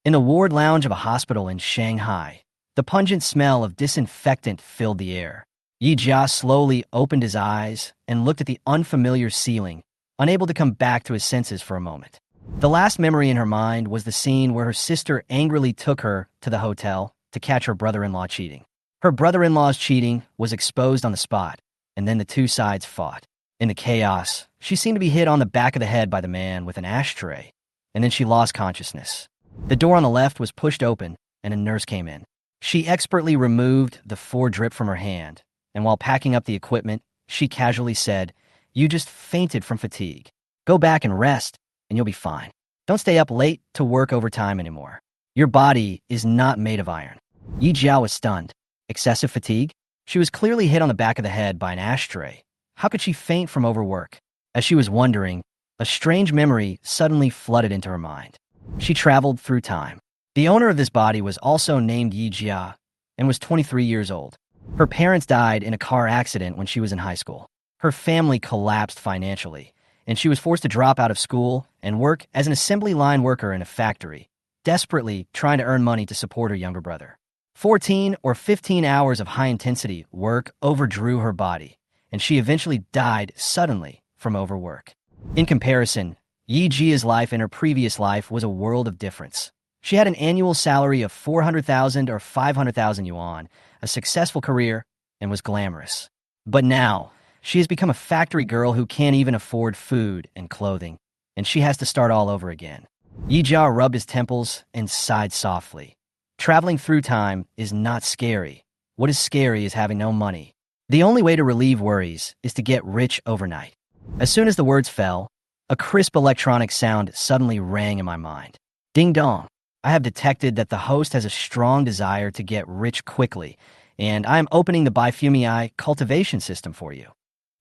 In the ward lounge of a hospital in Shanghai, the pungent smell of disinfectant filled the air. Yi Jia slowly opened his eyes and looked at the unfamiliar ceiling, unable to come back to his senses for a moment. The last memory in her mind was the scene where her sister angrily took her to the hotel to catch her brother-in-law cheating. Her brother-in-law's cheating was exposed on the spot, and then the two sides fought. In the chaos, she seemed to be hit on the back of the head by the man with an ashtray, and then she lost consciousness. The door on the left was pushed open, and a nurse came in. She expertly removed the drip from her hand, and while packing up the equipment, she casually said, "You just fainted from fatigue. Go back and rest, and you'll be fine. Don't stay up late to work overtime anymore. Your body is not made of iron." Yi Jiao was stunned. Excessive fatigue? She was clearly hit on the back of the head by an ashtray. How could she faint from overwork? As she was wondering, a strange memory suddenly flooded into her mind. She traveled through time. The owner of this body was also named Yi Jia and was 23 years old. Her parents died in a car accident when she was in high school. Her family collapsed financially, and she was forced to drop out of school and work as an assembly line worker in a factory, desperately trying to earn money to support her younger brother. 14 or 15 hours of high-intensity work overdrew her body, and she eventually died suddenly from overwork. In comparison, Yi Jia's life in her previous life was a world of difference. She had an annual salary of 400,000 or 500,000 yuan, a successful career, and was glamorous. But now, she has become a factory girl who can't even afford food and clothing, and she has to start all over again. Yi Jia rubbed his temples and sighed softly. Traveling through time is not scary. What is scary is having no money. The only way to relieve worries is to get rich overnight. As soon as the words fell, a crisp electronic sound suddenly rang in my mind. Ding dong. I have detected that the host has a strong desire to get rich quickly, and I am opening the Bifumii cultivation system for you.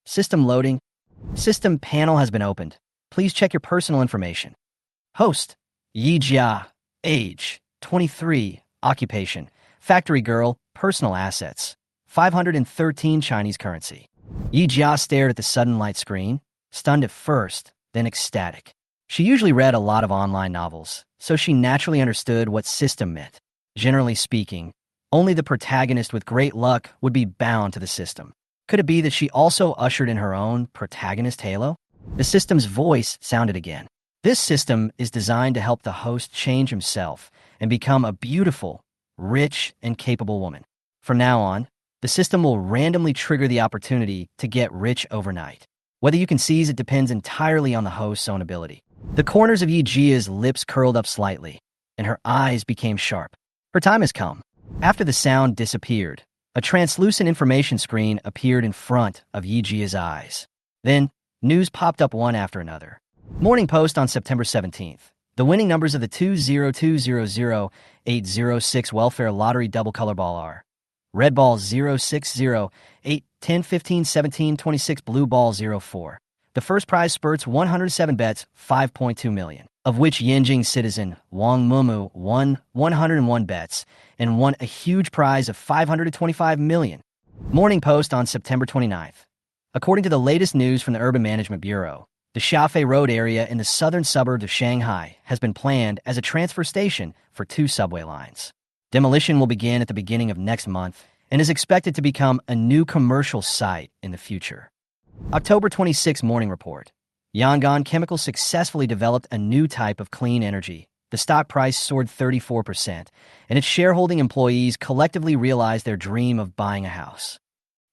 System loading. System panel has been opened. Please check your personal information. Host, Yi Jia. Age, 23. Occupation, factory girl. Personal assets, 513 Chinese currency. Yi Jia stared at the sudden light screen, stunned at first, then ecstatic. She usually read a lot of online novels, so she naturally understood what system meant. Generally speaking, only the protagonist with great luck would be bound to the system. Could it be that she also ushered in her own protagonist halo? The system's voice sounded again. This system is designed to help the host change himself and become a beautiful, rich, and capable woman. From now on, the system will randomly trigger the opportunity to get rich overnight. Whether you can seize it depends entirely on the host's own ability. The corners of Yi Jia's lips curled up slightly, and her eyes became sharp. Her time has come. After the sound disappeared, a translucent information screen appeared in front of Yi Jia's eyes. Then, news popped up one after another. Morning Post on September 17th. The winning numbers of the 202000806 Welfare Lottery Double Color Ball are: Red Ball 060, 8, 10, 15, 17, 26, Blue Ball 04. The first prize spurts 107 bets, 5.2 million, of which Yanjing citizen Wang Mumu won 101 bets and won a huge prize of 525 million. Morning Post on September 29th. According to the latest news from the Urban Management Bureau, the Xiaofei Road area in the southern suburbs of Shanghai has been planned as a transfer station for 2 subway lines. Demolition will begin at the beginning of next month and is expected to become a new commercial site in the future. October 26 Morning Report. Yangon Chemicals successfully developed a new type of clean energy. The stock price soared 34%, and its shareholding employees collectively realized their dream of buying a house.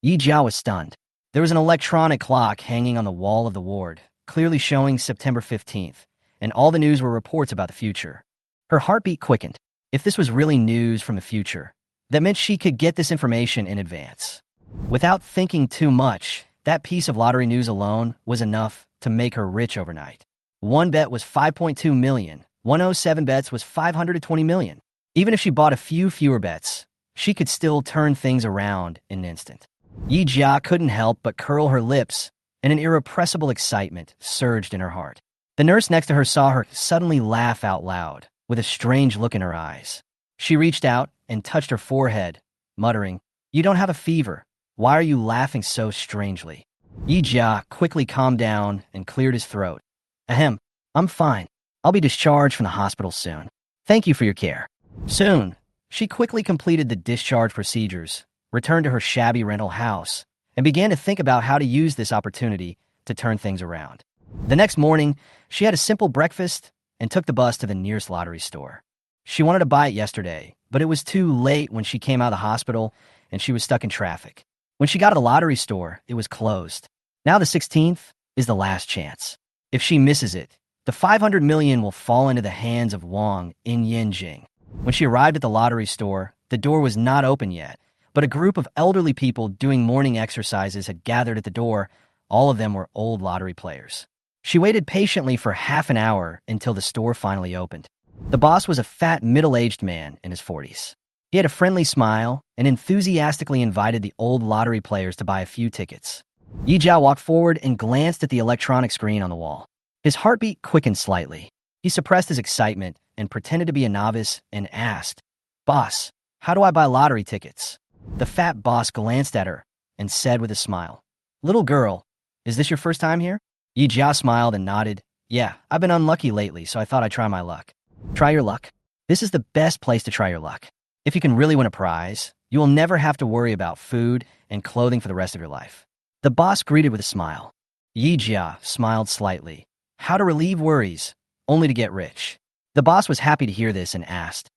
Yi Jia was stunned. There was an electronic clock hanging on the wall of the ward, clearly showing September 15th, and all the news were reports about the future. Her heartbeat quickened. If this was really news from the future, that meant she could get this information in advance. Without thinking too much, that piece of lottery news alone was enough to make her rich overnight. One bet was 5.2 million. 107 bets was 520 million. Even if she bought a few fewer bets, she could still turn things around in an instant. Yi Jia couldn't help but curl her lips, and an irrepressible excitement surged in her heart. The nurse next to her saw her suddenly laugh out loud, with a strange look in her eyes. She reached out and touched her forehead, muttering, "You don't have a fever. Why are you laughing so strangely?" Yi Jia quickly calmed down and cleared his throat. "Ahem, I'm fine. I'll be discharged from the hospital soon." Thank you for your care. Soon, she quickly completed the discharge procedures, returned to her shabby rental house, and began to think about how to use this opportunity to turn things around. The next morning, she had a simple breakfast and took the bus to the nearest lottery store. She wanted to buy it yesterday, but it was too late when she came out of the hospital and she was stuck in traffic. When she got to the lottery store, it was closed. Now the 16th is the last chance. If she misses it, the 500 million will fall into the hands of Wang in Yanjing. When she arrived at the lottery store, the door was not open yet, but a group of elderly people doing morning exercises had gathered at the door. All of them were old lottery players. She waited patiently for half an hour until the store finally opened. The boss was a fat, middle-aged man in his 40s. He had a friendly smile and enthusiastically invited the old lottery players to buy a few tickets. Yi Jia walked forward and glanced at the electronic screen on the wall. His heartbeat quickened slightly. He suppressed his excitement and pretended to be a novice and asked, "Boss, how do I buy lottery tickets?" The fat boss glanced at her and said with a smile, "Little girl, is this your first time here?" Yi Jia smiled and nodded. "Yeah, I've been unlucky lately, so I thought I'd try my luck." "Try your luck? This is the best place to try your luck. If you can really win a prize, you will never have to worry about food and clothing for the rest of your life." The boss greeted with a smile. Yi Jia smiled slightly. How to relieve worries, only to get rich. The boss was happy to hear this and asked,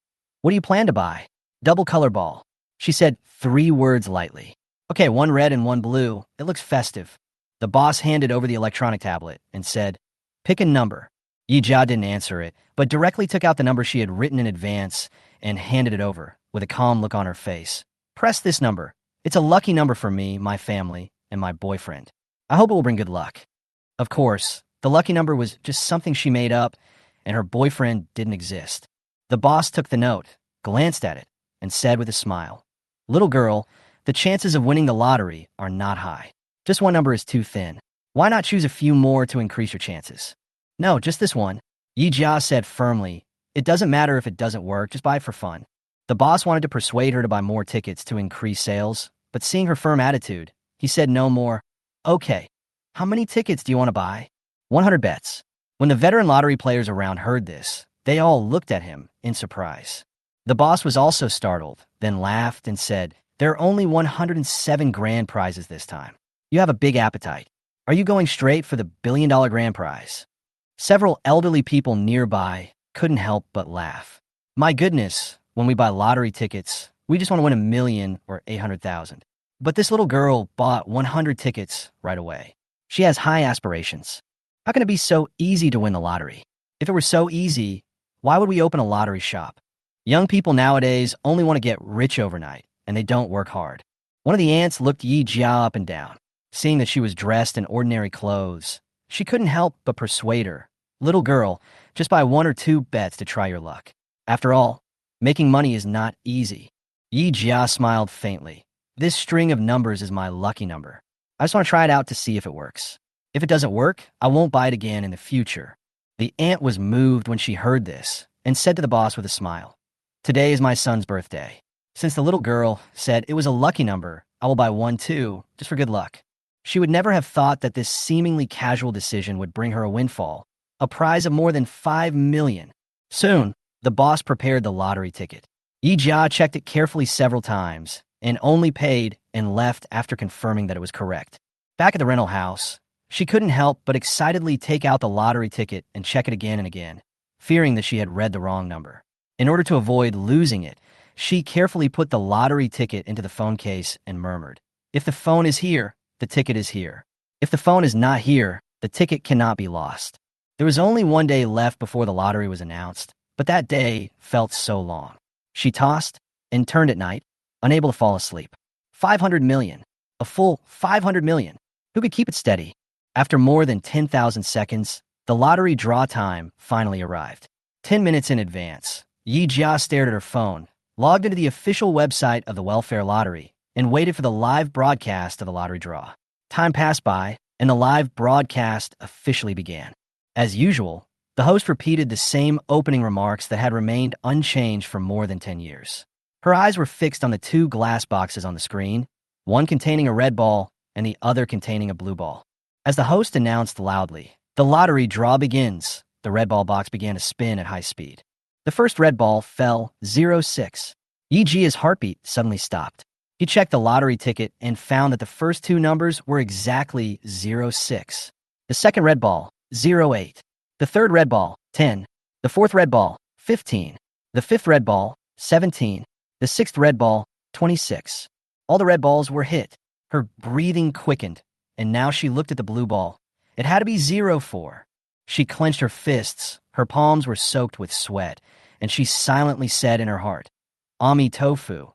"What do you plan to buy?" "Double color ball." She said 3 words lightly. "Okay, 1 red and 1 blue. It looks festive." The boss handed over the electronic tablet and said, "Pick a number." Yi Jia didn't answer it, but directly took out the number she had written in advance and handed it over with a calm look on her face. "Press this number. It's a lucky number for me, my family, and my boyfriend. I hope it will bring good luck." Of course, the lucky number was just something she made up, and her boyfriend didn't exist. The boss took the note, glanced at it, and said with a smile, "Little girl, the chances of winning the lottery are not high. Just one number is too thin. Why not choose a few more to increase your chances?" "No, just this one," Yi Jia said firmly. "It doesn't matter if it doesn't work, just buy it for fun." The boss wanted to persuade her to buy more tickets to increase sales, but seeing her firm attitude, he said no more. "Okay, how many tickets do you want to buy?" 100 bets. When the veteran lottery players around heard this, they all looked at him in surprise. The boss was also startled, then laughed and said, "There are only 107 grand prizes this time. You have a big appetite. Are you going straight for the billion-dollar grand prize?" Several elderly people nearby couldn't help but laugh. "My goodness, when we buy lottery tickets, we just want to win 1 million or 800,000. But this little girl bought 100 tickets right away. She has high aspirations. How can it be so easy to win the lottery? If it were so easy, why would we open a lottery shop? Young people nowadays only want to get rich overnight, and they don't work hard." One of the aunts looked Yi Jia up and down. Seeing that she was dressed in ordinary clothes, she couldn't help but persuade her, "Little girl, just buy 1 or 2 bets to try your luck. After all, making money is not easy." Yi Jia smiled faintly. "This string of numbers is my lucky number. I just want to try it out to see if it works. If it doesn't work, I won't buy it again in the future." The aunt was moved when she heard this and said to the boss with a smile, "Today is my son's birthday. Since the little girl said it was a lucky number, I will buy 1 too, just for good luck." She would never have thought that this seemingly casual decision would bring her a windfall, a prize of more than 5 million. Soon, the boss prepared the lottery ticket. Yi Jia checked it carefully several times and only paid and left after confirming that it was correct. Back at the rental house, she couldn't help but excitedly take out the lottery ticket and check it again and again, fearing that she had read the wrong number. In order to avoid losing it, she carefully put the lottery ticket into the phone case and murmured, "If the phone is here, the ticket is here. If the phone is not here, the ticket cannot be lost." There was only 1 day left before the lottery was announced, but that day felt so long. She tossed and turned at night, unable to fall asleep. 500 million. A full 500 million. Who could keep it steady? After more than 10,000 seconds, the lottery draw time finally arrived. 10 minutes in advance, Yi Jia stared at her phone, logged into the official website of the welfare lottery, and waited for the live broadcast of the lottery draw. Time passed by, and the live broadcast officially began. As usual, the host repeated the same opening remarks that had remained unchanged for more than 10 years. Her eyes were fixed on the 2 glass boxes on the screen, one containing a red ball and the other containing a blue ball. As the host announced loudly, "The lottery draw begins," the red ball box began to spin at high speed. The first red ball fell 0-6. Yi Jia's heartbeat suddenly stopped. He checked the lottery ticket and found that the first two numbers were exactly 0-6. The second red ball, 0-8. The third red ball, 10. The fourth red ball, 15. The fifth red ball, 17. The sixth red ball, 26. All the red balls were hit. Her breathing quickened, and now she looked at the blue ball. It had to be 0-4. She clenched her fists. Her palms were soaked with sweat, and she silently said in her heart, Ami Tofu,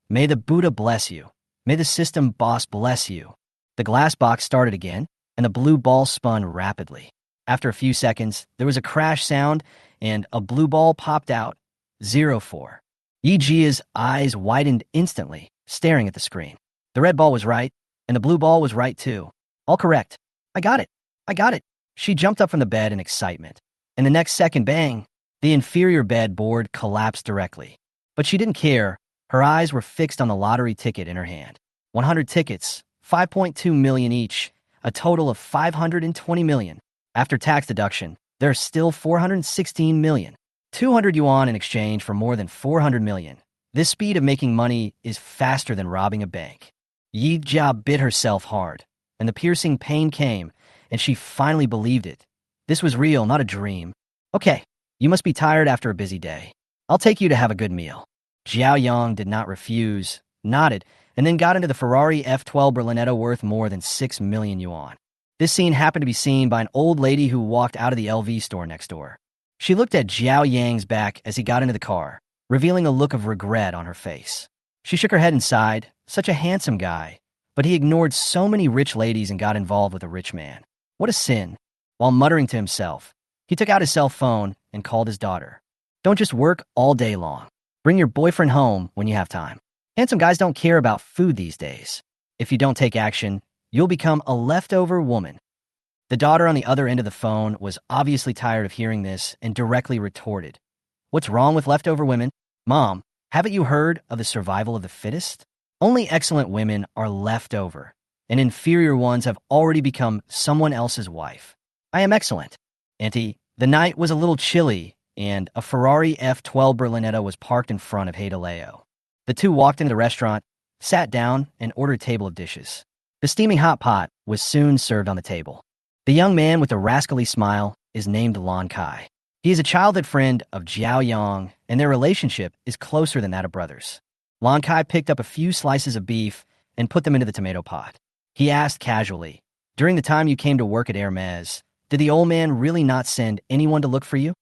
may the Buddha bless you. May the system boss bless you. The glass box started again, and the blue ball spun rapidly. After a few seconds, there was a crash sound, and a blue ball popped out. 0-4. Yi Jia's eyes widened instantly, staring at the screen. The red ball was right, and the blue ball was right too. All correct. I got it. I got it. She jumped up from the bed in excitement. And the next second, bang, the inferior bed board collapsed directly. But she didn't care. Her eyes were fixed on the lottery ticket in her hand. 100 tickets, 5.2 million each, a total of 520 million. After tax deduction, there are still 416 million. 200 yuan in exchange for more than 400 million. This speed of making money is faster than robbing a bank. Yi Jia bit herself hard, and the piercing pain came, and she finally believed it. This was real, not a dream. Okay, you must be tired after a busy day. I'll take you to have a good meal. Xiaoyong did not refuse, nodded, and then got into the Ferrari F12 Berlinetto worth more than 6 million yuan. This scene happened to be seen by an old lady who walked out of the LV store next door. She looked at Xiaoyang's back as he got into the car, revealing a look of regret on her face. She shook her head and sighed. Such a handsome guy, but he ignored so many rich ladies and got involved with a rich man. What a sin. While muttering to himself, he took out his cell phone and called his daughter. Don't just work all day long. Bring your boyfriend home when you have time. Handsome guys don't care about food these days. If you don't take action, you'll become a leftover woman. The daughter on the other end of the phone was obviously tired of hearing this and directly retorted, What's wrong with leftover women? Mom, haven't you heard of the survival of the fittest? Only excellent women are left over, and inferior ones have already become someone else's wife. I am excellent. Auntie, the night was a little chilly, and a Ferrari F12 Berlinetto was parked in front of Heidaleo. The two walked into the restaurant, sat down, and ordered a table of dishes. The steaming hot pot was soon served on the table. The young man with the rascally smile is named Lan Kai. He is a childhood friend of Xiaoyong, and their relationship is closer than that of brothers. Lan Kai picked up a few slices of beef and put them into the tomato pot. He asked casually, During the time you came to work at Hermes, did the old man really not send anyone to look for you?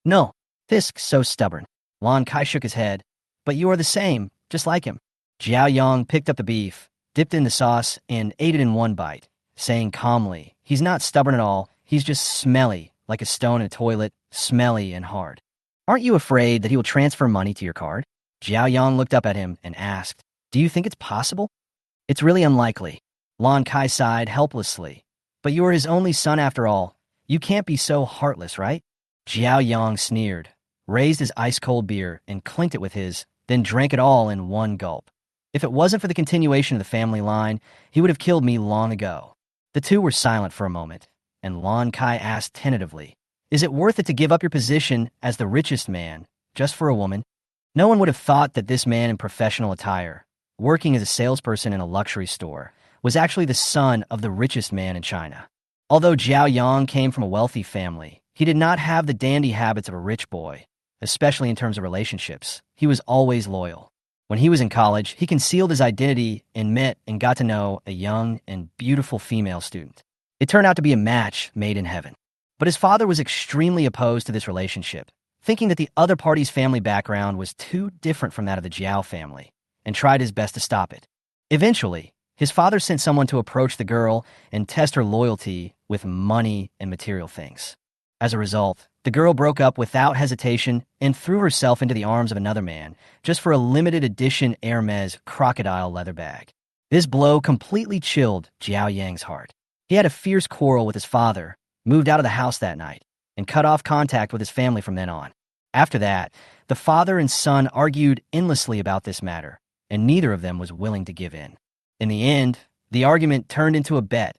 No. Fisk's so stubborn. Lan Kai shook his head. But you are the same, just like him. Xiaoyong picked up the beef, dipped it in the sauce, and ate it in one bite, saying calmly, He's not stubborn at all, he's just smelly, like a stone in a toilet, smelly and hard. Aren't you afraid that he will transfer money to your card? Xiaoyong looked up at him and asked, Do you think it's possible? It's really unlikely. Lan Kai sighed helplessly. But you are his only son after all. You can't be so heartless, right? Xiaoyong sneered, raised his ice-cold beer and clinked it with his, then drank it all in one gulp. If it wasn't for the continuation of the family line, he would have killed me long ago. The two were silent for a moment, and Lan Kai asked tentatively, Is it worth it to give up your position as the richest man, just for a woman? No one would have thought that this man in professional attire, working as a salesperson in a luxury store, was actually the son of the richest man in China. Although Xiaoyong came from a wealthy family, he did not have the dandy habits of a rich boy, especially in terms of relationships. He was always loyal. When he was in college, he concealed his identity and met and got to know a young and beautiful female student. It turned out to be a match made in heaven. But his father was extremely opposed to this relationship, thinking that the other party's family background was too different from that of the Jiao family, and tried his best to stop it. Eventually, his father sent someone to approach the girl and test her loyalty with money and material things. As a result, the girl broke up without hesitation and threw herself into the arms of another man just for a limited edition Hermes crocodile leather bag. This blow completely chilled Xiaoyang's heart. He had a fierce quarrel with his father, moved out of the house that night, and cut off contact with his family from then on. After that, the father and son argued endlessly about this matter, and neither of them was willing to give in. In the end, the argument turned into a bet,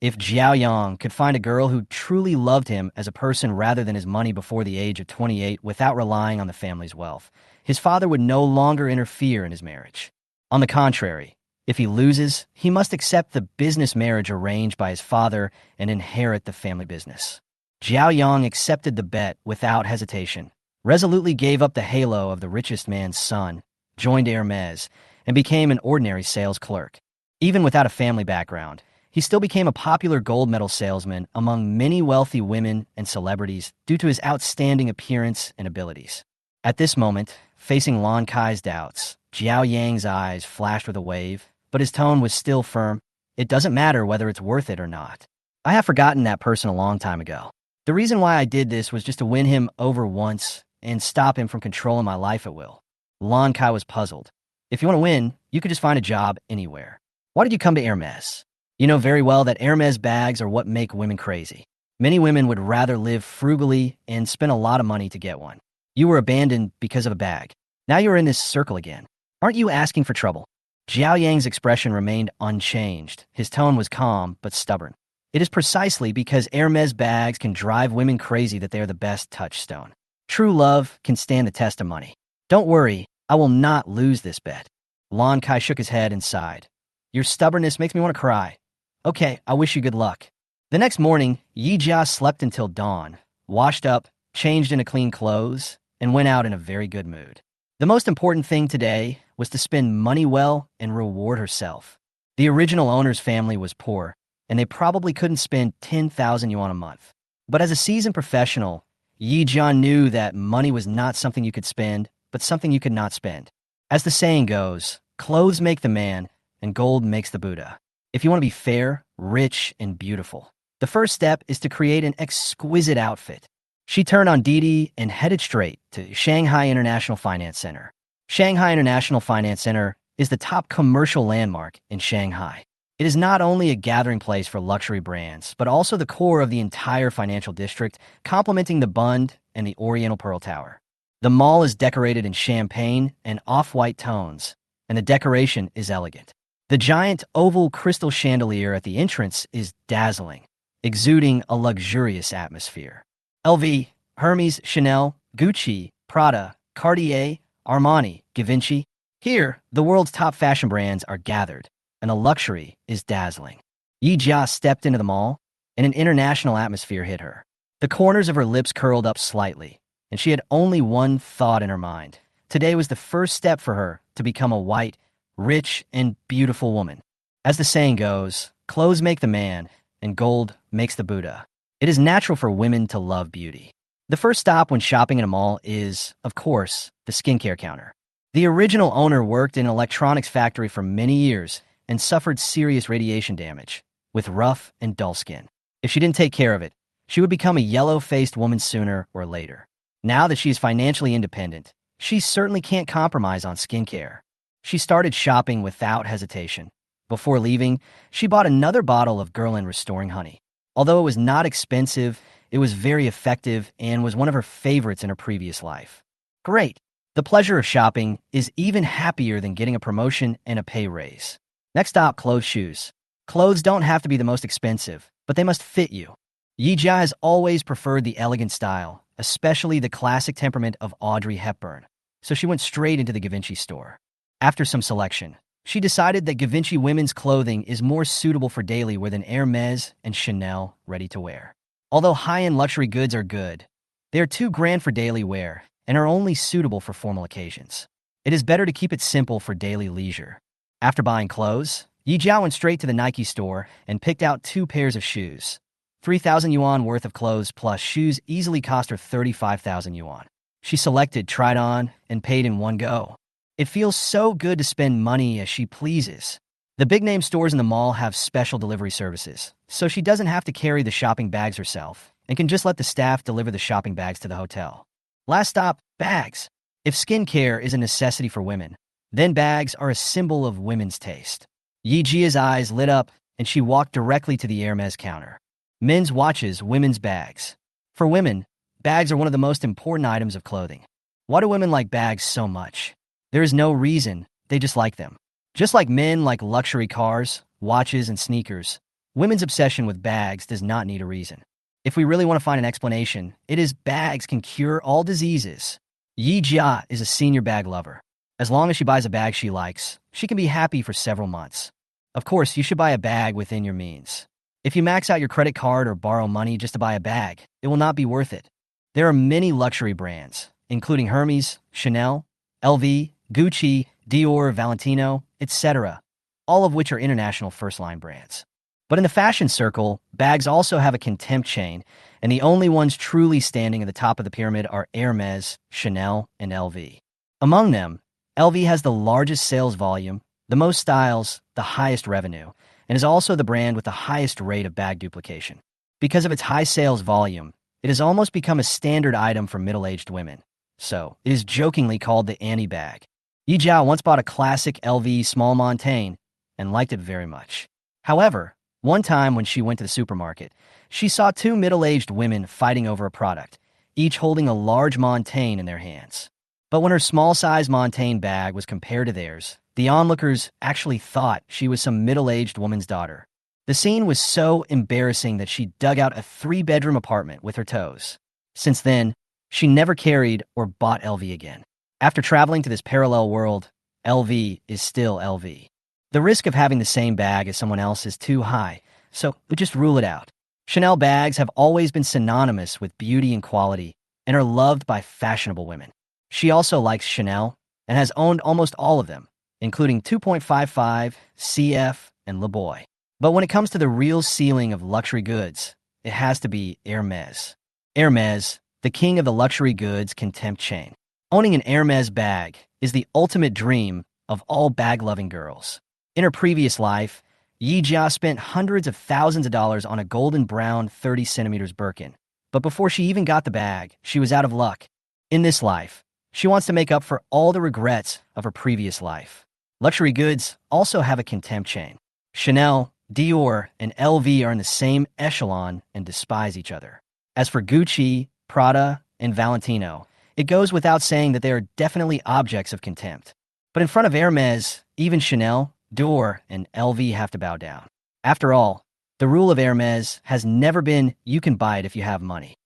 If Xiaoyong could find a girl who truly loved him as a person rather than his money before the age of 28 without relying on the family's wealth, his father would no longer interfere in his marriage. On the contrary, if he loses, he must accept the business marriage arranged by his father and inherit the family business. Xiaoyong accepted the bet without hesitation, resolutely gave up the halo of the richest man's son, joined Hermes, and became an ordinary sales clerk. Even without a family background, he still became a popular gold medal salesman among many wealthy women and celebrities due to his outstanding appearance and abilities. At this moment, facing Lan Kai's doubts, Jiao Yang's eyes flashed with a wave, but his tone was still firm. It doesn't matter whether it's worth it or not. I have forgotten that person a long time ago. The reason why I did this was just to win him over once and stop him from controlling my life at will. Lan Kai was puzzled. If you want to win, you could just find a job anywhere. Why did you come to Hermes? You know very well that Hermes bags are what make women crazy. Many women would rather live frugally and spend a lot of money to get one. You were abandoned because of a bag. Now you're in this circle again. Aren't you asking for trouble? Jiao Yang's expression remained unchanged. His tone was calm but stubborn. It is precisely because Hermes bags can drive women crazy that they are the best touchstone. True love can stand the test of money. Don't worry, I will not lose this bet. Lan Kai shook his head and sighed. Your stubbornness makes me want to cry. Okay, I wish you good luck. The next morning, Yi Jia slept until dawn, washed up, changed into clean clothes, and went out in a very good mood. The most important thing today was to spend money well and reward herself. The original owner's family was poor, and they probably couldn't spend 10,000 yuan a month. But as a seasoned professional, Yi Jia knew that money was not something you could spend, but something you could not spend. As the saying goes, clothes make the man, and gold makes the Buddha. If you want to be fair, rich, and beautiful, the first step is to create an exquisite outfit. She turned on Didi and headed straight to Shanghai International Finance Center. Shanghai International Finance Center is the top commercial landmark in Shanghai. It is not only a gathering place for luxury brands, but also the core of the entire financial district, complementing the Bund and the Oriental Pearl Tower. The mall is decorated in champagne and off-white tones, and the decoration is elegant. The giant oval crystal chandelier at the entrance is dazzling, exuding a luxurious atmosphere. LV, Hermes, Chanel, Gucci, Prada, Cartier, Armani, Givenchy. Here, the world's top fashion brands are gathered, and the luxury is dazzling. Yi Jia stepped into the mall, and an international atmosphere hit her. The corners of her lips curled up slightly, and she had only one thought in her mind. Today was the first step for her to become a white, rich, and beautiful woman. As the saying goes, clothes make the man, and gold makes the Buddha. It is natural for women to love beauty. The first stop when shopping in a mall is, of course, the skincare counter. The original owner worked in an electronics factory for many years and suffered serious radiation damage, with rough and dull skin. If she didn't take care of it, she would become a yellow-faced woman sooner or later. Now that she is financially independent, she certainly can't compromise on skincare. She started shopping without hesitation. Before leaving, she bought another bottle of Guerlain Restoring Honey. Although it was not expensive, it was very effective and was one of her favorites in her previous life. Great! The pleasure of shopping is even happier than getting a promotion and a pay raise. Next stop, clothes, shoes. Clothes don't have to be the most expensive, but they must fit you. Yi Jia has always preferred the elegant style, especially the classic temperament of Audrey Hepburn, so she went straight into the Givenchy store. After some selection, she decided that Givenchy women's clothing is more suitable for daily wear than Hermes and Chanel ready-to-wear. Although high-end luxury goods are good, they are too grand for daily wear and are only suitable for formal occasions. It is better to keep it simple for daily leisure. After buying clothes, Yi Jia went straight to the Nike store and picked out 2 pairs of shoes. 3,000 yuan worth of clothes plus shoes easily cost her 35,000 yuan. She selected, tried on, and paid in one go. It feels so good to spend money as she pleases. The big-name stores in the mall have special delivery services, so she doesn't have to carry the shopping bags herself and can just let the staff deliver the shopping bags to the hotel. Last stop, bags. If skincare is a necessity for women, then bags are a symbol of women's taste. Yi Jia's eyes lit up, and she walked directly to the Hermes counter. Men's watches, women's bags. For women, bags are one of the most important items of clothing. Why do women like bags so much? There is no reason, they just like them. Just like men like luxury cars, watches, and sneakers, Women's obsession with bags does not need a reason. If we really want to find an explanation, it is bags can cure all diseases. Yi Jia is a senior bag lover. As long as she buys a bag she likes, she can be happy for several months. Of course, you should buy a bag within your means. If you max out your credit card or borrow money just to buy a bag, it will not be worth it. There are many luxury brands, including Hermes, Chanel, LV, Gucci, Dior, Valentino, etc., all of which are international first-line brands. But in the fashion circle, bags also have a contempt chain, and the only ones truly standing at the top of the pyramid are Hermes, Chanel, and LV. Among them, LV has the largest sales volume, the most styles, the highest revenue, and is also the brand with the highest rate of bag duplication. Because of its high sales volume, it has almost become a standard item for middle-aged women. So, it is jokingly called the Annie bag. Yi Jiao once bought a classic LV small Montaigne and liked it very much. However, one time when she went to the supermarket, she saw two middle-aged women fighting over a product, each holding a large Montaigne in their hands. But when her small-size Montaigne bag was compared to theirs, the onlookers actually thought she was some middle-aged woman's daughter. The scene was so embarrassing that she dug out a 3-bedroom apartment with her toes. Since then, she never carried or bought LV again. After traveling to this parallel world, LV is still LV. The risk of having the same bag as someone else is too high, so we just rule it out. Chanel bags have always been synonymous with beauty and quality and are loved by fashionable women. She also likes Chanel and has owned almost all of them, including 2.55, CF, and Le Boy. But when it comes to the real ceiling of luxury goods, it has to be Hermes. Hermes, the king of the luxury goods contempt chain. Owning an Hermes bag is the ultimate dream of all bag-loving girls. In her previous life, Yi Jia spent hundreds of thousands of dollars on a golden brown 30 centimeters Birkin. But before she even got the bag, she was out of luck. In this life, she wants to make up for all the regrets of her previous life. Luxury goods also have a contempt chain. Chanel, Dior, and LV are in the same echelon and despise each other. As for Gucci, Prada, and Valentino, it goes without saying that they are definitely objects of contempt. But in front of Hermes, even Chanel, Dior, and LV have to bow down. After all, the rule of Hermes has never been you can buy it if you have money.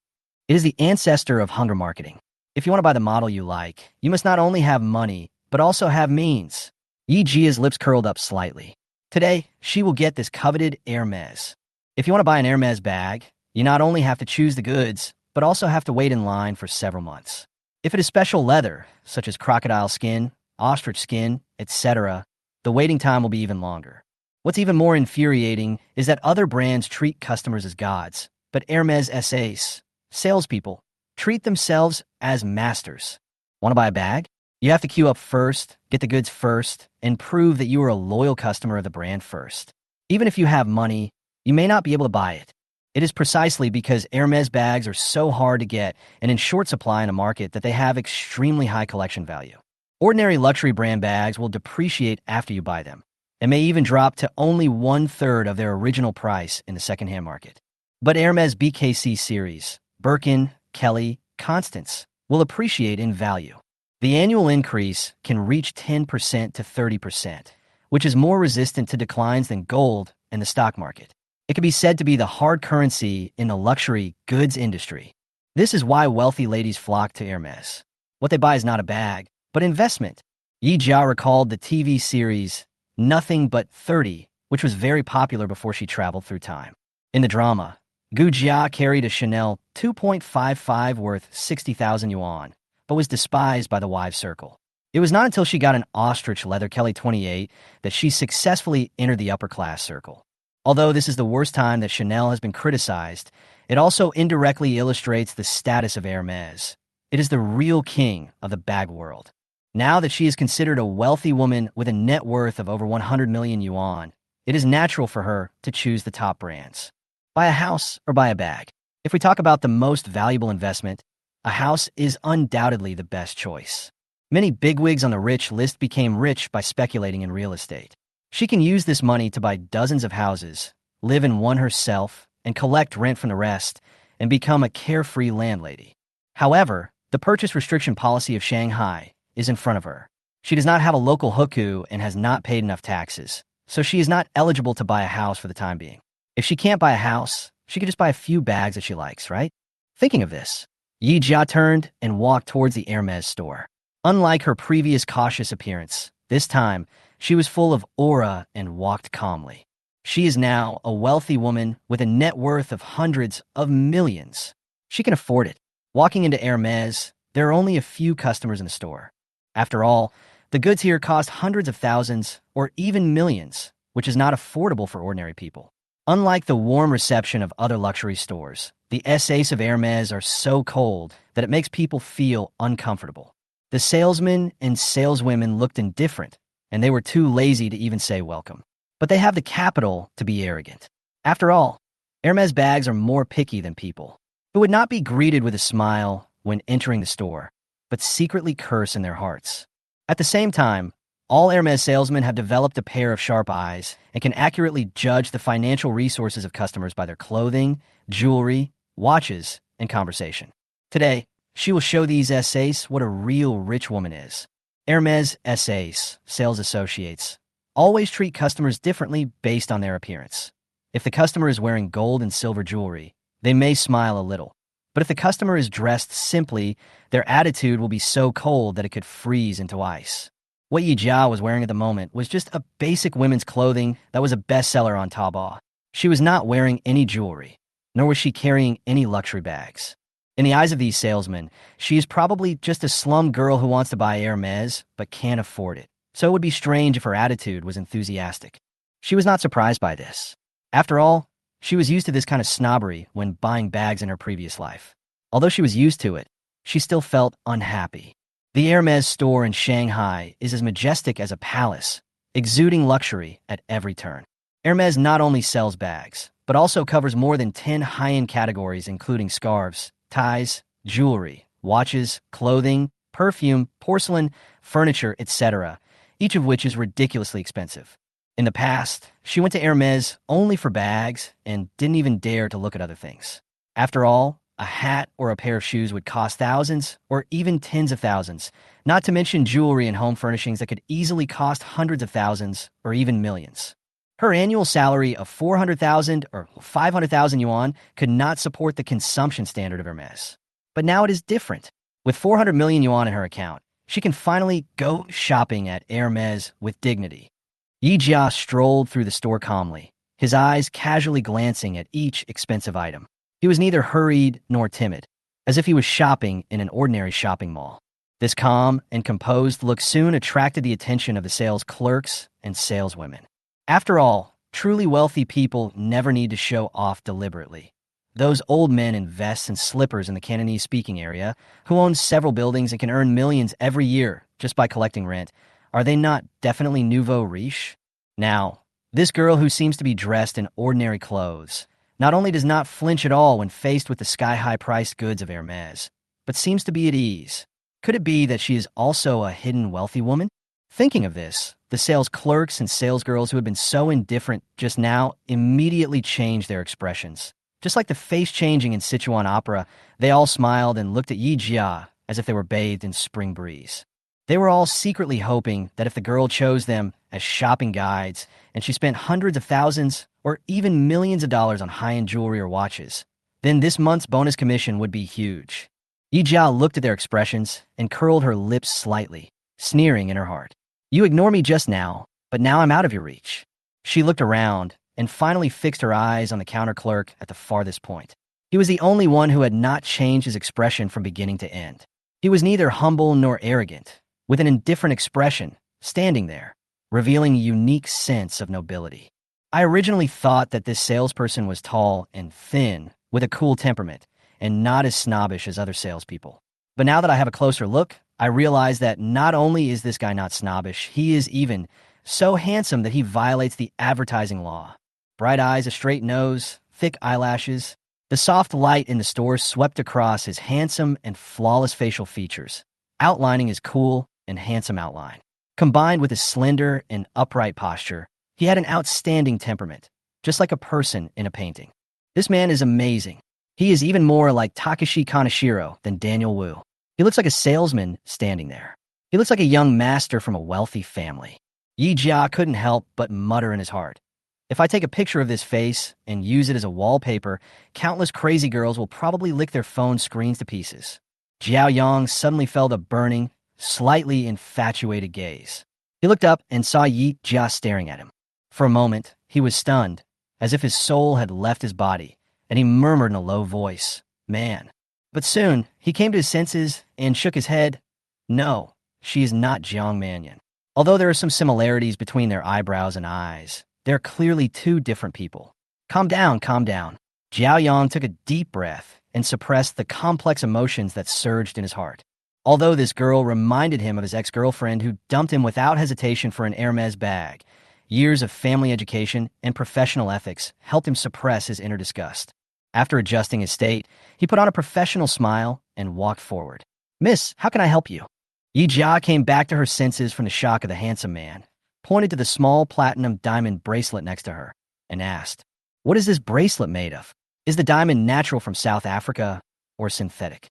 It is the ancestor of hunger marketing. If you want to buy the model you like, you must not only have money, but also have means. Yi Jia's lips curled up slightly. Today, she will get this coveted Hermes. If you want to buy an Hermes bag, you not only have to choose the goods, but also have to wait in line for several months. If it is special leather, such as crocodile skin, ostrich skin, etc., the waiting time will be even longer. What's even more infuriating is that other brands treat customers as gods, but Hermes SAs, salespeople, treat themselves as masters. Want to buy a bag? You have to queue up first, get the goods first, and prove that you are a loyal customer of the brand first. Even if you have money, you may not be able to buy it. It is precisely because Hermes bags are so hard to get and in short supply in a market that they have extremely high collection value. Ordinary luxury brand bags will depreciate after you buy them, and may even drop to only 1/3 of their original price in the secondhand market. But Hermes BKC series, Birkin, Kelly, Constance, will appreciate in value. The annual increase can reach 10% to 30%, which is more resistant to declines than gold and the stock market. It can be said to be the hard currency in the luxury goods industry. This is why wealthy ladies flock to Hermes. What they buy is not a bag, but investment. Yi Jia recalled the TV series Nothing But 30, which was very popular before she traveled through time. In the drama, Gu Jia carried a Chanel 2.55 worth 60,000 yuan, but was despised by the wives' circle. It was not until she got an ostrich leather Kelly 28 that she successfully entered the upper class circle. Although this is the worst time that Chanel has been criticized, it also indirectly illustrates the status of Hermes. It is the real king of the bag world. Now that she is considered a wealthy woman with a net worth of over 100 million yuan, it is natural for her to choose the top brands. Buy a house or buy a bag. If we talk about the most valuable investment, a house is undoubtedly the best choice. Many bigwigs on the rich list became rich by speculating in real estate. She can use this money to buy dozens of houses, live in one herself, and collect rent from the rest, and become a carefree landlady. However, the purchase restriction policy of Shanghai is in front of her. She does not have a local hukou and has not paid enough taxes, so she is not eligible to buy a house for the time being. If she can't buy a house, she could just buy a few bags that she likes, right? Thinking of this, Yi Jia turned and walked towards the Hermes store. Unlike her previous cautious appearance, this time, she was full of aura and walked calmly. She is now a wealthy woman with a net worth of hundreds of millions. She can afford it. Walking into Hermes, there are only a few customers in the store. After all, the goods here cost hundreds of thousands or even millions, which is not affordable for ordinary people. Unlike the warm reception of other luxury stores, the essays of Hermes are so cold that it makes people feel uncomfortable. The salesmen and saleswomen looked indifferent, and they were too lazy to even say welcome. But they have the capital to be arrogant. After all, Hermes bags are more picky than people, who would not be greeted with a smile when entering the store, but secretly curse in their hearts. At the same time, all Hermes salesmen have developed a pair of sharp eyes and can accurately judge the financial resources of customers by their clothing, jewelry, watches, and conversation. Today, she will show these essays what a real rich woman is. Hermes essays, sales associates, always treat customers differently based on their appearance. If the customer is wearing gold and silver jewelry, they may smile a little. But if the customer is dressed simply, their attitude will be so cold that it could freeze into ice. What Yi Jia was wearing at the moment was just a basic women's clothing that was a bestseller on Taobao. She was not wearing any jewelry, nor was she carrying any luxury bags. In the eyes of these salesmen, she is probably just a slum girl who wants to buy Hermes but can't afford it. So it would be strange if her attitude was enthusiastic. She was not surprised by this. After all, she was used to this kind of snobbery when buying bags in her previous life. Although she was used to it, she still felt unhappy. The Hermes store in Shanghai is as majestic as a palace, exuding luxury at every turn. Hermes not only sells bags, but also covers more than 10 high-end categories including scarves, ties, jewelry, watches, clothing, perfume, porcelain, furniture, etc., each of which is ridiculously expensive. In the past, she went to Hermes only for bags and didn't even dare to look at other things. After all, a hat or a pair of shoes would cost thousands or even tens of thousands, not to mention jewelry and home furnishings that could easily cost hundreds of thousands or even millions. Her annual salary of 400,000 or 500,000 yuan could not support the consumption standard of Hermes. But now it is different. With 400 million yuan in her account, she can finally go shopping at Hermes with dignity. Yi Jia strolled through the store calmly, his eyes casually glancing at each expensive item. He was neither hurried nor timid, as if he was shopping in an ordinary shopping mall. This calm and composed look soon attracted the attention of the sales clerks and saleswomen. After all, truly wealthy people never need to show off deliberately. Those old men in vests and slippers in the Cantonese-speaking area, who own several buildings and can earn millions every year just by collecting rent, are they not definitely nouveau riche? Now, this girl who seems to be dressed in ordinary clothes not only does not flinch at all when faced with the sky-high priced goods of Hermes, but seems to be at ease. Could it be that she is also a hidden wealthy woman? Thinking of this, the sales clerks and salesgirls who had been so indifferent just now immediately changed their expressions. Just like the face changing in Sichuan opera, they all smiled and looked at Yi Jia as if they were bathed in spring breeze. They were all secretly hoping that if the girl chose them as shopping guides and she spent hundreds of thousands or even millions of dollars on high-end jewelry or watches, then this month's bonus commission would be huge. Yi Jia looked at their expressions and curled her lips slightly, sneering in her heart. You ignored me just now, but now I'm out of your reach. She looked around and finally fixed her eyes on the counter clerk at the farthest point. He was the only one who had not changed his expression from beginning to end. He was neither humble nor arrogant, with an indifferent expression, standing there, revealing a unique sense of nobility. I originally thought that this salesperson was tall and thin, with a cool temperament, and not as snobbish as other salespeople. But now that I have a closer look, I realize that not only is this guy not snobbish, he is even so handsome that he violates the advertising law. Bright eyes, a straight nose, thick eyelashes. The soft light in the store swept across his handsome and flawless facial features, outlining his cool and handsome outline. Combined with his slender and upright posture, he had an outstanding temperament, just like a person in a painting. This man is amazing. He is even more like Takeshi Kaneshiro than Daniel Wu. He looks like a salesman standing there. He looks like a young master from a wealthy family. Yi Jia couldn't help but mutter in his heart, If I take a picture of this face and use it as a wallpaper, countless crazy girls will probably lick their phone screens to pieces. Xiaoyong suddenly felt a burning, slightly infatuated gaze. He looked up and saw Yi Jia staring at him. For a moment, he was stunned, as if his soul had left his body, and he murmured in a low voice, "Man." But soon, he came to his senses and shook his head. No, she is not Jiang Mannion. Although there are some similarities between their eyebrows and eyes, they're clearly two different people. Calm down, calm down. Xiaoyong took a deep breath and suppressed the complex emotions that surged in his heart. Although this girl reminded him of his ex-girlfriend who dumped him without hesitation for an Hermes bag, years of family education and professional ethics helped him suppress his inner disgust. After adjusting his state, he put on a professional smile and walked forward. "Miss, how can I help you?" Yi Jia came back to her senses from the shock of the handsome man, pointed to the small platinum diamond bracelet next to her, and asked, "What is this bracelet made of? Is the diamond natural from South Africa or synthetic?"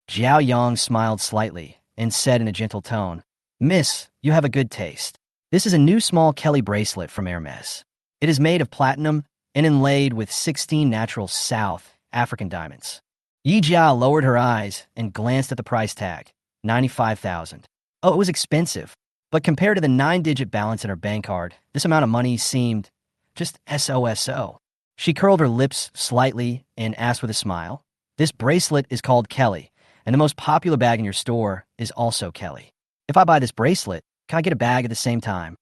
Xiaoyong smiled slightly and said in a gentle tone, "Miss, you have a good taste. This is a new small Kelly bracelet from Hermes. It is made of platinum and inlaid with 16 natural South African diamonds." Yi Jia lowered her eyes and glanced at the price tag, 95,000. Oh, it was expensive, but compared to the 9-digit balance in her bank card, this amount of money seemed just SOSO. She curled her lips slightly and asked with a smile, "This bracelet is called Kelly, and the most popular bag in your store is also Kelly. If I buy this bracelet, can I get a bag at the same time?"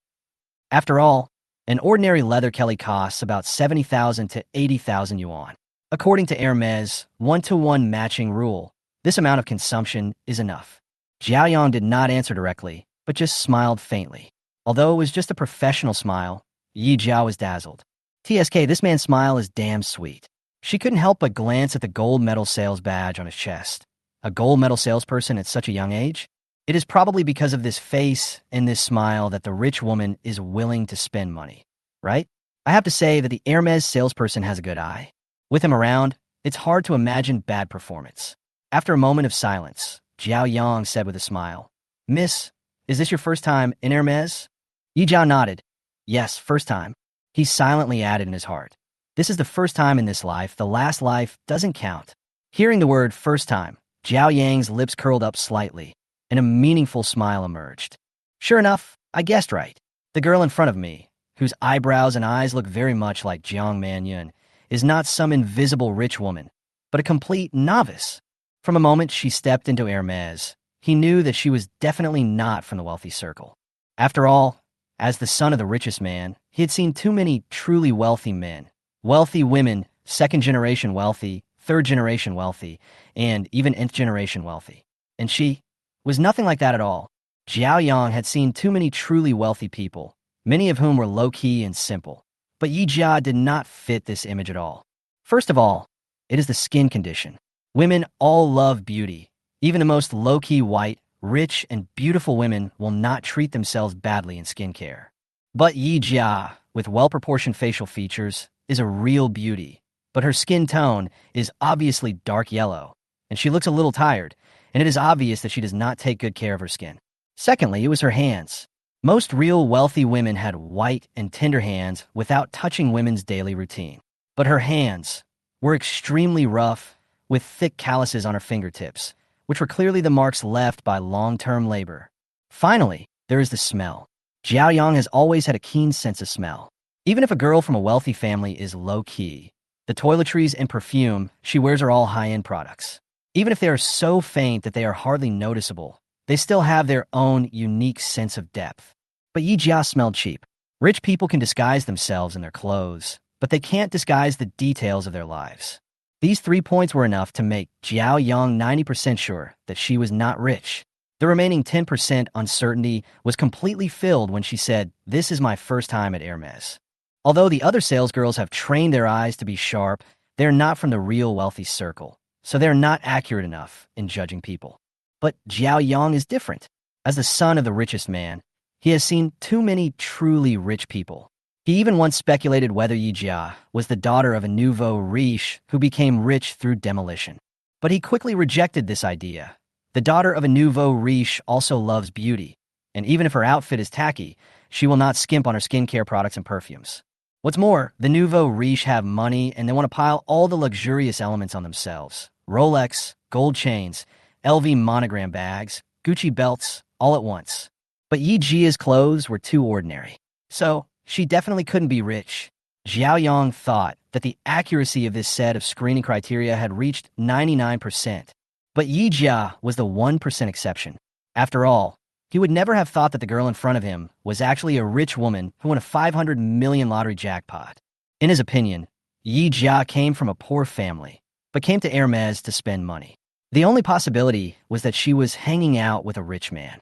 After all, an ordinary leather Kelly costs about 70,000 to 80,000 yuan. According to Hermes' 1-to-1 matching rule, this amount of consumption is enough. Xiaoyong did not answer directly, but just smiled faintly. Although it was just a professional smile, Yi Jia was dazzled. TSK, this man's smile is damn sweet. She couldn't help but glance at the gold medal sales badge on his chest. A gold medal salesperson at such a young age? It is probably because of this face and this smile that the rich woman is willing to spend money, right? I have to say that the Hermes salesperson has a good eye. With him around, it's hard to imagine bad performance. After a moment of silence, Xiaoyong said with a smile, "Miss, is this your first time in Hermes?" Yi Jia nodded. "Yes, first time." He silently added in his heart, "This is the first time in this life. The last life doesn't count." Hearing the word first time, Xiaoyang's lips curled up slightly, and a meaningful smile emerged. Sure enough, I guessed right. The girl in front of me, whose eyebrows and eyes look very much like Jiang Mannion, is not some invisible rich woman, but a complete novice. From a moment she stepped into Hermes, he knew that she was definitely not from the wealthy circle. After all, as the son of the richest man, he had seen too many truly wealthy men, wealthy women, second-generation wealthy, third-generation wealthy, and even nth-generation wealthy. And she was nothing like that at all. Xiaoyong had seen too many truly wealthy people, many of whom were low-key and simple. But Yi Jia did not fit this image at all. First of all, it is the skin condition. Women all love beauty. Even the most low-key white, rich, and beautiful women will not treat themselves badly in skincare. But Yi Jia, with well-proportioned facial features, is a real beauty. But her skin tone is obviously dark yellow, and she looks a little tired, and it is obvious that she does not take good care of her skin. Secondly, it was her hands. Most real wealthy women had white and tender hands without touching women's daily routine. But her hands were extremely rough, with thick calluses on her fingertips, which were clearly the marks left by long-term labor. Finally, there is the smell. Xiaoyong has always had a keen sense of smell. Even if a girl from a wealthy family is low-key, the toiletries and perfume she wears are all high-end products. Even if they are so faint that they are hardly noticeable, they still have their own unique sense of depth. But Yi Jia smelled cheap. Rich people can disguise themselves in their clothes, but they can't disguise the details of their lives. These 3 points were enough to make Xiaoyong 90% sure that she was not rich. The remaining 10% uncertainty was completely filled when she said, "This is my first time at Hermes." Although the other salesgirls have trained their eyes to be sharp, they're not from the real wealthy circle, so they're not accurate enough in judging people. But Xiaoyong is different. As the son of the richest man, he has seen too many truly rich people. He even once speculated whether Yi Jia was the daughter of a nouveau riche who became rich through demolition. But he quickly rejected this idea. The daughter of a nouveau riche also loves beauty, and even if her outfit is tacky, she will not skimp on her skincare products and perfumes. What's more, the nouveau riche have money and they want to pile all the luxurious elements on themselves. Rolex, gold chains, LV monogram bags, Gucci belts, all at once. But Yi Jia's clothes were too ordinary. So, she definitely couldn't be rich. Xiaoyong thought that the accuracy of this set of screening criteria had reached 99%. But Yi Jia was the 1% exception. After all, he would never have thought that the girl in front of him was actually a rich woman who won a 500 million lottery jackpot. In his opinion, Yi Jia came from a poor family, but came to Hermes to spend money. The only possibility was that she was hanging out with a rich man.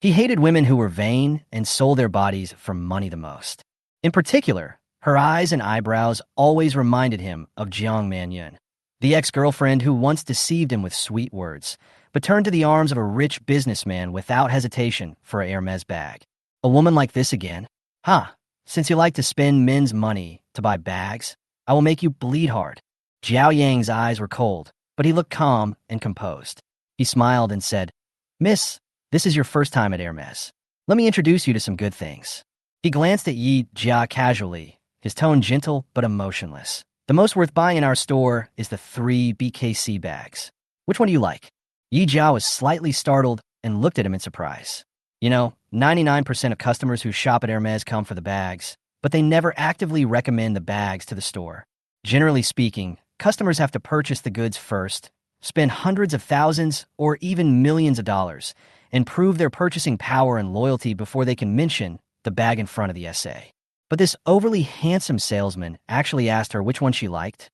He hated women who were vain and sold their bodies for money the most. In particular, her eyes and eyebrows always reminded him of Jiang Manyun, the ex-girlfriend who once deceived him with sweet words, but turned to the arms of a rich businessman without hesitation for a Hermes bag. A woman like this again? Since you like to spend men's money to buy bags, I will make you bleed hard. Jiao Yang's eyes were cold, but he looked calm and composed. He smiled and said, "Miss, this is your first time at Hermes. Let me introduce you to some good things." He glanced at Yi Jia casually, his tone gentle but emotionless. "The most worth buying in our store is the 3 BKC bags. Which one do you like?" Yi Jia was slightly startled and looked at him in surprise. 99% of customers who shop at Hermes come for the bags, but they never actively recommend the bags to the store. Generally speaking, customers have to purchase the goods first, spend hundreds of thousands or even millions of dollars, and prove their purchasing power and loyalty before they can mention the bag in front of the essay. But this overly handsome salesman actually asked her which one she liked.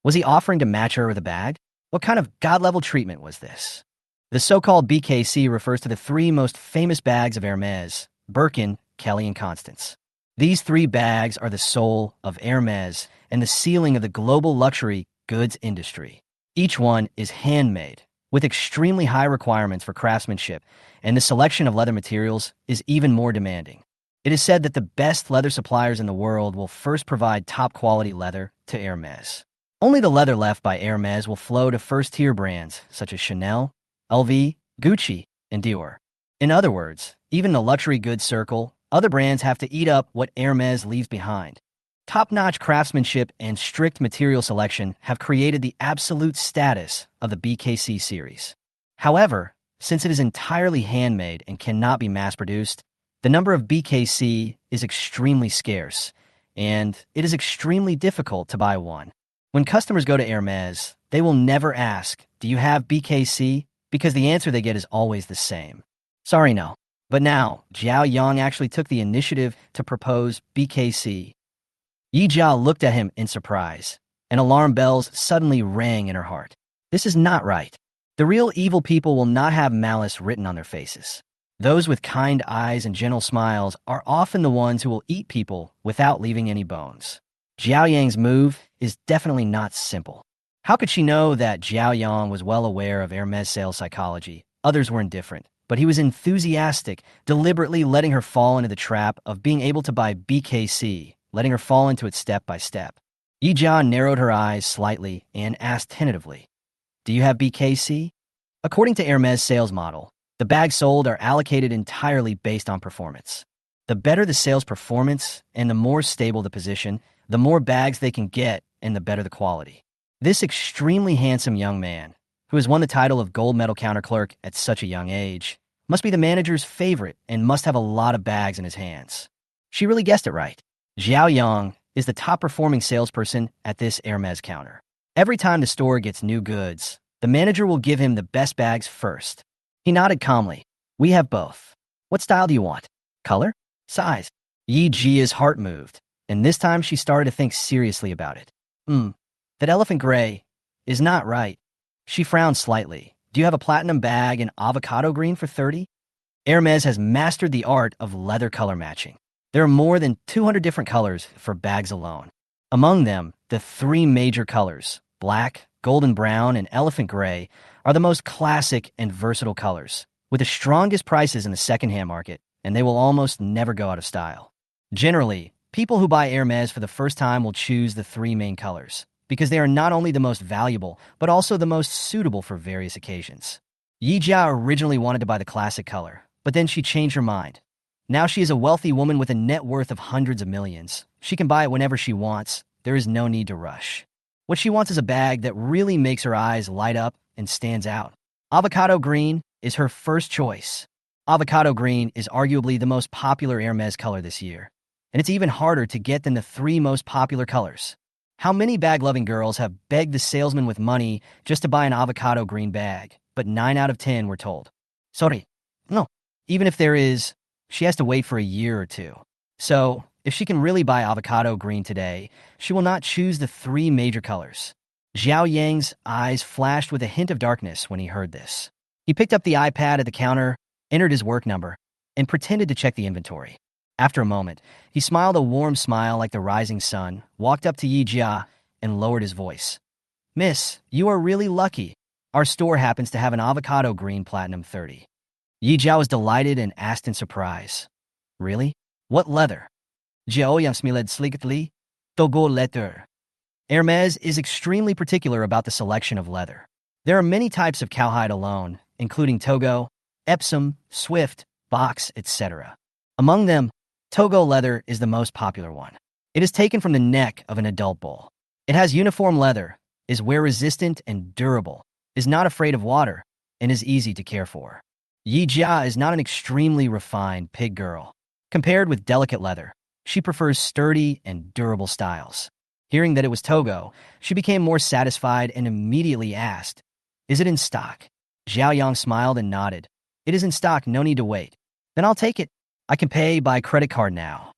Was he offering to match her with a bag? What kind of god-level treatment was this? The so-called BKC refers to the 3 most famous bags of Hermes: Birkin, Kelly, and Constance. These 3 bags are the soul of Hermes and the ceiling of the global luxury goods industry. Each one is handmade, with extremely high requirements for craftsmanship, and the selection of leather materials is even more demanding. It is said that the best leather suppliers in the world will first provide top-quality leather to Hermes. Only the leather left by Hermes will flow to first-tier brands such as Chanel, LV, Gucci, and Dior. In other words, even in the luxury goods circle, other brands have to eat up what Hermes leaves behind. Top-notch craftsmanship and strict material selection have created the absolute status of the BKC series. However, since it is entirely handmade and cannot be mass-produced, the number of BKC is extremely scarce, and it is extremely difficult to buy one. When customers go to Hermes, they will never ask, "Do you have BKC?" because the answer they get is always the same. "Sorry, no." But now, Xiaoyong actually took the initiative to propose BKC. Yi Jia looked at him in surprise, and alarm bells suddenly rang in her heart. This is not right. The real evil people will not have malice written on their faces. Those with kind eyes and gentle smiles are often the ones who will eat people without leaving any bones. Xiaoyang's move is definitely not simple. How could she know that Xiaoyong was well aware of Hermes sales psychology? Others were indifferent, but he was enthusiastic, deliberately letting her fall into the trap of being able to buy BKC, letting her fall into it step by step. Yi Jia narrowed her eyes slightly and asked tentatively, "Do you have BKC?" According to Hermes' sales model, the bags sold are allocated entirely based on performance. The better the sales performance and the more stable the position, the more bags they can get and the better the quality. This extremely handsome young man, who has won the title of gold medal counter clerk at such a young age, must be the manager's favorite and must have a lot of bags in his hands. She really guessed it right. Xiaoyong is the top-performing salesperson at this Hermes counter. Every time the store gets new goods, the manager will give him the best bags first. He nodded calmly. "We have both. What style do you want? Color? Size?" Yi Jia's heart moved, and this time she started to think seriously about it. That elephant gray is not right. She frowned slightly. "Do you have a platinum bag in avocado green for 30? Hermes has mastered the art of leather color matching. There are more than 200 different colors for bags alone. Among them, the 3 major colors, black, golden brown, and elephant gray, are the most classic and versatile colors, with the strongest prices in the secondhand market, and they will almost never go out of style. Generally, people who buy Hermes for the first time will choose the 3 main colors, because they are not only the most valuable, but also the most suitable for various occasions. Yi Jia originally wanted to buy the classic color, but then she changed her mind. Now she is a wealthy woman with a net worth of hundreds of millions. She can buy it whenever she wants. There is no need to rush. What she wants is a bag that really makes her eyes light up and stands out. Avocado green is her first choice. Avocado green is arguably the most popular Hermes color this year, and it's even harder to get than the three most popular colors. How many bag-loving girls have begged the salesman with money just to buy an avocado green bag, but 9 out of 10 were told, "Sorry, no." Even if there is, she has to wait for a year or two. So, if she can really buy avocado green today, she will not choose the three major colors. Xiaoyong's eyes flashed with a hint of darkness when he heard this. He picked up the iPad at the counter, entered his work number, and pretended to check the inventory. After a moment, he smiled a warm smile like the rising sun, walked up to Yi Jia, and lowered his voice. "Miss, you are really lucky. Our store happens to have an avocado green platinum 30. Yi Jia was delighted and asked in surprise, "Really? What leather?" Xiaoyong smiled slightly. "Togo leather." Hermes is extremely particular about the selection of leather. There are many types of cowhide alone, including Togo, Epsom, Swift, Box, etc. Among them, Togo leather is the most popular one. It is taken from the neck of an adult bull. It has uniform leather, is wear-resistant and durable, is not afraid of water, and is easy to care for. Yi Jia is not an extremely refined pig girl. Compared with delicate leather, she prefers sturdy and durable styles. Hearing that it was Togo, she became more satisfied and immediately asked, "Is it in stock?" Xiaoyong smiled and nodded. "It is in stock, no need to wait." "Then I'll take it. I can pay by credit card now."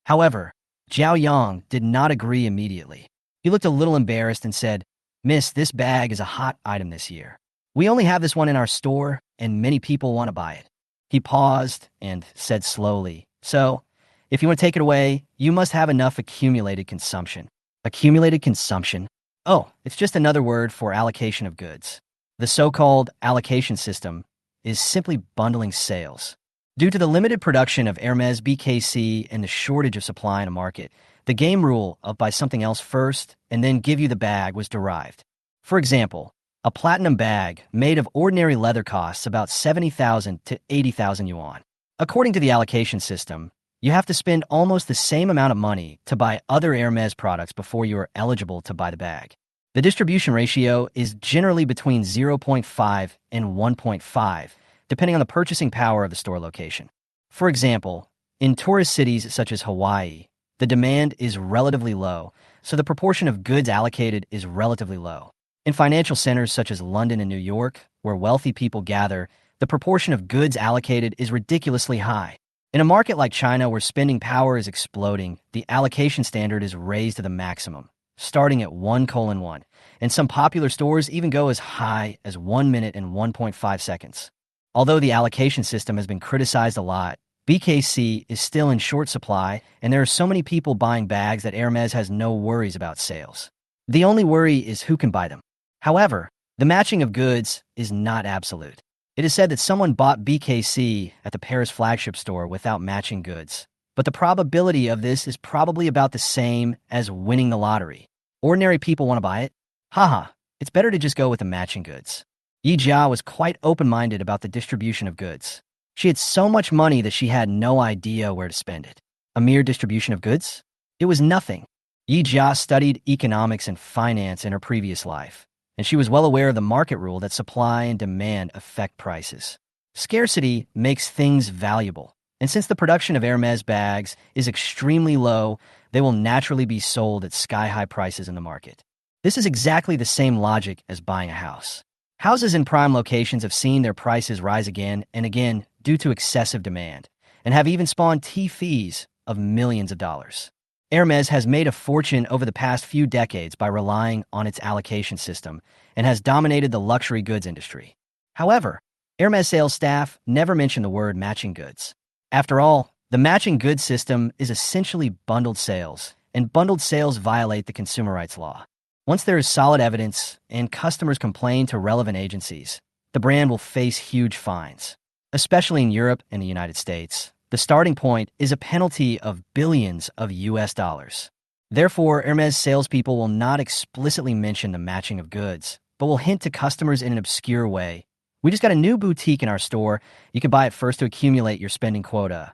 However, Xiaoyong did not agree immediately. He looked a little embarrassed and said, "Miss, this bag is a hot item this year. We only have this one in our store, and many people want to buy it." He paused and said slowly, "So, if you want to take it away, you must have enough accumulated consumption." Accumulated consumption? Oh, it's just another word for allocation of goods. The so-called allocation system is simply bundling sales. Due to the limited production of Hermes BKC and the shortage of supply in a market, the game rule of buy something else first and then give you the bag was derived. For example, a platinum bag made of ordinary leather costs about 70,000 to 80,000 yuan. According to the allocation system, you have to spend almost the same amount of money to buy other Hermes products before you are eligible to buy the bag. The distribution ratio is generally between 0.5 and 1.5, depending on the purchasing power of the store location. For example, in tourist cities such as Hawaii, the demand is relatively low, so the proportion of goods allocated is relatively low. In financial centers such as London and New York, where wealthy people gather, the proportion of goods allocated is ridiculously high. In a market like China where spending power is exploding, the allocation standard is raised to the maximum, starting at 1:1, and some popular stores even go as high as 1 minute and 1.5 seconds. Although the allocation system has been criticized a lot, BKC is still in short supply, and there are so many people buying bags that Hermes has no worries about sales. The only worry is who can buy them. However, the matching of goods is not absolute. It is said that someone bought BKC at the Paris flagship store without matching goods, but the probability of this is probably about the same as winning the lottery. Ordinary people want to buy it? Haha, it's better to just go with the matching goods. Yi Jia was quite open-minded about the distribution of goods. She had so much money that she had no idea where to spend it. A mere distribution of goods? It was nothing. Yi Jia studied economics and finance in her previous life, and she was well aware of the market rule that supply and demand affect prices. Scarcity makes things valuable, and since the production of Hermes bags is extremely low, they will naturally be sold at sky-high prices in the market. This is exactly the same logic as buying a house. Houses in prime locations have seen their prices rise again and again due to excessive demand, and have even spawned fees of millions of dollars. Hermes has made a fortune over the past few decades by relying on its allocation system and has dominated the luxury goods industry. However, Hermes sales staff never mention the word matching goods. After all, the matching goods system is essentially bundled sales, and bundled sales violate the consumer rights law. Once there is solid evidence and customers complain to relevant agencies, the brand will face huge fines. Especially in Europe and the United States, the starting point is a penalty of billions of US dollars. Therefore, Hermes salespeople will not explicitly mention the matching of goods, but will hint to customers in an obscure way. "We just got a new boutique in our store. You can buy it first to accumulate your spending quota."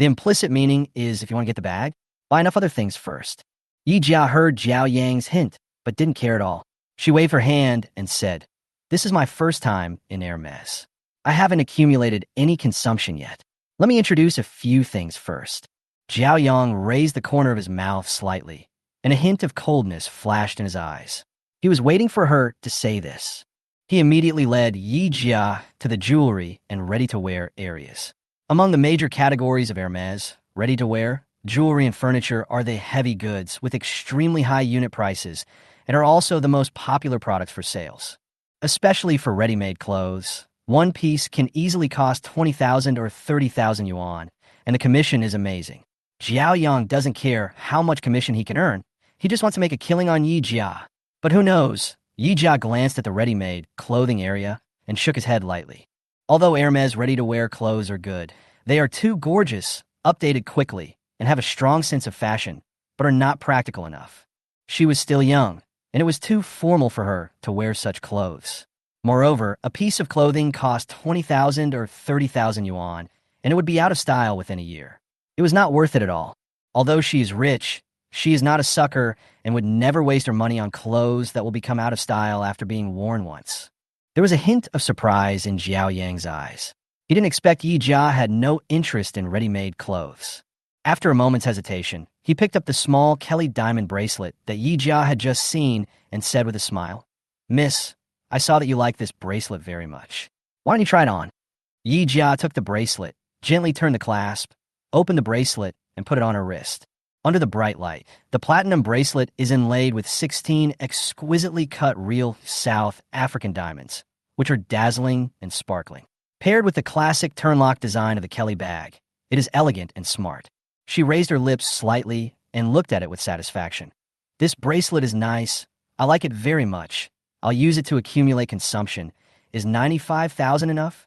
The implicit meaning is if you want to get the bag, buy enough other things first. Yi Jia heard Xiaoyong's hint, but didn't care at all. She waved her hand and said, "This is my first time in Hermes. I haven't accumulated any consumption yet. Let me introduce a few things first." Xiaoyong raised the corner of his mouth slightly, and a hint of coldness flashed in his eyes. He was waiting for her to say this. He immediately led Yi Jia to the jewelry and ready-to-wear areas. Among the major categories of Hermes, ready-to-wear, jewelry and furniture are the heavy goods with extremely high unit prices and are also the most popular products for sales. Especially for ready-made clothes, one piece can easily cost 20,000 or 30,000 yuan, and the commission is amazing. Xiaoyong doesn't care how much commission he can earn, he just wants to make a killing on Yi Jia. But who knows? Yi Jia glanced at the ready-made clothing area and shook his head lightly. Although Hermes ready-to-wear clothes are good, they are too gorgeous, updated quickly, and have a strong sense of fashion, but are not practical enough. She was still young, and it was too formal for her to wear such clothes. Moreover, a piece of clothing cost 20,000 or 30,000 yuan, and it would be out of style within a year. It was not worth it at all. Although she is rich, she is not a sucker and would never waste her money on clothes that will become out of style after being worn once. There was a hint of surprise in Xiaoyang's eyes. He didn't expect Yi Jia had no interest in ready-made clothes. After a moment's hesitation, he picked up the small Kelly diamond bracelet that Yi Jia had just seen and said with a smile, "Miss, I saw that you like this bracelet very much. Why don't you try it on?" Yi Jia took the bracelet, gently turned the clasp, opened the bracelet, and put it on her wrist. Under the bright light, the platinum bracelet is inlaid with 16 exquisitely cut real South African diamonds, which are dazzling and sparkling. Paired with the classic turnlock design of the Kelly bag, it is elegant and smart. She raised her lips slightly and looked at it with satisfaction. "This bracelet is nice. I like it very much. I'll use it to accumulate consumption. Is 95,000 enough?"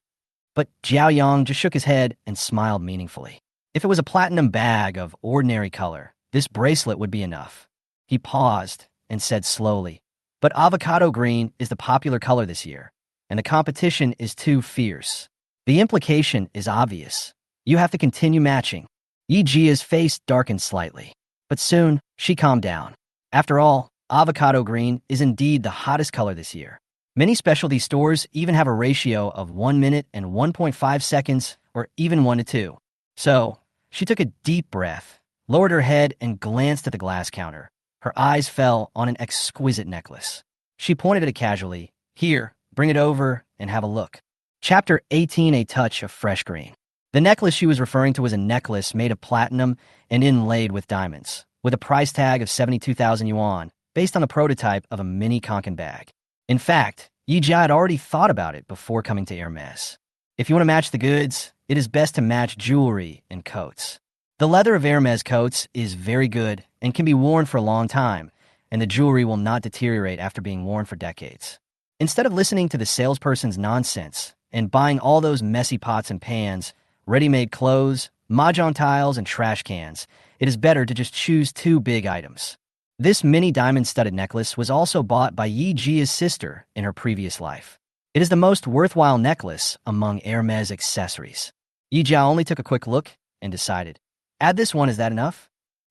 But Xiaoyong just shook his head and smiled meaningfully. If it was a platinum bag of ordinary color, this bracelet would be enough. He paused and said slowly, "But avocado green is the popular color this year, and the competition is too fierce. The implication is obvious. You have to continue matching." Yi Jia's face darkened slightly, but soon she calmed down. After all, avocado green is indeed the hottest color this year. Many specialty stores even have a ratio of 1 minute and 1.5 seconds, or even 1 to 2. So, she took a deep breath, lowered her head, and glanced at the glass counter. Her eyes fell on an exquisite necklace. She pointed at it casually. "Here, bring it over and have a look." Chapter 18, A Touch of Fresh Green. The necklace she was referring to was a necklace made of platinum and inlaid with diamonds, with a price tag of 72,000 yuan, based on the prototype of a mini Kanken bag. In fact, Yi Jia had already thought about it before coming to Hermes. If you want to match the goods, it is best to match jewelry and coats. The leather of Hermes coats is very good and can be worn for a long time, and the jewelry will not deteriorate after being worn for decades. Instead of listening to the salesperson's nonsense and buying all those messy pots and pans, ready-made clothes, mahjong tiles, and trash cans, it is better to just choose 2 big items. This mini diamond-studded necklace was also bought by Yi Jia's sister in her previous life. It is the most worthwhile necklace among Hermes accessories. Yi Jia only took a quick look and decided, "Add this one, is that enough?"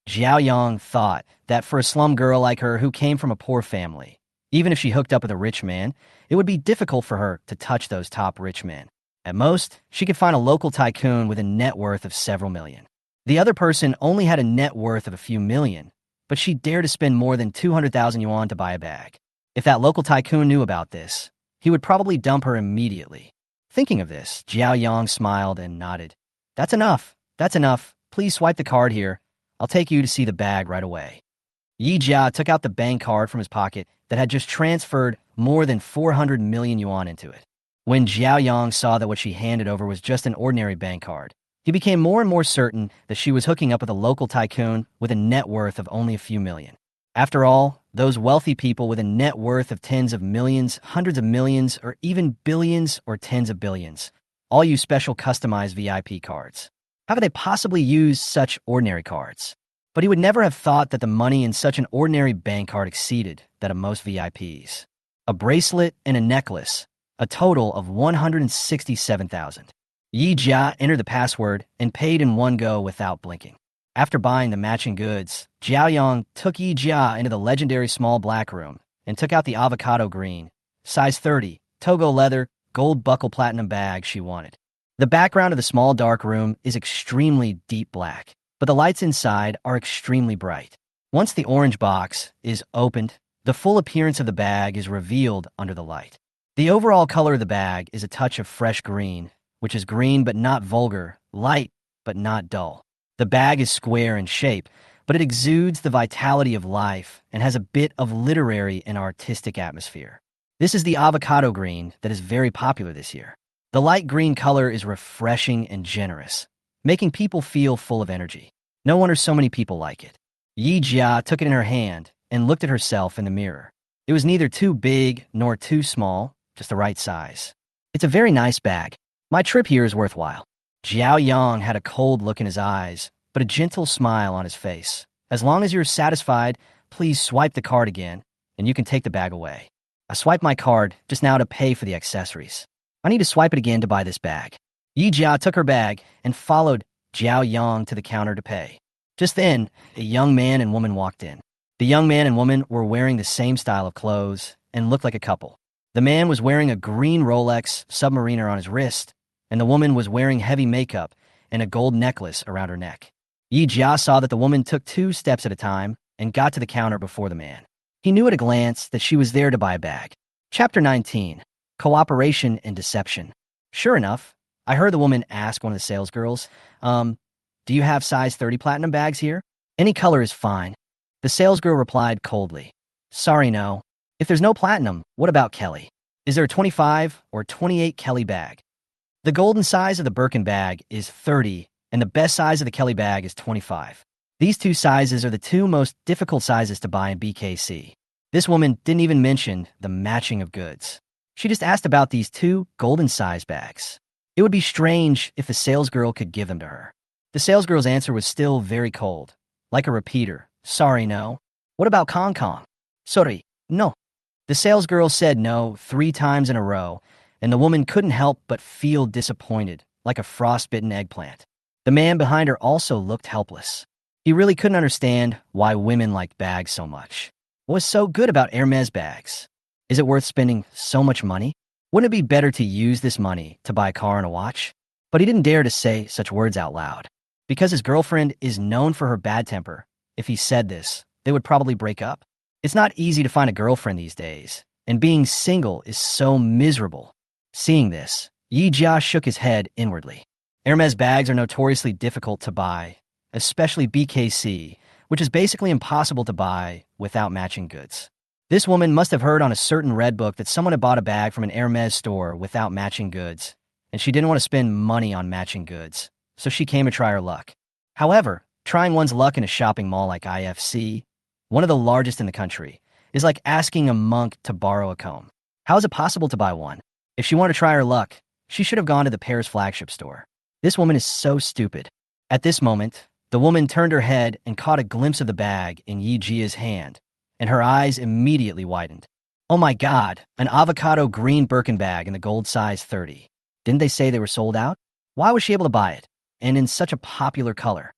Xiaoyong thought that for a slum girl like her who came from a poor family, even if she hooked up with a rich man, it would be difficult for her to touch those top rich men. At most, she could find a local tycoon with a net worth of several million. The other person only had a net worth of a few million, but she dared to spend more than 200,000 yuan to buy a bag. If that local tycoon knew about this, he would probably dump her immediately. Thinking of this, Xiaoyong smiled and nodded. That's enough. Please swipe the card here. I'll take you to see the bag right away." Yi Jia took out the bank card from his pocket that had just transferred more than 400 million yuan into it. When Xiaoyong saw that what she handed over was just an ordinary bank card, he became more and more certain that she was hooking up with a local tycoon with a net worth of only a few million. After all, those wealthy people with a net worth of tens of millions, hundreds of millions, or even billions or tens of billions, all use special customized VIP cards. How could they possibly use such ordinary cards? But he would never have thought that the money in such an ordinary bank card exceeded that of most VIPs. A bracelet and a necklace, a total of 167,000. Yi Jia entered the password and paid in one go without blinking. After buying the matching goods, Xiaoyong took Yi Jia into the legendary small black room and took out the avocado green, size 30, Togo leather, gold buckle platinum bag she wanted. The background of the small dark room is extremely deep black, but the lights inside are extremely bright. Once the orange box is opened, the full appearance of the bag is revealed under the light. The overall color of the bag is a touch of fresh green, which is green but not vulgar, light but not dull. The bag is square in shape, but it exudes the vitality of life and has a bit of literary and artistic atmosphere. This is the avocado green that is very popular this year. The light green color is refreshing and generous, making people feel full of energy. No wonder so many people like it. Yi Jia took it in her hand and looked at herself in the mirror. It was neither too big nor too small, just the right size. It's a very nice bag. My trip here is worthwhile. Xiaoyong had a cold look in his eyes, but a gentle smile on his face. As long as you're satisfied, please swipe the card again, and you can take the bag away. I swiped my card just now to pay for the accessories. I need to swipe it again to buy this bag. Yi Jia took her bag and followed Xiaoyong to the counter to pay. Just then, a young man and woman walked in. The young man and woman were wearing the same style of clothes and looked like a couple. The man was wearing a green Rolex Submariner on his wrist, and the woman was wearing heavy makeup and a gold necklace around her neck. Yi Jia saw that the woman took 2 steps at a time and got to the counter before the man. He knew at a glance that she was there to buy a bag. Chapter 19. Cooperation and Deception. Sure enough, I heard the woman ask one of the sales girls, do you have size 30 platinum bags here? Any color is fine. The sales girl replied coldly, sorry, no. If there's no platinum, what about Kelly? Is there a 25 or 28 Kelly bag? The golden size of the Birkin bag is 30, and the best size of the Kelly bag is 25. These 2 sizes are the 2 most difficult sizes to buy in BKC. This woman didn't even mention the matching of goods. She just asked about these 2 golden size bags. It would be strange if the salesgirl could give them to her. The salesgirl's answer was still very cold, like a repeater. Sorry, no. What about Kong Kong? Sorry, no. The salesgirl said no 3 times in a row, and the woman couldn't help but feel disappointed, like a frostbitten eggplant. The man behind her also looked helpless. He really couldn't understand why women liked bags so much. What was so good about Hermes bags? Is it worth spending so much money? Wouldn't it be better to use this money to buy a car and a watch? But he didn't dare to say such words out loud. Because his girlfriend is known for her bad temper, if he said this, they would probably break up. It's not easy to find a girlfriend these days, and being single is so miserable. Seeing this, Yi Jia shook his head inwardly. Hermes bags are notoriously difficult to buy, especially BKC, which is basically impossible to buy without matching goods. This woman must have heard on a certain red book that someone had bought a bag from an Hermes store without matching goods, and she didn't want to spend money on matching goods, so she came to try her luck. However, trying one's luck in a shopping mall like IFC, one of the largest in the country, is like asking a monk to borrow a comb. How is it possible to buy one? If she wanted to try her luck, she should have gone to the Paris flagship store. This woman is so stupid. At this moment, the woman turned her head and caught a glimpse of the bag in Yi Jia's hand, and her eyes immediately widened. Oh my God, an avocado green Birkin bag in the gold size 30. Didn't they say they were sold out? Why was she able to buy it, and in such a popular color?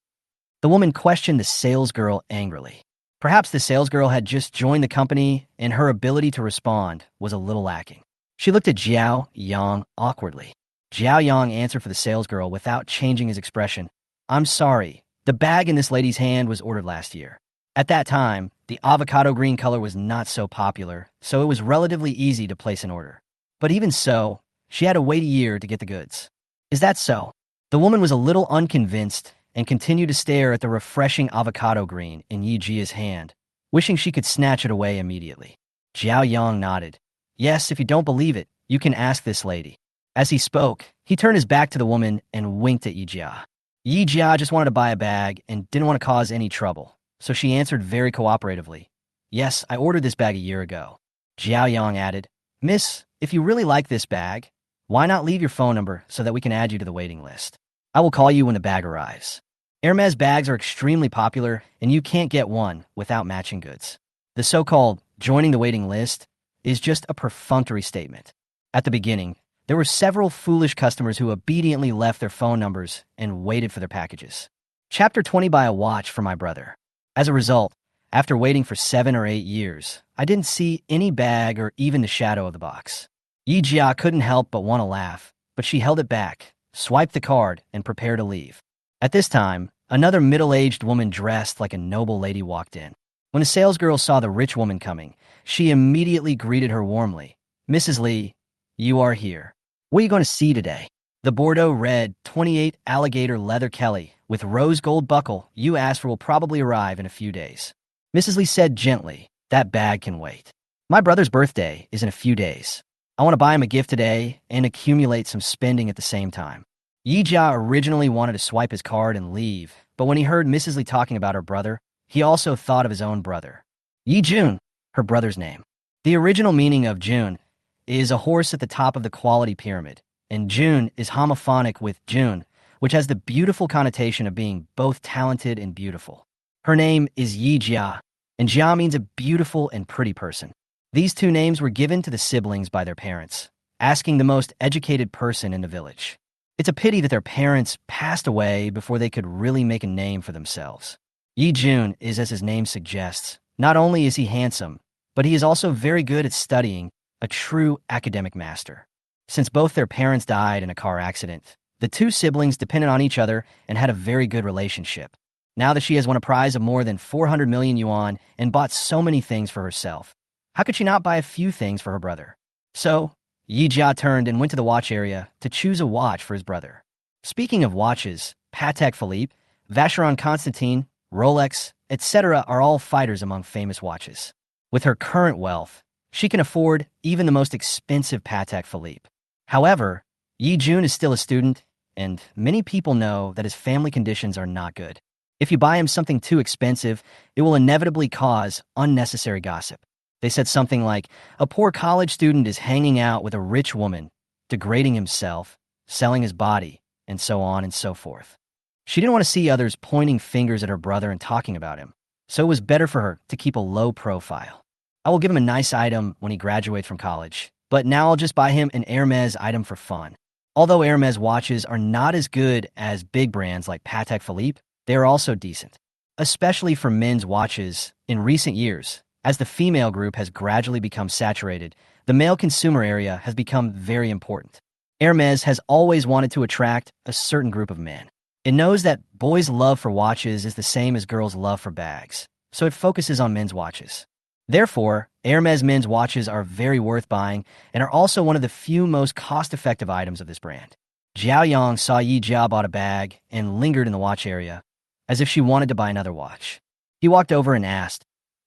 The woman questioned the salesgirl angrily. Perhaps the salesgirl had just joined the company, and her ability to respond was a little lacking. She looked at Xiaoyong awkwardly. Xiaoyong answered for the salesgirl without changing his expression. I'm sorry, the bag in this lady's hand was ordered last year. At that time, the avocado green color was not so popular, so it was relatively easy to place an order. But even so, she had to wait a year to get the goods. Is that so? The woman was a little unconvinced and continued to stare at the refreshing avocado green in Yi Jia's hand, wishing she could snatch it away immediately. Xiaoyong nodded. Yes, if you don't believe it, you can ask this lady. As he spoke, he turned his back to the woman and winked at Yi Jia. Yi Jia just wanted to buy a bag and didn't want to cause any trouble, so she answered very cooperatively. Yes, I ordered this bag a year ago. Xiaoyong added, Miss, if you really like this bag, why not leave your phone number so that we can add you to the waiting list? I will call you when the bag arrives. Hermes bags are extremely popular, and you can't get one without matching goods. The so-called joining the waiting list is just a perfunctory statement. At the beginning, There were several foolish customers who obediently left their phone numbers and waited for their packages. Chapter 20. Buy a watch for my brother. As a result, after waiting for 7 or 8 years, I didn't see any bag or even the shadow of the box. Yi Jia couldn't help but want to laugh, but she held it back, swiped the card, and prepared to leave. At this time, another middle-aged woman dressed like a noble lady walked in. When the salesgirl saw the rich woman coming, she immediately greeted her warmly. "Mrs. Lee, you are here. What are you going to see today?" The Bordeaux red 28 alligator leather Kelly with rose gold buckle you asked for will probably arrive in a few days. Mrs. Lee said gently, "That bag can wait. My brother's birthday is in a few days. I want to buy him a gift today and accumulate some spending at the same time." Yi Jia originally wanted to swipe his card and leave, but when he heard Mrs. Lee talking about her brother, he also thought of his own brother. Yi Jun, her brother's name. The original meaning of Jun is a horse at the top of the quality pyramid, and Jun is homophonic with Jun, which has the beautiful connotation of being both talented and beautiful. Her name is Yi Jia, and Jia means a beautiful and pretty person. These two names were given to the siblings by their parents, asking the most educated person in the village. It's a pity that their parents passed away before they could really make a name for themselves. Yi Jun is, as his name suggests, not only is he handsome, but he is also very good at studying, a true academic master. Since both their parents died in a car accident, the two siblings depended on each other and had a very good relationship. Now that she has won a prize of more than 400 million yuan and bought so many things for herself, how could she not buy a few things for her brother? So, Yi Jia turned and went to the watch area to choose a watch for his brother. Speaking of watches, Patek Philippe, Vacheron Constantin, Rolex, etc. are all fighters among famous watches. With her current wealth, she can afford even the most expensive Patek Philippe. However, Yi Jun is still a student, and many people know that his family conditions are not good. If you buy him something too expensive, it will inevitably cause unnecessary gossip. They said something like, "A poor college student is hanging out with a rich woman, degrading himself, selling his body," and so on and so forth. She didn't want to see others pointing fingers at her brother and talking about him, so it was better for her to keep a low profile. "I will give him a nice item when he graduates from college, but now I'll just buy him an Hermes item for fun." Although Hermes watches are not as good as big brands like Patek Philippe, they are also decent, especially for men's watches. In recent years, as the female group has gradually become saturated, the male consumer area has become very important. Hermes has always wanted to attract a certain group of men. It knows that boys' love for watches is the same as girls' love for bags, so it focuses on men's watches. Therefore, Hermes men's watches are very worth buying and are also one of the few most cost-effective items of this brand. Xiaoyong saw Yi Jia bought a bag and lingered in the watch area, as if she wanted to buy another watch. He walked over and asked,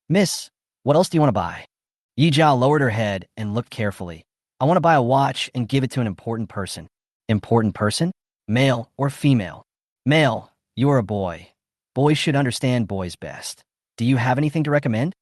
"Miss, what else do you want to buy?" Yi Jia lowered her head and looked carefully. "I want to buy a watch and give it to an important person." "Important person? Male or female?" "Male. You're a boy. Boys should understand boys best. Do you have anything to recommend?"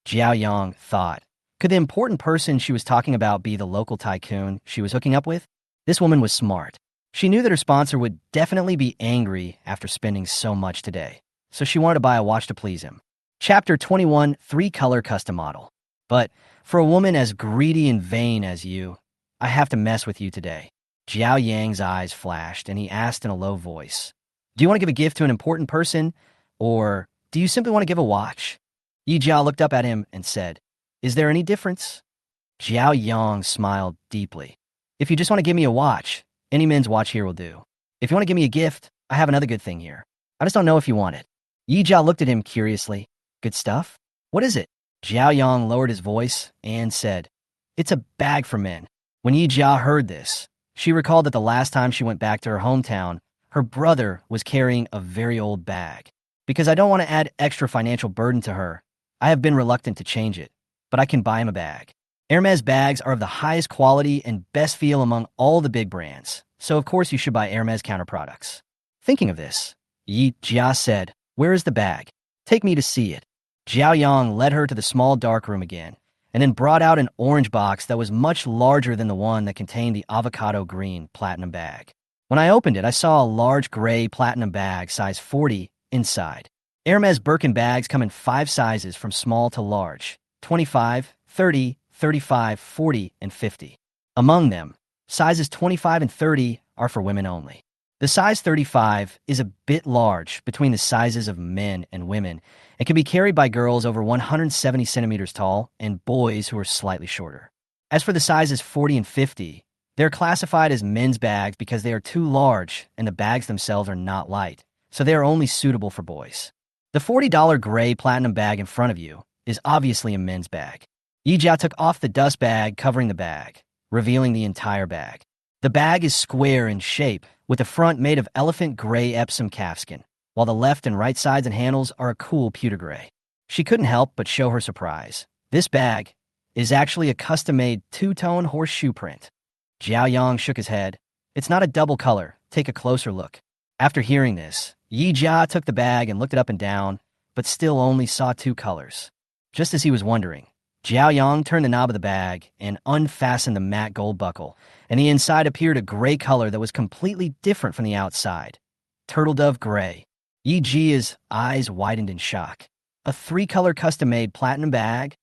Xiaoyong thought. Could the important person she was talking about be the local tycoon she was hooking up with? This woman was smart. She knew that her sponsor would definitely be angry after spending so much today, so she wanted to buy a watch to please him. Chapter 21. 3-color custom model. "But for a woman as greedy and vain as you, I have to mess with you today." Jiao Yang's eyes flashed, and he asked in a low voice, "Do you want to give a gift to an important person, or do you simply want to give a watch?" Yi Jiao looked up at him and said, "Is there any difference?" Jiao Yang smiled deeply. "If you just want to give me a watch, any men's watch here will do. If you want to give me a gift, I have another good thing here. I just don't know if you want it." Yi Jiao looked at him curiously. "Good stuff? What is it?" Jiao Yang lowered his voice and said, "It's a bag for men." When Yi Jia heard this, she recalled that the last time she went back to her hometown, her brother was carrying a very old bag. "Because I don't want to add extra financial burden to her, I have been reluctant to change it, but I can buy him a bag." Hermes bags are of the highest quality and best feel among all the big brands, so of course you should buy Hermes counter products. Thinking of this, Yi Jia said, "Where is the bag? Take me to see it." Xiaoyong led her to the small dark room again, and then brought out an orange box that was much larger than the one that contained the avocado green platinum bag. When I opened it, I saw a large gray platinum bag, size 40, inside. Hermes Birkin bags come in 5 sizes from small to large, 25, 30, 35, 40, and 50. Among them, Sizes 25 and 30 are for women only. The size 35 is a bit large between the sizes of men and women and can be carried by girls over 170 centimeters tall and boys who are slightly shorter. As for the sizes 40 and 50, they're classified as men's bags because they are too large and the bags themselves are not light, so they are only suitable for boys. The $40 gray platinum bag in front of you is obviously a men's bag. Yijia took off the dust bag covering the bag, revealing the entire bag. The bag is square in shape, with the front made of elephant gray Epsom calfskin, while the left and right sides and handles are a cool pewter gray. She couldn't help but show her surprise. This bag is actually a custom-made two-tone horseshoe print. Xiaoyong shook his head. It's not a double color. Take a closer look. After hearing this, Yijia took the bag and looked it up and down, but still only saw two colors. Just as he was wondering, Xiaoyong turned the knob of the bag and unfastened the matte gold buckle, and the inside appeared a gray color that was completely different from the outside. Turtle dove gray. Yijia's eyes widened in shock. A three-color custom-made platinum bag?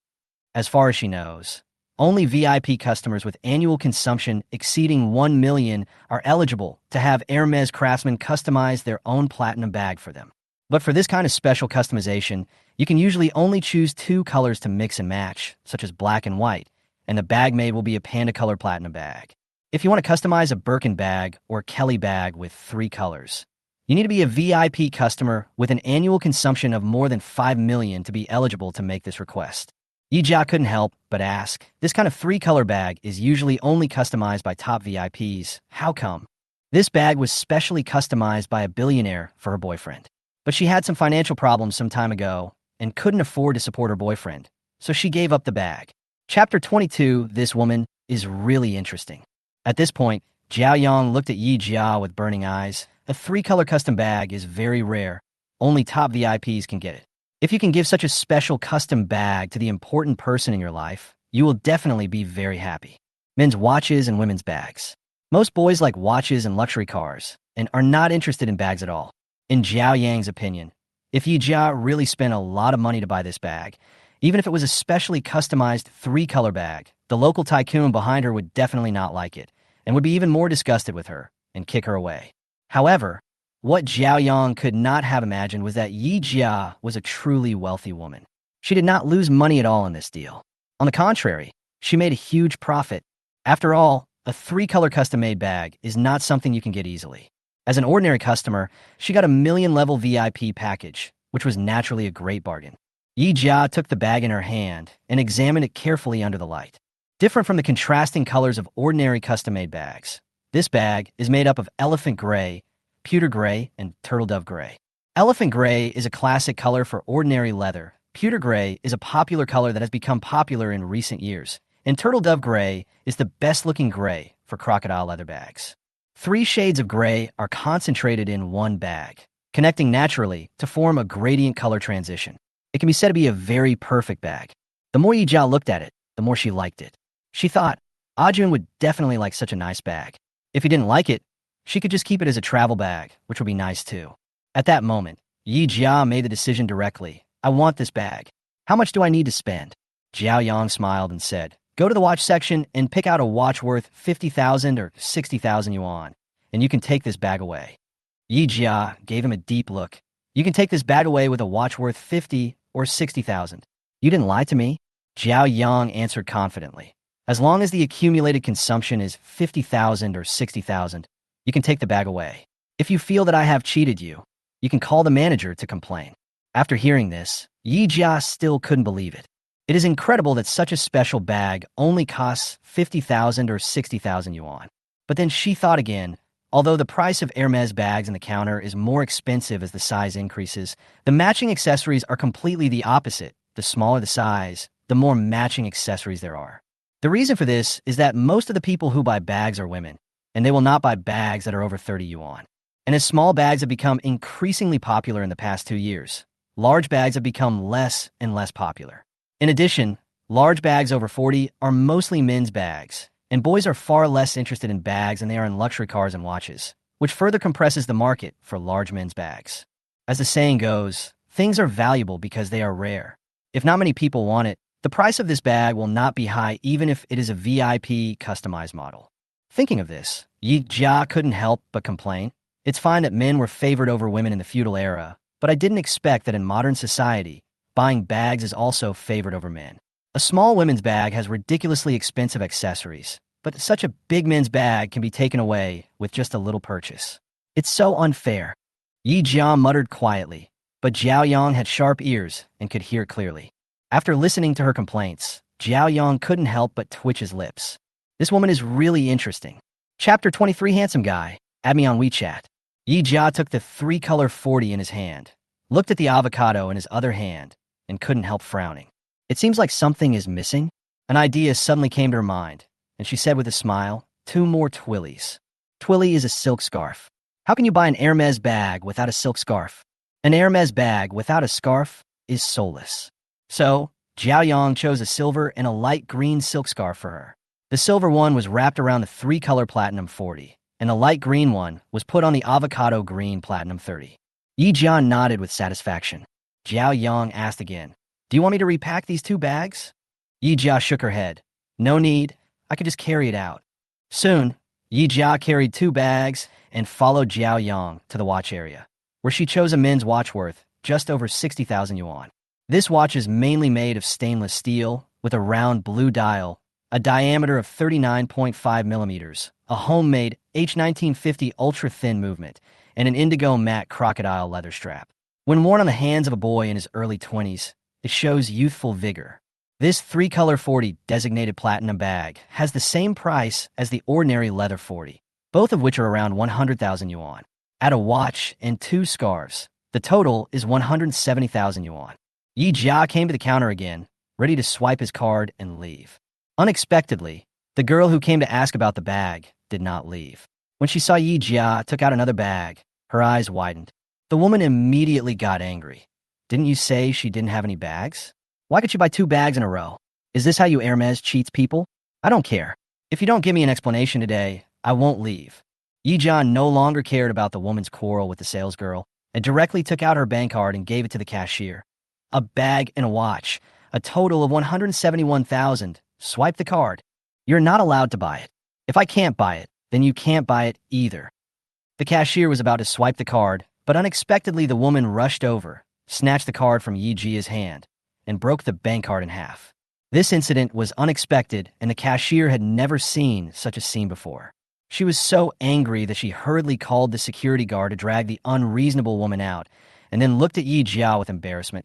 As far as she knows, only VIP customers with annual consumption exceeding 1 million are eligible to have Hermes craftsmen customize their own platinum bag for them. But for this kind of special customization, you can usually only choose two colors to mix and match, such as black and white, and the bag made will be a panda color platinum bag. If you want to customize a Birkin bag or Kelly bag with three colors, you need to be a VIP customer with an annual consumption of more than 5 million to be eligible to make this request. Yijia couldn't help but ask, this kind of three-color bag is usually only customized by top VIPs. How come? This bag was specially customized by a billionaire for her boyfriend. But she had some financial problems some time ago and couldn't afford to support her boyfriend, so she gave up the bag. Chapter 22, This Woman, is really interesting. At this point, Xiaoyong looked at Yijia with burning eyes. A three-color custom bag is very rare. Only top VIPs can get it. If you can give such a special custom bag to the important person in your life, you will definitely be very happy. Men's watches and women's bags. Most boys like watches and luxury cars and are not interested in bags at all. In Xiaoyang's opinion, if Yijia really spent a lot of money to buy this bag, even if it was a specially customized three-color bag, the local tycoon behind her would definitely not like it and would be even more disgusted with her and kick her away. However, what Xiaoyong could not have imagined was that Yijia was a truly wealthy woman. She did not lose money at all in this deal. On the contrary, she made a huge profit. After all, a three-color custom-made bag is not something you can get easily. As an ordinary customer, she got a million-level VIP package, which was naturally a great bargain. Yijia took the bag in her hand and examined it carefully under the light. Different from the contrasting colors of ordinary custom-made bags, this bag is made up of elephant gray, pewter gray, and turtle dove gray. Elephant gray is a classic color for ordinary leather. Pewter gray is a popular color that has become popular in recent years. And turtle dove gray is the best-looking gray for crocodile leather bags. 3 shades of gray are concentrated in one bag, connecting naturally to form a gradient color transition. It can be said to be a very perfect bag. The more Yijia looked at it, the more she liked it. She thought, Ajun would definitely like such a nice bag. If he didn't like it, she could just keep it as a travel bag, which would be nice too. At that moment, Yijia made the decision directly. I want this bag. How much do I need to spend? Xiaoyong smiled and said, go to the watch section and pick out a watch worth 50,000 or 60,000 yuan, and you can take this bag away. Yijia gave him a deep look. You can take this bag away with a watch worth 50 or 60,000. You didn't lie to me? Xiaoyong answered confidently. As long as the accumulated consumption is 50,000 or 60,000, you can take the bag away. If you feel that I have cheated you, you can call the manager to complain. After hearing this, Yijia still couldn't believe it. It is incredible that such a special bag only costs 50,000 or 60,000 yuan. But then she thought again, although the price of Hermes bags on the counter is more expensive as the size increases, the matching accessories are completely the opposite. The smaller the size, the more matching accessories there are. The reason for this is that most of the people who buy bags are women, and they will not buy bags that are over 30 yuan. And as small bags have become increasingly popular in the past 2 years, large bags have become less and less popular. In addition, large bags over 40 are mostly men's bags, and boys are far less interested in bags than they are in luxury cars and watches, which further compresses the market for large men's bags. As the saying goes, things are valuable because they are rare. If not many people want it, the price of this bag will not be high even if it is a VIP customized model. Thinking of this, Yi Jia couldn't help but complain. It's fine that men were favored over women in the feudal era, but I didn't expect that in modern society, buying bags is also favored over men. A small women's bag has ridiculously expensive accessories, but such a big men's bag can be taken away with just a little purchase. It's so unfair. Yi Jia muttered quietly, but Xiaoyong had sharp ears and could hear clearly. After listening to her complaints, Xiaoyong couldn't help but twitch his lips. This woman is really interesting. Chapter 23 Handsome Guy. Add me on WeChat. Yi Jia took the 3-color 40 in his hand, looked at the avocado in his other hand, and couldn't help frowning. It seems like something is missing. An idea suddenly came to her mind, and she said with a smile, 2 more twillies. Twilly is a silk scarf. How can you buy an Hermes bag without a silk scarf? An Hermes bag without a scarf is soulless. So, Xiaoyong chose a silver and a light green silk scarf for her. The silver one was wrapped around the 3-color platinum 40, and the light green one was put on the avocado green platinum 30. Yi Jia nodded with satisfaction. Xiaoyong asked again, do you want me to repack these 2 bags? Yi Jia shook her head. No need, I could just carry it out. Soon, Yi Jia carried 2 bags and followed Xiaoyong to the watch area, where she chose a men's watch worth just over 60,000 yuan. This watch is mainly made of stainless steel, with a round blue dial, a diameter of 39.5 millimeters, a homemade H1950 ultra-thin movement, and an indigo matte crocodile leather strap. When worn on the hands of a boy in his early 20s, it shows youthful vigor. This 3-color 40 designated platinum bag has the same price as the ordinary leather 40, both of which are around 100,000 yuan. Add a watch and 2 scarves. The total is 170,000 yuan. Yi Jia came to the counter again, ready to swipe his card and leave. Unexpectedly, the girl who came to ask about the bag did not leave. When she saw Yi Jia took out another bag, her eyes widened. The woman immediately got angry. Didn't you say she didn't have any bags? Why could she buy 2 bags in a row? Is this how you Hermes cheats people? I don't care. If you don't give me an explanation today, I won't leave. Yi Jia no longer cared about the woman's quarrel with the salesgirl and directly took out her bank card and gave it to the cashier. A bag and a watch, a total of 171,000. Swipe the card. You're not allowed to buy it. If I can't buy it, then you can't buy it either. The cashier was about to swipe the card, but unexpectedly the woman rushed over, snatched the card from Yi Jia's hand, and broke the bank card in half. This incident was unexpected, and the cashier had never seen such a scene before. She was so angry that she hurriedly called the security guard to drag the unreasonable woman out, and then looked at Yi Jia with embarrassment.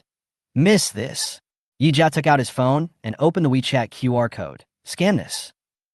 Miss this. Yi Jia took out his phone and opened the WeChat QR code. Scan this.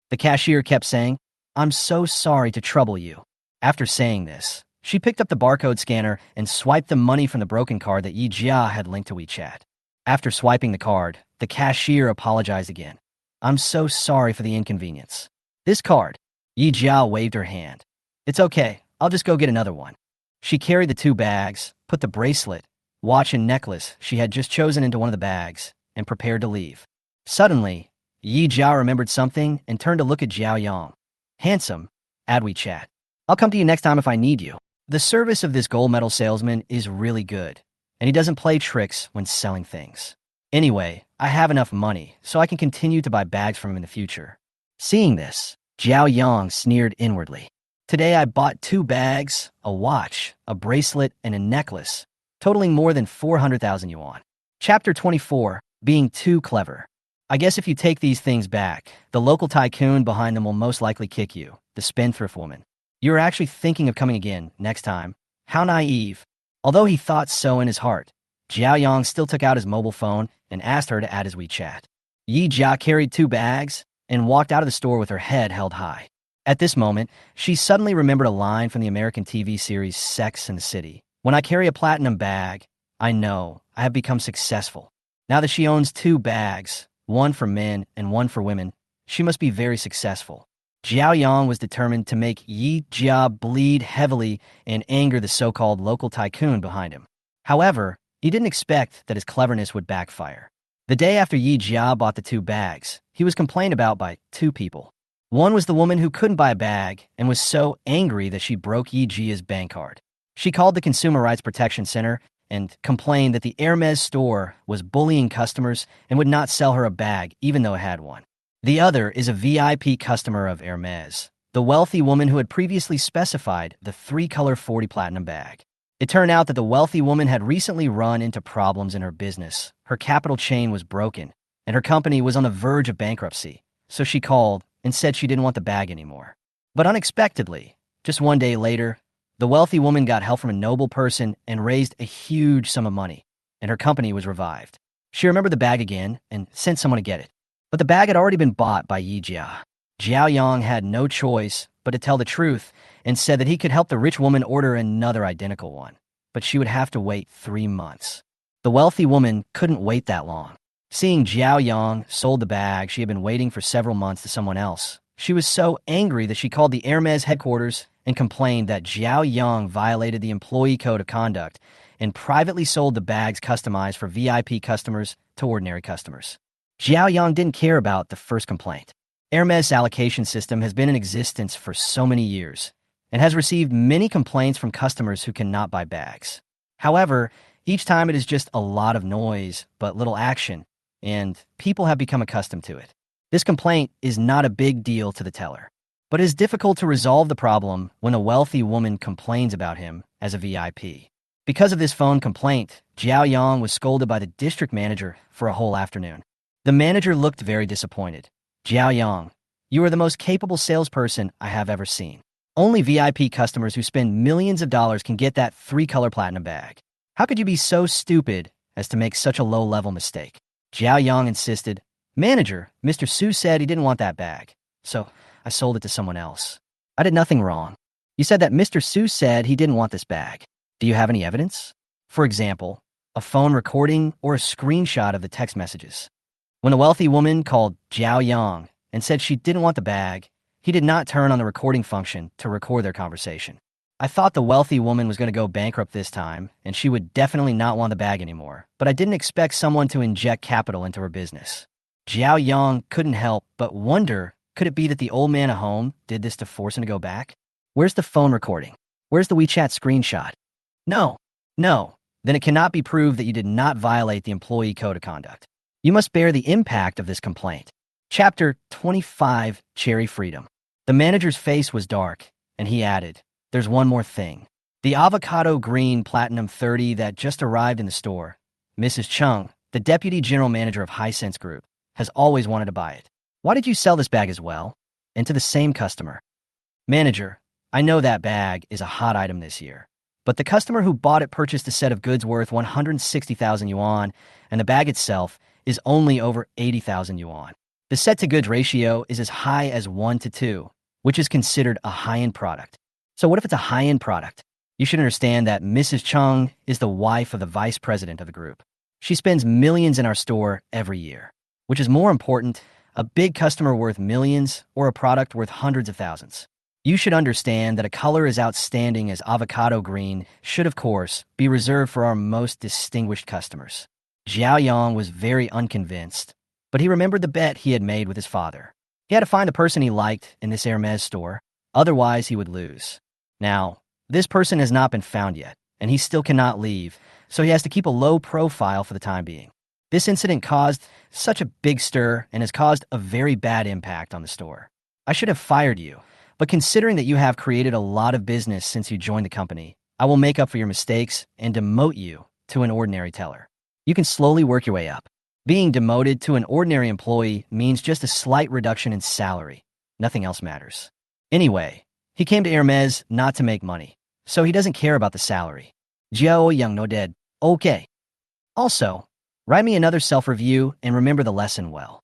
The cashier kept saying, I'm so sorry to trouble you. After saying this, she picked up the barcode scanner and swiped the money from the broken card that Yi Jia had linked to WeChat. After swiping the card, the cashier apologized again. I'm so sorry for the inconvenience. This card. Yi Jia waved her hand. It's okay, I'll just go get another one. She carried the 2 bags, put the bracelet, watch and necklace she had just chosen into one of the bags, and prepared to leave. Suddenly, Yi Jia remembered something and turned to look at Xiaoyong. Handsome, add WeChat. I'll come to you next time if I need you. The service of this gold medal salesman is really good, and he doesn't play tricks when selling things. Anyway, I have enough money, so I can continue to buy bags from him in the future. Seeing this, Xiaoyong sneered inwardly. Today I bought 2 bags, a watch, a bracelet, and a necklace, totaling more than 400,000 yuan. Chapter 24, Being Too Clever. I guess if you take these things back, the local tycoon behind them will most likely kick you, the spendthrift woman. You're actually thinking of coming again, next time. How naive. Although he thought so in his heart, Xiaoyong still took out his mobile phone and asked her to add his WeChat. Yi Jia carried 2 bags and walked out of the store with her head held high. At this moment, she suddenly remembered a line from the American TV series Sex and the City. When I carry a platinum bag, I know I have become successful. Now that she owns 2 bags, one for men and one for women, she must be very successful. Xiaoyong was determined to make Yi Jia bleed heavily and anger the so-called local tycoon behind him. However, he didn't expect that his cleverness would backfire. The day after Yi Jia bought the 2 bags, he was complained about by 2 people. One was the woman who couldn't buy a bag and was so angry that she broke Yi Jia's bank card. She called the Consumer Rights Protection Center and complained that the Hermes store was bullying customers and would not sell her a bag even though it had one. The other is a VIP customer of Hermes, the wealthy woman who had previously specified the three-color 40 platinum bag. It turned out that the wealthy woman had recently run into problems in her business. Her capital chain was broken, and her company was on the verge of bankruptcy. So she called and said she didn't want the bag anymore. But unexpectedly, just one day later, the wealthy woman got help from a noble person and raised a huge sum of money, and her company was revived. She remembered the bag again and sent someone to get it. But the bag had already been bought by Yi Jia. Xiaoyong had no choice but to tell the truth and said that he could help the rich woman order another identical one, but she would have to wait 3 months. The wealthy woman couldn't wait that long. Seeing Xiaoyong sold the bag she had been waiting for several months to someone else, she was so angry that she called the Hermes headquarters and complained that Xiaoyong violated the employee code of conduct and privately sold the bags customized for VIP customers to ordinary customers. Xiaoyong didn't care about the first complaint. Hermes' allocation system has been in existence for so many years and has received many complaints from customers who cannot buy bags. However, each time it is just a lot of noise but little action, and people have become accustomed to it. This complaint is not a big deal to the teller, but it is difficult to resolve the problem when a wealthy woman complains about him as a VIP. Because of this phone complaint, Xiaoyong was scolded by the district manager for a whole afternoon. The manager looked very disappointed. Xiaoyong, you are the most capable salesperson I have ever seen. Only VIP customers who spend millions of dollars can get that three-color platinum bag. How could you be so stupid as to make such a low-level mistake? Xiaoyong insisted. Manager, Mr. Su said he didn't want that bag, so I sold it to someone else. I did nothing wrong. You said that Mr. Su said he didn't want this bag. Do you have any evidence? For example, a phone recording or a screenshot of the text messages. When a wealthy woman called Xiaoyong and said she didn't want the bag, he did not turn on the recording function to record their conversation. I thought the wealthy woman was going to go bankrupt this time, and she would definitely not want the bag anymore, but I didn't expect someone to inject capital into her business. Xiaoyong couldn't help but wonder, could it be that the old man at home did this to force him to go back? Where's the phone recording? Where's the WeChat screenshot? No. Then it cannot be proved that you did not violate the employee code of conduct. You must bear the impact of this complaint. Chapter 25, Cherry Freedom. The manager's face was dark, and he added, there's one more thing. The avocado green platinum 30 that just arrived in the store. Mrs. Chung, the deputy general manager of Hisense Group, has always wanted to buy it. Why did you sell this bag as well? And to the same customer. Manager, I know that bag is a hot item this year, but the customer who bought it purchased a set of goods worth 160,000 yuan, and the bag itself is only over 80,000 yuan. The set-to-goods ratio is as high as 1 to 2, which is considered a high-end product. So what if it's a high-end product? You should understand that Mrs. Chung is the wife of the vice president of the group. She spends millions in our store every year. Which is more important, a big customer worth millions or a product worth hundreds of thousands? You should understand that a color as outstanding as avocado green should, of course, be reserved for our most distinguished customers. Xiaoyong was very unconvinced, but he remembered the bet he had made with his father. He had to find the person he liked in this Hermes store, otherwise he would lose. Now, this person has not been found yet, and he still cannot leave, so he has to keep a low profile for the time being. This incident caused such a big stir and has caused a very bad impact on the store. I should have fired you, but considering that you have created a lot of business since you joined the company, I will make up for your mistakes and demote you to an ordinary teller. You can slowly work your way up. Being demoted to an ordinary employee means just a slight reduction in salary. Nothing else matters. Anyway, he came to Hermes not to make money, so he doesn't care about the salary. Xiaoyong nodded. Okay. Also, write me another self-review and remember the lesson well.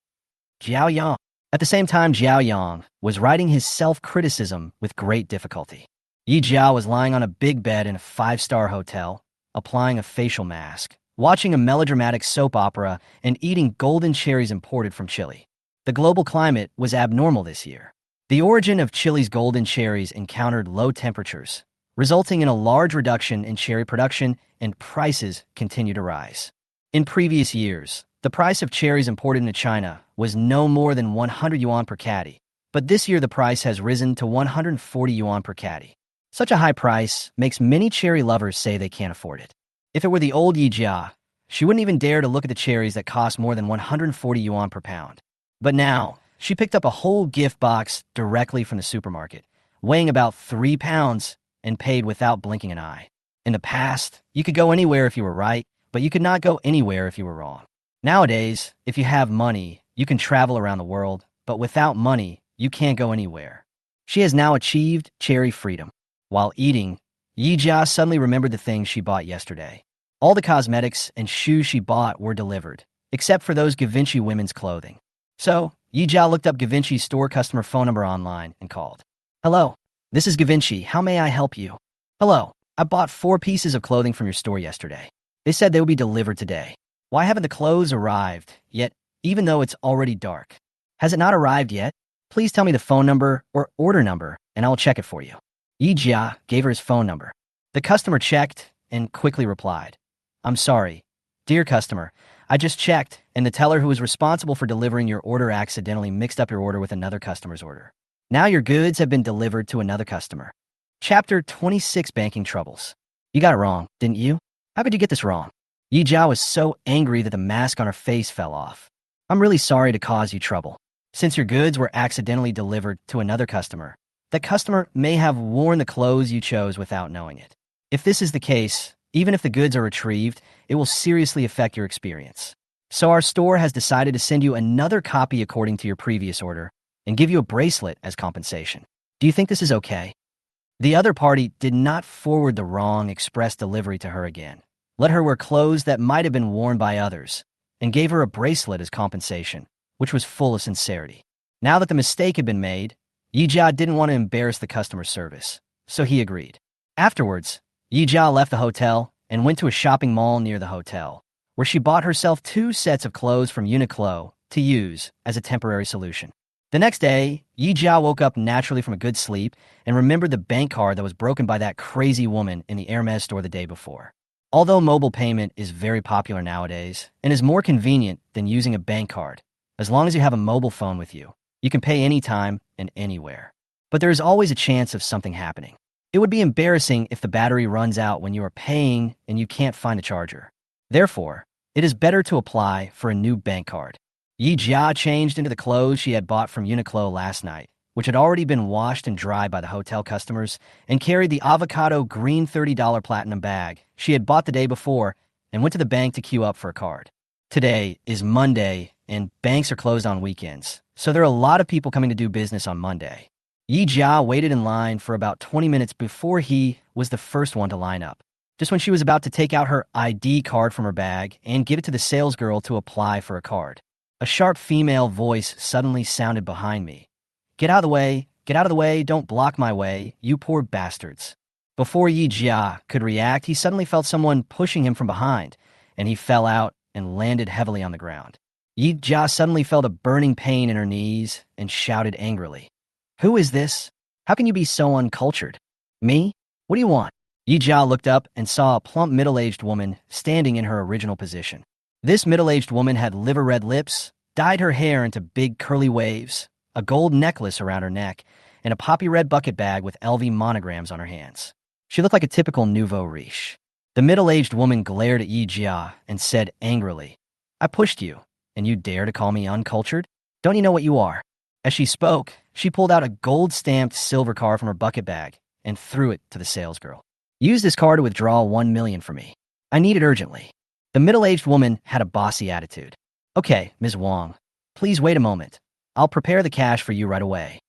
Xiaoyong. At the same time, Xiaoyong was writing his self-criticism with great difficulty. Yi Jia was lying on a big bed in a 5-star hotel, applying a facial mask, watching a melodramatic soap opera, and eating golden cherries imported from Chile. The global climate was abnormal this year. The origin of Chile's golden cherries encountered low temperatures, resulting in a large reduction in cherry production, and prices continue to rise. In previous years, the price of cherries imported into China was no more than 100 yuan per caddy, but this year the price has risen to 140 yuan per caddy. Such a high price makes many cherry lovers say they can't afford it. If it were the old Yi Jia, she wouldn't even dare to look at the cherries that cost more than 140 yuan per pound. But now, She picked up a whole gift box directly from the supermarket, weighing about 3 pounds, and paid without blinking an eye. In the past, you could go anywhere if you were right, but you could not go anywhere if you were wrong. Nowadays, if you have money, you can travel around the world, but without money, you can't go anywhere. She has now achieved cherry freedom. While eating, Yijia suddenly remembered the things she bought yesterday. All the cosmetics and shoes she bought were delivered, except for those Givenchy women's clothing. So, Yijia looked up Givenchy's store customer phone number online and called. Hello, this is Givenchy. How may I help you? Hello, I bought 4 pieces of clothing from your store yesterday. They said they would be delivered today. Why haven't the clothes arrived yet, even though it's already dark? Has it not arrived yet? Please tell me the phone number or order number, and I will check it for you. Yijia gave her his phone number. The customer checked and quickly replied, I'm sorry. Dear customer, I just checked, and the teller who was responsible for delivering your order accidentally mixed up your order with another customer's order. Now your goods have been delivered to another customer. Chapter 26, Banking Troubles. You got it wrong, didn't you? How could you get this wrong? Yijia was so angry that the mask on her face fell off. I'm really sorry to cause you trouble. Since your goods were accidentally delivered to another customer, that customer may have worn the clothes you chose without knowing it. If this is the case, even if the goods are retrieved, it will seriously affect your experience. So our store has decided to send you another copy according to your previous order and give you a bracelet as compensation. Do you think this is okay? The other party did not forward the wrong express delivery to her again, let her wear clothes that might have been worn by others, and gave her a bracelet as compensation, which was full of sincerity. Now that the mistake had been made, Yijia didn't want to embarrass the customer service, so he agreed. Afterwards, Yijia left the hotel and went to a shopping mall near the hotel, where she bought herself 2 sets of clothes from Uniqlo to use as a temporary solution. The next day, Yijia woke up naturally from a good sleep and remembered the bank card that was broken by that crazy woman in the Hermes store the day before. Although mobile payment is very popular nowadays and is more convenient than using a bank card, as long as you have a mobile phone with you, you can pay anytime and anywhere. But there is always a chance of something happening. It would be embarrassing if the battery runs out when you are paying and you can't find a charger. Therefore, it is better to apply for a new bank card. Yijia changed into the clothes she had bought from Uniqlo last night, which had already been washed and dried by the hotel customers, and carried the avocado green $30 platinum bag she had bought the day before and went to the bank to queue up for a card. Today is Monday, and banks are closed on weekends, so there are a lot of people coming to do business on Monday. Yijia waited in line for about 20 minutes before he was the first one to line up. Just when she was about to take out her ID card from her bag and give it to the salesgirl to apply for a card, a sharp female voice suddenly sounded behind me. Get out of the way, don't block my way, you poor bastards. Before Yijia could react, he suddenly felt someone pushing him from behind, and he fell out and landed heavily on the ground. Yijia suddenly felt a burning pain in her knees and shouted angrily, Who is this? How can you be so uncultured? Me? What do you want? Yijia looked up and saw a plump middle-aged woman standing in her original position. This middle-aged woman had liver-red lips, dyed her hair into big curly waves, a gold necklace around her neck, and a poppy-red bucket bag with LV monograms on her hands. She looked like a typical nouveau riche. The middle-aged woman glared at Yijia and said angrily, I pushed you, and you dare to call me uncultured? Don't you know what you are? As she spoke, she pulled out a gold-stamped silver card from her bucket bag and threw it to the salesgirl. Use this card to withdraw $1 million for me. I need it urgently. The middle-aged woman had a bossy attitude. Okay, Ms. Wong, please wait a moment. I'll prepare the cash for you right away.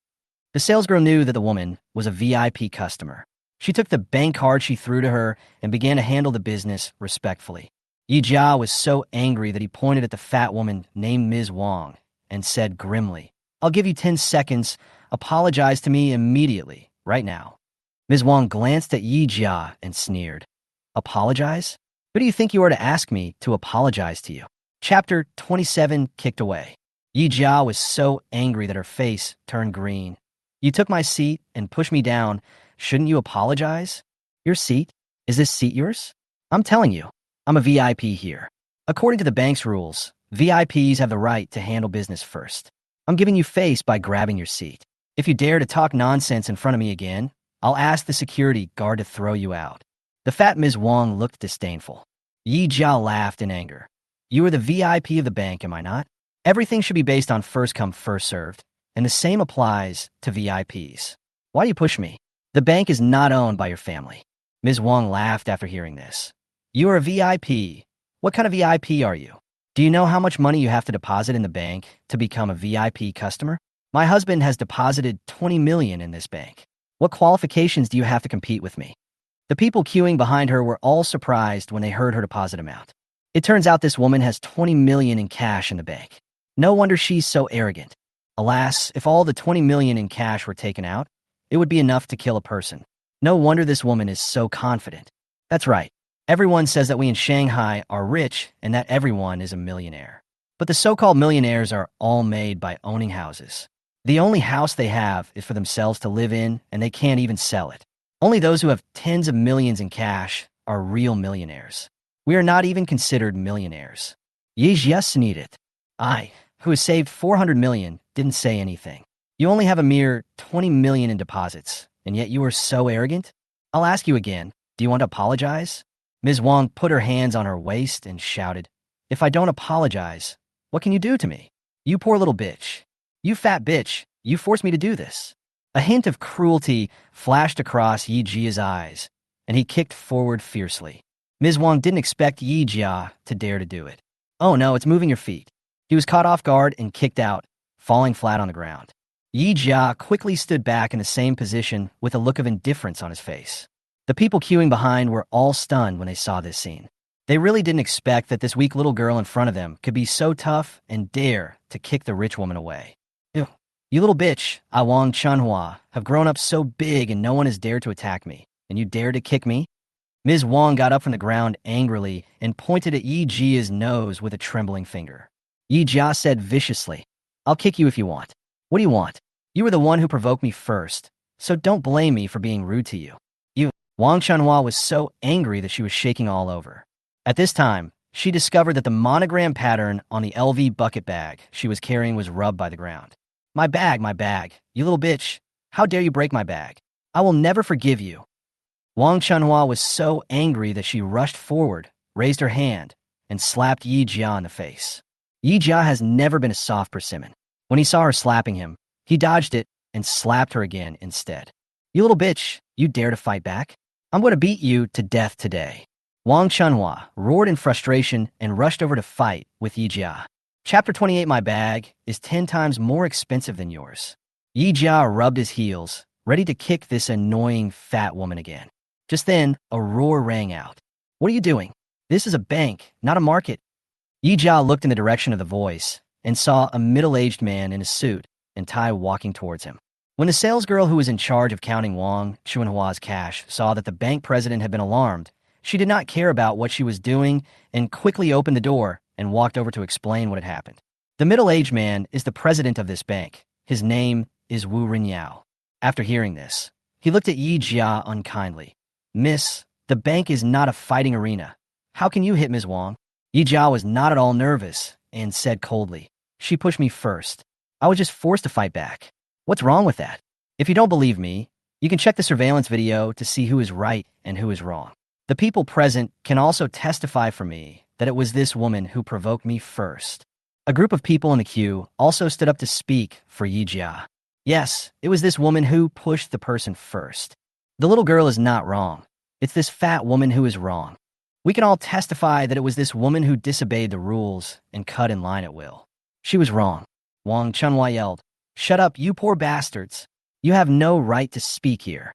The salesgirl knew that the woman was a VIP customer. She took the bank card she threw to her and began to handle the business respectfully. Yijia was so angry that he pointed at the fat woman named Ms. Wong and said grimly, I'll give you 10 seconds. Apologize to me immediately, right now. Ms. Wong glanced at Yijia and sneered. Apologize? Who do you think you are to ask me to apologize to you? Chapter 27, Kicked Away. Yijia was so angry that her face turned green. You took my seat and pushed me down. Shouldn't you apologize? Your seat? Is this seat yours? I'm telling you, I'm a VIP here. According to the bank's rules, VIPs have the right to handle business first. I'm giving you face by grabbing your seat. If you dare to talk nonsense in front of me again, I'll ask the security guard to throw you out. The fat Ms. Wong looked disdainful. Yijia laughed in anger. You are the VIP of the bank, am I not? Everything should be based on first come, first served, and the same applies to VIPs. Why do you push me? The bank is not owned by your family. Ms. Wang laughed after hearing this. You are a VIP. What kind of VIP are you? Do you know how much money you have to deposit in the bank to become a VIP customer? My husband has deposited 20 million in this bank. What qualifications do you have to compete with me? The people queuing behind her were all surprised when they heard her deposit amount. It turns out this woman has 20 million in cash in the bank. No wonder she's so arrogant. Alas, if all the 20 million in cash were taken out, it would be enough to kill a person. No wonder this woman is so confident. That's right. Everyone says that we in Shanghai are rich and that everyone is a millionaire. But the so-called millionaires are all made by owning houses. The only house they have is for themselves to live in, and they can't even sell it. Only those who have tens of millions in cash are real millionaires. We are not even considered millionaires. Ye just need it. I, who has saved 400 million, didn't say anything. You only have a mere 20 million in deposits, and yet you are so arrogant? I'll ask you again, do you want to apologize? Ms. Wang put her hands on her waist and shouted, If I don't apologize, what can you do to me? You poor little bitch. You fat bitch, you forced me to do this. A hint of cruelty flashed across Yi Jia's eyes, and he kicked forward fiercely. Ms. Wang didn't expect Yi Jia to dare to do it. Oh no, it's moving your feet. He was caught off guard and kicked out, falling flat on the ground. Yi Jia quickly stood back in the same position with a look of indifference on his face. The people queuing behind were all stunned when they saw this scene. They really didn't expect that this weak little girl in front of them could be so tough and dare to kick the rich woman away. Ew. You little bitch, Wang Chunhua, have grown up so big and no one has dared to attack me, and you dare to kick me? Ms. Wang got up from the ground angrily and pointed at Yi Jia's nose with a trembling finger. Yi Jia said viciously, I'll kick you if you want. What do you want? You were the one who provoked me first, so don't blame me for being rude to you. Wang Chunhua was so angry that she was shaking all over. At this time, she discovered that the monogram pattern on the LV bucket bag she was carrying was rubbed by the ground. My bag, you little bitch. How dare you break my bag? I will never forgive you. Wang Chunhua was so angry that she rushed forward, raised her hand, and slapped Yi Jia in the face. Yi Jia has never been a soft persimmon. When he saw her slapping him, he dodged it and slapped her again instead. You little bitch, you dare to fight back? I'm going to beat you to death today. Wang Chunhua roared in frustration and rushed over to fight with Yi Jia. Chapter 28. My bag is 10 times more expensive than yours. Yi Jia rubbed his heels, ready to kick this annoying fat woman again. Just then, a roar rang out. What are you doing? This is a bank, not a market. Yi Jia looked in the direction of the voice and saw a middle-aged man in a suit and tie walking towards him. When the salesgirl who was in charge of counting Wang Chunhua's cash saw that the bank president had been alarmed, she did not care about what she was doing and quickly opened the door and walked over to explain what had happened. The middle-aged man is the president of this bank. His name is Wu Rinyao. After hearing this, he looked at Yi Jia unkindly. Miss, the bank is not a fighting arena. How can you hit Ms. Wang? Yi Jia was not at all nervous and said coldly, She pushed me first. I was just forced to fight back. What's wrong with that? If you don't believe me, you can check the surveillance video to see who is right and who is wrong. The people present can also testify for me that it was this woman who provoked me first. A group of people in the queue also stood up to speak for Yi Jia. Yes, it was this woman who pushed the person first. The little girl is not wrong. It's this fat woman who is wrong. We can all testify that it was this woman who disobeyed the rules and cut in line at will. She was wrong. Wang Chunhua yelled, Shut up, you poor bastards. You have no right to speak here.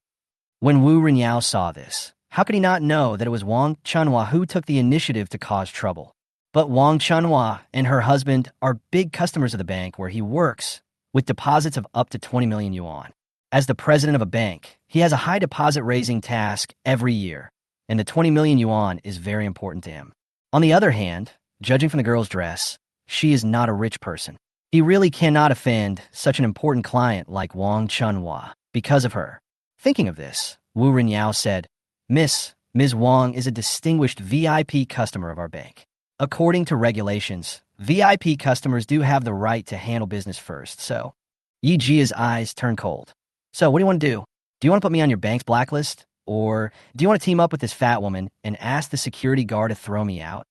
When Wu Rinyao saw this, how could he not know that it was Wang Chunhua who took the initiative to cause trouble? But Wang Chunhua and her husband are big customers of the bank where he works, with deposits of up to 20 million yuan. As the president of a bank, he has a high deposit-raising task every year, and the 20 million yuan is very important to him. On the other hand, judging from the girl's dress, she is not a rich person. He really cannot offend such an important client like Wang Chunhua because of her. Thinking of this, Wu Rinyao said, Ms. Wang is a distinguished VIP customer of our bank. According to regulations, VIP customers do have the right to handle business first, so Yi Jia's eyes turned cold. So what do you want to do? Do you want to put me on your bank's blacklist? Or do you want to team up with this fat woman and ask the security guard to throw me out?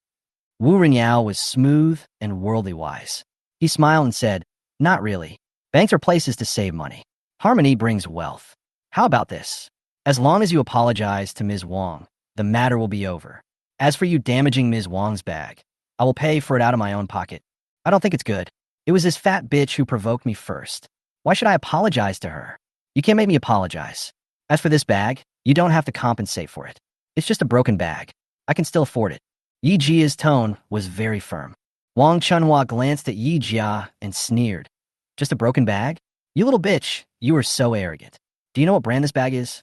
Wu Rinyao was smooth and worldly wise. He smiled and said, "Not really. Banks are places to save money. Harmony brings wealth. How about this? As long as you apologize to Ms. Wong, the matter will be over. As for you damaging Ms. Wong's bag, I will pay for it out of my own pocket. I don't think it's good. It was this fat bitch who provoked me first. Why should I apologize to her? You can't make me apologize. As for this bag, you don't have to compensate for it. It's just a broken bag. I can still afford it." Yi Jia's tone was very firm. Wang Chunhua glanced at Yi Jia and sneered. "Just a broken bag? You little bitch, you are so arrogant. Do you know what brand this bag is?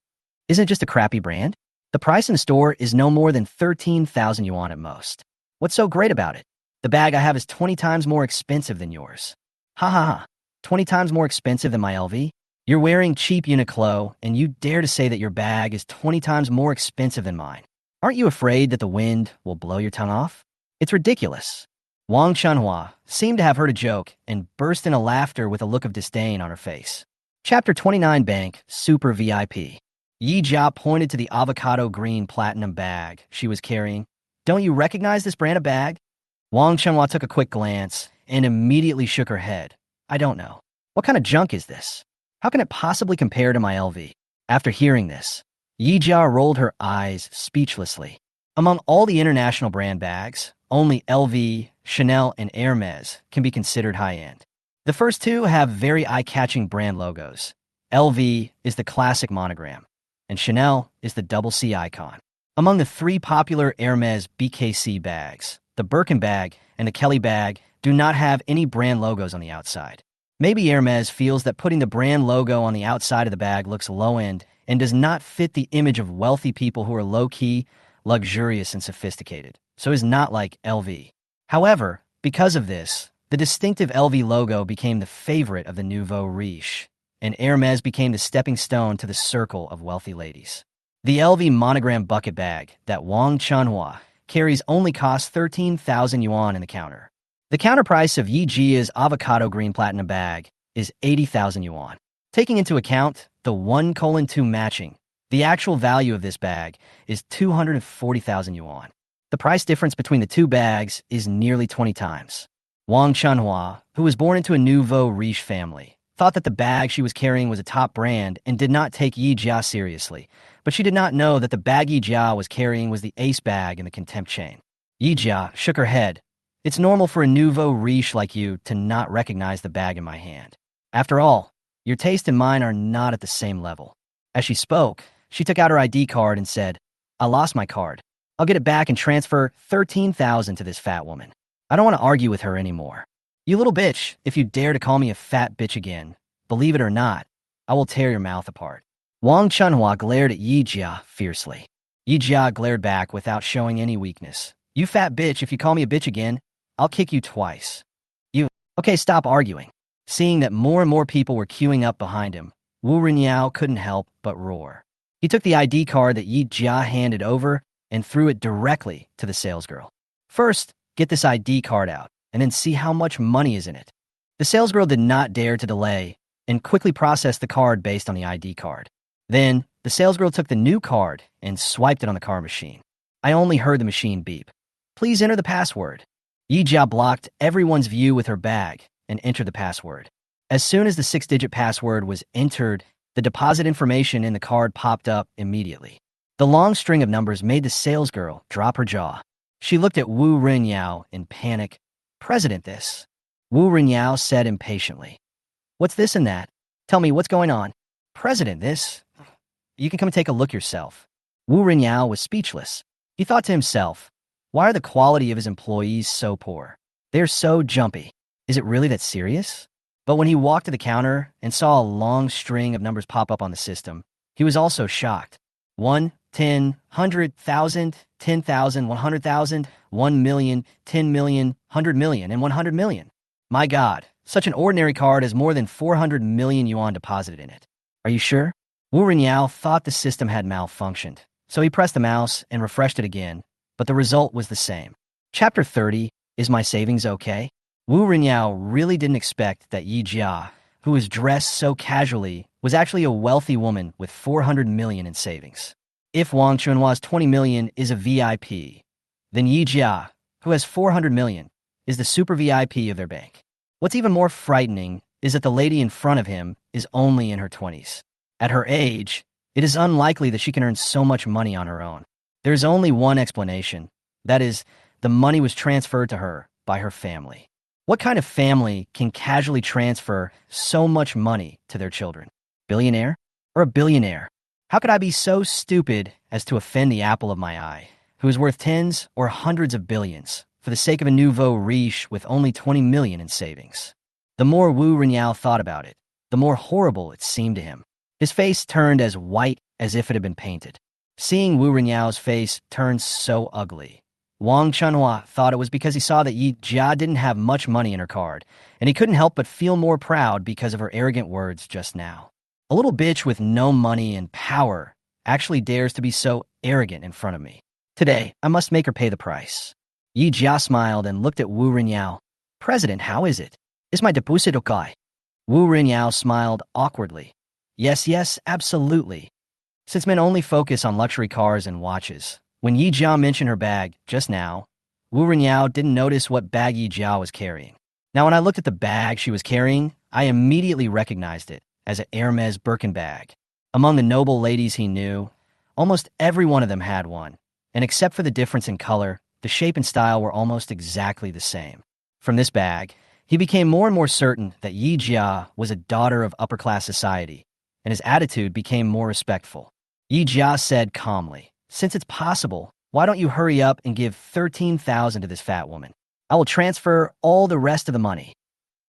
Isn't it just a crappy brand? The price in the store is no more than 13,000 yuan at most. What's so great about it? The bag I have is 20 times more expensive than yours." "Ha ha ha. 20 times more expensive than my LV? You're wearing cheap Uniqlo, and you dare to say that your bag is 20 times more expensive than mine. Aren't you afraid that the wind will blow your tongue off? It's ridiculous." Wang Chunhua seemed to have heard a joke and burst into laughter with a look of disdain on her face. Chapter 29 Bank Super VIP. Yi Jia pointed to the avocado green platinum bag she was carrying. "Don't you recognize this brand of bag?" Wang Chunhua took a quick glance and immediately shook her head. "I don't know. What kind of junk is this? How can it possibly compare to my LV?" After hearing this, Yi Jia rolled her eyes speechlessly. Among all the international brand bags, only LV, Chanel, and Hermes can be considered high-end. The first two have very eye-catching brand logos. LV is the classic monogram, and Chanel is the double C icon. Among the three popular Hermes BKC bags, the Birkin bag and the Kelly bag do not have any brand logos on the outside. Maybe Hermes feels that putting the brand logo on the outside of the bag looks low-end and does not fit the image of wealthy people who are low-key, luxurious, and sophisticated, so is not like LV. However, because of this, the distinctive LV logo became the favorite of the nouveau riche, and Hermes became the stepping stone to the circle of wealthy ladies. The LV monogram bucket bag that Wang Chunhua carries only costs 13,000 yuan in the counter. The counter price of Yi Jia's avocado green platinum bag is 80,000 yuan. Taking into account the 1:2 matching, the actual value of this bag is 240,000 yuan. The price difference between the two bags is nearly 20 times. Wang Chunhua, who was born into a nouveau riche family, thought that the bag she was carrying was a top brand and did not take Yi Jia seriously, but she did not know that the bag Yi Jia was carrying was the ace bag in the contempt chain. Yi Jia shook her head. "It's normal for a nouveau riche like you to not recognize the bag in my hand. After all, your taste and mine are not at the same level." As she spoke, she took out her ID card and said, "I lost my card. I'll get it back and transfer 13,000 to this fat woman. I don't want to argue with her anymore. You little bitch, if you dare to call me a fat bitch again, believe it or not, I will tear your mouth apart." Wang Chunhua glared at Yi Jia fiercely. Yi Jia glared back without showing any weakness. "You fat bitch, if you call me a bitch again, I'll kick you twice." "You..." "Okay, stop arguing." Seeing that more and more people were queuing up behind him, Wu Rinyao couldn't help but roar. He took the ID card that Yi Jia handed over and threw it directly to the salesgirl. "First, get this ID card out, and then see how much money is in it." The salesgirl did not dare to delay and quickly processed the card based on the ID card. Then, the salesgirl took the new card and swiped it on the card machine. I only heard the machine beep. "Please enter the password." Yi Jia blocked everyone's view with her bag and entered the password. As soon as the 6-digit password was entered, the deposit information in the card popped up immediately. The long string of numbers made the salesgirl drop her jaw. She looked at Wu Rinyao in panic. "President, this." Wu Rinyao said impatiently. "What's this and that? Tell me, what's going on?" "President, this." "You can come and take a look yourself." Wu Rinyao was speechless. He thought to himself, why are the quality of his employees so poor? They're so jumpy. Is it really that serious? But when he walked to the counter and saw a long string of numbers pop up on the system, he was also shocked. 1, 10, 100,000, 10,000, 100,000, 1 million, 10 million, 100 million, and 100 million. My God, such an ordinary card has more than 400 million yuan deposited in it. Are you sure? Wu Rinyao thought the system had malfunctioned, so he pressed the mouse and refreshed it again, but the result was the same. Chapter 30, Is My Savings Okay? Wu Rinyao really didn't expect that Yi Jia, who was dressed so casually, was actually a wealthy woman with 400 million in savings. If Wang Chunhua's 20 million is a VIP, then Yi Jia, who has 400 million, is the super VIP of their bank. What's even more frightening is that the lady in front of him is only in her 20s. At her age, it is unlikely that she can earn so much money on her own. There's only one explanation. That is, the money was transferred to her by her family. What kind of family can casually transfer so much money to their children? Billionaire? Or a billionaire? How could I be so stupid as to offend the apple of my eye, who is worth tens or hundreds of billions, for the sake of a nouveau riche with only 20 million in savings? The more Wu Renyao thought about it, the more horrible it seemed to him. His face turned as white as if it had been painted. Seeing Wu Renyao's face turn so ugly, Wang Chunhua thought it was because he saw that Yi Jia didn't have much money in her card, and he couldn't help but feel more proud because of her arrogant words just now. A little bitch with no money and power actually dares to be so arrogant in front of me. Today, I must make her pay the price. Yi Jia smiled and looked at Wu Renyao. President, how is it? Is my deposit okay? Wu Renyao smiled awkwardly. Yes, absolutely. Since men only focus on luxury cars and watches, when Yi Jia mentioned her bag just now, Wu Renyao didn't notice what bag Yi Jia was carrying. Now, when I looked at the bag she was carrying, I immediately recognized it as a Hermes Birkin bag. Among the noble ladies he knew, almost every one of them had one, and except for the difference in color, the shape and style were almost exactly the same. From this bag, he became more and more certain that Yi Jia was a daughter of upper-class society, and his attitude became more respectful. Yi Jia said calmly, Since it's possible, why don't you hurry up and give 13,000 to this fat woman? I will transfer all the rest of the money.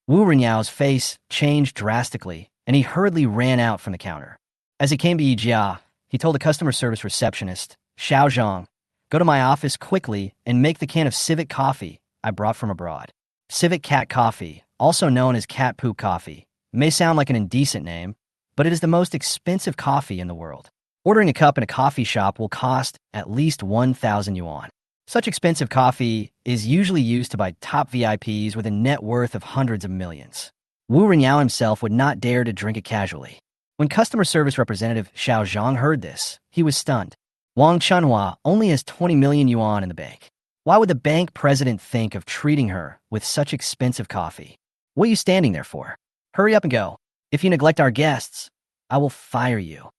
Wu Renyao's face changed drastically, and he hurriedly ran out from the counter. As he came to Yi Jia, he told the customer service receptionist, Xiaoyong, go to my office quickly and make the can of civet coffee I brought from abroad. Civet cat coffee, also known as cat poop coffee, may sound like an indecent name, but it is the most expensive coffee in the world. Ordering a cup in a coffee shop will cost at least 1,000 yuan. Such expensive coffee is usually used to buy top VIPs with a net worth of hundreds of millions. Wu Renyao himself would not dare to drink it casually. When customer service representative Xiaoyong heard this, he was stunned. Wang Chunhua only has 20 million yuan in the bank. Why would the bank president think of treating her with such expensive coffee? What are you standing there for? Hurry up and go. If you neglect our guests, I will fire you.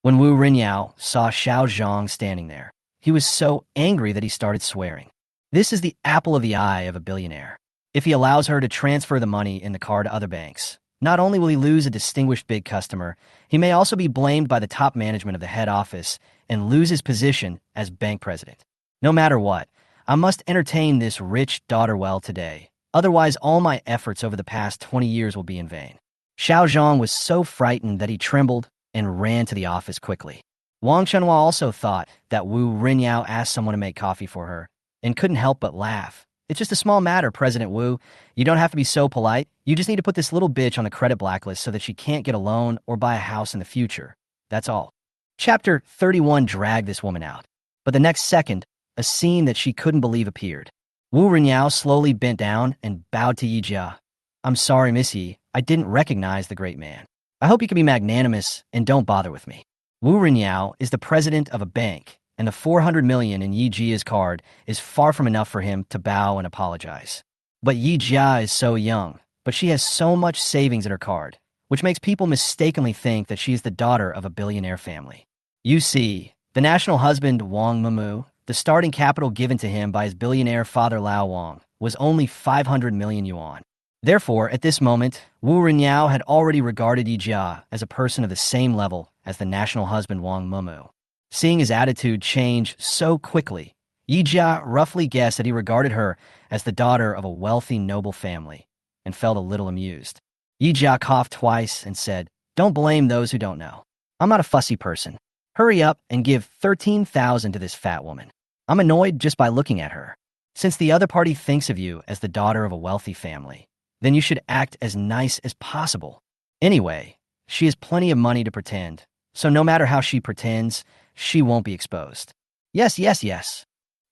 When Wu Renyao saw Xiaoyong standing there, he was so angry that he started swearing. This is the apple of the eye of a billionaire. If he allows her to transfer the money in the car to other banks, not only will he lose a distinguished big customer, he may also be blamed by the top management of the head office and lose his position as bank president. No matter what, I must entertain this rich daughter well today. Otherwise, all my efforts over the past 20 years will be in vain. Xiaoyong was so frightened that he trembled and ran to the office quickly. Wang Chunhua also thought that Wu Renyao asked someone to make coffee for her and couldn't help but laugh. It's just a small matter, President Wu. You don't have to be so polite. You just need to put this little bitch on the credit blacklist so that she can't get a loan or buy a house in the future. That's all. Chapter 31 dragged this woman out. But the next second, a scene that she couldn't believe appeared. Wu Renyao slowly bent down and bowed to Yi Jia. I'm sorry, Miss Yi. I didn't recognize the great man. I hope you can be magnanimous and don't bother with me. Wu Renyao is the president of a bank, and the 400 million in Yi Jia's card is far from enough for him to bow and apologize. But Yi Jia is so young, but she has so much savings in her card, which makes people mistakenly think that she is the daughter of a billionaire family. You see, the national husband Wang Mengmu, the starting capital given to him by his billionaire father Lao Wang, was only 500 million yuan. Therefore, at this moment, Wu Renyao had already regarded Yi Jia as a person of the same level as the national husband Wang Mengmu. Seeing his attitude change so quickly, Yi Jia roughly guessed that he regarded her as the daughter of a wealthy noble family, and felt a little amused. Yi Jia coughed twice and said, Don't blame those who don't know. I'm not a fussy person. Hurry up and give 13,000 to this fat woman. I'm annoyed just by looking at her. Since the other party thinks of you as the daughter of a wealthy family, then you should act as nice as possible. Anyway, she has plenty of money to pretend, so no matter how she pretends, she won't be exposed. Yes.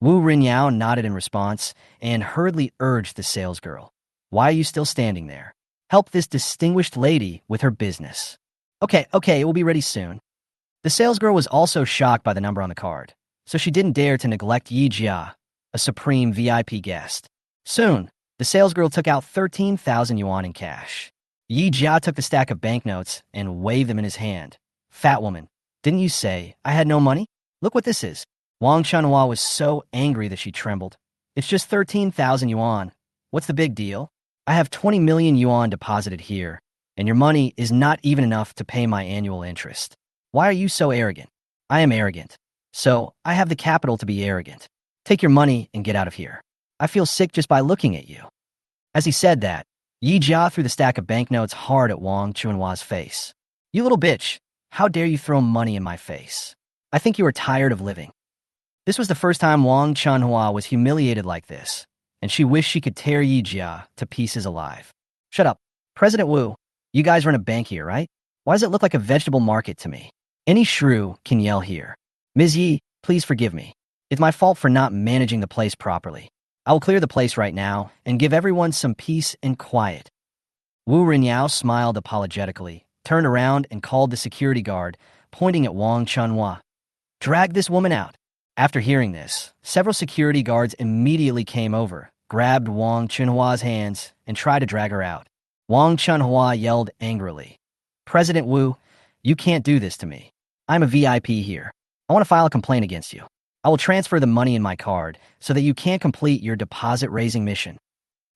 Wu Renyao nodded in response and hurriedly urged the salesgirl. Why are you still standing there? Help this distinguished lady with her business. Okay, it will be ready soon. The salesgirl was also shocked by the number on the card, so she didn't dare to neglect Yi Jia, a supreme VIP guest. Soon, The salesgirl took out 13,000 yuan in cash. Yi Jia took the stack of banknotes and waved them in his hand. Fat woman, didn't you say I had no money? Look what this is. Wang Chunhua was so angry that she trembled. It's just 13,000 yuan. What's the big deal? I have 20 million yuan deposited here, and your money is not even enough to pay my annual interest. Why are you so arrogant? I am arrogant. So, I have the capital to be arrogant. Take your money and get out of here. I feel sick just by looking at you. As he said that, Yi Jia threw the stack of banknotes hard at Wang Chunhua's face. You little bitch, how dare you throw money in my face? I think you are tired of living. This was the first time Wang Chunhua was humiliated like this, and she wished she could tear Yi Jia to pieces alive. Shut up. President Wu, you guys run a bank here, right? Why does it look like a vegetable market to me? Any shrew can yell here. Ms. Yi, please forgive me. It's my fault for not managing the place properly. I will clear the place right now and give everyone some peace and quiet. Wu Rinyao smiled apologetically, turned around and called the security guard, pointing at Wang Chunhua. Drag this woman out. After hearing this, several security guards immediately came over, grabbed Wang Chunhua's hands, and tried to drag her out. Wang Chunhua yelled angrily. President Wu, you can't do this to me. I'm a VIP here. I want to file a complaint against you. I will transfer the money in my card so that you can't complete your deposit-raising mission.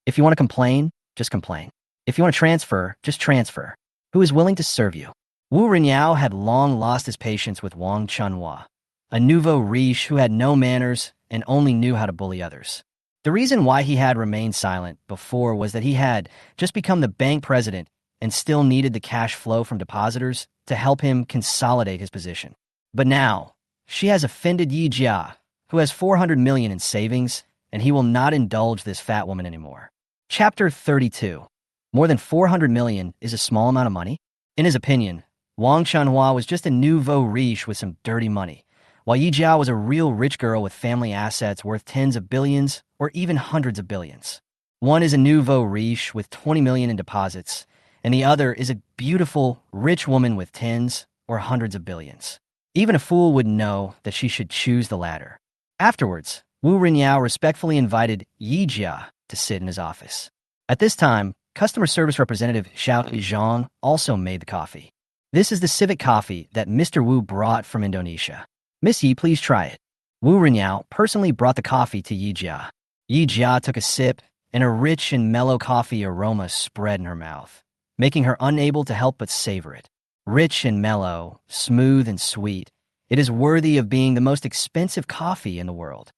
If you want to complain, just complain. If you want to transfer, just transfer. Who is willing to serve you? Wu Rinyao had long lost his patience with Wang Chunhua, a nouveau riche who had no manners and only knew how to bully others. The reason why he had remained silent before was that he had just become the bank president and still needed the cash flow from depositors to help him consolidate his position. But now, she has offended Yi Jia, who has 400 million in savings, and he will not indulge this fat woman anymore. Chapter 32. More than 400 million is a small amount of money? In his opinion, Wang Chunhua was just a nouveau riche with some dirty money, while Yi Jia was a real rich girl with family assets worth tens of billions or even hundreds of billions. One is a nouveau riche with 20 million in deposits, and the other is a beautiful, rich woman with tens or hundreds of billions. Even a fool would know that she should choose the latter. Afterwards, Wu Rinyao respectfully invited Yi Jia to sit in his office. At this time, customer service representative Xiaoyong also made the coffee. This is the civet coffee that Mr. Wu brought from Indonesia. Miss Yi, please try it. Wu Rinyao personally brought the coffee to Yi Jia. Yi Jia took a sip, and a rich and mellow coffee aroma spread in her mouth, making her unable to help but savor it. Rich and mellow, smooth and sweet, it is worthy of being the most expensive coffee in the world.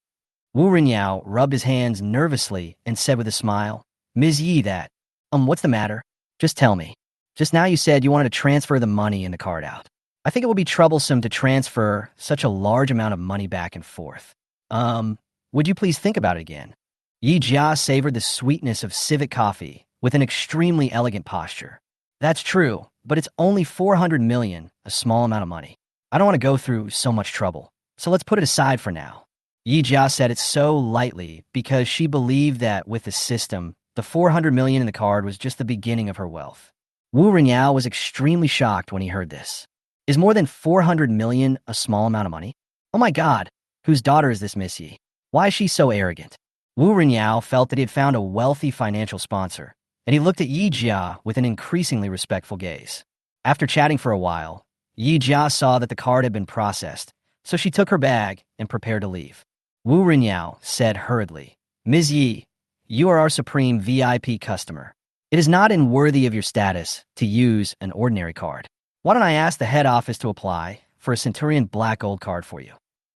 Wu Rinyao rubbed his hands nervously and said with a smile, Ms. Yi, what's the matter? Just tell me. Just now you said you wanted to transfer the money in the card out. I think it will be troublesome to transfer such a large amount of money back and forth. Would you please think about it again? Yi Jia savored the sweetness of civet coffee with an extremely elegant posture. That's true, but it's only 400 million, a small amount of money. I don't want to go through so much trouble, so let's put it aside for now. Yi Jia said it so lightly because she believed that with the system, the 400 million in the card was just the beginning of her wealth. Wu Rinyao was extremely shocked when he heard this. Is more than 400 million a small amount of money? Oh my god, whose daughter is this Miss Yi? Why is she so arrogant? Wu Rinyao felt that he had found a wealthy financial sponsor, and he looked at Yi Jia with an increasingly respectful gaze. After chatting for a while, Yi Jia saw that the card had been processed, so she took her bag and prepared to leave. Wu Rinyao said hurriedly, Ms. Yi, you are our supreme VIP customer. It is not unworthy of your status to use an ordinary card. Why don't I ask the head office to apply for a Centurion Black Gold card for you?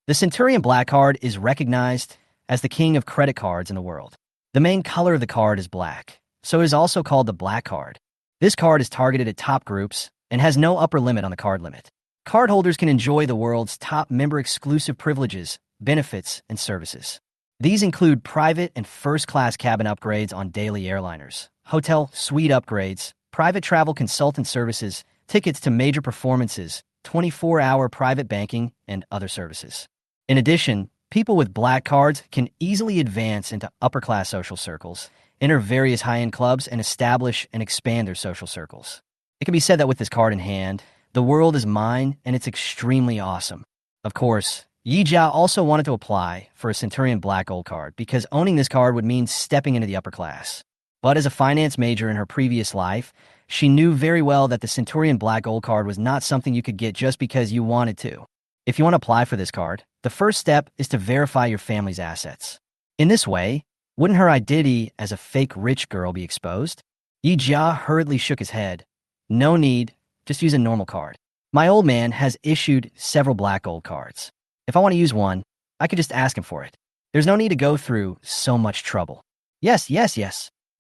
The Centurion Black card is recognized as the king of credit cards in the world. The main color of the card is black, so it is also called the Black card. This card is targeted at top groups and has no upper limit on the card limit. Cardholders can enjoy the world's top member-exclusive privileges, benefits, and services. These include private and first-class cabin upgrades on daily airliners, hotel suite upgrades, private travel consultant services, tickets to major performances, 24-hour private banking, and other services. In addition, people with black cards can easily advance into upper-class social circles, enter various high-end clubs, and establish and expand their social circles. It can be said that with this card in hand, the world is mine and it's extremely awesome. Of course, Yijia also wanted to apply for a Centurion Black Gold card because owning this card would mean stepping into the upper class. But as a finance major in her previous life, she knew very well that the Centurion Black Gold card was not something you could get just because you wanted to. If you want to apply for this card, the first step is to verify your family's assets. In this way, wouldn't her identity as a fake rich girl be exposed? Yijia hurriedly shook his head. No need, just use a normal card. My old man has issued several Black Gold cards. If I want to use one, I could just ask him for it. There's no need to go through so much trouble. Yes.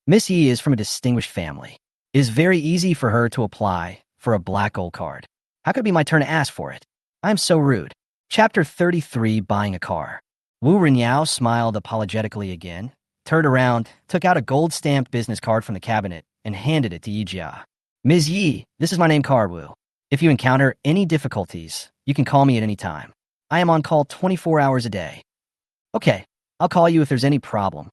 Miss Yi is from a distinguished family. It is very easy for her to apply for a Black Gold card. How could it be my turn to ask for it? I am so rude. Chapter 33, Buying a Car. Wu Renyao smiled apologetically again, turned around, took out a gold-stamped business card from the cabinet, and handed it to Yijia. Ms. Yi, this is my name card, Wu. If you encounter any difficulties, you can call me at any time. I am on call 24 hours a day. Okay, I'll call you if there's any problem.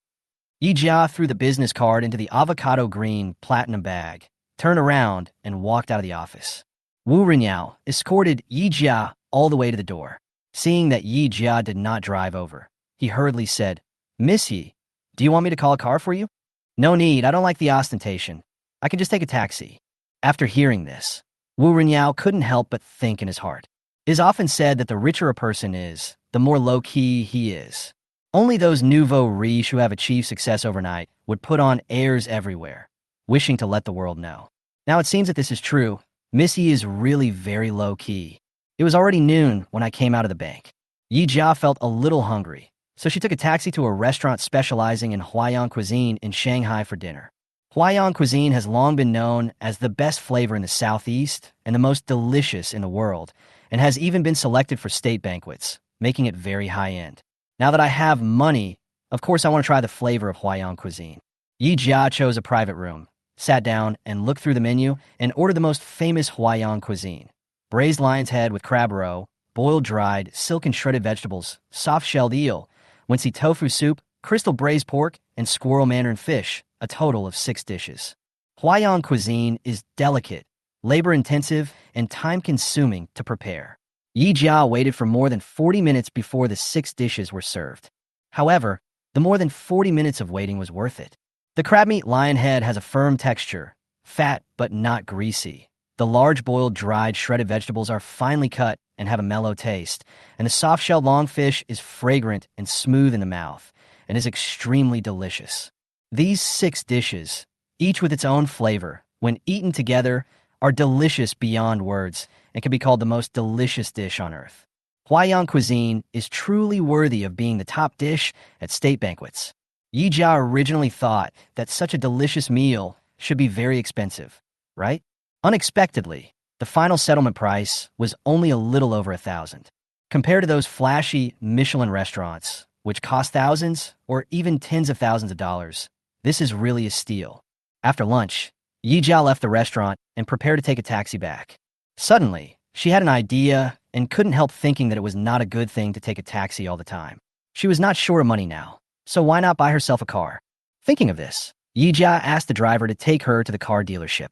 Yijia threw the business card into the avocado green platinum bag, turned around, and walked out of the office. Wu Renyao escorted Yijia all the way to the door. Seeing that Yijia did not drive over, he hurriedly said, Miss Yi, do you want me to call a car for you? No need, I don't like the ostentation. I can just take a taxi. After hearing this, Wu Renyao couldn't help but think in his heart. It is often said that the richer a person is, the more low-key he is. Only those nouveau riche who have achieved success overnight would put on airs everywhere, wishing to let the world know. Now it seems that this is true. Missy is really very low-key. It was already noon when I came out of the bank. Yijia felt a little hungry, so she took a taxi to a restaurant specializing in Xiaoyong cuisine in Shanghai for dinner. Xiaoyong cuisine has long been known as the best flavor in the southeast and the most delicious in the world, and has even been selected for state banquets, making it very high-end. Now that I have money, of course I want to try the flavor of Xiaoyong cuisine. Yijia chose a private room, sat down and looked through the menu and ordered the most famous Xiaoyong cuisine. Braised lion's head with crab roe, boiled dried, silken shredded vegetables, soft-shelled eel, Wincy tofu soup, crystal braised pork, and squirrel mandarin fish, a total of 6 dishes. Xiaoyong cuisine is delicate, labor-intensive, and time-consuming to prepare. Yijia waited for more than 40 minutes before the 6 dishes were served. However, the more than 40 minutes of waiting was worth it. The crab meat lion head has a firm texture, fat but not greasy. The large boiled dried shredded vegetables are finely cut and have a mellow taste, and the soft-shelled longfish is fragrant and smooth in the mouth, and is extremely delicious. These 6 dishes, each with its own flavor, when eaten together, are delicious beyond words and can be called the most delicious dish on earth. Xiaoyong cuisine is truly worthy of being the top dish at state banquets. Yijia originally thought that such a delicious meal should be very expensive, right? Unexpectedly, the final settlement price was only a little over $1,000. Compared to those flashy Michelin restaurants, which cost thousands or even tens of thousands of dollars, this is really a steal. After lunch, Yijia left the restaurant and prepared to take a taxi back. Suddenly, she had an idea and couldn't help thinking that it was not a good thing to take a taxi all the time. She was not short of money now, so why not buy herself a car? Thinking of this, Yijia asked the driver to take her to the car dealership.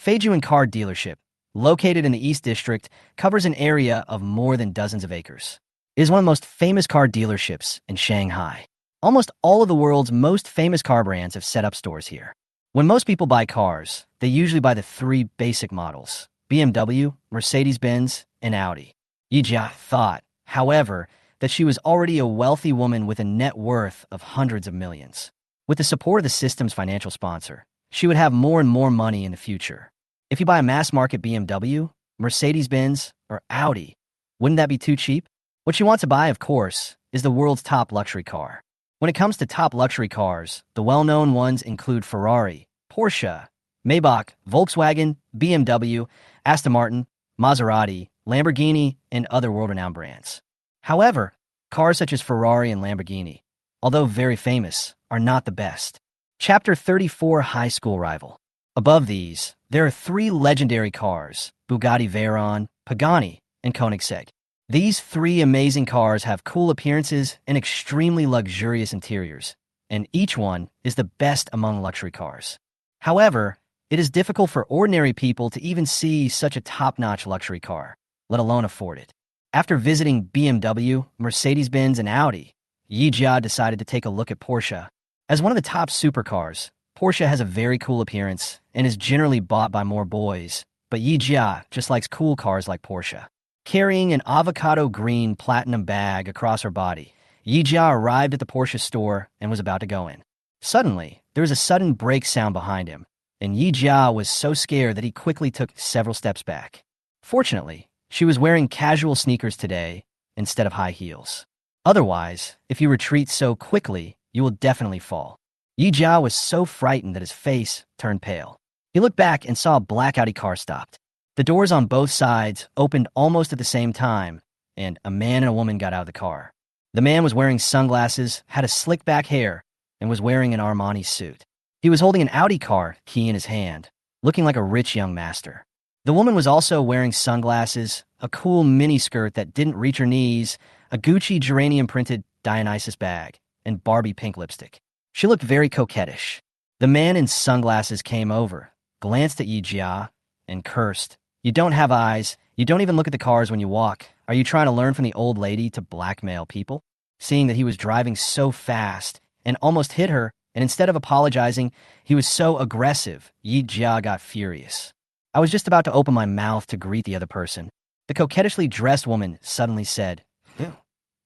Feijuan Car Dealership, located in the East District, covers an area of more than dozens of acres. It is one of the most famous car dealerships in Shanghai. Almost all of the world's most famous car brands have set up stores here. When most people buy cars, they usually buy the 3 basic models: BMW, Mercedes-Benz, and Audi. Yijia thought, however, that she was already a wealthy woman with a net worth of hundreds of millions. With the support of the system's financial sponsor, she would have more and more money in the future. If you buy a mass-market BMW, Mercedes-Benz, or Audi, wouldn't that be too cheap? What you want to buy, of course, is the world's top luxury car. When it comes to top luxury cars, the well-known ones include Ferrari, Porsche, Maybach, Volkswagen, BMW, Aston Martin, Maserati, Lamborghini, and other world-renowned brands. However, cars such as Ferrari and Lamborghini, although very famous, are not the best. Chapter 34, High School Rival. Above these, there are 3 legendary cars: Bugatti Veyron, Pagani, and Koenigsegg. These 3 amazing cars have cool appearances and extremely luxurious interiors, and each one is the best among luxury cars. However, it is difficult for ordinary people to even see such a top-notch luxury car, let alone afford it. After visiting BMW, Mercedes-Benz, and Audi, Yijia decided to take a look at Porsche. As one of the top supercars, Porsche has a very cool appearance and is generally bought by more boys, but Yijia just likes cool cars like Porsche. Carrying an avocado green platinum bag across her body, Yijia arrived at the Porsche store and was about to go in. Suddenly, there was a sudden brake sound behind him, and Yijia was so scared that he quickly took several steps back. Fortunately, she was wearing casual sneakers today instead of high heels. Otherwise, if you retreat so quickly, you will definitely fall. Yijia was so frightened that his face turned pale. He looked back and saw a black Audi car stopped. The doors on both sides opened almost at the same time, and a man and a woman got out of the car. The man was wearing sunglasses, had a slick back hair, and was wearing an Armani suit. He was holding an Audi car key in his hand, looking like a rich young master. The woman was also wearing sunglasses, a cool miniskirt that didn't reach her knees, a Gucci geranium-printed Dionysus bag, and Barbie pink lipstick. She looked very coquettish. The man in sunglasses came over, glanced at Yijia, and cursed. "You don't have eyes. You don't even look at the cars when you walk. Are you trying to learn from the old lady to blackmail people?" Seeing that he was driving so fast and almost hit her, and instead of apologizing, he was so aggressive, Yijia got furious. I was just about to open my mouth to greet the other person. The coquettishly dressed woman suddenly said, "Ew.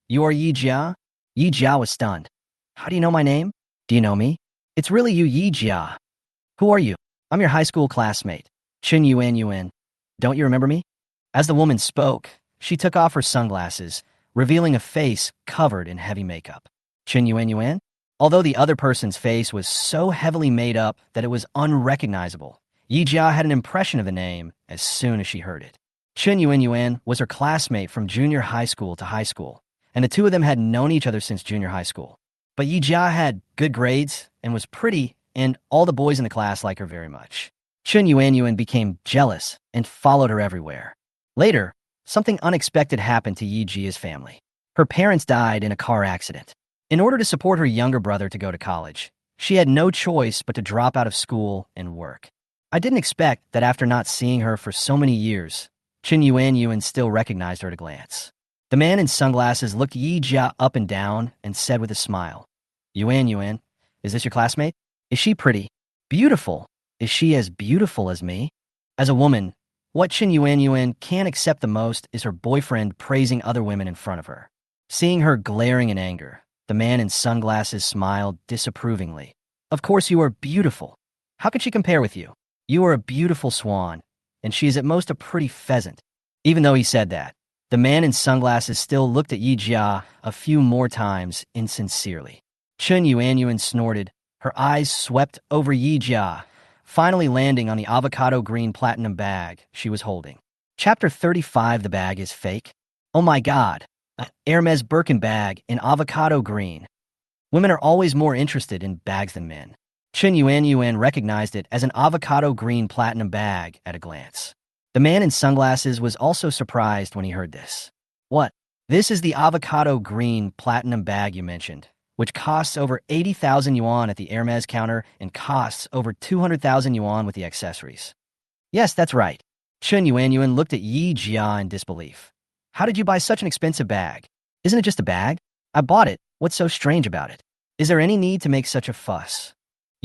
You are Yijia?" Yijia was stunned. "How do you know my name? Do you know me? It's really you, Yijia. Who are you?" "I'm your high school classmate, Yuan. Don't you remember me?" As the woman spoke, she took off her sunglasses, revealing a face covered in heavy makeup. Yuan? Although the other person's face was so heavily made up that it was unrecognizable, Yijia had an impression of the name as soon as she heard it. Yuan was her classmate from junior high school to high school, and the two of them had known each other since junior high school. But Yijia had good grades and was pretty, and all the boys in the class liked her very much. Yuan became jealous and followed her everywhere. Later, something unexpected happened to Yijia's family. Her parents died in a car accident. In order to support her younger brother to go to college, she had no choice but to drop out of school and work. I didn't expect that after not seeing her for so many years, Yuan still recognized her at a glance. The man in sunglasses looked Yijia up and down and said with a smile, Yuan, is this your classmate? Is she pretty? Beautiful? Is she as beautiful as me?" As a woman, what Yuan can't accept the most is her boyfriend praising other women in front of her. Seeing her glaring in anger, the man in sunglasses smiled disapprovingly. "Of course you are beautiful. How can she compare with you? You are a beautiful swan, and she is at most a pretty pheasant." Even though he said that, the man in sunglasses still looked at Yijia a few more times insincerely. Yuan snorted. Her eyes swept over Yijia, finally landing on the avocado green platinum bag she was holding. Chapter 35. The bag is fake. Oh my god, an Hermes Birkin bag in avocado green. Women are always more interested in bags than men. Yuan recognized it as an avocado green platinum bag at a glance. The man in sunglasses was also surprised when he heard this. "What? This is the avocado green platinum bag you mentioned, which costs over 80,000 yuan at the Hermes counter and costs over 200,000 yuan with the accessories." "Yes, that's right." Yuan looked at Yijia in disbelief. "How did you buy such an expensive bag? Isn't it just a bag? I bought it. What's so strange about it? Is there any need to make such a fuss?"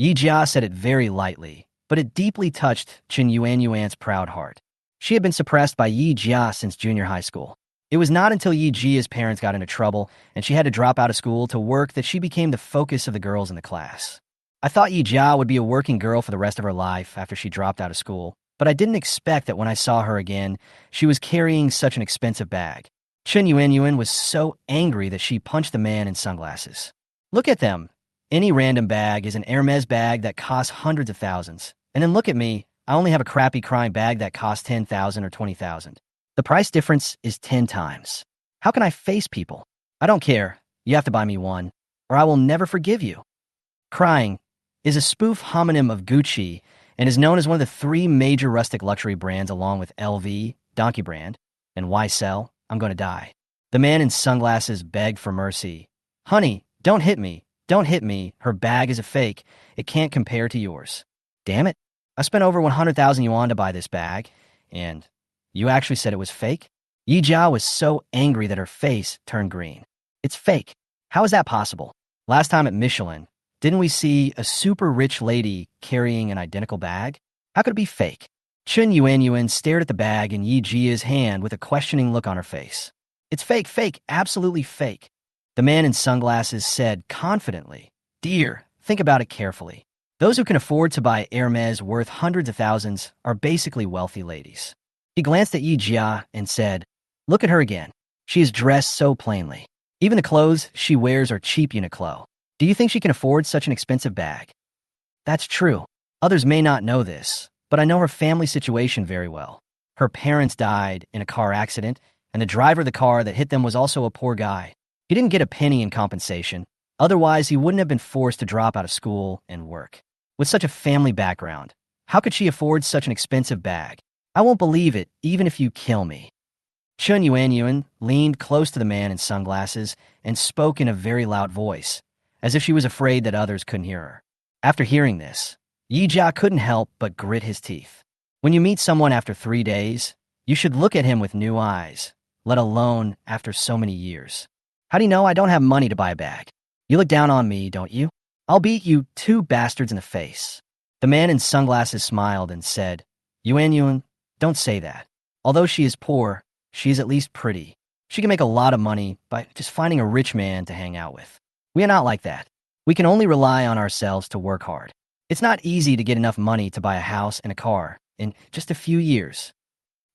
Yijia said it very lightly, but it deeply touched Yuan's proud heart. She had been suppressed by Yijia since junior high school. It was not until Yijia's parents got into trouble and she had to drop out of school to work that she became the focus of the girls in the class. I thought Yijia would be a working girl for the rest of her life after she dropped out of school, but I didn't expect that when I saw her again, she was carrying such an expensive bag. Yuan was so angry that she punched the man in sunglasses. "Look at them. Any random bag is an Hermes bag that costs hundreds of thousands. And then look at me, I only have a crappy crying bag that costs 10,000 or 20,000. The price difference is 10 times. How can I face people? I don't care. You have to buy me one, or I will never forgive you." Crying is a spoof homonym of Gucci and is known as one of the three major rustic luxury brands along with LV, Donkey Brand, and YSL, I'm Gonna Die. The man in sunglasses begged for mercy. "Honey, don't hit me. Don't hit me. Her bag is a fake. It can't compare to yours." "Damn it. I spent over 100,000 yuan to buy this bag, and you actually said it was fake?" Yi Jia was so angry that her face turned green. It's fake. How is that possible? Last time at Michelin, didn't we see a super rich lady carrying an identical bag? How could it be fake? Yuan stared at the bag in Yi Jia's hand with a questioning look on her face. It's fake, fake, absolutely fake. The man in sunglasses said confidently, Dear, think about it carefully. Those who can afford to buy Hermes worth hundreds of thousands are basically wealthy ladies. He glanced at Yi Jia and said, Look at her again. She is dressed so plainly. Even the clothes she wears are cheap Uniqlo. Do you think she can afford such an expensive bag? That's true. Others may not know this, but I know her family situation very well. Her parents died in a car accident, and the driver of the car that hit them was also a poor guy. He didn't get a penny in compensation. Otherwise, he wouldn't have been forced to drop out of school and work. With such a family background, how could she afford such an expensive bag? I won't believe it, even if you kill me. Yuan leaned close to the man in sunglasses and spoke in a very loud voice, as if she was afraid that others couldn't hear her. After hearing this, Yi Jia couldn't help but grit his teeth. When you meet someone after 3 days, you should look at him with new eyes, let alone after so many years. How do you know I don't have money to buy a bag? You look down on me, don't you? I'll beat you 2 bastards in the face. The man in sunglasses smiled and said, Yuan, don't say that. Although she is poor, she is at least pretty. She can make a lot of money by just finding a rich man to hang out with. We are not like that. We can only rely on ourselves to work hard. It's not easy to get enough money to buy a house and a car in just a few years.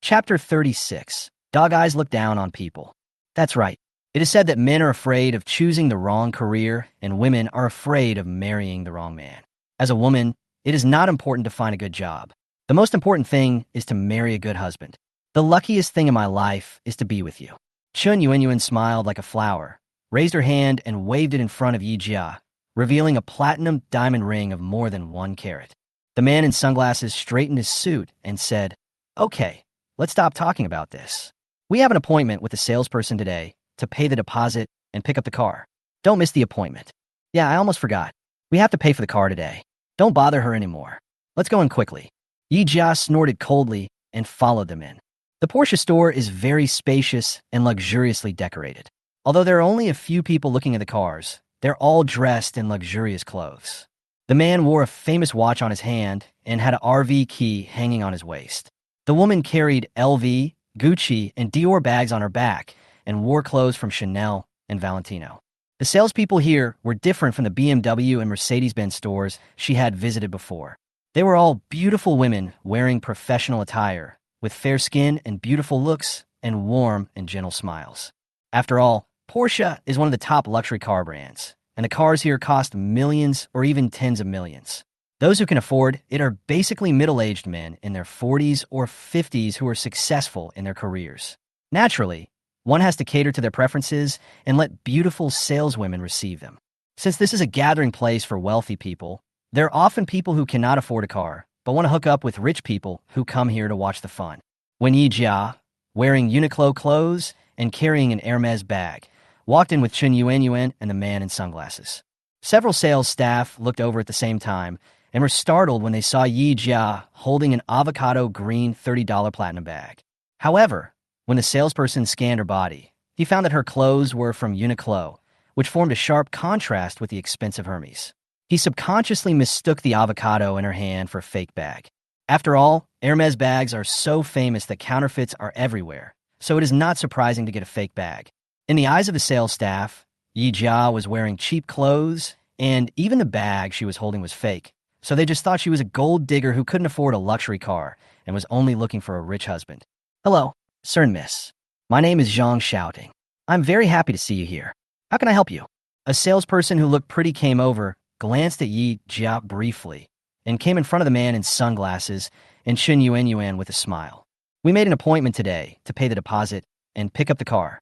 Chapter 36. Dog Eyes Look Down on People. That's right. It is said that men are afraid of choosing the wrong career and women are afraid of marrying the wrong man. As a woman, it is not important to find a good job. The most important thing is to marry a good husband. The luckiest thing in my life is to be with you. Yuan smiled like a flower, raised her hand and waved it in front of Yi Jia, revealing a platinum diamond ring of more than 1 carat. The man in sunglasses straightened his suit and said, Okay, let's stop talking about this. We have an appointment with the salesperson today to pay the deposit and pick up the car. Don't miss the appointment. Yeah, I almost forgot. We have to pay for the car today. Don't bother her anymore. Let's go in quickly. Yi Jia snorted coldly and followed them in. The Porsche store is very spacious and luxuriously decorated. Although there are only a few people looking at the cars, they're all dressed in luxurious clothes. The man wore a famous watch on his hand and had an RV key hanging on his waist. The woman carried LV, Gucci, and Dior bags on her back and wore clothes from Chanel and Valentino. The salespeople here were different from the BMW and Mercedes-Benz stores she had visited before. They were all beautiful women wearing professional attire, with fair skin and beautiful looks and warm and gentle smiles. After all, Porsche is one of the top luxury car brands, and the cars here cost millions or even tens of millions. Those who can afford it are basically middle-aged men in their 40s or 50s who are successful in their careers. Naturally, one has to cater to their preferences and let beautiful saleswomen receive them. Since this is a gathering place for wealthy people, there are often people who cannot afford a car but want to hook up with rich people who come here to watch the fun. When Yi Jia, wearing Uniqlo clothes and carrying an Hermes bag, walked in with Yuan and the man in sunglasses. Several sales staff looked over at the same time and were startled when they saw Yi Jia holding an avocado green $30 platinum bag. However, when the salesperson scanned her body, he found that her clothes were from Uniqlo, which formed a sharp contrast with the expensive Hermes. He subconsciously mistook the avocado in her hand for a fake bag. After all, Hermes bags are so famous that counterfeits are everywhere, so it is not surprising to get a fake bag. In the eyes of the sales staff, Yi Jia was wearing cheap clothes, and even the bag she was holding was fake, so they just thought she was a gold digger who couldn't afford a luxury car and was only looking for a rich husband. Hello, sir and miss. My name is Xiaoyong. I'm very happy to see you here. How can I help you? A salesperson who looked pretty came over, glanced at Yi Jia briefly, and came in front of the man in sunglasses and Yuan with a smile. We made an appointment today to pay the deposit and pick up the car.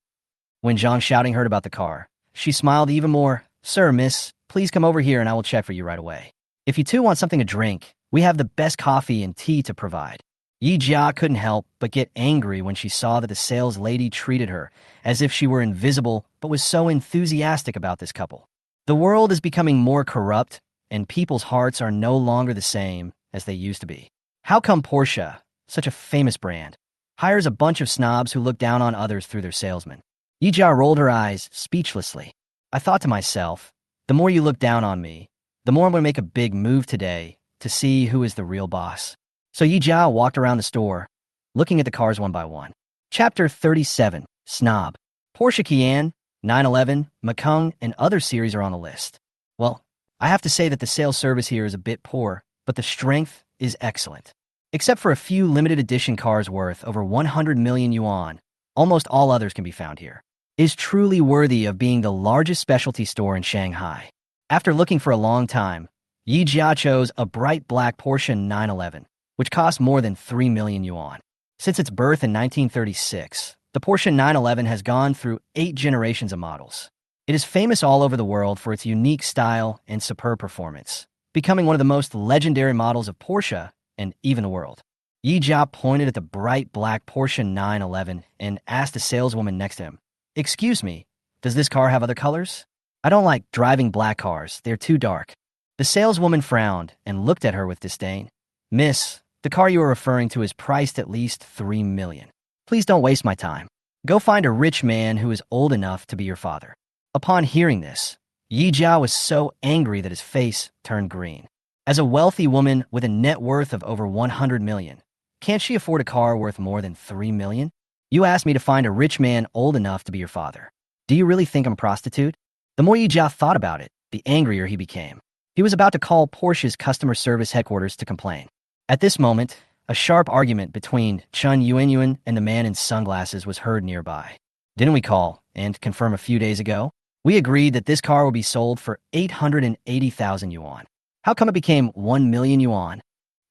When Zhang Shouting heard about the car, she smiled even more. Sir, miss, please come over here and I will check for you right away. If you two want something to drink, we have the best coffee and tea to provide. Yi Jia couldn't help but get angry when she saw that the sales lady treated her as if she were invisible but was so enthusiastic about this couple. The world is becoming more corrupt, and people's hearts are no longer the same as they used to be. How come Porsche, such a famous brand, hires a bunch of snobs who look down on others through their salesmen. Yijia rolled her eyes speechlessly. I thought to myself, the more you look down on me, the more I'm going to make a big move today to see who is the real boss. So Yijia walked around the store, looking at the cars one by one. Chapter 37, Snob. Porsche Cayenne, 911, Macung, and other series are on the list. Well, I have to say that the sales service here is a bit poor, but the strength is excellent. Except for a few limited edition cars worth over 100 million yuan, almost all others can be found here. It is truly worthy of being the largest specialty store in Shanghai. After looking for a long time, Yijia chose a bright black Porsche 911, which cost more than 3 million yuan. Since its birth in 1936, the Porsche 911 has gone through 8 generations of models. It is famous all over the world for its unique style and superb performance, becoming one of the most legendary models of Porsche and even the world. Yijia pointed at the bright black Porsche 911 and asked the saleswoman next to him, "Excuse me, does this car have other colors? I don't like driving black cars, they're too dark." The saleswoman frowned and looked at her with disdain. "Miss, the car you are referring to is priced at least 3 million. Please don't waste my time. Go find a rich man who is old enough to be your father." Upon hearing this, Yijia was so angry that his face turned green. As a wealthy woman with a net worth of over 100 million, can't she afford a car worth more than 3 million? You asked me to find a rich man old enough to be your father. Do you really think I'm a prostitute? The more Yijia thought about it, the angrier he became. He was about to call Porsche's customer service headquarters to complain. At this moment, a sharp argument between Yuan and the man in sunglasses was heard nearby. "Didn't we call and confirm a few days ago? We agreed that this car will be sold for 880,000 yuan. How come it became 1 million yuan?"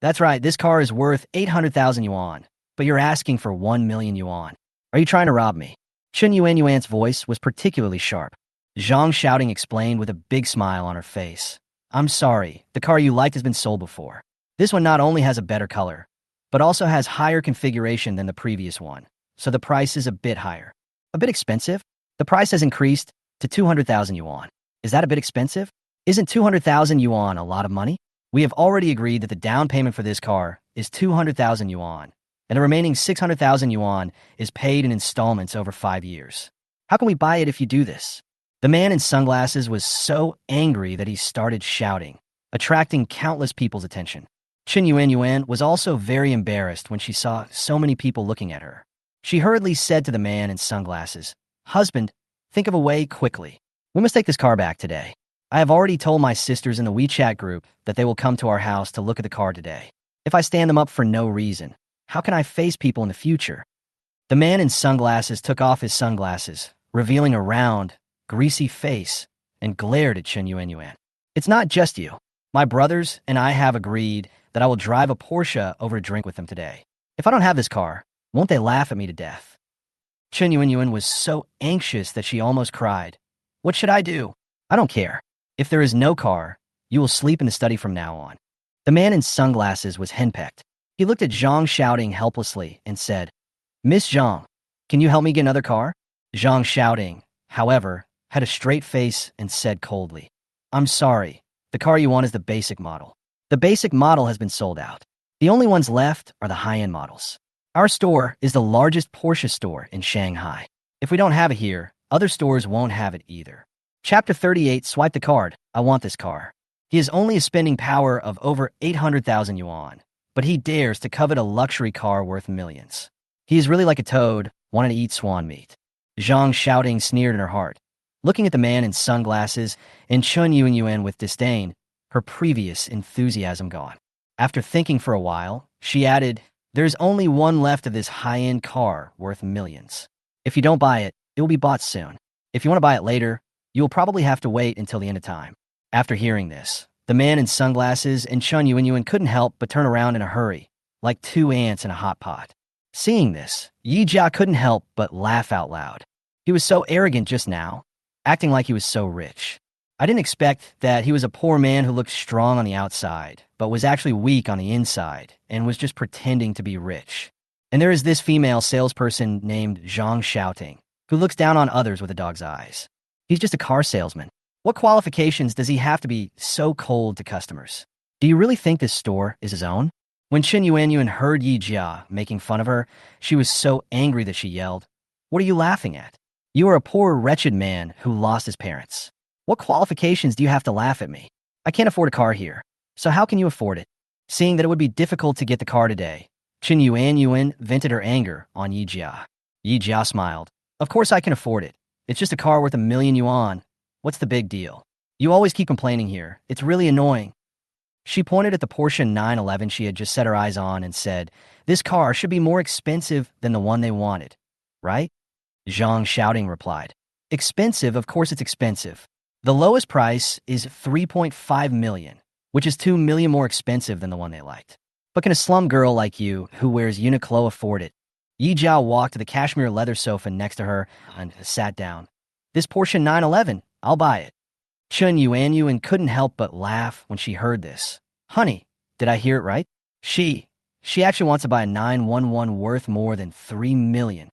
"That's right, this car is worth 800,000 yuan, but you're asking for 1 million yuan. Are you trying to rob me?" Yuan's voice was particularly sharp. Zhang Xiaoyong explained with a big smile on her face. "I'm sorry, the car you liked has been sold before. This one not only has a better color, but also has higher configuration than the previous one, so the price is a bit higher." "A bit expensive?" "The price has increased to 200,000 yuan. Is that a bit expensive? Isn't 200,000 yuan a lot of money? We have already agreed that the down payment for this car is 200,000 yuan, and the remaining 600,000 yuan is paid in installments over 5 years. How can we buy it if you do this?" The man in sunglasses was so angry that he started shouting, attracting countless people's attention. Yuan was also very embarrassed when she saw so many people looking at her. She hurriedly said to the man in sunglasses, "Husband, think of a way quickly. We must take this car back today. I have already told my sisters in the WeChat group that they will come to our house to look at the car today. If I stand them up for no reason, how can I face people in the future?" The man in sunglasses took off his sunglasses, revealing a round, greasy face, and glared at Yuan. "It's not just you. My brothers and I have agreed that I will drive a Porsche over a drink with them today. If I don't have this car, won't they laugh at me to death?" Yuan was so anxious that she almost cried. "What should I do? I don't care. If there is no car, you will sleep in the study from now on." The man in sunglasses was henpecked. He looked at Zhang shouting helplessly and said, "Miss Zhang, can you help me get another car?" Zhang shouting, however, had a straight face and said coldly, "I'm sorry, the car you want is the basic model. The basic model has been sold out. The only ones left are the high-end models. Our store is the largest Porsche store in Shanghai. If we don't have it here, other stores won't have it either." Chapter 38, Swipe the card. I want this car. He has only a spending power of over 800,000 yuan, but he dares to covet a luxury car worth millions. He is really like a toad, wanting to eat swan meat. Zhang shouting sneered in her heart, looking at the man in sunglasses and Yuan with disdain, her previous enthusiasm gone. After thinking for a while, she added, "There's only one left of this high-end car worth millions. If you don't buy it, it will be bought soon. If you want to buy it later, you will probably have to wait until the end of time." After hearing this, the man in sunglasses and Yuan couldn't help but turn around in a hurry, like 2 ants in a hot pot. Seeing this, Yijia couldn't help but laugh out loud. He was so arrogant just now, acting like he was so rich. I didn't expect that he was a poor man who looked strong on the outside, but was actually weak on the inside, and was just pretending to be rich. And there is this female salesperson named Zhang Xiaoyong, who looks down on others with a dog's eyes. He's just a car salesman. What qualifications does he have to be so cold to customers? Do you really think this store is his own? When Chen Yuanyuan heard Yi Jia making fun of her, she was so angry that she yelled, "What are you laughing at? You are a poor, wretched man who lost his parents. What qualifications do you have to laugh at me? I can't afford a car here, so how can you afford it?" Seeing that it would be difficult to get the car today, Chen Yuanyuan vented her anger on Yi Jia. Yi Jia smiled. "Of course I can afford it. It's just a car worth 1,000,000 yuan. What's the big deal? You always keep complaining here. It's really annoying." She pointed at the Porsche 911 she had just set her eyes on and said, "This car should be more expensive than the one they wanted, right?" Zhang Xiaoyong replied, "Expensive? Of course it's expensive. The lowest price is 3.5 million, which is 2 million more expensive than the one they liked. But can a slum girl like you, who wears Uniqlo, afford it?" Yi Jiao walked to the cashmere leather sofa next to her and sat down. "This Porsche 911, I'll buy it." Chen Yuanyuan couldn't help but laugh when she heard this. "Honey, did I hear it right? She actually wants to buy a 911 worth more than 3 million.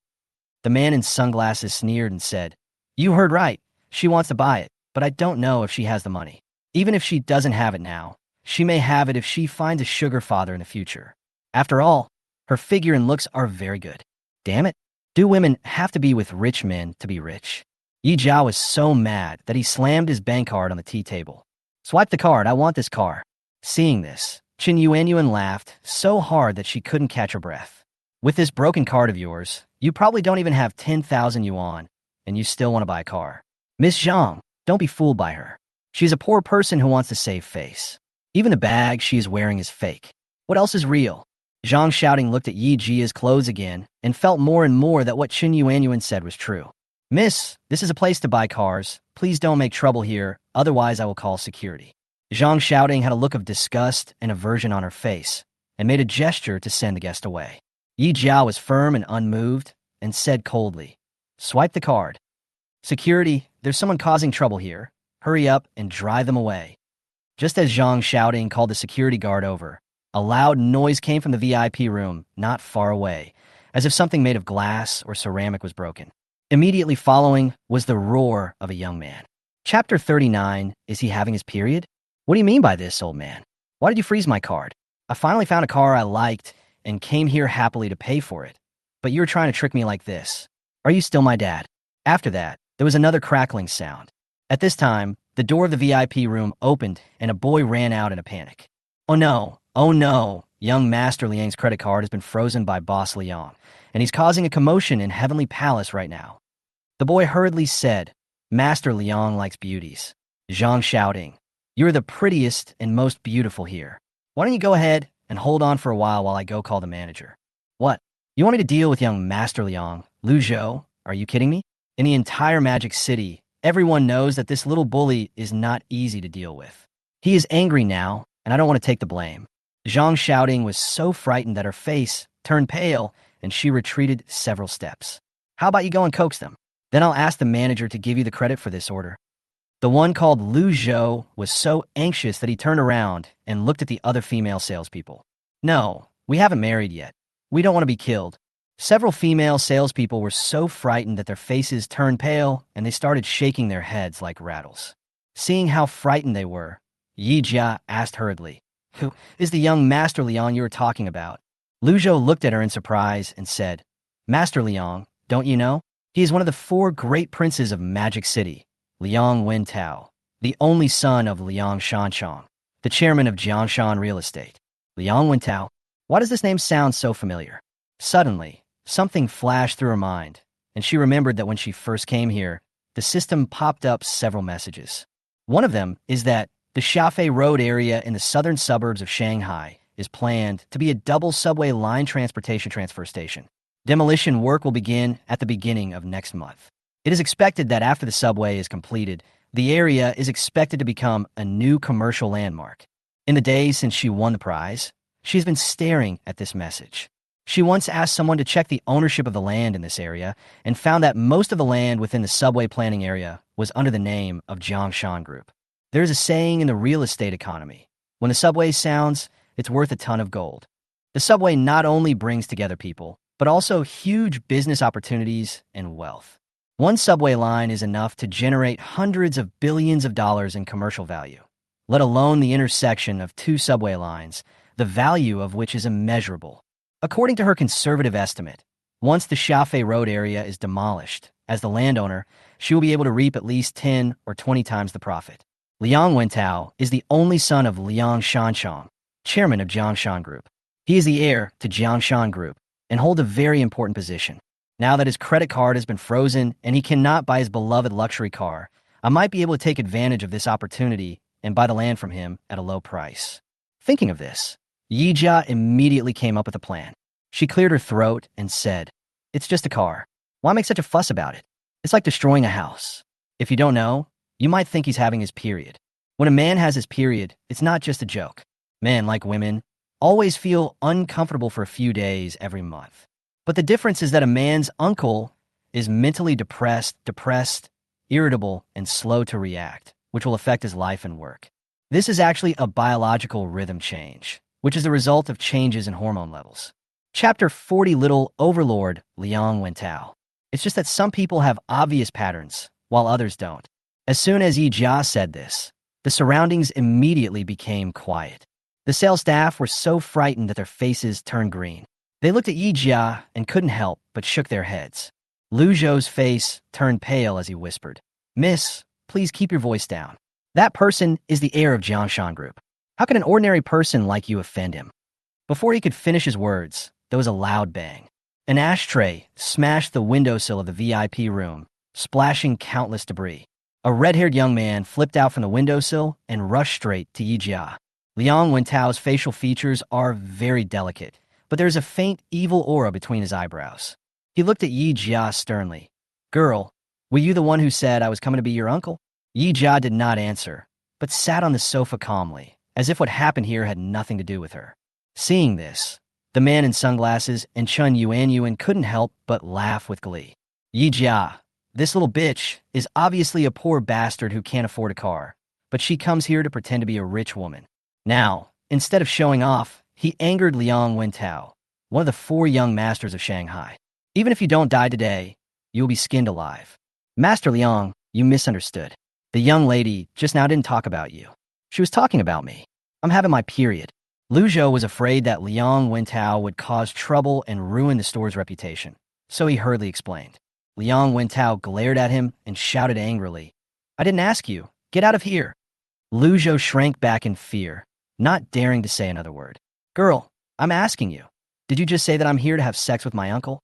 The man in sunglasses sneered and said, "You heard right. She wants to buy it, but I don't know if she has the money. Even if she doesn't have it now, she may have it if she finds a sugar father in the future. After all, her figure and looks are very good. Damn it. Do women have to be with rich men to be rich?" Yi Jiao was so mad that he slammed his bank card on the tea table. "Swipe the card, I want this car." Seeing this, Chen Yuanyuan laughed so hard that she couldn't catch her breath. "With this broken card of yours, you probably don't even have 10,000 yuan, and you still want to buy a car. Miss Zhang, don't be fooled by her. She's a poor person who wants to save face. Even the bag she is wearing is fake. What else is real?" Zhang Xiaoyong looked at Yi Jia's clothes again and felt more and more that what Chen Yuanyuan said was true. "Miss, this is a place to buy cars. Please don't make trouble here, otherwise I will call security." Zhang Xiaoyong had a look of disgust and aversion on her face and made a gesture to send the guest away. Yi Jiao was firm and unmoved and said coldly, "Swipe the card." "Security, there's someone causing trouble here. Hurry up and drive them away." Just as Zhang Xiaoyong called the security guard over, a loud noise came from the VIP room not far away, as if something made of glass or ceramic was broken. Immediately following was the roar of a young man. Chapter 39, Is He Having His Period? "What do you mean by this, old man? Why did you freeze my card? I finally found a car I liked and came here happily to pay for it. But you were trying to trick me like this. Are you still my dad?" After that, there was another crackling sound. At this time, the door of the VIP room opened and a boy ran out in a panic. "Oh no, young Master Liang's credit card has been frozen by Boss Liang, and he's causing a commotion in Heavenly Palace right now." The boy hurriedly said, "Master Liang likes beauties. Zhang Xiaoyong, you're the prettiest and most beautiful here. Why don't you go ahead and hold on for a while I go call the manager." "What? You want me to deal with young Master Liang? Lu Zhou? Are you kidding me? In the entire Magic City, everyone knows that this little bully is not easy to deal with. He is angry now, and I don't want to take the blame." Zhang Xiaoyong was so frightened that her face turned pale and she retreated several steps. "How about you go and coax them? Then I'll ask the manager to give you the credit for this order." The one called Lu Zhou was so anxious that he turned around and looked at the other female salespeople. "No, we haven't married yet. We don't want to be killed." Several female salespeople were so frightened that their faces turned pale and they started shaking their heads like rattles. Seeing how frightened they were, Yi Jia asked hurriedly, "Who is the young Master Liang you were talking about?" Lu Zhou looked at her in surprise and said, "Master Liang, don't you know? He is one of the 4 great princes of Magic City, Liang Wentao, the only son of Liang Shanchong, the chairman of Jiangshan Real Estate." Liang Wentao? Why does this name sound so familiar? Suddenly, something flashed through her mind, and she remembered that when she first came here, the system popped up several messages. One of them is that the Xiafei Road area in the southern suburbs of Shanghai is planned to be a double subway line transportation transfer station. Demolition work will begin at the beginning of next month. It is expected that after the subway is completed, the area is expected to become a new commercial landmark. In the days since she won the prize, she's been staring at this message. She once asked someone to check the ownership of the land in this area and found that most of the land within the subway planning area was under the name of Jiangshan Group. There's a saying in the real estate economy, when the subway sounds, it's worth a ton of gold. The subway not only brings together people, but also huge business opportunities and wealth. One subway line is enough to generate hundreds of billions of dollars in commercial value, let alone the intersection of 2 subway lines the value of which is immeasurable. According to her conservative estimate, once the Shanghai Road area is demolished, as the landowner, she will be able to reap at least 10 or 20 times the profit. Liang Wentao is the only son of Liang Shanshang, chairman of Jiangshan Group. He is the heir to Jiangshan Group and holds a very important position. Now that his credit card has been frozen and he cannot buy his beloved luxury car, I might be able to take advantage of this opportunity and buy the land from him at a low price. Thinking of this, Yijia immediately came up with a plan. She cleared her throat and said, "It's just a car. Why make such a fuss about it? It's like destroying a house. If you don't know, you might think he's having his period. When a man has his period, it's not just a joke. Men, like women, always feel uncomfortable for a few days every month. But the difference is that a man's uncle is mentally depressed, irritable, and slow to react, which will affect his life and work. This is actually a biological rhythm change, which is the result of changes in hormone levels." Chapter 40 Little Overlord Liang Wentao. It's just that some people have obvious patterns, while others don't. As soon as Yi Jia said this, the surroundings immediately became quiet. The sales staff were so frightened that their faces turned green. They looked at Yi Jia and couldn't help but shook their heads. Lu Zhou's face turned pale as he whispered, "Miss, please keep your voice down. That person is the heir of Jiangshan Group. How can an ordinary person like you offend him?" Before he could finish his words, there was a loud bang. An ashtray smashed the windowsill of the VIP room, splashing countless debris. A red-haired young man flipped out from the windowsill and rushed straight to Yi Jia. Liang Wentao's facial features are very delicate, but there's a faint evil aura between his eyebrows. He looked at Yi Jia sternly. "Girl, were you the one who said I was coming to be your uncle?" Yi Jia did not answer, but sat on the sofa calmly, as if what happened here had nothing to do with her. Seeing this, the man in sunglasses and Yuan couldn't help but laugh with glee. "Yi Jia, this little bitch is obviously a poor bastard who can't afford a car, but she comes here to pretend to be a rich woman." Now, instead of showing off, he angered Liang Wentao, one of the 4 young masters of Shanghai. "Even if you don't die today, you will be skinned alive. Master Liang, you misunderstood. The young lady just now didn't talk about you. She was talking about me. I'm having my period." Lu Zhou was afraid that Liang Wentao would cause trouble and ruin the store's reputation, so he hurriedly explained. Liang Wentao glared at him and shouted angrily, "I didn't ask you. Get out of here." Lu Zhou shrank back in fear, not daring to say another word. "Girl, I'm asking you. Did you just say that I'm here to have sex with my uncle?"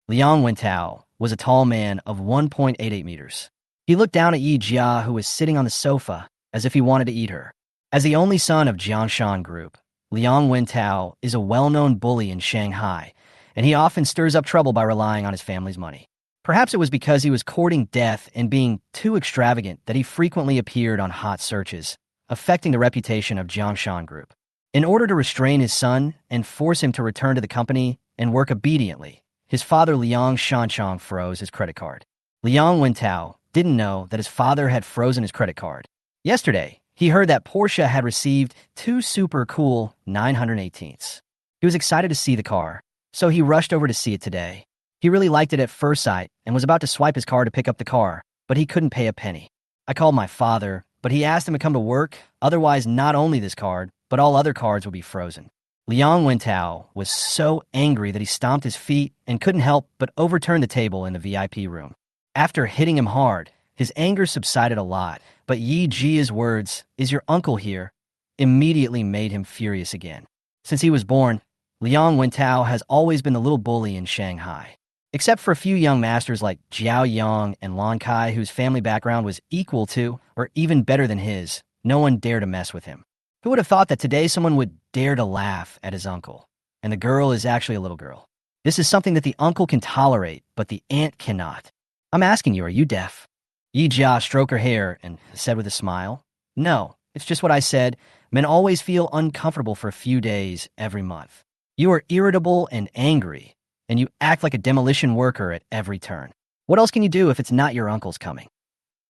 Liang Wentao was a tall man of 1.88 meters. He looked down at Yi Jia, who was sitting on the sofa, as if he wanted to eat her. As the only son of Jiangshan Group, Liang Wentao is a well-known bully in Shanghai, and he often stirs up trouble by relying on his family's money. Perhaps it was because he was courting death and being too extravagant that he frequently appeared on hot searches, affecting the reputation of Jiangshan Group. In order to restrain his son and force him to return to the company and work obediently, his father Liang Shanshang froze his credit card. Liang Wentao didn't know that his father had frozen his credit card. Yesterday, he heard that Porsche had received 2 super cool 918s. He was excited to see the car, so he rushed over to see it today. He really liked it at first sight and was about to swipe his card to pick up the car, but he couldn't pay a penny. I called my father, but he asked him to come to work, otherwise not only this card, but all other cards would be frozen. Liang Wentao was so angry that he stomped his feet and couldn't help but overturn the table in the VIP room. After hitting him hard, his anger subsided a lot, but Yi Jia's words, "Is your uncle here?" immediately made him furious again. Since he was born, Liang Wentao has always been the little bully in Shanghai. Except for a few young masters like Xiaoyong and Lan Kai, whose family background was equal to, or even better than his, no one dared to mess with him. Who would have thought that today someone would dare to laugh at his uncle? And the girl is actually a little girl. This is something that the uncle can tolerate, but the aunt cannot. "I'm asking you, are you deaf?" Yi Jia stroked her hair and said with a smile, "No, it's just what I said. Men always feel uncomfortable for a few days every month. You are irritable and angry, and you act like a demolition worker at every turn. What else can you do if it's not your uncle's coming?"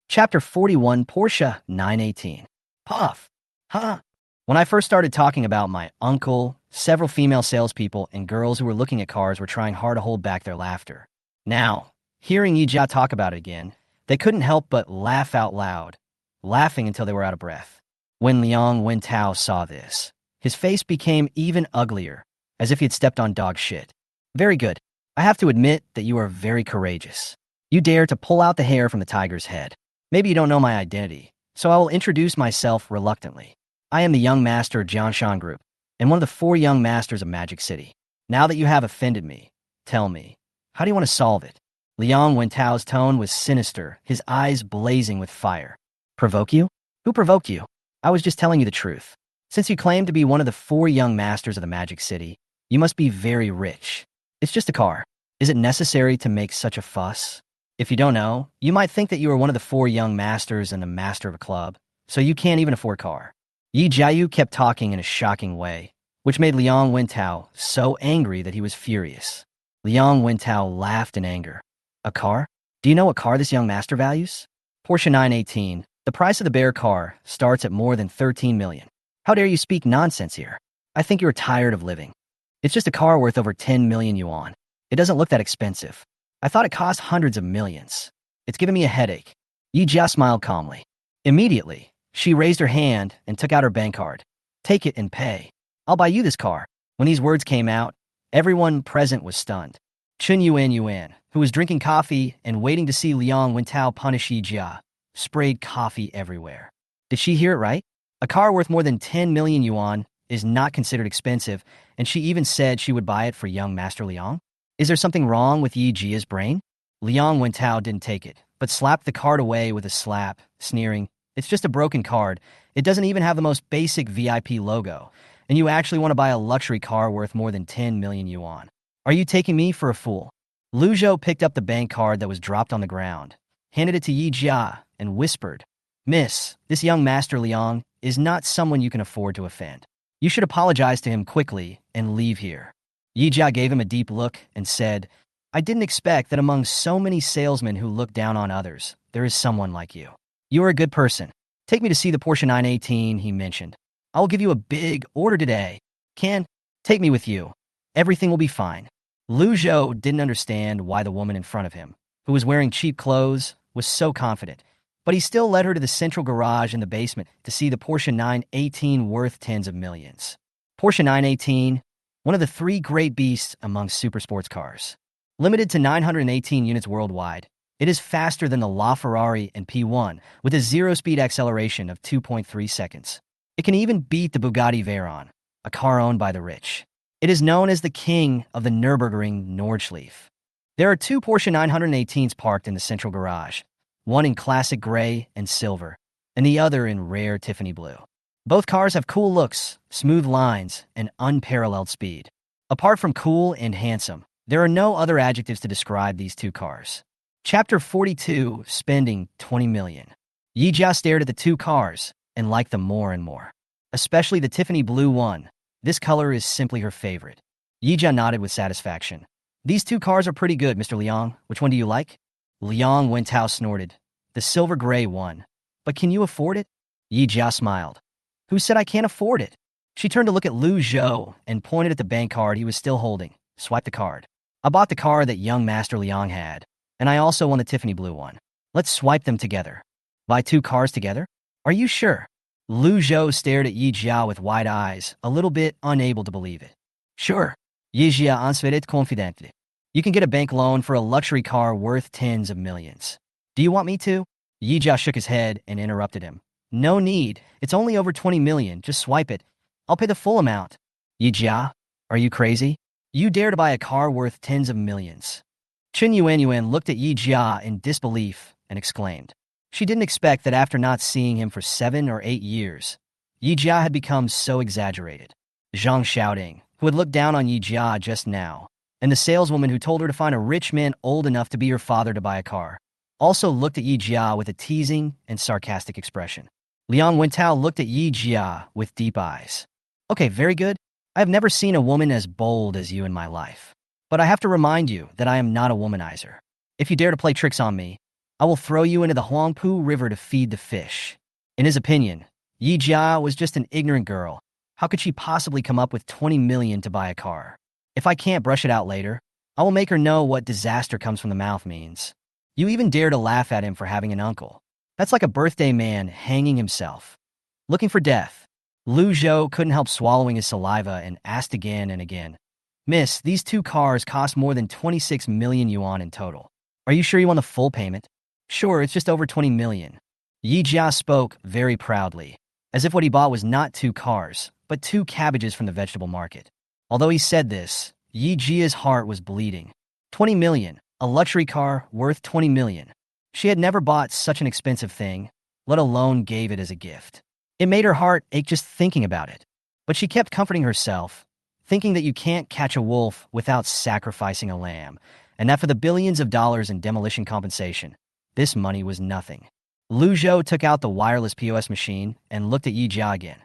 Chapter 41 Porsche 918. Puff. Huh? When I first started talking about my uncle, several female salespeople and girls who were looking at cars were trying hard to hold back their laughter. Now, hearing Yi Jia talk about it again, they couldn't help but laugh out loud, laughing until they were out of breath. When Liang Wentao saw this, His face became even uglier, as if he had stepped on dog shit. Very good. I have to admit that you are very courageous. You dare to pull out the hair from the tiger's head. Maybe you don't know my identity, so I will introduce myself reluctantly. I am the young master of Jianshan Group, and one of the 4 young masters of Magic City. Now that you have offended me, tell me, how do you want to solve it? Liang Wentao's tone was sinister, his eyes blazing with fire. Provoke you? Who provoked you? I was just telling you the truth. Since you claim to be one of the 4 young masters of the Magic City, you must be very rich. It's just a car. Is it necessary to make such a fuss? If you don't know, you might think that you are one of the 4 young masters and the master of a club, so you can't even afford a car. Yi Jiayu kept talking in a shocking way, which made Liang Wentao so angry that he was furious. Liang Wentao laughed in anger. A car? Do you know what car this young master values? Porsche 918. The price of the bear car starts at more than 13 million. How dare you speak nonsense here? I think you're tired of living. It's just a car worth over 10 million yuan. It doesn't look that expensive. I thought it cost hundreds of millions. It's giving me a headache. Yi Jia smiled calmly. Immediately, she raised her hand and took out her bank card. Take it and pay. I'll buy you this car. When these words came out, everyone present was stunned. Yuan, who was drinking coffee and waiting to see Liang Wentao punish Yi Jia, sprayed coffee everywhere. Did she hear it right? A car worth more than 10 million yuan is not considered expensive, and she even said she would buy it for young Master Liang? Is there something wrong with Yi Jia's brain? Liang Wentao didn't take it, but slapped the card away with a slap, sneering, "It's just a broken card. It doesn't even have the most basic VIP logo, and you actually want to buy a luxury car worth more than 10 million yuan. Are you taking me for a fool?" Lu Zhou picked up the bank card that was dropped on the ground, handed it to Yi Jia, and whispered, "Miss, this young Master Liang is not someone you can afford to offend. You should apologize to him quickly and leave here." Yi Jia gave him a deep look and said, "I didn't expect that among so many salesmen who look down on others, there is someone like you. You are a good person. Take me to see the Porsche 918 he mentioned. I will give you a big order today. Take me with you. Everything will be fine." Lu Zhou didn't understand why the woman in front of him, who was wearing cheap clothes, was so confident, but he still led her to the central garage in the basement to see the Porsche 918 worth tens of millions. Porsche 918, one of the 3 great beasts among super sports cars. Limited to 918 units worldwide, it is faster than the LaFerrari and P1 with a 0-speed acceleration of 2.3 seconds. It can even beat the Bugatti Veyron, a car owned by the rich. It is known as the king of the Nürburgring Nordschleife. There are 2 Porsche 918s parked in the central garage, one in classic gray and silver, and the other in rare Tiffany blue. Both cars have cool looks, smooth lines, and unparalleled speed. Apart from cool and handsome, there are no other adjectives to describe these 2 cars. Chapter 42, Spending 20 million. Yi Jia stared at the 2 cars and liked them more and more, especially the Tiffany blue one. This color is simply her favorite. Yi Jia nodded with satisfaction. "These 2 cars are pretty good, Mr. Liang. Which one do you like?" Liang Wentao snorted. "The silver gray one. But can you afford it?" Yi Jia smiled. "Who said I can't afford it?" She turned to look at Lu Zhou and pointed at the bank card he was still holding. Swipe the card. "I bought the car that young Master Liang had, and I also want the Tiffany blue one. Let's swipe them together." "Buy 2 cars together? Are you sure?" Lu Zhou stared at Yi Jia with wide eyes, a little bit unable to believe it. "Sure." Yi Jia answered confidently. "You can get a bank loan for a luxury car worth tens of millions. Do you want me to?" Yi Jia shook his head and interrupted him. "No need. It's only over 20 million. Just swipe it. I'll pay the full amount." "Yi Jia, are you crazy? You dare to buy a car worth tens of millions?" Yuan looked at Yi Jia in disbelief and exclaimed. She didn't expect that after not seeing him for 7 or 8 years, Yi Jia had become so exaggerated. Zhang Xiaoyong, who had looked down on Yi Jia just now, and the saleswoman who told her to find a rich man old enough to be her father to buy a car, also looked at Yi Jia with a teasing and sarcastic expression. Liang Wentao looked at Yi Jia with deep eyes. "Okay, very good. I have never seen a woman as bold as you in my life. But I have to remind you that I am not a womanizer. If you dare to play tricks on me, I will throw you into the Huangpu River to feed the fish." In his opinion, Yi Jia was just an ignorant girl. How could she possibly come up with 20 million to buy a car? If I can't brush it out later, I will make her know what disaster comes from the mouth means. You even dare to laugh at him for having an uncle. That's like a birthday man hanging himself. Looking for death. Lu Zhou couldn't help swallowing his saliva and asked again and again, Miss, these two cars cost more than 26 million yuan in total. Are you sure you want the full payment? Sure, it's just over 20 million. Yi Jia spoke very proudly, as if what he bought was not two cars, but two cabbages from the vegetable market. Although he said this, Yi Jia's heart was bleeding. 20 million, a luxury car worth 20 million. She had never bought such an expensive thing, let alone gave it as a gift. It made her heart ache just thinking about it. But she kept comforting herself, thinking that you can't catch a wolf without sacrificing a lamb, and that for the billions of dollars in demolition compensation, this money was nothing. Lu Zhou took out the wireless POS machine and looked at Yi Jia again.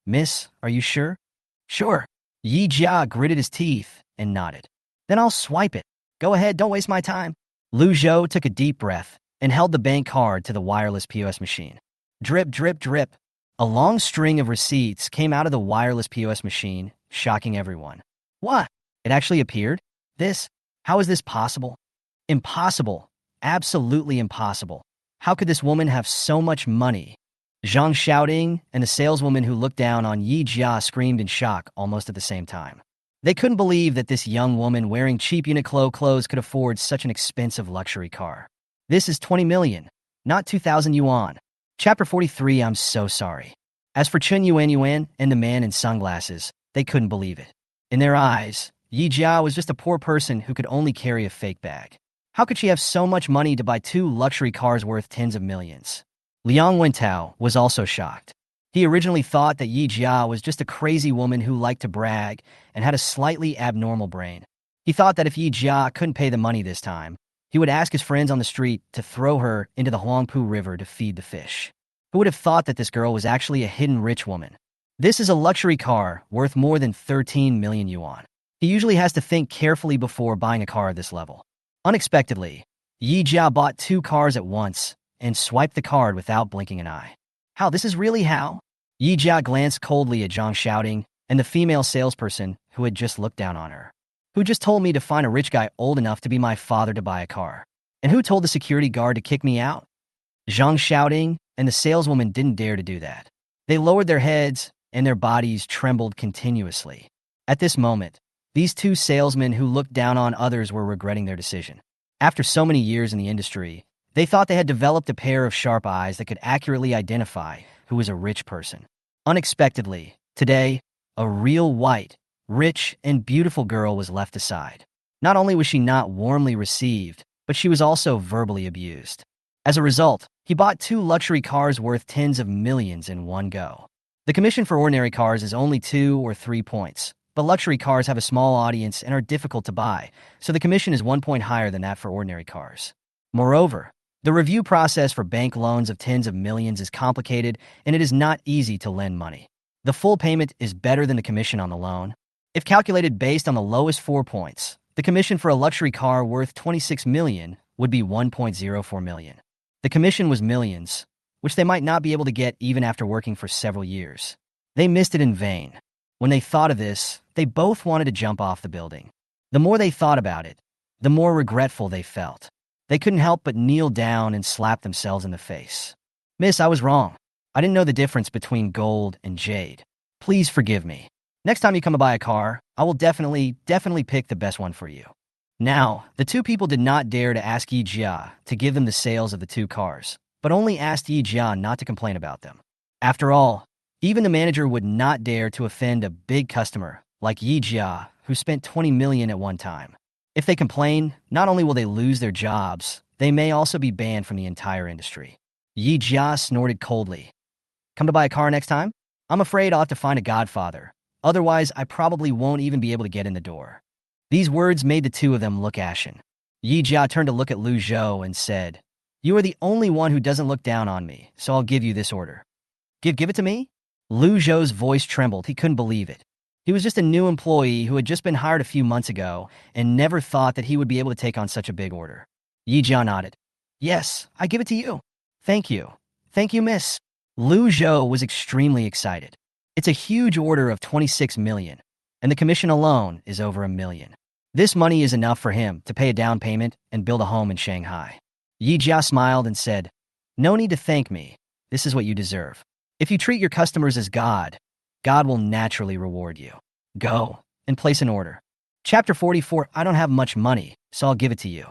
Miss, are you sure? Sure. Yi Jia gritted his teeth and nodded. Then I'll swipe it. Go ahead, don't waste my time. Lu Zhou took a deep breath and held the bank card to the wireless POS machine. Drip, drip, drip. A long string of receipts came out of the wireless POS machine, shocking everyone. What? It actually appeared? How is this possible? Impossible. Absolutely impossible. How could this woman have so much money? Zhang Xiaoyong and the saleswoman who looked down on Yi Jia screamed in shock almost at the same time. They couldn't believe that this young woman wearing cheap Uniqlo clothes could afford such an expensive luxury car. This is 20 million, not 2,000 yuan. Chapter 43, I'm so sorry. As for Yuan and the man in sunglasses, they couldn't believe it. In their eyes, Yi Jia was just a poor person who could only carry a fake bag. How could she have so much money to buy two luxury cars worth tens of millions? Liang Wentao was also shocked. He originally thought that Yi Jia was just a crazy woman who liked to brag and had a slightly abnormal brain. He thought that if Yi Jia couldn't pay the money this time, he would ask his friends on the street to throw her into the Huangpu River to feed the fish. Who would have thought that this girl was actually a hidden rich woman? This is a luxury car worth more than 13 million yuan. He usually has to think carefully before buying a car at this level. Unexpectedly, Yi Jia bought two cars at once and swiped the card without blinking an eye. How? This is really how? Yi Jia glanced coldly at Zhang Xiaoyong and the female salesperson who had just looked down on her. Who just told me to find a rich guy old enough to be my father to buy a car? And who told the security guard to kick me out? Zhang Xiaoyong and the saleswoman didn't dare to do that. They lowered their heads and their bodies trembled continuously. At this moment, these two salesmen who looked down on others were regretting their decision. After so many years in the industry, they thought they had developed a pair of sharp eyes that could accurately identify who was a rich person. Unexpectedly, today, a real white, rich, and beautiful girl was left aside. Not only was she not warmly received, but she was also verbally abused. As a result, he bought two luxury cars worth tens of millions in one go. The commission for ordinary cars is only 2 or 3 points, but luxury cars have a small audience and are difficult to buy, so the commission is 1 point higher than that for ordinary cars. Moreover, the review process for bank loans of tens of millions is complicated, and it is not easy to lend money. The full payment is better than the commission on the loan. If calculated based on the lowest 4 points, the commission for a luxury car worth 26 million would be 1.04 million. The commission was millions, which they might not be able to get even after working for several years. They missed it in vain. When they thought of this, they both wanted to jump off the building. The more they thought about it, the more regretful they felt. They couldn't help but kneel down and slap themselves in the face. Miss, I was wrong. I didn't know the difference between gold and jade. Please forgive me. Next time you come to buy a car, I will definitely pick the best one for you. Now, the two people did not dare to ask Yi Jia to give them the sales of the two cars, but only asked Yi Jia not to complain about them. After all, even the manager would not dare to offend a big customer like Yi Jia, who spent 20 million at one time. If they complain, not only will they lose their jobs, they may also be banned from the entire industry. Yi Jia snorted coldly. Come to buy a car next time? I'm afraid I'll have to find a godfather. Otherwise, I probably won't even be able to get in the door. These words made the two of them look ashen. Yi Jia turned to look at Lu Zhou and said, You are the only one who doesn't look down on me, so I'll give you this order. Give it to me? Lu Zhou's voice trembled. He couldn't believe it. He was just a new employee who had just been hired a few months ago and never thought that he would be able to take on such a big order. Yi Jia nodded. Yes, I give it to you. Thank you. Thank you, miss. Lu Zhou was extremely excited. It's a huge order of 26 million, and the commission alone is over $1 million. This money is enough for him to pay a down payment and build a home in Shanghai. Yi Jia smiled and said, No need to thank me. This is what you deserve. If you treat your customers as God God will naturally reward you. Go and place an order. Chapter 44. I don't have much money, so I'll give it to you.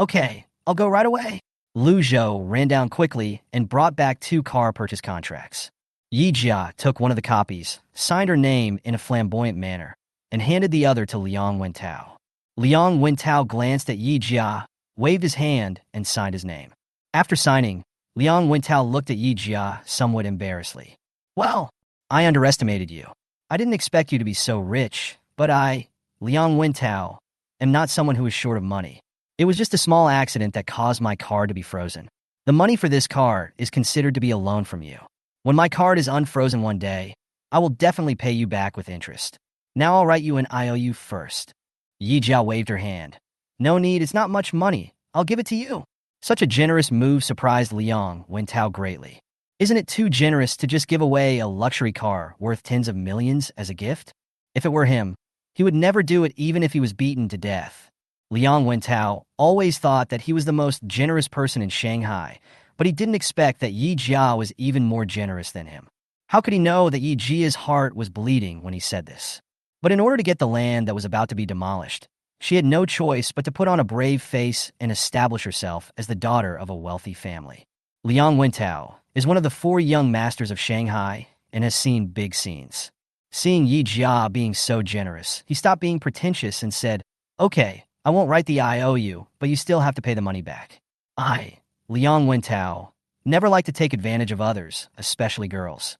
Okay, I'll go right away. Lu Zhou ran down quickly and brought back 2 car purchase contracts. Yi Jia took one of the copies, signed her name in a flamboyant manner, and handed the other to Liang Wentao. Liang Wentao glanced at Yi Jia, waved his hand, and signed his name. After signing, Liang Wentao looked at Yi Jia somewhat embarrassedly. Well, I underestimated you. I didn't expect you to be so rich, but I, Liang Wentao, am not someone who is short of money. It was just a small accident that caused my card to be frozen. The money for this card is considered to be a loan from you. When my card is unfrozen one day, I will definitely pay you back with interest. Now I'll write you an IOU first. Yi Jia waved her hand. No need, it's not much money. I'll give it to you. Such a generous move surprised Liang Wentao greatly. Isn't it too generous to just give away a luxury car worth tens of millions as a gift? If it were him, he would never do it even if he was beaten to death. Liang Wentao always thought that he was the most generous person in Shanghai, but he didn't expect that Yi Jia was even more generous than him. How could he know that Yi Jia's heart was bleeding when he said this? But in order to get the land that was about to be demolished, she had no choice but to put on a brave face and establish herself as the daughter of a wealthy family. Liang Wentao is one of the 4 young masters of Shanghai and has seen big scenes. Seeing Yi Jia being so generous, he stopped being pretentious and said, "Okay, I won't write the IOU, but you still have to pay the money back." I, Liang Wentao, never like to take advantage of others, especially girls.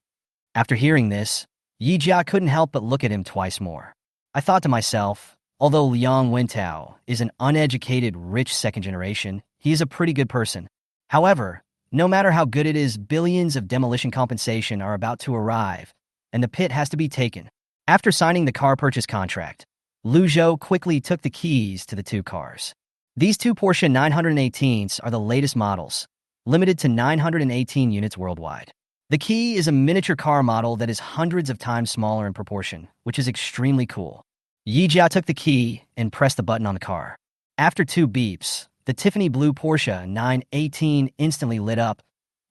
After hearing this, Yi Jia couldn't help but look at him twice more. I thought to myself, although Liang Wentao is an uneducated, rich second generation, he is a pretty good person. However, no matter how good it is, billions of demolition compensation are about to arrive, and the pit has to be taken. After signing the car purchase contract, Lu Zhou quickly took the keys to the 2 cars. These 2 Porsche 918s are the latest models, limited to 918 units worldwide. The key is a miniature car model that is hundreds of times smaller in proportion, which is extremely cool. Yi Jia took the key and pressed the button on the car. After 2 beeps, the Tiffany blue Porsche 918 instantly lit up,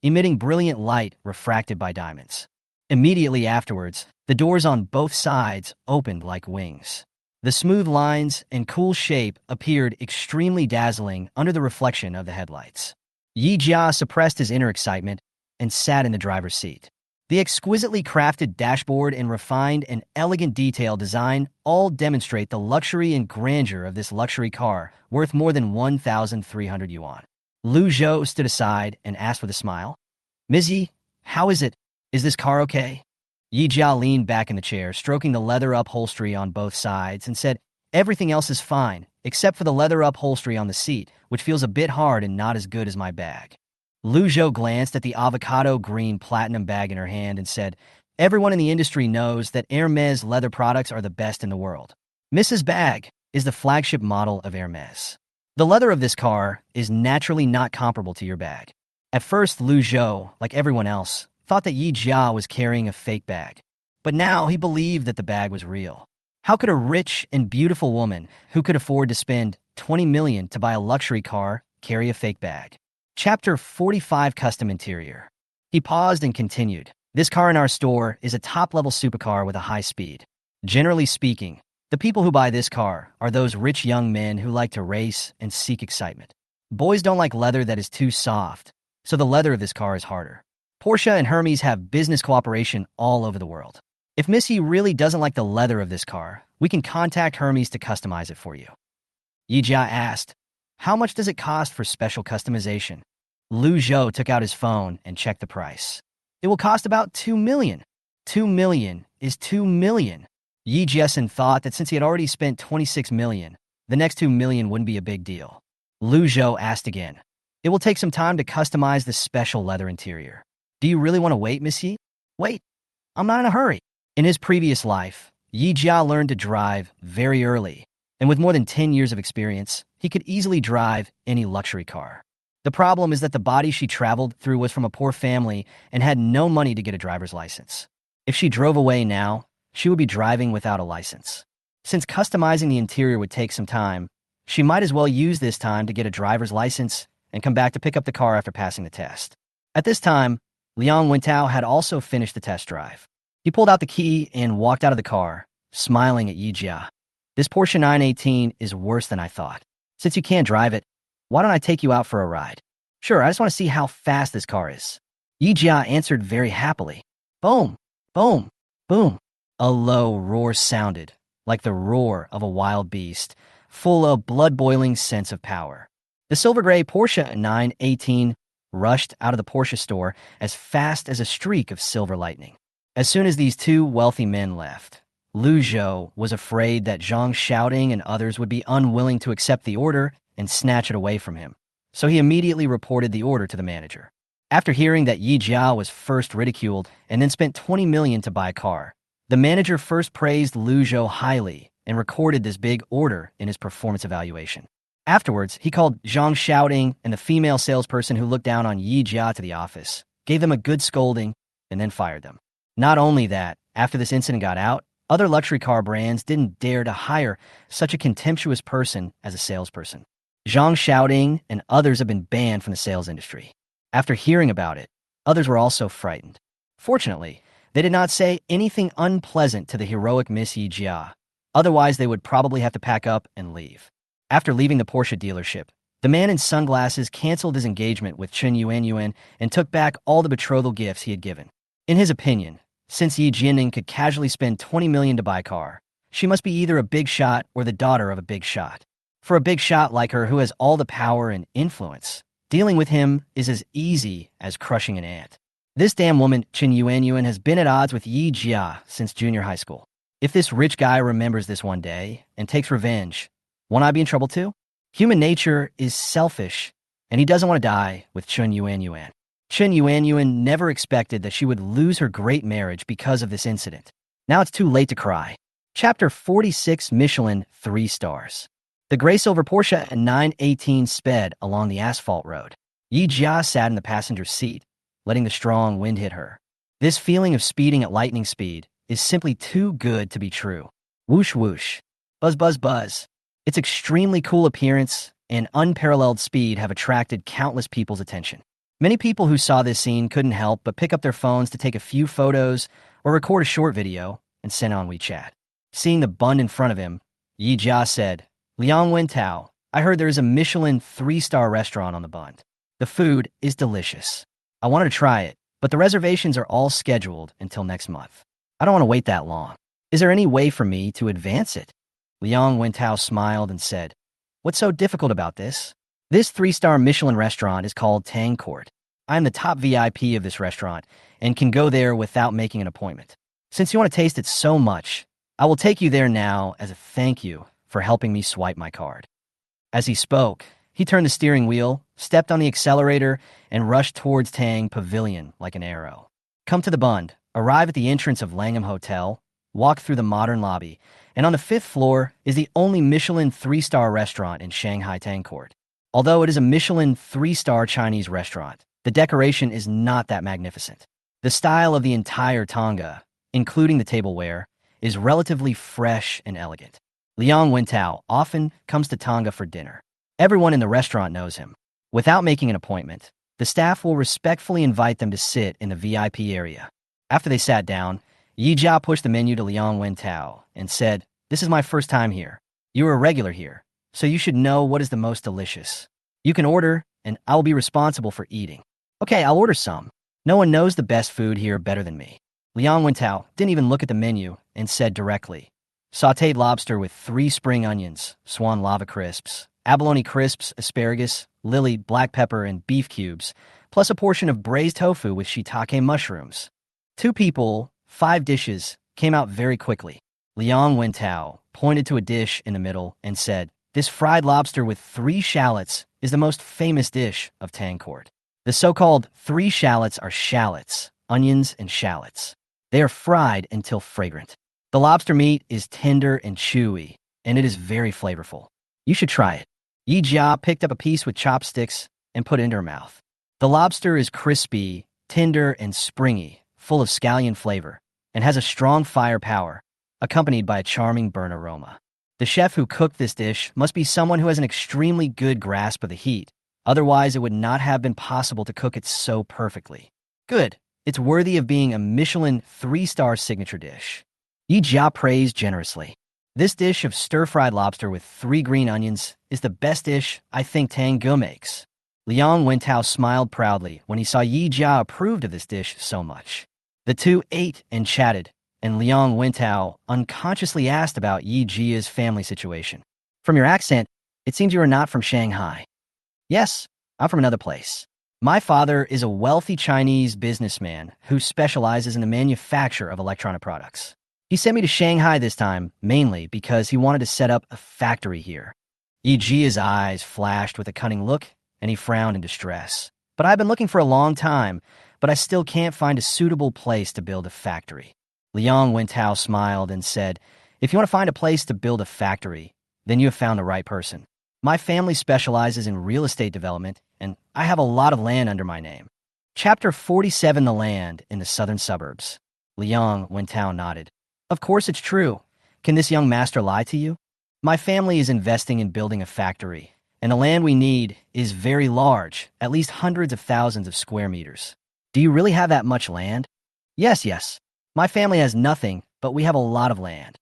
emitting brilliant light refracted by diamonds. Immediately afterwards, the doors on both sides opened like wings. The smooth lines and cool shape appeared extremely dazzling under the reflection of the headlights. Yi Jia suppressed his inner excitement and sat in the driver's seat. The exquisitely crafted dashboard and refined and elegant detail design all demonstrate the luxury and grandeur of this luxury car worth more than 1,300 yuan. Lu Zhou stood aside and asked with a smile, "Ms. Yi, how is it? Is this car okay?" Yi Jia leaned back in the chair, stroking the leather upholstery on both sides, and said, "Everything else is fine, except for the leather upholstery on the seat, which feels a bit hard and not as good as my bag." Lu Zhou glanced at the avocado green platinum bag in her hand and said, "Everyone in the industry knows that Hermes leather products are the best in the world. Mrs. Bag is the flagship model of Hermes. The leather of this car is naturally not comparable to your bag." At first, Lu Zhou, like everyone else, thought that Yi Jia was carrying a fake bag. But now he believed that the bag was real. How could a rich and beautiful woman who could afford to spend 20 million to buy a luxury car carry a fake bag? Chapter 45, Custom Interior. He paused and continued. "This car in our store is a top-level supercar with a high speed. Generally speaking, the people who buy this car are those rich young men who like to race and seek excitement. Boys don't like leather that is too soft, so the leather of this car is harder. Porsche and Hermes have business cooperation all over the world. If Missy really doesn't like the leather of this car, we can contact Hermes to customize it for you." Yi Jia asked, "How much does it cost for special customization?" Lu Zhou took out his phone and checked the price. "It will cost about 2 million. 2 million is 2 million. Yi Jia thought that since he had already spent 26 million, the next 2 million wouldn't be a big deal. Lu Zhou asked again, "It will take some time to customize the special leather interior. Do you really want to wait, Miss Yi?" "Wait, I'm not in a hurry." In his previous life, Yi Jia learned to drive very early, and with more than 10 years of experience, he could easily drive any luxury car. The problem is that the body she traveled through was from a poor family and had no money to get a driver's license. If she drove away now, she would be driving without a license. Since customizing the interior would take some time, she might as well use this time to get a driver's license and come back to pick up the car after passing the test. At this time, Liang Wentao had also finished the test drive. He pulled out the key and walked out of the car, smiling at Yijia. This Porsche 918 is worse than I thought. Since you can't drive it, why don't I take you out for a ride? Sure, I just want to see how fast this car is. Yijia answered very happily. Boom, boom, boom. A low roar sounded, like the roar of a wild beast, full of blood-boiling sense of power. The silver-gray Porsche 918 rushed out of the Porsche store as fast as a streak of silver lightning. As soon as these two wealthy men left, Lu Zhou was afraid that Zhang Xiaoyong and others would be unwilling to accept the order and snatch it away from him. So he immediately reported the order to the manager. After hearing that Yi Jia was first ridiculed and then spent 20 million to buy a car, the manager first praised Lu Zhou highly and recorded this big order in his performance evaluation. Afterwards, he called Zhang Xiaoyong and the female salesperson who looked down on Yi Jia to the office, gave them a good scolding, and then fired them. Not only that, after this incident got out, other luxury car brands didn't dare to hire such a contemptuous person as a salesperson. Zhang Xiaoyong and others have been banned from the sales industry. After hearing about it, others were also frightened. Fortunately, they did not say anything unpleasant to the heroic Miss Yi Jia. Otherwise, they would probably have to pack up and leave. After leaving the Porsche dealership, the man in sunglasses canceled his engagement with Yuan and took back all the betrothal gifts he had given. In his opinion, since Yi Jianing could casually spend 20 million to buy a car, she must be either a big shot or the daughter of a big shot. For a big shot like her who has all the power and influence, dealing with him is as easy as crushing an ant. This damn woman, Yuan, has been at odds with Yi Jia since junior high school. If this rich guy remembers this one day and takes revenge, won't I be in trouble too? Human nature is selfish, and he doesn't want to die with Yuan. Yuan never expected that she would lose her great marriage because of this incident. Now it's too late to cry. Chapter 46, Michelin 3 stars. The gray-silver Porsche 918 sped along the asphalt road. Yi Jia sat in the passenger seat, letting the strong wind hit her. This feeling of speeding at lightning speed is simply too good to be true. Whoosh whoosh. Buzz buzz buzz. Its extremely cool appearance and unparalleled speed have attracted countless people's attention. Many people who saw this scene couldn't help but pick up their phones to take a few photos or record a short video and send on WeChat. Seeing the bund in front of him, Yi Jia said, Liang Wentao, I heard there is a Michelin 3-star restaurant on the bund. The food is delicious. I wanted to try it, but the reservations are all scheduled until next month. I don't want to wait that long. Is there any way for me to advance it? Liang Wentao smiled and said, What's so difficult about this? This 3-star Michelin restaurant is called Tang Court. I am the top VIP of this restaurant and can go there without making an appointment. Since you want to taste it so much, I will take you there now as a thank you for helping me swipe my card. As he spoke, he turned the steering wheel, stepped on the accelerator, and rushed towards Tang Pavilion like an arrow. Come to the bund, arrive at the entrance of Langham Hotel, walk through the modern lobby, and on the 5th floor is the only Michelin 3-star restaurant in Shanghai Tang Court. Although it is a Michelin 3-star Chinese restaurant, the decoration is not that magnificent. The style of the entire Tonga, including the tableware, is relatively fresh and elegant. Liang Wentao often comes to Tonga for dinner. Everyone in the restaurant knows him. Without making an appointment, the staff will respectfully invite them to sit in the VIP area. After they sat down, Yi Jia pushed the menu to Liang Wentao and said, This is my first time here. You are a regular here, so you should know what is the most delicious. You can order, and I will be responsible for eating. Okay, I'll order some. No one knows the best food here better than me. Liang Wentao didn't even look at the menu and said directly, Sautéed lobster with 3 spring onions, swan lava crisps, abalone crisps, asparagus, lily, black pepper, and beef cubes, plus a portion of braised tofu with shiitake mushrooms. 2 people, 5 dishes, came out very quickly. Liang Wentao pointed to a dish in the middle and said, This fried lobster with 3 shallots is the most famous dish of Tang Court. The so-called 3 shallots are shallots, onions, and shallots. They are fried until fragrant. The lobster meat is tender and chewy, and it is very flavorful. You should try it. Yi Jia picked up a piece with chopsticks and put it into her mouth. The lobster is crispy, tender, and springy, full of scallion flavor, and has a strong firepower, accompanied by a charming burnt aroma. The chef who cooked this dish must be someone who has an extremely good grasp of the heat. Otherwise, it would not have been possible to cook it so perfectly. Good. It's worthy of being a Michelin 3-star signature dish. Yi Jia praised generously. This dish of stir-fried lobster with 3 green onions is the best dish I think Tang Ge makes. Liang Wentao smiled proudly when he saw Yi Jia approved of this dish so much. The two ate and chatted, and Liang Wentao unconsciously asked about Yi Jia's family situation. From your accent, it seems you are not from Shanghai. Yes, I'm from another place. My father is a wealthy Chinese businessman who specializes in the manufacture of electronic products. He sent me to Shanghai this time, mainly because he wanted to set up a factory here. Yi Jia's eyes flashed with a cunning look, and he frowned in distress. But I've been looking for a long time, but I still can't find a suitable place to build a factory. Liang Wentao smiled and said, if you want to find a place to build a factory, then you have found the right person. My family specializes in real estate development, and I have a lot of land under my name. Chapter 47, The Land in the Southern Suburbs. Liang Wentao nodded. Of course it's true. Can this young master lie to you? My family is investing in building a factory, and the land we need is very large, at least hundreds of thousands of square meters. Do you really have that much land? Yes. My family has nothing, but we have a lot of land.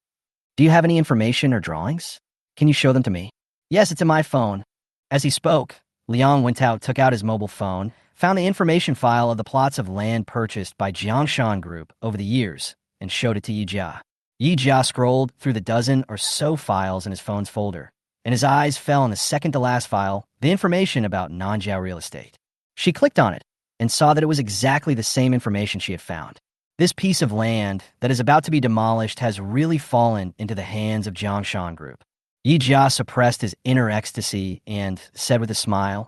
Do you have any information or drawings? Can you show them to me? Yes, it's in my phone. As he spoke, Liang Wentao took out his mobile phone, found the information file of the plots of land purchased by Jiangshan Group over the years, and showed it to Yi Jia. Yi Jia scrolled through the dozen or so files in his phone's folder, and his eyes fell on the second-to-last file, the information about Nanjiao real estate. She clicked on it and saw that it was exactly the same information she had found. This piece of land that is about to be demolished has really fallen into the hands of Jiangshan Group. Yi Jia suppressed his inner ecstasy and said with a smile,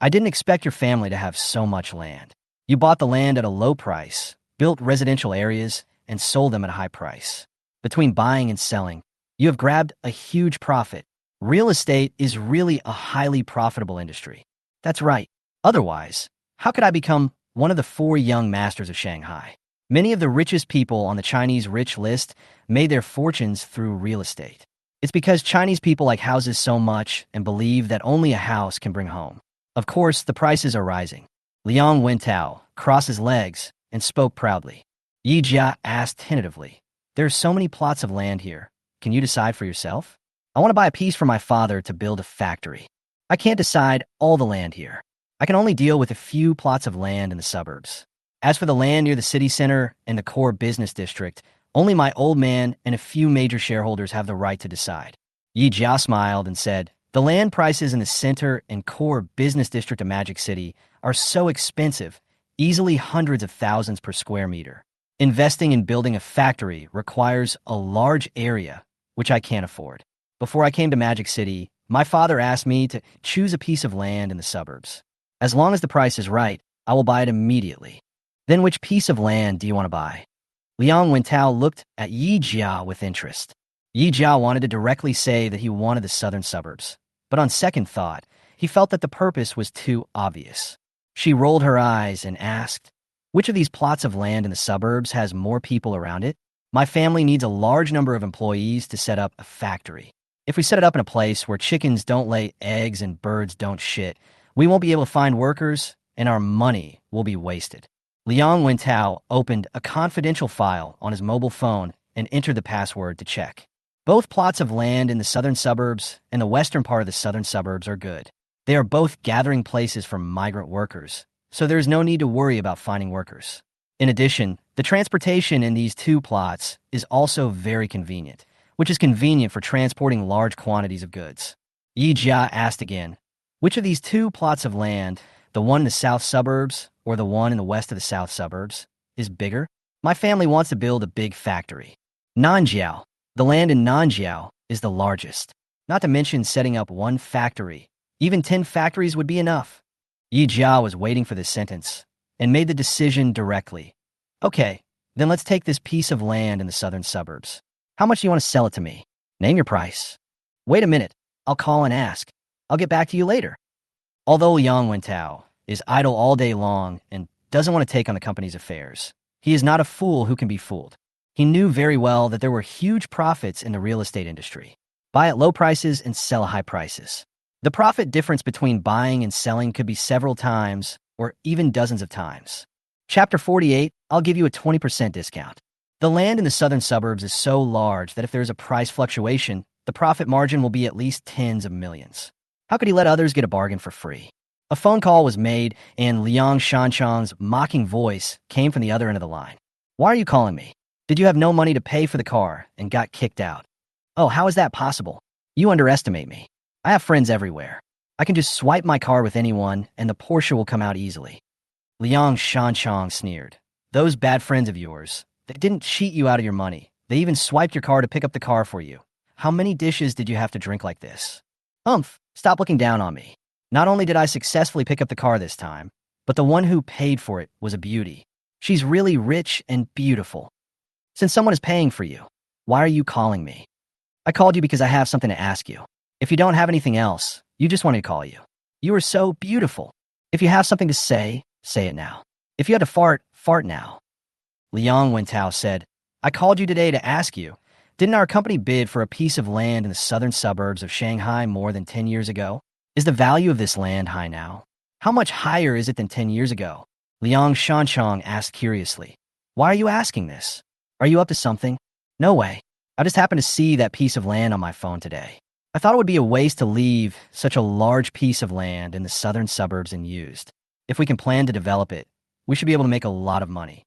I didn't expect your family to have so much land. You bought the land at a low price, built residential areas, and sold them at a high price. Between buying and selling, you have grabbed a huge profit. Real estate is really a highly profitable industry. That's right. Otherwise, how could I become one of the 4 young masters of Shanghai? Many of the richest people on the Chinese rich list made their fortunes through real estate. It's because Chinese people like houses so much and believe that only a house can bring home. Of course, the prices are rising. Liang Wentao crossed his legs and spoke proudly. Yi Jia asked tentatively, there are so many plots of land here. Can you decide for yourself? I want to buy a piece for my father to build a factory. I can't decide all the land here. I can only deal with a few plots of land in the suburbs. As for the land near the city center and the core business district, only my old man and a few major shareholders have the right to decide. Yi Jia smiled and said, the land prices in the center and core business district of Magic City are so expensive, easily hundreds of thousands per square meter. Investing in building a factory requires a large area, which I can't afford. Before I came to Magic City, my father asked me to choose a piece of land in the suburbs. As long as the price is right, I will buy it immediately. Then which piece of land do you want to buy? Liang Wentao looked at Yi Jia with interest. Yi Jia wanted to directly say that he wanted the southern suburbs, but on second thought, he felt that the purpose was too obvious. She rolled her eyes and asked, which of these plots of land in the suburbs has more people around it? My family needs a large number of employees to set up a factory. If we set it up in a place where chickens don't lay eggs and birds don't shit, we won't be able to find workers, and our money will be wasted. Liang Wentao opened a confidential file on his mobile phone and entered the password to check. Both plots of land in the southern suburbs and the western part of the southern suburbs are good. They are both gathering places for migrant workers, so there is no need to worry about finding workers. In addition, the transportation in these 2 plots is also very convenient, which is convenient for transporting large quantities of goods. Yi Jia asked again, which of these 2 plots of land, the one in the south suburbs or the one in the west of the south suburbs, is bigger? My family wants to build a big factory. Nanjiao, the land in Nanjiao, is the largest. Not to mention setting up 1 factory. Even 10 factories would be enough. Yi Jia was waiting for this sentence and made the decision directly. Okay, then let's take this piece of land in the southern suburbs. How much do you want to sell it to me? Name your price. Wait a minute, I'll call and ask. I'll get back to you later. Although Liang Wentao is idle all day long and doesn't want to take on the company's affairs, he is not a fool who can be fooled. He knew very well that there were huge profits in the real estate industry. Buy at low prices and sell at high prices. The profit difference between buying and selling could be several times or even dozens of times. Chapter 48, I'll give you a 20% discount. The land in the southern suburbs is so large that if there's a price fluctuation, the profit margin will be at least tens of millions. How could he let others get a bargain for free? A phone call was made, and Liang Shanchang's mocking voice came from the other end of the line. Why are you calling me? Did you have no money to pay for the car and got kicked out? Oh, how is that possible? You underestimate me. I have friends everywhere. I can just swipe my card with anyone, and the Porsche will come out easily. Liang Shanchang sneered. Those bad friends of yours, they didn't cheat you out of your money. They even swiped your car to pick up the car for you. How many dishes did you have to drink like this? Humph, stop looking down on me. Not only did I successfully pick up the car this time, but the one who paid for it was a beauty. She's really rich and beautiful. Since someone is paying for you, why are you calling me? I called you because I have something to ask you. If you don't have anything else, you just want me to call you. You are so beautiful. If you have something to say, say it now. If you had to fart, fart now. Liang Wentao said, I called you today to ask you, didn't our company bid for a piece of land in the southern suburbs of Shanghai more than 10 years ago? Is the value of this land high now? How much higher is it than 10 years ago? Liang Shanchang asked curiously. Why are you asking this? Are you up to something? No way. I just happened to see that piece of land on my phone today. I thought it would be a waste to leave such a large piece of land in the southern suburbs unused. If we can plan to develop it, we should be able to make a lot of money.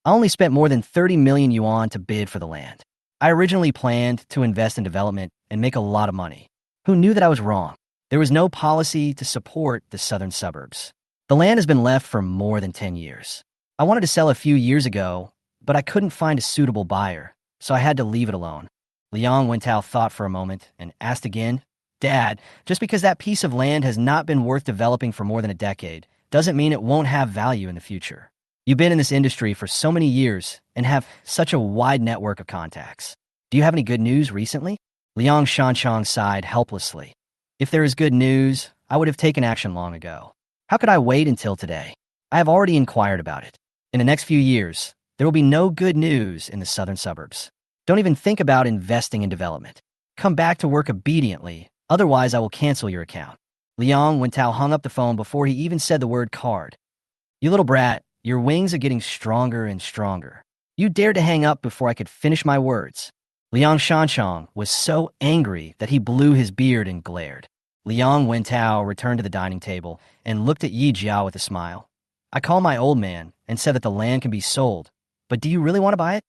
I only spent more than 30 million yuan to bid for the land. I originally planned to invest in development and make a lot of money. Who knew that I was wrong? There was no policy to support the southern suburbs. The land has been left for more than 10 years. I wanted to sell a few years ago, but I couldn't find a suitable buyer, so I had to leave it alone. Liang Wentao thought for a moment and asked again, Dad, just because that piece of land has not been worth developing for more than a decade, doesn't mean it won't have value in the future. You've been in this industry for so many years and have such a wide network of contacts. Do you have any good news recently? Liang Shanchang sighed helplessly. If there is good news, I would have taken action long ago. How could I wait until today? I have already inquired about it. In the next few years, there will be no good news in the southern suburbs. Don't even think about investing in development. Come back to work obediently, otherwise I will cancel your account. Liang Wentao hung up the phone before he even said the word card. You little brat, your wings are getting stronger and stronger. You dared to hang up before I could finish my words. Liang Shanchang was so angry that he blew his beard and glared. Liang Wentao returned to the dining table and looked at Yi Jiao with a smile. I called my old man and said that the land can be sold, but do you really want to buy it?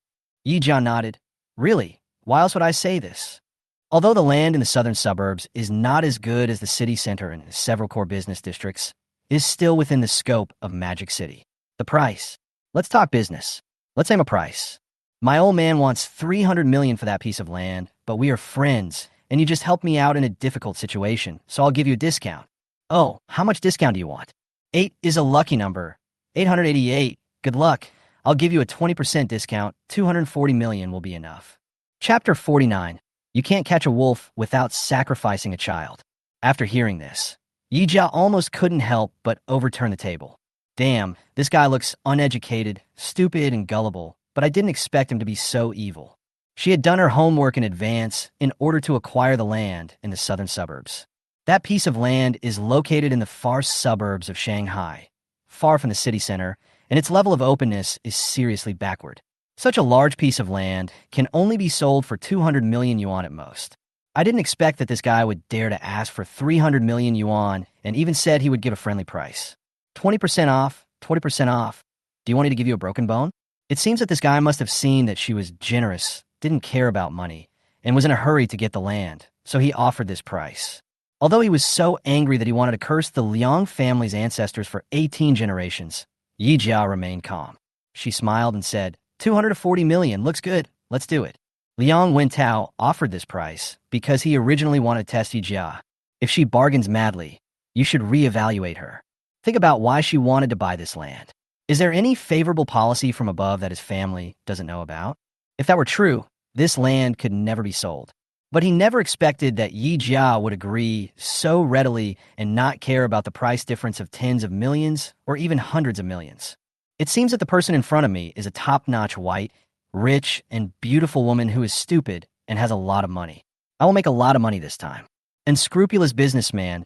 Yi Jiao nodded. Really? Why else would I say this? Although the land in the southern suburbs is not as good as the city center and several core business districts, it is still within the scope of Magic City. The price. Let's talk business. Let's aim a price. My old man wants 300 million for that piece of land, but we are friends, and you just helped me out in a difficult situation, so I'll give you a discount. Oh, how much discount do you want? 8 is a lucky number. 888. Good luck. I'll give you a 20% discount. 240 million will be enough. Chapter 49. You can't catch a wolf without sacrificing a child. After hearing this, Yi Jiao almost couldn't help but overturn the table. Damn, this guy looks uneducated, stupid, and gullible, but I didn't expect him to be so evil. She had done her homework in advance in order to acquire the land in the southern suburbs. That piece of land is located in the far suburbs of Shanghai, far from the city center, and its level of openness is seriously backward. Such a large piece of land can only be sold for 200 million yuan at most. I didn't expect that this guy would dare to ask for 300 million yuan and even said he would give a friendly price. 20% off, 20% off. Do you want me to give you a broken bone? It seems that this guy must have seen that she was generous, didn't care about money, and was in a hurry to get the land, so he offered this price. Although he was so angry that he wanted to curse the Liang family's ancestors for 18 generations, Yi Jiao remained calm. She smiled and said, 240 million, looks good, let's do it. Liang Wentao offered this price because he originally wanted to test Yi Jiao. If she bargains madly, you should reevaluate her. Think about why she wanted to buy this land. Is there any favorable policy from above that his family doesn't know about? If that were true, this land could never be sold. But he never expected that Yi Jiao would agree so readily and not care about the price difference of tens of millions or even hundreds of millions. It seems that the person in front of me is a top-notch white, rich, and beautiful woman who is stupid and has a lot of money. I will make a lot of money this time. Unscrupulous businessman,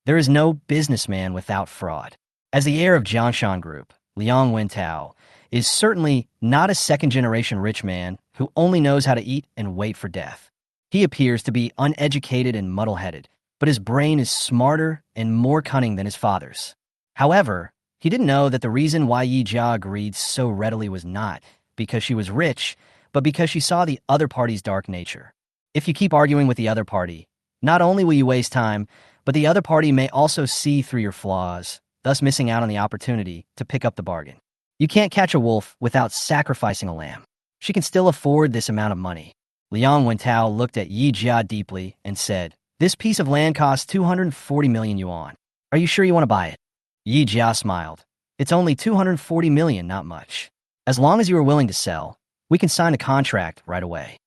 there is no businessman without fraud. As the heir of Jiangshan Group, Liang Wentao is certainly not a second-generation rich man who only knows how to eat and wait for death. He appears to be uneducated and muddle-headed, but his brain is smarter and more cunning than his father's. However, he didn't know that the reason why Yi Jia agreed so readily was not because she was rich, but because she saw the other party's dark nature. If you keep arguing with the other party, not only will you waste time, but the other party may also see through your flaws, thus missing out on the opportunity to pick up the bargain. You can't catch a wolf without sacrificing a lamb. She can still afford this amount of money. Liang Wentao looked at Yi Jia deeply and said, "This piece of land costs 240 million yuan. Are you sure you want to buy it?" Yi Jia smiled. "It's only 240 million, not much. As long as you are willing to sell, we can sign a contract right away."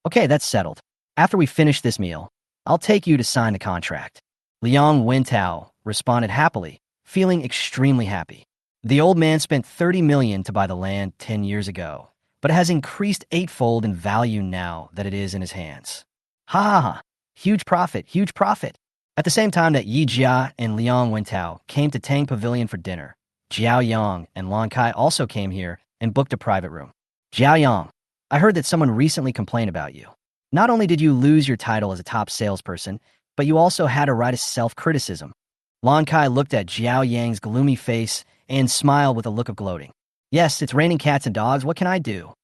"Okay, that's settled. After we finish this meal, I'll take you to sign the contract." Liang Wentao responded happily, feeling extremely happy. The old man spent 30 million to buy the land 10 years ago, but it has increased eightfold in value now that it is in his hands. Ha ha ha! Huge profit, huge profit! At the same time that Yi Jia and Liang Wentao came to Tang Pavilion for dinner, Xiaoyong and Lan Kai also came here and booked a private room. "Xiaoyong, I heard that someone recently complained about you. Not only did you lose your title as a top salesperson, but you also had a right of self-criticism." Lan Kai looked at Xiaoyang's gloomy face and smiled with a look of gloating. "Yes, it's raining cats and dogs. What can I do?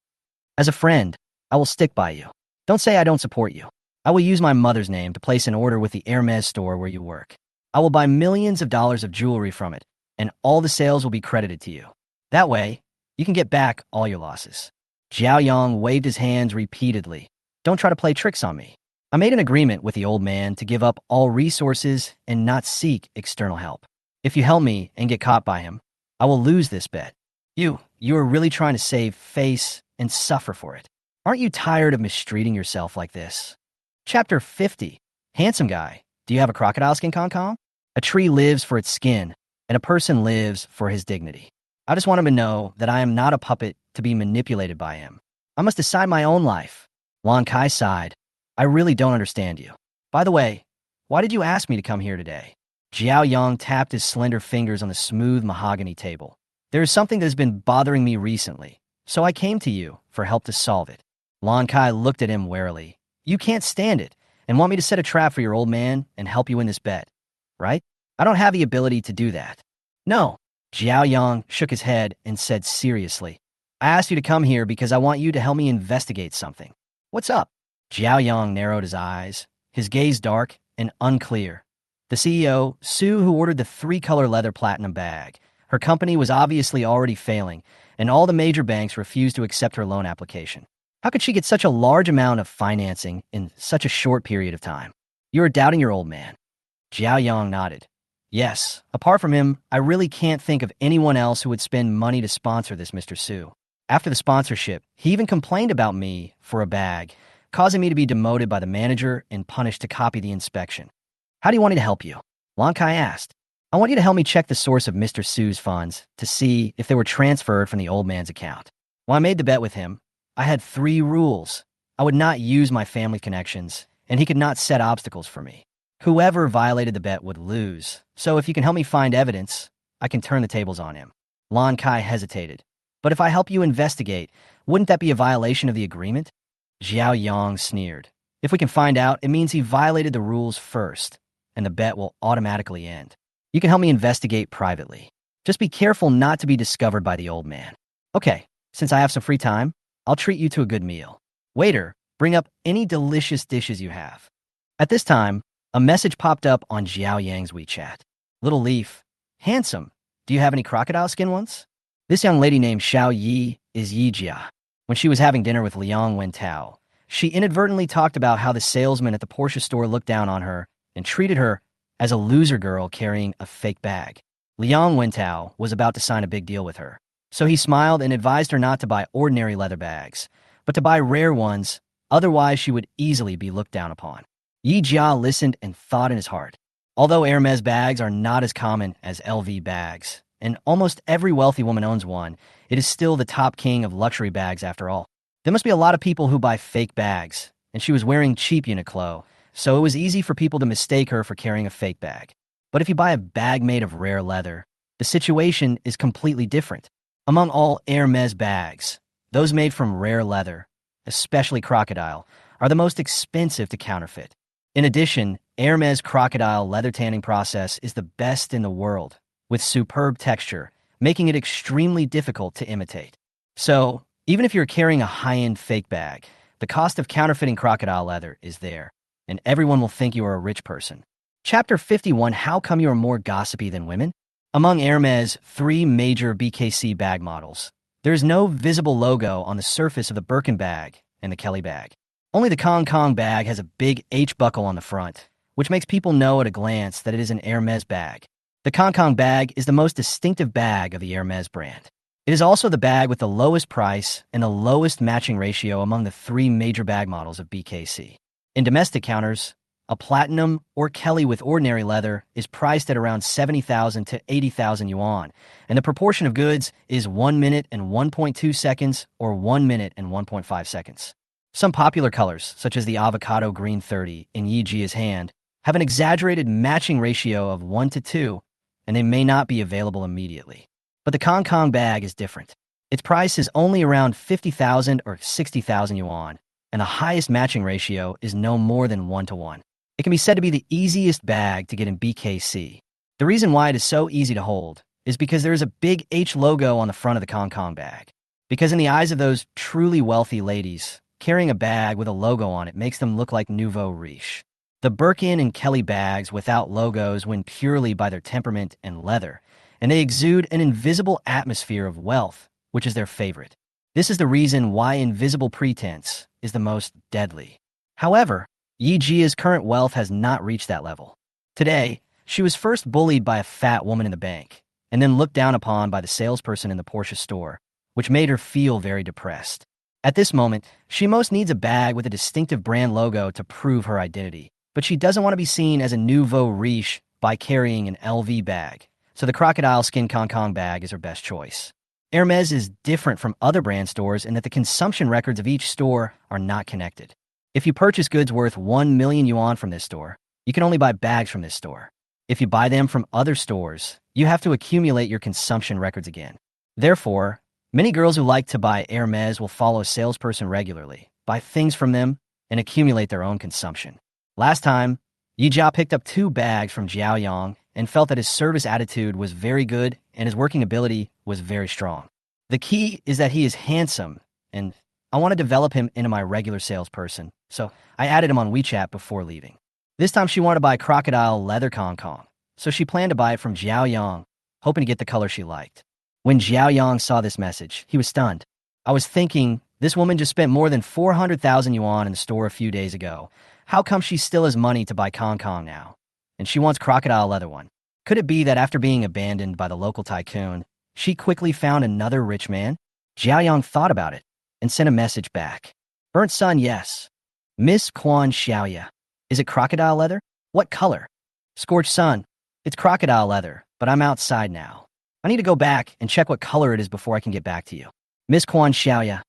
As a friend, I will stick by you. Don't say I don't support you. I will use my mother's name to place an order with the Hermes store where you work. I will buy millions of dollars of jewelry from it, and all the sales will be credited to you. That way, you can get back all your losses." Xiaoyong waved his hands repeatedly. "Don't try to play tricks on me. I made an agreement with the old man to give up all resources and not seek external help. If you help me and get caught by him, I will lose this bet. You are really trying to save face and suffer for it. Aren't you tired of mistreating yourself like this?" Chapter 50. Handsome guy, do you have a crocodile skin Kong? A tree lives for its skin, and a person lives for his dignity. I just want him to know that I am not a puppet to be manipulated by him. I must decide my own life. Lan Kai sighed. "I really don't understand you. By the way, why did you ask me to come here today?" Xiaoyong tapped his slender fingers on the smooth mahogany table. "There is something that has been bothering me recently, so I came to you for help to solve it." Lan Kai looked at him warily. "You can't stand it and want me to set a trap for your old man and help you win this bet, right? I don't have the ability to do that." "No." Xiaoyong shook his head and said seriously, "I asked you to come here because I want you to help me investigate something." "What's up?" Xiaoyong narrowed his eyes, his gaze dark and unclear. The CEO, Sue, who ordered the 3-color leather platinum bag. Her company was obviously already failing, and all the major banks refused to accept her loan application. How could she get such a large amount of financing in such a short period of time? "You are doubting your old man." Xiaoyong nodded. "Yes, apart from him, I really can't think of anyone else who would spend money to sponsor this Mr. Sue. After the sponsorship, he even complained about me for a bag, causing me to be demoted by the manager and punished to copy the inspection." "How do you want me to help you?" Lan Kai asked. "I want you to help me check the source of Mr. Sue's funds to see if they were transferred from the old man's account. When I made the bet with him, I had 3 rules. I would not use my family connections, and he could not set obstacles for me. Whoever violated the bet would lose, so if you can help me find evidence, I can turn the tables on him." Lan Kai hesitated. "But if I help you investigate, wouldn't that be a violation of the agreement?" Xiaoyong sneered. "If we can find out, it means he violated the rules first, and the bet will automatically end. You can help me investigate privately. Just be careful not to be discovered by the old man. Okay, since I have some free time, I'll treat you to a good meal. Waiter, bring up any delicious dishes you have." At this time, a message popped up on Xiaoyang's WeChat. "Little Leaf, handsome, do you have any crocodile skin ones?" This young lady named Xiao Yi is Yi Jia. When she was having dinner with Liang Wentao, she inadvertently talked about how the salesman at the Porsche store looked down on her and treated her as a loser girl carrying a fake bag. Liang Wentao was about to sign a big deal with her, so he smiled and advised her not to buy ordinary leather bags, but to buy rare ones, otherwise she would easily be looked down upon. Yi Jia listened and thought in his heart. Although Hermes bags are not as common as LV bags, and almost every wealthy woman owns one, it is still the top king of luxury bags after all. There must be a lot of people who buy fake bags, and she was wearing cheap Uniqlo, so it was easy for people to mistake her for carrying a fake bag. But if you buy a bag made of rare leather, the situation is completely different. Among all Hermes bags, those made from rare leather, especially crocodile, are the most expensive to counterfeit. In addition, Hermes crocodile leather tanning process is the best in the world, with superb texture, making it extremely difficult to imitate. So, even if you're carrying a high-end fake bag, the cost of counterfeiting crocodile leather is there, and everyone will think you are a rich person. Chapter 51: How come you are more gossipy than women? Among Hermes' three major BKC bag models, there is no visible logo on the surface of the Birkin bag and the Kelly bag. Only the Hong Kong bag has a big H buckle on the front, which makes people know at a glance that it is an Hermes bag. The Hong Kong bag is the most distinctive bag of the Hermes brand. It is also the bag with the lowest price and the lowest matching ratio among the three major bag models of BKC. In domestic counters, a platinum or Kelly with ordinary leather is priced at around 70,000 to 80,000 yuan, and the proportion of goods is 1 minute and 1.2 seconds or 1 minute and 1.5 seconds. Some popular colors, such as the avocado green 30 in Yijia's hand, have an exaggerated matching ratio of 1 to 2, and they may not be available immediately. But the Hong Kong bag is different. Its price is only around 50,000 or 60,000 yuan, and the highest matching ratio is no more than 1 to 1. It can be said to be the easiest bag to get in BKC. The reason why it is so easy to hold is because there is a big H logo on the front of the Hong Kong bag. Because in the eyes of those truly wealthy ladies, carrying a bag with a logo on it makes them look like nouveau riche. The Birkin and Kelly bags without logos win purely by their temperament and leather, and they exude an invisible atmosphere of wealth, which is their favorite. This is the reason why invisible pretense is the most deadly. However, Yijia's current wealth has not reached that level. Today, she was first bullied by a fat woman in the bank, and then looked down upon by the salesperson in the Porsche store, which made her feel very depressed. At this moment, she most needs a bag with a distinctive brand logo to prove her identity, but she doesn't want to be seen as a nouveau riche by carrying an LV bag, so the crocodile skin Hong Kong bag is her best choice. Hermes is different from other brand stores in that the consumption records of each store are not connected. If you purchase goods worth 1 million yuan from this store, you can only buy bags from this store. If you buy them from other stores, you have to accumulate your consumption records again. Therefore, many girls who like to buy Hermes will follow a salesperson regularly, buy things from them, and accumulate their own consumption. Last time, Yijia picked up 2 bags from Xiaoyong and felt that his service attitude was very good and his working ability was very strong. The key is that he is handsome, and I want to develop him into my regular salesperson, so I added him on WeChat before leaving. This time she wanted to buy crocodile leather Hong Kong, so she planned to buy it from Xiaoyong, hoping to get the color she liked. When Xiaoyong saw this message, he was stunned. I was thinking, this woman just spent more than 400,000 yuan in the store a few days ago. How come she still has money to buy Hong Kong now? And she wants crocodile leather one. Could it be that after being abandoned by the local tycoon, she quickly found another rich man? Xiaoyong thought about it and sent a message back. Burnt sun, yes. Miss Quan Xiaoya. Is it crocodile leather? What color? Scorched sun. It's crocodile leather, but I'm outside now. I need to go back and check what color it is before I can get back to you. Miss Quan Xiaoya.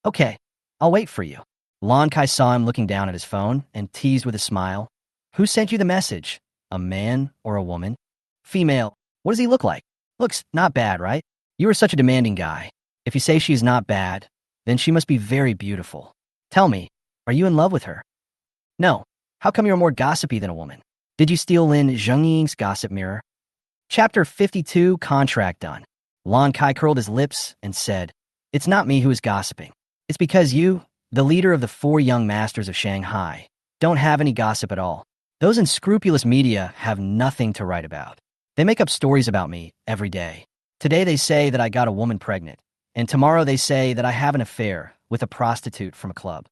Okay, I'll wait for you. Lan Kai saw him looking down at his phone and teased with a smile. Who sent you the message? A man or a woman? Female. What does he look like? Looks not bad, right? You are such a demanding guy. If you say she's not bad, then she must be very beautiful. Tell me, are you in love with her? No. How come you're more gossipy than a woman? Did you steal Lin Zhengying's gossip mirror? Chapter 52, Contract Done. Lan Kai curled his lips and said, It's not me who is gossiping. It's because you, the leader of the 4 young masters of Shanghai, don't have any gossip at all. Those unscrupulous media have nothing to write about. They make up stories about me every day. Today they say that I got a woman pregnant, and tomorrow they say that I have an affair with a prostitute from a club.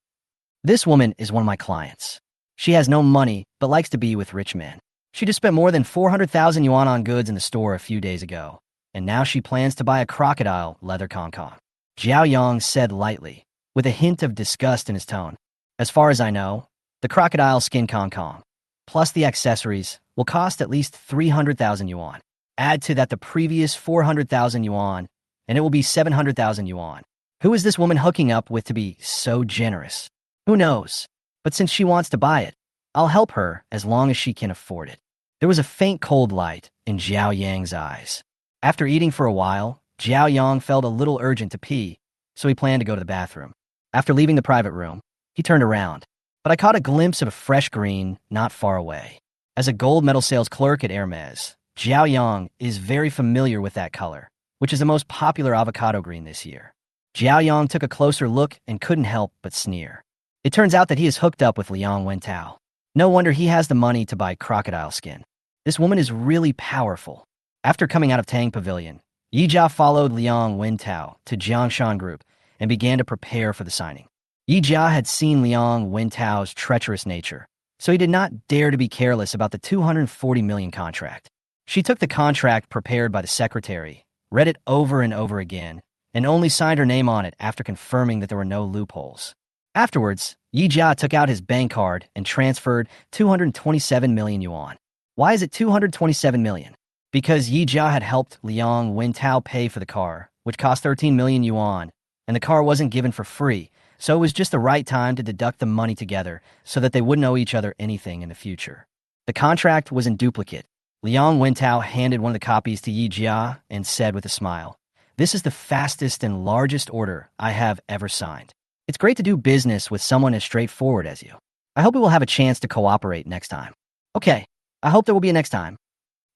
This woman is one of my clients. She has no money, but likes to be with rich men. She just spent more than 400,000 yuan on goods in the store a few days ago, and now she plans to buy a crocodile leather Hong Kong. Xiaoyong said lightly, with a hint of disgust in his tone. As far as I know, the crocodile skin Hong Kong, plus the accessories, will cost at least 300,000 yuan. Add to that the previous 400,000 yuan, and it will be 700,000 yuan. Who is this woman hooking up with to be so generous? Who knows? But since she wants to buy it, I'll help her as long as she can afford it. There was a faint cold light in Xiaoyang's eyes. After eating for a while, Xiaoyong felt a little urgent to pee, so he planned to go to the bathroom. After leaving the private room, he turned around, but I caught a glimpse of a fresh green not far away. As a gold medal sales clerk at Hermes, Xiaoyong is very familiar with that color, which is the most popular avocado green this year. Xiaoyong took a closer look and couldn't help but sneer. It turns out that he is hooked up with Liang Wentao. No wonder he has the money to buy crocodile skin. This woman is really powerful. After coming out of Tang Pavilion, Yijia followed Liang Wentao to Jiangshan Group and began to prepare for the signing. Yijia had seen Liang Wentao's treacherous nature, so he did not dare to be careless about the 240 million contract. She took the contract prepared by the secretary, read it over and over again, and only signed her name on it after confirming that there were no loopholes. Afterwards, Yijia took out his bank card and transferred 227 million yuan. Why is it 227 million? Because Yijia had helped Liang Wentao pay for the car, which cost 13 million yuan, and the car wasn't given for free, so it was just the right time to deduct the money together so that they wouldn't owe each other anything in the future. The contract was in duplicate. Liang Wentao handed one of the copies to Yijia and said with a smile, "This is the fastest and largest order I have ever signed. It's great to do business with someone as straightforward as you. I hope we will have a chance to cooperate next time." "Okay, I hope there will be a next time."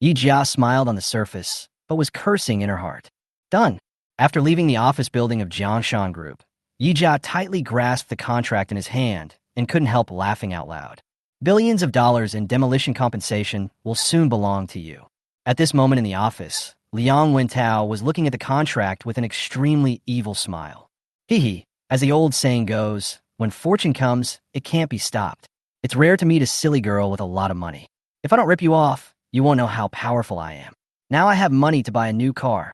Yijia smiled on the surface, but was cursing in her heart. Done. After leaving the office building of Jiangshan Group, Yijia tightly grasped the contract in his hand and couldn't help laughing out loud. Billions of dollars in demolition compensation will soon belong to you. At this moment in the office, Liang Wentao was looking at the contract with an extremely evil smile. Hee. As the old saying goes, when fortune comes, it can't be stopped. It's rare to meet a silly girl with a lot of money. If I don't rip you off, you won't know how powerful I am. Now I have money to buy a new car.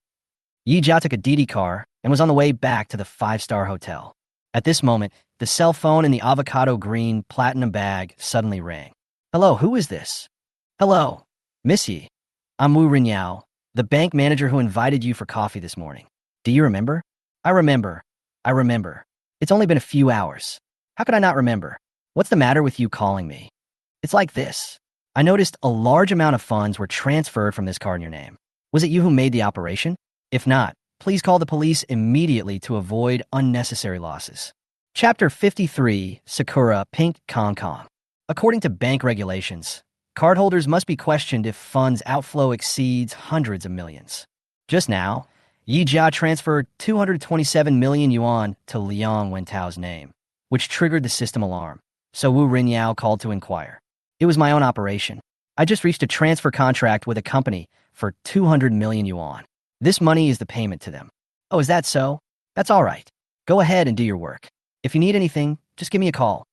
Yijia took a Didi car and was on the way back to the five-star hotel. At this moment, the cell phone in the avocado green platinum bag suddenly rang. "Hello, who is this?" "Hello, Miss Yi. I'm Wu Rinyao, the bank manager who invited you for coffee this morning. Do you remember?" I remember. It's only been a few hours. How could I not remember? What's the matter with you calling me?" "It's like this. I noticed a large amount of funds were transferred from this card in your name. Was it you who made the operation? If not, please call the police immediately to avoid unnecessary losses." Chapter 53, Sakura Pink Kong Kong. According to bank regulations, cardholders must be questioned if funds outflow exceeds hundreds of millions. Just now, Yijia transferred 227 million yuan to Liang Wentao's name, which triggered the system alarm, so Wu Rinyao called to inquire. "It was my own operation. I just reached a transfer contract with a company for 200 million yuan. This money is the payment to them." "Oh, is that so? That's all right. Go ahead and do your work. If you need anything, just give me a call."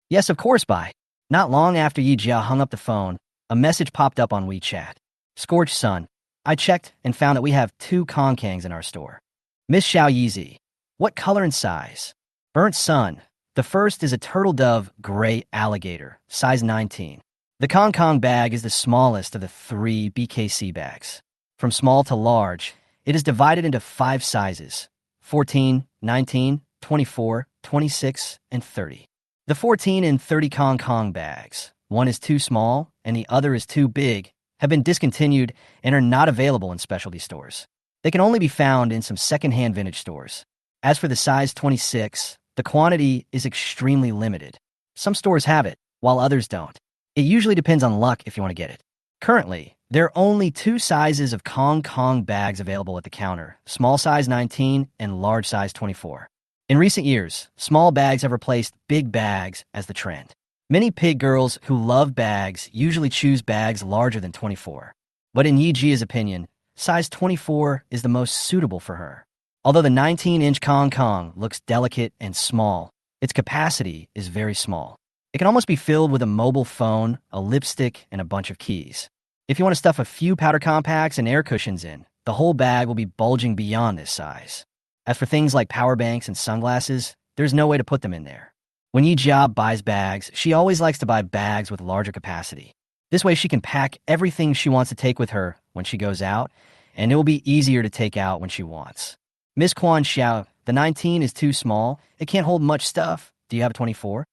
"Yes, of course, bye." Not long after Yijia hung up the phone, a message popped up on WeChat. "Scorched Sun. I checked and found that we have 2 Kongkangs in our store. Miss Xiao Yizi. What color and size?" "Burnt Sun. The first is a turtle dove gray alligator, size 19. The Kong Kong bag is the smallest of the 3 BKC bags. From small to large, it is divided into 5 sizes: 14, 19, 24, 26, and 30. The 14 and 30 Kong Kong bags, one is too small and the other is too big, have been discontinued and are not available in specialty stores. They can only be found in some second-hand vintage stores. As for the size 26, the quantity is extremely limited. Some stores have it, while others don't. It usually depends on luck if you want to get it. Currently, there are only 2 sizes of Kong Kong bags available at the counter, small size 19 and large size 24. In recent years, small bags have replaced big bags as the trend. Many pig girls who love bags usually choose bags larger than 24. But in Yijia's opinion, size 24 is the most suitable for her. Although the 19-inch Kong Kong looks delicate and small, its capacity is very small. It can almost be filled with a mobile phone, a lipstick, and a bunch of keys. If you want to stuff a few powder compacts and air cushions in, the whole bag will be bulging beyond this size. As for things like power banks and sunglasses, there's no way to put them in there. When Yijia buys bags, she always likes to buy bags with larger capacity. This way she can pack everything she wants to take with her when she goes out, and it will be easier to take out when she wants. "Miss Quan Xiao, the 19 is too small. It can't hold much stuff. Do you have a 24?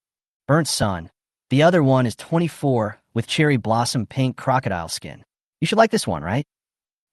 "Burnt Sun. The other one is 24 with cherry blossom pink crocodile skin. You should like this one, right?"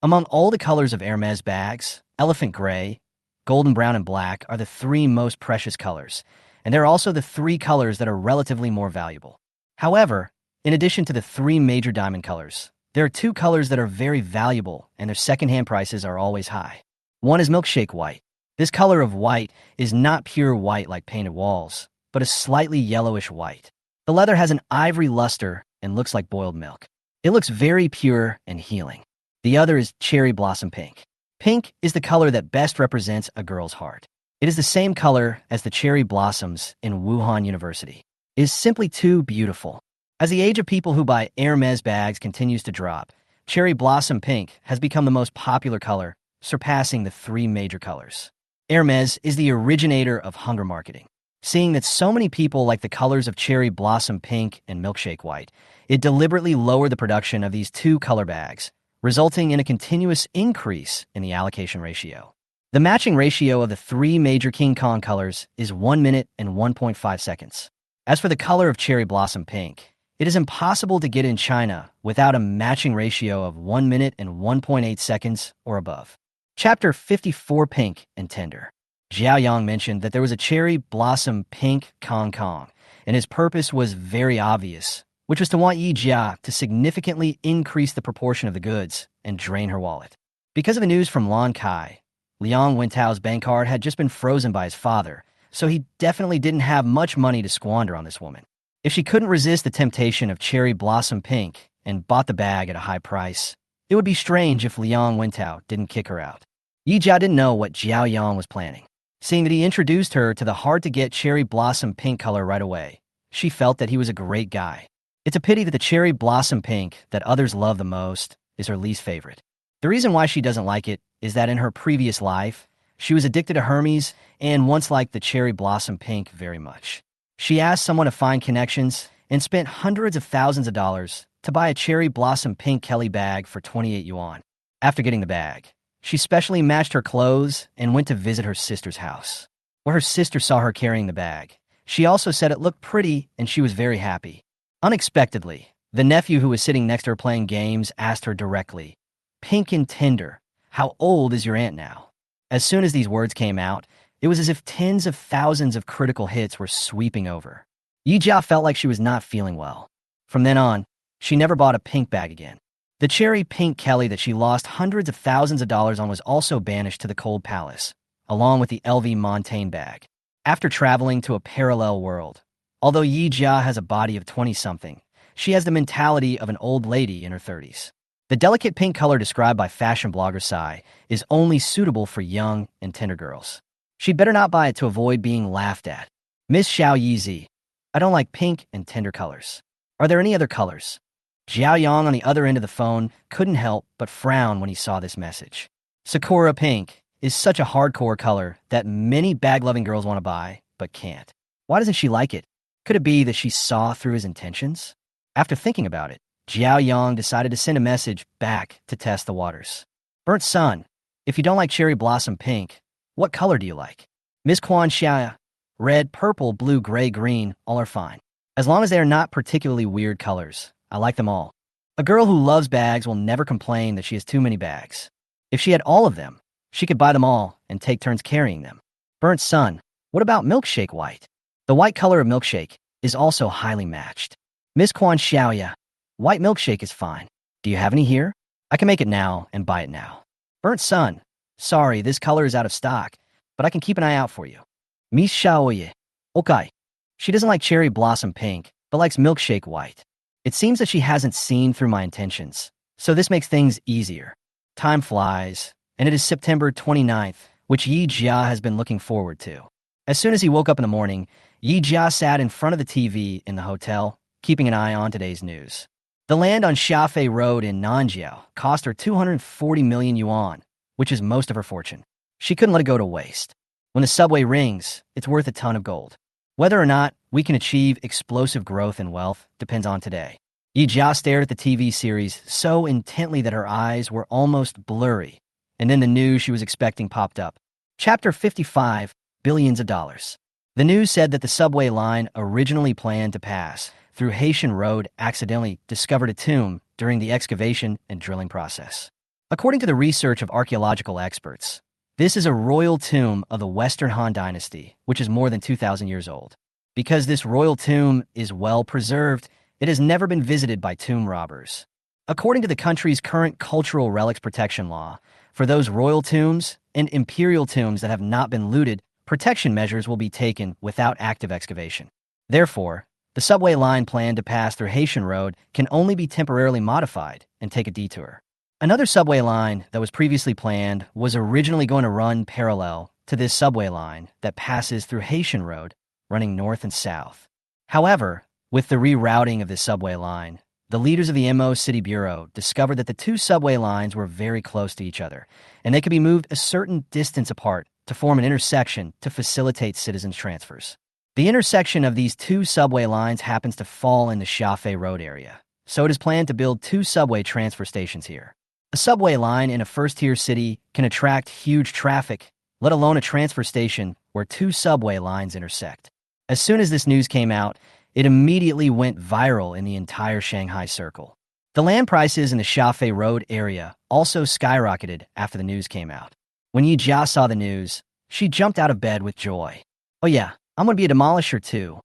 Among all the colors of Hermes bags, elephant gray, golden brown, and black are the three most precious colors, and they're also the three colors that are relatively more valuable. However, in addition to the three major diamond colors, there are two colors that are very valuable and their secondhand prices are always high. One is milkshake white. This color of white is not pure white like painted walls, but a slightly yellowish white. The leather has an ivory luster and looks like boiled milk. It looks very pure and healing. The other is cherry blossom pink. Pink is the color that best represents a girl's heart. It is the same color as the cherry blossoms in Wuhan University. It is simply too beautiful. As the age of people who buy Hermes bags continues to drop, cherry blossom pink has become the most popular color, surpassing the three major colors. Hermes is the originator of hunger marketing. Seeing that so many people like the colors of cherry blossom pink and milkshake white, it deliberately lowered the production of these two color bags, resulting in a continuous increase in the allocation ratio. The matching ratio of the three major King Kong colors is 1 minute and 1.5 seconds. As for the color of cherry blossom pink, it is impossible to get in China without a matching ratio of 1 minute and 1.8 seconds or above. Chapter 54, Pink and Tender. Xiaoyong mentioned that there was a cherry blossom pink Kong Kong, and his purpose was very obvious, which was to want Yi Jia to significantly increase the proportion of the goods and drain her wallet. Because of the news from Lan Kai, Liang Wentao's bank card had just been frozen by his father, so he definitely didn't have much money to squander on this woman. If she couldn't resist the temptation of cherry blossom pink and bought the bag at a high price, it would be strange if Liang Wentao didn't kick her out. Yi Jia didn't know what Xiaoyong was planning. Seeing that he introduced her to the hard-to-get cherry blossom pink color right away, she felt that he was a great guy. It's a pity that the cherry blossom pink that others love the most is her least favorite. The reason why she doesn't like it is that in her previous life, she was addicted to Hermes and once liked the cherry blossom pink very much. She asked someone to find connections and spent hundreds of thousands of dollars to buy a cherry blossom pink Kelly bag for 28 yuan. After getting the bag, she specially matched her clothes and went to visit her sister's house, where her sister saw her carrying the bag. She also said it looked pretty and she was very happy. Unexpectedly, the nephew who was sitting next to her playing games asked her directly, "Pink and Tender, how old is your aunt now?" As soon as these words came out, it was as if tens of thousands of critical hits were sweeping over. Yi Jia felt like she was not feeling well. From then on, she never bought a pink bag again. The cherry pink Kelly that she lost hundreds of thousands of dollars on was also banished to the Cold Palace, along with the LV Montaigne bag. After traveling to a parallel world, although Yi Jia has a body of 20-something, she has the mentality of an old lady in her 30s. The delicate pink color described by fashion blogger Sai is only suitable for young and tender girls. She'd better not buy it to avoid being laughed at. Miss Xiao Yizi, I don't like pink and tender colors. Are there any other colors? Xiaoyong on the other end of the phone couldn't help but frown when he saw this message. Sakura pink is such a hardcore color that many bag-loving girls want to buy, but can't. Why doesn't she like it? Could it be that she saw through his intentions? After thinking about it, Xiaoyong decided to send a message back to test the waters. Burnt Sun, if you don't like cherry blossom pink, what color do you like? Miss Quan Xia, red, purple, blue, gray, green, all are fine. As long as they are not particularly weird colors, I like them all. A girl who loves bags will never complain that she has too many bags. If she had all of them, she could buy them all and take turns carrying them. Burnt Sun, what about milkshake white? The white color of milkshake is also highly matched. Miss Quan Xiaoya, white milkshake is fine. Do you have any here? I can make it now and buy it now. Burnt Sun, sorry, this color is out of stock, but I can keep an eye out for you. Miss Xiaoye, okay. She doesn't like cherry blossom pink, but likes milkshake white. It seems that she hasn't seen through my intentions, so this makes things easier. Time flies, and it is September 29th, which Yi Jia has been looking forward to. As soon as he woke up in the morning, Yi Jia sat in front of the TV in the hotel, keeping an eye on today's news. The land on Shafei Road in Nanjiao cost her 240 million yuan, which is most of her fortune. She couldn't let it go to waste. When the subway rings, it's worth a ton of gold. Whether or not we can achieve explosive growth and wealth depends on today. Yi Jia stared at the TV series so intently that her eyes were almost blurry, and then the news she was expecting popped up. Chapter 55, Billions of Dollars. The news said that the subway line originally planned to pass through Haitian Road accidentally discovered a tomb during the excavation and drilling process. According to the research of archaeological experts, this is a royal tomb of the Western Han Dynasty, which is more than 2,000 years old. Because this royal tomb is well preserved, it has never been visited by tomb robbers. According to the country's current cultural relics protection law, for those royal tombs and imperial tombs that have not been looted, protection measures will be taken without active excavation. Therefore, the subway line planned to pass through Haitian Road can only be temporarily modified and take a detour. Another subway line that was previously planned was originally going to run parallel to this subway line that passes through Haitian Road, running north and south. However, with the rerouting of this subway line, the leaders of the MO City Bureau discovered that the two subway lines were very close to each other, and they could be moved a certain distance apart to form an intersection to facilitate citizens' transfers. The intersection of these two subway lines happens to fall in the Shanghai Road area, so it is planned to build two subway transfer stations here. A subway line in a first-tier city can attract huge traffic, let alone a transfer station where two subway lines intersect. As soon as this news came out, it immediately went viral in the entire Shanghai circle. The land prices in the Shanghai Road area also skyrocketed after the news came out. When Yi Jia saw the news, she jumped out of bed with joy. Oh yeah, I'm going to be a demolisher too.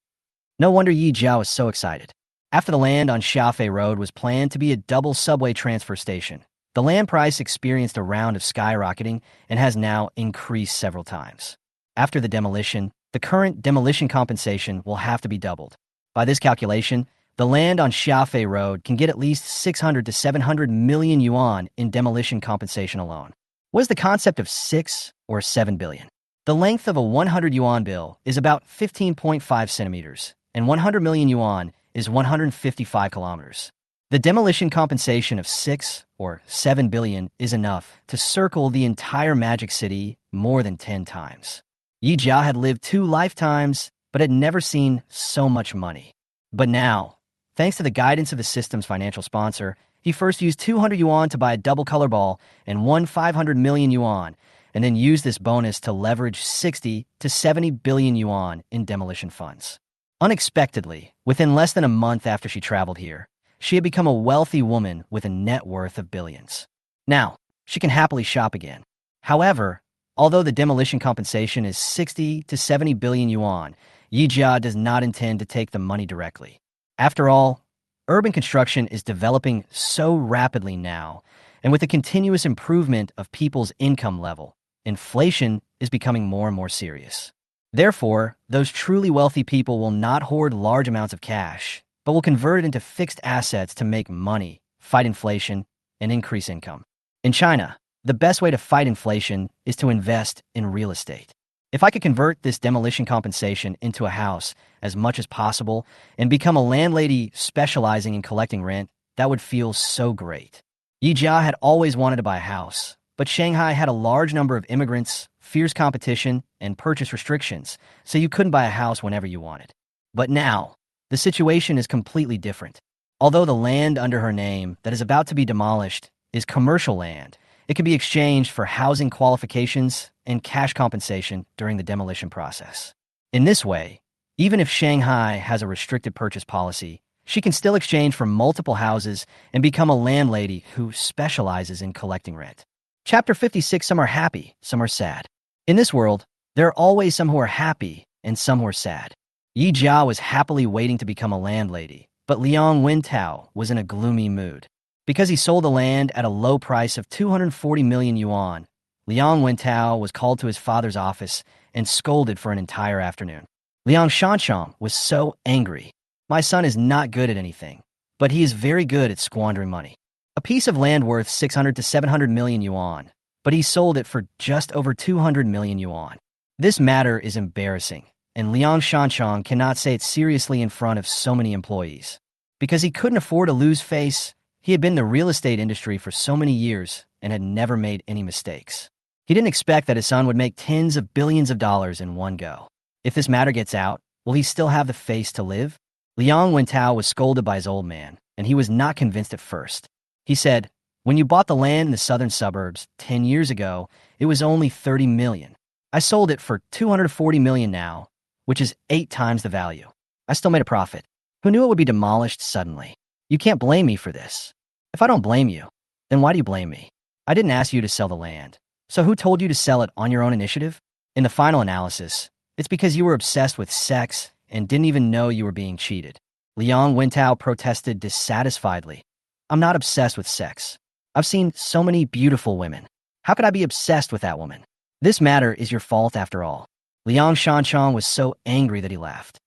No wonder Yi Jia was so excited. After the land on Shanghai Road was planned to be a double subway transfer station, the land price experienced a round of skyrocketing and has now increased several times. After the demolition, the current demolition compensation will have to be doubled. By this calculation, the land on Shanghai Road can get at least 600 to 700 million yuan in demolition compensation alone. What is the concept of 6 or 7 billion? The length of a 100 yuan bill is about 15.5 centimeters, and 100 million yuan is 155 kilometers. The demolition compensation of 6 or 7 billion is enough to circle the entire Magic City more than 10 times. Yi Jia had lived 2 lifetimes, but had never seen so much money. But now, thanks to the guidance of the system's financial sponsor, he first used 200 yuan to buy a double color ball and won 500 million yuan, and then used this bonus to leverage 60 to 70 billion yuan in demolition funds. Unexpectedly, within less than a month after she traveled here, she had become a wealthy woman with a net worth of billions. Now, she can happily shop again. However, although the demolition compensation is 60 to 70 billion yuan, Yi Jia does not intend to take the money directly. After all, urban construction is developing so rapidly now, and with the continuous improvement of people's income level, inflation is becoming more and more serious. Therefore, those truly wealthy people will not hoard large amounts of cash, but will convert it into fixed assets to make money, fight inflation, and increase income. In China, the best way to fight inflation is to invest in real estate. If I could convert this demolition compensation into a house as much as possible and become a landlady specializing in collecting rent, that would feel so great. Yi Jia had always wanted to buy a house, but Shanghai had a large number of immigrants, fierce competition, and purchase restrictions, so you couldn't buy a house whenever you wanted. But now, the situation is completely different. Although the land under her name that is about to be demolished is commercial land, it can be exchanged for housing qualifications and cash compensation during the demolition process. In this way, even if Shanghai has a restricted purchase policy, she can still exchange for multiple houses and become a landlady who specializes in collecting rent. Chapter 56. Some are happy, some are sad. In this world, there are always some who are happy and some who are sad. Yi Jia was happily waiting to become a landlady, but Liang Wentao was in a gloomy mood. Because he sold the land at a low price of 240 million yuan, Liang Wentao was called to his father's office and scolded for an entire afternoon. Liang Shanshang was so angry. My son is not good at anything, but he is very good at squandering money. A piece of land worth 600 to 700 million yuan, but he sold it for just over 200 million yuan. This matter is embarrassing, and Liang Shanshang cannot say it seriously in front of so many employees. Because he couldn't afford to lose face, he had been in the real estate industry for so many years and had never made any mistakes. He didn't expect that his son would make tens of billions of dollars in one go. If this matter gets out, will he still have the face to live? Liang Wentao was scolded by his old man, and he was not convinced at first. He said, "When you bought the land in the southern suburbs 10 years ago, it was only 30 million. I sold it for 240 million now, which is 8 times the value. I still made a profit. Who knew it would be demolished suddenly? You can't blame me for this. If I don't blame you, then why do you blame me? I didn't ask you to sell the land. So who told you to sell it on your own initiative? In the final analysis, it's because you were obsessed with sex and didn't even know you were being cheated. Liang Wentao protested dissatisfiedly. I'm not obsessed with sex. I've seen so many beautiful women. How could I be obsessed with that woman? This matter is your fault after all. Liang Shanchong was so angry that he laughed.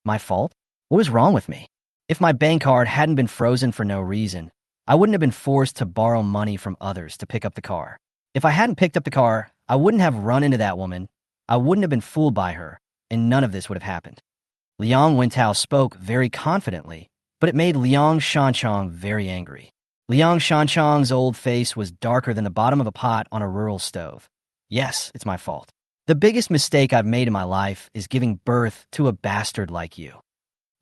My fault? What was wrong with me? If my bank card hadn't been frozen for no reason, I wouldn't have been forced to borrow money from others to pick up the car. If I hadn't picked up the car, I wouldn't have run into that woman, I wouldn't have been fooled by her, and none of this would have happened. Liang Wentao spoke very confidently, but it made Liang Shanchong very angry. Liang Shanchong's old face was darker than the bottom of a pot on a rural stove. Yes, it's my fault. The biggest mistake I've made in my life is giving birth to a bastard like you.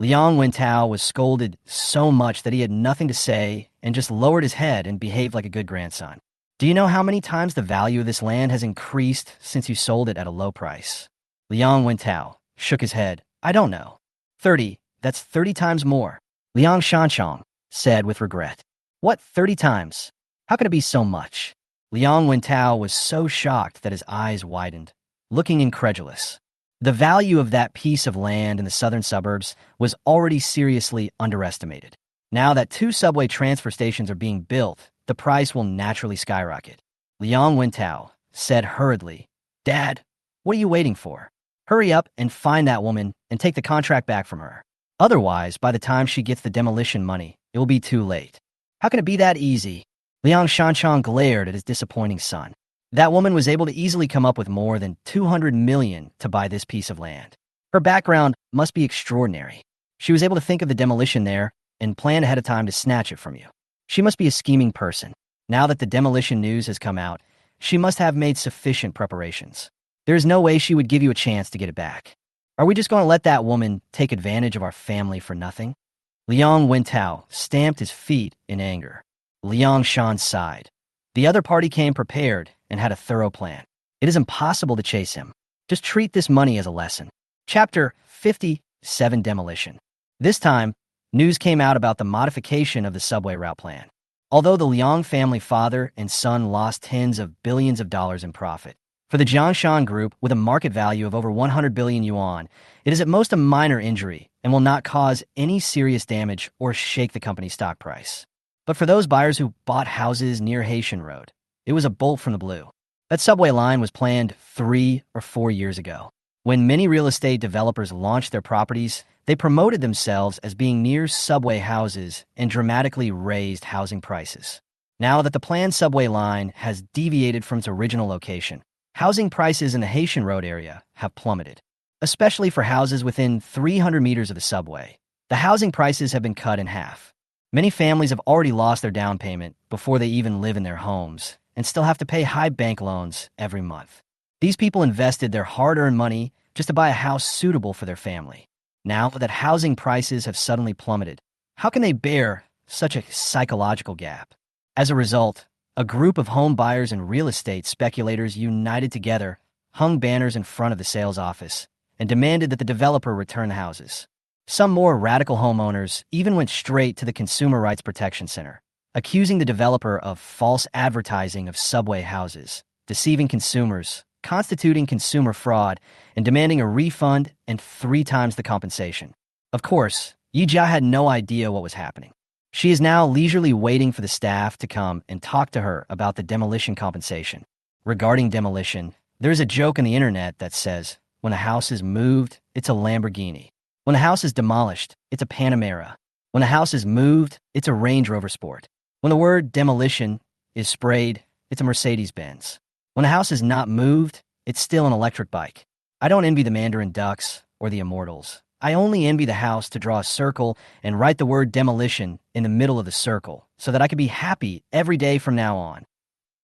Liang Wentao was scolded so much that he had nothing to say and just lowered his head and behaved like a good grandson. Do you know how many times the value of this land has increased since you sold it at a low price? Liang Wentao shook his head. I don't know. 30, that's 30 times more. Liang Shanchong said with regret. What, 30 times? How could it be so much? Liang Wentao was so shocked that his eyes widened, looking incredulous. The value of that piece of land in the southern suburbs was already seriously underestimated. Now that 2 subway transfer stations are being built, the price will naturally skyrocket. Liang Wentao said hurriedly, Dad, what are you waiting for? Hurry up and find that woman and take the contract back from her. Otherwise, by the time she gets the demolition money, it will be too late. How can it be that easy? Liang Shanchong glared at his disappointing son. That woman was able to easily come up with more than 200 million to buy this piece of land. Her background must be extraordinary. She was able to think of the demolition there and plan ahead of time to snatch it from you. She must be a scheming person. Now that the demolition news has come out, she must have made sufficient preparations. There is no way she would give you a chance to get it back. Are we just going to let that woman take advantage of our family for nothing? Liang Wentao stamped his feet in anger. Liang Shan sighed. The other party came prepared and had a thorough plan. It is impossible to chase him. Just treat this money as a lesson. Chapter 57 Demolition. This time, news came out about the modification of the subway route plan. Although the Liang family father and son lost tens of billions of dollars in profit, for the Jiangshan Group, with a market value of over 100 billion yuan, it is at most a minor injury and will not cause any serious damage or shake the company's stock price. But for those buyers who bought houses near Haitian Road, it was a bolt from the blue. That subway line was planned 3 or 4 years ago. When many real estate developers launched their properties, they promoted themselves as being near subway houses and dramatically raised housing prices. Now that the planned subway line has deviated from its original location, housing prices in the Haitian Road area have plummeted, especially for houses within 300 meters of the subway. The housing prices have been cut in half. Many families have already lost their down payment before they even live in their homes and still have to pay high bank loans every month. These people invested their hard-earned money just to buy a house suitable for their family. Now that housing prices have suddenly plummeted, how can they bear such a psychological gap? As a result, a group of home buyers and real estate speculators united together, hung banners in front of the sales office, and demanded that the developer return the houses. Some more radical homeowners even went straight to the Consumer Rights Protection Center, accusing the developer of false advertising of subway houses, deceiving consumers, constituting consumer fraud, and demanding a refund and 3 times the compensation. Of course, Yijia had no idea what was happening. She is now leisurely waiting for the staff to come and talk to her about the demolition compensation. Regarding demolition, there's a joke on the internet that says, when a house is moved, it's a Lamborghini. When a house is demolished, it's a Panamera. When a house is moved, it's a Range Rover Sport. When the word demolition is sprayed, it's a Mercedes-Benz. When a house is not moved, it's still an electric bike. I don't envy the Mandarin Ducks or the Immortals. I only envy the house to draw a circle and write the word demolition in the middle of the circle so that I can be happy every day from now on.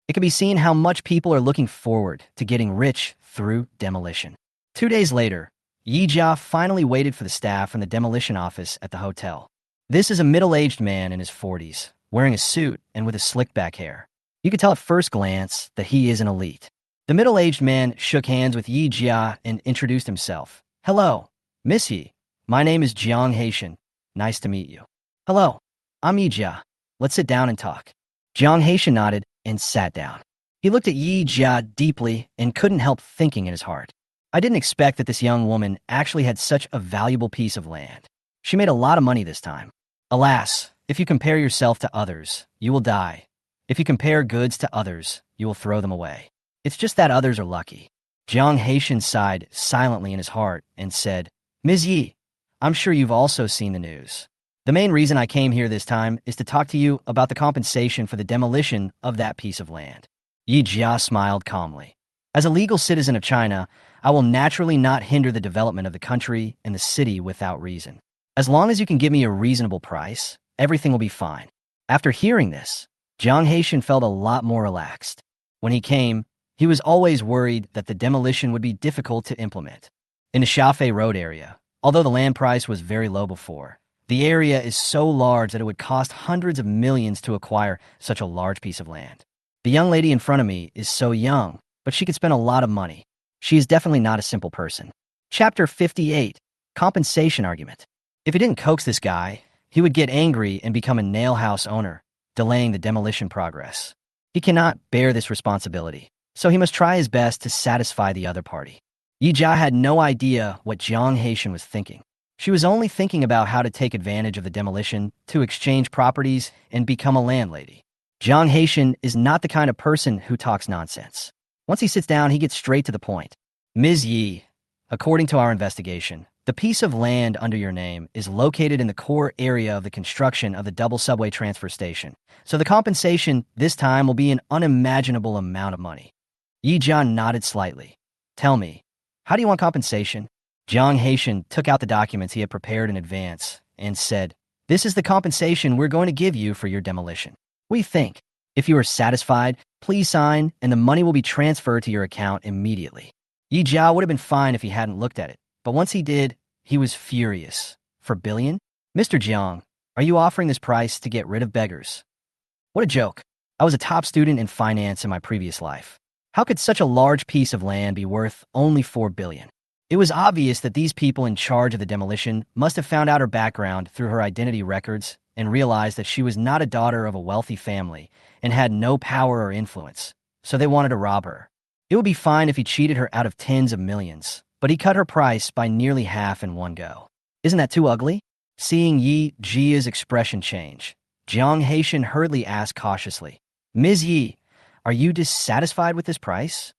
It can be seen how much people are looking forward to getting rich through demolition. 2 days later, Yijia finally waited for the staff from the demolition office at the hotel. This is a middle-aged man in his 40s, wearing a suit and with a slicked back hair. You could tell at first glance that he is an elite. The middle-aged man shook hands with Yijia and introduced himself. Hello, Miss Yi. My name is Jiang Haitian. Nice to meet you. Hello, I'm Yijia. Let's sit down and talk. Jiang Haitian nodded, and sat down. He looked at Yi Jia deeply and couldn't help thinking in his heart. I didn't expect that this young woman actually had such a valuable piece of land. She made a lot of money this time. Alas, if you compare yourself to others, you will die. If you compare goods to others, you will throw them away. It's just that others are lucky. Jiang Haitian sighed silently in his heart and said, Ms. Yi, I'm sure you've also seen the news. The main reason I came here this time is to talk to you about the compensation for the demolition of that piece of land. Yi Jia smiled calmly. As a legal citizen of China, I will naturally not hinder the development of the country and the city without reason. As long as you can give me a reasonable price, everything will be fine. After hearing this, Jiang Haitian felt a lot more relaxed. When he came, he was always worried that the demolition would be difficult to implement. In the Shanghai Road area, although the land price was very low before, the area is so large that it would cost hundreds of millions to acquire such a large piece of land. The young lady in front of me is so young, but she could spend a lot of money. She is definitely not a simple person. Chapter 58, Compensation Argument. If he didn't coax this guy, he would get angry and become a nail house owner, delaying the demolition progress. He cannot bear this responsibility, so he must try his best to satisfy the other party. Yi Jia had no idea what Jiang Haitian was thinking. She was only thinking about how to take advantage of the demolition to exchange properties and become a landlady. Jiang Haitian is not the kind of person who talks nonsense. Once he sits down, he gets straight to the point. Ms. Yi, according to our investigation, the piece of land under your name is located in the core area of the construction of the double subway transfer station, so the compensation this time will be an unimaginable amount of money. Yi Jia nodded slightly. Tell me, how do you want compensation? Jiang Haitian took out the documents he had prepared in advance and said, This is the compensation we're going to give you for your demolition. We think, if you are satisfied, please sign and the money will be transferred to your account immediately. Yi Jia would have been fine if he hadn't looked at it, but once he did, he was furious. For billion? Mr. Jiang, are you offering this price to get rid of beggars? What a joke. I was a top student in finance in my previous life. How could such a large piece of land be worth only 4 billion? It was obvious that these people in charge of the demolition must have found out her background through her identity records and realized that she was not a daughter of a wealthy family and had no power or influence, so they wanted to rob her. It would be fine if he cheated her out of tens of millions, but he cut her price by nearly half in one go. Isn't that too ugly? Seeing Yi Jia's expression change, Jiang Haitian hurriedly asked cautiously, Ms. Yi, are you dissatisfied with this price?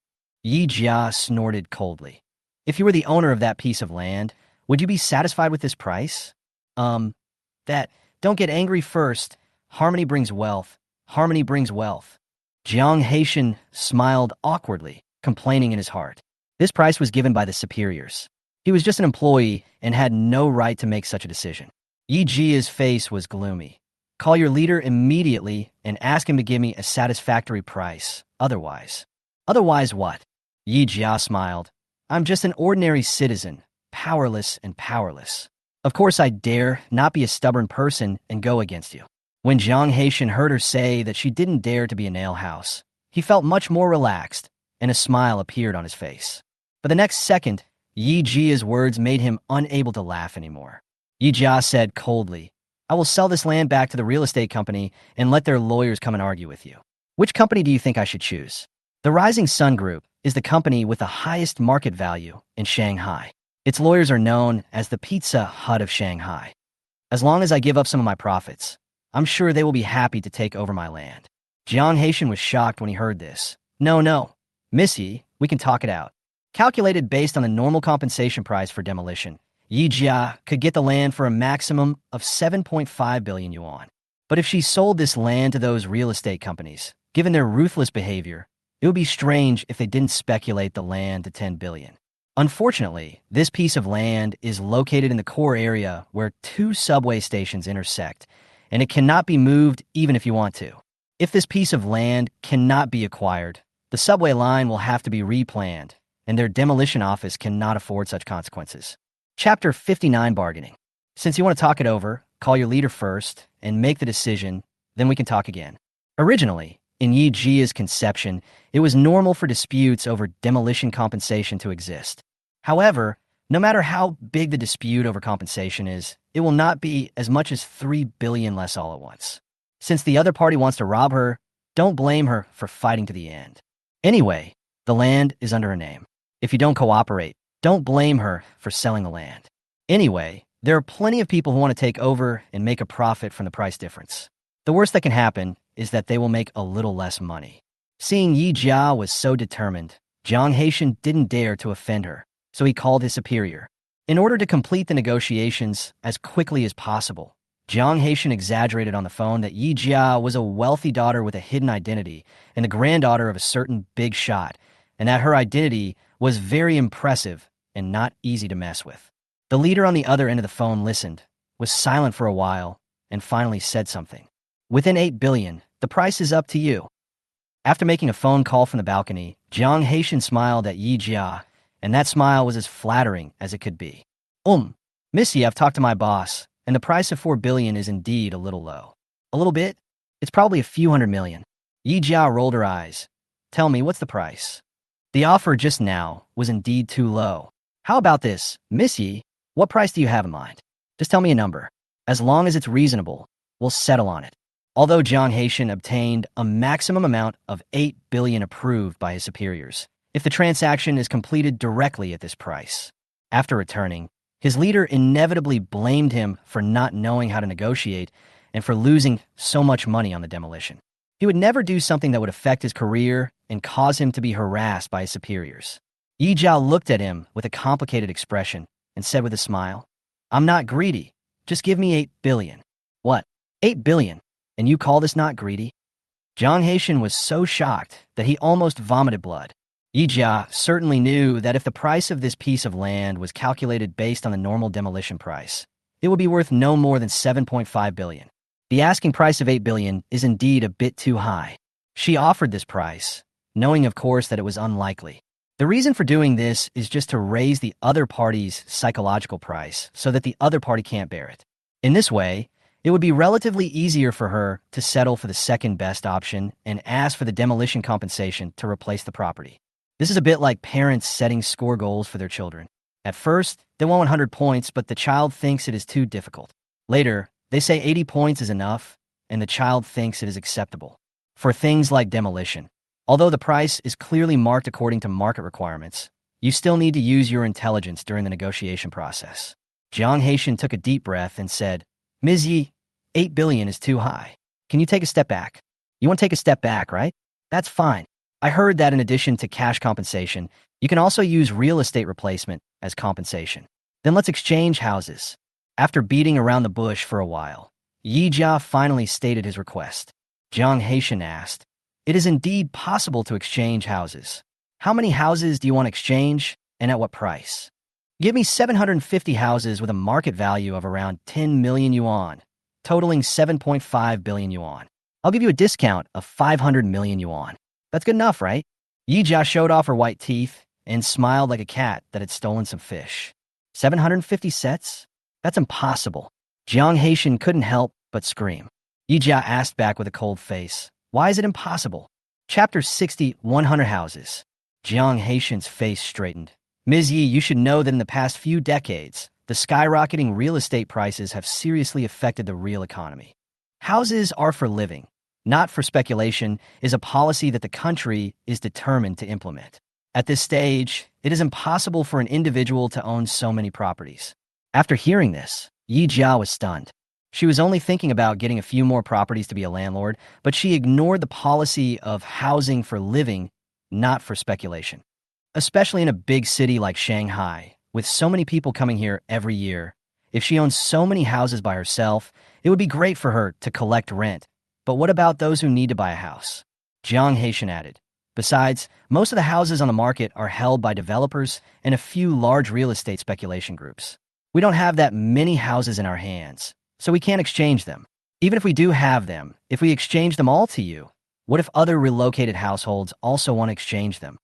Yi Jia snorted coldly. If you were the owner of that piece of land, would you be satisfied with this price? Don't get angry first. Harmony brings wealth. Harmony brings wealth. Jiang Haitian smiled awkwardly, complaining in his heart. This price was given by the superiors. He was just an employee and had no right to make such a decision. Yi Jia's face was gloomy. Call your leader immediately and ask him to give me a satisfactory price. Otherwise what? Yi Jia smiled. I'm just an ordinary citizen, powerless and powerless. Of course I dare not be a stubborn person and go against you. When Jiang Haitian heard her say that she didn't dare to be a nail house, he felt much more relaxed, and a smile appeared on his face. But the next second, Yi Jia's words made him unable to laugh anymore. Yi Jia said coldly, I will sell this land back to the real estate company and let their lawyers come and argue with you. Which company do you think I should choose? The Rising Sun Group is the company with the highest market value in Shanghai. Its lawyers are known as the Pizza Hut of Shanghai. As long as I give up some of my profits, I'm sure they will be happy to take over my land. Jiang Haitian was shocked when he heard this. No, Missy, we can talk it out. Calculated based on the normal compensation price for demolition, Yi Jia could get the land for a maximum of 7.5 billion yuan. But if she sold this land to those real estate companies, given their ruthless behavior, it would be strange if they didn't speculate the land to 10 billion. Unfortunately, this piece of land is located in the core area where 2 subway stations intersect, and it cannot be moved even if you want to. If this piece of land cannot be acquired, the subway line will have to be replanned, and their demolition office cannot afford such consequences. Chapter 59, Bargaining. Since you want to talk it over, call your leader first and make the decision, then we can talk again. Originally, in Yi Jia's conception, it was normal for disputes over demolition compensation to exist. However, no matter how big the dispute over compensation is, it will not be as much as 3 billion less all at once. Since the other party wants to rob her, Don't blame her for fighting to the end. Anyway, the land is under her name. If you don't cooperate, don't blame her for selling the land. Anyway, there are plenty of people who want to take over and make a profit from the price difference. The worst that can happen is that they will make a little less money. Seeing Yi Jia was so determined, Zhang Haitian didn't dare to offend her, so he called his superior. In order to complete the negotiations as quickly as possible, Zhang Haitian exaggerated on the phone that Yi Jia was a wealthy daughter with a hidden identity and the granddaughter of a certain big shot, and that her identity was very impressive and not easy to mess with. The leader on the other end of the phone listened, was silent for a while, and finally said something. Within 8 billion, the price is up to you. After making a phone call from the balcony, Zhang Haitian smiled at Yi Jia, and that smile was as flattering as it could be. Missy, I've talked to my boss, and the price of 4 billion is indeed a little low. A little bit? It's probably a few hundred million. Yi Jia rolled her eyes. Tell me, what's the price? The offer just now was indeed too low. How about this, Missy? What price do you have in mind? Just tell me a number. As long as it's reasonable, we'll settle on it. Although Zhang Haitian obtained a maximum amount of 8 billion approved by his superiors, if the transaction is completed directly at this price. After returning, his leader inevitably blamed him for not knowing how to negotiate and for losing so much money on the demolition. He would never do something that would affect his career and cause him to be harassed by his superiors. Yi Jia looked at him with a complicated expression and said with a smile, I'm not greedy. Just give me 8 billion. What? 8 billion? And you call this not greedy? Zhang Haitian was so shocked that he almost vomited blood. Yi Jia certainly knew that if the price of this piece of land was calculated based on the normal demolition price, it would be worth no more than 7.5 billion. The asking price of 8 billion is indeed a bit too high. She offered this price, knowing of course that it was unlikely. The reason for doing this is just to raise the other party's psychological price so that the other party can't bear it. In this way, it would be relatively easier for her to settle for the second best option and ask for the demolition compensation to replace the property. This is a bit like parents setting score goals for their children. At first, they want 100 points, but the child thinks it is too difficult. Later, they say 80 points is enough, and the child thinks it is acceptable. For things like demolition, although the price is clearly marked according to market requirements, you still need to use your intelligence during the negotiation process. Zhang Haitian took a deep breath and said, Ms. Yi, 8 billion is too high. Can you take a step back? You want to take a step back, right? That's fine. I heard that in addition to cash compensation, you can also use real estate replacement as compensation. Then let's exchange houses. After beating around the bush for a while, Yi Jia finally stated his request. Zhang Haitian asked, It is indeed possible to exchange houses. How many houses do you want to exchange, and at what price? Give me 750 houses with a market value of around 10 million yuan, totaling 7.5 billion yuan. I'll give you a discount of 500 million yuan. That's good enough, right? Yi Jia showed off her white teeth and smiled like a cat that had stolen some fish. 750 sets? That's impossible. Zhang Haitian couldn't help but scream. Yi Jia asked back with a cold face, Why is it impossible? Chapter 60, 100 houses. Zhang Haitian's face straightened. Ms. Yi, you should know that in the past few decades, the skyrocketing real estate prices have seriously affected the real economy. Houses are for living, not for speculation, is a policy that the country is determined to implement. At this stage, it is impossible for an individual to own so many properties. After hearing this, Yi Jia was stunned. She was only thinking about getting a few more properties to be a landlord, but she ignored the policy of housing for living, not for speculation. Especially in a big city like Shanghai, with so many people coming here every year, if she owns so many houses by herself, it would be great for her to collect rent. But what about those who need to buy a house? Zhang Haitian added. Besides, most of the houses on the market are held by developers and a few large real estate speculation groups. We don't have that many houses in our hands, so we can't exchange them. Even if we do have them, if we exchange them all to you, what if other relocated households also want to exchange them?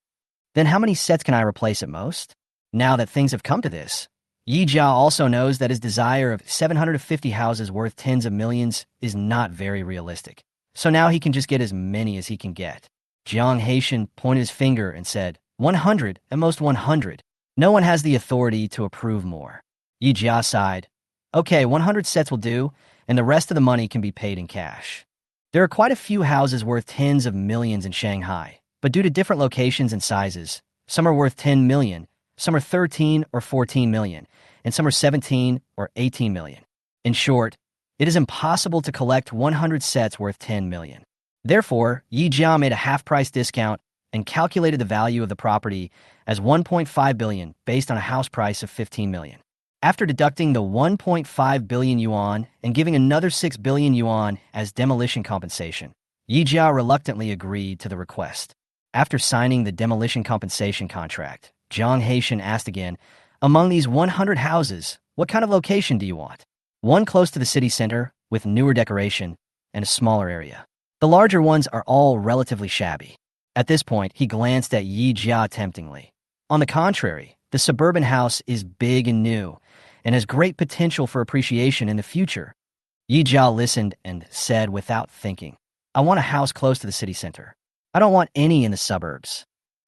Then how many sets can I replace at most? Now that things have come to this, Yi Jia also knows that his desire of 750 houses worth tens of millions is not very realistic. So now he can just get as many as he can get. Zhang Haitian pointed his finger and said, 100, at most 100. No one has the authority to approve more. Yi Jia sighed. Okay, 100 sets will do, and the rest of the money can be paid in cash. There are quite a few houses worth tens of millions in Shanghai, but due to different locations and sizes, some are worth 10 million, some are 13 or 14 million, and some are 17 or 18 million. In short, it is impossible to collect 100 sets worth 10 million. Therefore, Yi Jia made a half-price discount and calculated the value of the property as 1.5 billion based on a house price of 15 million. After deducting the 1.5 billion yuan and giving another 6 billion yuan as demolition compensation, Yi Jia reluctantly agreed to the request. After signing the demolition compensation contract, Zhang Haitian asked again, "Among these 100 houses, what kind of location do you want?" One close to the city center, with newer decoration, and a smaller area. The larger ones are all relatively shabby. At this point, he glanced at Yi Jia temptingly. On the contrary, the suburban house is big and new, and has great potential for appreciation in the future. Yi Jia listened and said without thinking, "I want a house close to the city center. I don't want any in the suburbs."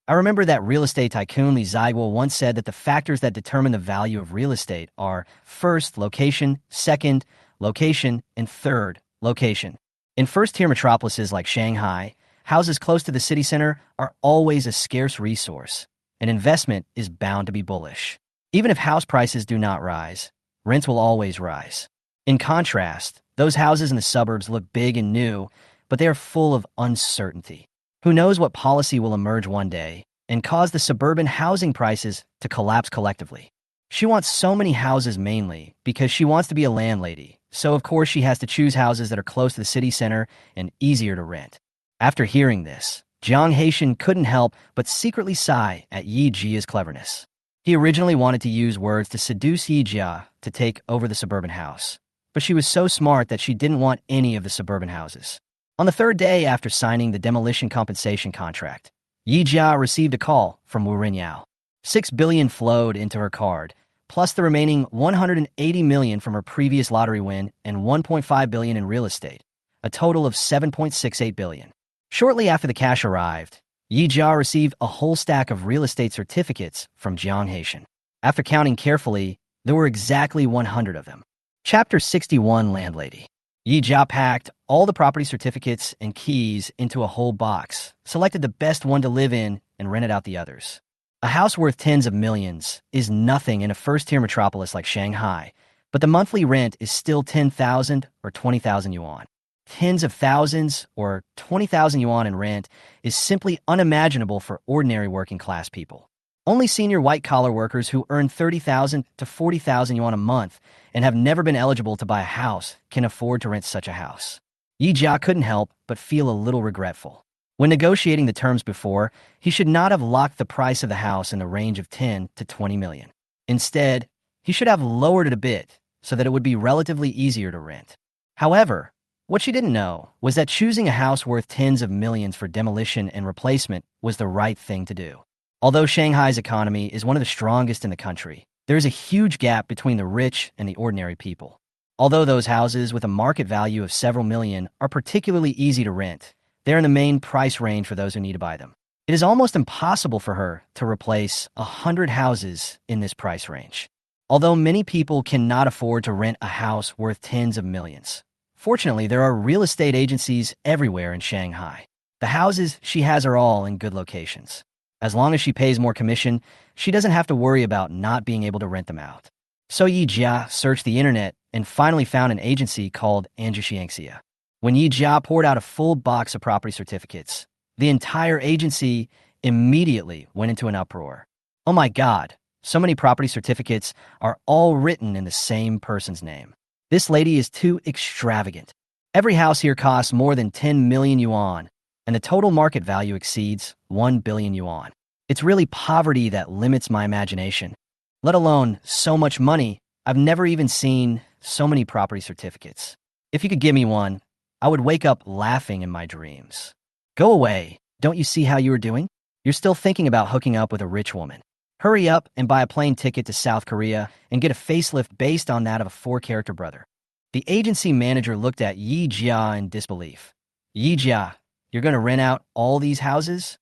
I remember that real estate tycoon Li Ziguo once said that the factors that determine the value of real estate are first, location, second, location, and third, location. In first-tier metropolises like Shanghai, houses close to the city center are always a scarce resource, and investment is bound to be bullish. Even if house prices do not rise, rents will always rise. In contrast, those houses in the suburbs look big and new, but they are full of uncertainty. Who knows what policy will emerge one day and cause the suburban housing prices to collapse collectively. She wants so many houses mainly because she wants to be a landlady, so of course she has to choose houses that are close to the city center and easier to rent. After hearing this, Zhang Haitian couldn't help but secretly sigh at Yi Jia's cleverness. He originally wanted to use words to seduce Yi Jia to take over the suburban house, but she was so smart that she didn't want any of the suburban houses. On the third day after signing the demolition compensation contract, Yi Jia received a call from Wu Rinyao. 6 billion flowed into her card, plus the remaining 180 million from her previous lottery win and 1.5 billion in real estate, a total of 7.68 billion. Shortly after the cash arrived, Yi Jia received a whole stack of real estate certificates from Zhang Haitian. After counting carefully, there were exactly 100 of them. Chapter 61, Landlady. Yi Jia packed all the property certificates and keys into a whole box, selected the best one to live in, and rented out the others. A house worth tens of millions is nothing in a first-tier metropolis like Shanghai, but the monthly rent is still 10,000 or 20,000 yuan. Tens of thousands or 20,000 yuan in rent is simply unimaginable for ordinary working-class people. Only senior white-collar workers who earn 30,000 to 40,000 yuan a month and have never been eligible to buy a house can afford to rent such a house. Yi Jia couldn't help but feel a little regretful. When negotiating the terms before, he should not have locked the price of the house in the range of 10 to 20 million. Instead, he should have lowered it a bit so that it would be relatively easier to rent. However, what she didn't know was that choosing a house worth tens of millions for demolition and replacement was the right thing to do. Although Shanghai's economy is one of the strongest in the country, there is a huge gap between the rich and the ordinary people. Although those houses with a market value of several million are particularly easy to rent, they are in the main price range for those who need to buy them. It is almost impossible for her to replace 100 houses in this price range. Although many people cannot afford to rent a house worth tens of millions, fortunately there are real estate agencies everywhere in Shanghai. The houses she has are all in good locations. As long as she pays more commission, she doesn't have to worry about not being able to rent them out. So Yi Jia searched the internet and finally found an agency called angrily. When Yi Jia poured out a full box of property certificates, the entire agency immediately went into an uproar. Oh my God, so many property certificates are all written in the same person's name. This lady is too extravagant. Every house here costs more than 10 million yuan, and the total market value exceeds 1 billion yuan. It's really poverty that limits my imagination. Let alone so much money, I've never even seen so many property certificates. If you could give me one, I would wake up laughing in my dreams. Go away, don't you see how you are doing? You're still thinking about hooking up with a rich woman. Hurry up and buy a plane ticket to South Korea and get a facelift based on that of a 4-character brother. The agency manager looked at Yi Jia in disbelief. Yi Jia, you're going to rent out all these houses?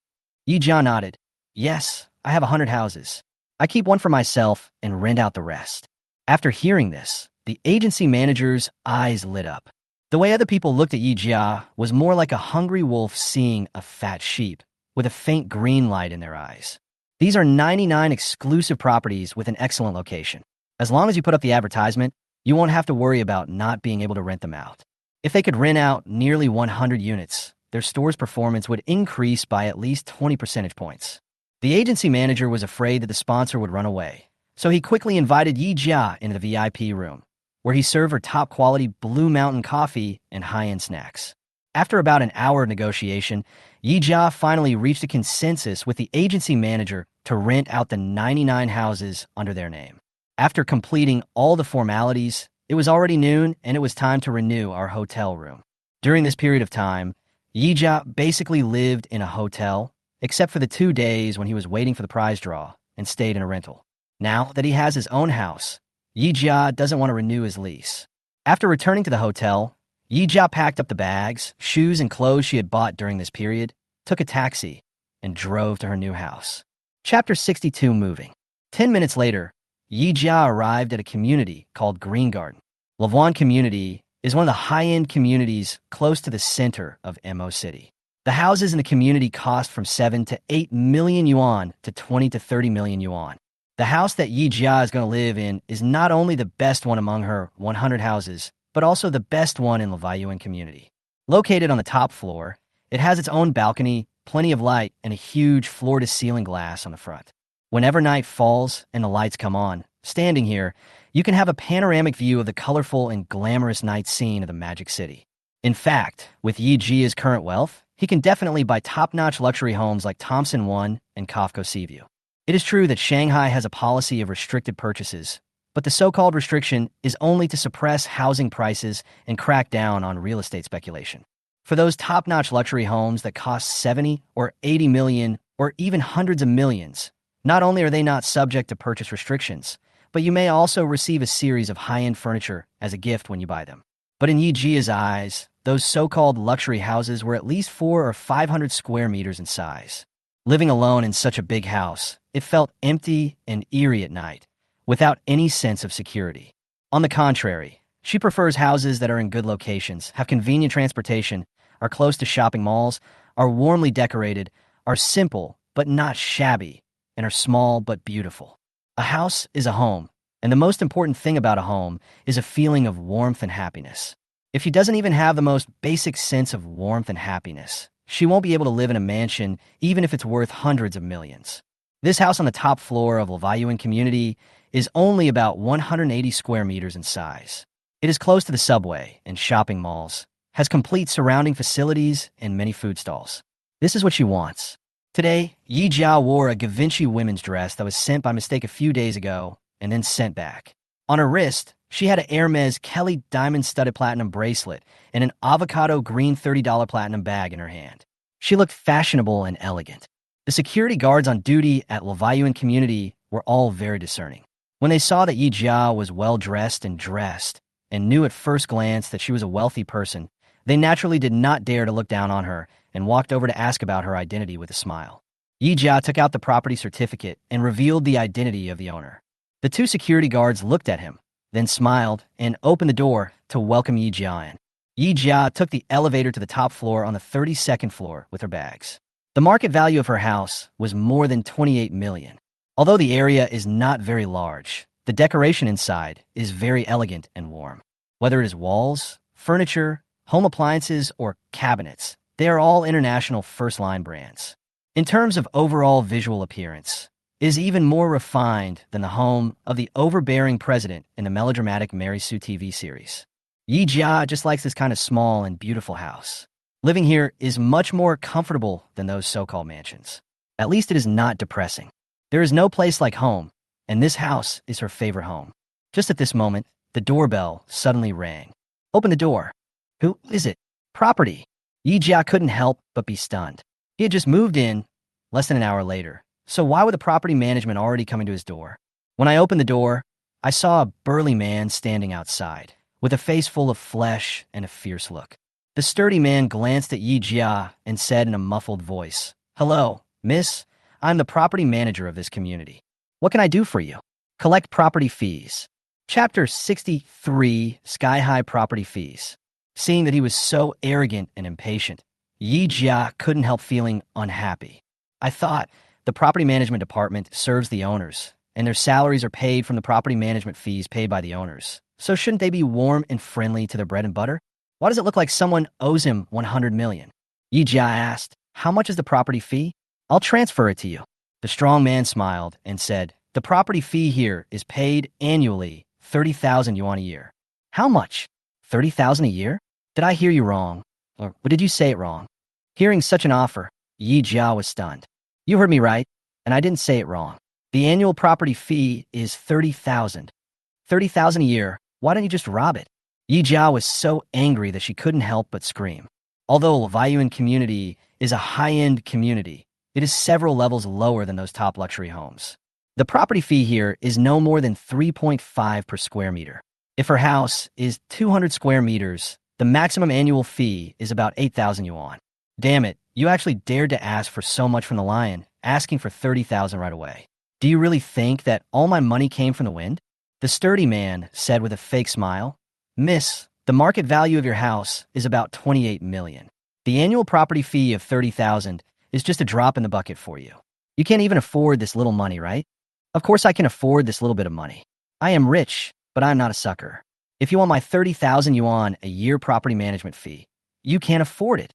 Yi Jia nodded. Yes, I have 100 houses. I keep one for myself and rent out the rest. After hearing this, the agency manager's eyes lit up. The way other people looked at Yi Jia was more like a hungry wolf seeing a fat sheep, with a faint green light in their eyes. These are 99 exclusive properties with an excellent location. As long as you put up the advertisement, you won't have to worry about not being able to rent them out. If they could rent out nearly 100 units, their store's performance would increase by at least 20 percentage points. The agency manager was afraid that the sponsor would run away, so he quickly invited Yi Jia into the VIP room, where he served her top-quality Blue Mountain coffee and high-end snacks. After about an hour of negotiation, Yi Jia finally reached a consensus with the agency manager to rent out the 99 houses under their name. After completing all the formalities, it was already noon and it was time to renew our hotel room. During this period of time, Yi Jia basically lived in a hotel, except for the 2 days when he was waiting for the prize draw and stayed in a rental. Now that he has his own house, Yi Jia doesn't want to renew his lease. After returning to the hotel, Yi Jia packed up the bags, shoes, and clothes she had bought during this period, took a taxi, and drove to her new house. Chapter 62 Moving. 10 minutes later, Yi Jia arrived at a community called Green Garden. Lavon community is one of the high-end communities close to the center of Mo City. The houses in the community cost from 7 to 8 million yuan to 20 to 30 million yuan. The house that Yi Jia is going to live in is not only the best one among her 100 houses, but also the best one in Yuan community. Located on the top floor, it has its own balcony, plenty of light, and a huge floor-to-ceiling glass on the front. Whenever night falls and the lights come on, standing here, you can have a panoramic view of the colorful and glamorous night scene of the Magic City. In fact, with Yi Jia's current wealth, he can definitely buy top-notch luxury homes like Thompson One and Kafko Seaview. It is true that Shanghai has a policy of restricted purchases, but the so-called restriction is only to suppress housing prices and crack down on real estate speculation. For those top-notch luxury homes that cost 70 or 80 million or even hundreds of millions, not only are they not subject to purchase restrictions, but you may also receive a series of high-end furniture as a gift when you buy them. But in Yi Jia's eyes, those so-called luxury houses were at least 400 or 500 square meters in size. Living alone in such a big house, it felt empty and eerie at night, without any sense of security. On the contrary, she prefers houses that are in good locations, have convenient transportation, are close to shopping malls, are warmly decorated, are simple but not shabby, and are small but beautiful. A house is a home, and the most important thing about a home is a feeling of warmth and happiness. If she doesn't even have the most basic sense of warmth and happiness, she won't be able to live in a mansion even if it's worth hundreds of millions. This house on the top floor of Yuan community is only about 180 square meters in size. It is close to the subway and shopping malls, has complete surrounding facilities and many food stalls. This is what she wants. Today, Yi Jia wore a Givenchy women's dress that was sent by mistake a few days ago and then sent back. On her wrist, she had a Hermes Kelly diamond-studded platinum bracelet and an avocado green $30 platinum bag in her hand. She looked fashionable and elegant. The security guards on duty at Yuan community were all very discerning. When they saw that Yi Jia was well-dressed and knew at first glance that she was a wealthy person, they naturally did not dare to look down on her and walked over to ask about her identity with a smile. Yi Jia took out the property certificate and revealed the identity of the owner. The two security guards looked at him, then smiled and opened the door to welcome Yi Jia in. Yi Jia took the elevator to the top floor on the 32nd floor with her bags. The market value of her house was more than 28 million. Although the area is not very large, the decoration inside is very elegant and warm. Whether it is walls, furniture, home appliances, or cabinets, they are all international first-line brands. In terms of overall visual appearance, it is even more refined than the home of the overbearing president in the melodramatic Mary Sue TV series. Yi Jia just likes this kind of small and beautiful house. Living here is much more comfortable than those so-called mansions. At least it is not depressing. There is no place like home, and this house is her favorite home. Just at this moment, the doorbell suddenly rang. Open the door. Who is it? Property. Yi Jia couldn't help but be stunned. He had just moved in less than an hour later, so why would the property management already coming to his door? When I opened the door, I saw a burly man standing outside, with a face full of flesh and a fierce look. The sturdy man glanced at Yi Jia and said in a muffled voice, "Hello, miss. I'm the property manager of this community. What can I do for you?" Collect property fees. Chapter 63, Sky-High Property Fees. Seeing that he was so arrogant and impatient, Yi Jia couldn't help feeling unhappy. I thought the property management department serves the owners, and their salaries are paid from the property management fees paid by the owners. So shouldn't they be warm and friendly to their bread and butter? Why does it look like someone owes him 100 million? Yi Jia asked, how much is the property fee? I'll transfer it to you. The strong man smiled and said, the property fee here is paid annually, 30,000 yuan a year. How much? 30,000 a year? Did I hear you wrong? Or did you say it wrong? Hearing such an offer, Yi Jia was stunned. You heard me right, and I didn't say it wrong. The annual property fee is 30,000. 30,000 a year. Why don't you just rob it? Yi Jia was so angry that she couldn't help but scream. Although Yuan community is a high-end community, it is several levels lower than those top luxury homes. The property fee here is no more than 3.5 per square meter. If her house is 200 square meters, the maximum annual fee is about 8,000 yuan. Damn it, you actually dared to ask for so much from the lion, asking for 30,000 right away. Do you really think that all my money came from the wind? The sturdy man said with a fake smile. Miss, the market value of your house is about 28 million. The annual property fee of 30,000 is just a drop in the bucket for you. You can't even afford this little money, right? Of course I can afford this little bit of money. I am rich, but I'm not a sucker. If you want my 30,000 yuan a year property management fee, you can't afford it.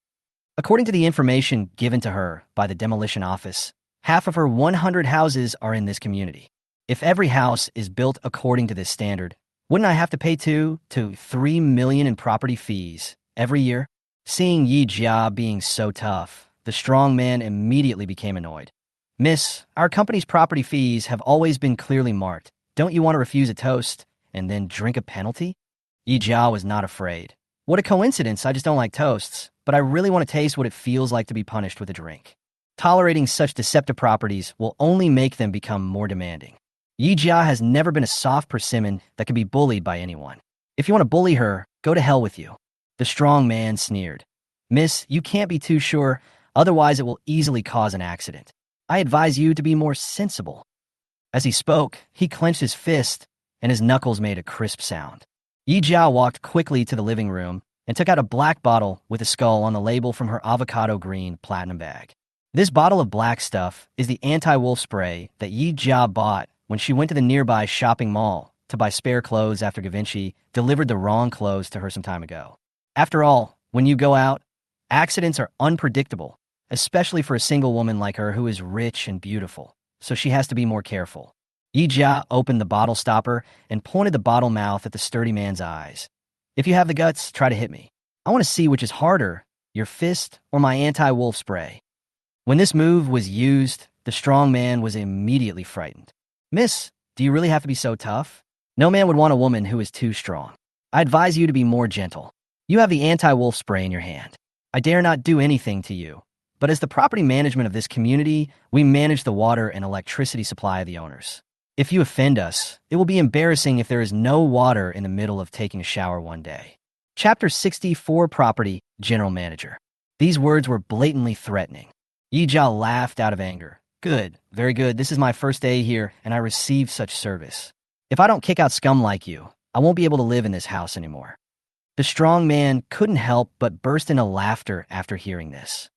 According to the information given to her by the demolition office, half of her 100 houses are in this community. If every house is built according to this standard, wouldn't I have to pay 2 to 3 million in property fees every year? Seeing Yi Jia being so tough, the strong man immediately became annoyed. Miss, our company's property fees have always been clearly marked. Don't you want to refuse a toast and then drink a penalty? Yi Jia was not afraid. What a coincidence, I just don't like toasts, but I really want to taste what it feels like to be punished with a drink. Tolerating such deceptive properties will only make them become more demanding. Yi Jia has never been a soft persimmon that can be bullied by anyone. If you want to bully her, go to hell with you. The strong man sneered. Miss, you can't be too sure, otherwise it will easily cause an accident. I advise you to be more sensible. As he spoke, he clenched his fist, and his knuckles made a crisp sound. Yi Jia walked quickly to the living room and took out a black bottle with a skull on the label from her avocado green platinum bag. This bottle of black stuff is the anti-wolf spray that Yi Jia bought when she went to the nearby shopping mall to buy spare clothes after Givenchy delivered the wrong clothes to her some time ago. After all, when you go out, accidents are unpredictable, especially for a single woman like her who is rich and beautiful, so she has to be more careful. Yi Jia opened the bottle stopper and pointed the bottle mouth at the sturdy man's eyes. If you have the guts, try to hit me. I want to see which is harder, your fist or my anti-wolf spray. When this move was used, the strong man was immediately frightened. Miss, do you really have to be so tough? No man would want a woman who is too strong. I advise you to be more gentle. You have the anti-wolf spray in your hand. I dare not do anything to you. But as the property management of this community, we manage the water and electricity supply of the owners. If you offend us, it will be embarrassing if there is no water in the middle of taking a shower one day. Chapter 64, Property General Manager. These words were blatantly threatening. Yi Jia laughed out of anger. Good, very good. This is my first day here, and I received such service. If I don't kick out scum like you, I won't be able to live in this house anymore. The strong man couldn't help but burst into laughter after hearing this.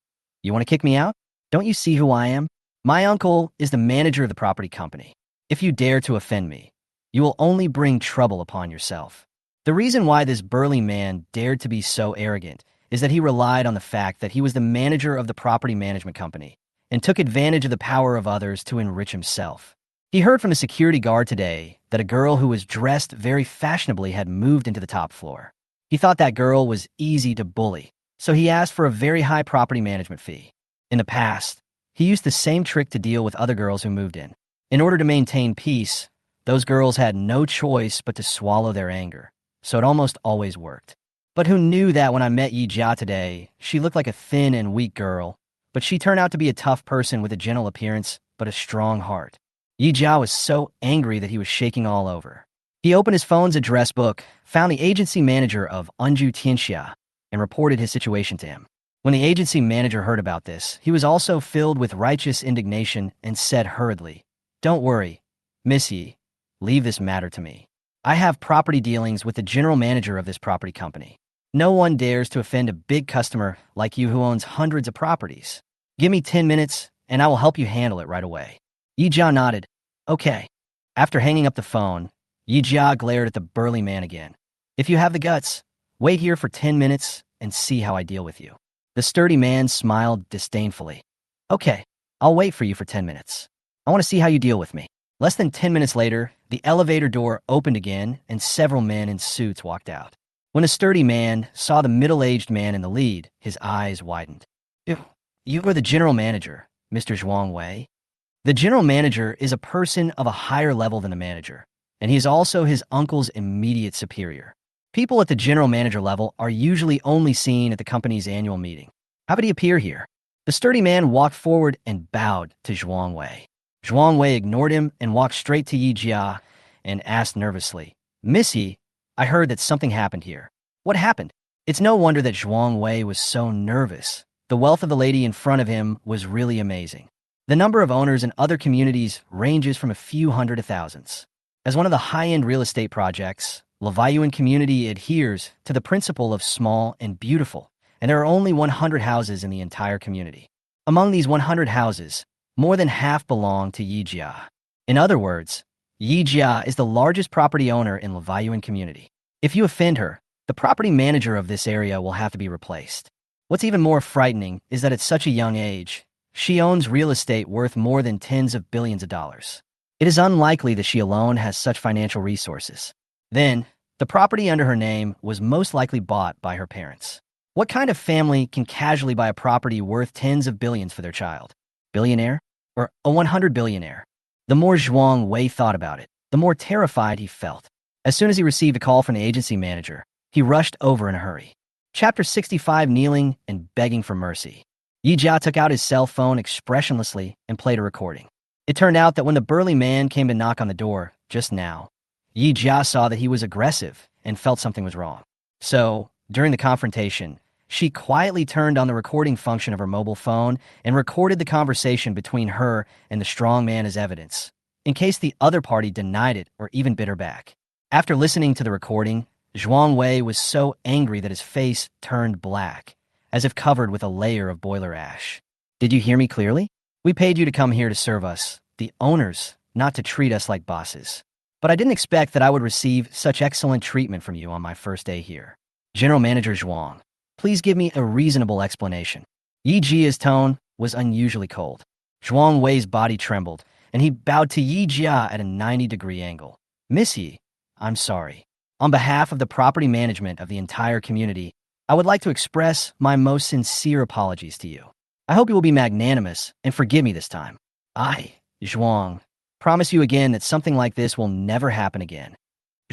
You want to kick me out? Don't you see who I am? My uncle is the manager of the property company. If you dare to offend me, you will only bring trouble upon yourself. The reason why this burly man dared to be so arrogant is that he relied on the fact that he was the manager of the property management company and took advantage of the power of others to enrich himself. He heard from a security guard today that a girl who was dressed very fashionably had moved into the top floor. He thought that girl was easy to bully, so he asked for a very high property management fee. In the past, he used the same trick to deal with other girls who moved in. In order to maintain peace, those girls had no choice but to swallow their anger, so it almost always worked. But who knew that when I met Yi Jia today, she looked like a thin and weak girl, but she turned out to be a tough person with a gentle appearance but a strong heart. Yi Jia was so angry that he was shaking all over. He opened his phone's address book, found the agency manager of Unju Tianxia, and reported his situation to him. When the agency manager heard about this, he was also filled with righteous indignation and said hurriedly, "Don't worry, Miss Yi, leave this matter to me. I have property dealings with the general manager of this property company. No one dares to offend a big customer like you who owns hundreds of properties. Give me 10 minutes, and I will help you handle it right away. Yijia nodded. Okay. After hanging up the phone, Yijia glared at the burly man again. If you have the guts, wait here for 10 minutes and see how I deal with you. The sturdy man smiled disdainfully. Okay, I'll wait for you for 10 minutes. I want to see how you deal with me. Less than 10 minutes later, the elevator door opened again and several men in suits walked out. When a sturdy man saw the middle-aged man in the lead, his eyes widened. You are the general manager, Mr. Zhuang Wei. The general manager is a person of a higher level than the manager, and he is also his uncle's immediate superior. People at the general manager level are usually only seen at the company's annual meeting. How did he appear here? The sturdy man walked forward and bowed to Zhuang Wei. Zhuang Wei ignored him and walked straight to Yijia and asked nervously, Miss Yi, I heard that something happened here. What happened? It's no wonder that Zhuang Wei was so nervous. The wealth of the lady in front of him was really amazing. The number of owners in other communities ranges from a few hundred to thousands. As one of the high-end real estate projects, Yuan community adheres to the principle of small and beautiful, and there are only 100 houses in the entire community. Among these 100 houses, more than half belong to Yijia. In other words, Yijia is the largest property owner in Yuan community. If you offend her, the property manager of this area will have to be replaced. What's even more frightening is that at such a young age, she owns real estate worth more than tens of billions of dollars. It is unlikely that she alone has such financial resources. Then, the property under her name was most likely bought by her parents. What kind of family can casually buy a property worth tens of billions for their child? Billionaire? Or a 100 billionaire? The more Zhuang Wei thought about it, the more terrified he felt. As soon as he received a call from the agency manager, he rushed over in a hurry. Chapter 65, Kneeling and Begging for Mercy. Yijia took out his cell phone expressionlessly and played a recording. It turned out that when the burly man came to knock on the door, just now, Yijia saw that he was aggressive and felt something was wrong. So, during the confrontation, she quietly turned on the recording function of her mobile phone and recorded the conversation between her and the strong man as evidence, in case the other party denied it or even bit her back. After listening to the recording, Zhuang Wei was so angry that his face turned black, as if covered with a layer of boiler ash. Did you hear me clearly? We paid you to come here to serve us, the owners, not to treat us like bosses. But I didn't expect that I would receive such excellent treatment from you on my first day here. General Manager Zhuang, please give me a reasonable explanation. Yi Jia's tone was unusually cold. Zhuang Wei's body trembled, and he bowed to Yi Jia at a 90-degree angle. Miss Yi, I'm sorry. On behalf of the property management of the entire community, I would like to express my most sincere apologies to you. I hope you will be magnanimous and forgive me this time. I, Zhuang, promise you again that something like this will never happen again.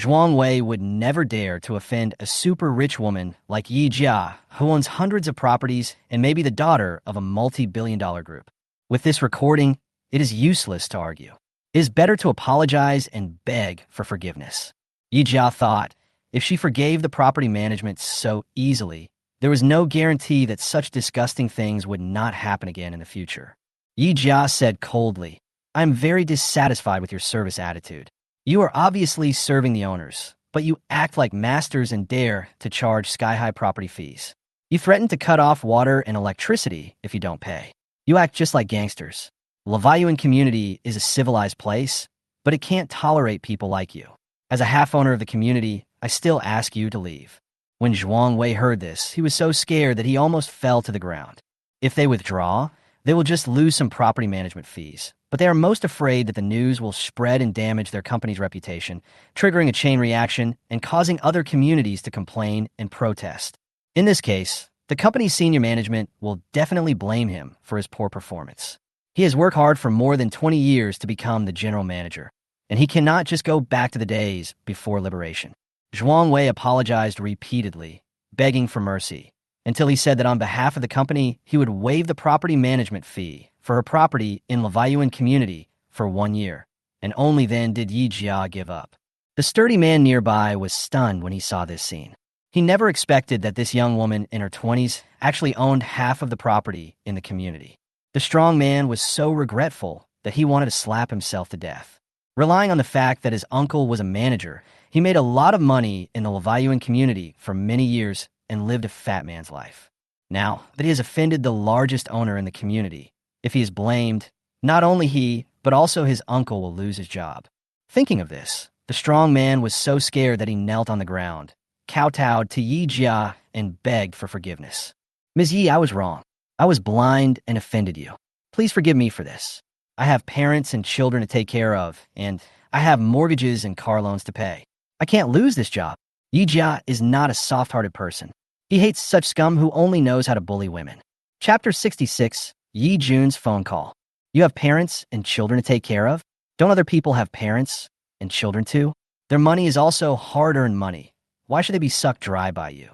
Zhuang Wei would never dare to offend a super-rich woman like Yi Jia, who owns hundreds of properties and may be the daughter of a multi-billion-dollar group. With this recording, it is useless to argue. It is better to apologize and beg for forgiveness. Yi Jia thought, if she forgave the property management so easily, there was no guarantee that such disgusting things would not happen again in the future. Yi Jia said coldly, I am very dissatisfied with your service attitude. You are obviously serving the owners, but you act like masters and dare to charge sky-high property fees. You threaten to cut off water and electricity if you don't pay. You act just like gangsters. Yuan community is a civilized place, but it can't tolerate people like you. As a half-owner of the community, I still ask you to leave. When Zhuang Wei heard this, he was so scared that he almost fell to the ground. If they withdraw, they will just lose some property management fees, but they are most afraid that the news will spread and damage their company's reputation, triggering a chain reaction and causing other communities to complain and protest. In this case, the company's senior management will definitely blame him for his poor performance. He has worked hard for more than 20 years to become the general manager, and he cannot just go back to the days before liberation. Zhuang Wei apologized repeatedly, begging for mercy, until he said that on behalf of the company, he would waive the property management fee for her property in Yuan community for 1 year, and only then did Yi Jia give up. The sturdy man nearby was stunned when he saw this scene. He never expected that this young woman in her 20s actually owned half of the property in the community. The strong man was so regretful that he wanted to slap himself to death. Relying on the fact that his uncle was a manager, he made a lot of money in the Yuan community for many years and lived a fat man's life. Now that he has offended the largest owner in the community, if he is blamed, not only he, but also his uncle will lose his job. Thinking of this, the strong man was so scared that he knelt on the ground, kowtowed to Yi Jia, and begged for forgiveness. Ms. Yi, I was wrong. I was blind and offended you. Please forgive me for this. I have parents and children to take care of, and I have mortgages and car loans to pay. I can't lose this job. Yi Jia is not a soft-hearted person. He hates such scum who only knows how to bully women. Chapter 66, Yi Jun's phone call. You have parents and children to take care of? Don't other people have parents and children too? Their money is also hard-earned money. Why should they be sucked dry by you?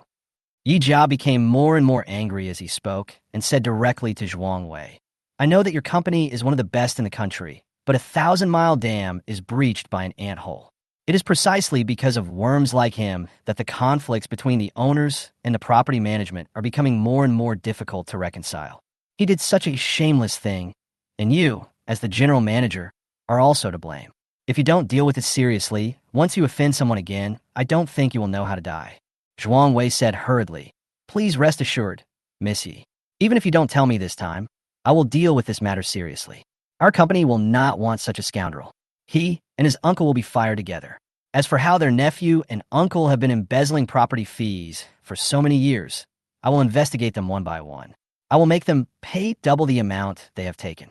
Yi Jia became more and more angry as he spoke and said directly to Zhuang Wei, I know that your company is one of the best in the country, but a 1,000-mile dam is breached by an anthole. It is precisely because of worms like him that the conflicts between the owners and the property management are becoming more and more difficult to reconcile. He did such a shameless thing, and you, as the general manager, are also to blame. If you don't deal with it seriously, once you offend someone again, I don't think you will know how to die. Zhuang Wei said hurriedly, Please rest assured, Miss Yi. Even if you don't tell me this time, I will deal with this matter seriously. Our company will not want such a scoundrel. He and his uncle will be fired together. As for how their nephew and uncle have been embezzling property fees for so many years, I will investigate them one by one. I will make them pay double the amount they have taken.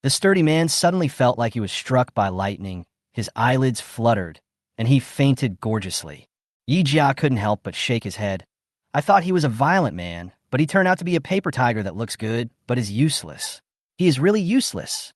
The sturdy man suddenly felt like he was struck by lightning. His eyelids fluttered, and he fainted gorgeously. Yi Jia couldn't help but shake his head. I thought he was a violent man, but he turned out to be a paper tiger that looks good, but is useless. He is really useless.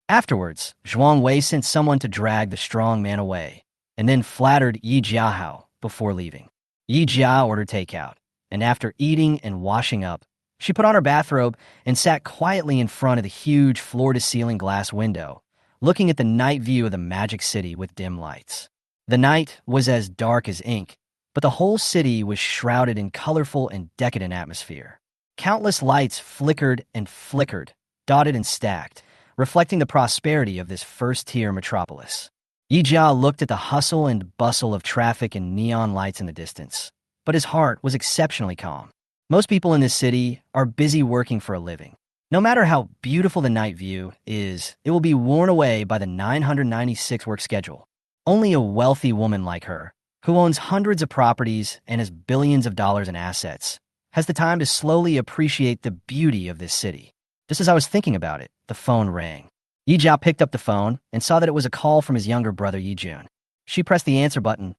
Afterwards, Zhuang Wei sent someone to drag the strong man away, and then flattered Yi Jiahao before leaving. Yi Jia ordered takeout, and after eating and washing up, she put on her bathrobe and sat quietly in front of the huge floor-to-ceiling glass window, looking at the night view of the magic city with dim lights. The night was as dark as ink, but the whole city was shrouded in colorful and decadent atmosphere. Countless lights flickered and flickered, dotted and stacked, reflecting the prosperity of this first-tier metropolis. Yi Jia looked at the hustle and bustle of traffic and neon lights in the distance, but his heart was exceptionally calm. Most people in this city are busy working for a living. No matter how beautiful the night view is, it will be worn away by the 996 work schedule. Only a wealthy woman like her, who owns hundreds of properties and has billions of dollars in assets, has the time to slowly appreciate the beauty of this city. Just as I was thinking about it, the phone rang. Yi Jia picked up the phone and saw that it was a call from his younger brother Yi Jun. She pressed the answer button.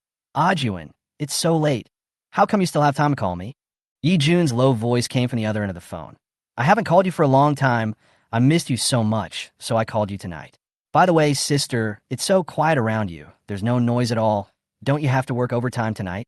Yuan, it's so late. How come you still have time to call me? Yi Jun's low voice came from the other end of the phone. I haven't called you for a long time. I missed you so much, so I called you tonight. By the way, sister, it's so quiet around you. There's no noise at all. Don't you have to work overtime tonight?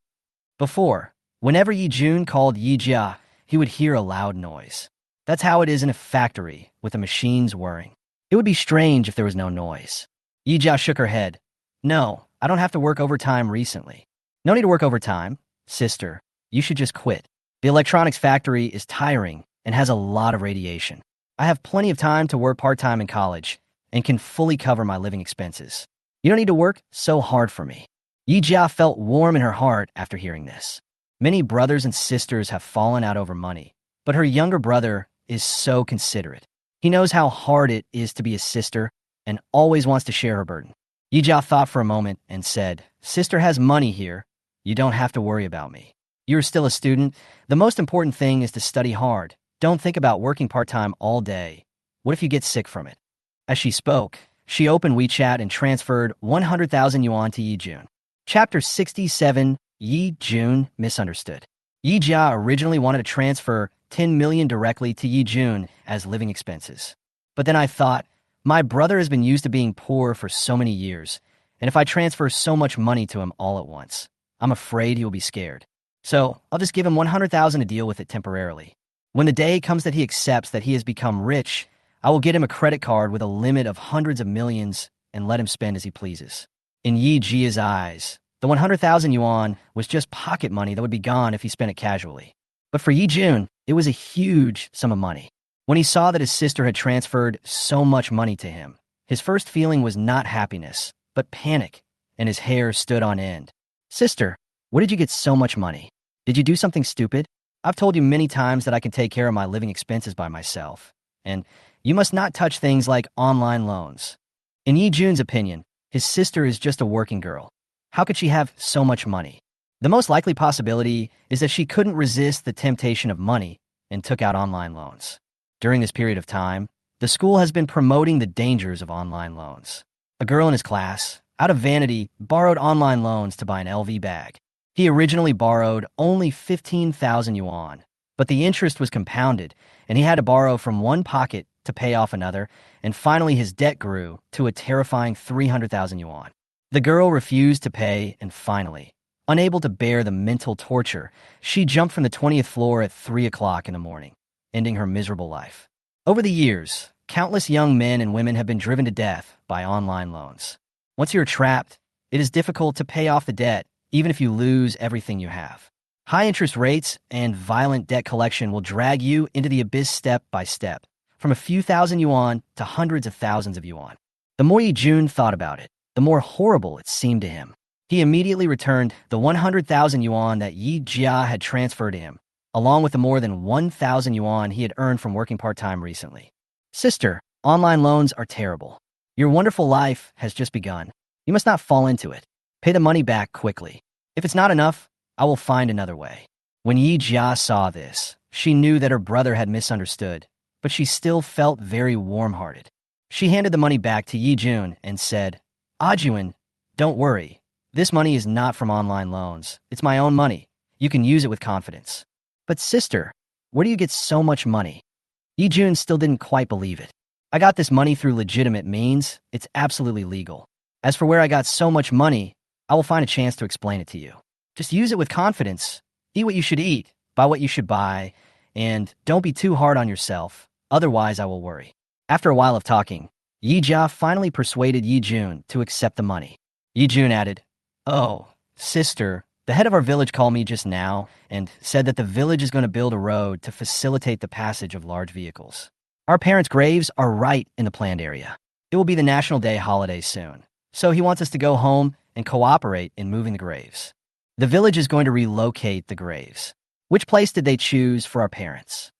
Before, whenever Yi Jun called Yi Jia, he would hear a loud noise. That's how it is in a factory, with the machines whirring. It would be strange if there was no noise. Yi Jia shook her head. No, I don't have to work overtime recently. No need to work overtime. Sister, you should just quit. The electronics factory is tiring and has a lot of radiation. I have plenty of time to work part-time in college and can fully cover my living expenses. You don't need to work so hard for me. Yi Jia felt warm in her heart after hearing this. Many brothers and sisters have fallen out over money, but her younger brother is so considerate. He knows how hard it is to be a sister and always wants to share her burden. Yi Jia thought for a moment and said, Sister has money here. You don't have to worry about me. You're still a student. The most important thing is to study hard. Don't think about working part-time all day. What if you get sick from it? As she spoke, she opened WeChat and transferred 100,000 yuan to Yi Jun. Chapter 67, Yi Jun Misunderstood. Yi Jia originally wanted to transfer 10 million directly to Yi Jun as living expenses. But then I thought, my brother has been used to being poor for so many years, and if I transfer so much money to him all at once, I'm afraid he will be scared. So I'll just give him 100,000 to deal with it temporarily. When the day comes that he accepts that he has become rich, I will get him a credit card with a limit of hundreds of millions and let him spend as he pleases. In Yi Jia's eyes, the 100,000 yuan was just pocket money that would be gone if he spent it casually. But for Yi Jun, it was a huge sum of money. When he saw that his sister had transferred so much money to him, his first feeling was not happiness, but panic, and his hair stood on end. Sister, where did you get so much money? Did you do something stupid? I've told you many times that I can take care of my living expenses by myself, and you must not touch things like online loans. In Yi Jun's opinion, his sister is just a working girl. How could she have so much money? The most likely possibility is that she couldn't resist the temptation of money and took out online loans. During this period of time, the school has been promoting the dangers of online loans. A girl in his class, out of vanity, borrowed online loans to buy an LV bag. He originally borrowed only 15,000 yuan, but the interest was compounded, and he had to borrow from one pocket to pay off another, and finally his debt grew to a terrifying 300,000 yuan. The girl refused to pay, and finally, unable to bear the mental torture, she jumped from the 20th floor at 3 o'clock in the morning, ending her miserable life. Over the years, countless young men and women have been driven to death by online loans. Once you're trapped, it is difficult to pay off the debt, even if you lose everything you have. High interest rates and violent debt collection will drag you into the abyss step by step, from a few thousand yuan to hundreds of thousands of yuan. The more Yi Jun thought about it, the more horrible it seemed to him. He immediately returned the 100,000 yuan that Yi Jia had transferred to him, along with the more than 1,000 yuan he had earned from working part-time recently. Sister, online loans are terrible. Your wonderful life has just begun. You must not fall into it. Pay the money back quickly. If it's not enough, I will find another way. When Yi Jia saw this, she knew that her brother had misunderstood, but she still felt very warm-hearted. She handed the money back to Yi Jun and said, Juan, don't worry. This money is not from online loans. It's my own money. You can use it with confidence. But sister, where do you get so much money? Yi Jun still didn't quite believe it. I got this money through legitimate means. It's absolutely legal. As for where I got so much money, I will find a chance to explain it to you. Just use it with confidence. Eat what you should eat, buy what you should buy, and don't be too hard on yourself. Otherwise, I will worry. After a while of talking, Yi Jia finally persuaded Yi Jun to accept the money. Yi Jun added, Oh, sister, the head of our village called me just now and said that the village is going to build a road to facilitate the passage of large vehicles. Our parents' graves are right in the planned area. It will be the National Day holiday soon, so he wants us to go home and cooperate in moving the graves. The village is going to relocate the graves. Which place did they choose for our parents?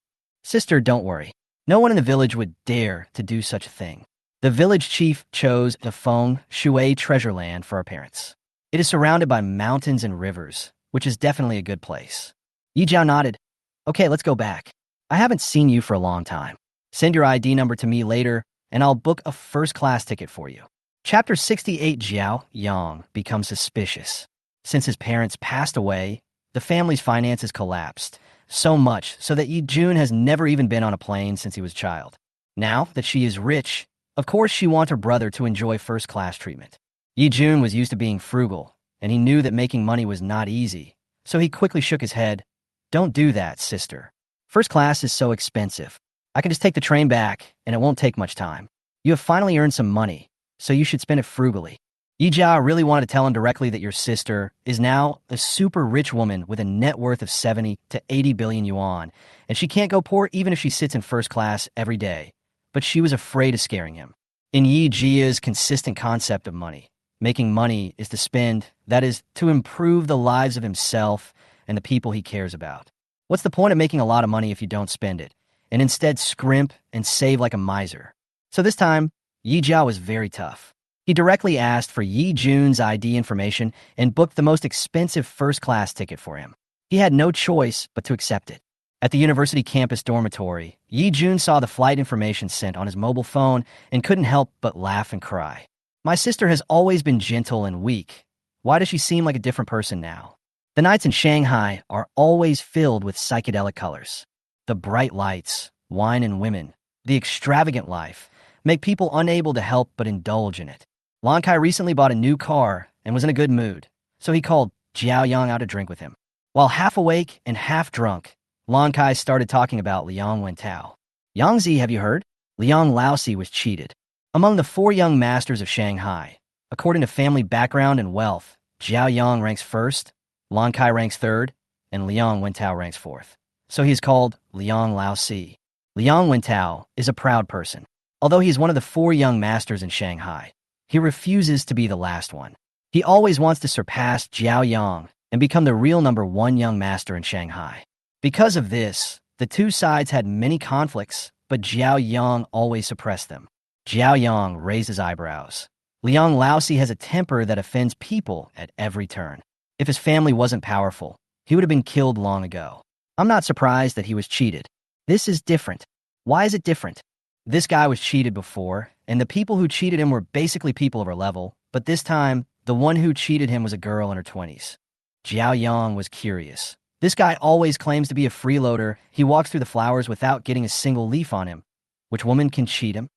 Sister, don't worry. No one in the village would dare to do such a thing. The village chief chose the Feng Shui treasure land for our parents. It is surrounded by mountains and rivers, which is definitely a good place. Yi Jiao nodded. Okay, let's go back. I haven't seen you for a long time. Send your ID number to me later, and I'll book a first-class ticket for you. Chapter 68. Xiaoyong becomes suspicious. Since his parents passed away, the family's finances collapsed, so much so that Yi Jun has never even been on a plane since he was a child. Now that she is rich, of course she wants her brother to enjoy first-class treatment. Yi Jun was used to being frugal, and he knew that making money was not easy, so he quickly shook his head. Don't do that, sister. First class is so expensive. I can just take the train back, and it won't take much time. You have finally earned some money, so you should spend it frugally. Yi Jia really wanted to tell him directly that your sister is now a super rich woman with a net worth of 70 to 80 billion yuan, and she can't go poor even if she sits in first class every day. But she was afraid of scaring him. In Yi Jia's consistent concept of money, making money is to spend, that is, to improve the lives of himself and the people he cares about. What's the point of making a lot of money if you don't spend it, and instead scrimp and save like a miser? So this time, Yi Jia was very tough. He directly asked for Yi Jun's ID information and booked the most expensive first-class ticket for him. He had no choice but to accept it. At the university campus dormitory, Yi Jun saw the flight information sent on his mobile phone and couldn't help but laugh and cry. My sister has always been gentle and weak. Why does she seem like a different person now? The nights in Shanghai are always filled with psychedelic colors. The bright lights, wine and women, the extravagant life, make people unable to help but indulge in it. Lan Kai recently bought a new car and was in a good mood, so he called Xiaoyong out to drink with him. While half awake and half drunk, Lan Kai started talking about Liang Wentao. Yangzi, have you heard? Liang Laosi was cheated. Among the 4 young masters of Shanghai, according to family background and wealth, Xiaoyong ranks first, Lan Kai ranks third, and Liang Wentao ranks fourth. So he is called Liang Laosi. Liang Wentao is a proud person. Although he is one of the 4 young masters in Shanghai, he refuses to be the last one. He always wants to surpass Xiaoyong and become the real #1 young master in Shanghai. Because of this, the two sides had many conflicts, but Xiaoyong always suppressed them. Xiaoyong raised his eyebrows. Liang Laosi has a temper that offends people at every turn. If his family wasn't powerful, he would have been killed long ago. I'm not surprised that he was cheated. This is different. Why is it different? This guy was cheated before, and the people who cheated him were basically people of her level, but this time, the one who cheated him was a girl in her 20s. Xiaoyong was curious. This guy always claims to be a freeloader. He walks through the flowers without getting a single leaf on him. Which woman can cheat him?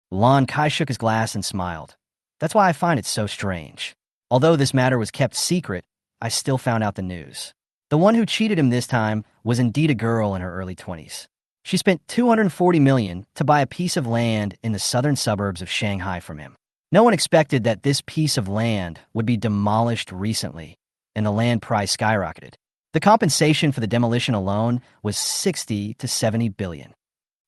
Lan Kai shook his glass and smiled. That's why I find it so strange. Although this matter was kept secret, I still found out the news. The one who cheated him this time was indeed a girl in her early 20s. She spent $240 million to buy a piece of land in the southern suburbs of Shanghai from him. No one expected that this piece of land would be demolished recently, and the land price skyrocketed. The compensation for the demolition alone was 60 to 70 billion.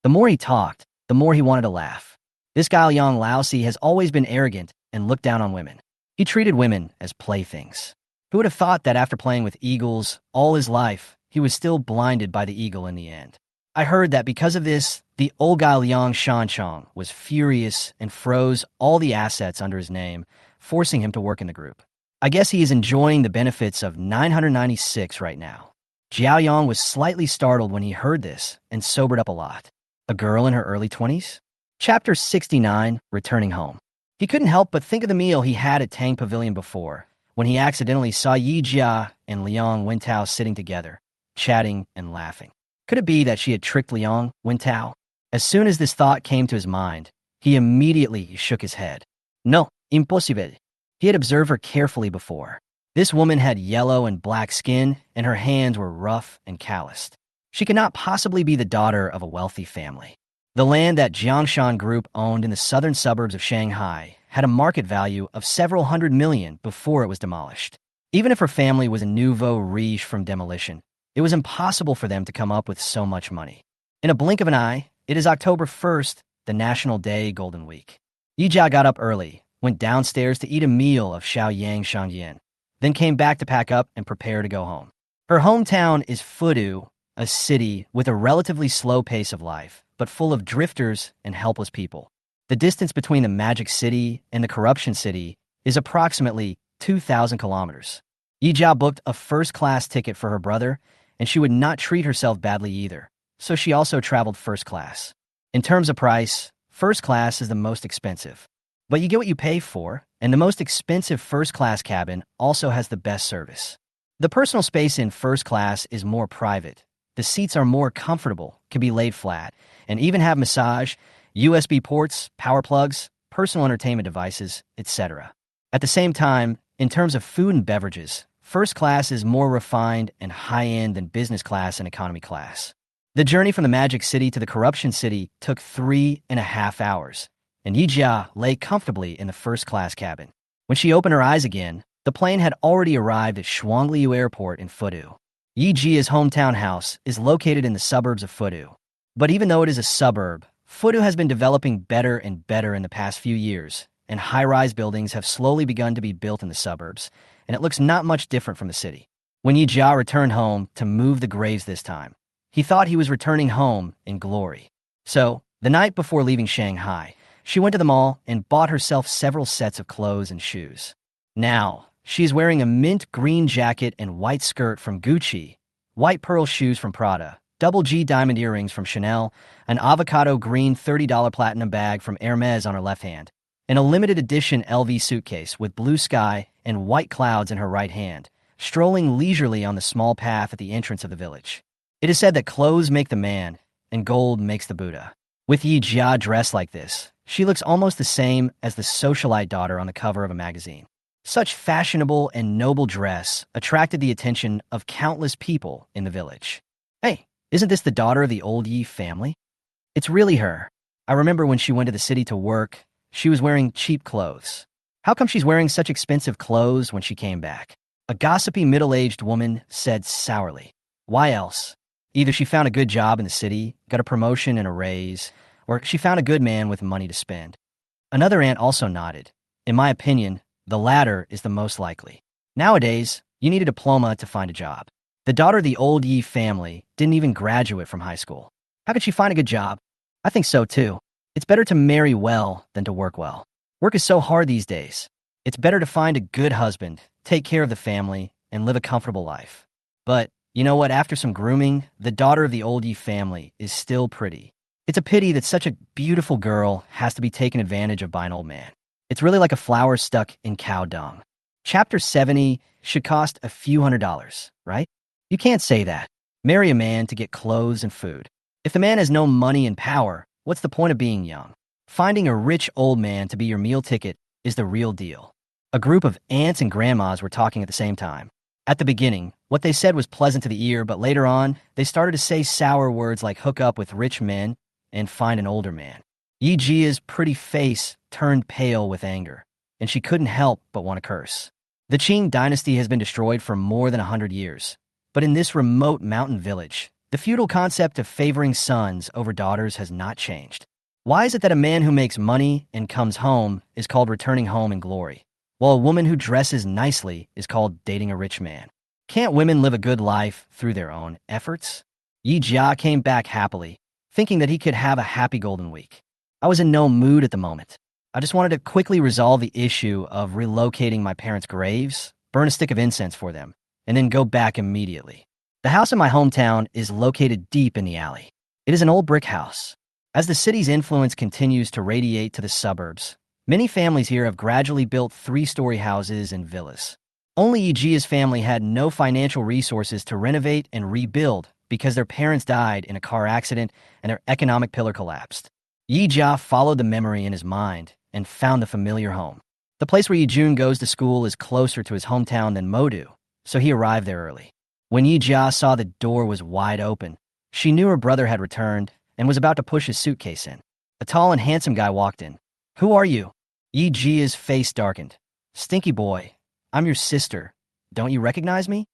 The more he talked, the more he wanted to laugh. This guy Liang Laosi has always been arrogant and looked down on women. He treated women as playthings. Who would have thought that after playing with eagles all his life, he was still blinded by the eagle in the end? I heard that because of this, the old guy Liang Shanchong was furious and froze all the assets under his name, forcing him to work in the group. I guess he is enjoying the benefits of 996 right now. Xiaoyong was slightly startled when he heard this and sobered up a lot. A girl in her early 20s? Chapter 69, Returning Home. He couldn't help but think of the meal he had at Tang Pavilion before, when he accidentally saw Yi Jia and Liang Wentao sitting together, chatting and laughing. Could it be that she had tricked Liang Wentao? As soon as this thought came to his mind, he immediately shook his head. No, impossible. He had observed her carefully before. This woman had yellow and black skin, and her hands were rough and calloused. She could not possibly be the daughter of a wealthy family. The land that Jiangshan Group owned in the southern suburbs of Shanghai had a market value of several hundred million before it was demolished. Even if her family was a nouveau riche from demolition, it was impossible for them to come up with so much money. In a blink of an eye, it is October 1st, the National Day Golden Week. Yijia got up early, went downstairs to eat a meal of Xiaoyang Shangyan, then came back to pack up and prepare to go home. Her hometown is Fudu, a city with a relatively slow pace of life, but full of drifters and helpless people. The distance between the Magic City and the Corruption City is approximately 2,000 kilometers. Yijia booked a first-class ticket for her brother, and she would not treat herself badly either, so she also traveled first class. In terms of price, first class is the most expensive. But you get what you pay for, and the most expensive first-class cabin also has the best service. The personal space in first class is more private. The seats are more comfortable, can be laid flat, and even have massage, USB ports, power plugs, personal entertainment devices, etc. At the same time, in terms of food and beverages, first class is more refined and high-end than business class and economy class. The journey from the Magic City to the Corruption City took 3.5 hours, and Yijia lay comfortably in the first-class cabin. When she opened her eyes again, the plane had already arrived at Shuangliu Airport in Fudu. Yijia's hometown house is located in the suburbs of Fudu. But even though it is a suburb, Fudu has been developing better and better in the past few years, and high-rise buildings have slowly begun to be built in the suburbs, and it looks not much different from the city. When Yijia returned home to move the graves this time, he thought he was returning home in glory. So, the night before leaving Shanghai, she went to the mall and bought herself several sets of clothes and shoes. Now, she is wearing a mint green jacket and white skirt from Gucci, white pearl shoes from Prada, double G diamond earrings from Chanel, an avocado green $30 platinum bag from Hermes on her left hand, and a limited edition LV suitcase with blue sky and white clouds in her right hand, strolling leisurely on the small path at the entrance of the village. It is said that clothes make the man, and gold makes the Buddha. With Yi Jia dressed like this, she looks almost the same as the socialite daughter on the cover of a magazine. Such fashionable and noble dress attracted the attention of countless people in the village. Hey, isn't this the daughter of the old Yi family? It's really her. I remember when she went to the city to work, she was wearing cheap clothes. How come she's wearing such expensive clothes when she came back? A gossipy middle-aged woman said sourly. Why else? Either she found a good job in the city, got a promotion and a raise, or she found a good man with money to spend. Another aunt also nodded. In my opinion, the latter is the most likely. Nowadays, you need a diploma to find a job. The daughter of the old Yi family didn't even graduate from high school. How could she find a good job? I think so too. It's better to marry well than to work well. Work is so hard these days. It's better to find a good husband, take care of the family, and live a comfortable life. But, you know what, after some grooming, the daughter of the old Yi family is still pretty. It's a pity that such a beautiful girl has to be taken advantage of by an old man. It's really like a flower stuck in cow dung. Chapter 70 should cost a few $100s, right? You can't say that. Marry a man to get clothes and food. If the man has no money and power, what's the point of being young? Finding a rich old man to be your meal ticket is the real deal. A group of aunts and grandmas were talking at the same time. At the beginning, what they said was pleasant to the ear, but later on, they started to say sour words like hook up with rich men and find an older man. Yi Jia's pretty face turned pale with anger, and she couldn't help but want to curse. The Qing dynasty has been destroyed for more than 100 years. But in this remote mountain village, the feudal concept of favoring sons over daughters has not changed. Why is it that a man who makes money and comes home is called returning home in glory, while a woman who dresses nicely is called dating a rich man? Can't women live a good life through their own efforts? Yi Jia came back happily, thinking that he could have a happy golden week. I was in no mood at the moment. I just wanted to quickly resolve the issue of relocating my parents' graves, burn a stick of incense for them, and then go back immediately. The house in my hometown is located deep in the alley. It is an old brick house. As the city's influence continues to radiate to the suburbs, many families here have gradually built 3-story houses and villas. Only Yi Jia's family had no financial resources to renovate and rebuild because their parents died in a car accident and their economic pillar collapsed. Yi Jia followed the memory in his mind and found the familiar home. The place where Yi Jun goes to school is closer to his hometown than Modu, so he arrived there early. When Yi Jia saw the door was wide open, she knew her brother had returned and was about to push his suitcase in. A tall and handsome guy walked in. "Who are you?" Yi Jia's face darkened. "Stinky boy, I'm your sister. Don't you recognize me?"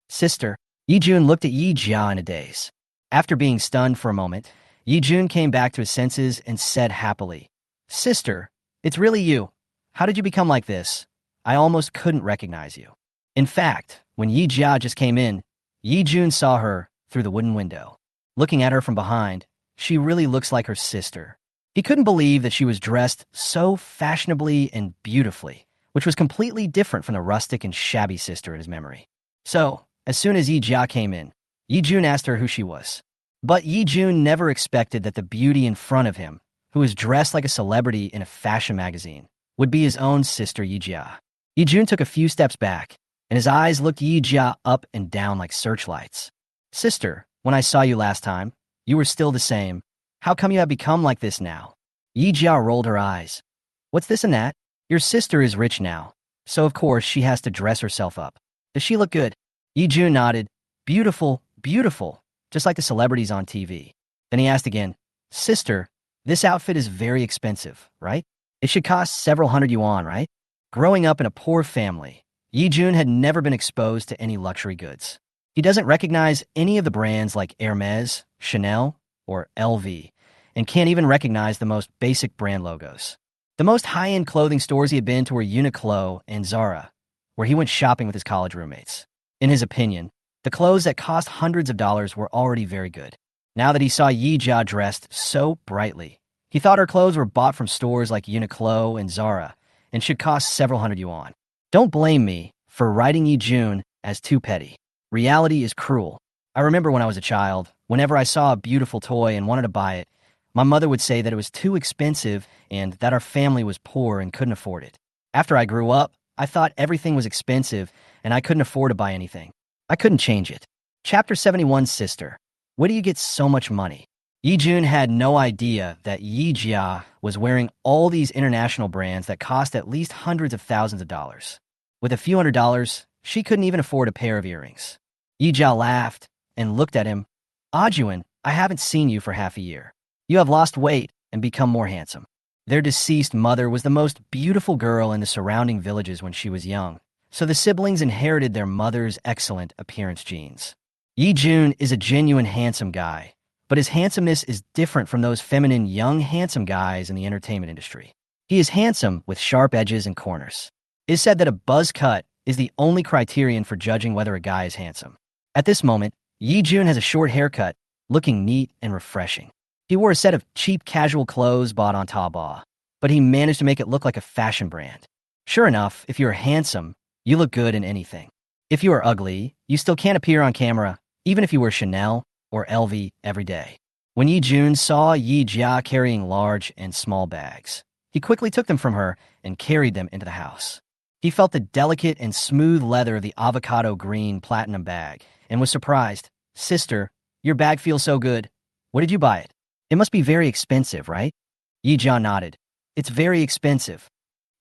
"Sister?" Yi Jun looked at Yi Jia in a daze. After being stunned for a moment, Yi Jun came back to his senses and said happily, "Sister, it's really you. How did you become like this? I almost couldn't recognize you." In fact, when Yi Jia just came in, Yi Jun saw her through the wooden window. Looking at her from behind, she really looks like her sister. He couldn't believe that she was dressed so fashionably and beautifully, which was completely different from the rustic and shabby sister in his memory. So, as soon as Yi Jia came in, Yi Jun asked her who she was. But Yi Jun never expected that the beauty in front of him, who was dressed like a celebrity in a fashion magazine, would be his own sister Yi Jia. Yi Jun took a few steps back, and his eyes looked Yi Jia up and down like searchlights. "Sister, when I saw you last time, you were still the same. How come you have become like this now?" Yi Jia rolled her eyes. "What's this and that? Your sister is rich now, so of course she has to dress herself up. Does she look good?" Yi Jun nodded. "Beautiful, beautiful, just like the celebrities on TV." Then he asked again, "Sister, this outfit is very expensive, right? It should cost several hundred yuan, right?" Growing up in a poor family, Yi Jun had never been exposed to any luxury goods. He doesn't recognize any of the brands like Hermes, Chanel, or LV, and can't even recognize the most basic brand logos. The most high-end clothing stores he had been to were Uniqlo and Zara, where he went shopping with his college roommates. In his opinion, the clothes that cost hundreds of dollars were already very good. Now that he saw Yi Jia dressed so brightly, he thought her clothes were bought from stores like Uniqlo and Zara and should cost several hundred yuan. Don't blame me for writing Yi Jun as too petty. Reality is cruel. I remember when I was a child, whenever I saw a beautiful toy and wanted to buy it, my mother would say that it was too expensive and that our family was poor and couldn't afford it. After I grew up, I thought everything was expensive and I couldn't afford to buy anything. I couldn't change it. Chapter 71, Sister. Where do you get so much money? Yi Jun had no idea that Yi Jia was wearing all these international brands that cost at least hundreds of thousands of dollars. With a few $100s, she couldn't even afford a pair of earrings. Yi Jia laughed and looked at him. "Ajuan, I haven't seen you for half a year. You have lost weight and become more handsome." Their deceased mother was the most beautiful girl in the surrounding villages when she was young, so the siblings inherited their mother's excellent appearance genes. Yi Jun is a genuine handsome guy, but his handsomeness is different from those feminine young handsome guys in the entertainment industry. He is handsome with sharp edges and corners. It is said that a buzz cut is the only criterion for judging whether a guy is handsome. At this moment, Yi Jun has a short haircut, looking neat and refreshing. He wore a set of cheap casual clothes bought on Taobao, but he managed to make it look like a fashion brand. Sure enough, if you're handsome, you look good in anything. If you are ugly, you still can't appear on camera, even if you wear Chanel or LV every day. When Yi Jun saw Yi Jia carrying large and small bags, he quickly took them from her and carried them into the house. He felt the delicate and smooth leather of the avocado green platinum bag and was surprised. "Sister, your bag feels so good. Where did you buy it? It must be very expensive, right?" Yi Jia nodded. "It's very expensive."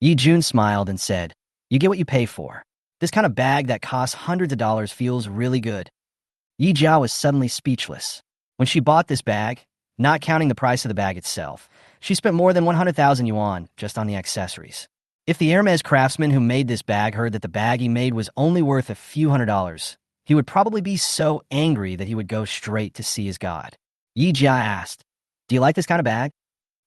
Yi Jun smiled and said, "You get what you pay for. This kind of bag that costs hundreds of dollars feels really good." Yi Jia was suddenly speechless. When she bought this bag, not counting the price of the bag itself, she spent more than 100,000 yuan just on the accessories. If the Hermes craftsman who made this bag heard that the bag he made was only worth a few $100s, he would probably be so angry that he would go straight to see his god. Yi Jia asked, "Do you like this kind of bag?"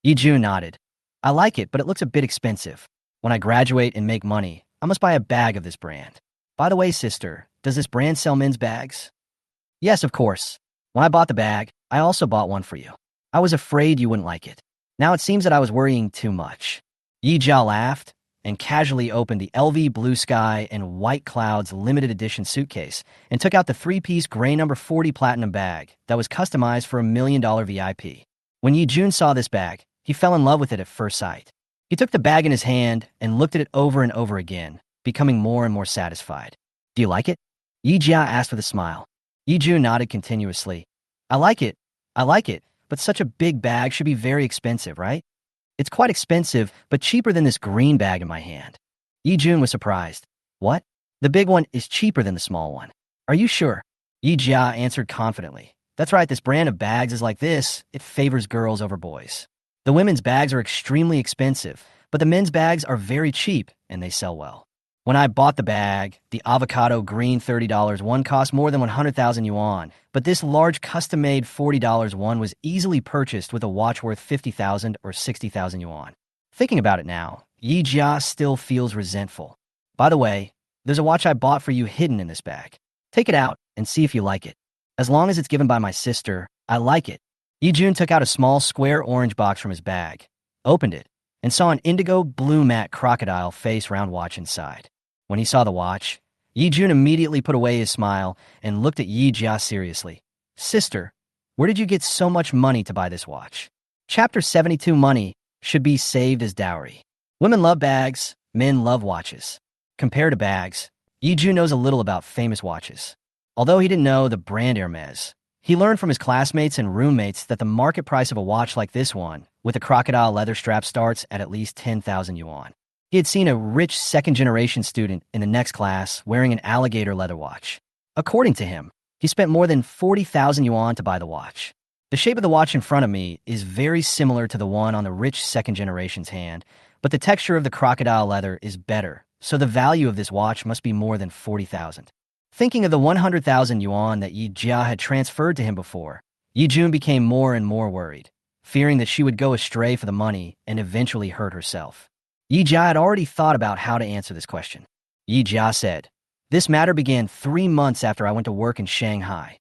Yi Jun nodded. "I like it, but it looks a bit expensive. When I graduate and make money, I must buy a bag of this brand. By the way, sister, does this brand sell men's bags?" "Yes, of course. When I bought the bag, I also bought one for you. I was afraid you wouldn't like it. Now it seems that I was worrying too much." Yi Jia laughed and casually opened the LV Blue Sky and White Clouds limited edition suitcase and took out the three-piece gray number 40 platinum bag that was customized for a $1 million VIP. When Yi Jun saw this bag, he fell in love with it at first sight. He took the bag in his hand and looked at it over and over again, becoming more and more satisfied. "Do you like it?" Yi Jia asked with a smile. Yi Jun nodded continuously. I like it, but such a big bag should be very expensive, right?" "It's quite expensive, but cheaper than this green bag in my hand." Yi Jun was surprised. "What? The big one is cheaper than the small one. Are you sure?" Yi Jia answered confidently. "That's right, this brand of bags is like this. It favors girls over boys. The women's bags are extremely expensive, but the men's bags are very cheap and they sell well. When I bought the bag, the avocado green $30 one cost more than 100,000 yuan, but this large custom-made $40 one was easily purchased with a watch worth 50,000 or 60,000 yuan. Thinking about it now, Yi Jia still feels resentful. "By the way, there's a watch I bought for you hidden in this bag. Take it out and see if you like it. As long as it's given by my sister, I like it." Yi Jun took out a small square orange box from his bag, opened it, and saw an indigo blue matte crocodile face round watch inside. When he saw the watch, Yi Jun immediately put away his smile and looked at Yi Jia seriously. "Sister, where did you get so much money to buy this watch?" Chapter 72 Money should be saved as dowry. Women love bags, men love watches. Compared to bags, Yi Jun knows a little about famous watches. Although he didn't know the brand Hermes, he learned from his classmates and roommates that the market price of a watch like this one, with a crocodile leather strap, starts at least 10,000 yuan. He had seen a rich second-generation student in the next class wearing an alligator leather watch. According to him, he spent more than 40,000 yuan to buy the watch. The shape of the watch in front of me is very similar to the one on the rich second-generation's hand, but the texture of the crocodile leather is better, so the value of this watch must be more than 40,000. Thinking of the 100,000 yuan that Yi Jia had transferred to him before, Yi Jun became more and more worried, fearing that she would go astray for the money and eventually hurt herself. Yi Jia had already thought about how to answer this question. Yi Jia said, "This matter began 3 months after I went to work in Shanghai."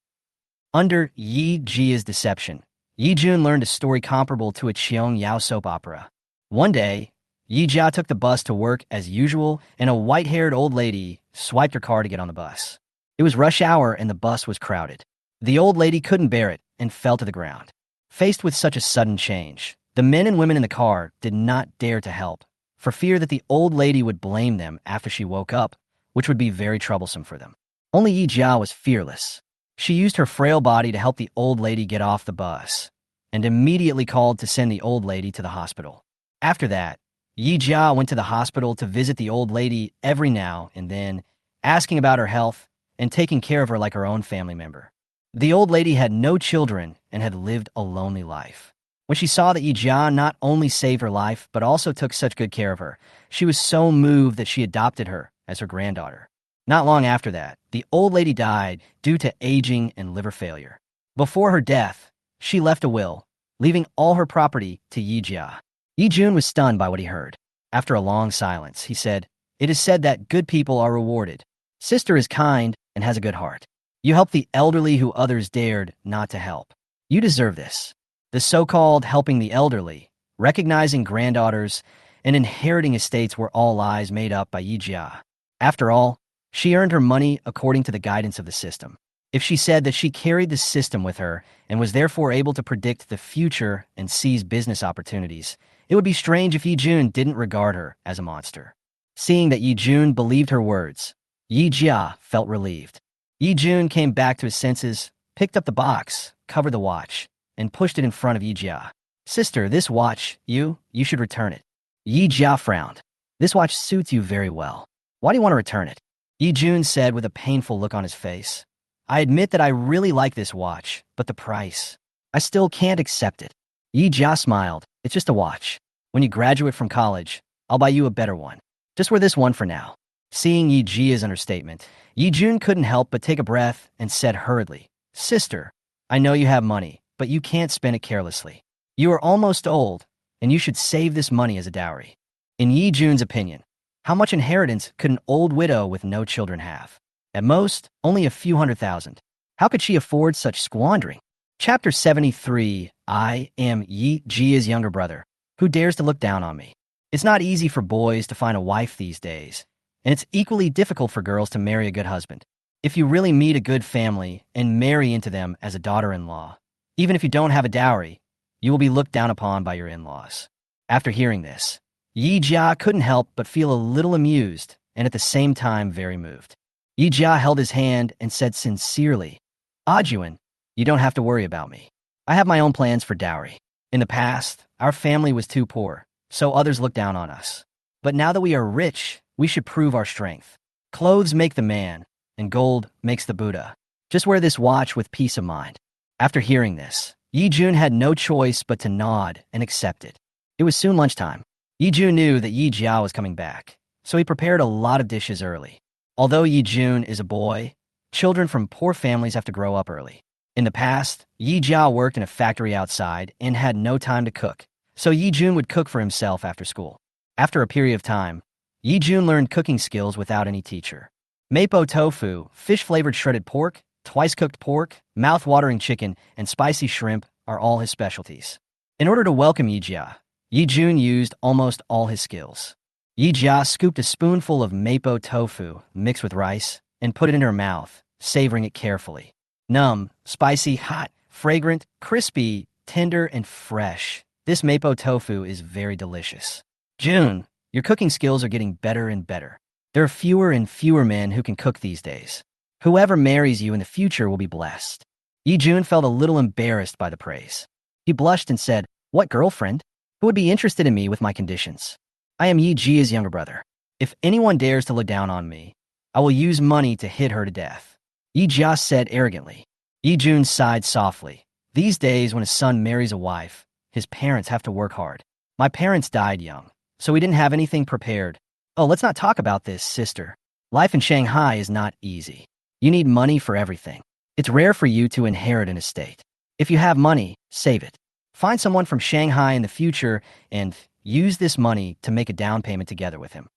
Under Yi Jia's deception, Yi Jun learned a story comparable to a Xiaoyong soap opera. One day, Yi Jia took the bus to work as usual, and a white-haired old lady swiped her card to get on the bus. It was rush hour and the bus was crowded. The old lady couldn't bear it and fell to the ground. Faced with such a sudden change, the men and women in the car did not dare to help, for fear that the old lady would blame them after she woke up, which would be very troublesome for them. Only Yi Jia was fearless. She used her frail body to help the old lady get off the bus, and immediately called to send the old lady to the hospital. After that, Yi Jia went to the hospital to visit the old lady every now and then, asking about her health and taking care of her like her own family member. The old lady had no children and had lived a lonely life. When she saw that Yi Jia not only saved her life, but also took such good care of her, she was so moved that she adopted her as her granddaughter. Not long after that, the old lady died due to aging and liver failure. Before her death, she left a will, leaving all her property to Yi Jia. Yi Jun was stunned by what he heard. After a long silence, he said, "It is said that good people are rewarded. Sister is kind and has a good heart." You help the elderly who others dared not to help. You deserve this. The so-called helping the elderly, recognizing granddaughters, and inheriting estates were all lies made up by Yijia. After all, she earned her money according to the guidance of the system. If she said that she carried the system with her and was therefore able to predict the future and seize business opportunities, it would be strange if Yi Jun didn't regard her as a monster. Seeing that Yi Jun believed her words, Yi Jia felt relieved. Yi Jun came back to his senses, picked up the box, covered the watch, and pushed it in front of Yi Jia. Sister, this watch, you should return it. Yi Jia frowned. This watch suits you very well. Why do you want to return it? Yi Jun said with a painful look on his face. I admit that I really like this watch, but the price. I still can't accept it. Yi Jia smiled. It's just a watch. When you graduate from college, I'll buy you a better one. Just wear this one for now. Seeing Yi Jia's understatement, Yi Jun couldn't help but take a breath and said hurriedly, Sister, I know you have money, but you can't spend it carelessly. You are almost old, and you should save this money as a dowry. In Yi Jun's opinion, how much inheritance could an old widow with no children have? At most, only a few $100,000. How could she afford such squandering? Chapter 73. I am Yi Jia's younger brother, who dares to look down on me. It's not easy for boys to find a wife these days, and it's equally difficult for girls to marry a good husband. If you really meet a good family and marry into them as a daughter-in-law, even if you don't have a dowry, you will be looked down upon by your in-laws. After hearing this, Yi Jia couldn't help but feel a little amused and at the same time very moved. Yi Jia held his hand and said sincerely, Yuan, you don't have to worry about me. I have my own plans for dowry. In the past, our family was too poor, so others looked down on us. But now that we are rich, we should prove our strength. Clothes make the man, and gold makes the Buddha. Just wear this watch with peace of mind. After hearing this, Yi Jun had no choice but to nod and accept it. It was soon lunchtime. Yi Jun knew that Yi Jia was coming back, so he prepared a lot of dishes early. Although Yi Jun is a boy, children from poor families have to grow up early. In the past, Yi Jia worked in a factory outside and had no time to cook, so Yi Jun would cook for himself after school. After a period of time, Yi Jun learned cooking skills without any teacher. Mapo tofu, fish-flavored shredded pork, twice-cooked pork, mouth-watering chicken, and spicy shrimp are all his specialties. In order to welcome Yi Jia, Yi Jun used almost all his skills. Yi Jia scooped a spoonful of mapo tofu mixed with rice and put it in her mouth, savoring it carefully. Numb, spicy, hot, fragrant, crispy, tender, and fresh. This mapo tofu is very delicious. Jun, your cooking skills are getting better and better. There are fewer and fewer men who can cook these days. Whoever marries you in the future will be blessed. Yi Jun felt a little embarrassed by the praise. He blushed and said, What girlfriend? Who would be interested in me with my conditions? I am Yi Jia's younger brother. If anyone dares to look down on me, I will use money to hit her to death. Yi Jia said arrogantly. Yi Jun sighed softly. These days, when a son marries a wife, his parents have to work hard. My parents died young, so we didn't have anything prepared. Oh, let's not talk about this, sister. Life in Shanghai is not easy. You need money for everything. It's rare for you to inherit an estate. If you have money, save it. Find someone from Shanghai in the future and use this money to make a down payment together with him.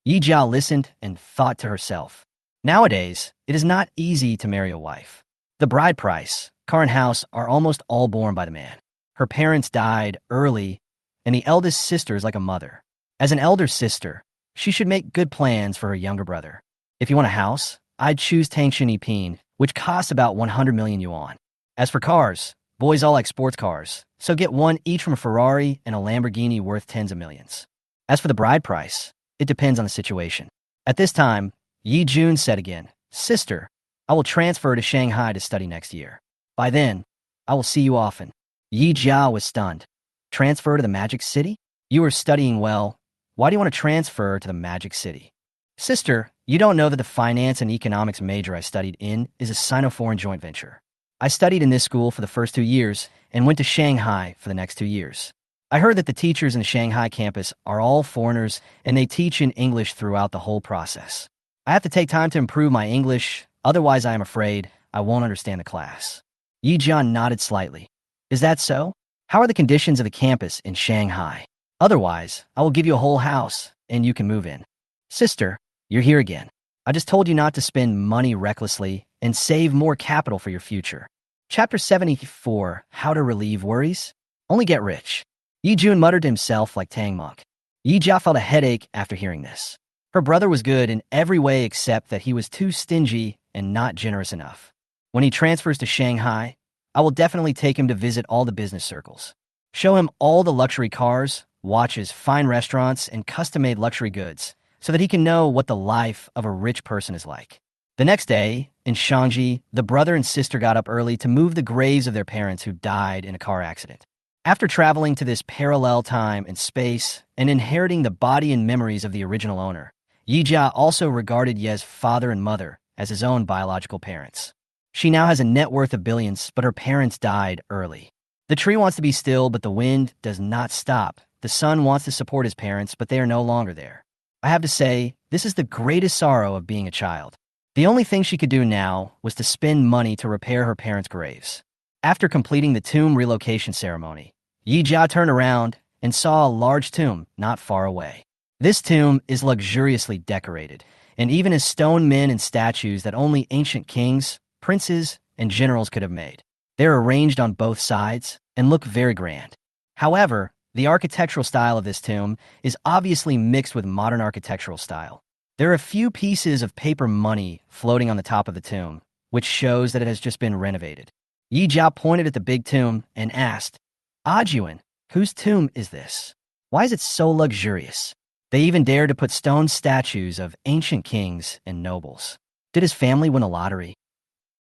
Yi Jia listened and thought to herself. Nowadays, it is not easy to marry a wife. The bride price, car and house are almost all borne by the man. Her parents died early, and the eldest sister is like a mother. As an elder sister, she should make good plans for her younger brother. If you want a house, I'd choose Tangshan Yiping, which costs about 100 million yuan. As for cars, boys all like sports cars, so get one each from a Ferrari and a Lamborghini worth tens of millions. As for the bride price, it depends on the situation. At this time, Yi Jun said again, Sister, I will transfer to Shanghai to study next year. By then, I will see you often. Yi Jia was stunned. Transfer to the Magic City? You are studying well. Why do you want to transfer to the Magic City? Sister, you don't know that the finance and economics major I studied in is a Sino-foreign joint venture. I studied in this school for the first 2 years and went to Shanghai for the next 2 years. I heard that the teachers in the Shanghai campus are all foreigners and they teach in English throughout the whole process. I have to take time to improve my English, otherwise I am afraid I won't understand the class. Yi Jian nodded slightly. Is that so? How are the conditions of the campus in Shanghai? Otherwise, I will give you a whole house and you can move in. Sister, you're here again. I just told you not to spend money recklessly and save more capital for your future. Chapter 74, How to Relieve Worries? Only get rich. Yi Jun muttered to himself like Tang Monk. Yi Jia felt a headache after hearing this. Her brother was good in every way except that he was too stingy and not generous enough. When he transfers to Shanghai, I will definitely take him to visit all the business circles. Show him all the luxury cars, watches, fine restaurants, and custom-made luxury goods, so that he can know what the life of a rich person is like. The next day, in Shanghai, the brother and sister got up early to move the graves of their parents who died in a car accident. After traveling to this parallel time and space and inheriting the body and memories of the original owner, Yi Jia also regarded Ye's father and mother as his own biological parents. She now has a net worth of billions, but her parents died early. The tree wants to be still, but the wind does not stop. The son wants to support his parents, but they are no longer there. I have to say, this is the greatest sorrow of being a child. The only thing she could do now was to spend money to repair her parents' graves. After completing the tomb relocation ceremony, Yi Jia turned around and saw a large tomb not far away. This tomb is luxuriously decorated, and even has stone men and statues that only ancient kings, princes, and generals could have made. They're arranged on both sides and look very grand. However, the architectural style of this tomb is obviously mixed with modern architectural style. There are a few pieces of paper money floating on the top of the tomb, which shows that it has just been renovated. Yi Jia pointed at the big tomb and asked, Yuan, whose tomb is this? Why is it so luxurious? They even dared to put stone statues of ancient kings and nobles. Did his family win a lottery?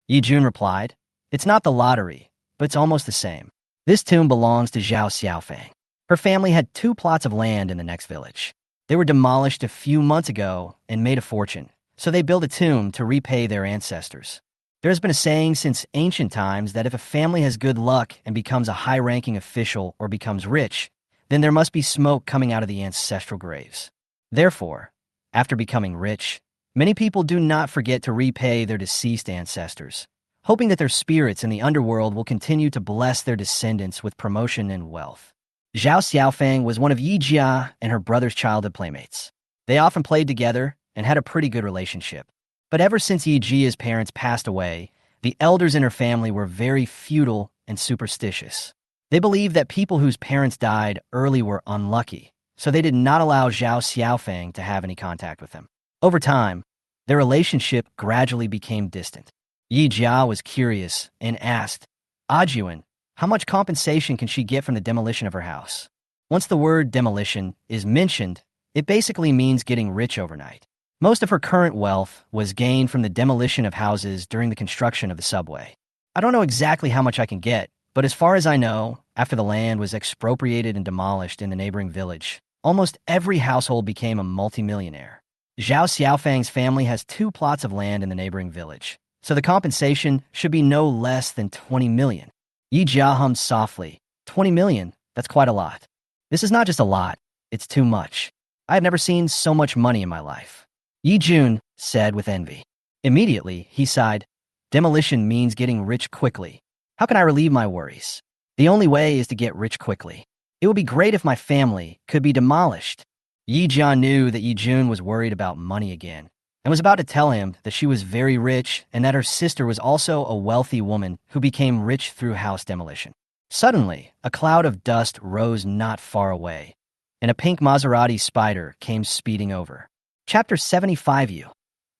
Yi Jun replied, It's not the lottery, but it's almost the same. This tomb belongs to Zhao Xiaofang. Her family had 2 plots of land in the next village. They were demolished a few months ago and made a fortune, so they built a tomb to repay their ancestors. There has been a saying since ancient times that if a family has good luck and becomes a high-ranking official or becomes rich, then there must be smoke coming out of the ancestral graves. Therefore, after becoming rich, many people do not forget to repay their deceased ancestors, hoping that their spirits in the underworld will continue to bless their descendants with promotion and wealth. Zhao Xiaofang was one of Yi Jia and her brother's childhood playmates. They often played together and had a pretty good relationship. But ever since Yi Jia's parents passed away, the elders in her family were very feudal and superstitious. They believed that people whose parents died early were unlucky, so they did not allow Zhao Xiaofang to have any contact with them. Over time, their relationship gradually became distant. Yi Jia was curious and asked, Yuan, how much compensation can she get from the demolition of her house? Once the word demolition is mentioned, it basically means getting rich overnight. Most of her current wealth was gained from the demolition of houses during the construction of the subway. I don't know exactly how much I can get, but as far as I know, after the land was expropriated and demolished in the neighboring village, almost every household became a multimillionaire. Zhao Xiaofang's family has 2 plots of land in the neighboring village, so the compensation should be no less than 20 million. Yi Jia hummed softly. 20 million? That's quite a lot. This is not just a lot, it's too much. I have never seen so much money in my life. Yi Jun said with envy. Immediately, he sighed. Demolition means getting rich quickly. How can I relieve my worries? The only way is to get rich quickly. It would be great if my family could be demolished. Yi Jia knew that Yi Jun was worried about money again, and was about to tell him that she was very rich and that her sister was also a wealthy woman who became rich through house demolition. Suddenly, a cloud of dust rose not far away, and a pink Maserati spider came speeding over. Chapter 75.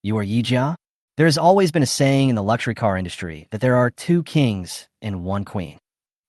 You are Yi Jia? There has always been a saying in the luxury car industry that there are 2 kings and 1 queen.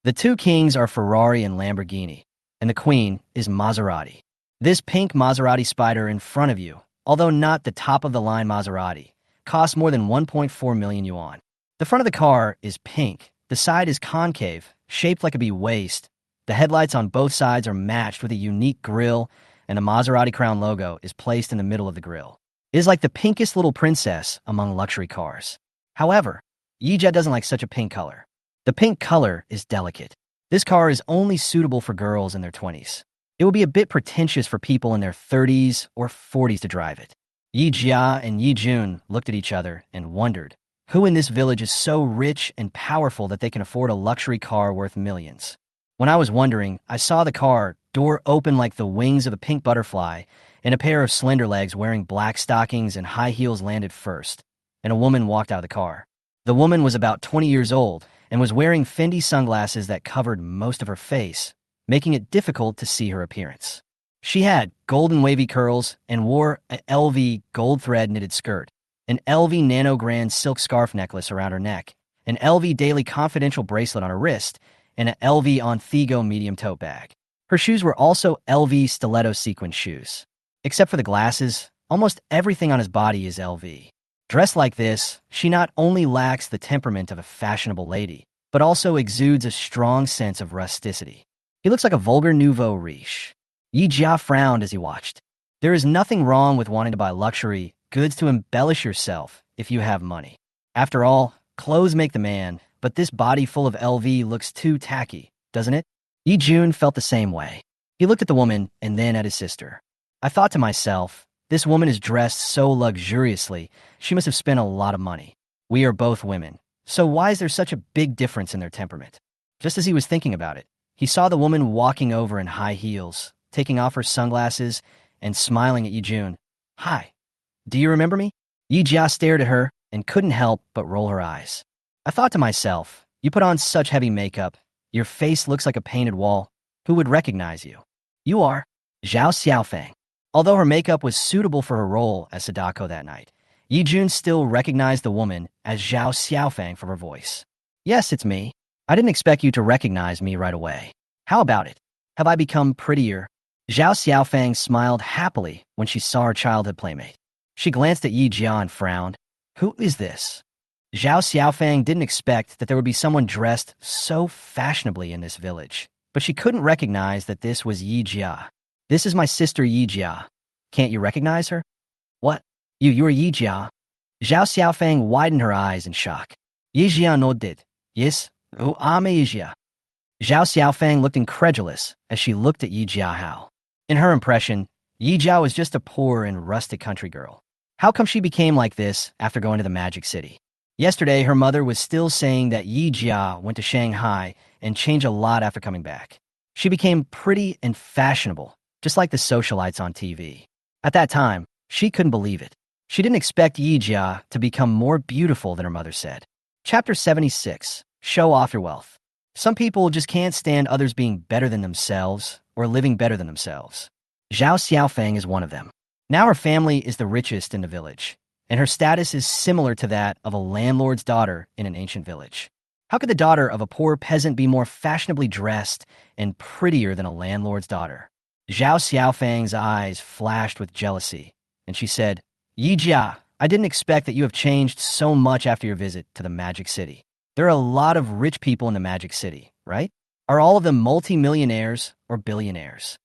The 2 kings are Ferrari and Lamborghini, and the queen is Maserati. This pink Maserati spider in front of you, although not the top-of-the-line Maserati, costs more than 1.4 million yuan. The front of the car is pink, the side is concave, shaped like a bee waist, the headlights on both sides are matched with a unique grille, and the Maserati crown logo is placed in the middle of the grille. It is like the pinkest little princess among luxury cars. However, Yi Jia doesn't like such a pink color. The pink color is delicate. This car is only suitable for girls in their 20s. It would be a bit pretentious for people in their 30s or 40s to drive it. Yi Jia and Yi Jun looked at each other and wondered, who in this village is so rich and powerful that they can afford a luxury car worth millions? When I was wondering, I saw the car door open like the wings of a pink butterfly, and a pair of slender legs wearing black stockings and high heels landed first, and a woman walked out of the car. The woman was about 20 years old and was wearing Fendi sunglasses that covered most of her face, making it difficult to see her appearance. She had golden wavy curls and wore an LV gold thread knitted skirt, an LV Nano Grand silk scarf necklace around her neck, an LV Daily Confidential bracelet on her wrist, and an LV Onthego medium tote bag. Her shoes were also LV stiletto sequin shoes. Except for the glasses, almost everything on his body is LV. Dressed like this, she not only lacks the temperament of a fashionable lady, but also exudes a strong sense of rusticity. He looks like a vulgar nouveau riche. Yi Jia frowned as he watched. There is nothing wrong with wanting to buy luxury goods to embellish yourself if you have money. After all, clothes make the man, but this body full of LV looks too tacky, doesn't it? Yi Jun felt the same way. He looked at the woman and then at his sister. I thought to myself, this woman is dressed so luxuriously, she must have spent a lot of money. We are both women, so why is there such a big difference in their temperament? Just as he was thinking about it, he saw the woman walking over in high heels, taking off her sunglasses and smiling at Yi Jun. Hi, do you remember me? Yi Jia stared at her and couldn't help but roll her eyes. I thought to myself, you put on such heavy makeup, your face looks like a painted wall. Who would recognize you? You are Zhao Xiaofeng. Although her makeup was suitable for her role as Sadako that night, Yi Jun still recognized the woman as Zhao Xiaofeng from her voice. Yes, it's me. I didn't expect you to recognize me right away. How about it? Have I become prettier? Zhao Xiaofeng smiled happily when she saw her childhood playmate. She glanced at Yi Jia and frowned. Who is this? Zhao Xiaofeng didn't expect that there would be someone dressed so fashionably in this village, but she couldn't recognize that this was Yi Jia. This is my sister Yi Jia. Can't you recognize her? What? You are Yi Jia? Zhao Xiaofeng widened her eyes in shock. Yi Jia nodded. Yes, I'm Yi Jia. Zhao Xiaofeng looked incredulous as she looked at Yi Jia Hao. In her impression, Yi Jia was just a poor and rustic country girl. How come she became like this after going to the Magic City? Yesterday, her mother was still saying that Yi Jia went to Shanghai and changed a lot after coming back. She became pretty and fashionable, just like the socialites on TV. At that time, she couldn't believe it. She didn't expect Yi Jia to become more beautiful than her mother said. Chapter 76. Show off your wealth. Some people just can't stand others being better than themselves or living better than themselves. Zhao Xiaofeng is one of them. Now her family is the richest in the village, and her status is similar to that of a landlord's daughter in an ancient village. How could the daughter of a poor peasant be more fashionably dressed and prettier than a landlord's daughter? Zhao Xiaofeng's eyes flashed with jealousy, and she said, Yi Jia, I didn't expect that you have changed so much after your visit to the Magic City. There are a lot of rich people in the Magic City, right? Are all of them multi-millionaires or billionaires?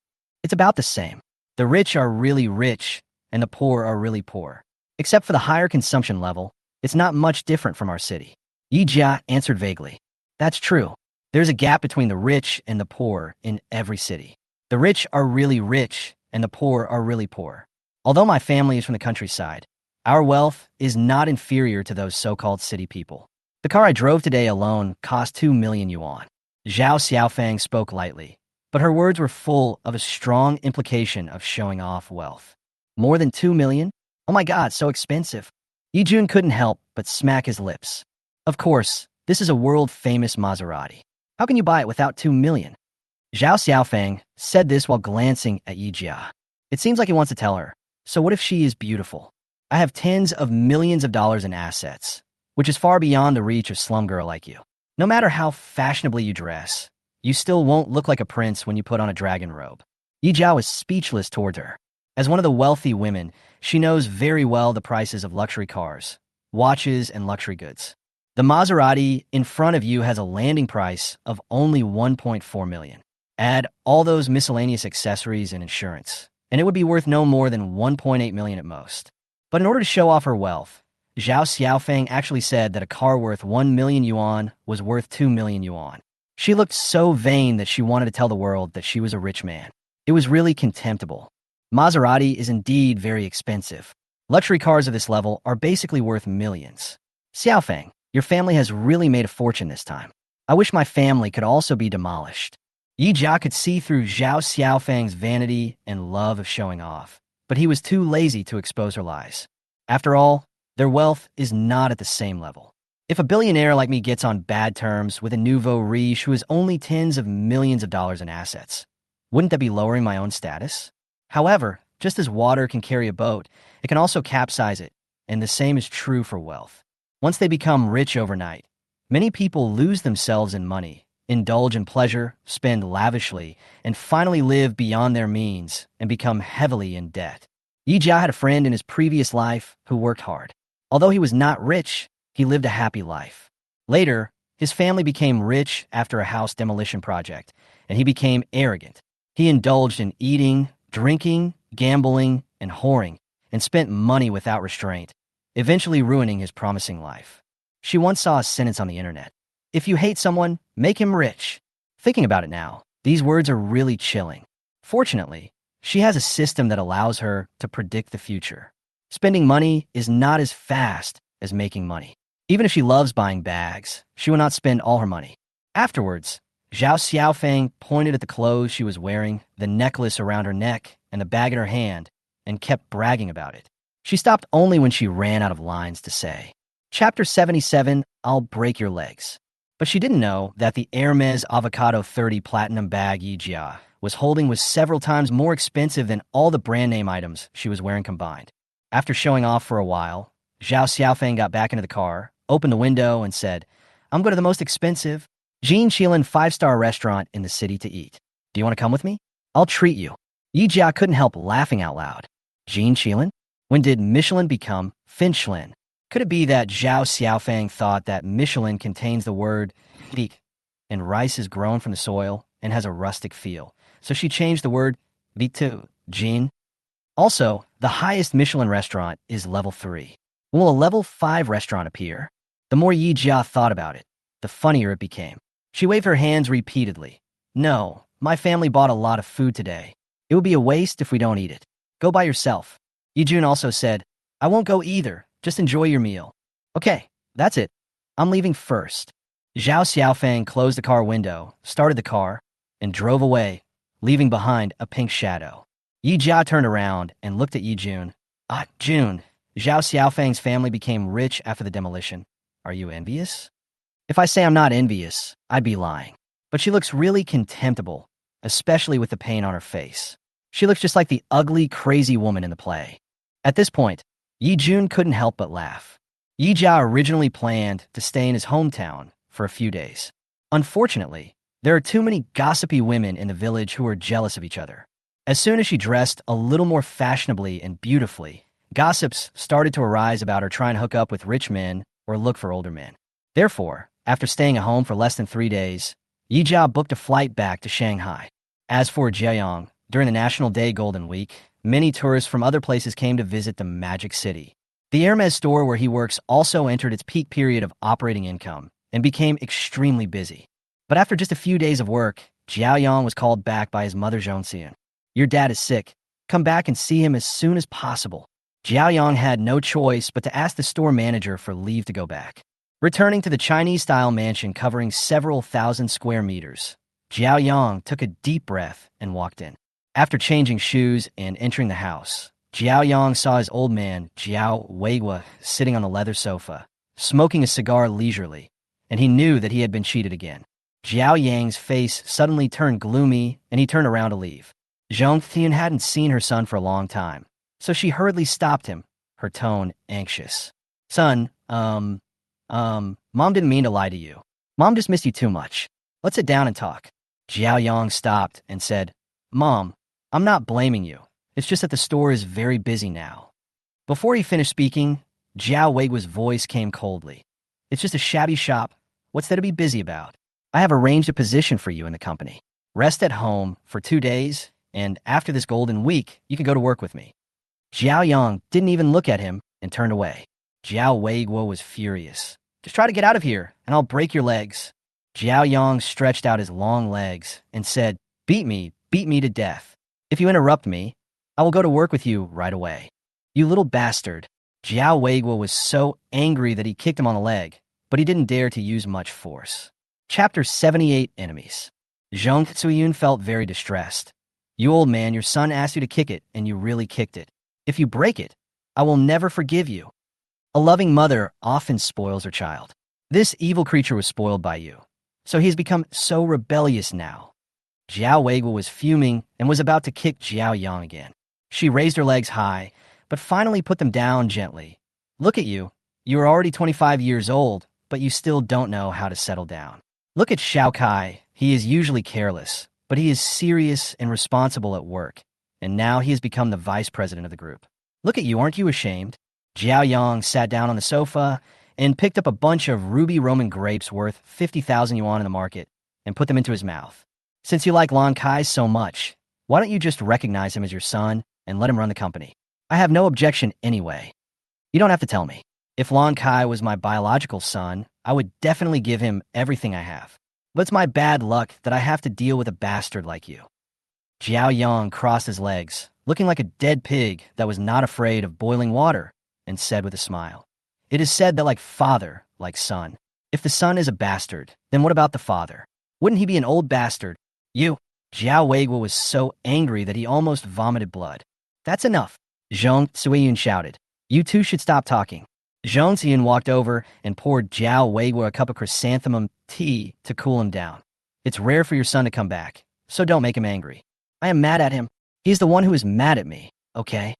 It's about the same. The rich are really rich, and the poor are really poor. Except for the higher consumption level, it's not much different from our city. Yi Jia answered vaguely. That's true. There's a gap between the rich and the poor in every city. The rich are really rich, and the poor are really poor. Although my family is from the countryside, our wealth is not inferior to those so-called city people. The car I drove today alone cost 2 million yuan. Zhao Xiaofeng spoke lightly, but her words were full of a strong implication of showing off wealth. More than 2 million? Oh my God, so expensive. Yi Jun couldn't help but smack his lips. Of course, this is a world-famous Maserati. How can you buy it without 2 million? Zhao Xiaofeng said this while glancing at Yi Jia. It seems like he wants to tell her, so what if she is beautiful? I have tens of millions of dollars in assets, which is far beyond the reach of slum girl like you. No matter how fashionably you dress, you still won't look like a prince when you put on a dragon robe. Yi Jia was speechless toward her. As one of the wealthy women, she knows very well the prices of luxury cars, watches, and luxury goods. The Maserati in front of you has a landing price of only 1.4 million. Add all those miscellaneous accessories and insurance, and it would be worth no more than 1.8 million at most. But in order to show off her wealth, Zhao Xiaofeng actually said that a car worth 1 million yuan was worth 2 million yuan. She looked so vain that she wanted to tell the world that she was a rich man. It was really contemptible. Maserati is indeed very expensive. Luxury cars of this level are basically worth millions. Xiaofeng, your family has really made a fortune this time. I wish my family could also be demolished. Yi Jia could see through Zhao Xiaofeng's vanity and love of showing off, but he was too lazy to expose her lies. After all, their wealth is not at the same level. If a billionaire like me gets on bad terms with a nouveau riche who has only tens of millions of dollars in assets, wouldn't that be lowering my own status? However, just as water can carry a boat, it can also capsize it, and the same is true for wealth. Once they become rich overnight, many people lose themselves in money, indulge in pleasure, spend lavishly, and finally live beyond their means and become heavily in debt. Yi Jia had a friend in his previous life who worked hard. Although he was not rich, he lived a happy life. Later, his family became rich after a house demolition project, and he became arrogant. He indulged in eating, drinking, gambling, and whoring, and spent money without restraint, eventually ruining his promising life. She once saw a sentence on the internet: "If you hate someone, make him rich." Thinking about it now, these words are really chilling. Fortunately, she has a system that allows her to predict the future. Spending money is not as fast as making money. Even if she loves buying bags, she will not spend all her money. Afterwards, Zhao Xiaofeng pointed at the clothes she was wearing, the necklace around her neck, and the bag in her hand, and kept bragging about it. She stopped only when she ran out of lines to say. Chapter 77, I'll break your legs. But she didn't know that the Hermes Avocado 30 Platinum bag Yi Jia was holding was several times more expensive than all the brand name items she was wearing combined. After showing off for a while, Zhao Xiaofeng got back into the car, opened the window, and said, "I'm going to the most expensive Jean Chilin 5-star restaurant in the city to eat. Do you want to come with me? I'll treat you." Yi Jia couldn't help laughing out loud. Jean Chilin? When did Michelin become Finchlin? Could it be that Zhao Xiaofeng thought that Michelin contains the word beak, and rice is grown from the soil and has a rustic feel, so she changed the word beak to Jean? Also, the highest Michelin restaurant is level 3. Will a level 5 restaurant appear? The more Yi Jia thought about it, the funnier it became. She waved her hands repeatedly. "No, my family bought a lot of food today. It would be a waste if we don't eat it. Go by yourself." Yi Jun also said, "I won't go either. Just enjoy your meal." "Okay, that's it. I'm leaving first." Zhao Xiaofeng closed the car window, started the car, and drove away, leaving behind a pink shadow. Yi Jia turned around and looked at Yi Jun. "Ah, Jun, Zhao Xiaofeng's family became rich after the demolition. Are you envious?" If I say I'm not envious, I'd be lying. But she looks really contemptible, especially with the pain on her face. She looks just like the ugly, crazy woman in the play. At this point, Yi Jun couldn't help but laugh. Yi Jia originally planned to stay in his hometown for a few days. Unfortunately, there are too many gossipy women in the village who are jealous of each other. As soon as she dressed a little more fashionably and beautifully, gossips started to arise about her trying to hook up with rich men or look for older men. Therefore, after staying at home for less than 3 days, Yi Jia booked a flight back to Shanghai. As for Xiaoyong, during the National Day Golden Week, many tourists from other places came to visit the Magic City. The Hermes store where he works also entered its peak period of operating income and became extremely busy. But after just a few days of work, Xiaoyong was called back by his mother Zhongxian. "Your dad is sick. Come back and see him as soon as possible." Xiaoyong had no choice but to ask the store manager for leave to go back. Returning to the Chinese-style mansion covering several thousand square meters, Xiaoyong took a deep breath and walked in. After changing shoes and entering the house, Xiaoyong saw his old man, Jiao Weigua, sitting on the leather sofa, smoking a cigar leisurely, and he knew that he had been cheated again. Xiaoyang's face suddenly turned gloomy, and he turned around to leave. Zhongxian hadn't seen her son for a long time, so she hurriedly stopped him, her tone anxious. "Son, Mom didn't mean to lie to you. Mom just missed you too much. Let's sit down and talk." Xiaoyong stopped and said, "Mom, I'm not blaming you. It's just that the store is very busy now." Before he finished speaking, Jiao Weigua's voice came coldly. "It's just a shabby shop. What's there to be busy about? I have arranged a position for you in the company. Rest at home for 2 days, and after this golden week, you can go to work with me." Xiaoyong didn't even look at him and turned away. Jiao Weigua was furious. "Just try to get out of here, and I'll break your legs." Xiaoyong stretched out his long legs and said, beat me to death. If you interrupt me, I will go to work with you right away." "You little bastard." Jiao Weigua was so angry that he kicked him on the leg, but he didn't dare to use much force. Chapter 78, Enemies. Zhong Tsuyun felt very distressed. "You old man, your son asked you to kick it, and you really kicked it. If you break it, I will never forgive you." A loving mother often spoils her child. This evil creature was spoiled by you, so he has become so rebellious now. Jiao Weiguo was fuming and was about to kick Xiaoyong again. She raised her legs high, but finally put them down gently. Look at you. You are already 25 years old, but you still don't know how to settle down. Look at Shanghai. He is usually careless, but he is serious and responsible at work, and now he has become the vice president of the group. Look at you, aren't you ashamed? Xiaoyong sat down on the sofa and picked up a bunch of ruby Roman grapes worth 50,000 yuan in the market and put them into his mouth. Since you like Lan Kai so much, why don't you just recognize him as your son and let him run the company? I have no objection anyway. You don't have to tell me. If Lan Kai was my biological son, I would definitely give him everything I have. But it's my bad luck that I have to deal with a bastard like you. Xiaoyong crossed his legs, looking like a dead pig that was not afraid of boiling water, and said with a smile, "It is said that like father, like son. If the son is a bastard, then what about the father? Wouldn't he be an old bastard? You." Jiao Weiguo was so angry that he almost vomited blood. "That's enough," Zhong Xiaoyong shouted. "You two should stop talking." Zhong Xiaoyong walked over and poured Jiao Weiguo a cup of chrysanthemum tea to cool him down. "It's rare for your son to come back, so don't make him angry." "I am mad at him. He's the one who is mad at me, okay?"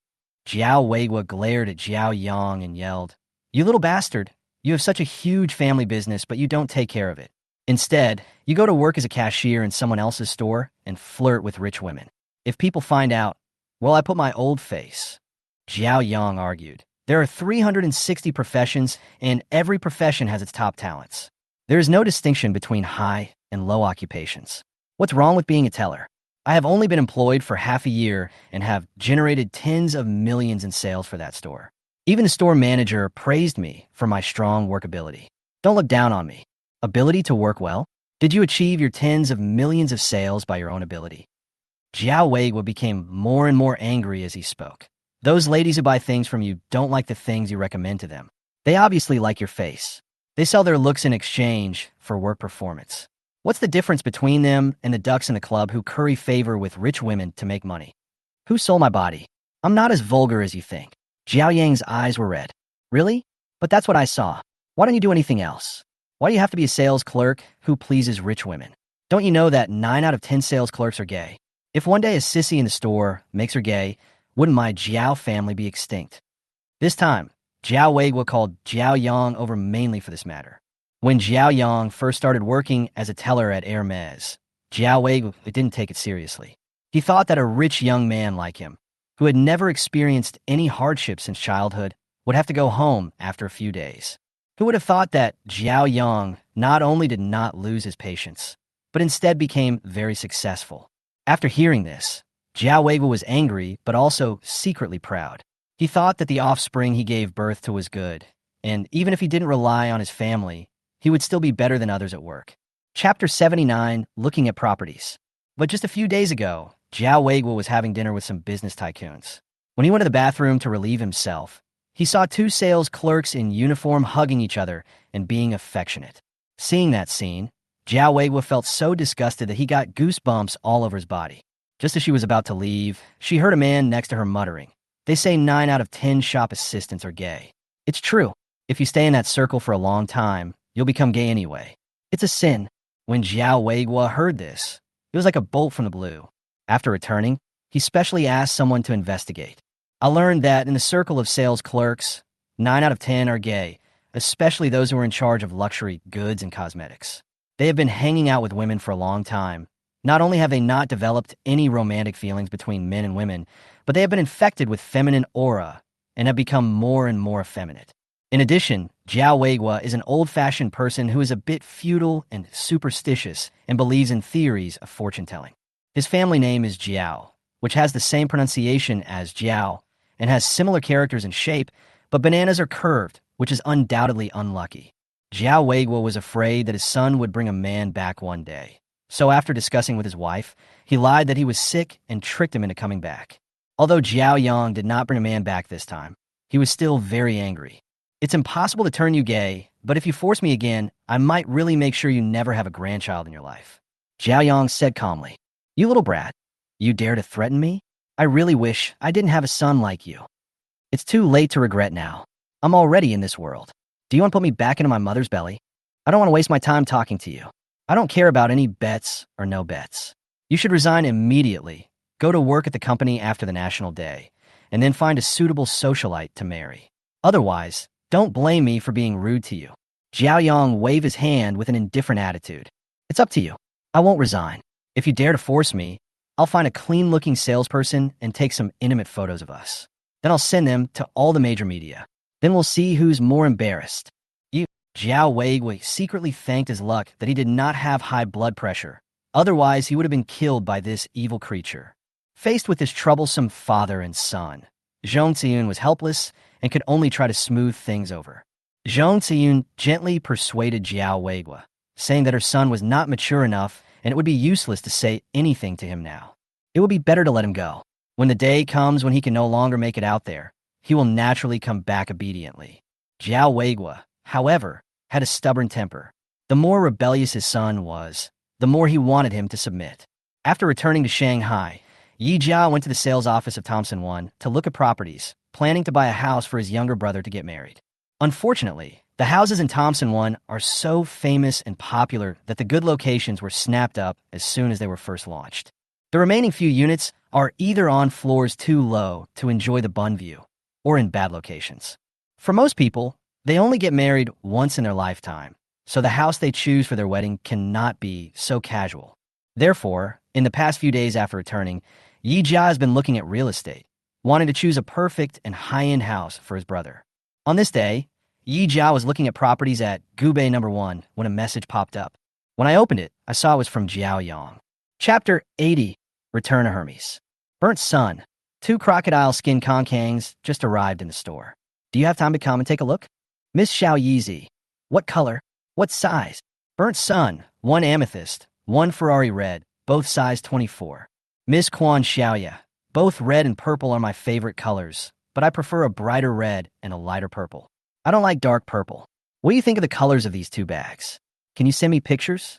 Jiao Weiguo glared at Xiaoyong and yelled, "You little bastard. You have such a huge family business, but you don't take care of it. Instead, you go to work as a cashier in someone else's store and flirt with rich women. If people find out, well, I put my old face." Xiaoyong argued, "There are 360 professions, and every profession has its top talents. There is no distinction between high and low occupations. What's wrong with being a teller? I have only been employed for half a year and have generated tens of millions in sales for that store. Even the store manager praised me for my strong work ability. Don't look down on me. Ability to work well? Did you achieve your tens of millions of sales by your own ability?" Jiao Weiguo became more and more angry as he spoke. "Those ladies who buy things from you don't like the things you recommend to them. They obviously like your face. They sell their looks in exchange for work performance. What's the difference between them and the ducks in the club who curry favor with rich women to make money? Who sold my body? I'm not as vulgar as you think." Xiaoyang's eyes were red. "Really? But that's what I saw. Why don't you do anything else? Why do you have to be a sales clerk who pleases rich women? Don't you know that 9 out of 10 sales clerks are gay? If one day a sissy in the store makes her gay, wouldn't my Jiao family be extinct?" This time, Jiao Weiguo called Xiaoyong over mainly for this matter. When Xiaoyong first started working as a teller at Hermes, Jiao Weiguo didn't take it seriously. He thought that a rich young man like him, who had never experienced any hardship since childhood, would have to go home after a few days. Who would have thought that Xiaoyong not only did not lose his patience, but instead became very successful? After hearing this, Jiao Weiguo was angry, but also secretly proud. He thought that the offspring he gave birth to was good, and even if he didn't rely on his family, he would still be better than others at work. Chapter 79, Looking at Properties. But just a few days ago, Jiao Weiguo was having dinner with some business tycoons. When he went to the bathroom to relieve himself, he saw 2 sales clerks in uniform hugging each other and being affectionate. Seeing that scene, Jiao Weiguo felt so disgusted that he got goosebumps all over his body. Just as she was about to leave, she heard a man next to her muttering, "They say 9 out of 10 shop assistants are gay. It's true. If you stay in that circle for a long time, you'll become gay anyway. It's a sin." When Jiao Weiguo heard this, it was like a bolt from the blue. After returning, he specially asked someone to investigate. "I learned that in the circle of sales clerks, 9 out of 10 are gay, especially those who are in charge of luxury goods and cosmetics. They have been hanging out with women for a long time. Not only have they not developed any romantic feelings between men and women, but they have been infected with feminine aura and have become more and more effeminate. In addition, Jiao Weiguo is an old-fashioned person who is a bit feudal and superstitious and believes in theories of fortune-telling. His family name is Jiao, which has the same pronunciation as Jiao and has similar characters and shape, but bananas are curved, which is undoubtedly unlucky. Jiao Weiguo was afraid that his son would bring a man back one day. So after discussing with his wife, he lied that he was sick and tricked him into coming back. Although Xiaoyong did not bring a man back this time, he was still very angry. "It's impossible to turn you gay, but if you force me again, I might really make sure you never have a grandchild in your life." Xiaoyong said calmly, "You little brat, you dare to threaten me? I really wish I didn't have a son like you. It's too late to regret now. I'm already in this world. Do you want to put me back into my mother's belly?" I don't want to waste my time talking to you. I don't care about any bets or no bets. You should resign immediately, go to work at the company after the National Day, and then find a suitable socialite to marry. Otherwise, don't blame me for being rude to you." Xiaoyong waved his hand with an indifferent attitude. "It's up to you. I won't resign. If you dare to force me, I'll find a clean-looking salesperson and take some intimate photos of us. Then I'll send them to all the major media. Then we'll see who's more embarrassed." Zhao Wei secretly thanked his luck that he did not have high blood pressure. Otherwise, he would have been killed by this evil creature. Faced with his troublesome father and son, Zhong Ziyun was helpless and could only try to smooth things over. Zhong Ziyun gently persuaded Zhao Wei, saying that her son was not mature enough and it would be useless to say anything to him now. It would be better to let him go. When the day comes when he can no longer make it out there, he will naturally come back obediently. Zhao Wei, however, had a stubborn temper. The more rebellious his son was, the more he wanted him to submit. After returning to Shanghai, Yi Jia went to the sales office of Thompson One to look at properties, planning to buy a house for his younger brother to get married. Unfortunately, the houses in Thompson One are so famous and popular that the good locations were snapped up as soon as they were first launched. The remaining few units are either on floors too low to enjoy the bun view, or in bad locations. For most people, they only get married once in their lifetime, so the house they choose for their wedding cannot be so casual. Therefore, in the past few days after returning, Yi Jia has been looking at real estate, wanting to choose a perfect and high-end house for his brother. On this day, Yi Jia was looking at properties at Gubei No. 1 when a message popped up. When I opened it, I saw it was from Xiaoyong. Chapter 80, Return to Hermes. Burnt Sun. 2 crocodile skin conkangs just arrived in the store. Do you have time to come and take a look? Miss Xiao Yizi. What color? What size? Burnt Sun. 1 amethyst, 1 Ferrari red, both size 24. Miss Quan Xiaoya. Both red and purple are my favorite colors, but I prefer a brighter red and a lighter purple. I don't like dark purple. What do you think of the colors of these 2 bags? Can you send me pictures?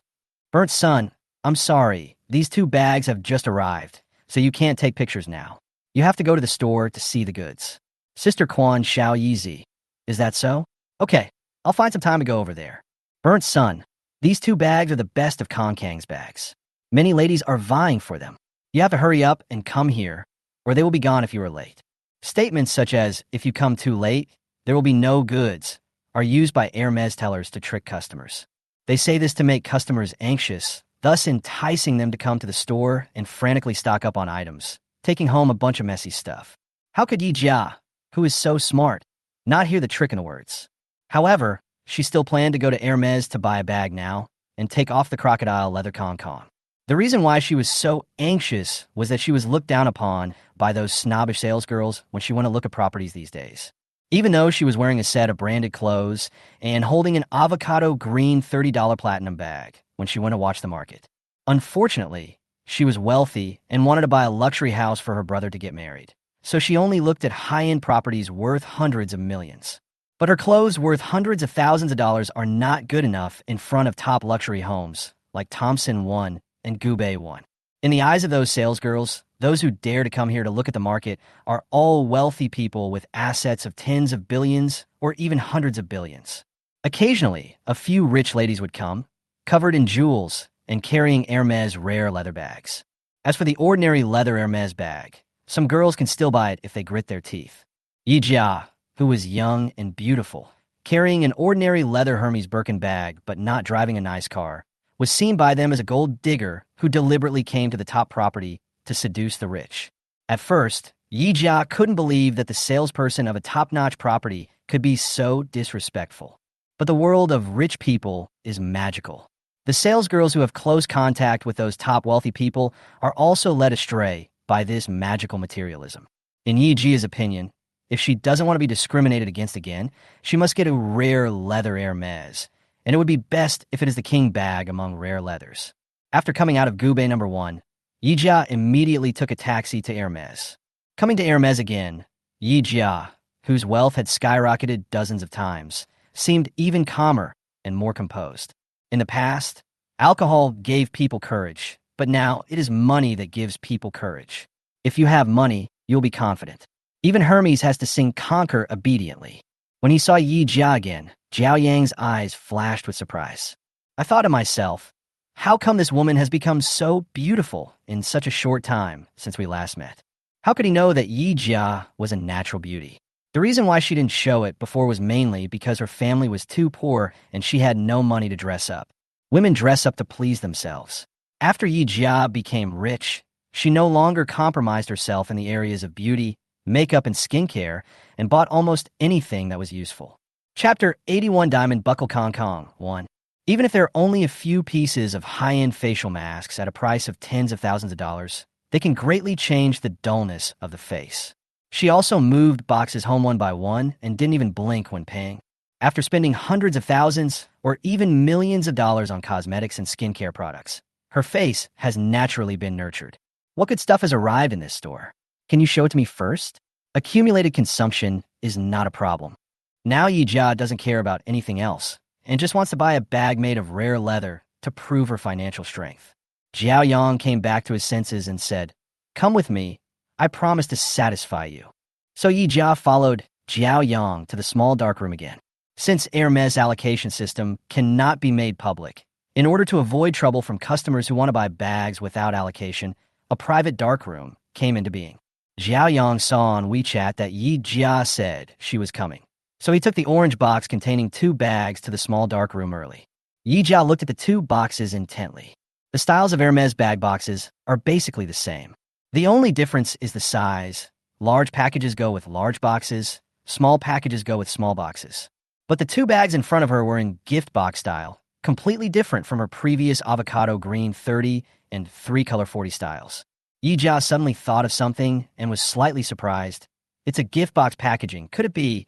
Burnt Sun. I'm sorry, these 2 bags have just arrived, so you can't take pictures now. You have to go to the store to see the goods. Sister Quan Xiao Yizi. Is that so? Okay, I'll find some time to go over there. Burnt Sun. These 2 bags are the best of Konkang's bags. Many ladies are vying for them. You have to hurry up and come here, or they will be gone if you are late. Statements such as, if you come too late, there will be no goods, are used by Hermes tellers to trick customers. They say this to make customers anxious, thus enticing them to come to the store and frantically stock up on items, taking home a bunch of messy stuff. How could Yi Jia, who is so smart, not hear the trick in the words? However, she still planned to go to Hermes to buy a bag now and take off the crocodile leather con-con. The reason why she was so anxious was that she was looked down upon by those snobbish salesgirls when she went to look at properties these days. Even though she was wearing a set of branded clothes and holding an avocado green $30 platinum bag when she went to watch the market. Unfortunately, she was wealthy and wanted to buy a luxury house for her brother to get married, so she only looked at high-end properties worth hundreds of millions. But her clothes worth hundreds of thousands of dollars are not good enough in front of top luxury homes like Thompson One and Gubei One. In the eyes of those salesgirls, those who dare to come here to look at the market are all wealthy people with assets of tens of billions or even hundreds of billions. Occasionally, a few rich ladies would come, covered in jewels and carrying Hermes rare leather bags. As for the ordinary leather Hermes bag, some girls can still buy it if they grit their teeth. Yi Jia, who was young and beautiful, carrying an ordinary leather Hermes Birkin bag but not driving a nice car, was seen by them as a gold digger who deliberately came to the top property to seduce the rich. At first, Yi Jia couldn't believe that the salesperson of a top-notch property could be so disrespectful. But the world of rich people is magical. The salesgirls who have close contact with those top wealthy people are also led astray by this magical materialism. In Yi Jia's opinion, if she doesn't want to be discriminated against again, she must get a rare leather Hermes, and it would be best if it is the king bag among rare leathers. After coming out of Gubei No. 1, Yi Jia immediately took a taxi to Hermes. Coming to Hermes again, Yi Jia, whose wealth had skyrocketed dozens of times, seemed even calmer and more composed. In the past, alcohol gave people courage, but now it is money that gives people courage. If you have money, you'll be confident. Even Hermes has to sing Conquer obediently. When he saw Yi Jia again, Xiaoyang's eyes flashed with surprise. I thought to myself, how come this woman has become so beautiful in such a short time since we last met? How could he know that Yi Jia was a natural beauty? The reason why she didn't show it before was mainly because her family was too poor and she had no money to dress up. Women dress up to please themselves. After Yi Jia became rich, she no longer compromised herself in the areas of beauty, makeup, and skincare, and bought almost anything that was useful. Chapter 81 Diamond Buckle Kong Kong 1. Even if there are only a few pieces of high-end facial masks at a price of tens of thousands of dollars, they can greatly change the dullness of the face. She also moved boxes home one by one and didn't even blink when paying. After spending hundreds of thousands or even millions of dollars on cosmetics and skincare products, her face has naturally been nurtured. What good stuff has arrived in this store? Can you show it to me first? Accumulated consumption is not a problem. Now Yi Jia doesn't care about anything else and just wants to buy a bag made of rare leather to prove her financial strength. Xiaoyong came back to his senses and said, "Come with me. I promise to satisfy you." So Yi Jia followed Xiaoyong to the small darkroom again. Since Hermes' allocation system cannot be made public, in order to avoid trouble from customers who want to buy bags without allocation, a private darkroom came into being. Xiaoyong saw on WeChat that Yi Jia said she was coming. So he took the orange box containing 2 bags to the small darkroom early. Yi Jia looked at the 2 boxes intently. The styles of Hermes bag boxes are basically the same. The only difference is the size. Large packages go with large boxes, small packages go with small boxes. But the 2 bags in front of her were in gift box style, completely different from her previous avocado green 30 and 3-color 40 styles. Yi Jia suddenly thought of something and was slightly surprised. It's a gift box packaging. Could it be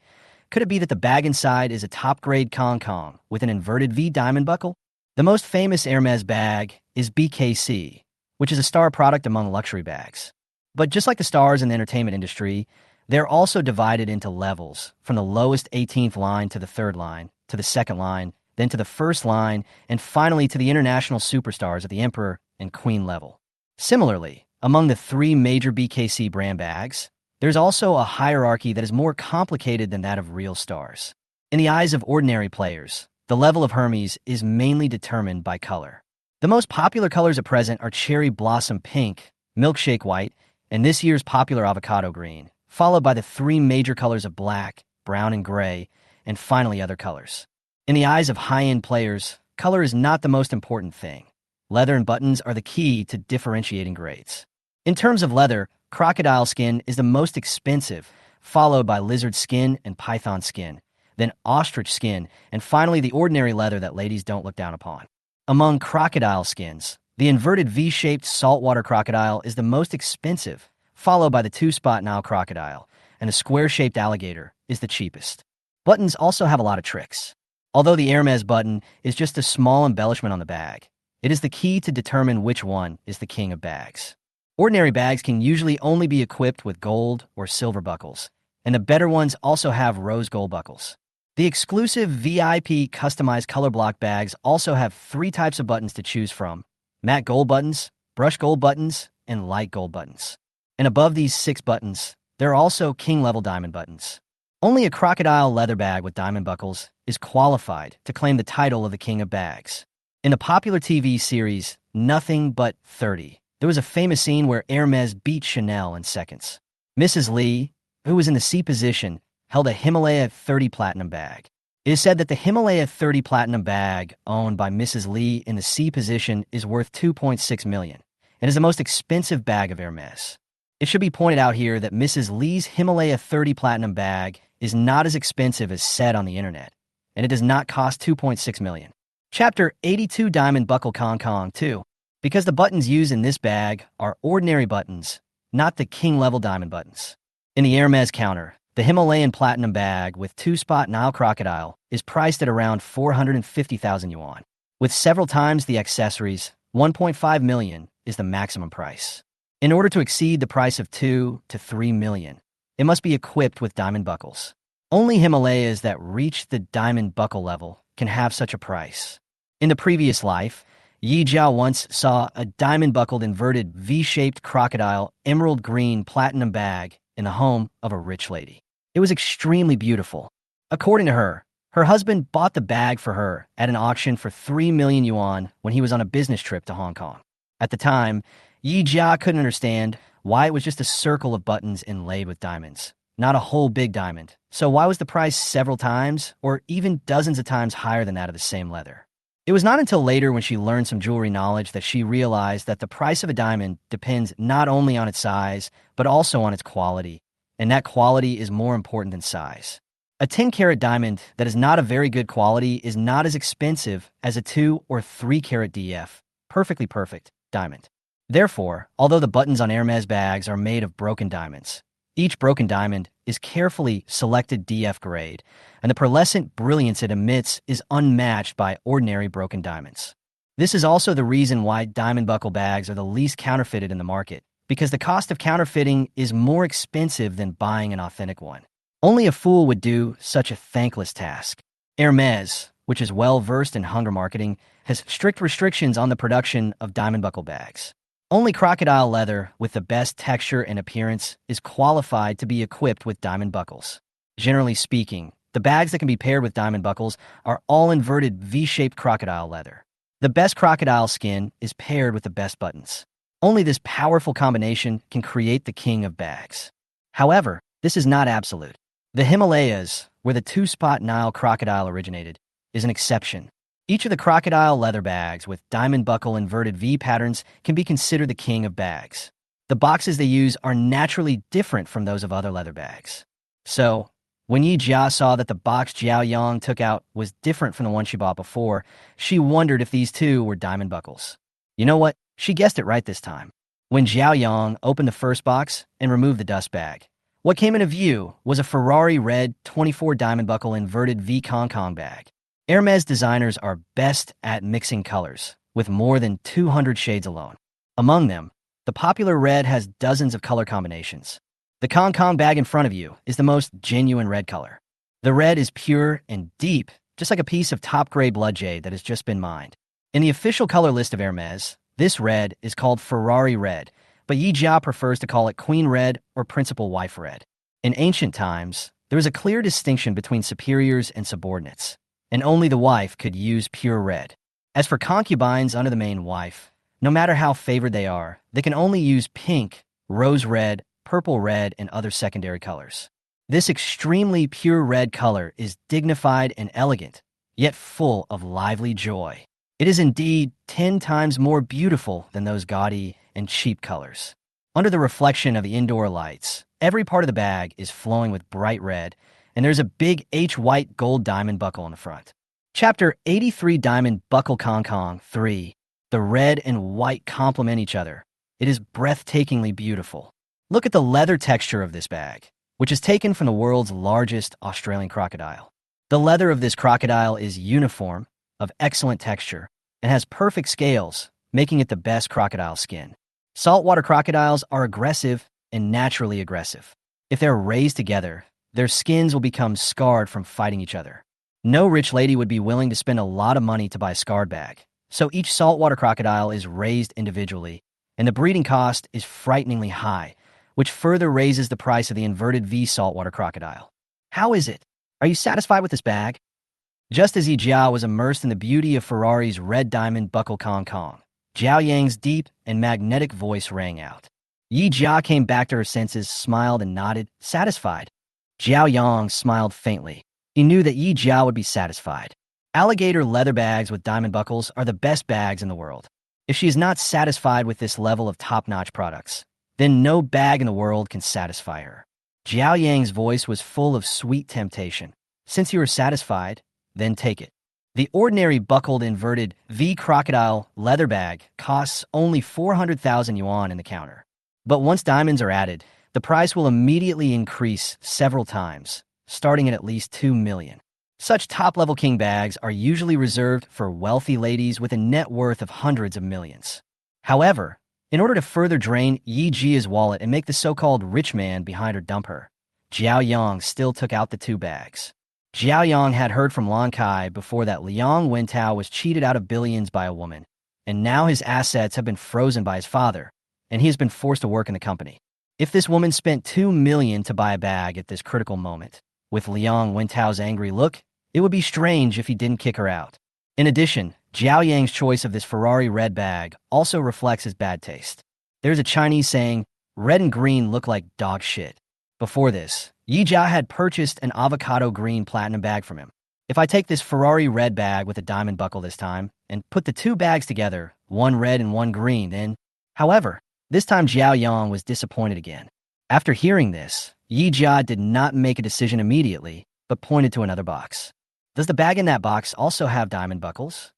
that the bag inside is a top-grade Kong Kong with an inverted V diamond buckle? The most famous Hermes bag is BKC, which is a star product among luxury bags. But just like the stars in the entertainment industry, they're also divided into levels, from the lowest 18th line to the 3rd line, to the 2nd line, then to the 1st line, and finally to the international superstars at the Emperor and Queen level. Similarly, among the 3 major BKC brand bags, there's also a hierarchy that is more complicated than that of real stars. In the eyes of ordinary players, the level of Hermes is mainly determined by color. The most popular colors at present are cherry blossom pink, milkshake white, and this year's popular avocado green, followed by the 3 major colors of black, brown, and gray, and finally other colors. In the eyes of high-end players, color is not the most important thing. Leather and buttons are the key to differentiating grades. In terms of leather, crocodile skin is the most expensive, followed by lizard skin and python skin, then ostrich skin, and finally the ordinary leather that ladies don't look down upon. Among crocodile skins, the inverted V-shaped saltwater crocodile is the most expensive, followed by the 2-spot Nile crocodile, and the square-shaped alligator is the cheapest. Buttons also have a lot of tricks. Although the Hermes button is just a small embellishment on the bag, it is the key to determine which one is the king of bags. Ordinary bags can usually only be equipped with gold or silver buckles, and the better ones also have rose gold buckles. The exclusive VIP customized color block bags also have 3 types of buttons to choose from: matte gold buttons, brush gold buttons, and light gold buttons. And above these 6 buttons, there are also king-level diamond buttons. Only a crocodile leather bag with diamond buckles is qualified to claim the title of the king of bags. In the popular TV series Nothing But 30, there was a famous scene where Hermes beat Chanel in seconds. Mrs. Li, who was in the C position, held a Himalaya 30 platinum bag. It is said that the Himalaya 30 platinum bag owned by Mrs. Li in the C position is worth $2.6 million and is the most expensive bag of Hermes. It should be pointed out here that Mrs. Li's Himalaya 30 platinum bag is not as expensive as said on the internet, and it does not cost $2.6 million. Chapter 82 Diamond Buckle Kong Kong 2. Because the buttons used in this bag are ordinary buttons, not the king-level diamond buttons. In the Hermes counter, the Himalayan platinum bag with 2-spot Nile crocodile is priced at around 450,000 yuan. With several times the accessories, 1.5 million is the maximum price. In order to exceed the price of 2 to 3 million, it must be equipped with diamond buckles. Only Himalayas that reach the diamond buckle level can have such a price. In the previous life, Yi Jia once saw a diamond-buckled inverted V-shaped crocodile emerald green platinum bag in the home of a rich lady. It was extremely beautiful. According to her, her husband bought the bag for her at an auction for 3 million yuan when he was on a business trip to Hong Kong. At the time, Yi Jia couldn't understand why it was just a circle of buttons inlaid with diamonds, not a whole big diamond. So why was the price several times, or even dozens of times higher than that of the same leather? It was not until later when she learned some jewelry knowledge that she realized that the price of a diamond depends not only on its size, but also on its quality, and that quality is more important than size. A 10-carat diamond that is not a very good quality is not as expensive as a 2 or 3-carat DF, perfectly perfect, diamond. Therefore, although the buttons on Hermes bags are made of broken diamonds, each broken diamond is carefully selected DF grade, and the pearlescent brilliance it emits is unmatched by ordinary broken diamonds. This is also the reason why diamond buckle bags are the least counterfeited in the market, because the cost of counterfeiting is more expensive than buying an authentic one. Only a fool would do such a thankless task. Hermes, which is well-versed in hunger marketing, has strict restrictions on the production of diamond buckle bags. Only crocodile leather with the best texture and appearance is qualified to be equipped with diamond buckles. Generally speaking, the bags that can be paired with diamond buckles are all inverted V-shaped crocodile leather. The best crocodile skin is paired with the best buttons. Only this powerful combination can create the king of bags. However, this is not absolute. The Himalayas, where the two-spot Nile crocodile originated, is an exception. Each of the crocodile leather bags with diamond buckle inverted V patterns can be considered the king of bags. The boxes they use are naturally different from those of other leather bags. So, when Yi Jia saw that the box Xiaoyong took out was different from the one she bought before, she wondered if these two were diamond buckles. You know what? She guessed it right this time. When Xiaoyong opened the first box and removed the dust bag, what came into view was a Ferrari red 24 diamond buckle inverted V Kong Kong bag. Hermes designers are best at mixing colors, with more than 200 shades alone. Among them, the popular red has dozens of color combinations. The Kong Kong bag in front of you is the most genuine red color. The red is pure and deep, just like a piece of top-grade blood jade that has just been mined. In the official color list of Hermes, this red is called Ferrari red, but Yi Jia prefers to call it Queen red or Principal Wife red. In ancient times, there was a clear distinction between superiors and subordinates, and only the wife could use pure red. As for concubines under the main wife, no matter how favored they are, they can only use pink, rose red, purple red, and other secondary colors. This extremely pure red color is dignified and elegant, yet full of lively joy. It is indeed 10 times more beautiful than those gaudy and cheap colors. Under the reflection of the indoor lights, every part of the bag is flowing with bright red, and there's a big H-white gold diamond buckle in the front. Chapter 83 Diamond Buckle Kong Kong 3. The red and white complement each other. It is breathtakingly beautiful. Look at the leather texture of this bag, which is taken from the world's largest Australian crocodile. The leather of this crocodile is uniform, of excellent texture, and has perfect scales, making it the best crocodile skin. Saltwater crocodiles are aggressive and naturally aggressive. If they're raised together, their skins will become scarred from fighting each other. No rich lady would be willing to spend a lot of money to buy a scarred bag, so each saltwater crocodile is raised individually, and the breeding cost is frighteningly high, which further raises the price of the inverted V saltwater crocodile. How is it? Are you satisfied with this bag? Just as Yi Jia was immersed in the beauty of Ferrari's red diamond buckle Kong Kong, Xiaoyang's deep and magnetic voice rang out. Yi Jia came back to her senses, smiled, and nodded, satisfied. Xiaoyong smiled faintly. He knew that Yi Jia would be satisfied. Alligator leather bags with diamond buckles are the best bags in the world. If she is not satisfied with this level of top-notch products, then no bag in the world can satisfy her. Xiaoyang's voice was full of sweet temptation. Since you are satisfied, then take it. The ordinary buckled inverted V crocodile leather bag costs only 400,000 yuan in the counter. But once diamonds are added, the price will immediately increase several times, starting at least 2 million. Such top-level king bags are usually reserved for wealthy ladies with a net worth of hundreds of millions. However, in order to further drain Yi Jia's wallet and make the so-called rich man behind her dump her, Xiaoyong still took out the 2 bags. Xiaoyong had heard from Lan Kai before that Liang Wentao was cheated out of billions by a woman, and now his assets have been frozen by his father, and he has been forced to work in the company. If this woman spent 2 million to buy a bag at this critical moment, With Liang Wentao's angry look, it would be strange if he didn't kick her out. In addition, Xiaoyang's choice of this Ferrari red bag also reflects his bad taste. There's a Chinese saying, red and green look like dog shit. Before this, Yi Jia had purchased an avocado green platinum bag from him. If I take this Ferrari red bag with a diamond buckle this time and put the two bags together, one red and one green, then... However, this time Xiaoyong was disappointed again. After hearing this, Yi Jia did not make a decision immediately, but pointed to another box. Does the bag in that box also have diamond buckles?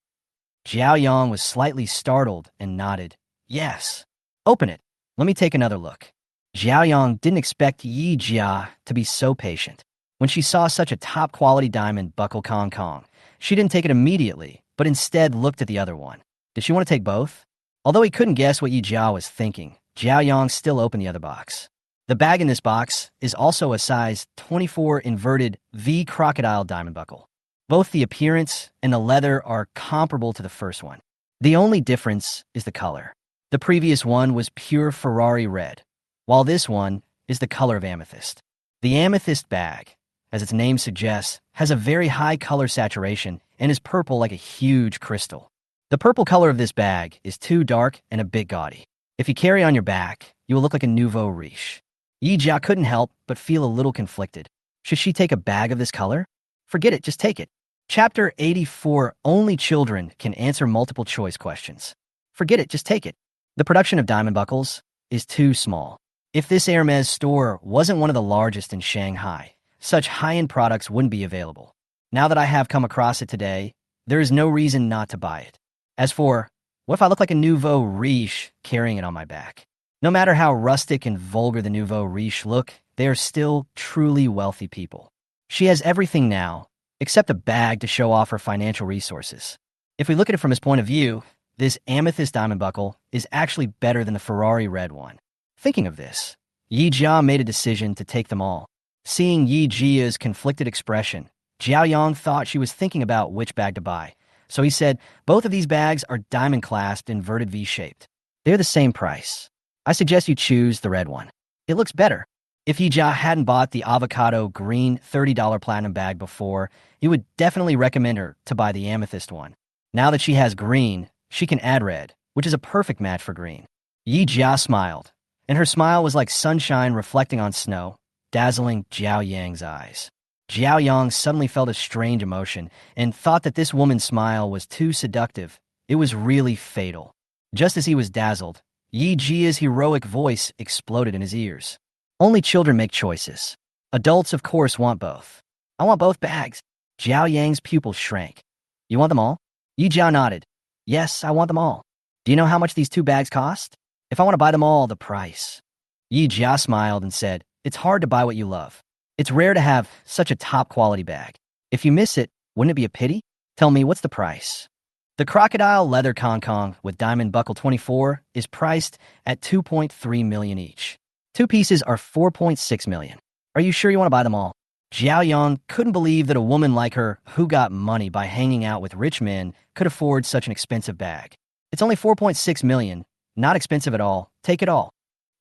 Xiaoyong was slightly startled and nodded. Yes. Open it. Let me take another look. Xiaoyong didn't expect Yi Jia to be so patient. When she saw such a top-quality diamond buckle Kong, she didn't take it immediately, but instead looked at the other one. Did she want to take both? Although he couldn't guess what Yi Jia was thinking, Xiaoyong still opened the other box. The bag in this box is also a size 24 inverted V crocodile diamond buckle. Both the appearance and the leather are comparable to the first one. The only difference is the color. The previous one was pure Ferrari red, while this one is the color of amethyst. The amethyst bag, as its name suggests, has a very high color saturation and is purple like a huge crystal. The purple color of this bag is too dark and a bit gaudy. If you carry on your back, you will look like a nouveau riche. Yi Jia couldn't help but feel a little conflicted. Should she take a bag of this color? Forget it, just take it. Chapter 84, Only Children Can Answer Multiple Choice Questions. Forget it, just take it. The production of diamond buckles is too small. If this Hermes store wasn't one of the largest in Shanghai, such high-end products wouldn't be available. Now that I have come across it today, there is no reason not to buy it. As for, what if I look like a nouveau riche carrying it on my back? No matter how rustic and vulgar the nouveau riche look, they are still truly wealthy people. She has everything now, except a bag to show off her financial resources. If we look at it from his point of view, this amethyst diamond buckle is actually better than the Ferrari red one. Thinking of this, Yi Jia made a decision to take them all. Seeing Yi Jia's conflicted expression, Xiaoyong thought she was thinking about which bag to buy. So he said, both of these bags are diamond-clasped, inverted V-shaped. They're the same price. I suggest you choose the red one. It looks better. If Yi Jia hadn't bought the avocado green $30 platinum bag before, he would definitely recommend her to buy the amethyst one. Now that she has green, she can add red, which is a perfect match for green. Yi Jia smiled, and her smile was like sunshine reflecting on snow, dazzling Xiaoyang's eyes. Xiaoyong suddenly felt a strange emotion and thought that this woman's smile was too seductive. It was really fatal. Just as he was dazzled, Yi Jia's heroic voice exploded in his ears. Only children make choices. Adults, of course, want both. I want both bags. Xiaoyang's pupils shrank. You want them all? Yi Jia nodded. Yes, I want them all. Do you know how much these two bags cost? If I want to buy them all, the price. Yi Jia smiled and said, it's hard to buy what you love. It's rare to have such a top-quality bag. If you miss it, wouldn't it be a pity? Tell me, what's the price? The crocodile leather Kong with diamond buckle 24 is priced at 2.3 million each. Two pieces are 4.6 million. Are you sure you want to buy them all? Xiaoyong couldn't believe that a woman like her, who got money by hanging out with rich men, could afford such an expensive bag. It's only 4.6 million. Not expensive at all. Take it all.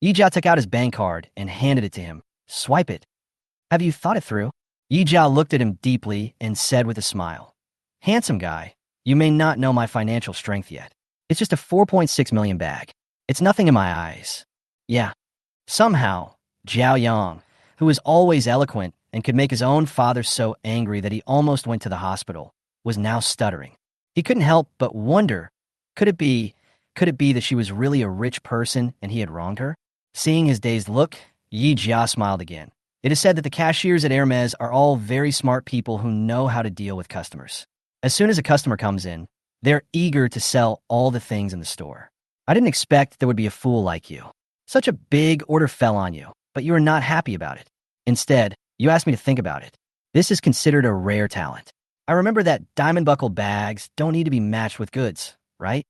Yi Jia took out his bank card and handed it to him. Swipe it. Have you thought it through? Yi Jia looked at him deeply and said with a smile, handsome guy, you may not know my financial strength yet. It's just a 4.6 million bag. It's nothing in my eyes. Yeah. Somehow, Xiaoyong, who was always eloquent and could make his own father so angry that he almost went to the hospital, was now stuttering. He couldn't help but wonder, could it be that she was really a rich person and he had wronged her? Seeing his dazed look, Yi Jia smiled again. It is said that the cashiers at Hermes are all very smart people who know how to deal with customers. As soon as a customer comes in, they're eager to sell all the things in the store. I didn't expect there would be a fool like you. Such a big order fell on you, but you were not happy about it. Instead, you asked me to think about it. This is considered a rare talent. I remember that diamond buckle bags don't need to be matched with goods, right?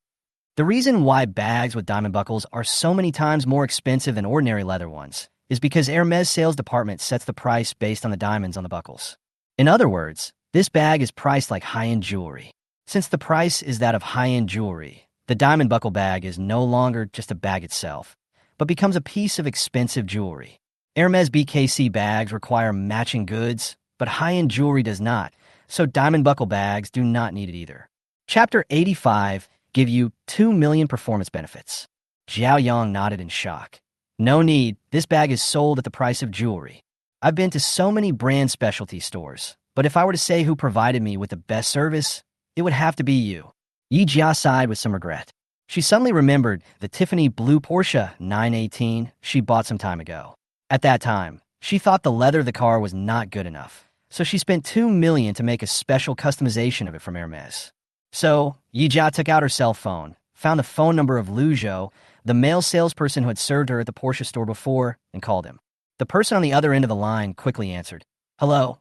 The reason why bags with diamond buckles are so many times more expensive than ordinary leather ones is because Hermes sales department sets the price based on the diamonds on the buckles. In other words, this bag is priced like high-end jewelry. Since the price is that of high-end jewelry, the diamond buckle bag is no longer just a bag itself, but becomes a piece of expensive jewelry. Hermes BKC bags require matching goods, but high-end jewelry does not, so diamond buckle bags do not need it either. Chapter 85 give you 2 million performance benefits. Xiaoyong nodded in shock. No need, this bag is sold at the price of jewelry. I've been to so many brand specialty stores, but if I were to say who provided me with the best service, it would have to be you. Yi Jia sighed with some regret. She suddenly remembered the Tiffany blue Porsche 918 she bought some time ago. At that time, she thought the leather of the car was not good enough, so she spent 2 million to make a special customization of it from Hermes. So, Yi Jia took out her cell phone, found the phone number of Lu Zhou, the male salesperson who had served her at the Porsche store before, and called him. The person on the other end of the line quickly answered. Hello?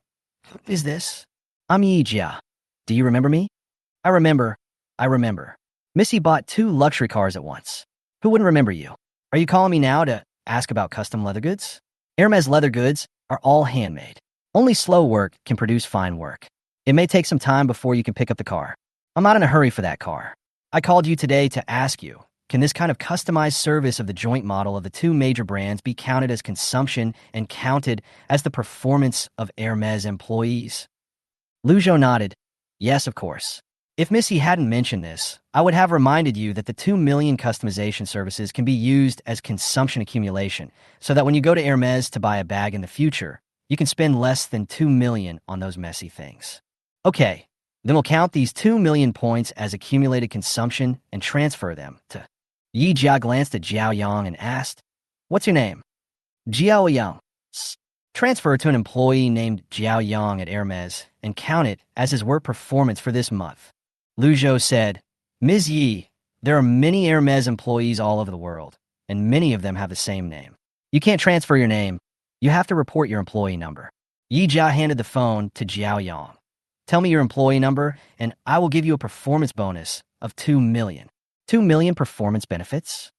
Who is this? I'm Yi Jia. Do you remember me? I remember. Missy bought 2 luxury cars at once. Who wouldn't remember you? Are you calling me now to ask about custom leather goods? Hermes leather goods are all handmade. Only slow work can produce fine work. It may take some time before you can pick up the car. I'm not in a hurry for that car. I called you today to ask you, can this kind of customized service of the joint model of the 2 major brands be counted as consumption and counted as the performance of Hermes employees? Lu Zhou nodded. Yes, of course. If Missy hadn't mentioned this, I would have reminded you that the 2 million customization services can be used as consumption accumulation, so that when you go to Hermes to buy a bag in the future, you can spend less than 2 million on those messy things. Okay, then we'll count these 2 million points as accumulated consumption and transfer them to... Yi Jia glanced at Xiaoyong and asked, What's your name? Xiaoyong. Transfer to an employee named Xiaoyong at Hermes and count it as his work performance for this month. Lu Zhou said, Ms. Yi, there are many Hermes employees all over the world, and many of them have the same name. You can't transfer your name. You have to report your employee number. Yi Jia handed the phone to Xiaoyong. Tell me your employee number, and I will give you a performance bonus of 2 million. 2 million performance benefits?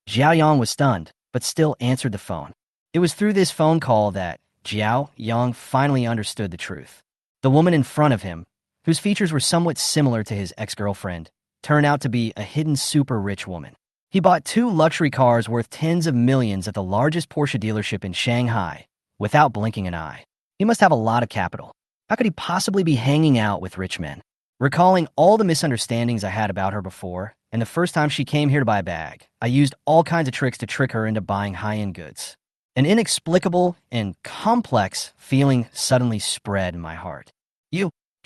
Xiaoyong was stunned, but still answered the phone. It was through this phone call that Xiaoyong finally understood the truth. The woman in front of him, whose features were somewhat similar to his ex-girlfriend, turned out to be a hidden super-rich woman. He bought 2 luxury cars worth tens of millions at the largest Porsche dealership in Shanghai, without blinking an eye. He must have a lot of capital. How could he possibly be hanging out with rich men? Recalling all the misunderstandings I had about her before, and the first time she came here to buy a bag, I used all kinds of tricks to trick her into buying high-end goods. An inexplicable and complex feeling suddenly spread in my heart.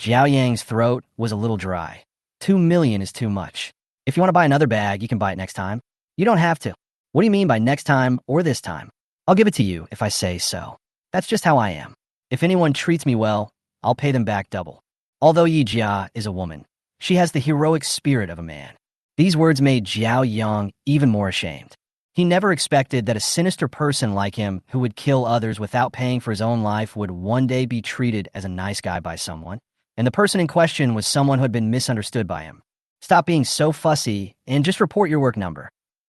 Xiaoyang's throat was a little dry. 2 million is too much. If you want to buy another bag, you can buy it next time. You don't have to. What do you mean by next time or this time? I'll give it to you if I say so. That's just how I am. If anyone treats me well, I'll pay them back double. Although Yi Jia is a woman, she has the heroic spirit of a man. These words made Xiaoyong even more ashamed. He never expected that a sinister person like him who would kill others without paying for his own life would one day be treated as a nice guy by someone. And the person in question was someone who had been misunderstood by him. Stop being so fussy and just report your work number.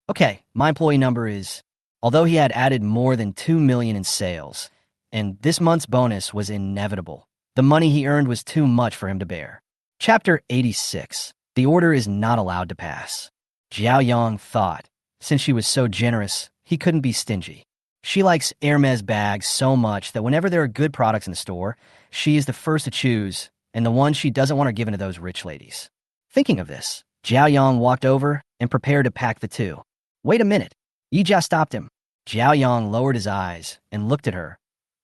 Okay, my employee number is... Although he had added more than 2 million in sales, and this month's bonus was inevitable, the money he earned was too much for him to bear. Chapter 86. The order is not allowed to pass. Xiaoyong thought, since she was so generous, he couldn't be stingy. She likes Hermes bags so much that whenever there are good products in the store, she is the first to choose, and the one she doesn't want are given to those rich ladies. Thinking of this, Xiaoyong walked over and prepared to pack the 2. Wait a minute. Yi Jia stopped him. Xiaoyong lowered his eyes and looked at her.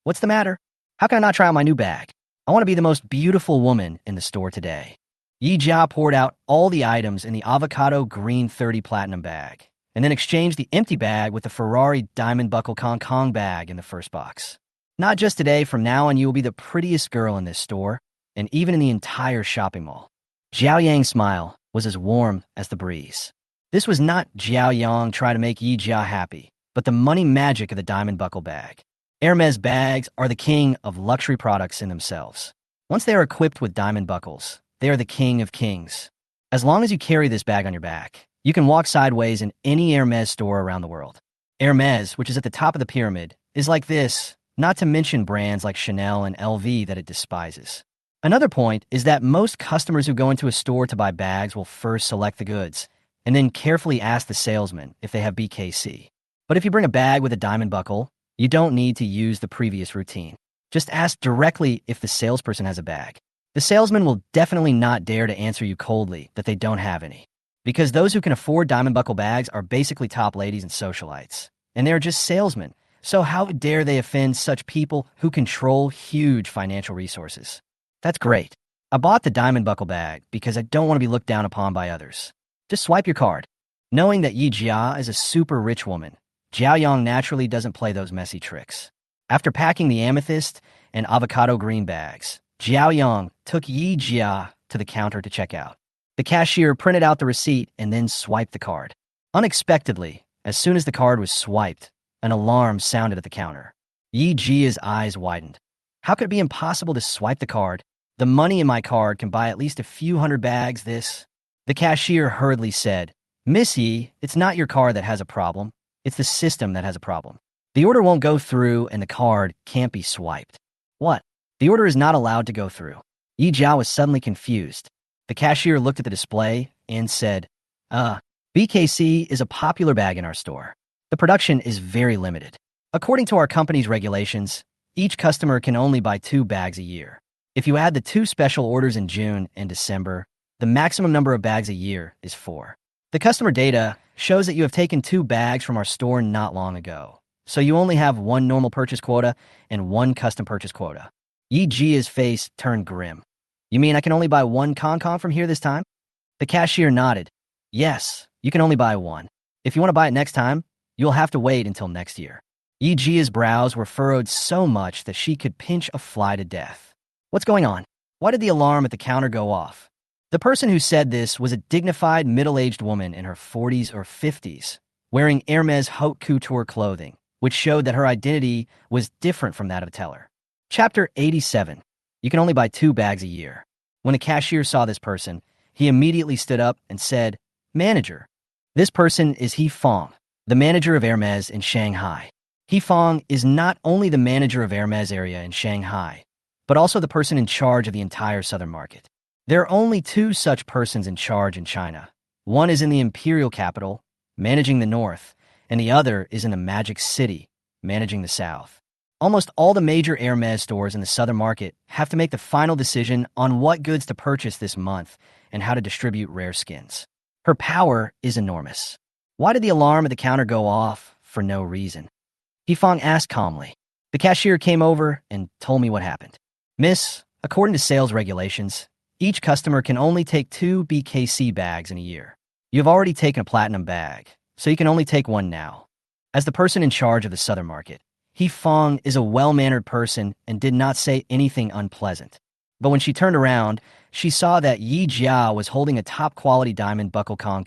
What's the matter? How can I not try out my new bag? I want to be the most beautiful woman in the store today. Yi Jia poured out all the items in the avocado green 30 platinum bag, and then exchanged the empty bag with the Ferrari diamond buckle Hong Kong bag in the first box. Not just today, from now on you will be the prettiest girl in this store, and even in the entire shopping mall. Xiaoyang's smile was as warm as the breeze. This was not Xiaoyong trying to make Yi Jia happy, but the money magic of the diamond buckle bag. Hermes bags are the king of luxury products in themselves. Once they are equipped with diamond buckles, they are the king of kings. As long as you carry this bag on your back, you can walk sideways in any Hermes store around the world. Hermes, which is at the top of the pyramid, is like this, not to mention brands like Chanel and LV that it despises. Another point is that most customers who go into a store to buy bags will first select the goods, and then carefully ask the salesman if they have BKC. But if you bring a bag with a diamond buckle, you don't need to use the previous routine. Just ask directly if the salesperson has a bag. The salesman will definitely not dare to answer you coldly that they don't have any. Because those who can afford diamond buckle bags are basically top ladies and socialites. And they're just salesmen. So how dare they offend such people who control huge financial resources? That's great. I bought the diamond buckle bag because I don't want to be looked down upon by others. Just swipe your card. Knowing that Yi Jia is a super rich woman, Xiaoyong naturally doesn't play those messy tricks. After packing the amethyst and avocado green bags, Xiaoyong took Yi Jia to the counter to check out. The cashier printed out the receipt and then swiped the card. Unexpectedly, as soon as the card was swiped, an alarm sounded at the counter. Yi Jia's eyes widened. How could it be impossible to swipe the card? The money in my card can buy at least a few hundred bags, this. The cashier hurriedly said, Miss Yi, it's not your card that has a problem. It's the system that has a problem. The order won't go through and the card can't be swiped. What? The order is not allowed to go through. Yi Jia was suddenly confused. The cashier looked at the display and said, BKC is a popular bag in our store. The production is very limited. According to our company's regulations, each customer can only buy 2 bags a year. If you add the 2 special orders in June and December, the maximum number of bags a year is 4. The customer data shows that you have taken 2 bags from our store not long ago, so you only have 1 normal purchase quota and 1 custom purchase quota. Yi Jia's face turned grim. You mean I can only buy 1 Con from here this time? The cashier nodded. Yes, you can only buy 1. If you want to buy it next time, you'll have to wait until next year. Yi Jia's brows were furrowed so much that she could pinch a fly to death. What's going on? Why did the alarm at the counter go off? The person who said this was a dignified middle-aged woman in her 40s or 50s, wearing Hermes haute couture clothing, which showed that her identity was different from that of the teller. Chapter 87. You can only buy 2 bags a year. When the cashier saw this person, he immediately stood up and said, Manager. This person is He Fong, the manager of Hermes in Shanghai. He Fong is not only the manager of Hermes area in Shanghai, but also the person in charge of the entire southern market. There are only 2 such persons in charge in China. One is in the imperial capital, managing the north, and the other is in the magic city, managing the south. Almost all the major Hermes stores in the southern market have to make the final decision on what goods to purchase this month and how to distribute rare skins. Her power is enormous. Why did the alarm at the counter go off for no reason? He Fong asked calmly. The cashier came over and told me what happened. Miss, according to sales regulations, each customer can only take 2 BKC bags in a year. You have already taken a platinum bag, so you can only take 1 now. As the person in charge of the southern market, He Fong is a well-mannered person and did not say anything unpleasant. But when she turned around, she saw that Yi Jia was holding a top-quality diamond buckle Kong,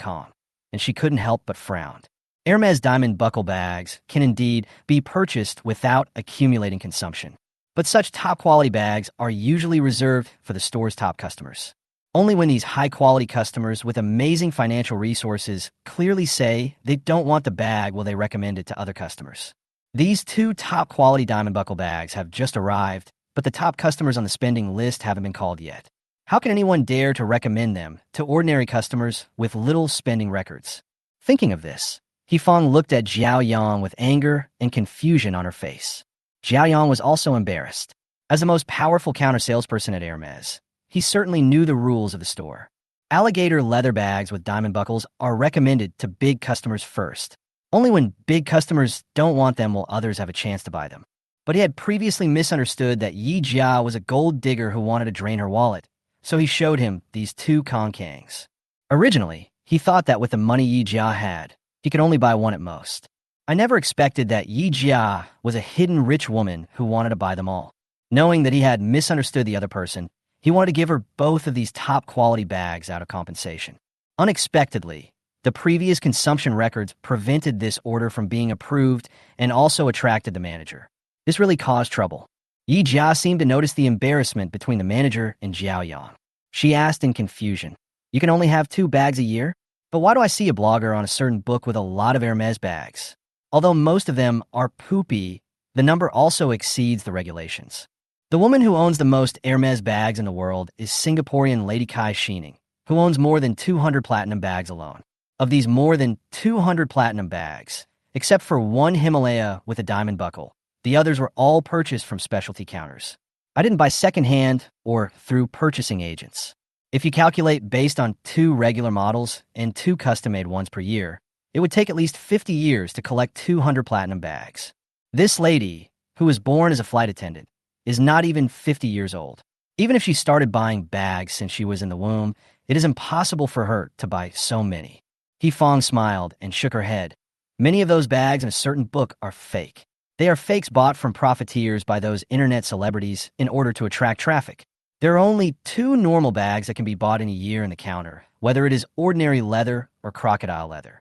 and she couldn't help but frown. Hermes diamond buckle bags can indeed be purchased without accumulating consumption. But such top-quality bags are usually reserved for the store's top customers. Only when these high-quality customers with amazing financial resources clearly say they don't want the bag will they recommend it to other customers. These 2 top-quality diamond buckle bags have just arrived, but the top customers on the spending list haven't been called yet. How can anyone dare to recommend them to ordinary customers with little spending records? Thinking of this, He Fong looked at Xiaoyong with anger and confusion on her face. Xiaoyong was also embarrassed. As the most powerful counter salesperson at Hermes, he certainly knew the rules of the store. Alligator leather bags with diamond buckles are recommended to big customers first. Only when big customers don't want them will others have a chance to buy them. But he had previously misunderstood that Yi Jia was a gold digger who wanted to drain her wallet, so he showed him these 2 Kongkangs. Originally, he thought that with the money Yi Jia had, he could only buy 1 at most. I never expected that Yi Jia was a hidden rich woman who wanted to buy them all. Knowing that he had misunderstood the other person, he wanted to give her both of these top-quality bags out of compensation. Unexpectedly, the previous consumption records prevented this order from being approved and also attracted the manager. This really caused trouble. Yi Jia seemed to notice the embarrassment between the manager and Xiaoyong. She asked in confusion, You can only have 2 bags a year? But why do I see a blogger on a certain book with a lot of Hermes bags? Although most of them are poopy, the number also exceeds the regulations. The woman who owns the most Hermes bags in the world is Singaporean Lady Kai Sheening, who owns more than 200 platinum bags alone. Of these more than 200 platinum bags, except for 1 Himalaya with a diamond buckle, The others were all purchased from specialty counters. I didn't buy secondhand or through purchasing agents. If you calculate based on 2 regular models and 2 custom-made ones per year, it would take at least 50 years to collect 200 platinum bags. This lady, who was born as a flight attendant, is not even 50 years old. Even if she started buying bags since she was in the womb, it is impossible for her to buy so many. Fong smiled and shook her head. Many of those bags in a certain book are fake. They are fakes bought from profiteers by those internet celebrities in order to attract traffic. There are only 2 normal bags that can be bought in a year in the counter, whether it is ordinary leather or crocodile leather.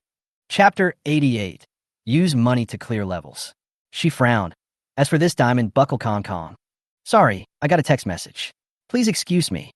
Chapter 88. Use money to clear levels. She frowned. As for this diamond buckle Kong. Sorry, I got a text message. Please excuse me.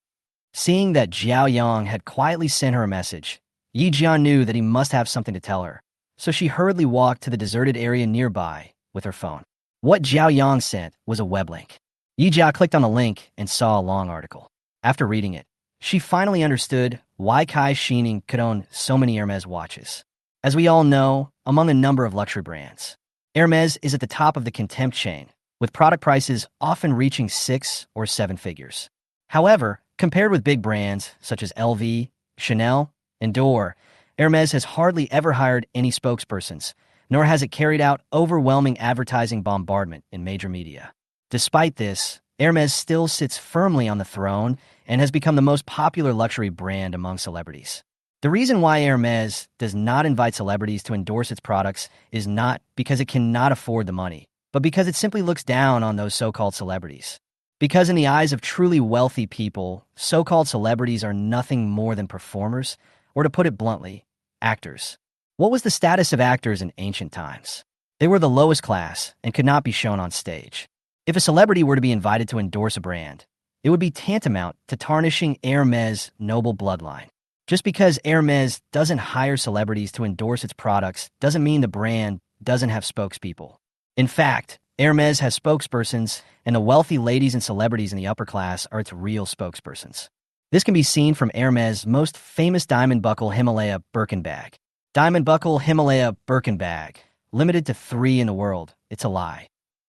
Seeing that Xiaoyong had quietly sent her a message, Yijian knew that he must have something to tell her, so she hurriedly walked to the deserted area nearby with her phone. What Xiaoyong sent was a web link. Yijia clicked on the link and saw a long article. After reading it, she finally understood why Kai Shining could own so many Hermes watches. As we all know, among a number of luxury brands, Hermes is at the top of the contempt chain, with product prices often reaching 6 or 7 figures. However, compared with big brands such as LV, Chanel, and Dior, Hermes has hardly ever hired any spokespersons, nor has it carried out overwhelming advertising bombardment in major media. Despite this, Hermes still sits firmly on the throne and has become the most popular luxury brand among celebrities. The reason why Hermes does not invite celebrities to endorse its products is not because it cannot afford the money, but because it simply looks down on those so-called celebrities. Because in the eyes of truly wealthy people, so-called celebrities are nothing more than performers, or to put it bluntly, actors. What was the status of actors in ancient times? They were the lowest class and could not be shown on stage. If a celebrity were to be invited to endorse a brand, it would be tantamount to tarnishing Hermes' noble bloodline. Just because Hermes doesn't hire celebrities to endorse its products doesn't mean the brand doesn't have spokespeople. In fact, Hermes has spokespersons, and the wealthy ladies and celebrities in the upper class are its real spokespersons. This can be seen from Hermes' most famous diamond buckle Himalaya Birkin bag. Diamond buckle Himalaya Birkin bag. Limited to 3 in the world. It's a lie.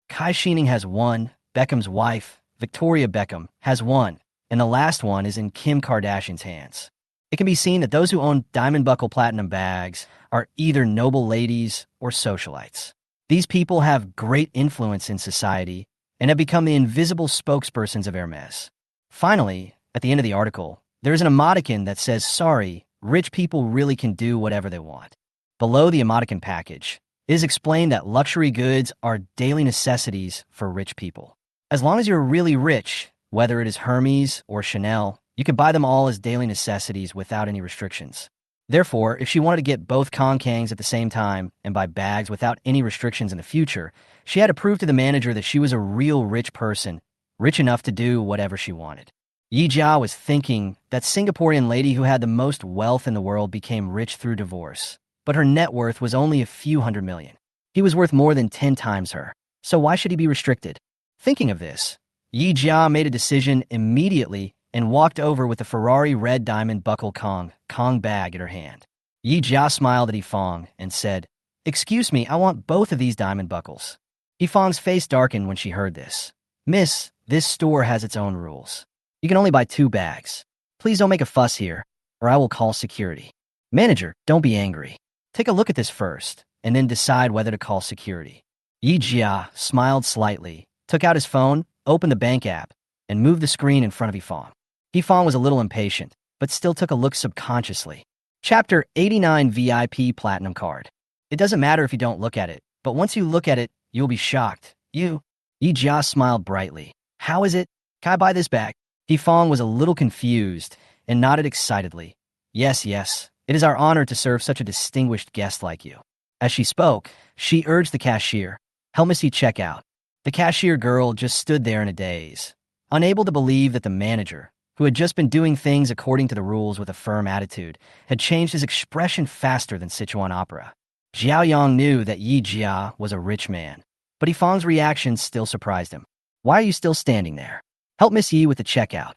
Kai Shining has 1, Beckham's wife, Victoria Beckham, has 1, and the last one is in Kim Kardashian's hands. It can be seen that those who own diamond buckle platinum bags are either noble ladies or socialites. These people have great influence in society and have become the invisible spokespersons of Hermes. Finally, at the end of the article, there is an emoticon that says, "Sorry, rich people really can do whatever they want." Below the emoticon package, it is explained that luxury goods are daily necessities for rich people. As long as you're really rich, whether it is Hermes or Chanel, you can buy them all as daily necessities without any restrictions. Therefore, if she wanted to get both Kangs at the same time and buy bags without any restrictions in the future, she had to prove to the manager that she was a real rich person, rich enough to do whatever she wanted. Yi Jia was thinking that Singaporean lady who had the most wealth in the world became rich through divorce, but her net worth was only a few hundred million. He was worth more than 10 times her, so why should he be restricted? Thinking of this, Yi Jia made a decision immediately and walked over with the Ferrari red diamond buckle Kong bag in her hand. Yi Jia smiled at Fong and said, "Excuse me, I want both of these diamond buckles." Fong's face darkened when she heard this. "Miss, this store has its own rules. You can only buy 2 bags. Please don't make a fuss here, or I will call security." "Manager, don't be angry. Take a look at this first, and then decide whether to call security." Yi Jia smiled slightly, took out his phone, opened the bank app, and moved the screen in front of Fong. Fong was a little impatient, but still took a look subconsciously. Chapter 89 VIP Platinum Card. It doesn't matter if you don't look at it, but once you look at it, you'll be shocked. Yi Jia smiled brightly. "How is it? Can I buy this bag?" Fong was a little confused and nodded excitedly. Yes, it is our honor to serve such a distinguished guest like you." As she spoke, she urged the cashier, "Help me see checkout." The cashier girl just stood there in a daze, unable to believe that the manager, who had just been doing things according to the rules with a firm attitude, had changed his expression faster than Sichuan opera. Xiaoyong knew that Yi Jia was a rich man, but Fong's reaction still surprised him. "Why are you still standing there? Help Miss Yi with the checkout."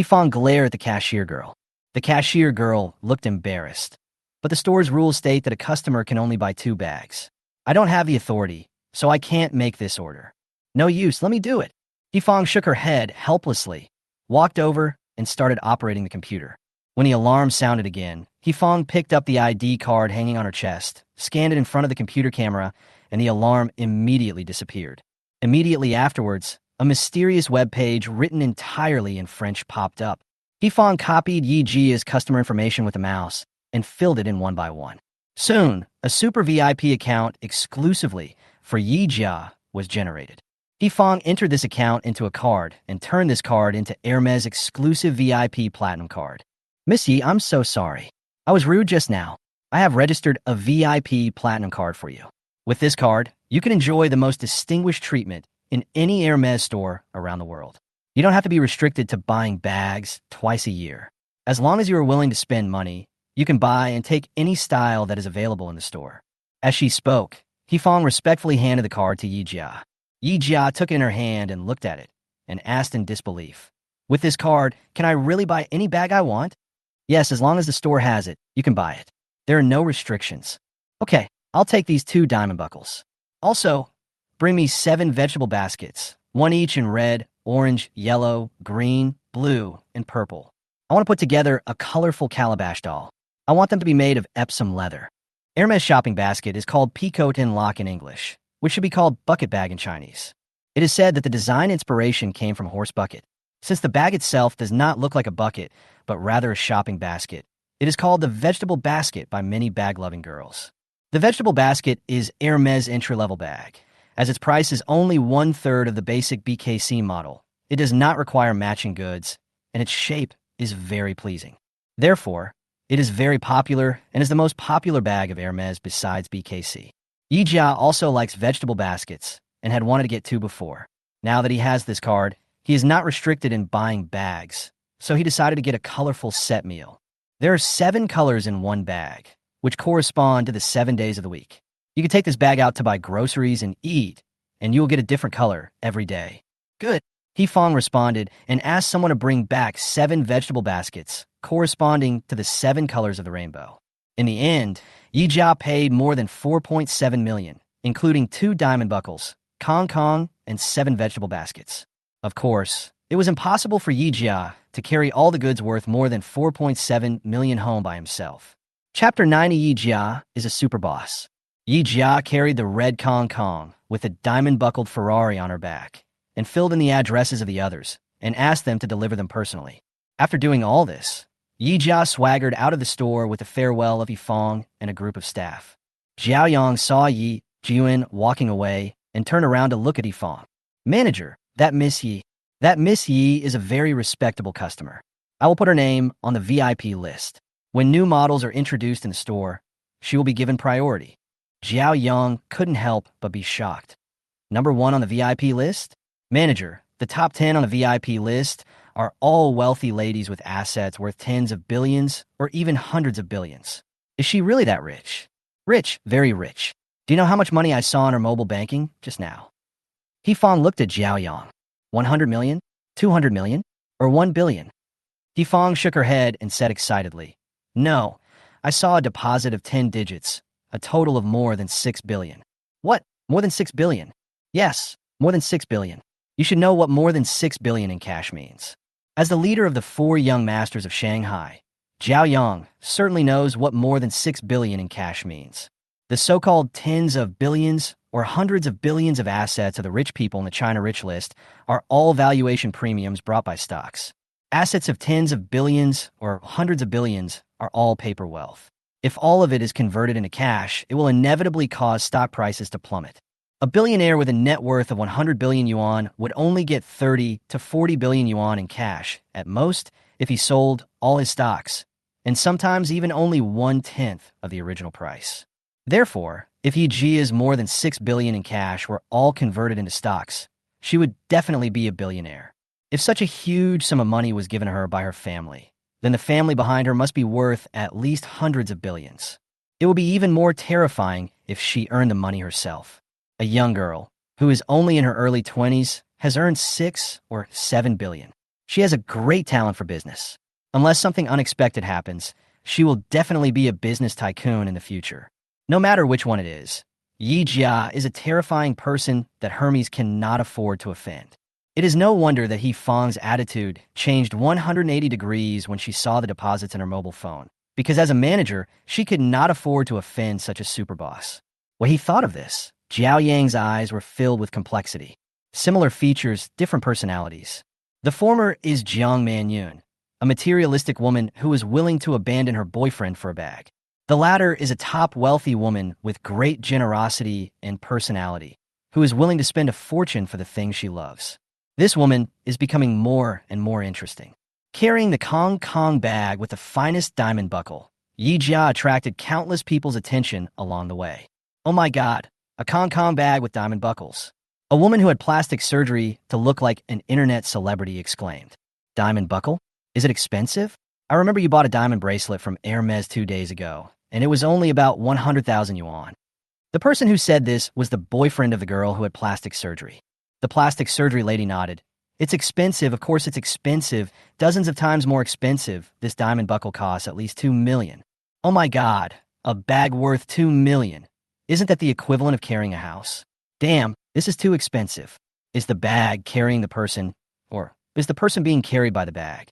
Fong glared at the cashier girl. The cashier girl looked embarrassed. "But the store's rules state that a customer can only buy 2 bags. I don't have the authority, so I can't make this order." No use, let me do it. Yifang shook her head helplessly, walked over, and started operating the computer. When the alarm sounded again, Yifang picked up the ID card hanging on her chest, scanned it in front of the computer camera, and the alarm immediately disappeared. Immediately afterwards, a mysterious web page written entirely in French popped up. Yifang copied Yi Jia's customer information with a mouse and filled it in one by one. Soon, a super VIP account exclusively for Yi Jia was generated. Yifang entered this account into a card and turned this card into Hermes' exclusive VIP Platinum card. Miss Yi, I'm so sorry. I was rude just now. I have registered a VIP Platinum card for you. With this card, you can enjoy the most distinguished treatment in any Hermes store around the world. You don't have to be restricted to buying bags twice a year. As long as you are willing to spend money, you can buy and take any style that is available in the store. As she spoke, Yifang respectfully handed the card to Yi Jia. Yi Jia took it in her hand and looked at it, and asked in disbelief, "With this card, can I really buy any bag I want?" "Yes, as long as the store has it, you can buy it. There are no restrictions." "Okay, I'll take these 2 diamond buckles. Also, bring me 7 vegetable baskets, 1 each in red, orange, yellow, green, blue, and purple. I want to put together a colorful calabash doll. I want them to be made of Epsom leather." Hermes shopping basket is called peacoat and lock in English, which should be called bucket bag in Chinese. It is said that the design inspiration came from horse bucket. Since the bag itself does not look like a bucket, but rather a shopping basket, it is called the vegetable basket by many bag-loving girls. The vegetable basket is Hermes' entry-level bag. As its price is only 1/3 of the basic BKC model, it does not require matching goods, and its shape is very pleasing. Therefore, it is very popular and is the most popular bag of Hermes besides BKC. Yi Jia also likes vegetable baskets and had wanted to get 2 before. Now that he has this card, he is not restricted in buying bags, so he decided to get a colorful set meal. There are 7 colors in one bag, which correspond to the 7 days of the week. You can take this bag out to buy groceries and eat, and you will get a different color every day. Good. Yifang responded and asked someone to bring back 7 vegetable baskets, corresponding to the 7 colors of the rainbow. In the end, Yi Jia paid more than 4.7 million, including 2 diamond buckles, Kong, and 7 vegetable baskets. Of course, it was impossible for Yi Jia to carry all the goods worth more than 4.7 million home by himself. Chapter 90. Yi Jia is a super boss. Yi Jia carried the red Kong with a diamond-buckled Ferrari on her back and filled in the addresses of the others and asked them to deliver them personally. After doing all this, Yi Jia swaggered out of the store with a farewell of Yifang and a group of staff. Xiaoyong saw Yi Yuan walking away and turned around to look at Yifang. "Manager, that Miss Yi is a very respectable customer. I will put her name on the VIP list. When new models are introduced in the store, she will be given priority." Xiaoyong couldn't help but be shocked. "Number 1 on the VIP list? Manager, the top 10 on the VIP list are all wealthy ladies with assets worth tens of billions or even hundreds of billions. Is she really that rich?" "Rich, very rich. Do you know how much money I saw in her mobile banking just now?" Yifang looked at Xiaoyong. 100 million? 200 million? Or 1 billion? Yifang shook her head and said excitedly, "No, I saw a deposit of 10 digits, a total of more than 6 billion. "What? More than 6 billion? "Yes, more than 6 billion. You should know what more than 6 billion in cash means. As the leader of the 4 young masters of Shanghai, Xiaoyong certainly knows what more than 6 billion in cash means. The so-called tens of billions or hundreds of billions of assets of the rich people in the China Rich List are all valuation premiums brought by stocks. Assets of tens of billions or hundreds of billions are all paper wealth. If all of it is converted into cash, it will inevitably cause stock prices to plummet. A billionaire with a net worth of 100 billion yuan would only get 30 to 40 billion yuan in cash, at most, if he sold all his stocks, and sometimes even only 1/10 of the original price. Therefore, if Yi Jia's more than 6 billion in cash were all converted into stocks, she would definitely be a billionaire. If such a huge sum of money was given her by her family, then the family behind her must be worth at least hundreds of billions. It would be even more terrifying if she earned the money herself. A young girl, who is only in her early 20s, has earned 6 or 7 billion. She has a great talent for business. Unless something unexpected happens, she will definitely be a business tycoon in the future. No matter which one it is, Yi Jia is a terrifying person that Hermes cannot afford to offend. It is no wonder that He Fang's attitude changed 180 degrees when she saw the deposits in her mobile phone, because as a manager, she could not afford to offend such a superboss. When he thought of this, Xiaoyong's eyes were filled with complexity. Similar features, different personalities. The former is Jiang Manyun, a materialistic woman who is willing to abandon her boyfriend for a bag. The latter is a top wealthy woman with great generosity and personality, who is willing to spend a fortune for the things she loves. This woman is becoming more and more interesting. Carrying the Kong Kong bag with the finest diamond buckle, Yi Jia attracted countless people's attention along the way. Oh my God, a Kong Kong bag with diamond buckles. A woman who had plastic surgery to look like an internet celebrity exclaimed. Diamond buckle? Is it expensive? I remember you bought a diamond bracelet from Hermes 2 days ago, and it was only about 100,000 yuan. The person who said this was the boyfriend of the girl who had plastic surgery. The plastic surgery lady nodded. It's expensive, of course it's expensive, dozens of times more expensive. This diamond buckle costs at least 2 million. Oh my God, a bag worth 2 million. Isn't that the equivalent of carrying a house? Damn, this is too expensive. Is the bag carrying the person, or is the person being carried by the bag?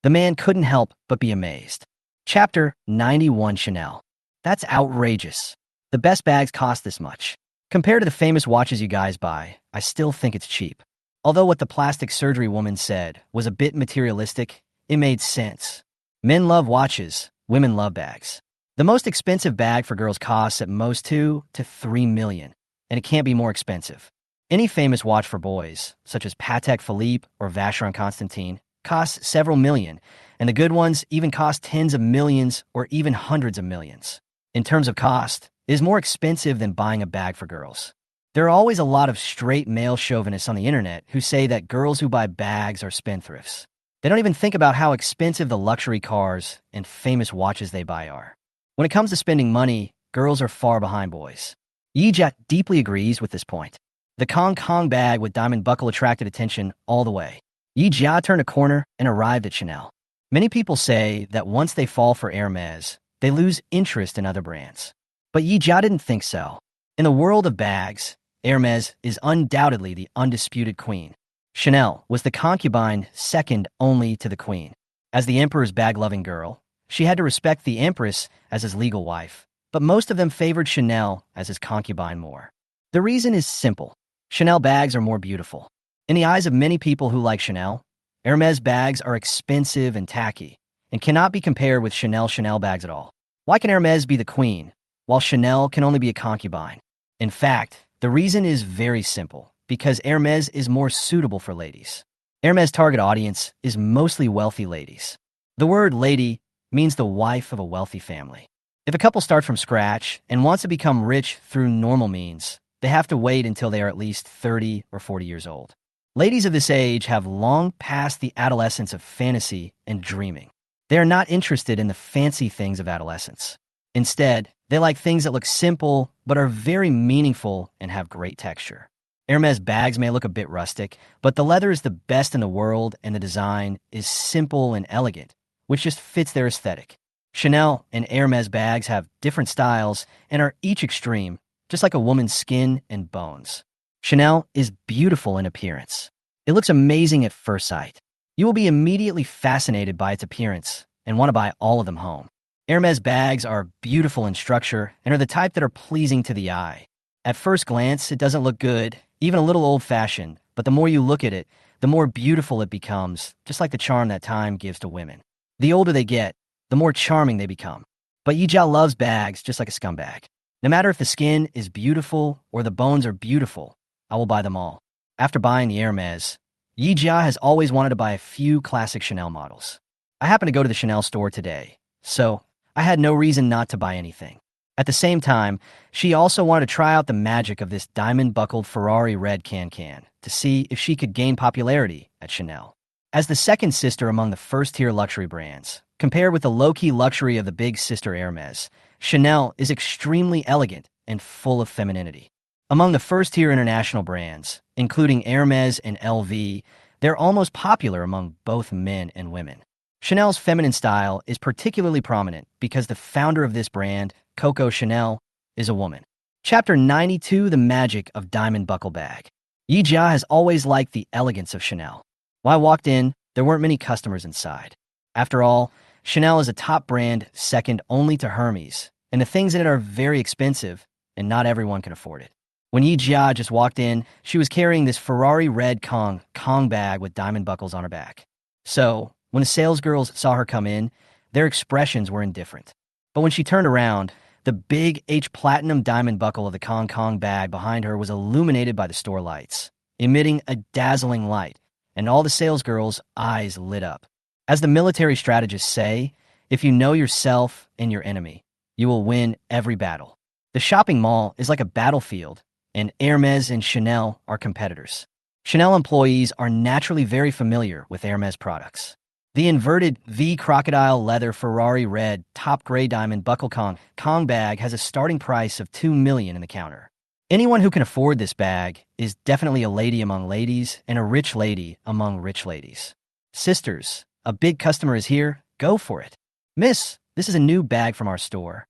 The man couldn't help but be amazed. Chapter 91 Chanel. That's outrageous. The best bags cost this much. Compared to the famous watches you guys buy, I still think it's cheap. Although what the plastic surgery woman said was a bit materialistic, it made sense. Men love watches, women love bags. The most expensive bag for girls costs at most 2 to 3 million, and it can't be more expensive. Any famous watch for boys, such as Patek Philippe or Vacheron Constantin, costs several million, and the good ones even cost tens of millions or even hundreds of millions. In terms of cost, it is more expensive than buying a bag for girls. There are always a lot of straight male chauvinists on the internet who say that girls who buy bags are spendthrifts. They don't even think about how expensive the luxury cars and famous watches they buy are. When it comes to spending money, girls are far behind boys. Yi Jia deeply agrees with this point. The Kong Kong bag with diamond buckle attracted attention all the way. Yi Jia turned a corner and arrived at Chanel. Many people say that once they fall for Hermes, they lose interest in other brands. But Yi Jia didn't think so. In the world of bags, Hermes is undoubtedly the undisputed queen. Chanel was the concubine second only to the queen. As the emperor's bag-loving girl, she had to respect the empress as his legal wife, but most of them favored Chanel as his concubine more. The reason is simple. Chanel bags are more beautiful. In the eyes of many people who like Chanel, Hermes bags are expensive and tacky, and cannot be compared with Chanel bags at all. Why can Hermes be the queen, while Chanel can only be a concubine? In fact, the reason is very simple, because Hermes is more suitable for ladies. Hermes' target audience is mostly wealthy ladies. The word lady means the wife of a wealthy family. If a couple starts from scratch and wants to become rich through normal means, they have to wait until they are at least 30 or 40 years old. Ladies of this age have long passed the adolescence of fantasy and dreaming. They are not interested in the fancy things of adolescence. Instead, they like things that look simple but are very meaningful and have great texture. Hermes bags may look a bit rustic, but the leather is the best in the world and the design is simple and elegant, which just fits their aesthetic. Chanel and Hermes bags have different styles and are each extreme, just like a woman's skin and bones. Chanel is beautiful in appearance. It looks amazing at first sight. You will be immediately fascinated by its appearance and want to buy all of them home. Hermes bags are beautiful in structure and are the type that are pleasing to the eye. At first glance, it doesn't look good, even a little old-fashioned, but the more you look at it, the more beautiful it becomes, just like the charm that time gives to women. The older they get, the more charming they become. But Yi Jia loves bags just like a scumbag. No matter if the skin is beautiful or the bones are beautiful, I will buy them all. After buying the Hermes, Yi Jia has always wanted to buy a few classic Chanel models. I happened to go to the Chanel store today, so I had no reason not to buy anything. At the same time, she also wanted to try out the magic of this diamond-buckled Ferrari red can-can to see if she could gain popularity at Chanel. As the second sister among the first-tier luxury brands, compared with the low-key luxury of the big sister Hermes, Chanel is extremely elegant and full of femininity. Among the first-tier international brands, including Hermes and LV, they're almost popular among both men and women. Chanel's feminine style is particularly prominent because the founder of this brand, Coco Chanel, is a woman. Chapter 92, The Magic of Diamond Buckle Bag. Yi Jia has always liked the elegance of Chanel. When I walked in, there weren't many customers inside. After all, Chanel is a top brand second only to Hermes, and the things in it are very expensive, and not everyone can afford it. When Yi Jia just walked in, she was carrying this Ferrari red Kong bag with diamond buckles on her back. So, when the sales girls saw her come in, their expressions were indifferent. But when she turned around, the big H platinum diamond buckle of the Kong bag behind her was illuminated by the store lights, emitting a dazzling light, and all the sales girls' eyes lit up. As the military strategists say, if you know yourself and your enemy, you will win every battle. The shopping mall is like a battlefield, and Hermes and Chanel are competitors. Chanel employees are naturally very familiar with Hermes products. The inverted V crocodile leather Ferrari red top gray diamond buckle Kong bag has a starting price of $2 million in the counter. Anyone who can afford this bag is definitely a lady among ladies and a rich lady among rich ladies. Sisters, a big customer is here. Go for it. Miss, this is a new bag from our store.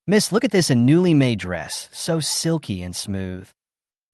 Miss, look at this, a newly made dress, so silky and smooth.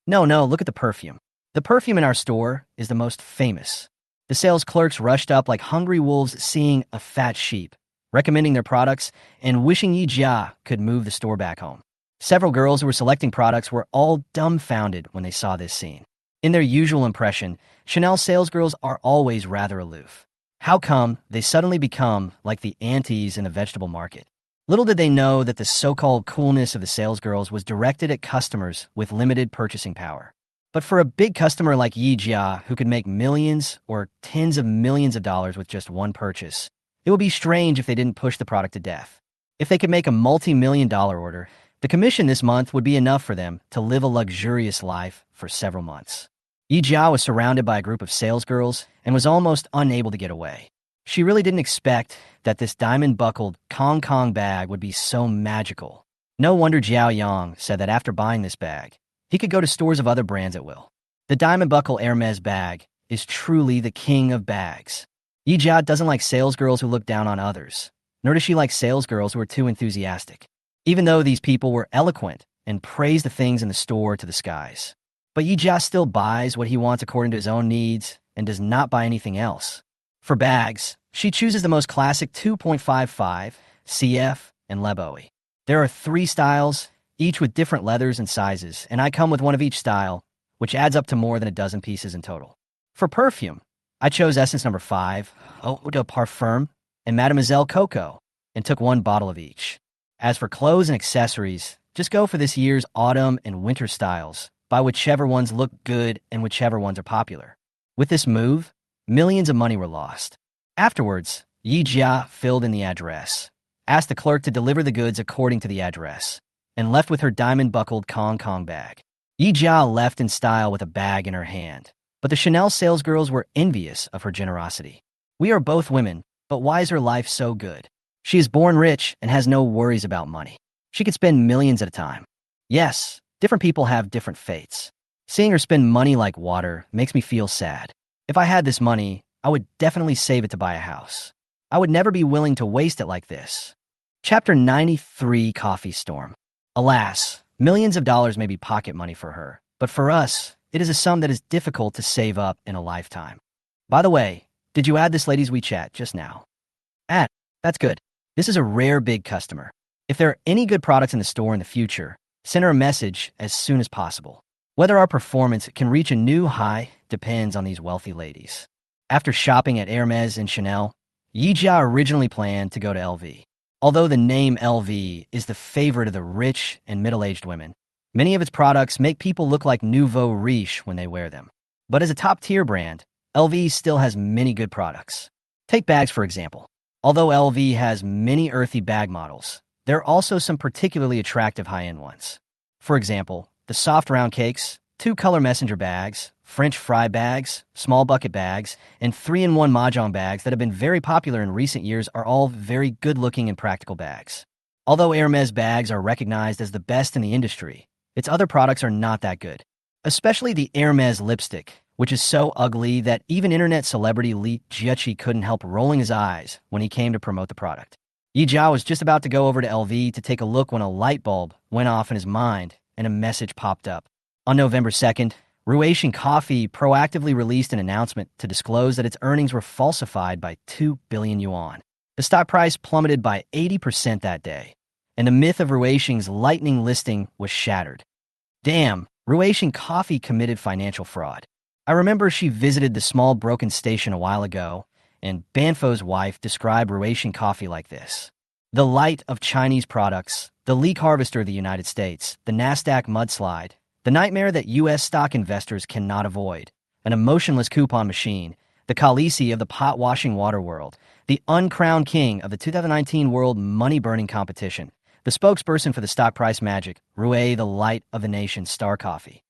No, look at the perfume. The perfume in our store is the most famous. The sales clerks rushed up like hungry wolves seeing a fat sheep, recommending their products and wishing Yi Jia could move the store back home. Several girls who were selecting products were all dumbfounded when they saw this scene. In their usual impression, Chanel salesgirls are always rather aloof. How come they suddenly become like the aunties in the vegetable market? Little did they know that the so-called coolness of the salesgirls was directed at customers with limited purchasing power. But for a big customer like Yi Jia, who could make millions or tens of millions of dollars with just one purchase, it would be strange if they didn't push the product to death. If they could make a multi-million-dollar order, the commission this month would be enough for them to live a luxurious life for several months. Yi Jia was surrounded by a group of salesgirls and was almost unable to get away. She really didn't expect that this diamond-buckled Kong bag would be so magical. No wonder Xiaoyong said that after buying this bag, he could go to stores of other brands at will. The diamond buckle Hermes bag is truly the king of bags. Yi Jia doesn't like salesgirls who look down on others, nor does she like salesgirls who are too enthusiastic, even though these people were eloquent and praised the things in the store to the skies. But Yi Jia still buys what he wants according to his own needs and does not buy anything else. For bags, she chooses the most classic 2.55, CF, and Leboe. There are 3 styles, each with different leathers and sizes, and I come with one of each style, which adds up to more than a dozen pieces in total. For perfume, I chose Essence number 5, Eau de Parfum, and Mademoiselle Coco, and took 1 bottle of each. As for clothes and accessories, just go for this year's autumn and winter styles, buy whichever ones look good and whichever ones are popular. With this move, millions of money were lost. Afterwards, Yi Jia filled in the address, asked the clerk to deliver the goods according to the address, and left with her diamond-buckled Kong bag. Yi Jia left in style with a bag in her hand, but the Chanel salesgirls were envious of her generosity. We are both women, but why is her life so good? She is born rich and has no worries about money. She could spend millions at a time. Yes, different people have different fates. Seeing her spend money like water makes me feel sad. If I had this money, I would definitely save it to buy a house. I would never be willing to waste it like this. Chapter 93, Coffee Storm. Alas, millions of dollars may be pocket money for her, but for us, it is a sum that is difficult to save up in a lifetime. By the way, did you add this lady's WeChat just now? Add. That's good. This is a rare big customer. If there are any good products in the store in the future, send her a message as soon as possible. Whether our performance can reach a new high depends on these wealthy ladies. After shopping at Hermes and Chanel, Yi Jia originally planned to go to LV. Although the name LV is the favorite of the rich and middle-aged women, many of its products make people look like nouveau riche when they wear them. But as a top-tier brand, LV still has many good products. Take bags, for example. Although LV has many earthy bag models, there are also some particularly attractive high-end ones. For example, the soft round cakes, 2-color messenger bags, French fry bags, small bucket bags, and 3-in-1 mahjong bags that have been very popular in recent years are all very good-looking and practical bags. Although Hermes bags are recognized as the best in the industry, its other products are not that good. Especially the Hermes lipstick, which is so ugly that even internet celebrity Li Jiaqi couldn't help rolling his eyes when he came to promote the product. Yi Jia was just about to go over to LV to take a look when a light bulb went off in his mind and a message popped up. On November 2nd, Ruation Coffee proactively released an announcement to disclose that its earnings were falsified by 2 billion yuan. The stock price plummeted by 80% that day, and the myth of Ruation's lightning listing was shattered. Damn, Ruation Coffee committed financial fraud. I remember she visited the small broken station a while ago, and Banfo's wife described Ruation Coffee like this: the light of Chinese products, the leak harvester of the United States, the NASDAQ mudslide, the nightmare that U.S. stock investors cannot avoid, an emotionless coupon machine, the Khaleesi of the pot-washing water world, the uncrowned king of the 2019 World Money-Burning Competition, the spokesperson for the stock price magic, Rue, the light of the nation's star coffee.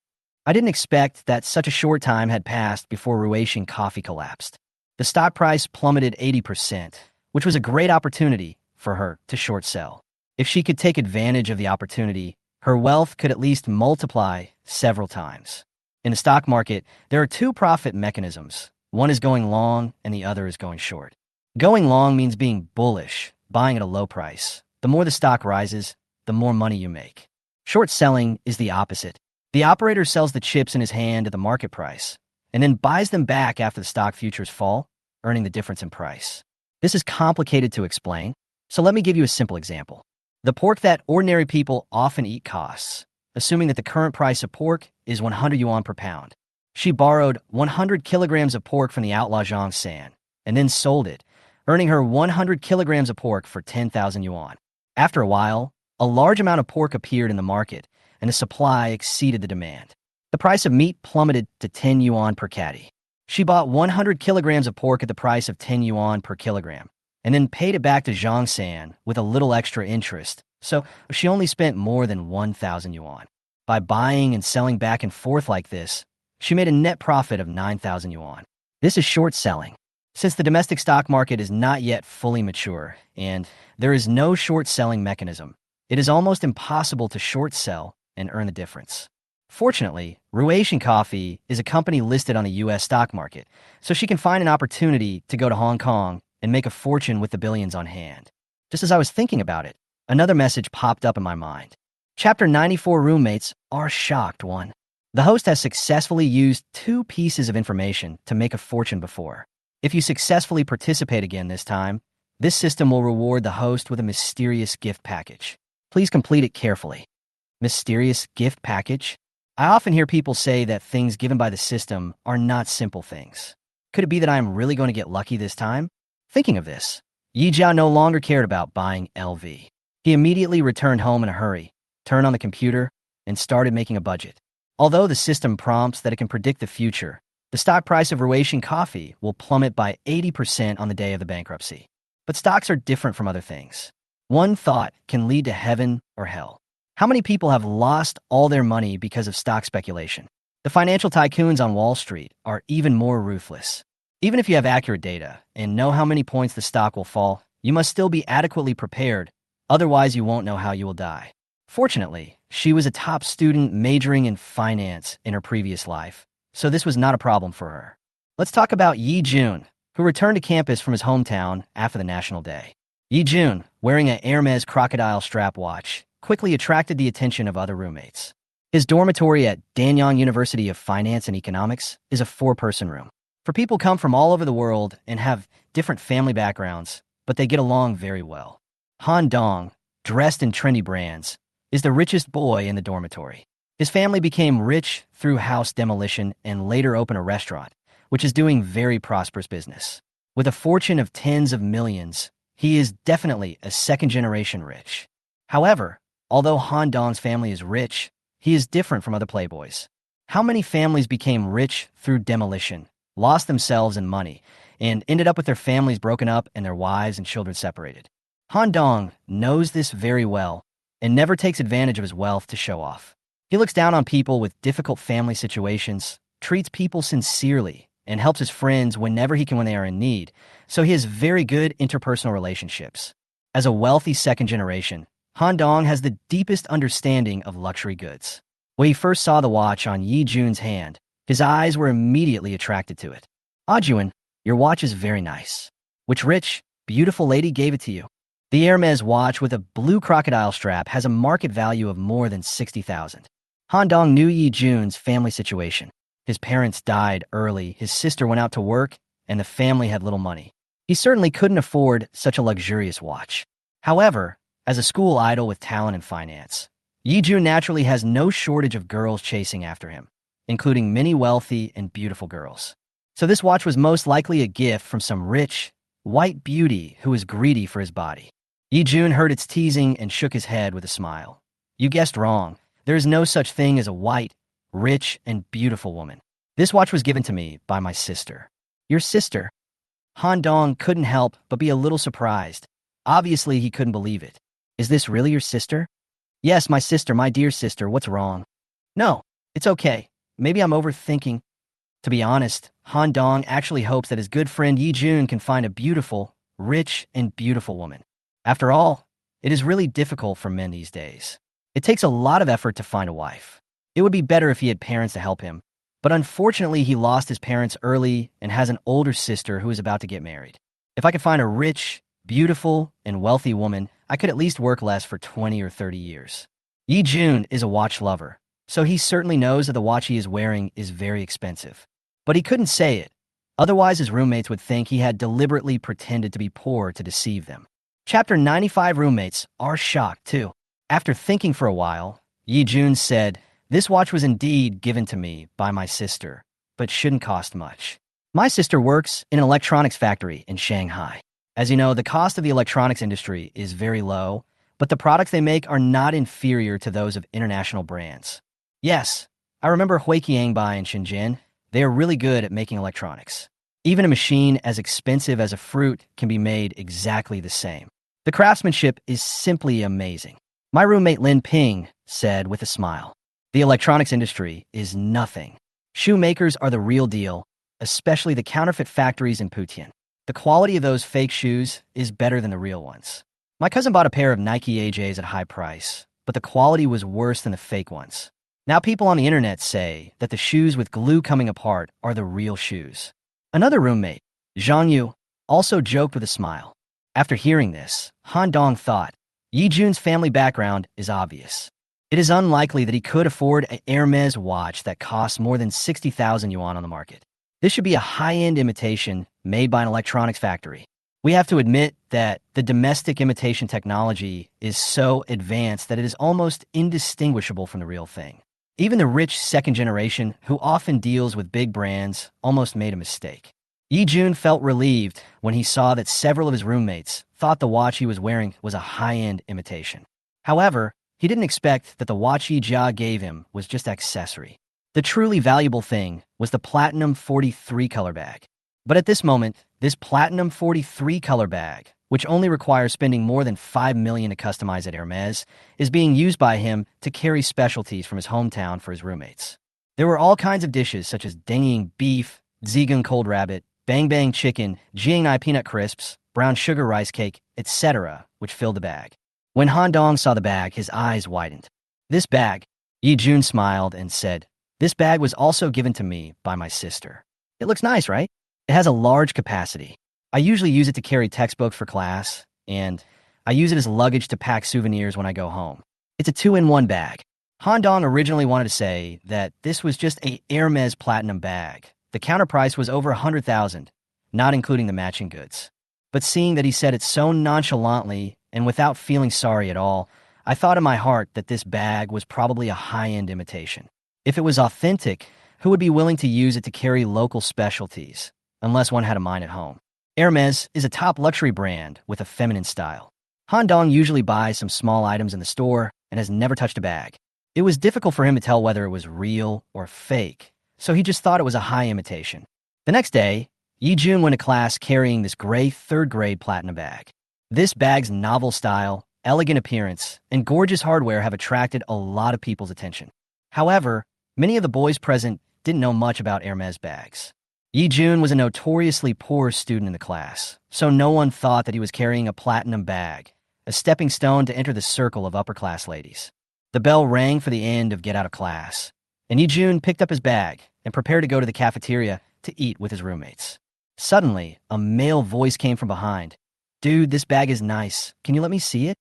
I didn't expect that such a short time had passed before Ruation Coffee collapsed. The stock price plummeted 80%, which was a great opportunity for her to short sell. If she could take advantage of the opportunity, her wealth could at least multiply several times. In the stock market, there are two profit mechanisms. One is going long and the other is going short. Going long means being bullish, buying at a low price. The more the stock rises, the more money you make. Short selling is the opposite. The operator sells the chips in his hand at the market price and then buys them back after the stock futures fall, earning the difference in price. This is complicated to explain, so let me give you a simple example. The pork that ordinary people often eat costs, assuming that the current price of pork is 100 yuan per pound. She borrowed 100 kilograms of pork from the outlaw Zhang San and then sold it, earning her 100 kilograms of pork for 10,000 yuan. After a while, a large amount of pork appeared in the market, and the supply exceeded the demand. The price of meat plummeted to 10 yuan per catty. She bought 100 kilograms of pork at the price of 10 yuan per kilogram, and then paid it back to Zhang San with a little extra interest, so she only spent more than 1,000 yuan. By buying and selling back and forth like this, she made a net profit of 9,000 yuan. This is short selling. Since the domestic stock market is not yet fully mature, and there is no short selling mechanism, it is almost impossible to short sell and earn the difference. Fortunately, Ruation Coffee is a company listed on the U.S. stock market, so she can find an opportunity to go to Hong Kong and make a fortune with the billions on hand. Just as I was thinking about it, another message popped up in my mind. Chapter 94 roommates are shocked. 1. The host has successfully used 2 pieces of information to make a fortune before. If you successfully participate again this time, this system will reward the host with a mysterious gift package. Please complete it carefully. Mysterious gift package? I often hear people say that things given by the system are not simple things. Could it be that I am really going to get lucky this time? Thinking of this, Yi Jia no longer cared about buying LV. He immediately returned home in a hurry, turned on the computer, and started making a budget. Although the system prompts that it can predict the future, the stock price of Ruation Coffee will plummet by 80% on the day of the bankruptcy. But stocks are different from other things. One thought can lead to heaven or hell. How many people have lost all their money because of stock speculation? The financial tycoons on Wall Street are even more ruthless. Even if you have accurate data and know how many points the stock will fall, you must still be adequately prepared, otherwise you won't know how you will die. Fortunately, she was a top student majoring in finance in her previous life, so this was not a problem for her. Let's talk about Yi Jun, who returned to campus from his hometown after the National Day. Yi Jun, wearing a Hermes crocodile strap watch, quickly attracted the attention of other roommates. His dormitory at Danyang University of Finance and Economics is a 4-person room. For people come from all over the world and have different family backgrounds, but they get along very well. Han Dong, dressed in trendy brands, is the richest boy in the dormitory. His family became rich through house demolition and later opened a restaurant, which is doing very prosperous business. With a fortune of tens of millions, he is definitely a second-generation rich. However, although Han Dong's family is rich, he is different from other playboys. How many families became rich through demolition, lost themselves in money, and ended up with their families broken up and their wives and children separated? Han Dong knows this very well and never takes advantage of his wealth to show off. He looks down on people with difficult family situations, treats people sincerely, and helps his friends whenever he can when they are in need, so he has very good interpersonal relationships. As a wealthy second generation, Han Dong has the deepest understanding of luxury goods. When he first saw the watch on Yi Jun's hand, his eyes were immediately attracted to it. "Ah, Juan, your watch is very nice. Which rich, beautiful lady gave it to you?" The Hermes watch with a blue crocodile strap has a market value of more than 60,000. Han Dong knew Yi Jun's family situation. His parents died early, his sister went out to work, and the family had little money. He certainly couldn't afford such a luxurious watch. However, as a school idol with talent and finance, Yi Jun naturally has no shortage of girls chasing after him, including many wealthy and beautiful girls. So this watch was most likely a gift from some rich, white beauty who was greedy for his body. Yi Jun heard its teasing and shook his head with a smile. You guessed wrong. There is no such thing as a white, rich, and beautiful woman. This watch was given to me by my sister. Your sister? Han Dong couldn't help but be a little surprised. Obviously, he couldn't believe it. Is this really your sister? Yes, my sister, my dear sister, what's wrong? No, it's okay. Maybe I'm overthinking. To be honest, Han Dong actually hopes that his good friend Yi Jun can find a beautiful, rich, and beautiful woman. After all, it is really difficult for men these days. It takes a lot of effort to find a wife. It would be better if he had parents to help him, but unfortunately he lost his parents early and has an older sister who is about to get married. If I could find a rich, beautiful, and wealthy woman, I could at least work less for 20 or 30 years. Yi Jun is a watch lover, so he certainly knows that the watch he is wearing is very expensive. But he couldn't say it, otherwise his roommates would think he had deliberately pretended to be poor to deceive them. Chapter 95 roommates are shocked too. After thinking for a while, Yi Jun said, "This watch was indeed given to me by my sister, but shouldn't cost much. My sister works in an electronics factory in Shanghai. As you know, the cost of the electronics industry is very low, but the products they make are not inferior to those of international brands. Yes, I remember Huiqiangbai in Shenzhen. They are really good at making electronics. Even a machine as expensive as a fruit can be made exactly the same. The craftsmanship is simply amazing." My roommate Lin Ping said with a smile. The electronics industry is nothing. Shoemakers are the real deal, especially the counterfeit factories in Putian. The quality of those fake shoes is better than the real ones. My cousin bought a pair of Nike AJs at a high price, but the quality was worse than the fake ones. Now people on the internet say that the shoes with glue coming apart are the real shoes. Another roommate, Zhang Yu, also joked with a smile. After hearing this, Han Dong thought, Yi Jun's family background is obvious. It is unlikely that he could afford a Hermes watch that costs more than 60,000 yuan on the market. This should be a high-end imitation made by an electronics factory. We have to admit that the domestic imitation technology is so advanced that it is almost indistinguishable from the real thing. Even the rich second generation, who often deals with big brands, almost made a mistake. Yi Jun felt relieved when he saw that several of his roommates thought the watch he was wearing was a high-end imitation. However, he didn't expect that the watch Yi Jia gave him was just accessory. The truly valuable thing was the Platinum 43 color bag. But at this moment, this Platinum 43 color bag, which only requires spending more than 5 million to customize at Hermes, is being used by him to carry specialties from his hometown for his roommates. There were all kinds of dishes such as Dengying beef, Zhegang cold rabbit, Bang Bang chicken, Jiangni peanut crisps, brown sugar rice cake, etc., which filled the bag. When Han Dong saw the bag, his eyes widened. This bag, Yi Jun smiled and said, "This bag was also given to me by my sister. It looks nice, right? It has a large capacity. I usually use it to carry textbooks for class, and I use it as luggage to pack souvenirs when I go home. It's a 2-in-1 bag." Han Dong originally wanted to say that this was just a Hermes platinum bag. The counter price was over 100,000, not including the matching goods. But seeing that he said it so nonchalantly and without feeling sorry at all, I thought in my heart that this bag was probably a high-end imitation. If it was authentic, who would be willing to use it to carry local specialties, unless one had a mine at home? Hermes is a top luxury brand with a feminine style. Han Dong usually buys some small items in the store and has never touched a bag. It was difficult for him to tell whether it was real or fake, so he just thought it was a high imitation. The next day, Yi Jun went to class carrying this gray third-grade platinum bag. This bag's novel style, elegant appearance, and gorgeous hardware have attracted a lot of people's attention. However, many of the boys present didn't know much about Hermes bags. Yi Jun was a notoriously poor student in the class, so no one thought that he was carrying a platinum bag, a stepping stone to enter the circle of upper-class ladies. The bell rang for the end of get out of class, and Yi Jun picked up his bag and prepared to go to the cafeteria to eat with his roommates. Suddenly, a male voice came from behind. "Dude, this bag is nice. Can you let me see it?"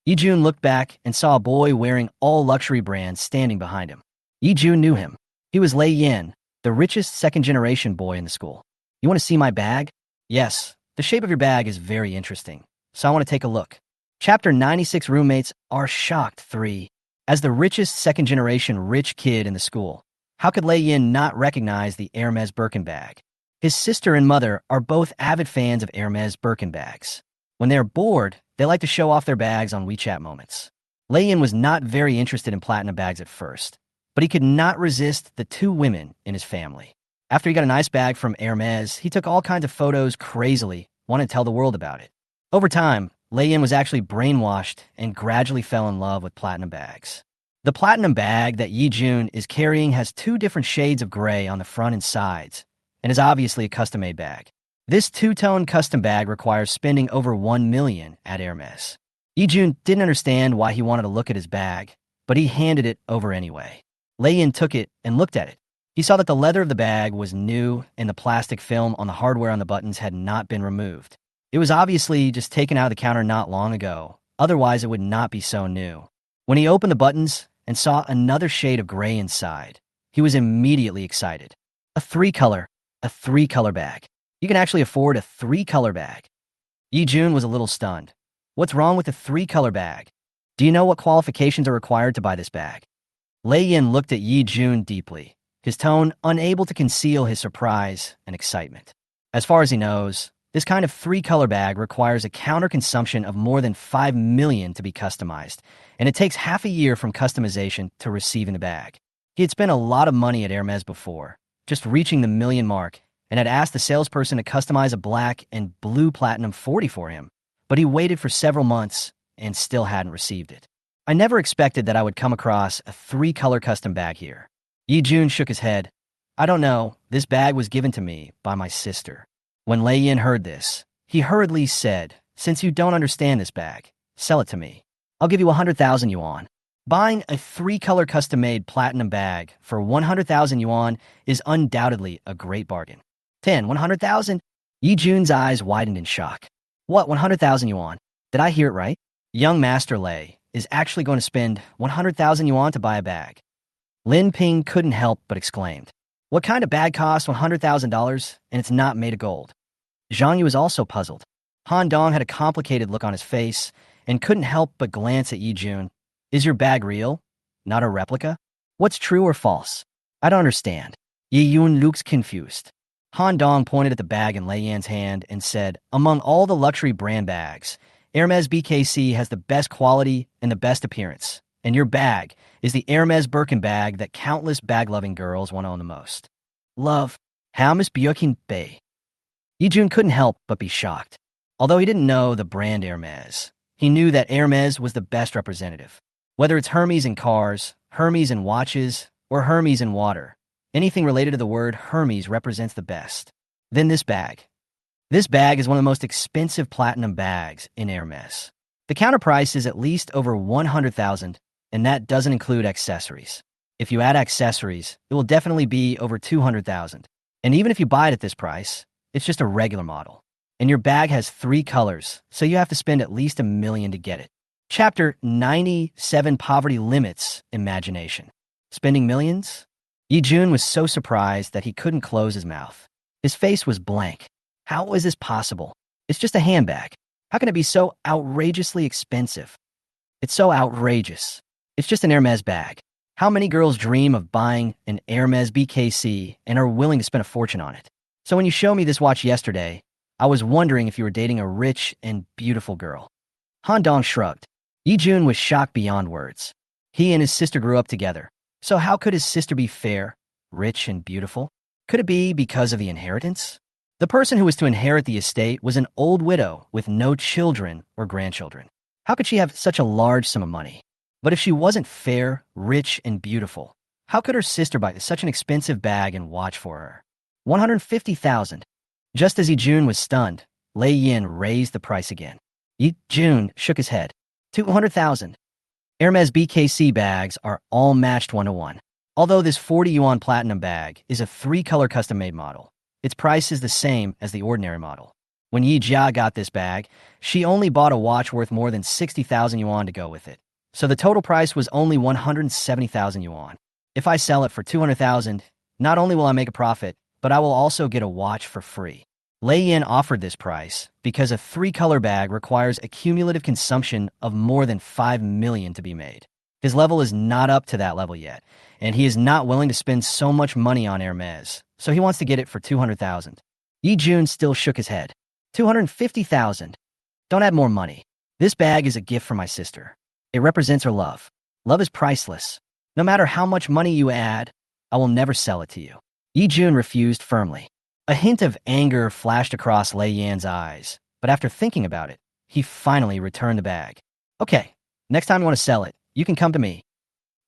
Yi Jun looked back and saw a boy wearing all luxury brands standing behind him. Yi Jun knew him. He was Lei Yin, the richest second-generation boy in the school. You want to see my bag? Yes, the shape of your bag is very interesting, so I want to take a look. Chapter 96 Roommates are shocked 3. As the richest second-generation rich kid in the school, how could Lei Yin not recognize the Hermes Birkin bag? His sister and mother are both avid fans of Hermes Birkin bags. When they are bored, they like to show off their bags on WeChat moments. Lei Yin was not very interested in platinum bags at first, but he could not resist the 2 women in his family. After he got a nice bag from Hermes, he took all kinds of photos crazily, wanted to tell the world about it. Over time, Lei Yin was actually brainwashed and gradually fell in love with platinum bags. The platinum bag that Yi Jun is carrying has 2 different shades of gray on the front and sides, and is obviously a custom-made bag. This 2-tone custom bag requires spending over 1 million at Hermes. Yi Jun didn't understand why he wanted to look at his bag, but he handed it over anyway. Lei Yin took it and looked at it. He saw that the leather of the bag was new and the plastic film on the hardware on the buttons had not been removed. It was obviously just taken out of the counter not long ago, otherwise it would not be so new. When he opened the buttons and saw another shade of gray inside, he was immediately excited. A 3-color bag. You can actually afford a 3-color bag. Yi Jun was a little stunned. What's wrong with a 3-color bag? Do you know what qualifications are required to buy this bag? Lei Yin looked at Yi Jun deeply, his tone unable to conceal his surprise and excitement. As far as he knows, this kind of 3-color bag requires a counter consumption of more than 5 million to be customized, and it takes half a year from customization to receiving the bag. He had spent a lot of money at Hermes before, just reaching the million mark, and had asked the salesperson to customize a black and blue platinum 40 for him, but he waited for several months and still hadn't received it. I never expected that I would come across a 3-color custom bag here. Yi Jun shook his head. I don't know, this bag was given to me by my sister. When Lei Yin heard this, he hurriedly said, since you don't understand this bag, sell it to me. I'll give you 100,000 yuan. Buying a 3-color custom-made platinum bag for 100,000 yuan is undoubtedly a great bargain. 100,000? Yi Jun's eyes widened in shock. What, 100,000 yuan? Did I hear it right? Young Master Lei is actually going to spend 100,000 yuan to buy a bag. Lin Ping couldn't help but exclaimed. What kind of bag costs $100,000 and it's not made of gold? Zhang Yu was also puzzled. Han Dong had a complicated look on his face and couldn't help but glance at Yi Jun. Is your bag real? Not a replica? What's true or false? I don't understand. Yi Jun looks confused. Han Dong pointed at the bag in Lei Yan's hand and said, among all the luxury brand bags, Hermes BKC has the best quality and the best appearance, and your bag is the Hermes Birkin bag that countless bag-loving girls want to own the most. Love, Hermes Birkin Bay. Yi Jun couldn't help but be shocked. Although he didn't know the brand Hermes, he knew that Hermes was the best representative. Whether it's Hermes in cars, Hermes in watches, or Hermes in water, anything related to the word Hermes represents the best. Then this bag. This bag is one of the most expensive platinum bags in Hermes. The counter price is at least over 100,000, and that doesn't include accessories. If you add accessories, it will definitely be over 200,000. And even if you buy it at this price, it's just a regular model. And your bag has 3 colors, so you have to spend at least $1 million to get it. Chapter 97 Poverty Limits Imagination. Spending millions? Yi Jun was so surprised that he couldn't close his mouth. His face was blank. How is this possible? It's just a handbag. How can it be so outrageously expensive? It's so outrageous. It's just an Hermes bag. How many girls dream of buying an Hermes BKC and are willing to spend a fortune on it? So when you showed me this watch yesterday, I was wondering if you were dating a rich and beautiful girl. Han Dong shrugged. Yi Jun was shocked beyond words. He and his sister grew up together. So how could his sister be fair, rich, and beautiful? Could it be because of the inheritance? The person who was to inherit the estate was an old widow with no children or grandchildren. How could she have such a large sum of money? But if she wasn't fair, rich, and beautiful, how could her sister buy such an expensive bag and watch for her? 150,000. Just as Yi Jun was stunned, Lei Yin raised the price again. Yi Jun shook his head. 200,000. Hermes BKC bags are all matched 1-to-1. Although this 40 yuan platinum bag is a 3-color custom-made model, its price is the same as the ordinary model. When Yi Jia got this bag, she only bought a watch worth more than 60,000 yuan to go with it. So the total price was only 170,000 yuan. If I sell it for 200,000, not only will I make a profit, but I will also get a watch for free. Lei Yan offered this price because a three-color bag requires a cumulative consumption of more than 5 million to be made. His level is not up to that level yet, and he is not willing to spend so much money on Hermes, so he wants to get it for 200,000. Yi Jun still shook his head. 250,000. Don't add more money. This bag is a gift from my sister. It represents her love. Love is priceless. No matter how much money you add, I will never sell it to you. Yi Jun refused firmly. A hint of anger flashed across Lei Yan's eyes, but after thinking about it, he finally returned the bag. Okay, next time you want to sell it, you can come to me.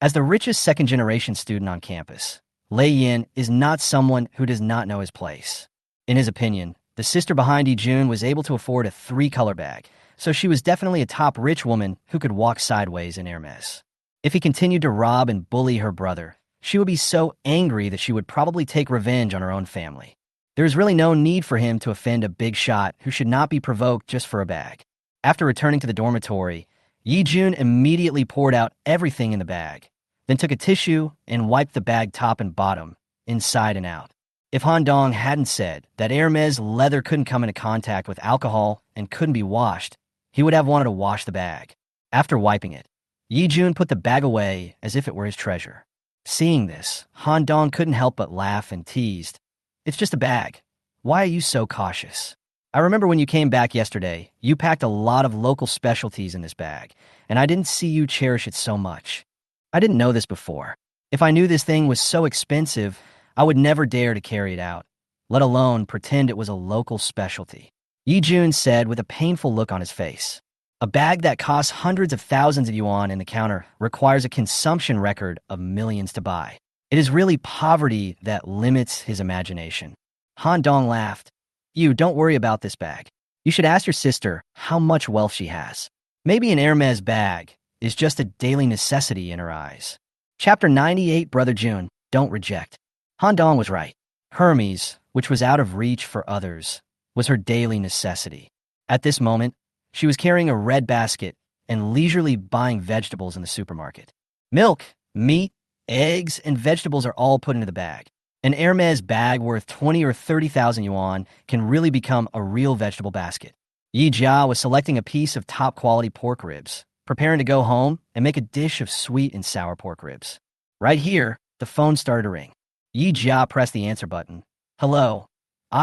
As the richest second-generation student on campus, Lei Yan is not someone who does not know his place. In his opinion, the sister behind Yi Jun was able to afford a three-color bag, so she was definitely a top rich woman who could walk sideways in Hermes. If he continued to rob and bully her brother, she would be so angry that she would probably take revenge on her own family. There is really no need for him to offend a big shot who should not be provoked just for a bag. After returning to the dormitory, Yi Jun immediately poured out everything in the bag, then took a tissue and wiped the bag top and bottom, inside and out. If Han Dong hadn't said that Hermes leather couldn't come into contact with alcohol and couldn't be washed, he would have wanted to wash the bag. After wiping it, Yi Jun put the bag away as if it were his treasure. Seeing this, Han Dong couldn't help but laugh and teased. It's just a bag. Why are you so cautious? I remember when you came back yesterday, you packed a lot of local specialties in this bag, and I didn't see you cherish it so much. I didn't know this before. If I knew this thing was so expensive, I would never dare to carry it out, let alone pretend it was a local specialty. Yi Jun said with a painful look on his face. A bag that costs hundreds of thousands of yuan in the counter requires a consumption record of millions to buy. It is really poverty that limits his imagination. Han Dong laughed. You don't worry about this bag. You should ask your sister how much wealth she has. Maybe an Hermes bag is just a daily necessity in her eyes. Chapter 98, Brother Jun, don't reject. Han Dong was right. Hermes, which was out of reach for others, was her daily necessity. At this moment, she was carrying a red basket and leisurely buying vegetables in the supermarket. Milk, meat, eggs, and vegetables are all put into the bag. An Hermes bag worth 20 or 30,000 yuan can really become a real vegetable basket. Yi Jia was selecting a piece of top-quality pork ribs, preparing to go home and make a dish of sweet and sour pork ribs. Right here, the phone started to ring. Yi Jia pressed the answer button. Hello.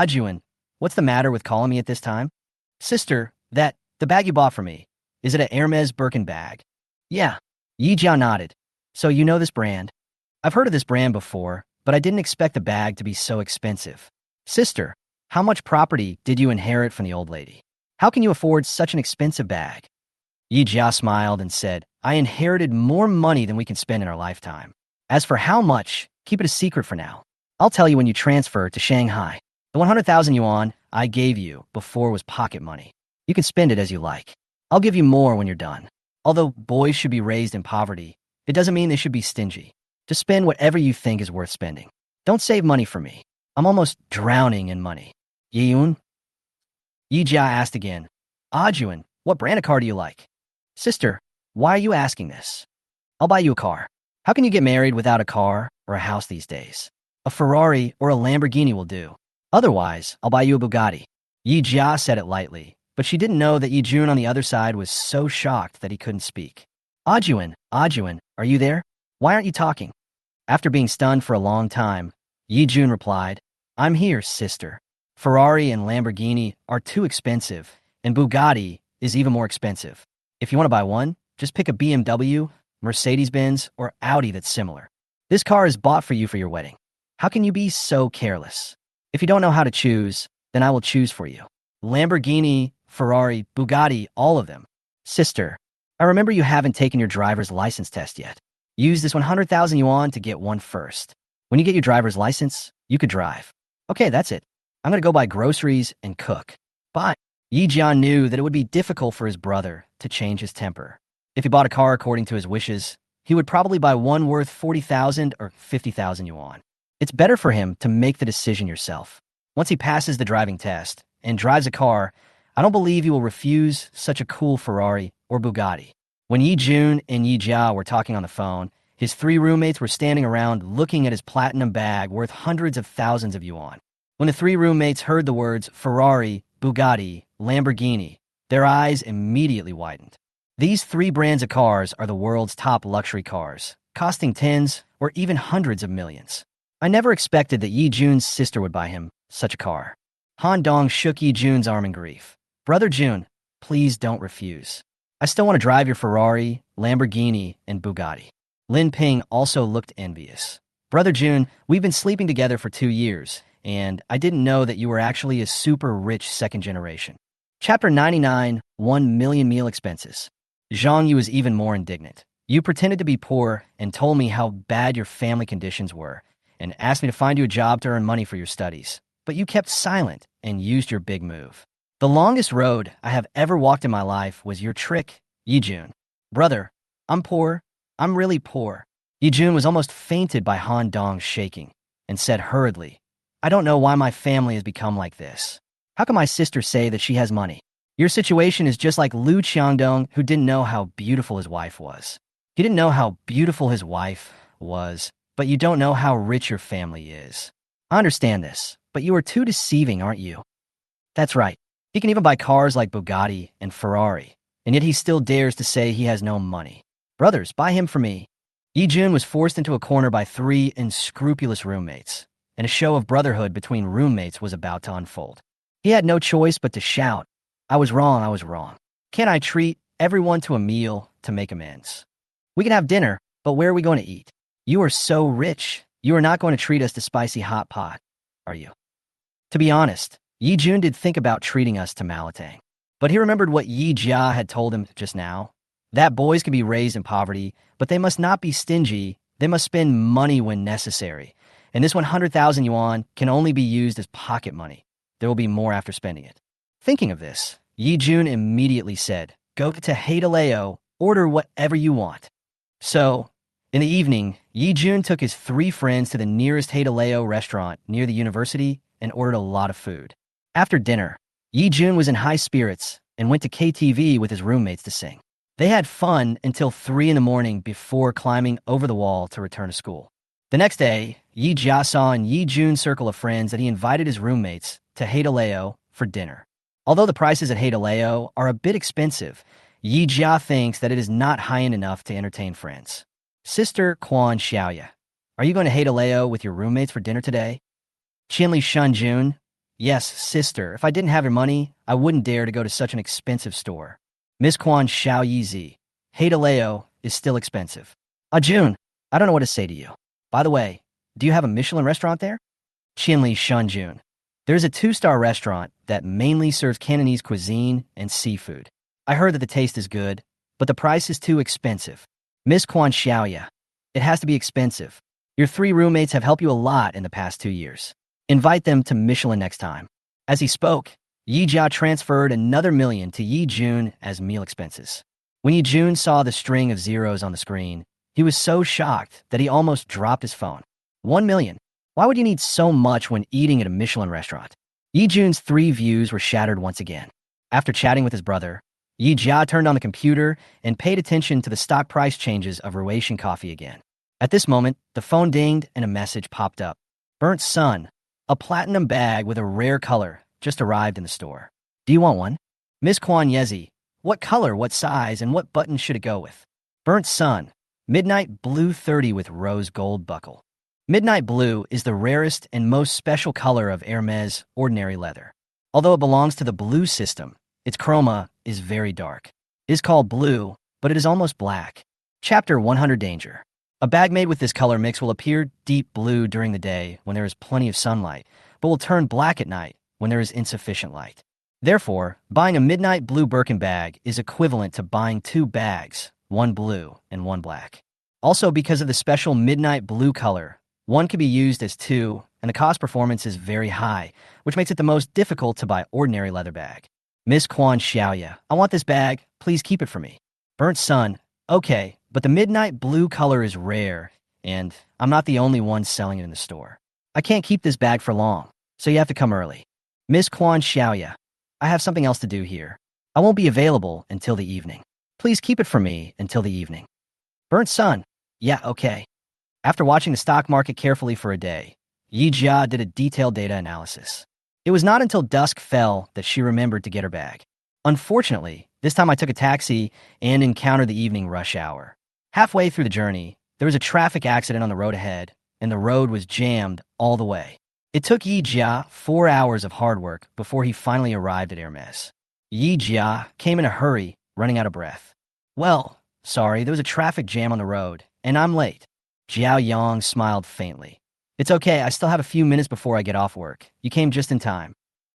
Yuan, what's the matter with calling me at this time? Sister, the bag you bought for me, is it a Hermes Birkin bag? Yeah. Yi Jia nodded. So you know this brand? I've heard of this brand before, but I didn't expect the bag to be so expensive. Sister, how much property did you inherit from the old lady? How can you afford such an expensive bag? Yi Jia smiled and said, I inherited more money than we can spend in our lifetime. As for how much, keep it a secret for now. I'll tell you when you transfer to Shanghai. The 100,000 yuan I gave you before was pocket money. You can spend it as you like. I'll give you more when you're done. Although boys should be raised in poverty, it doesn't mean they should be stingy. Just spend whatever you think is worth spending. Don't save money for me. I'm almost drowning in money. Yuan? Yi Jia asked again. Yuan, what brand of car do you like? Sister, why are you asking this? I'll buy you a car. How can you get married without a car or a house these days? A Ferrari or a Lamborghini will do. Otherwise, I'll buy you a Bugatti. Yi Jia said it lightly, but she didn't know that Yi Jun on the other side was so shocked that he couldn't speak. Yuan, are you there? Why aren't you talking? After being stunned for a long time, Yi Jun replied, I'm here, sister. Ferrari and Lamborghini are too expensive, and Bugatti is even more expensive. If you want to buy one, just pick a BMW, Mercedes-Benz, or Audi that's similar. This car is bought for you for your wedding. How can you be so careless? If you don't know how to choose, then I will choose for you. Lamborghini, Ferrari, Bugatti, all of them. Sister, I remember you haven't taken your driver's license test yet. Use this 100,000 yuan to get one first. When you get your driver's license, you could drive. Okay, that's it. I'm going to go buy groceries and cook. Bye. Yi Jia knew that it would be difficult for his brother to change his temper. If he bought a car according to his wishes, he would probably buy one worth 40,000 or 50,000 yuan. It's better for him to make the decision yourself. Once he passes the driving test and drives a car, I don't believe he will refuse such a cool Ferrari or Bugatti. When Yi Jun and Yi Jia were talking on the phone, His 3 roommates were standing around looking at his platinum bag worth hundreds of thousands of yuan. When the 3 roommates heard the words Ferrari, Bugatti, Lamborghini, their eyes immediately widened. These 3 brands of cars are the world's top luxury cars, costing tens or even hundreds of millions. I never expected that Yi Jun's sister would buy him such a car. Han Dong shook Yi Jun's arm in grief. Brother Jun, please don't refuse. I still want to drive your Ferrari, Lamborghini, and Bugatti. Lin Ping also looked envious. Brother Jun, we've been sleeping together for 2 years, and I didn't know that you were actually a super rich second generation. Chapter 99, 1 million meal expenses. Zhang Yu was even more indignant. You pretended to be poor and told me how bad your family conditions were, and asked me to find you a job to earn money for your studies. But you kept silent and used your big move. The longest road I have ever walked in my life was your trick, Yi Jun. Brother, I'm poor. I'm really poor. Yi Jun was almost fainted by Han Dong's shaking and said hurriedly, I don't know why my family has become like this. How can my sister say that she has money? Your situation is just like Lu Qiangdong, who didn't know how beautiful his wife was. He didn't know how beautiful his wife was, but you don't know how rich your family is. I understand this, but you are too deceiving, aren't you? That's right. He can even buy cars like Bugatti and Ferrari, and yet he still dares to say he has no money. Brothers, buy him for me. Yi Jun was forced into a corner by 3 unscrupulous roommates, and a show of brotherhood between roommates was about to unfold. He had no choice but to shout, I was wrong, I was wrong. Can't I treat everyone to a meal to make amends? We can have dinner, but where are we going to eat? You are so rich, you are not going to treat us to spicy hot pot, are you? To be honest, Yi Jun did think about treating us to Malatang. But he remembered what Yi Jia had told him just now, that boys can be raised in poverty, but they must not be stingy, they must spend money when necessary. And this 100,000 yuan can only be used as pocket money. There will be more after spending it. Thinking of this, Yi Jun immediately said, Go to Haidaleo, order whatever you want. So, in the evening, Yi Jun took his 3 friends to the nearest Haidaleo restaurant near the university and ordered a lot of food. After dinner, Yi Jun was in high spirits and went to KTV with his roommates to sing. They had fun until 3 in the morning before climbing over the wall to return to school. The next day, Yi Jia saw in Yi Jun's circle of friends that he invited his roommates to Haidaleo for dinner. Although the prices at Haidaleo are a bit expensive, Yi Jia thinks that it is not high-end enough to entertain friends. Sister Quan Xiaoya, are you going to Haidaleo with your roommates for dinner today? Qinli Shunjun, yes, sister. If I didn't have your money, I wouldn't dare to go to such an expensive store. Miss Quan Xiaoyizi, Haidaleo is still expensive. Jun, I don't know what to say to you. By the way, do you have a Michelin restaurant there? Qinli Shunjun, there's a 2-star restaurant that mainly serves Cantonese cuisine and seafood. I heard that the taste is good, but the price is too expensive. Miss Quan Xiaoya, it has to be expensive. Your 3 roommates have helped you a lot in the past 2 years. Invite them to Michelin next time. As he spoke, Yi Jia transferred another million to Yi Jun as meal expenses. When Yi Jun saw the string of zeros on the screen, he was so shocked that he almost dropped his phone. 1 million. Why would you need so much when eating at a Michelin restaurant? Yi Jun's 3 views were shattered once again. After chatting with his brother, Yi Jia turned on the computer and paid attention to the stock price changes of Ruation coffee again. At this moment, the phone dinged and a message popped up. Burnt Sun, a platinum bag with a rare color, just arrived in the store. Do you want one? Miss Quan Yezi, what color, what size, and what button should it go with? Burnt Sun, Midnight Blue 30 with rose gold buckle. Midnight Blue is the rarest and most special color of Hermes ordinary leather. Although it belongs to the blue system, its chroma is very dark. It is called blue, but it is almost black. Chapter 100 Danger. A bag made with this color mix will appear deep blue during the day when there is plenty of sunlight, but will turn black at night when there is insufficient light. Therefore, buying a midnight blue Birkin bag is equivalent to buying 2 bags, one blue and one black. Also, because of the special midnight blue color, one can be used as 2, and the cost performance is very high, which makes it the most difficult to buy ordinary leather bag. Miss Quan Xiaoya, I want this bag, please keep it for me. Burnt Sun, okay, but the midnight blue color is rare, and I'm not the only one selling it in the store. I can't keep this bag for long, so you have to come early. Miss Quan Xiaoya, I have something else to do here. I won't be available until the evening. Please keep it for me until the evening. Burnt Sun, Yeah, okay. After watching the stock market carefully for a day, Yi Jia did a detailed data analysis. It was not until dusk fell that she remembered to get her bag. Unfortunately, this time I took a taxi and encountered the evening rush hour. Halfway through the journey, there was a traffic accident on the road ahead, and the road was jammed all the way. It took Yi Jia 4 hours of hard work before he finally arrived at Hermes. Yi Jia came in a hurry, running out of breath. Well, sorry, there was a traffic jam on the road, and I'm late. Xiaoyong smiled faintly. It's okay, I still have a few minutes before I get off work. You came just in time.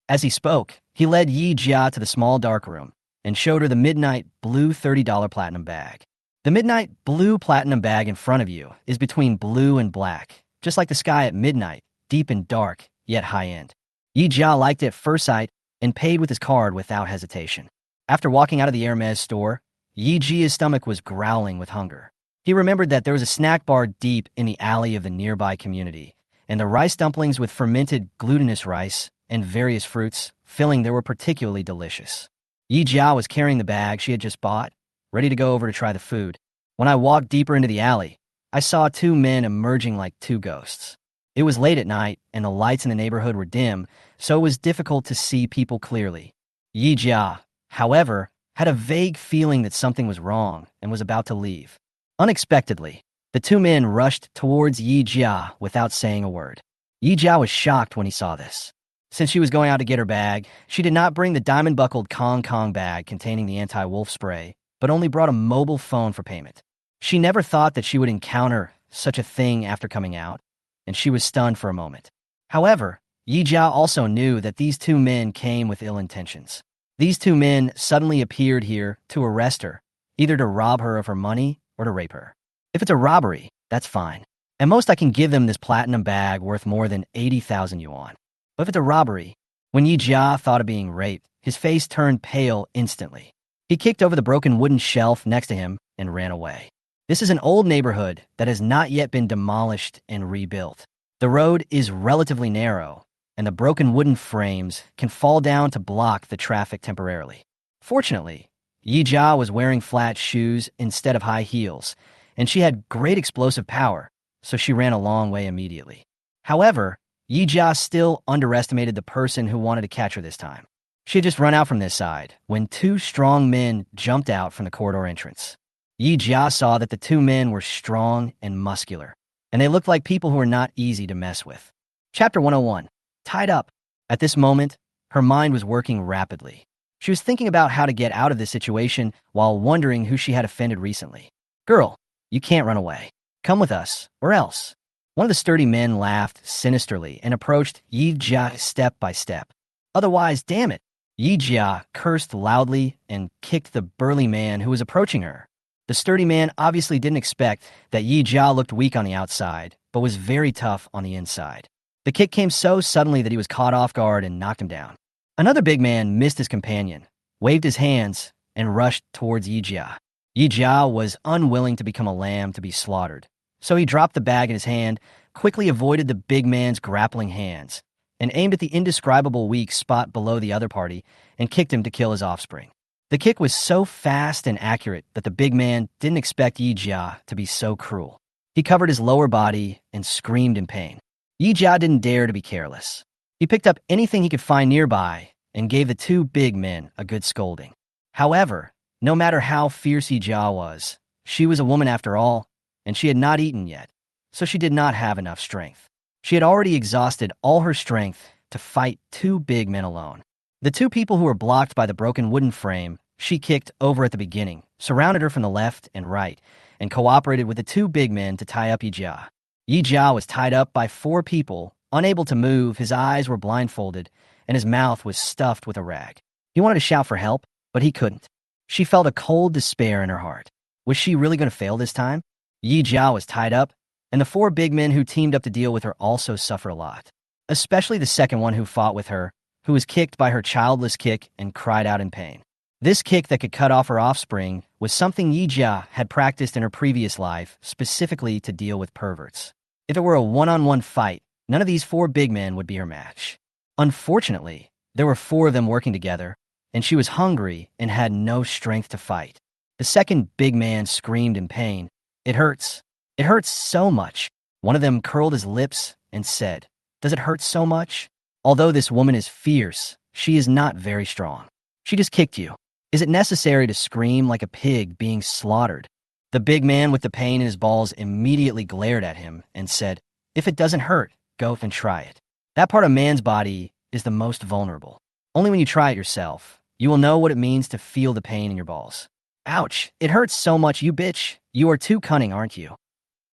As he spoke, he led Yi Jia to the small dark room and showed her the midnight blue $30 platinum bag. The midnight blue platinum bag in front of you is between blue and black, just like the sky at midnight, deep and dark, yet high-end. Yi Jia liked it at first sight and paid with his card without hesitation. After walking out of the Hermes store, Yi Jia's stomach was growling with hunger. He remembered that there was a snack bar deep in the alley of the nearby community, and the rice dumplings with fermented glutinous rice and various fruits filling there were particularly delicious. Yi Jia was carrying the bag she had just bought, ready to go over to try the food. When I walked deeper into the alley, I saw two men emerging like two ghosts. It was late at night, and the lights in the neighborhood were dim, so it was difficult to see people clearly. Yi Jia, however, had a vague feeling that something was wrong and was about to leave. Unexpectedly, the two men rushed towards Yi Jia without saying a word. Yi Jia was shocked when he saw this. Since she was going out to get her bag, she did not bring the diamond-buckled Kong Kong bag containing the anti-wolf spray, but only brought a mobile phone for payment. She never thought that she would encounter such a thing after coming out, and she was stunned for a moment. However, Yi Jia also knew that these two men came with ill intentions. These two men suddenly appeared here to arrest her, either to rob her of her money or to rape her. If it's a robbery, that's fine. At most, I can give them this platinum bag worth more than 80,000 yuan. But if it's a robbery, when Yi Jia thought of being raped, his face turned pale instantly. He kicked over the broken wooden shelf next to him and ran away. This is an old neighborhood that has not yet been demolished and rebuilt. The road is relatively narrow, and the broken wooden frames can fall down to block the traffic temporarily. Fortunately, Yi Jia was wearing flat shoes instead of high heels, and she had great explosive power, so she ran a long way immediately. However, Yi Jia still underestimated the person who wanted to catch her this time. She had just run out from this side when two strong men jumped out from the corridor entrance. Yi Jia saw that the two men were strong and muscular, and they looked like people who were not easy to mess with. Chapter 101. Tied up. At this moment, her mind was working rapidly. She was thinking about how to get out of this situation while wondering who she had offended recently. Girl, you can't run away. Come with us, or else. One of the sturdy men laughed sinisterly and approached Yi Jia step by step. Otherwise, damn it. Yi Jia cursed loudly and kicked the burly man who was approaching her. The sturdy man obviously didn't expect that Yi Jia looked weak on the outside, but was very tough on the inside. The kick came so suddenly that he was caught off guard and knocked him down. Another big man missed his companion, waved his hands, and rushed towards Yi Jia. Yi Jia was unwilling to become a lamb to be slaughtered, so he dropped the bag in his hand, quickly avoided the big man's grappling hands, and aimed at the indescribable weak spot below the other party and kicked him to kill his offspring. The kick was so fast and accurate that the big man didn't expect Yi Jia to be so cruel. He covered his lower body and screamed in pain. Yi Jia didn't dare to be careless. He picked up anything he could find nearby and gave the two big men a good scolding. However, no matter how fierce Yi Jia was, she was a woman after all, and she had not eaten yet, so she did not have enough strength. She had already exhausted all her strength to fight two big men alone. The two people who were blocked by the broken wooden frame she kicked over at the beginning surrounded her from the left and right and cooperated with the two big men to tie up Yi Jia. Yi Jia was tied up by 4 people, unable to move, his eyes were blindfolded, and his mouth was stuffed with a rag. He wanted to shout for help, but he couldn't. She felt a cold despair in her heart. Was she really going to fail this time? Yi Jia was tied up, and the 4 big men who teamed up to deal with her also suffer a lot. Especially the second one who fought with her, who was kicked by her childless kick and cried out in pain. This kick that could cut off her offspring was something Yi Jia had practiced in her previous life, specifically to deal with perverts. If it were a one-on-one fight, none of these 4 big men would be her match. Unfortunately, there were 4 of them working together, and she was hungry and had no strength to fight. The second big man screamed in pain. It hurts. It hurts so much. One of them curled his lips and said, "Does it hurt so much?" Although this woman is fierce, she is not very strong. She just kicked you. Is it necessary to scream like a pig being slaughtered? The big man with the pain in his balls immediately glared at him and said, "If it doesn't hurt, go and try it." That part of man's body is the most vulnerable. Only when you try it yourself, you will know what it means to feel the pain in your balls. Ouch, it hurts so much, you bitch. You are too cunning, aren't you?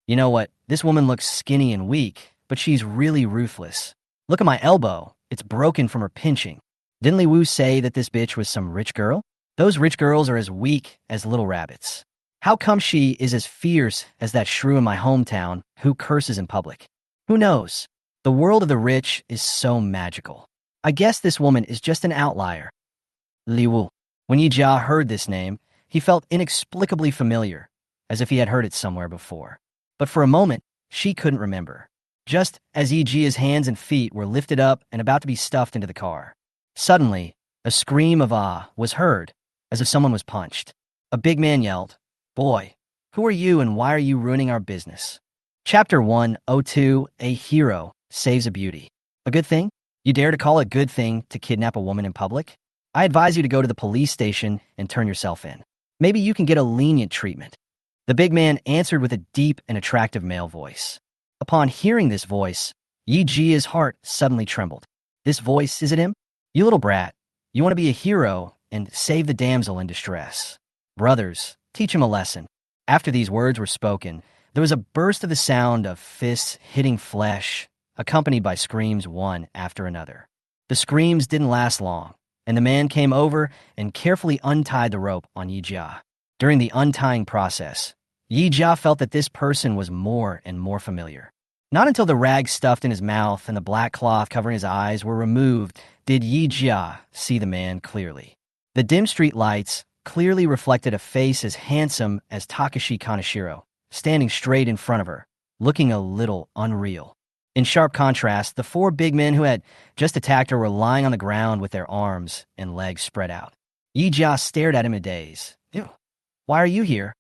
You know what? This woman looks skinny and weak, but she's really ruthless. Look at my elbow. It's broken from her pinching. Didn't Li Wu say that this bitch was some rich girl? Those rich girls are as weak as little rabbits. How come she is as fierce as that shrew in my hometown who curses in public? Who knows? The world of the rich is so magical. I guess this woman is just an outlier. Li Wu. When Yi Jia heard this name, he felt inexplicably familiar, as if he had heard it somewhere before. But for a moment, she couldn't remember. Just as Yi Jia's hands and feet were lifted up and about to be stuffed into the car, suddenly, a scream of ah was heard, as if someone was punched. A big man yelled, "Boy, who are you and why are you ruining our business?" Chapter 102, A Hero Saves a Beauty. A good thing? You dare to call it a good thing to kidnap a woman in public? I advise you to go to the police station and turn yourself in. Maybe you can get a lenient treatment. The big man answered with a deep and attractive male voice. Upon hearing this voice, Yi Jia's heart suddenly trembled. This voice, is it him? You little brat, you want to be a hero and save the damsel in distress. Brothers, teach him a lesson. After these words were spoken, there was a burst of the sound of fists hitting flesh, accompanied by screams one after another. The screams didn't last long, and the man came over and carefully untied the rope on Yi Jia. During the untying process, Yi Jia felt that this person was more and more familiar. Not until the rags stuffed in his mouth and the black cloth covering his eyes were removed did Yi Jia see the man clearly. The dim street lights clearly reflected a face as handsome as Takashi Kaneshiro, standing straight in front of her, looking a little unreal. In sharp contrast, the four big men who had just attacked her were lying on the ground with their arms and legs spread out. Yi Jia stared at him in a daze. "Ew, why are you here?"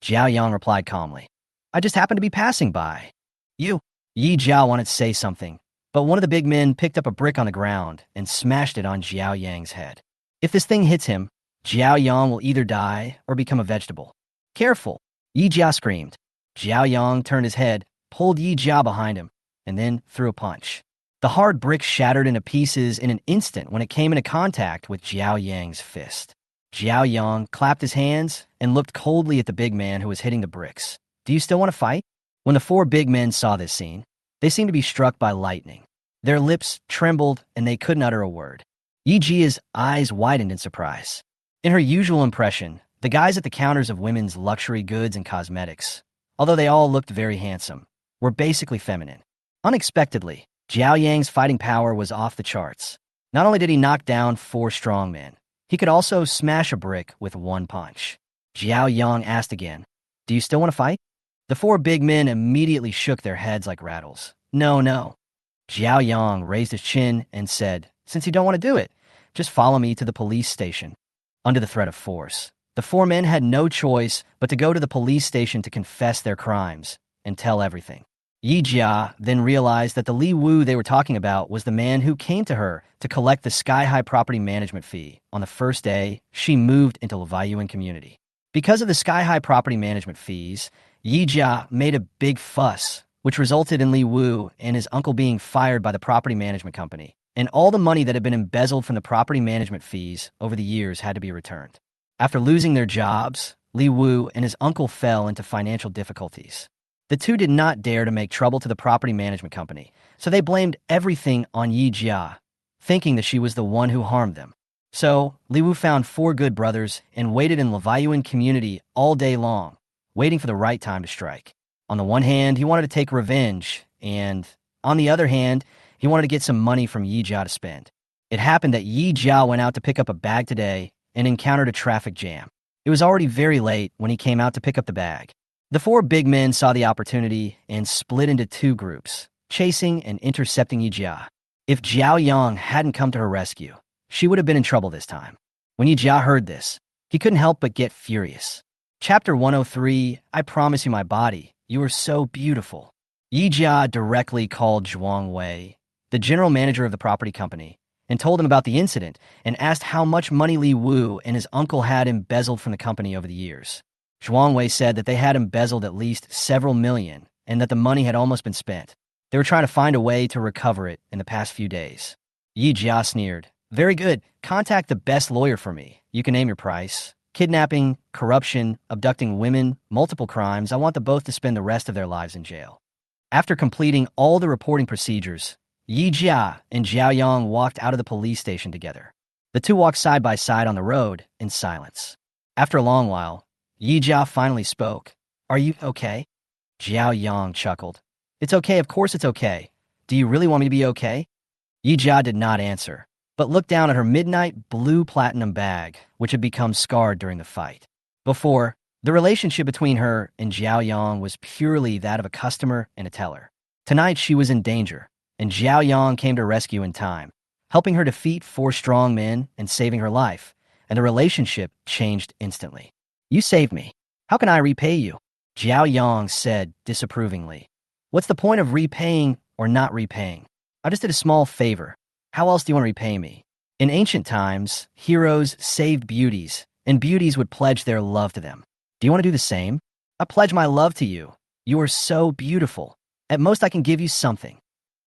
Xiaoyong replied calmly. "I just happened to be passing by." "You." Yi Jia wanted to say something, but one of the big men picked up a brick on the ground and smashed it on Xiaoyang's head. If this thing hits him, Xiaoyong will either die or become a vegetable. "Careful!" Yi Jia screamed. Xiaoyong turned his head, pulled Yi Jia behind him, and then threw a punch. The hard brick shattered into pieces in an instant when it came into contact with Xiaoyang's fist. Xiaoyong clapped his hands and looked coldly at the big man who was hitting the bricks. "Do you still want to fight?" When the four big men saw this scene, they seemed to be struck by lightning. Their lips trembled and they couldn't utter a word. Yi Jia's eyes widened in surprise. In her usual impression, the guys at the counters of women's luxury goods and cosmetics, although they all looked very handsome, were basically feminine. Unexpectedly, Xiaoyang's fighting power was off the charts. Not only did he knock down four strong men, he could also smash a brick with one punch. Xiaoyong asked again, "Do you still want to fight?" The four big men immediately shook their heads like rattles. "No, no." Xiaoyong raised his chin and said, "Since you don't want to do it, just follow me to the police station." Under the threat of force, the four men had no choice but to go to the police station to confess their crimes and tell everything. Yi Jia then realized that the Li Wu they were talking about was the man who came to her to collect the sky-high property management fee on the first day she moved into Xiaoyong community. Because of the sky-high property management fees, Yi Jia made a big fuss, which resulted in Li Wu and his uncle being fired by the property management company, and all the money that had been embezzled from the property management fees over the years had to be returned. After losing their jobs, Li Wu and his uncle fell into financial difficulties. The two did not dare to make trouble to the property management company, so they blamed everything on Yi Jia, thinking that she was the one who harmed them. So, Li Wu found four good brothers and waited in Xiaoyong community all day long, waiting for the right time to strike. On the one hand, he wanted to take revenge, and on the other hand, he wanted to get some money from Yi Jia to spend. It happened that Yi Jia went out to pick up a bag today and encountered a traffic jam. It was already very late when he came out to pick up the bag. The four big men saw the opportunity and split into two groups, chasing and intercepting Yi Jia. If Xiaoyong hadn't come to her rescue, she would have been in trouble this time. When Yi Jia heard this, he couldn't help but get furious. Chapter 103, I Promise You My Body, You are so beautiful. Yi Jia directly called Zhuang Wei, the general manager of the property company, and told him about the incident and asked how much money Li Wu and his uncle had embezzled from the company over the years. Zhuang Wei said that they had embezzled at least several million and that the money had almost been spent. They were trying to find a way to recover it in the past few days. Yi Jia sneered. Very good. Contact the best lawyer for me. You can name your price. Kidnapping, corruption, abducting women, multiple crimes. I want them both to spend the rest of their lives in jail. After completing all the reporting procedures, Yi Jia and Xiaoyong walked out of the police station together. The two walked side by side on the road in silence. After a long while, Yi Jia finally spoke. Are you okay? Xiaoyong chuckled. It's okay, of course it's okay. Do you really want me to be okay? Yi Jia did not answer, but looked down at her midnight blue platinum bag, which had become scarred during the fight. Before, the relationship between her and Xiaoyong was purely that of a customer and a teller. Tonight she was in danger, and Xiaoyong came to rescue in time, helping her defeat 4 strong men and saving her life, and the relationship changed instantly. You saved me. How can I repay you? Xiaoyong said disapprovingly. What's the point of repaying or not repaying? I just did a small favor. How else do you want to repay me? In ancient times, heroes saved beauties, and beauties would pledge their love to them. Do you want to do the same? I pledge my love to you. You are so beautiful. At most, I can give you something.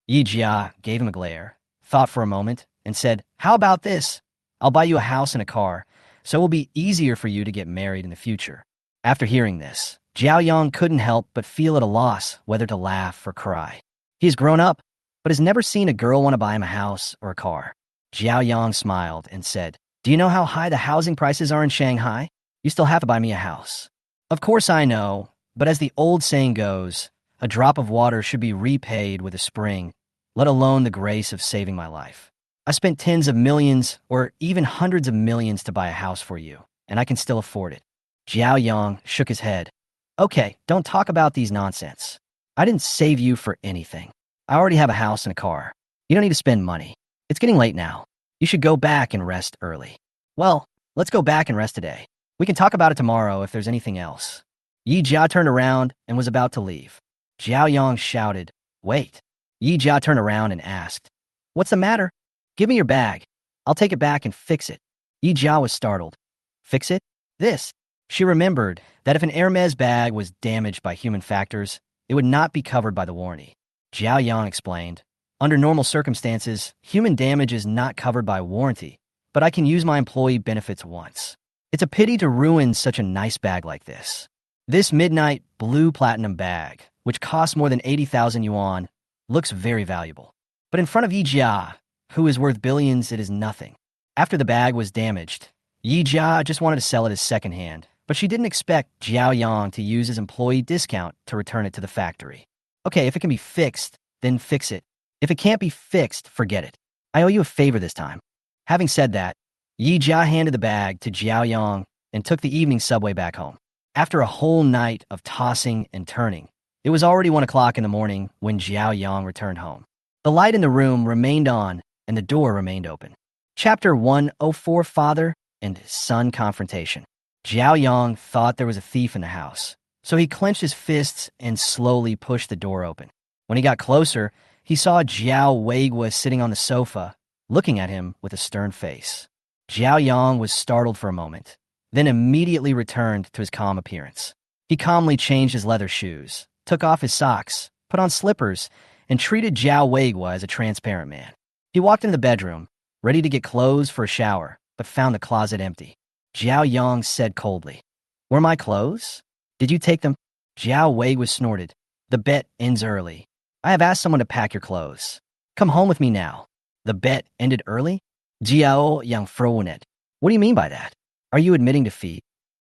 Yi Jia gave him a glare, thought for a moment, and said, How about this? I'll buy you a house and a car, so it will be easier for you to get married in the future. After hearing this, Xiaoyong couldn't help but feel at a loss whether to laugh or cry. He has grown up, but has never seen a girl want to buy him a house or a car. Xiaoyong smiled and said, Do you know how high the housing prices are in Shanghai? You still have to buy me a house. Of course I know, but as the old saying goes, a drop of water should be repaid with a spring, let alone the grace of saving my life. I spent tens of millions or even hundreds of millions to buy a house for you, and I can still afford it. Xiaoyong shook his head. Okay, don't talk about these nonsense. I didn't save you for anything. I already have a house and a car. You don't need to spend money. It's getting late now. You should go back and rest early. Well, let's go back and rest today. We can talk about it tomorrow if there's anything else. Yi Jia turned around and was about to leave. Xiaoyong shouted, Wait. Yi Jia turned around and asked, What's the matter? Give me your bag. I'll take it back and fix it. Yi Jia was startled. Fix it? This. She remembered that if an Hermes bag was damaged by human factors, it would not be covered by the warranty. Xiaoyong explained, Under normal circumstances, human damage is not covered by warranty, but I can use my employee benefits once. It's a pity to ruin such a nice bag like this. This midnight blue platinum bag, which costs more than 80,000 yuan, looks very valuable. But in front of Yi Jia, who is worth billions, it is nothing. After the bag was damaged, Yi Jia just wanted to sell it as secondhand, but she didn't expect Xiaoyong to use his employee discount to return it to the factory. Okay, if it can be fixed, then fix it. If it can't be fixed, forget it. I owe you a favor this time. Having said that, Yi Jia handed the bag to Xiaoyong and took the evening subway back home. After a whole night of tossing and turning, it was already 1 o'clock in the morning when Xiaoyong returned home. The light in the room remained on and the door remained open. Chapter 104, Father and Son Confrontation. Xiaoyong thought there was a thief in the house, so he clenched his fists and slowly pushed the door open. When he got closer, he saw Jiao Weigua sitting on the sofa, looking at him with a stern face. Xiaoyong was startled for a moment, then immediately returned to his calm appearance. He calmly changed his leather shoes, took off his socks, put on slippers, and treated Jiao Weigua as a transparent man. He walked into the bedroom, ready to get clothes for a shower, but found the closet empty. Xiaoyong said coldly, Were my clothes? Did you take them? Jiao Weigua snorted. The bet ends early. I have asked someone to pack your clothes. Come home with me now. The bet ended early? Jiaoyong frowned. What do you mean by that? Are you admitting defeat?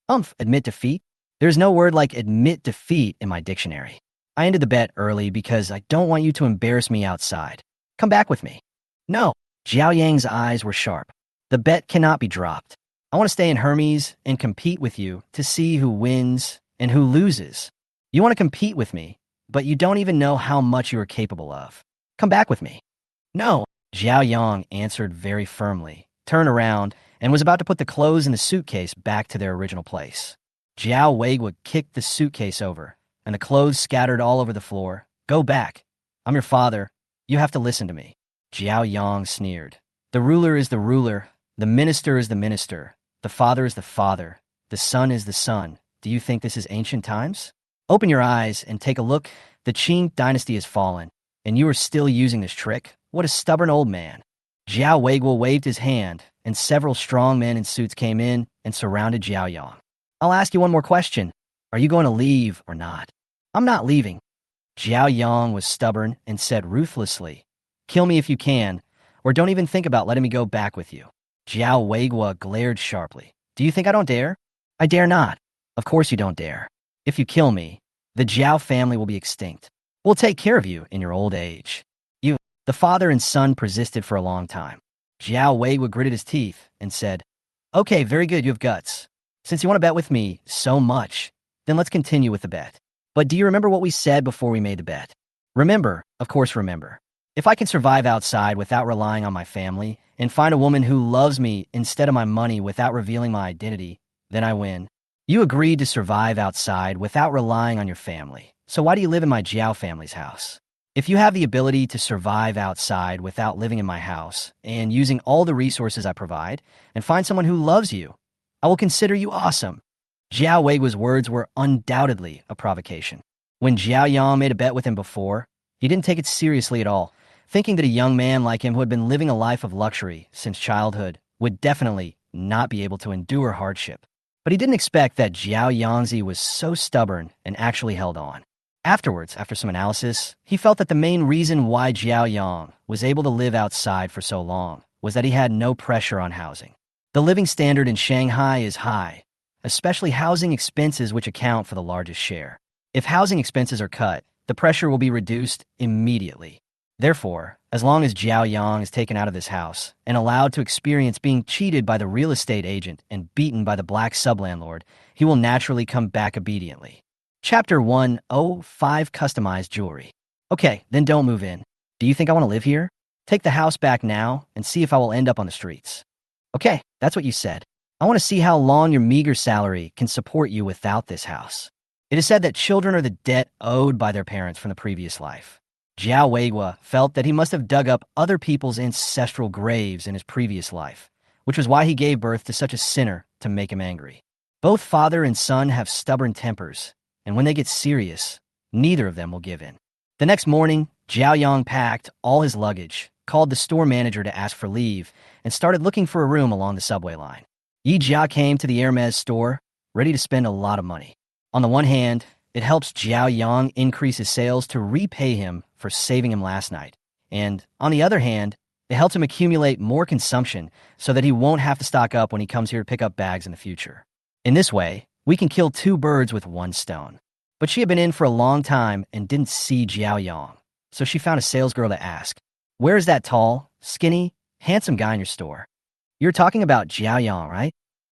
Admit defeat? There's no word like admit defeat in my dictionary. I ended the bet early because I don't want you to embarrass me outside. Come back with me. No. Xiaoyang's eyes were sharp. The bet cannot be dropped. I want to stay in Hermes and compete with you to see who wins and who loses. You want to compete with me, but you don't even know how much you are capable of. Come back with me. No. Xiaoyong answered very firmly, turned around, and was about to put the clothes in the suitcase back to their original place. Jiao Weigua kicked the suitcase over, and the clothes scattered all over the floor. Go back. I'm your father. You have to listen to me. Xiaoyong sneered. The ruler is the ruler. The minister is the minister. The father is the father. The son is the son. Do you think this is ancient times? Open your eyes and take a look. The Qing dynasty has fallen, and you are still using this trick? What a stubborn old man. Jiao Weiguo waved his hand, and several strong men in suits came in and surrounded Xiaoyong. I'll ask you one more question. Are you going to leave or not? I'm not leaving. Xiaoyong was stubborn and said ruthlessly, kill me if you can, or don't even think about letting me go back with you. Jiao Weiguo glared sharply. Do you think I don't dare? I dare not. Of course you don't dare. If you kill me, the Jiao family will be extinct. We'll take care of you in your old age. The father and son persisted for a long time. Jiao Weiguo gritted his teeth and said, okay, very good, you have guts. Since you want to bet with me so much, then let's continue with the bet. But do you remember what we said before we made the bet? Remember, of course remember. If I can survive outside without relying on my family and find a woman who loves me instead of my money without revealing my identity, then I win. You agreed to survive outside without relying on your family. So why do you live in my Jiao family's house? If you have the ability to survive outside without living in my house and using all the resources I provide and find someone who loves you, I will consider you awesome. Jiao Weiguo's words were undoubtedly a provocation. When Xiaoyong made a bet with him before, he didn't take it seriously at all, thinking that a young man like him who had been living a life of luxury since childhood would definitely not be able to endure hardship. But he didn't expect that Xiaoyongzi was so stubborn and actually held on. Afterwards, after some analysis, he felt that the main reason why Xiaoyong was able to live outside for so long was that he had no pressure on housing. The living standard in Shanghai is high, especially housing expenses which account for the largest share. If housing expenses are cut, the pressure will be reduced immediately. Therefore, as long as Xiaoyong is taken out of this house and allowed to experience being cheated by the real estate agent and beaten by the black sublandlord, he will naturally come back obediently. Chapter 105 Customized Jewelry. Okay, then don't move in. Do you think I want to live here? Take the house back now and see if I will end up on the streets. Okay, that's what you said. I want to see how long your meager salary can support you without this house. It is said that children are the debt owed by their parents from the previous life. Jiao Weiguo felt that he must have dug up other people's ancestral graves in his previous life, which was why he gave birth to such a sinner to make him angry. Both father and son have stubborn tempers, and when they get serious, neither of them will give in. The next morning, Xiaoyong packed all his luggage, called the store manager to ask for leave, and started looking for a room along the subway line. Yi Jia came to the Hermes store, ready to spend a lot of money. On the one hand, it helps Xiaoyong increase his sales to repay him for saving him last night. And on the other hand, it helps him accumulate more consumption so that he won't have to stock up when he comes here to pick up bags in the future. In this way, we can kill two birds with one stone. But she had been in for a long time and didn't see Xiaoyong, so she found a salesgirl to ask, where is that tall, skinny, handsome guy in your store? You're talking about Xiaoyong, right?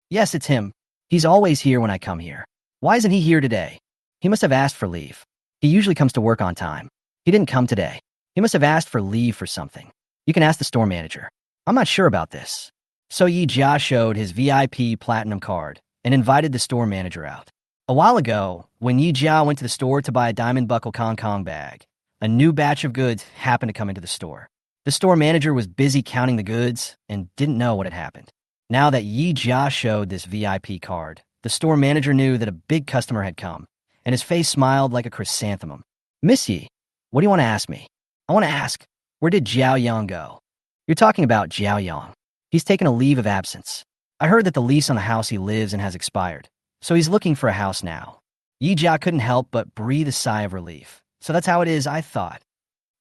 Yes, it's him. He's always here when I come here. Why isn't he here today? He must have asked for leave. He usually comes to work on time. He didn't come today. He must have asked for leave for something. You can ask the store manager. I'm not sure about this. So Yi Jia showed his VIP platinum card and invited the store manager out. A while ago, when Yi Jia went to the store to buy a diamond buckle Kong Kong bag, a new batch of goods happened to come into the store. The store manager was busy counting the goods and didn't know what had happened. Now that Yi Jia showed this VIP card, the store manager knew that a big customer had come, and his face smiled like a chrysanthemum. Miss Yi, what do you want to ask me? I want to ask, where did Xiaoyong go? You're talking about Xiaoyong. He's taken a leave of absence. I heard that the lease on the house he lives in has expired, so he's looking for a house now. Yi Jia couldn't help but breathe a sigh of relief. So that's how it is, I thought.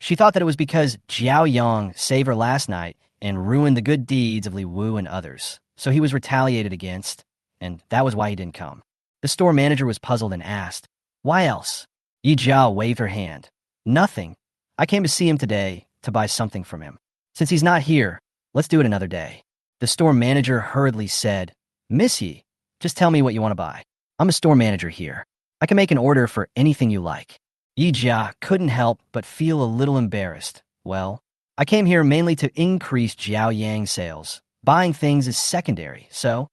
She thought that it was because Xiaoyong saved her last night and ruined the good deeds of Li Wu and others, so he was retaliated against, and that was why he didn't come. The store manager was puzzled and asked, why else? Yi Jia waved her hand. Nothing. I came to see him today to buy something from him. Since he's not here, let's do it another day. The store manager hurriedly said, Miss Yi, just tell me what you want to buy. I'm a store manager here. I can make an order for anything you like. Yi Jia couldn't help but feel a little embarrassed. Well, I came here mainly to increase Xiaoyang sales. Buying things is secondary, so...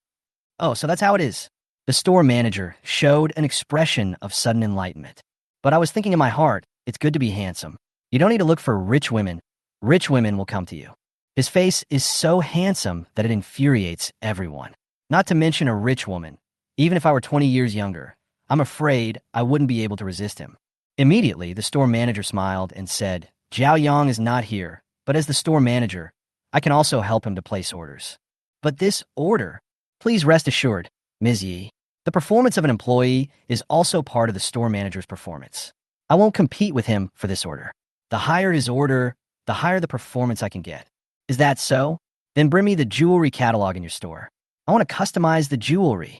Oh, so that's how it is. The store manager showed an expression of sudden enlightenment. But I was thinking in my heart, it's good to be handsome. You don't need to look for rich women. Rich women will come to you. His face is so handsome that it infuriates everyone. Not to mention a rich woman. Even if I were 20 years younger, I'm afraid I wouldn't be able to resist him. Immediately, the store manager smiled and said, Xiaoyong is not here, but as the store manager, I can also help him to place orders. But this order, please rest assured, Ms. Yi, the performance of an employee is also part of the store manager's performance. I won't compete with him for this order. The higher his order, the higher the performance I can get. Is that so? Then bring me the jewelry catalog in your store. I want to customize the jewelry.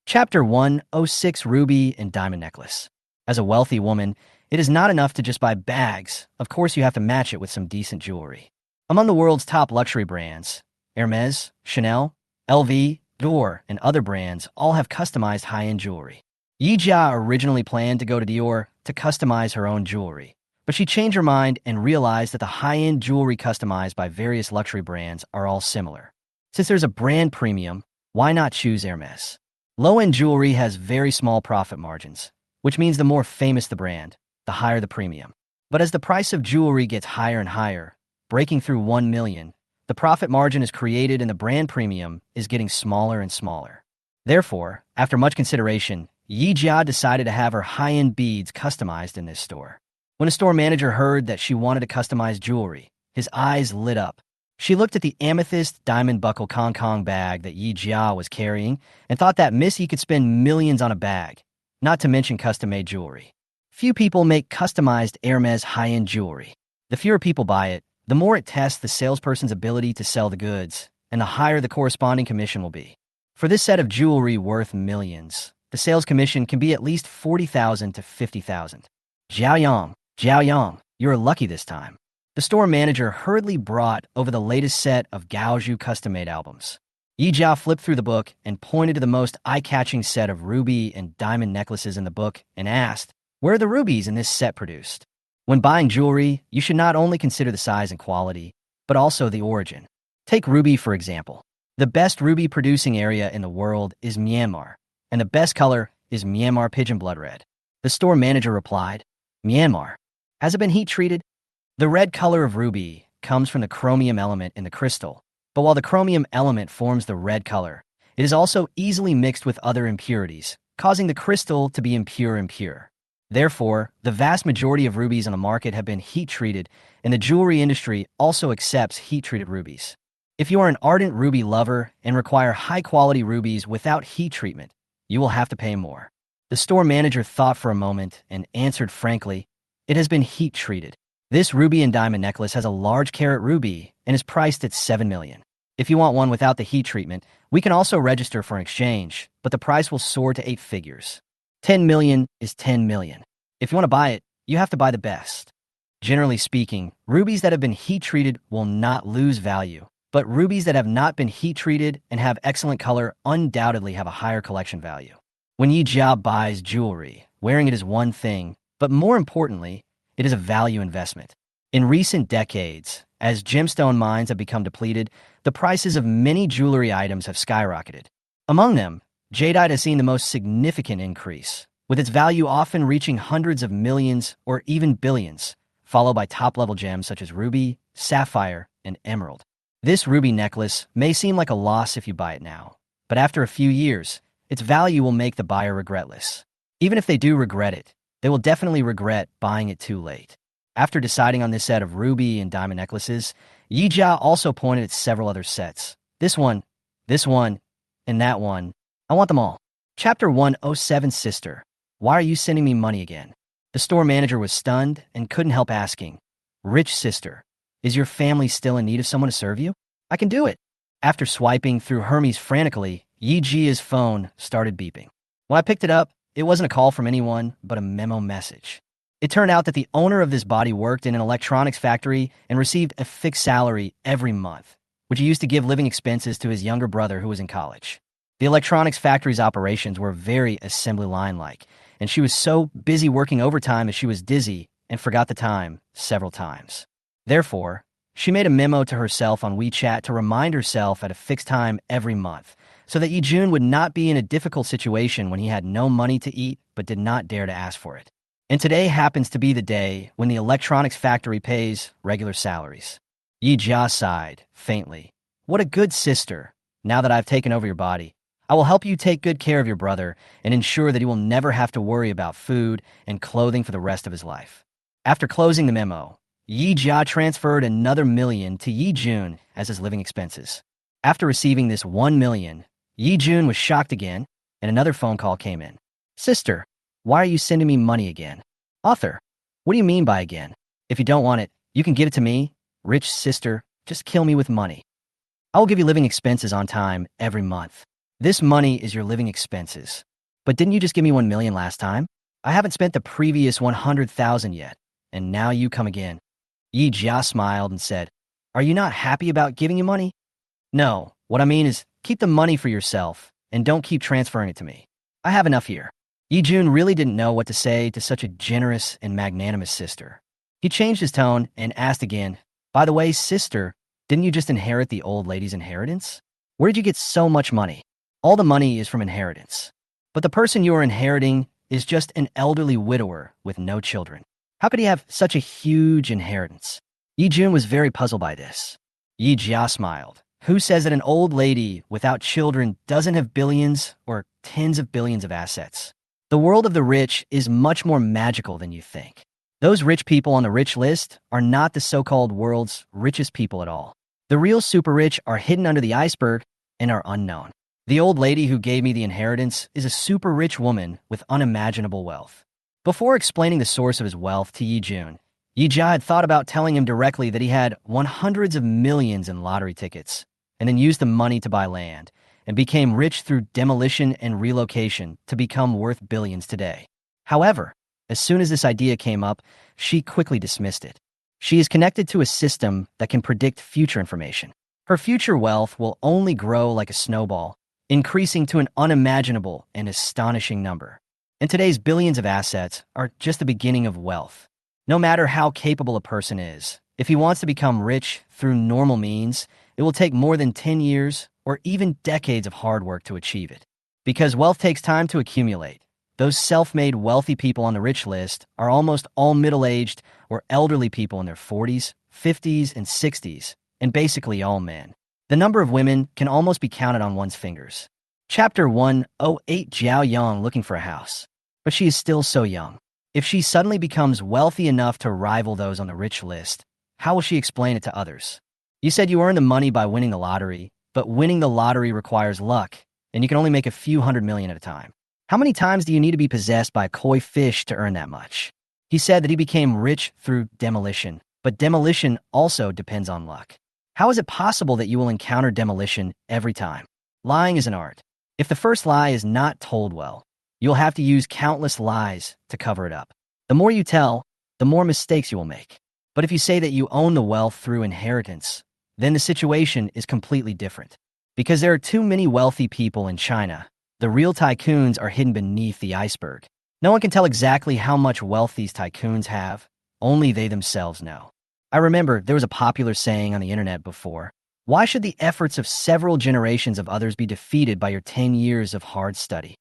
Chapter 106 Ruby and Diamond Necklace. As a wealthy woman, it is not enough to just buy bags. Of course, you have to match it with some decent jewelry. Among the world's top luxury brands, Hermes, Chanel, LV, Dior, and other brands all have customized high-end jewelry. Yijia originally planned to go to Dior to customize her own jewelry, but she changed her mind and realized that the high-end jewelry customized by various luxury brands are all similar. Since there's a brand premium, why not choose Hermes? Low-end jewelry has very small profit margins, which means the more famous the brand, the higher the premium. But as the price of jewelry gets higher and higher, breaking through 1 million, the profit margin is created and the brand premium is getting smaller and smaller. Therefore, after much consideration, Yijia decided to have her high-end beads customized in this store. When a store manager heard that she wanted to customize jewelry, his eyes lit up. She looked at the amethyst diamond buckle Kong Kong bag that Yijia was carrying and thought that Miss Yi could spend millions on a bag, not to mention custom-made jewelry. Few people make customized Hermes high-end jewelry. The fewer people buy it, the more it tests the salesperson's ability to sell the goods, and the higher the corresponding commission will be. For this set of jewelry worth millions, the sales commission can be at least 40,000 to 50,000. Xiaoyong, you're lucky this time. The store manager hurriedly brought over the latest set of Gaoju custom-made albums. Yijia flipped through the book and pointed to the most eye-catching set of ruby and diamond necklaces in the book and asked, where are the rubies in this set produced? When buying jewelry, you should not only consider the size and quality, but also the origin. Take ruby, for example. The best ruby producing area in the world is Myanmar, and the best color is Myanmar pigeon blood red. The store manager replied, Myanmar. Has it been heat treated? The red color of ruby comes from the chromium element in the crystal, but while the chromium element forms the red color, it is also easily mixed with other impurities, causing the crystal to be impure. Therefore, the vast majority of rubies on the market have been heat-treated, and the jewelry industry also accepts heat-treated rubies. If you are an ardent ruby lover and require high-quality rubies without heat treatment, you will have to pay more. The store manager thought for a moment and answered frankly, it has been heat-treated. This ruby and diamond necklace has a large carat ruby and is priced at 7 million. If you want one without the heat treatment, we can also register for an exchange, but the price will soar to 8 figures. 10 million is 10 million. If you want to buy it, you have to buy the best. Generally speaking, rubies that have been heat-treated will not lose value, but rubies that have not been heat-treated and have excellent color undoubtedly have a higher collection value. When Yijia buys jewelry, wearing it is one thing, but more importantly, it is a value investment. In recent decades, as gemstone mines have become depleted, the prices of many jewelry items have skyrocketed. Among them, jadeite has seen the most significant increase, with its value often reaching hundreds of millions or even billions, followed by top-level gems such as ruby, sapphire, and emerald. This ruby necklace may seem like a loss if you buy it now, but after a few years, its value will make the buyer regretless. Even if they do regret it, they will definitely regret buying it too late. After deciding on this set of ruby and diamond necklaces, Yijia also pointed at several other sets. This one, and that one. I want them all. Chapter 107 Sister, why are you sending me money again? The store manager was stunned and couldn't help asking, Rich sister, is your family still in need of someone to serve you? I can do it. After swiping through Hermes frantically, Yijia's phone started beeping. When I picked it up, it wasn't a call from anyone, but a memo message. It turned out that the owner of this body worked in an electronics factory and received a fixed salary every month, which he used to give living expenses to his younger brother who was in college. The electronics factory's operations were very assembly line-like, and she was so busy working overtime that she was dizzy and forgot the time several times. Therefore, she made a memo to herself on WeChat to remind herself at a fixed time every month, so that Yijun would not be in a difficult situation when he had no money to eat but did not dare to ask for it. And today happens to be the day when the electronics factory pays regular salaries. Yi Jia sighed, faintly. What a good sister. Now that I've taken over your body, I will help you take good care of your brother and ensure that he will never have to worry about food and clothing for the rest of his life. After closing the memo, Yi Jia transferred another million to Yi Jun as his living expenses. After receiving this 1 million, Yi Jun was shocked again, and another phone call came in. Sister, why are you sending me money again? Author, what do you mean by again? If you don't want it, you can give it to me. Rich sister, just kill me with money. I will give you living expenses on time every month. This money is your living expenses. But didn't you just give me 1 million last time? I haven't spent the previous 100,000 yet, and now you come again. Yi Jia smiled and said, Are you not happy about giving you money? No, what I mean is keep the money for yourself and don't keep transferring it to me. I have enough here. Yi Jun really didn't know what to say to such a generous and magnanimous sister. He changed his tone and asked again, By the way, sister, didn't you just inherit the old lady's inheritance? Where did you get so much money? All the money is from inheritance. But the person you are inheriting is just an elderly widower with no children. How could he have such a huge inheritance? Yi Jun was very puzzled by this. Yi Jia smiled. Who says that an old lady without children doesn't have billions or tens of billions of assets? The world of the rich is much more magical than you think. Those rich people on the rich list are not the so-called world's richest people at all. The real super rich are hidden under the iceberg and are unknown. The old lady who gave me the inheritance is a super rich woman with unimaginable wealth. Before explaining the source of his wealth to Yi Jun, Yi Jia had thought about telling him directly that he had hundreds of millions in lottery tickets, and then used the money to buy land, and became rich through demolition and relocation to become worth billions today. However, as soon as this idea came up, she quickly dismissed it. She is connected to a system that can predict future information. Her future wealth will only grow like a snowball, increasing to an unimaginable and astonishing number. And today's billions of assets are just the beginning of wealth. No matter how capable a person is, if he wants to become rich through normal means, it will take more than 10 years or even decades of hard work to achieve it. Because wealth takes time to accumulate, those self-made wealthy people on the rich list are almost all middle-aged or elderly people in their 40s, 50s, and 60s, and basically all men. The number of women can almost be counted on one's fingers. Chapter 108 Xiaoyong looking for a house. But she is still so young. If she suddenly becomes wealthy enough to rival those on the rich list, how will she explain it to others? You said you earn the money by winning the lottery, but winning the lottery requires luck, and you can only make a few hundred million at a time. How many times do you need to be possessed by a koi fish to earn that much? He said that he became rich through demolition, but demolition also depends on luck. How is it possible that you will encounter demolition every time? Lying is an art. If the first lie is not told well, you'll have to use countless lies to cover it up. The more you tell, the more mistakes you will make. But if you say that you own the wealth through inheritance, then the situation is completely different. Because there are too many wealthy people in China, the real tycoons are hidden beneath the iceberg. No one can tell exactly how much wealth these tycoons have. Only they themselves know. I remember there was a popular saying on the internet before, why should the efforts of several generations of others be defeated by your 10 years of hard study?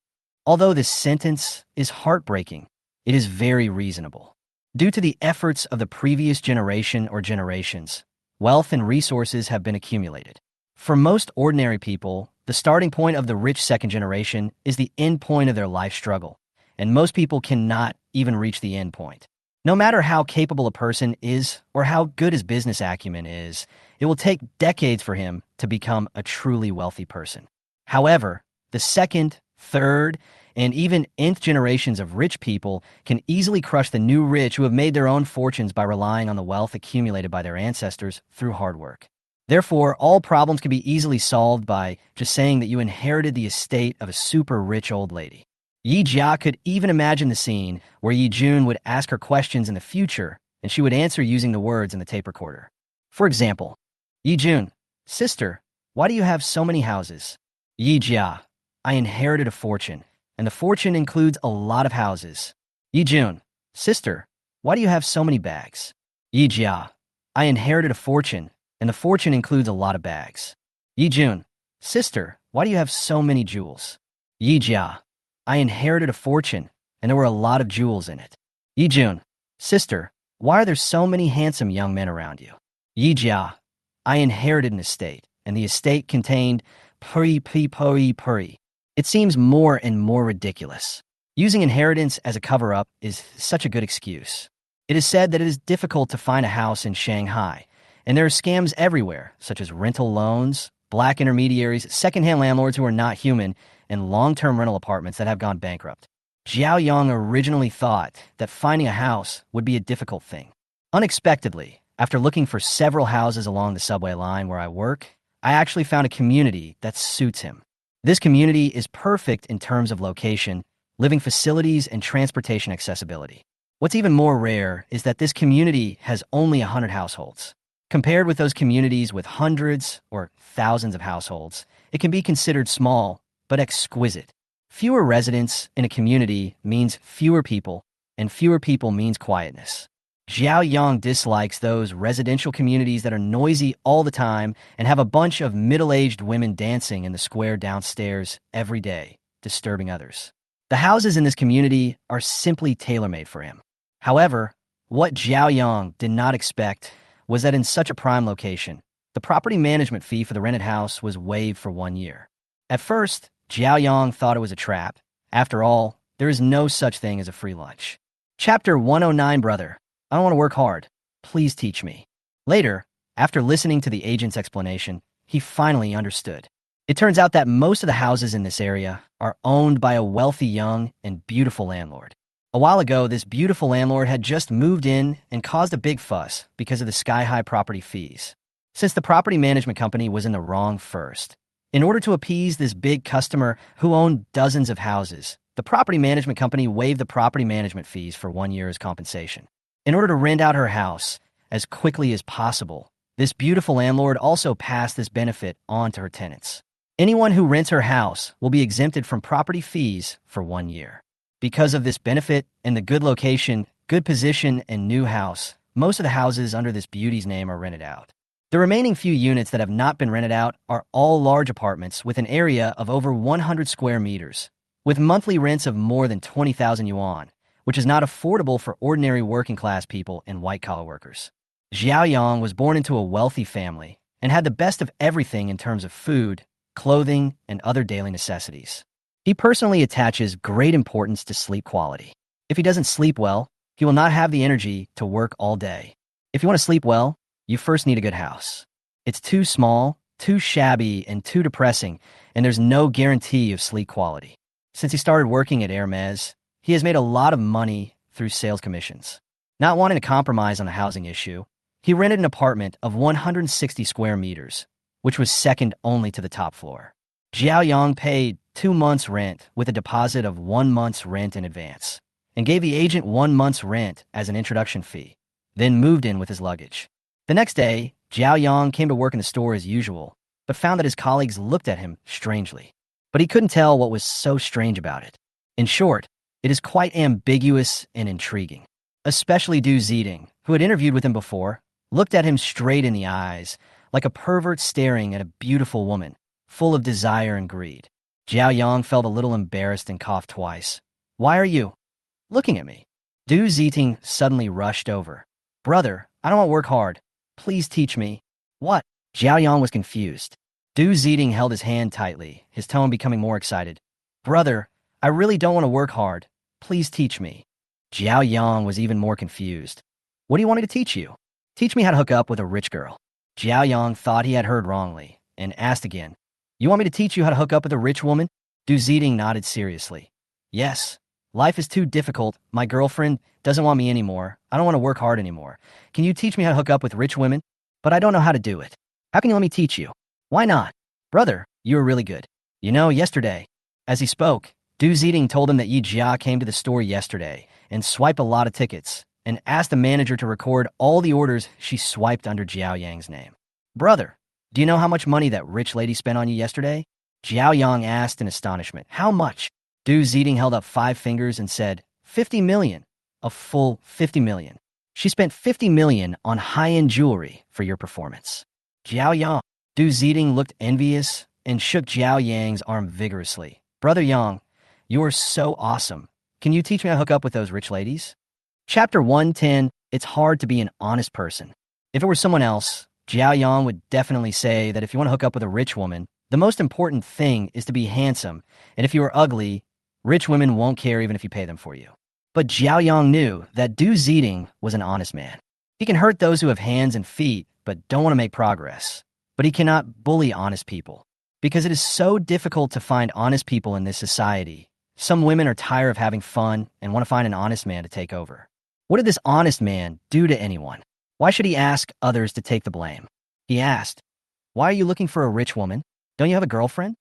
Although this sentence is heartbreaking, it is very reasonable. Due to the efforts of the previous generation or generations, wealth and resources have been accumulated. For most ordinary people, the starting point of the rich second generation is the end point of their life struggle, and most people cannot even reach the end point. No matter how capable a person is or how good his business acumen is, it will take decades for him to become a truly wealthy person. However, the second, third, and even nth generations of rich people can easily crush the new rich who have made their own fortunes by relying on the wealth accumulated by their ancestors through hard work. Therefore, all problems can be easily solved by just saying that you inherited the estate of a super rich old lady. Yi Jia could even imagine the scene where Yi Jun would ask her questions in the future and she would answer using the words in the tape recorder. For example, Yi Jun, sister, why do you have so many houses? Yi Jia, I inherited a fortune, and the fortune includes a lot of houses. Yi Jun, sister, why do you have so many bags? Yi Jia, I inherited a fortune, and the fortune includes a lot of bags. Yi Jun, sister, why do you have so many jewels? Yi Jia, I inherited a fortune, and there were a lot of jewels in it. Yijun, sister, why are there so many handsome young men around you? Yijia, I inherited an estate, and the estate contained puri. It seems more and more ridiculous. Using inheritance as a cover-up is such a good excuse. It is said that it is difficult to find a house in Shanghai, and there are scams everywhere, such as rental loans, black intermediaries, second-hand landlords who are not human, and long-term rental apartments that have gone bankrupt. Xiaoyong originally thought that finding a house would be a difficult thing. Unexpectedly, after looking for several houses along the subway line where I work, I actually found a community that suits him. This community is perfect in terms of location, living facilities, and transportation accessibility. What's even more rare is that this community has only 100 households. Compared with those communities with hundreds or thousands of households, it can be considered small, but exquisite. Fewer residents in a community means fewer people, and fewer people means quietness. Xiaoyong dislikes those residential communities that are noisy all the time and have a bunch of middle-aged women dancing in the square downstairs every day, disturbing others. The houses in this community are simply tailor-made for him. However, what Xiaoyong did not expect was that in such a prime location, the property management fee for the rented house was waived for 1 year. At first, Xiaoyong thought it was a trap. After all, there is no such thing as a free lunch. Chapter 109, Brother. I don't want to work hard. Please teach me. Later, after listening to the agent's explanation, he finally understood. It turns out that most of the houses in this area are owned by a wealthy young and beautiful landlord. A while ago, this beautiful landlord had just moved in and caused a big fuss because of the sky-high property fees. Since the property management company was in the wrong first, in order to appease this big customer who owned dozens of houses, the property management company waived the property management fees for 1 year as compensation. In order to rent out her house as quickly as possible, this beautiful landlord also passed this benefit on to her tenants. Anyone who rents her house will be exempted from property fees for 1 year. Because of this benefit and the good location, good position, and new house, most of the houses under this beauty's name are rented out. The remaining few units that have not been rented out are all large apartments with an area of over 100 square meters, with monthly rents of more than 20,000 yuan, which is not affordable for ordinary working-class people and white-collar workers. Xiaoyong was born into a wealthy family and had the best of everything in terms of food, clothing, and other daily necessities. He personally attaches great importance to sleep quality. If he doesn't sleep well, he will not have the energy to work all day. If you want to sleep well, you first need a good house. It's too small, too shabby, and too depressing, and there's no guarantee of sleep quality. Since he started working at Hermes, he has made a lot of money through sales commissions. Not wanting to compromise on the housing issue, he rented an apartment of 160 square meters, which was second only to the top floor. Xiaoyong paid 2 months' rent with a deposit of 1 month's rent in advance, and gave the agent 1 month's rent as an introduction fee, then moved in with his luggage. The next day, Xiaoyong came to work in the store as usual, but found that his colleagues looked at him strangely. But he couldn't tell what was so strange about it. In short, it is quite ambiguous and intriguing. Especially Du Ziding, who had interviewed with him before, looked at him straight in the eyes, like a pervert staring at a beautiful woman, full of desire and greed. Xiaoyong felt a little embarrassed and coughed twice. Why are you looking at me? Du Ziding suddenly rushed over. Brother, I don't want to work hard. Please teach me. What? Xiaoyong was confused. Du Ziding held his hand tightly, his tone becoming more excited. Brother, I really don't want to work hard. Please teach me. Xiaoyong was even more confused. What do you want me to teach you? Teach me how to hook up with a rich girl. Xiaoyong thought he had heard wrongly and asked again. You want me to teach you how to hook up with a rich woman? Du Ziding nodded seriously. Yes. Life is too difficult. My girlfriend doesn't want me anymore. I don't want to work hard anymore. Can you teach me how to hook up with rich women? But I don't know how to do it. How can you let me teach you? Why not? Brother, you are really good. You know, yesterday. As he spoke, Du Ziding told him that Yi Jia came to the store yesterday and swiped a lot of tickets and asked the manager to record all the orders she swiped under Xiaoyang's name. Brother, do you know how much money that rich lady spent on you yesterday? Xiaoyong asked in astonishment. How much? Du Ziding held up 5 fingers and said, 50 million. A full 50 million. She spent 50 million on high-end jewelry for your performance. Xiaoyong. Du Ziding looked envious and shook Xiaoyang's arm vigorously. Brother Yang, you are so awesome. Can you teach me how to hook up with those rich ladies? Chapter 110, It's Hard to Be an Honest Person. If it were someone else, Xiaoyong would definitely say that if you want to hook up with a rich woman, the most important thing is to be handsome, and if you are ugly, rich women won't care even if you pay them for you. But Xiaoyong knew that Du Zeding was an honest man. He can hurt those who have hands and feet, but don't want to make progress. But he cannot bully honest people. Because it is so difficult to find honest people in this society, some women are tired of having fun and want to find an honest man to take over. What did this honest man do to anyone? Why should he ask others to take the blame? He asked, "Why are you looking for a rich woman? Don't you have a girlfriend?"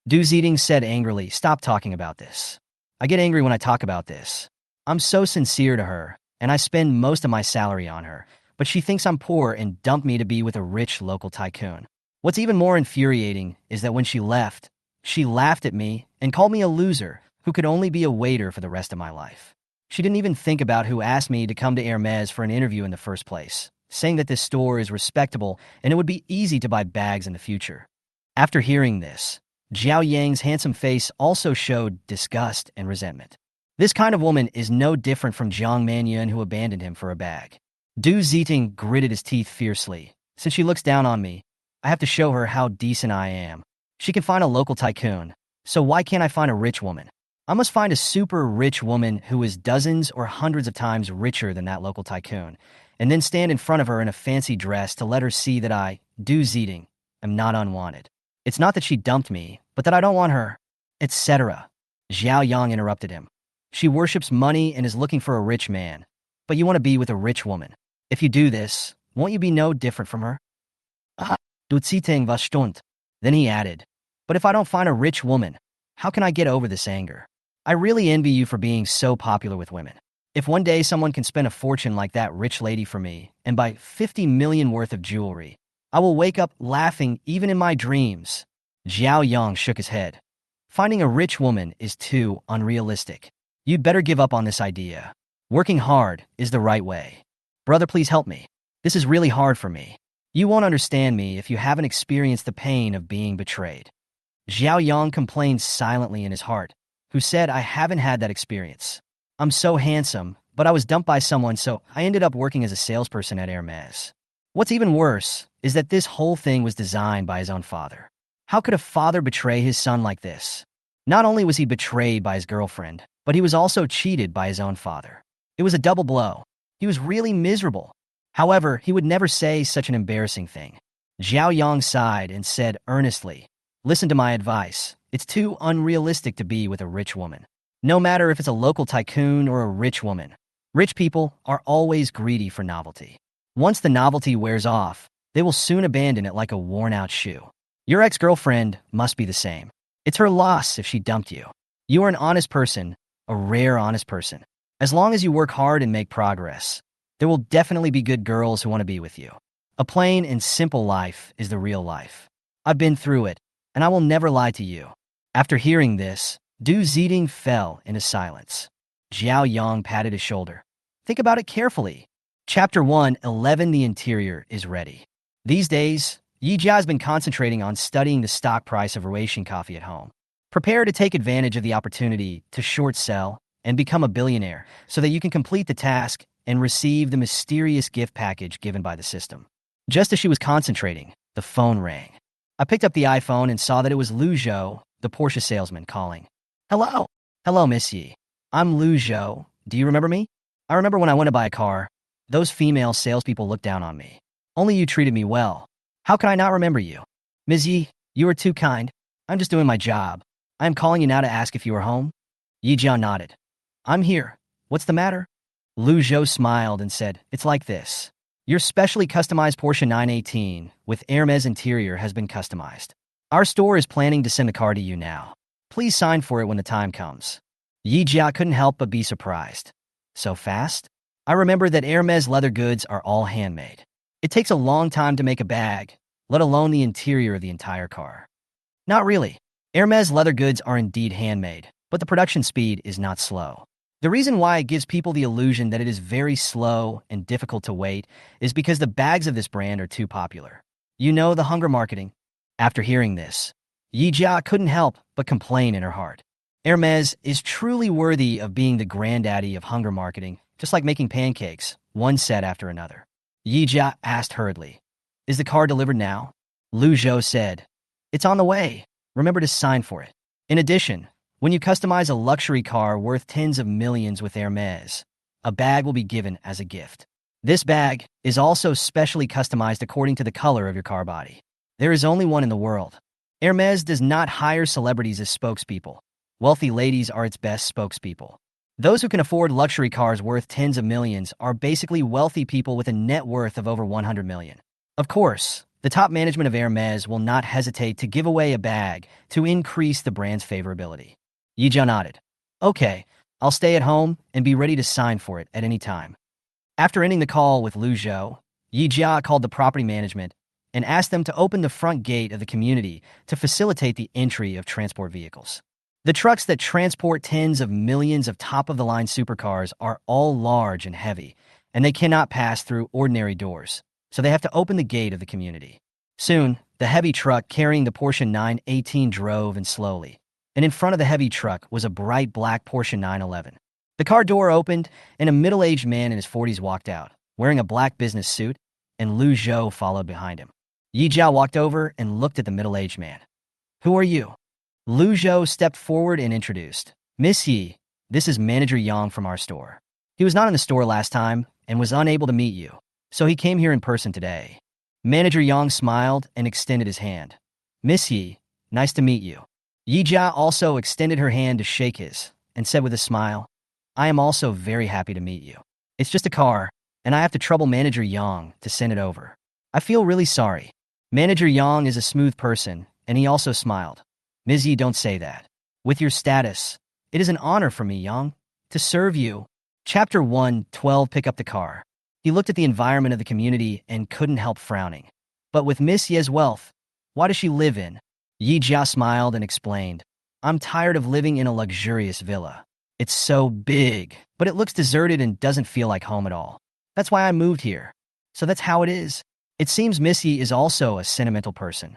Du Zeding said angrily, "Stop talking about this. I get angry when I talk about this. I'm so sincere to her, and I spend most of my salary on her, but she thinks I'm poor and dumped me to be with a rich local tycoon. What's even more infuriating is that when she left, she laughed at me and called me a loser who could only be a waiter for the rest of my life. She didn't even think about who asked me to come to Hermes for an interview in the first place, saying that this store is respectable and it would be easy to buy bags in the future." After hearing this, Zhao Yang's handsome face also showed disgust and resentment. This kind of woman is no different from Zhang Manyun, who abandoned him for a bag. Du Zeding gritted his teeth fiercely. "Since she looks down on me, I have to show her how decent I am. She can find a local tycoon, so why can't I find a rich woman? I must find a super rich woman who is dozens or hundreds of times richer than that local tycoon, and then stand in front of her in a fancy dress to let her see that I, Du Zeding, am not unwanted. It's not that she dumped me, but that I don't want her," etc. Xiaoyong interrupted him. "She worships money and is looking for a rich man, but you want to be with a rich woman. If you do this, won't you be no different from her?" "Ah, du Zeding was stunt." Then he added, "But if I don't find a rich woman, how can I get over this anger? I really envy you for being so popular with women. If one day someone can spend a fortune like that rich lady for me and buy 50 million worth of jewelry, I will wake up laughing even in my dreams." Xiaoyong shook his head. "Finding a rich woman is too unrealistic. You'd better give up on this idea. Working hard is the right way. Brother, please help me. This is really hard for me. You won't understand me if you haven't experienced the pain of being betrayed." Xiaoyong complained silently in his heart, who said, "I haven't had that experience. I'm so handsome, but I was dumped by someone, so I ended up working as a salesperson at Hermes. What's even worse is that this whole thing was designed by his own father. How could a father betray his son like this? Not only was he betrayed by his girlfriend, but he was also cheated by his own father. It was a double blow. He was really miserable. However, he would never say such an embarrassing thing." Xiaoyong sighed and said earnestly, "Listen to my advice. It's too unrealistic to be with a rich woman. No matter if it's a local tycoon or a rich woman. Rich people are always greedy for novelty. Once the novelty wears off, they will soon abandon it like a worn-out shoe. Your ex-girlfriend must be the same. It's her loss if she dumped you. You are an honest person, a rare honest person. As long as you work hard and make progress, there will definitely be good girls who want to be with you. A plain and simple life is the real life. I've been through it, and I will never lie to you." After hearing this, Du Zeding fell into silence. Xiaoyong patted his shoulder. "Think about it carefully. Chapter 111, The Interior is ready." These days, Yijia has been concentrating on studying the stock price of Russian coffee at home. Prepare to take advantage of the opportunity to short sell and become a billionaire so that you can complete the task and receive the mysterious gift package given by the system. Just as she was concentrating, the phone rang. I picked up the iPhone and saw that it was Lu Zhou, the Porsche salesman, calling. "Hello. Hello, Miss Yi. I'm Lu Zhou. Do you remember me? I remember when I went to buy a car. Those female salespeople looked down on me. Only you treated me well. How can I not remember you? Ms. Yi, you are too kind. I'm just doing my job. I am calling you now to ask if you are home." Yi Jiao nodded. "I'm here. What's the matter?" Lu Zhou smiled and said, "It's like this. Your specially customized Porsche 918 with Hermes interior has been customized. Our store is planning to send the car to you now. Please sign for it when the time comes." Yi Jia couldn't help but be surprised. "So fast? I remember that Hermes leather goods are all handmade. It takes a long time to make a bag, let alone the interior of the entire car." "Not really. Hermes leather goods are indeed handmade, but the production speed is not slow. The reason why it gives people the illusion that it is very slow and difficult to wait is because the bags of this brand are too popular. You know, the hunger marketing." After hearing this, Yi Jia couldn't help but complain in her heart. Hermes is truly worthy of being the granddaddy of hunger marketing, just like making pancakes, one said after another. Yi Jia asked hurriedly, "Is the car delivered now?" Lu Zhou said, "It's on the way. Remember to sign for it." In addition, when you customize a luxury car worth tens of millions with Hermes, a bag will be given as a gift. This bag is also specially customized according to the color of your car body. There is only one in the world. Hermes does not hire celebrities as spokespeople. Wealthy ladies are its best spokespeople. Those who can afford luxury cars worth tens of millions are basically wealthy people with a net worth of over 100 million. Of course, the top management of Hermes will not hesitate to give away a bag to increase the brand's favorability. Yi Jia nodded. "Okay, I'll stay at home and be ready to sign for it at any time." After ending the call with Lu Zhou, Yi Jia called the property management and asked them to open the front gate of the community to facilitate the entry of transport vehicles. The trucks that transport tens of millions of top-of-the-line supercars are all large and heavy, and they cannot pass through ordinary doors, so they have to open the gate of the community. Soon, the heavy truck carrying the Porsche 918 drove in slowly, and in front of the heavy truck was a bright black Porsche 911. The car door opened, and a middle-aged man in his 40s walked out, wearing a black business suit, and Lu Zhou followed behind him. Yi Jia walked over and looked at the middle-aged man. "Who are you?" Lu Zhou stepped forward and introduced, "Miss Yi, this is Manager Yang from our store. He was not in the store last time and was unable to meet you, so he came here in person today." Manager Yang smiled and extended his hand. "Miss Yi, nice to meet you." Yi Jia also extended her hand to shake his and said with a smile, "I am also very happy to meet you. It's just a car, and I have to trouble Manager Yang to send it over. I feel really sorry." Manager Yang is a smooth person, and he also smiled. "Ms. Yi, don't say that. With your status, it is an honor for me, Yang, to serve you." Chapter 1:12 Pick up the car. He looked at the environment of the community and couldn't help frowning. But with Miss Ye's wealth, why does she live in? Yi Jia smiled and explained, "I'm tired of living in a luxurious villa. It's so big, but it looks deserted and doesn't feel like home at all. That's why I moved here. So that's how it is." It seems Missy is also a sentimental person.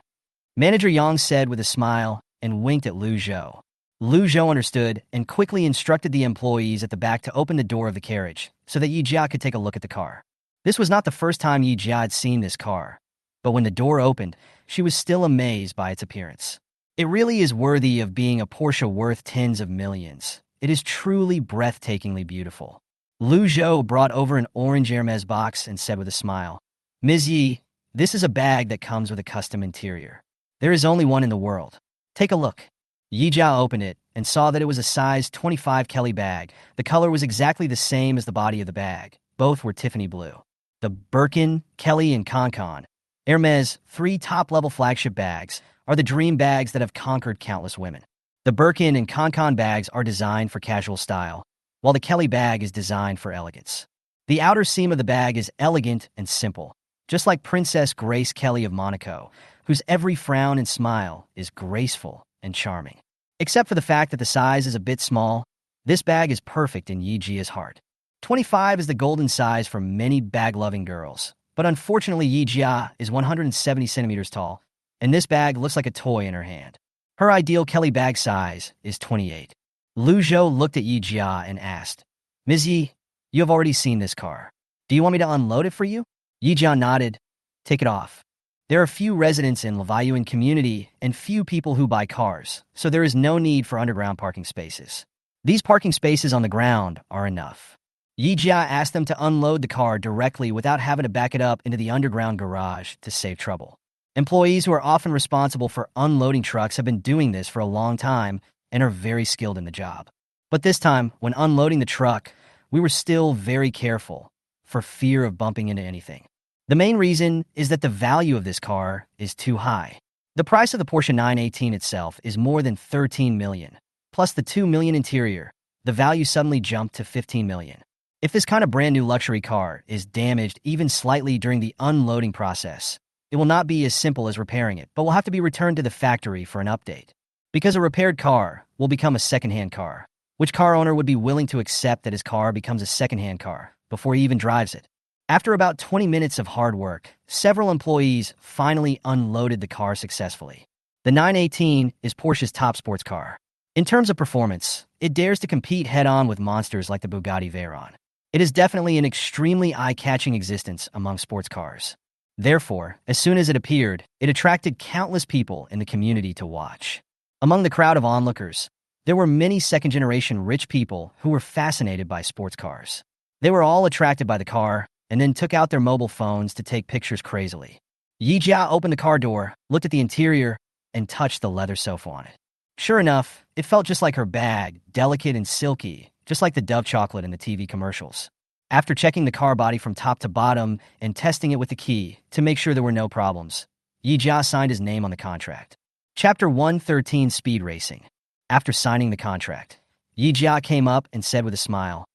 Manager Yang said with a smile and winked at Lu Zhou. Lu Zhou understood and quickly instructed the employees at the back to open the door of the carriage so that Yi Jia could take a look at the car. This was not the first time Yi Jia had seen this car, but when the door opened, she was still amazed by its appearance. It really is worthy of being a Porsche worth tens of millions. It is truly breathtakingly beautiful. Lu Zhou brought over an orange Hermes box and said with a smile, "Ms. Yi, this is a bag that comes with a custom interior. There is only one in the world. Take a look." Yi Jia opened it and saw that it was a size 25 Kelly bag. The color was exactly the same as the body of the bag. Both were Tiffany blue. The Birkin, Kelly, and Concon, Hermes' 3 top-level flagship bags, are the dream bags that have conquered countless women. The Birkin and Concon bags are designed for casual style, while the Kelly bag is designed for elegance. The outer seam of the bag is elegant and simple, just like Princess Grace Kelly of Monaco, whose every frown and smile is graceful and charming. Except for the fact that the size is a bit small, this bag is perfect in Yi Jia's heart. 25 is the golden size for many bag-loving girls, but unfortunately Yi Jia is 170 centimeters tall, and this bag looks like a toy in her hand. Her ideal Kelly bag size is 28. Lu Zhou looked at Yi Jia and asked, "Ms. Yi, you have already seen this car. Do you want me to unload it for you?" Yi Jia nodded. "Take it off. There are few residents in Xiaoyong community and few people who buy cars, so there is no need for underground parking spaces. These parking spaces on the ground are enough." Yi Jia asked them to unload the car directly without having to back it up into the underground garage to save trouble. Employees who are often responsible for unloading trucks have been doing this for a long time and are very skilled in the job. But this time, when unloading the truck, we were still very careful for fear of bumping into anything. The main reason is that the value of this car is too high. The price of the Porsche 918 itself is more than 13 million, plus the 2 million interior. The value suddenly jumped to 15 million. If this kind of brand new luxury car is damaged even slightly during the unloading process, it will not be as simple as repairing it, but will have to be returned to the factory for an update. Because a repaired car will become a second-hand car, which car owner would be willing to accept that his car becomes a second-hand car before he even drives it? After about 20 minutes of hard work, several employees finally unloaded the car successfully. The 918 is Porsche's top sports car. In terms of performance, it dares to compete head-on with monsters like the Bugatti Veyron. It is definitely an extremely eye-catching existence among sports cars. Therefore, as soon as it appeared, it attracted countless people in the community to watch. Among the crowd of onlookers, there were many second-generation rich people who were fascinated by sports cars. They were all attracted by the car and then took out their mobile phones to take pictures crazily. Yi Jia opened the car door, looked at the interior, and touched the leather sofa on it. Sure enough, it felt just like her bag, delicate and silky, just like the Dove chocolate in the TV commercials. After checking the car body from top to bottom and testing it with the key to make sure there were no problems, Yi Jia signed his name on the contract. Chapter 113 Speed Racing. After signing the contract, Yi Jia came up and said with a smile,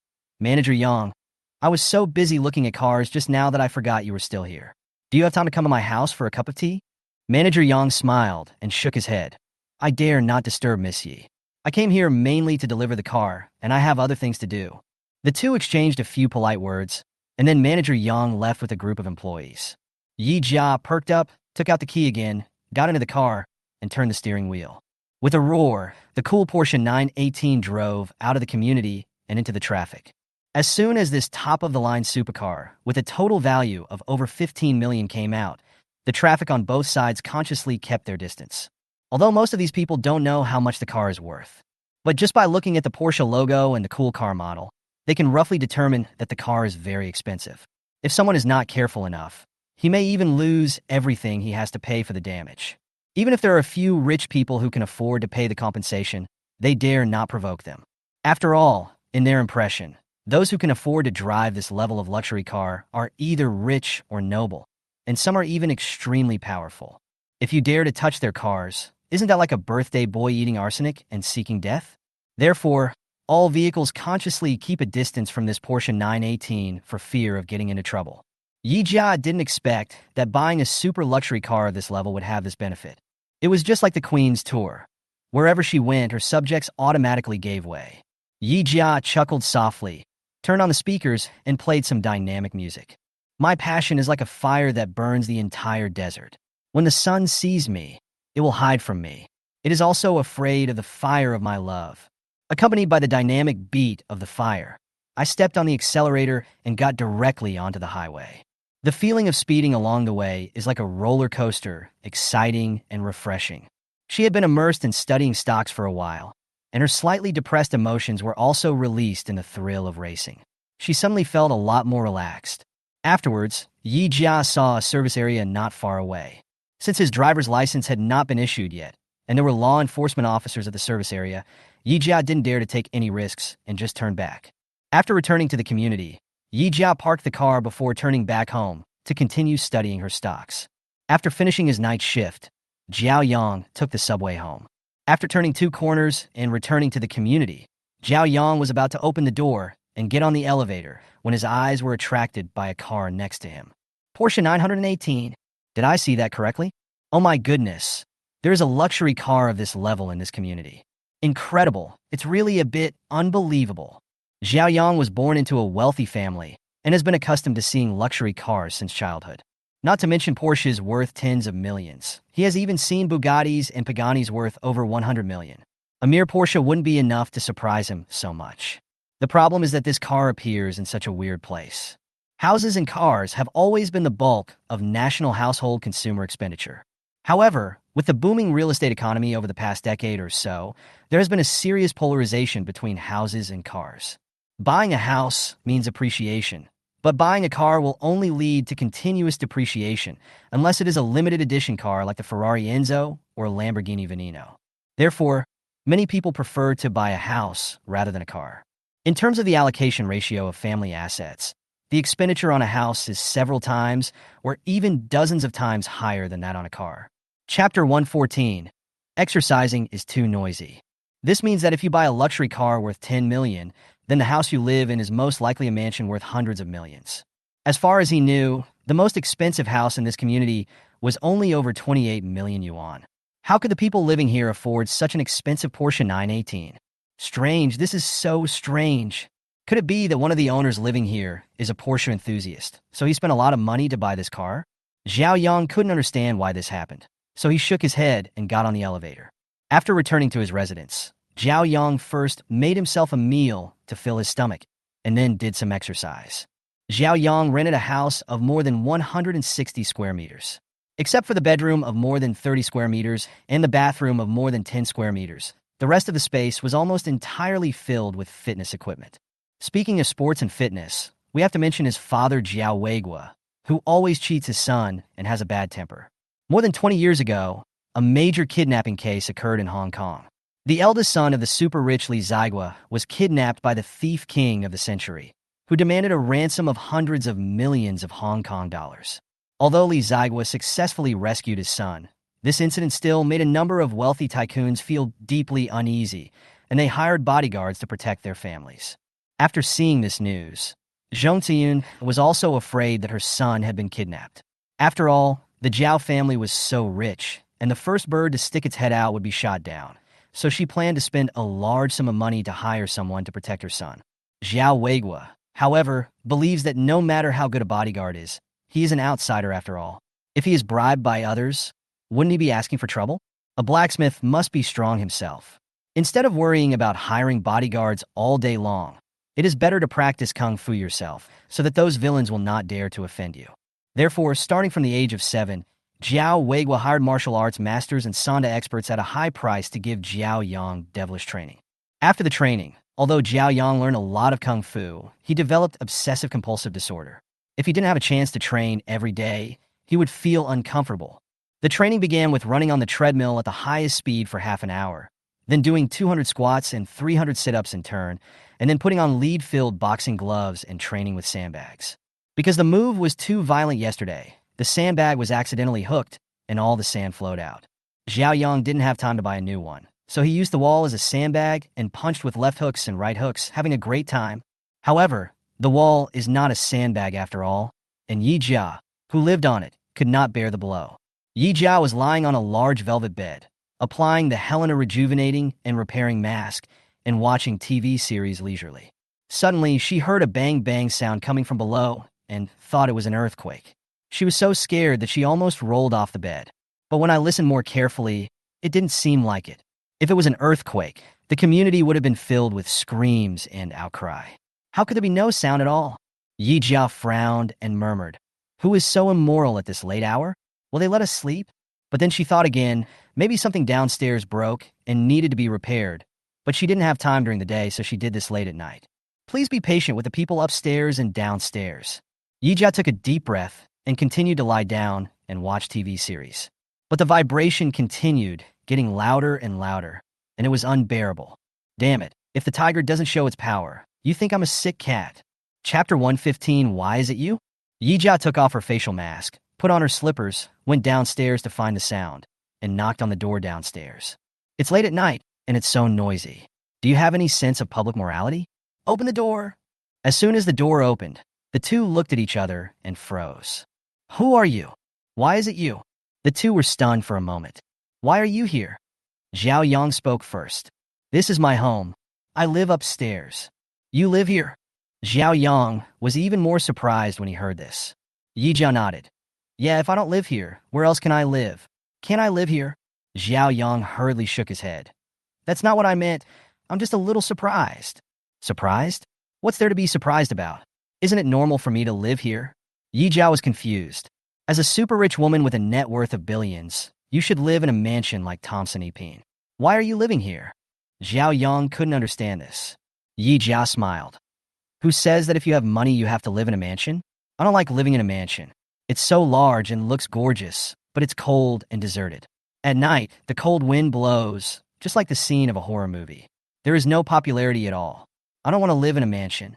"Manager Yang, I was so busy looking at cars just now that I forgot you were still here. Do you have time to come to my house for a cup of tea?" Manager Yang smiled and shook his head. "I dare not disturb Miss Yi. I came here mainly to deliver the car, and I have other things to do." The two exchanged a few polite words, and then Manager Yang left with a group of employees. Yi Jia perked up, took out the key again, got into the car, and turned the steering wheel. With a roar, the cool Porsche 918 drove out of the community and into the traffic. As soon as this top-of-the-line supercar, with a total value of over 15 million came out, the traffic on both sides consciously kept their distance. Although most of these people don't know how much the car is worth. But just by looking at the Porsche logo and the cool car model, they can roughly determine that the car is very expensive. If someone is not careful enough, he may even lose everything he has to pay for the damage. Even if there are a few rich people who can afford to pay the compensation, they dare not provoke them. After all, in their impression, those who can afford to drive this level of luxury car are either rich or noble, and some are even extremely powerful. If you dare to touch their cars, isn't that like a birthday boy eating arsenic and seeking death? Therefore, all vehicles consciously keep a distance from this Porsche 918 for fear of getting into trouble. Yi Jia didn't expect that buying a super luxury car of this level would have this benefit. It was just like the Queen's tour. Wherever she went, her subjects automatically gave way. Yi Jia chuckled softly, turned on the speakers, and played some dynamic music. "My passion is like a fire that burns the entire desert. When the sun sees me, it will hide from me. It is also afraid of the fire of my love." Accompanied by the dynamic beat of the fire, I stepped on the accelerator and got directly onto the highway. The feeling of speeding along the way is like a roller coaster, exciting and refreshing. She had been immersed in studying stocks for a while, and her slightly depressed emotions were also released in the thrill of racing. She suddenly felt a lot more relaxed. Afterwards, Yi Jia saw a service area not far away. Since his driver's license had not been issued yet, and there were law enforcement officers at the service area, Yi Jia didn't dare to take any risks and just turned back. After returning to the community, Yi Jia parked the car before turning back home to continue studying her stocks. After finishing his night shift, Xiaoyong took the subway home. After turning 2 corners and returning to the community, Xiaoyong was about to open the door and get on the elevator when his eyes were attracted by a car next to him. Porsche 918. Did I see that correctly? Oh my goodness. There is a luxury car of this level in this community. Incredible. It's really a bit unbelievable. Xiaoyong was born into a wealthy family and has been accustomed to seeing luxury cars since childhood. Not to mention Porsche's worth tens of millions. He has even seen Bugattis and Pagani's worth over 100 million. A mere Porsche wouldn't be enough to surprise him so much. The problem is that this car appears in such a weird place. Houses and cars have always been the bulk of national household consumer expenditure. However, with the booming real estate economy over the past decade or so, there has been a serious polarization between houses and cars. Buying a house means appreciation, but buying a car will only lead to continuous depreciation unless it is a limited edition car like the Ferrari Enzo or Lamborghini Veneno. Therefore, many people prefer to buy a house rather than a car. In terms of the allocation ratio of family assets, the expenditure on a house is several times or even dozens of times higher than that on a car. Chapter 114. Exercising is too noisy. This means that if you buy a luxury car worth 10 million, then the house you live in is most likely a mansion worth hundreds of millions. As far as he knew, the most expensive house in this community was only over 28 million yuan. How could the people living here afford such an expensive Porsche 918? Strange, this is so strange. Could it be that one of the owners living here is a Porsche enthusiast, so he spent a lot of money to buy this car? Xiaoyong couldn't understand why this happened, so he shook his head and got on the elevator. After returning to his residence, Xiaoyong first made himself a meal to fill his stomach, and then did some exercise. Xiaoyong rented a house of more than 160 square meters. Except for the bedroom of more than 30 square meters and the bathroom of more than 10 square meters, the rest of the space was almost entirely filled with fitness equipment. Speaking of sports and fitness, we have to mention his father Jiao Weigua, who always cheats his son and has a bad temper. More than 20 years ago, a major kidnapping case occurred in Hong Kong. The eldest son of the super-rich Li Zhaigua was kidnapped by the thief king of the century, who demanded a ransom of hundreds of millions of Hong Kong dollars. Although Li Zhaigua successfully rescued his son, this incident still made a number of wealthy tycoons feel deeply uneasy, and they hired bodyguards to protect their families. After seeing this news, Zhong Ziyun was also afraid that her son had been kidnapped. After all, the Zhao family was so rich, and the first bird to stick its head out would be shot down, so she planned to spend a large sum of money to hire someone to protect her son. Xiao Weigua, however, believes that no matter how good a bodyguard is, he is an outsider after all. If he is bribed by others, wouldn't he be asking for trouble? A blacksmith must be strong himself. Instead of worrying about hiring bodyguards all day long, it is better to practice kung fu yourself so that those villains will not dare to offend you. Therefore, starting from the age of 7, Jiao Weigua hired martial arts masters and Sanda experts at a high price to give Xiaoyong devilish training. After the training, although Xiaoyong learned a lot of kung fu, he developed obsessive-compulsive disorder. If he didn't have a chance to train every day, he would feel uncomfortable. The training began with running on the treadmill at the highest speed for half an hour, then doing 200 squats and 300 sit-ups in turn, and then putting on lead-filled boxing gloves and training with sandbags. Because the move was too violent yesterday, the sandbag was accidentally hooked, and all the sand flowed out. Xiaoyong didn't have time to buy a new one, so he used the wall as a sandbag and punched with left hooks and right hooks, having a great time. However, the wall is not a sandbag after all, and Yi Jia, who lived on it, could not bear the blow. Yi Jia was lying on a large velvet bed, applying the Helena rejuvenating and repairing mask, and watching TV series leisurely. Suddenly, she heard a bang-bang sound coming from below and thought it was an earthquake. She was so scared that she almost rolled off the bed. But when I listened more carefully, it didn't seem like it. If it was an earthquake, the community would have been filled with screams and outcry. How could there be no sound at all? Yi Jia frowned and murmured, "Who is so immoral at this late hour? Will they let us sleep?" But then she thought again, maybe something downstairs broke and needed to be repaired. But she didn't have time during the day, so she did this late at night. Please be patient with the people upstairs and downstairs. Yi Jia took a deep breath and continued to lie down and watch TV series. But the vibration continued, getting louder and louder, and it was unbearable. Damn it, if the tiger doesn't show its power, you think I'm a sick cat. Chapter 115, Why Is It You? Yi Jia took off her facial mask, put on her slippers, went downstairs to find the sound, and knocked on the door downstairs. It's late at night, and it's so noisy. Do you have any sense of public morality? Open the door. As soon as the door opened, the two looked at each other and froze. Who are you? Why is it you? The two were stunned for a moment. Why are you here? Xiaoyong spoke first. This is my home. I live upstairs. You live here? Xiaoyong was even more surprised when he heard this. Yi Jia nodded. Yeah, if I don't live here, where else can I live? Can I live here? Xiaoyong hurriedly shook his head. That's not what I meant. I'm just a little surprised. Surprised? What's there to be surprised about? Isn't it normal for me to live here? Yi Jia was confused. As a super-rich woman with a net worth of billions, you should live in a mansion like Thompson Epine. Why are you living here? Xiaoyong couldn't understand this. Yi Jia smiled. Who says that if you have money you have to live in a mansion? I don't like living in a mansion. It's so large and looks gorgeous, but it's cold and deserted. At night, the cold wind blows, just like the scene of a horror movie. There is no popularity at all. I don't want to live in a mansion.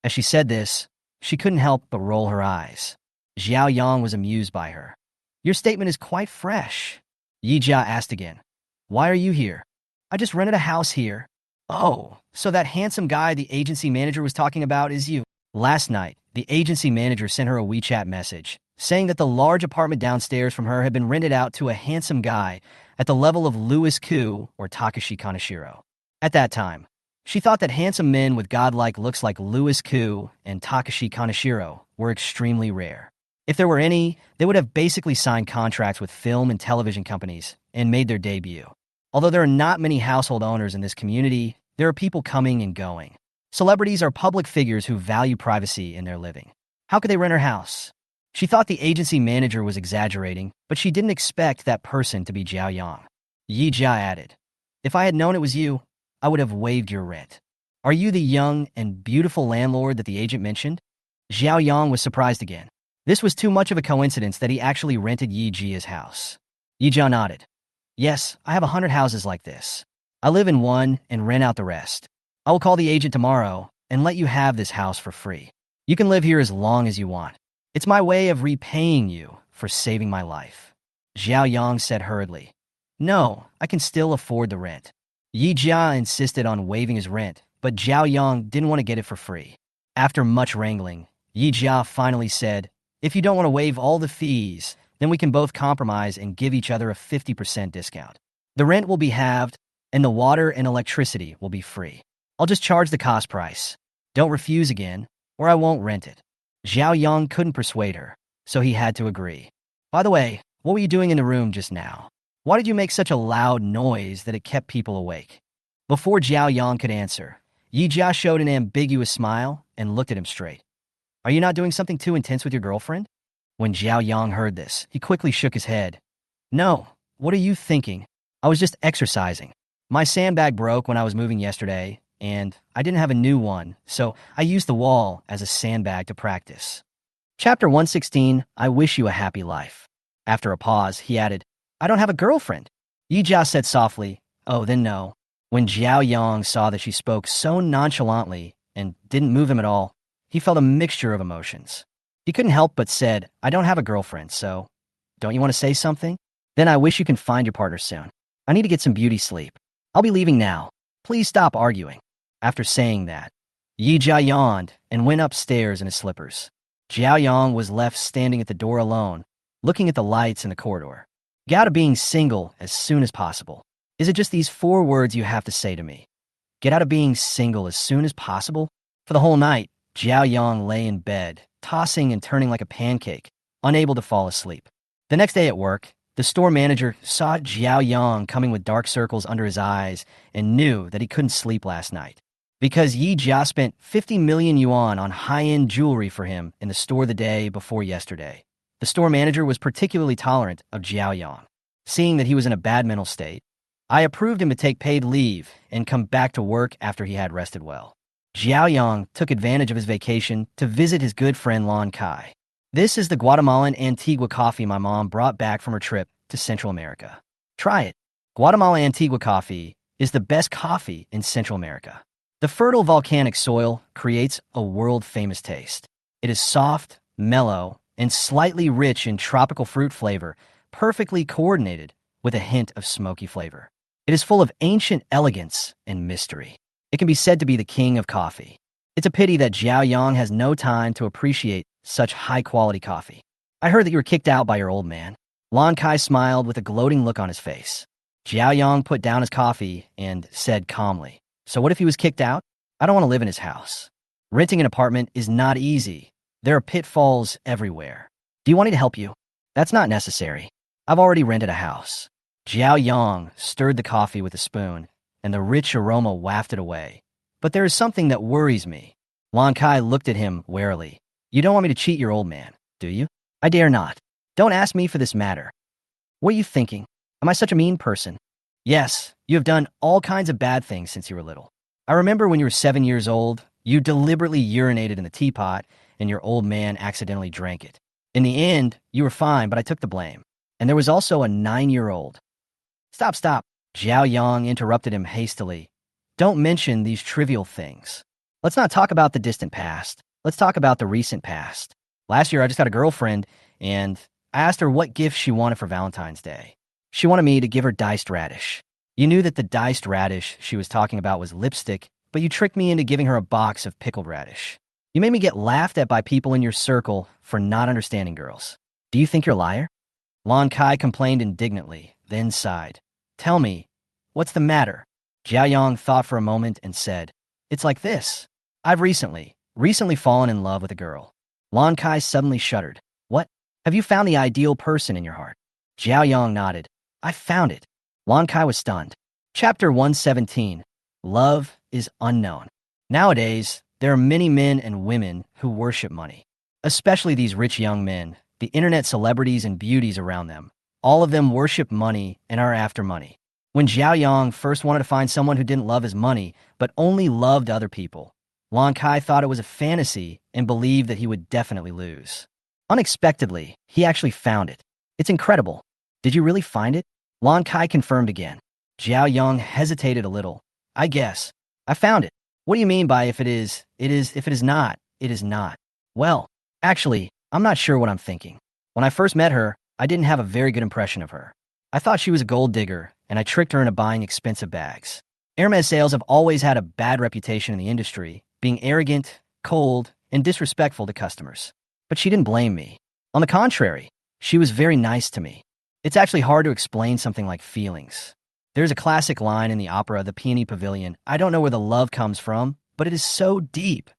As she said this, she couldn't help but roll her eyes. Xiaoyong was amused by her. Your statement is quite fresh. Yi Jia asked again. Why are you here? I just rented a house here. Oh, so that handsome guy the agency manager was talking about is you. Last night, the agency manager sent her a WeChat message, saying that the large apartment downstairs from her had been rented out to a handsome guy at the level of Louis Koo or Takashi Kaneshiro. At that time, she thought that handsome men with godlike looks like Louis Koo and Takashi Kaneshiro were extremely rare. If there were any, they would have basically signed contracts with film and television companies and made their debut. Although there are not many household owners in this community, there are people coming and going. Celebrities are public figures who value privacy in their living. How could they rent her house? She thought the agency manager was exaggerating, but she didn't expect that person to be Xiaoyong. Yi Jia added, "If I had known it was you, I would have waived your rent. Are you the young and beautiful landlord that the agent mentioned?" Xiaoyong was surprised again. This was too much of a coincidence that he actually rented Yi Jia's house. Yi Jia nodded. "Yes, I have 100 houses like this. I live in one and rent out the rest. I will call the agent tomorrow and let you have this house for free. You can live here as long as you want. It's my way of repaying you for saving my life." Xiaoyong said hurriedly, "No, I can still afford the rent." Yi Jia insisted on waiving his rent, but Xiaoyong didn't want to get it for free. After much wrangling, Yi Jia finally said, "If you don't want to waive all the fees, then we can both compromise and give each other a 50% discount. The rent will be halved, and the water and electricity will be free. I'll just charge the cost price. Don't refuse again, or I won't rent it." Xiaoyong couldn't persuade her, so he had to agree. "By the way, what were you doing in the room just now? Why did you make such a loud noise that it kept people awake?" Before Xiaoyong could answer, Yi Jia showed an ambiguous smile and looked at him straight. "Are you not doing something too intense with your girlfriend?" When Xiaoyong heard this, he quickly shook his head. "No, what are you thinking? I was just exercising. My sandbag broke when I was moving yesterday, and I didn't have a new one, so I used the wall as a sandbag to practice." Chapter 116, I Wish You a Happy Life. After a pause, he added, "I don't have a girlfriend." Yi Jia said softly, "Oh, then no." When Xiaoyong saw that she spoke so nonchalantly and didn't move him at all, he felt a mixture of emotions. He couldn't help but said, "I don't have a girlfriend, so don't you want to say something? Then I wish you can find your partner soon. I need to get some beauty sleep. I'll be leaving now. Please stop arguing." After saying that, Yi Jia yawned and went upstairs in his slippers. Xiaoyong was left standing at the door alone, looking at the lights in the corridor. "Get out of being single as soon as possible. Is it just these 4 words you have to say to me? Get out of being single as soon as possible?" For the whole night, Xiaoyong lay in bed, tossing and turning like a pancake, unable to fall asleep. The next day at work, the store manager saw Xiaoyong coming with dark circles under his eyes and knew that he couldn't sleep last night. Because Yi Jia spent 50 million yuan on high-end jewelry for him in the store the day before yesterday, the store manager was particularly tolerant of Xiaoyong. Seeing that he was in a bad mental state, I approved him to take paid leave and come back to work after he had rested well. Xiaoyong took advantage of his vacation to visit his good friend Lon Kai. This is the Guatemalan Antigua coffee my mom brought back from her trip to Central America. Try it. Guatemala Antigua coffee is the best coffee in Central America. The fertile volcanic soil creates a world-famous taste. It is soft, mellow, and slightly rich in tropical fruit flavor, perfectly coordinated with a hint of smoky flavor. It is full of ancient elegance and mystery. It can be said to be the king of coffee. It's a pity that Xiaoyong has no time to appreciate such high-quality coffee. "I heard that you were kicked out by your old man." Lon Kai smiled with a gloating look on his face. Xiaoyong put down his coffee and said calmly, "So what if he was kicked out? I don't want to live in his house. Renting an apartment is not easy. There are pitfalls everywhere. Do you want me to help you?" "That's not necessary. I've already rented a house." Xiaoyong stirred the coffee with a spoon, and the rich aroma wafted away. "But there is something that worries me." Lon Kai looked at him warily. "You don't want me to cheat your old man, do you?" "I dare not. Don't ask me for this matter." "What are you thinking? Am I such a mean person?" "Yes, you have done all kinds of bad things since you were little. I remember when you were 7 years old, you deliberately urinated in the teapot, and your old man accidentally drank it. In the end, you were fine, but I took the blame. And there was also a 9-year-old. Stop. Xiaoyong interrupted him hastily. "Don't mention these trivial things. Let's not talk about the distant past. Let's talk about the recent past. Last year, I just got a girlfriend, and I asked her what gift she wanted for Valentine's Day. She wanted me to give her diced radish. You knew that the diced radish she was talking about was lipstick, but you tricked me into giving her a box of pickled radish. You made me get laughed at by people in your circle for not understanding girls. Do you think you're a liar?" Lon Kai complained indignantly, then sighed. "Tell me, what's the matter?" Xiaoyong thought for a moment and said, "It's like this. I've recently fallen in love with a girl." Lon Kai suddenly shuddered. "What? Have you found the ideal person in your heart?" Xiaoyong nodded. "I found it." Lon Kai was stunned. Chapter 117. Love is Unknown. Nowadays, there are many men and women who worship money, especially these rich young men, the internet celebrities and beauties around them. All of them worship money and are after money. When Xiaoyong first wanted to find someone who didn't love his money, but only loved other people, Lan Kai thought it was a fantasy and believed that he would definitely lose. Unexpectedly, he actually found it. It's incredible. Did you really find it? Lan Kai confirmed again. Xiaoyong hesitated a little. I guess. I found it. What do you mean by if it is, if it is not, it is not? Well, actually, I'm not sure what I'm thinking. When I first met her, I didn't have a very good impression of her. I thought she was a gold digger, and I tricked her into buying expensive bags. Hermes sales have always had a bad reputation in the industry, being arrogant, cold, and disrespectful to customers. But she didn't blame me. On the contrary, she was very nice to me. It's actually hard to explain something like feelings. There's a classic line in the opera The Peony Pavilion, I don't know where the love comes from, but it is so deep.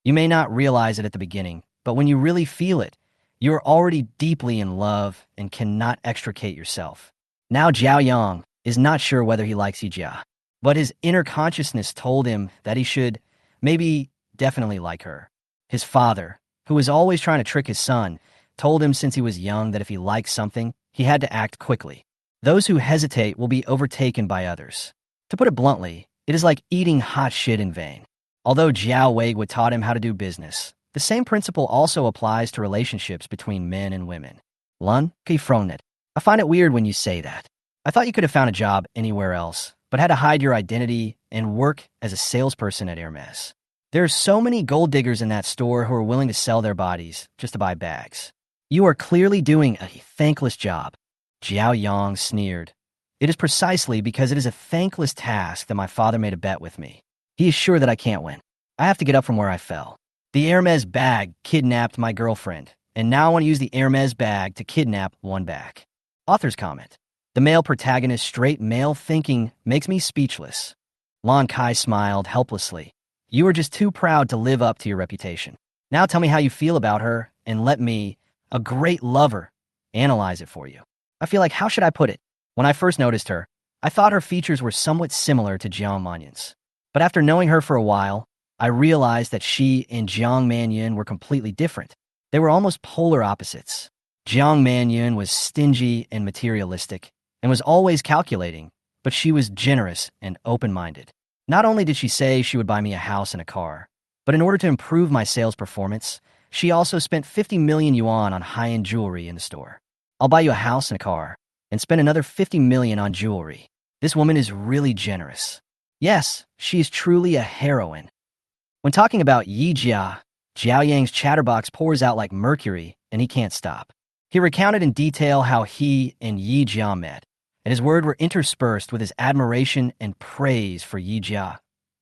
You may not realize it at the beginning, but when you really feel it, you are already deeply in love and cannot extricate yourself. Now Xiaoyong is not sure whether he likes Yijia, but his inner consciousness told him that he should, maybe definitely like her. His father, who was always trying to trick his son, told him since he was young that if he liked something, he had to act quickly. Those who hesitate will be overtaken by others. To put it bluntly, it is like eating hot shit in vain. Although Jiao Weiguo taught him how to do business, the same principle also applies to relationships between men and women. Lun, Kifronet. I find it weird when you say that. I thought you could have found a job anywhere else, but had to hide your identity and work as a salesperson at Hermes. There are so many gold diggers in that store who are willing to sell their bodies just to buy bags. You are clearly doing a thankless job. Xiaoyong sneered. It is precisely because it is a thankless task that my father made a bet with me. He is sure that I can't win. I have to get up from where I fell. The Hermes bag kidnapped my girlfriend, and now I want to use the Hermes bag to kidnap one back. Author's comment. The male protagonist's straight male thinking makes me speechless. Lan Kai smiled helplessly. You are just too proud to live up to your reputation. Now tell me how you feel about her, and let me, a great lover, analyze it for you. I feel like, how should I put it? When I first noticed her, I thought her features were somewhat similar to Jiang Manyun's. But after knowing her for a while, I realized that she and Jiang Manyun were completely different. They were almost polar opposites. Jiang Manyun was stingy and materialistic, and was always calculating, but she was generous and open-minded. Not only did she say she would buy me a house and a car, but in order to improve my sales performance, she also spent 50 million yuan on high-end jewelry in the store. I'll buy you a house and a car, and spend another 50 million on jewelry. This woman is really generous. Yes, she is truly a heroine. When talking about Yijia, Xiaoyang's chatterbox pours out like mercury, and he can't stop. He recounted in detail how he and Yijia met, and his words were interspersed with his admiration and praise for Yijia,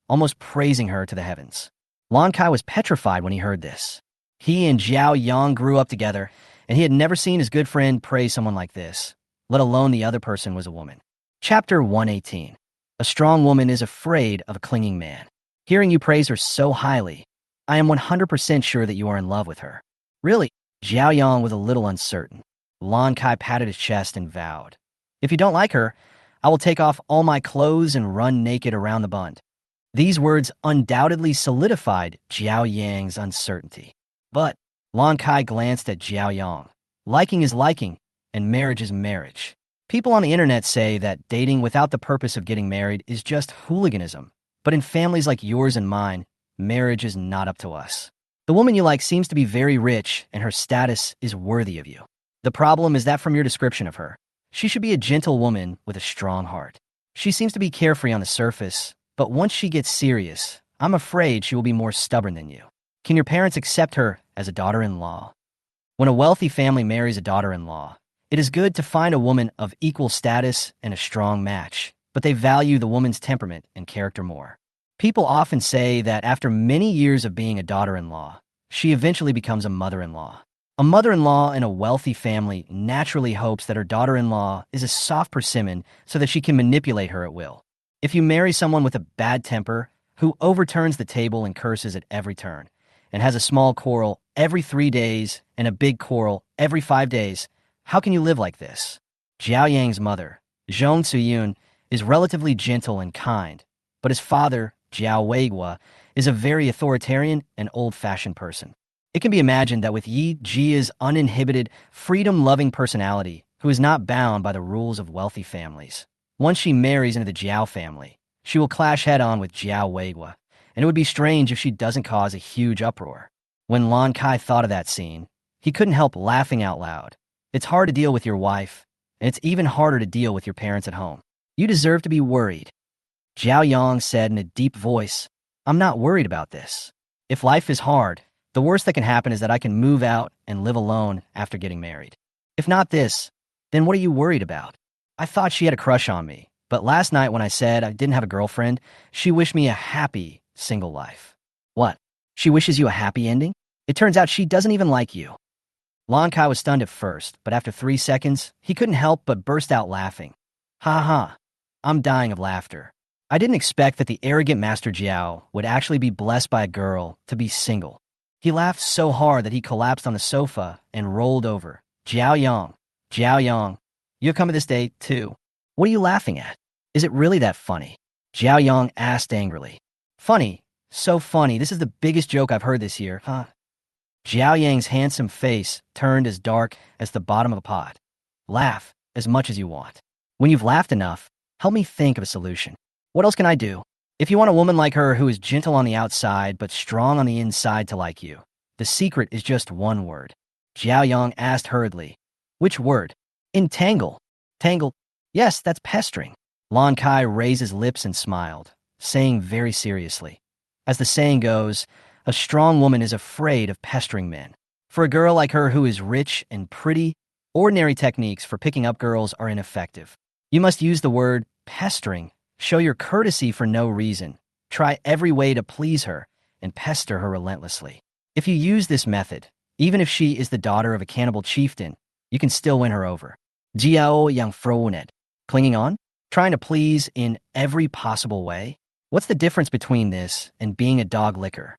almost praising her to the heavens. Lan Kai was petrified when he heard this. He and Xiaoyong grew up together, and he had never seen his good friend praise someone like this, let alone the other person was a woman. Chapter 118. A strong woman is afraid of a clinging man. Hearing you praise her so highly, I am 100% sure that you are in love with her. Really? Xiaoyong was a little uncertain. Lan Kai patted his chest and vowed. If you don't like her, I will take off all my clothes and run naked around the bund. These words undoubtedly solidified Xiaoyang's uncertainty. But Lan Kai glanced at Xiaoyong. Liking is liking, and marriage is marriage. People on the internet say that dating without the purpose of getting married is just hooliganism. But in families like yours and mine, marriage is not up to us. The woman you like seems to be very rich, and her status is worthy of you. The problem is that from your description of her, she should be a gentle woman with a strong heart. She seems to be carefree on the surface, but once she gets serious, I'm afraid she will be more stubborn than you. Can your parents accept her as a daughter-in-law? When a wealthy family marries a daughter-in-law, it is good to find a woman of equal status and a strong match, but they value the woman's temperament and character more. People often say that after many years of being a daughter-in-law, she eventually becomes a mother-in-law. A mother-in-law in a wealthy family naturally hopes that her daughter-in-law is a soft persimmon so that she can manipulate her at will. If you marry someone with a bad temper, who overturns the table and curses at every turn, and has a small quarrel every 3 days and a big quarrel every 5 days, how can you live like this? Xiaoyang's mother, Zhong Zuyun, is relatively gentle and kind, but his father, Jiao Weiguo, is a very authoritarian and old-fashioned person. It can be imagined that with Yi Jia's uninhibited, freedom-loving personality, who is not bound by the rules of wealthy families, once she marries into the Jiao family, she will clash head-on with Jiao Weigua, and it would be strange if she doesn't cause a huge uproar. When Lan Kai thought of that scene, he couldn't help laughing out loud. It's hard to deal with your wife, and it's even harder to deal with your parents at home. You deserve to be worried. Xiaoyong said in a deep voice, I'm not worried about this. If life is hard, the worst that can happen is that I can move out and live alone after getting married. If not this, then what are you worried about? I thought she had a crush on me, but last night when I said I didn't have a girlfriend, she wished me a happy, single life. What? She wishes you a happy ending? It turns out she doesn't even like you. Lan Kai was stunned at first, but after 3 seconds, he couldn't help but burst out laughing. Ha ha, I'm dying of laughter. I didn't expect that the arrogant Master Jiao would actually be blessed by a girl to be single. He laughed so hard that he collapsed on the sofa and rolled over. Xiaoyong, you have come to this day, too. What are you laughing at? Is it really that funny? Xiaoyong asked angrily. Funny? So funny. This is the biggest joke I've heard this year, huh? Xiaoyang's handsome face turned as dark as the bottom of a pot. Laugh as much as you want. When you've laughed enough, help me think of a solution. What else can I do? If you want a woman like her who is gentle on the outside but strong on the inside to like you, the secret is just one word. Xiaoyong asked hurriedly. Which word? Entangle. Tangle? Yes, that's pestering. Lan Kai raised his lips and smiled, saying very seriously. As the saying goes, a strong woman is afraid of pestering men. For a girl like her who is rich and pretty, ordinary techniques for picking up girls are ineffective. You must use the word pestering. Show your courtesy for no reason. Try every way to please her and pester her relentlessly. If you use this method, even if she is the daughter of a cannibal chieftain, you can still win her over. Xiaoyong, clinging on? Trying to please in every possible way? What's the difference between this and being a dog licker?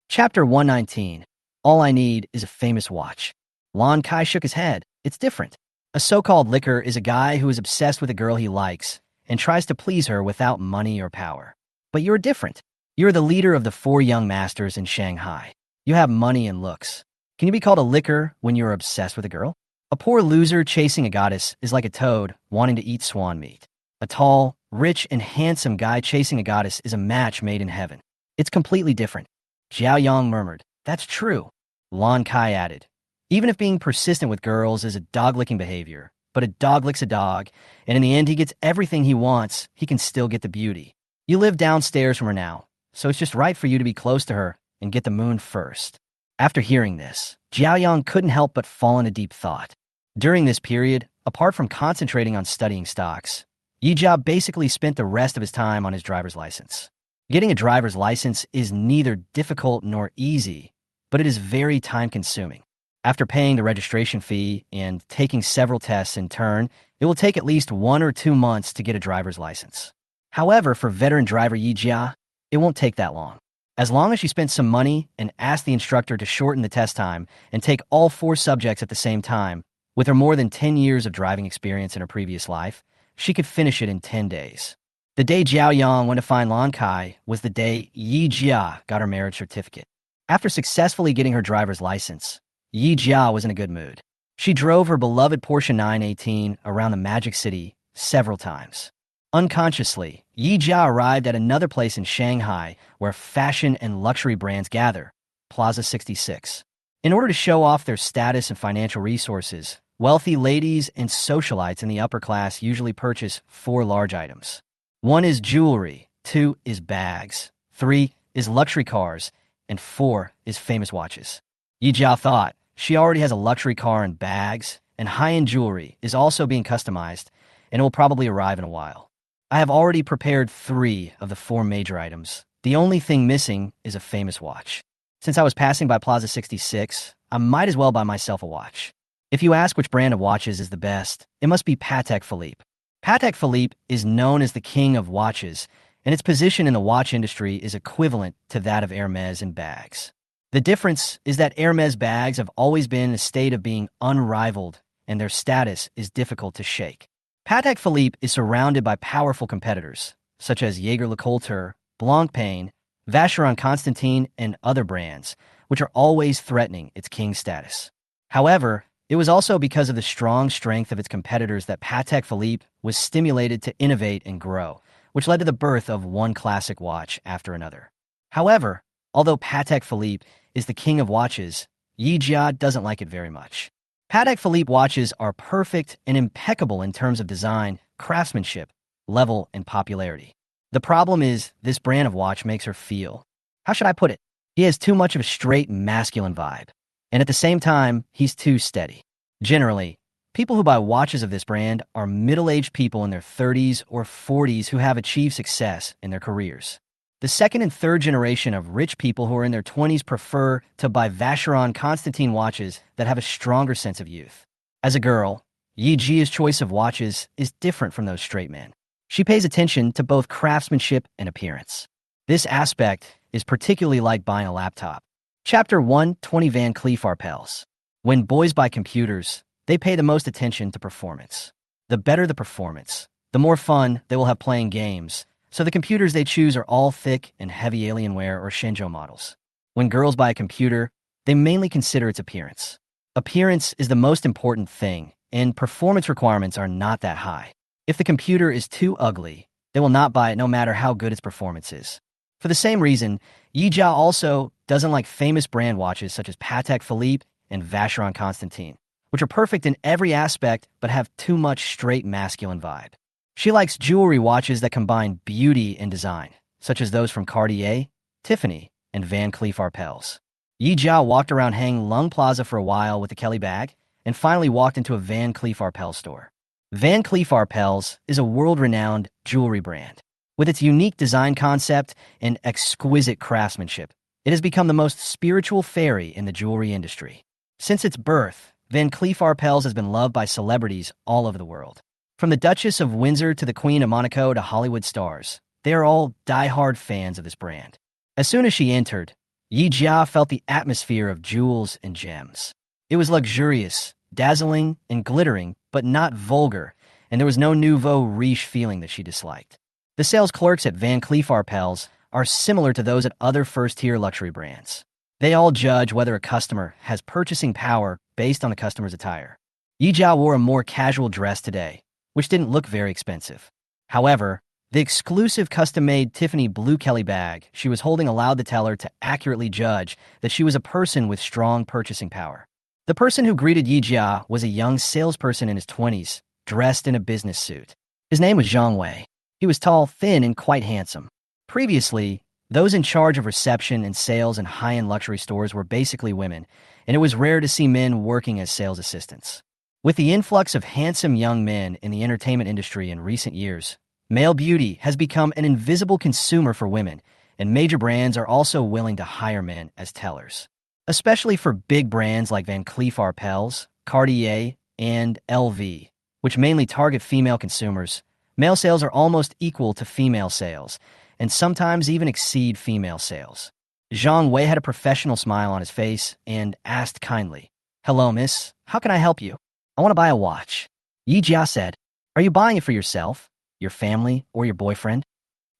Chapter 119. All I need is a famous watch. Lan Kai shook his head. It's different. A so-called licker is a guy who is obsessed with a girl he likes and tries to please her without money or power. But you're different. You're the leader of the 4 young masters in Shanghai. You have money and looks. Can you be called a licker when you're obsessed with a girl? A poor loser chasing a goddess is like a toad wanting to eat swan meat. A tall, rich, and handsome guy chasing a goddess is a match made in heaven. It's completely different. Xiaoyong murmured, That's true. Lan Kai added, Even if being persistent with girls is a dog-licking behavior, but a dog licks a dog, and in the end he gets everything he wants, he can still get the beauty. You live downstairs from her now, so it's just right for you to be close to her and get the moon first. After hearing this, Xiaoyong couldn't help but fall into deep thought. During this period, apart from concentrating on studying stocks, Yijia basically spent the rest of his time on his driver's license. Getting a driver's license is neither difficult nor easy, but it is very time-consuming. After paying the registration fee and taking several tests in turn, it will take at least 1 or 2 months to get a driver's license. However, for veteran driver Yijia, it won't take that long. As long as she spent some money and asked the instructor to shorten the test time and take all 4 subjects at the same time, with her more than 10 years of driving experience in her previous life, she could finish it in 10 days. The day Xiaoyong went to find Lan Kai was the day Yijia got her marriage certificate. After successfully getting her driver's license, Yijia was in a good mood. She drove her beloved Porsche 918 around the Magic City several times. Unconsciously, Yijia arrived at another place in Shanghai where fashion and luxury brands gather, Plaza 66. In order to show off their status and financial resources, wealthy ladies and socialites in the upper class usually purchase 4 large items. 1 is jewelry, 2 is bags, 3 is luxury cars, and 4 is famous watches. Yijia thought she already has a luxury car and bags, and high-end jewelry is also being customized, and it will probably arrive in a while. I have already prepared 3 of the 4 major items. The only thing missing is a famous watch. Since I was passing by Plaza 66, I might as well buy myself a watch. If you ask which brand of watches is the best, it must be Patek Philippe. Patek Philippe is known as the king of watches, and its position in the watch industry is equivalent to that of Hermes in bags. The difference is that Hermes bags have always been in a state of being unrivaled, and their status is difficult to shake. Patek Philippe is surrounded by powerful competitors, such as Jaeger-LeCoultre, Blancpain, Vacheron Constantine, and other brands, which are always threatening its king status. However, it was also because of the strong strength of its competitors that Patek Philippe was stimulated to innovate and grow, which led to the birth of one classic watch after another. However, although Patek Philippe is the king of watches, Yijia doesn't like it very much. Patek Philippe watches are perfect and impeccable in terms of design, craftsmanship, level, and popularity. The problem is, this brand of watch makes her feel, how should I put it? He has too much of a straight masculine vibe. And at the same time, he's too steady. Generally, people who buy watches of this brand are middle-aged people in their 30s or 40s who have achieved success in their careers. The second and third generation of rich people who are in their 20s prefer to buy Vacheron Constantine watches that have a stronger sense of youth. As a girl, Yi Jia's choice of watches is different from those straight men. She pays attention to both craftsmanship and appearance. This aspect is particularly like buying a laptop. Chapter 120 Van Cleef Arpels. When boys buy computers, they pay the most attention to performance. The better the performance, the more fun they will have playing games, so the computers they choose are all thick and heavy Alienware or Shenzhou models. When girls buy a computer, they mainly consider its appearance. Appearance is the most important thing, and performance requirements are not that high. If the computer is too ugly, they will not buy it no matter how good its performance is. For the same reason, Yijia also doesn't like famous brand watches such as Patek Philippe and Vacheron Constantine, which are perfect in every aspect but have too much straight masculine vibe. She likes jewelry watches that combine beauty and design, such as those from Cartier, Tiffany, and Van Cleef Arpels. Yijia walked around Hang Lung Plaza for a while with a Kelly bag, and finally walked into a Van Cleef Arpels store. Van Cleef Arpels is a world-renowned jewelry brand. With its unique design concept and exquisite craftsmanship, it has become the most spiritual fairy in the jewelry industry. Since its birth, Van Cleef Arpels has been loved by celebrities all over the world. From the Duchess of Windsor to the Queen of Monaco to Hollywood stars, they are all die-hard fans of this brand. As soon as she entered, Yi Jia felt the atmosphere of jewels and gems. It was luxurious, dazzling, and glittering, but not vulgar, and there was no nouveau riche feeling that she disliked. The sales clerks at Van Cleef Arpels are similar to those at other first-tier luxury brands. They all judge whether a customer has purchasing power based on the customer's attire. Yijia wore a more casual dress today, which didn't look very expensive. However, the exclusive custom-made Tiffany blue Kelly bag she was holding allowed the teller to accurately judge that she was a person with strong purchasing power. The person who greeted Yijia was a young salesperson in his 20s, dressed in a business suit. His name was Zhang Wei. He was tall, thin, and quite handsome. Previously, those in charge of reception and sales in high-end luxury stores were basically women, and it was rare to see men working as sales assistants. With the influx of handsome young men in the entertainment industry in recent years, male beauty has become an invisible consumer for women, and major brands are also willing to hire men as tellers. Especially for big brands like Van Cleef Arpels, Cartier, and LV, which mainly target female consumers, male sales are almost equal to female sales, and sometimes even exceed female sales. Zhang Wei had a professional smile on his face and asked kindly, "Hello, miss. How can I help you? I want to buy a watch." Yi Jia said, "Are you buying it for yourself, your family, or your boyfriend?"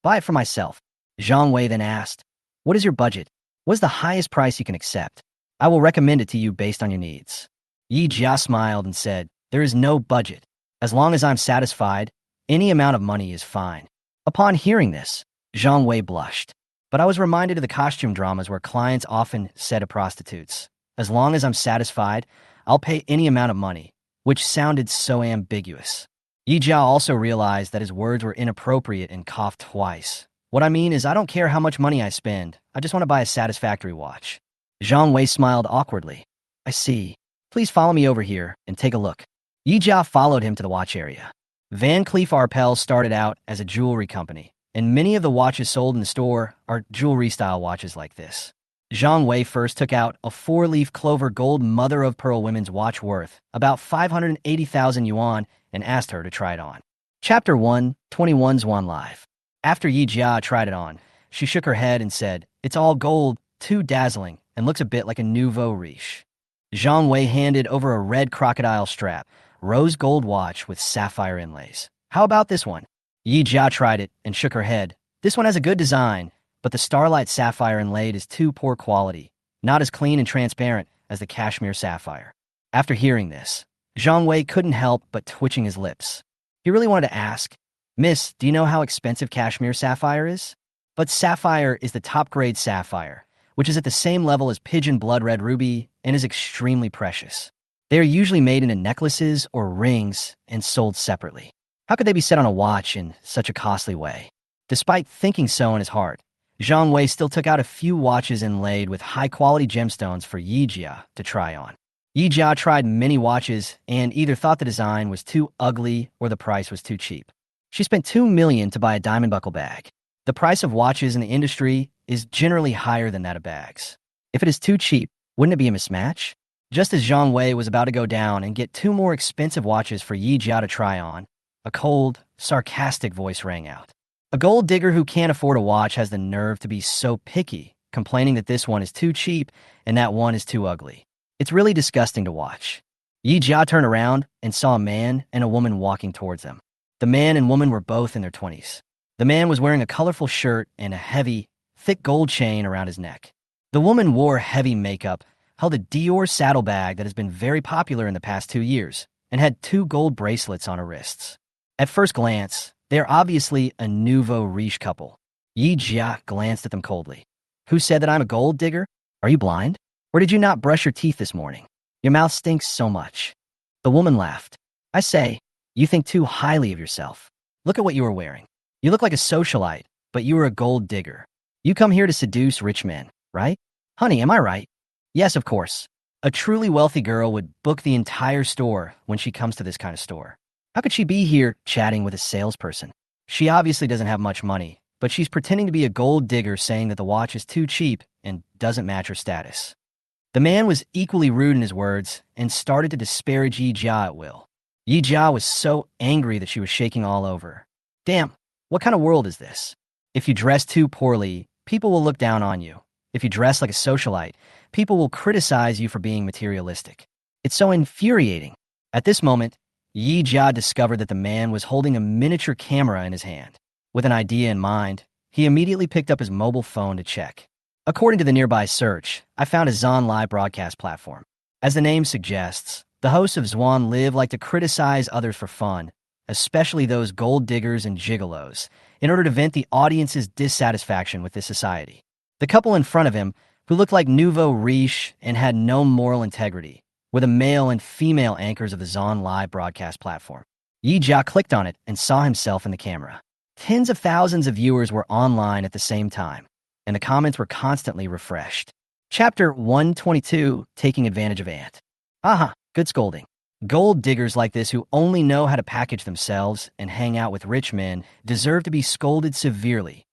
"Buy it for myself." Zhang Wei then asked, "What is your budget? What is the highest price you can accept? I will recommend it to you based on your needs." Yi Jia smiled and said, "There is no budget. As long as I'm satisfied, any amount of money is fine." Upon hearing this, Zhang Wei blushed. But I was reminded of the costume dramas where clients often said to prostitutes, "As long as I'm satisfied, I'll pay any amount of money," which sounded so ambiguous. Yi Jia also realized that his words were inappropriate and coughed twice. "What I mean is I don't care how much money I spend. I just want to buy a satisfactory watch." Zhang Wei smiled awkwardly. "I see. Please follow me over here and take a look." Yi Jia followed him to the watch area. Van Cleef Arpels started out as a jewelry company, and many of the watches sold in the store are jewelry-style watches like this. Zhang Wei first took out a 4-leaf clover gold mother-of-pearl women's watch worth about 580,000 yuan and asked her to try it on. Chapter 121 Yuan Live. After Yi Jia tried it on, she shook her head and said, "It's all gold, too dazzling, and looks a bit like a nouveau riche." Zhang Wei handed over a red crocodile strap, rose gold watch with sapphire inlays. "How about this one?" Yi Jia tried it and shook her head. "This one has a good design, but the starlight sapphire inlaid is too poor quality, not as clean and transparent as the cashmere sapphire. After hearing this, Zhang Wei couldn't help but twitching his lips. He really wanted to ask, "Miss, do you know how expensive cashmere sapphire is?" But sapphire is the top-grade sapphire, which is at the same level as pigeon blood red ruby and is extremely precious. They are usually made into necklaces or rings and sold separately. How could they be set on a watch in such a costly way? Despite thinking so in his heart, Zhang Wei still took out a few watches inlaid with high-quality gemstones for Yi Jia to try on. Yi Jia tried many watches and either thought the design was too ugly or the price was too cheap. She spent $2 million to buy a diamond buckle bag. The price of watches in the industry is generally higher than that of bags. If it is too cheap, wouldn't it be a mismatch? Just as Zhang Wei was about to go down and get 2 more expensive watches for Yi Jia to try on, a cold, sarcastic voice rang out. A gold digger who can't afford a watch has the nerve to be so picky, complaining that this one is too cheap and that one is too ugly. It's really disgusting to watch. Yi Jia turned around and saw a man and a woman walking towards them. The man and woman were both in their 20s. The man was wearing a colorful shirt and a heavy, thick gold chain around his neck. The woman wore heavy makeup, held a Dior saddlebag that has been very popular in the past 2 years, and had 2 gold bracelets on her wrists. At first glance, they are obviously a nouveau riche couple. Yi Jia glanced at them coldly. "Who said that I'm a gold digger? Are you blind? Or did you not brush your teeth this morning? Your mouth stinks so much." The woman laughed. "I say, you think too highly of yourself. Look at what you are wearing. You look like a socialite, but you are a gold digger. You come here to seduce rich men, right? Honey, am I right?" "Yes, of course. A truly wealthy girl would book the entire store when she comes to this kind of store. How could she be here chatting with a salesperson? She obviously doesn't have much money, but she's pretending to be a gold digger saying that the watch is too cheap and doesn't match her status." The man was equally rude in his words and started to disparage Yi Jia at will. Yi Jia was so angry that she was shaking all over. Damn, what kind of world is this? If you dress too poorly, people will look down on you. If you dress like a socialite, people will criticize you for being materialistic. It's so infuriating. At this moment, Yi Jia discovered that the man was holding a miniature camera in his hand. With an idea in mind, he immediately picked up his mobile phone to check. According to the nearby search, I found a Zon live broadcast platform. As the name suggests, the hosts of Zwan Live like to criticize others for fun, especially those gold diggers and gigolos, in order to vent the audience's dissatisfaction with this society. The couple in front of him, who looked like nouveau riche and had no moral integrity, were the male and female anchors of the Zon live broadcast platform. Yi Jia clicked on it and saw himself in the camera. Tens of thousands of viewers were online at the same time, and the comments were constantly refreshed. Chapter 122, Taking Advantage of Ant. Aha, good scolding. Gold diggers like this who only know how to package themselves and hang out with rich men deserve to be scolded severely.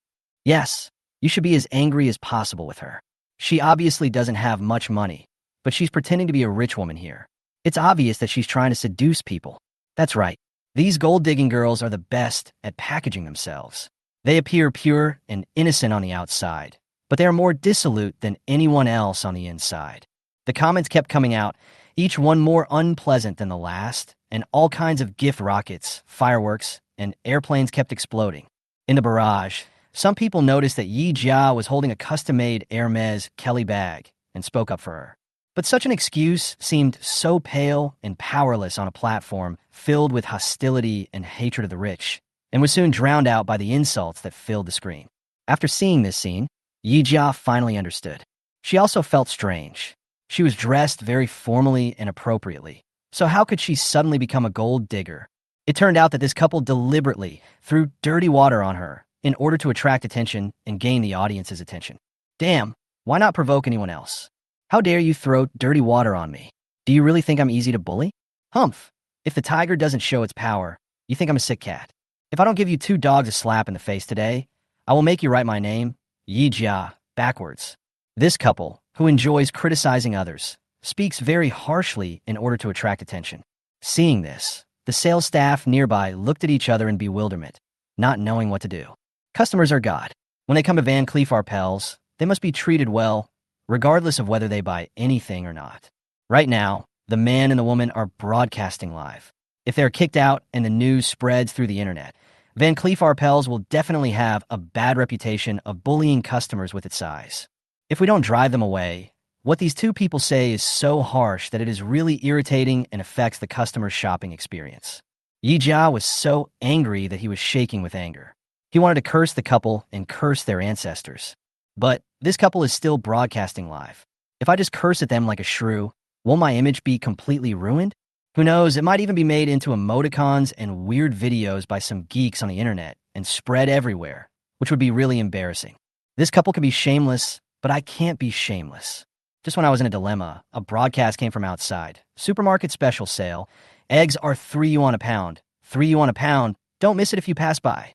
Yes, you should be as angry as possible with her. She obviously doesn't have much money, but she's pretending to be a rich woman here. It's obvious that she's trying to seduce people. That's right. These gold-digging girls are the best at packaging themselves. They appear pure and innocent on the outside, but they are more dissolute than anyone else on the inside. The comments kept coming out, each one more unpleasant than the last, and all kinds of gift rockets, fireworks, and airplanes kept exploding. In the barrage, some people noticed that Yi Jia was holding a custom-made Hermes Kelly bag and spoke up for her. But such an excuse seemed so pale and powerless on a platform filled with hostility and hatred of the rich, and was soon drowned out by the insults that filled the screen. After seeing this scene, Yi Jia finally understood. She also felt strange. She was dressed very formally and appropriately, so how could she suddenly become a gold digger? It turned out that this couple deliberately threw dirty water on her in order to attract attention and gain the audience's attention. Damn, why not provoke anyone else? How dare you throw dirty water on me? Do you really think I'm easy to bully? Humph! If the tiger doesn't show its power, you think I'm a sick cat. If I don't give you 2 dogs a slap in the face today, I will make you write my name, Yi Jia, backwards. This couple, who enjoys criticizing others, speaks very harshly in order to attract attention. Seeing this, the sales staff nearby looked at each other in bewilderment, not knowing what to do. Customers are God. When they come to Van Cleef Arpels, they must be treated well, regardless of whether they buy anything or not. Right now, the man and the woman are broadcasting live. If they're kicked out and the news spreads through the internet, Van Cleef Arpels will definitely have a bad reputation of bullying customers with its size. If we don't drive them away, what these two people say is so harsh that it is really irritating and affects the customer's shopping experience. Yi Jia was so angry that he was shaking with anger. He wanted to curse the couple and curse their ancestors. But this couple is still broadcasting live. If I just curse at them like a shrew, won't my image be completely ruined? Who knows, it might even be made into emoticons and weird videos by some geeks on the internet and spread everywhere, which would be really embarrassing. This couple can be shameless, but I can't be shameless. Just when I was in a dilemma, a broadcast came from outside. Supermarket special sale. Eggs are 3 yuan a pound. 3 yuan a pound. Don't miss it if you pass by.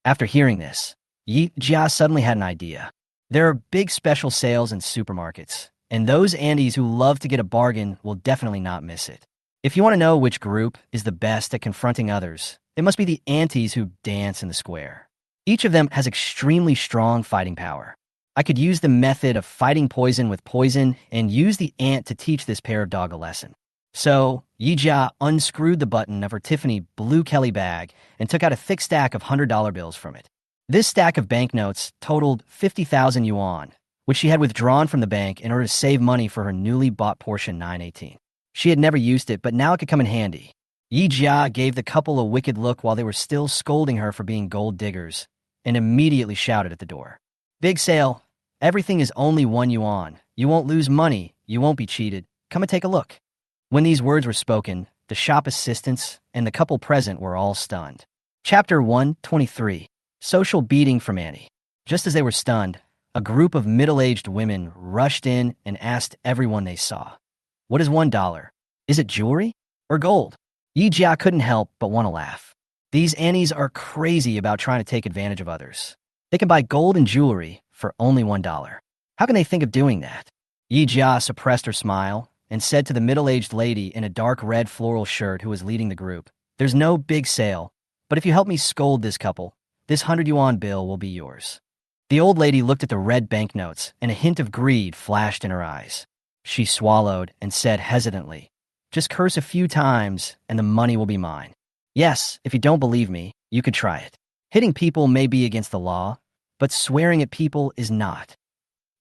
After hearing this, Yi Jia suddenly had an idea. There are big special sales in supermarkets, and those Andes who love to get a bargain will definitely not miss it. If you want to know which group is the best at confronting others, it must be the aunties who dance in the square. Each of them has extremely strong fighting power. I could use the method of fighting poison with poison and use the ant to teach this pair of dog a lesson. So, Yi Jia unscrewed the button of her Tiffany blue Kelly bag and took out a thick stack of $100 bills from it. This stack of banknotes totaled 50,000 yuan, which she had withdrawn from the bank in order to save money for her newly bought Porsche 918. She had never used it, but now it could come in handy. Yi Jia gave the couple a wicked look while they were still scolding her for being gold diggers, and immediately shouted at the door. Big sale. Everything is only 1 yuan. You won't lose money. You won't be cheated. Come and take a look. When these words were spoken, the shop assistants and the couple present were all stunned. Chapter 123. Social beating from Annie. Just as they were stunned, a group of middle-aged women rushed in and asked everyone they saw, "What is $1? Is it jewelry or gold?" Yi Jia couldn't help but want to laugh. These Annies are crazy about trying to take advantage of others. They can buy gold and jewelry for only $1. How can they think of doing that? Yi Jia suppressed her smile and said to the middle-aged lady in a dark red floral shirt who was leading the group, "There's no big sale, but if you help me scold this couple, this 100 yuan bill will be yours." The old lady looked at the red banknotes, and a hint of greed flashed in her eyes. She swallowed and said hesitantly, "Just curse a few times, and the money will be mine. Yes, if you don't believe me, you could try it. Hitting people may be against the law, but swearing at people is not.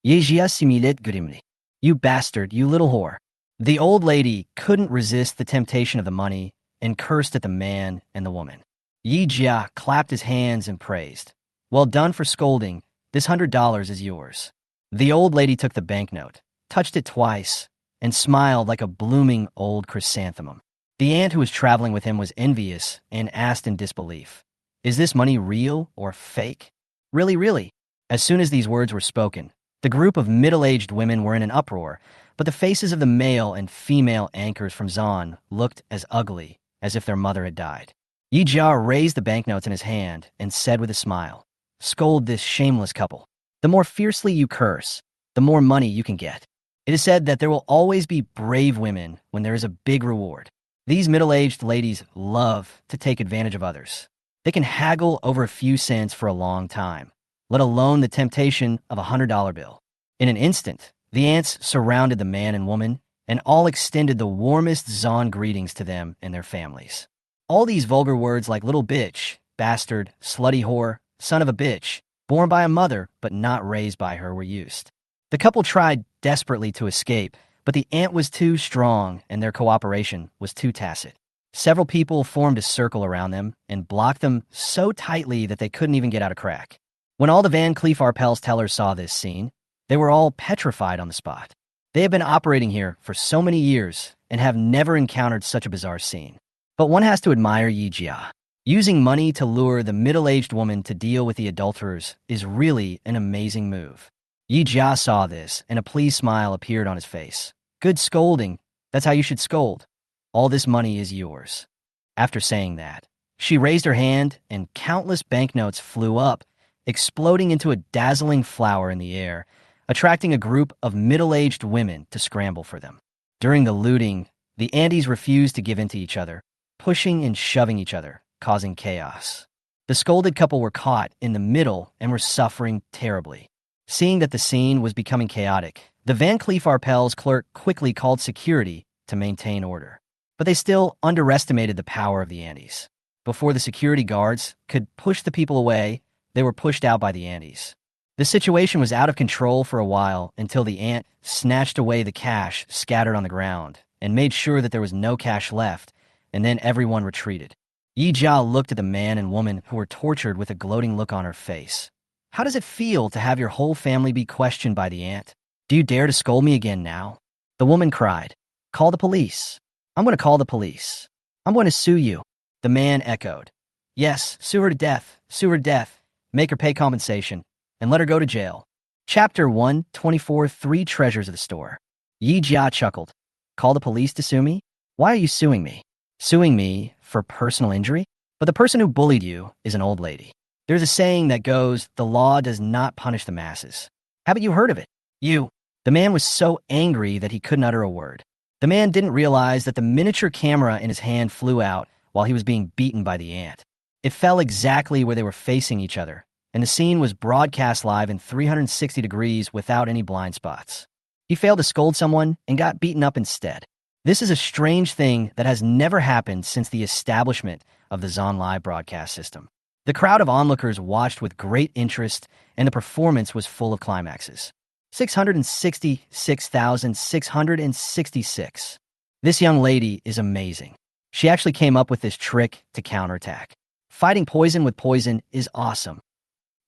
Ye jia similit grimly. You bastard, you little whore." The old lady couldn't resist the temptation of the money and cursed at the man and the woman. Yi Jia clapped his hands and praised. "Well done for scolding. This $100 is yours." The old lady took the banknote, touched it twice, and smiled like a blooming old chrysanthemum. The aunt who was traveling with him was envious and asked in disbelief, "Is this money real or fake?" "Really, really." As soon as these words were spoken, the group of middle-aged women were in an uproar, but the faces of the male and female anchors from Zan looked as ugly as if their mother had died. Yi Jia raised the banknotes in his hand and said with a smile, "Scold this shameless couple. The more fiercely you curse, the more money you can get. It is said that there will always be brave women when there is a big reward. These middle-aged ladies love to take advantage of others. They can haggle over a few cents for a long time, let alone the temptation of a $100 bill." In an instant, the ants surrounded the man and woman, and all extended the warmest Zan greetings to them and their families. All these vulgar words like little bitch, bastard, slutty whore, son of a bitch, born by a mother but not raised by her were used. The couple tried desperately to escape, but the ant was too strong and their cooperation was too tacit. Several people formed a circle around them and blocked them so tightly that they couldn't even get out a crack. When all the Van Cleef Arpels tellers saw this scene, they were all petrified on the spot. They have been operating here for so many years and have never encountered such a bizarre scene. But one has to admire Yi Jia. Using money to lure the middle-aged woman to deal with the adulterers is really an amazing move. Yi Jia saw this, and a pleased smile appeared on his face. "Good scolding. That's how you should scold. All this money is yours." After saying that, she raised her hand, and countless banknotes flew up, exploding into a dazzling flower in the air, attracting a group of middle-aged women to scramble for them. During the looting, the Andes refused to give in to each other, pushing and shoving each other, causing chaos. The scolded couple were caught in the middle and were suffering terribly. Seeing that the scene was becoming chaotic, the Van Cleef Arpels clerk quickly called security to maintain order. But they still underestimated the power of the Andes. Before the security guards could push the people away, they were pushed out by the Andes. The situation was out of control for a while until the ant snatched away the cash scattered on the ground and made sure that there was no cash left, and then everyone retreated. Yi Jia looked at the man and woman who were tortured with a gloating look on her face. How does it feel to have your whole family be questioned by the ant? Do you dare to scold me again now? The woman cried. Call the police. I'm going to call the police. I'm going to sue you. The man echoed. Yes, sue her to death, sue her to death, make her pay compensation, and let her go to jail. Chapter 124 Three Treasures of the Store. Yi Jia chuckled. Call the police to sue me? Why are you suing me? Suing me for personal injury? But the person who bullied you is an old lady. There's a saying that goes, the law does not punish the masses. Haven't you heard of it? You. The man was so angry that he couldn't utter a word. The man didn't realize that the miniature camera in his hand flew out while he was being beaten by the ant. It fell exactly where they were facing each other, and the scene was broadcast live in 360 degrees without any blind spots. He failed to scold someone and got beaten up instead. This is a strange thing that has never happened since the establishment of the Zon Live broadcast system. The crowd of onlookers watched with great interest, and the performance was full of climaxes. 666,666. This young lady is amazing. She actually came up with this trick to counterattack. Fighting poison with poison is awesome.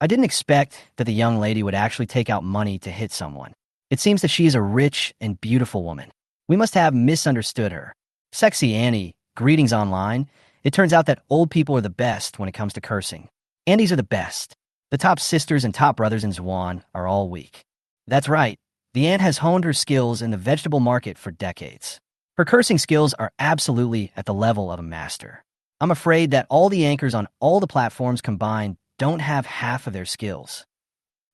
I didn't expect that the young lady would actually take out money to hit someone. It seems that she is a rich and beautiful woman. We must have misunderstood her. Sexy Annie, greetings online. It turns out that old people are the best when it comes to cursing. Andes are the best. The top sisters and top brothers in Yuan are all weak. That's right. The ant has honed her skills in the vegetable market for decades. Her cursing skills are absolutely at the level of a master. I'm afraid that all the anchors on all the platforms combined don't have half of their skills.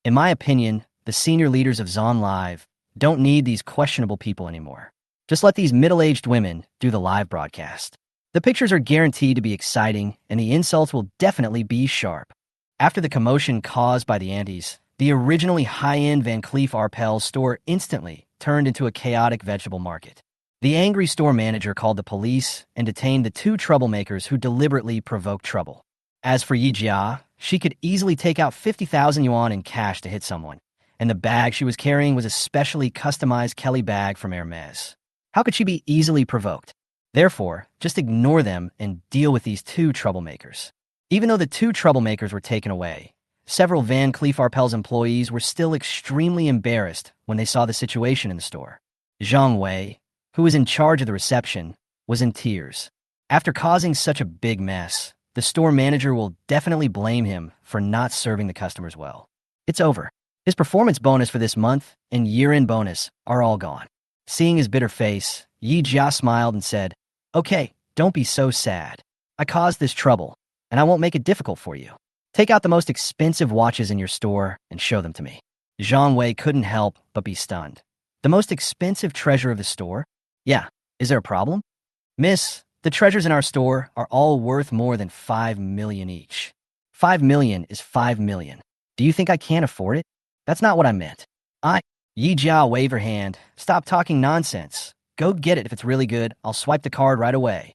In my opinion, the senior leaders of Zon Live don't need these questionable people anymore. Just let these middle-aged women do the live broadcast. The pictures are guaranteed to be exciting, and the insults will definitely be sharp. After the commotion caused by the Andes, the originally high-end Van Cleef Arpels store instantly turned into a chaotic vegetable market. The angry store manager called the police and detained the two troublemakers who deliberately provoked trouble. As for Yi Jia, she could easily take out 50,000 yuan in cash to hit someone, and the bag she was carrying was a specially customized Kelly bag from Hermes. How could she be easily provoked? Therefore, just ignore them and deal with these two troublemakers. Even though the two troublemakers were taken away, several Van Cleef Arpels employees were still extremely embarrassed when they saw the situation in the store. Zhang Wei, who was in charge of the reception, was in tears. After causing such a big mess, the store manager will definitely blame him for not serving the customers well. It's over. His performance bonus for this month and year-end bonus are all gone. Seeing his bitter face, Yi Jia smiled and said, Okay, don't be so sad. I caused this trouble, and I won't make it difficult for you. Take out the most expensive watches in your store and show them to me. Zhang Wei couldn't help but be stunned. The most expensive treasure of the store? Yeah, is there a problem? Miss, the treasures in our store are all worth more than 5 million each. 5 million is 5 million. Do you think I can't afford it? That's not what I meant. Yi Jia waved her hand. Stop talking nonsense. Go get it if it's really good. I'll swipe the card right away.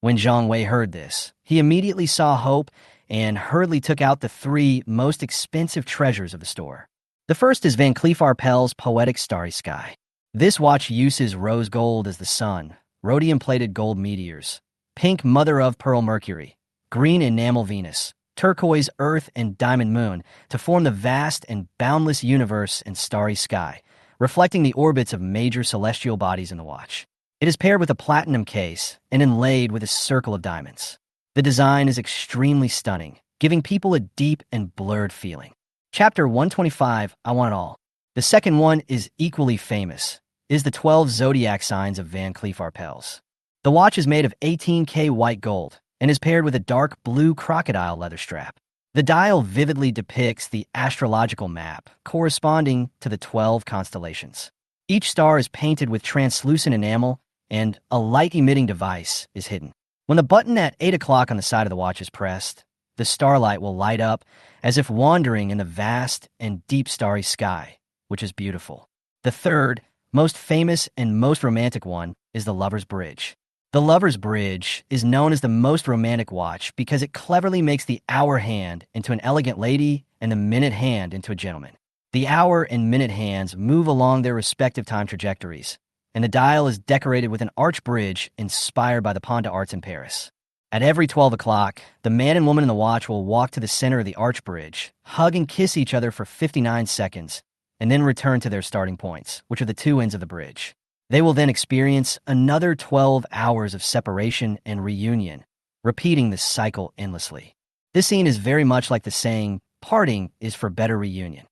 When Zhang Wei heard this, he immediately saw hope and hurriedly took out the three most expensive treasures of the store. The first is Van Cleef Arpels Poetic Starry Sky. This watch uses rose gold as the sun, rhodium-plated gold meteors, pink mother-of-pearl Mercury, green enamel Venus, turquoise Earth, and diamond Moon to form the vast and boundless universe and starry sky, reflecting the orbits of major celestial bodies in the watch. It is paired with a platinum case and inlaid with a circle of diamonds. The design is extremely stunning, giving people a deep and blurred feeling. Chapter 125, I Want It All. The second one is equally famous. It is the 12 zodiac signs of Van Cleef Arpels. The watch is made of 18K white gold and is paired with a dark blue crocodile leather strap. The dial vividly depicts the astrological map corresponding to the 12 constellations. Each star is painted with translucent enamel, and a light-emitting device is hidden. When the button at 8 o'clock on the side of the watch is pressed, the starlight will light up as if wandering in the vast and deep starry sky, which is beautiful. The third, most famous and most romantic one is the Lover's Bridge. The Lover's Bridge is known as the most romantic watch because it cleverly makes the hour hand into an elegant lady and the minute hand into a gentleman. The hour and minute hands move along their respective time trajectories, and the dial is decorated with an arch bridge inspired by the Pont d'Arts in Paris. At every 12 o'clock, the man and woman in the watch will walk to the center of the arch bridge, hug and kiss each other for 59 seconds, and then return to their starting points, which are the two ends of the bridge. They will then experience another 12 hours of separation and reunion, repeating this cycle endlessly. This scene is very much like the saying, parting is for better reunion.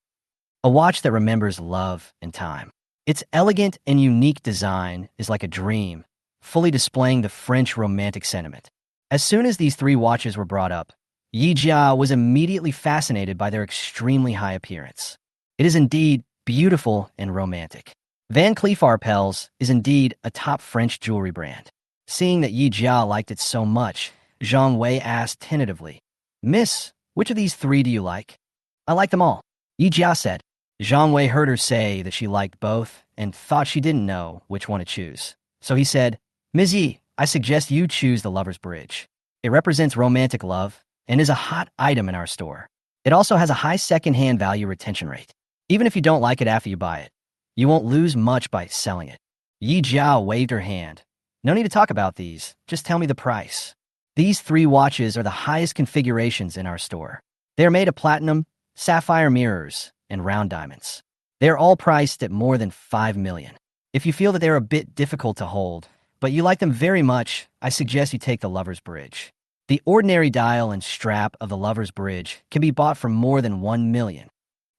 A watch that remembers love and time. Its elegant and unique design is like a dream, fully displaying the French romantic sentiment. As soon as these three watches were brought up, Yi Jia was immediately fascinated by their extremely high appearance. It is indeed beautiful and romantic. Van Cleef Arpels is indeed a top French jewelry brand. Seeing that Yi Jia liked it so much, Zhang Wei asked tentatively, "Miss, which of these three do you like?" "I like them all," Yi Jia said. Zhang Wei heard her say that she liked both and thought she didn't know which one to choose. So he said, "Ms. Yi, I suggest you choose the Lover's Bridge. It represents romantic love and is a hot item in our store. It also has a high second-hand value retention rate. Even if you don't like it after you buy it, you won't lose much by selling it." Yi Jia waved her hand. "No need to talk about these. Just tell me the price." These three watches are the highest configurations in our store. They are made of platinum, sapphire mirrors, and round diamonds. They are all priced at more than 5 million. If you feel that they are a bit difficult to hold, but you like them very much, I suggest you take the Lover's Bridge. The ordinary dial and strap of the Lover's Bridge can be bought for more than 1 million.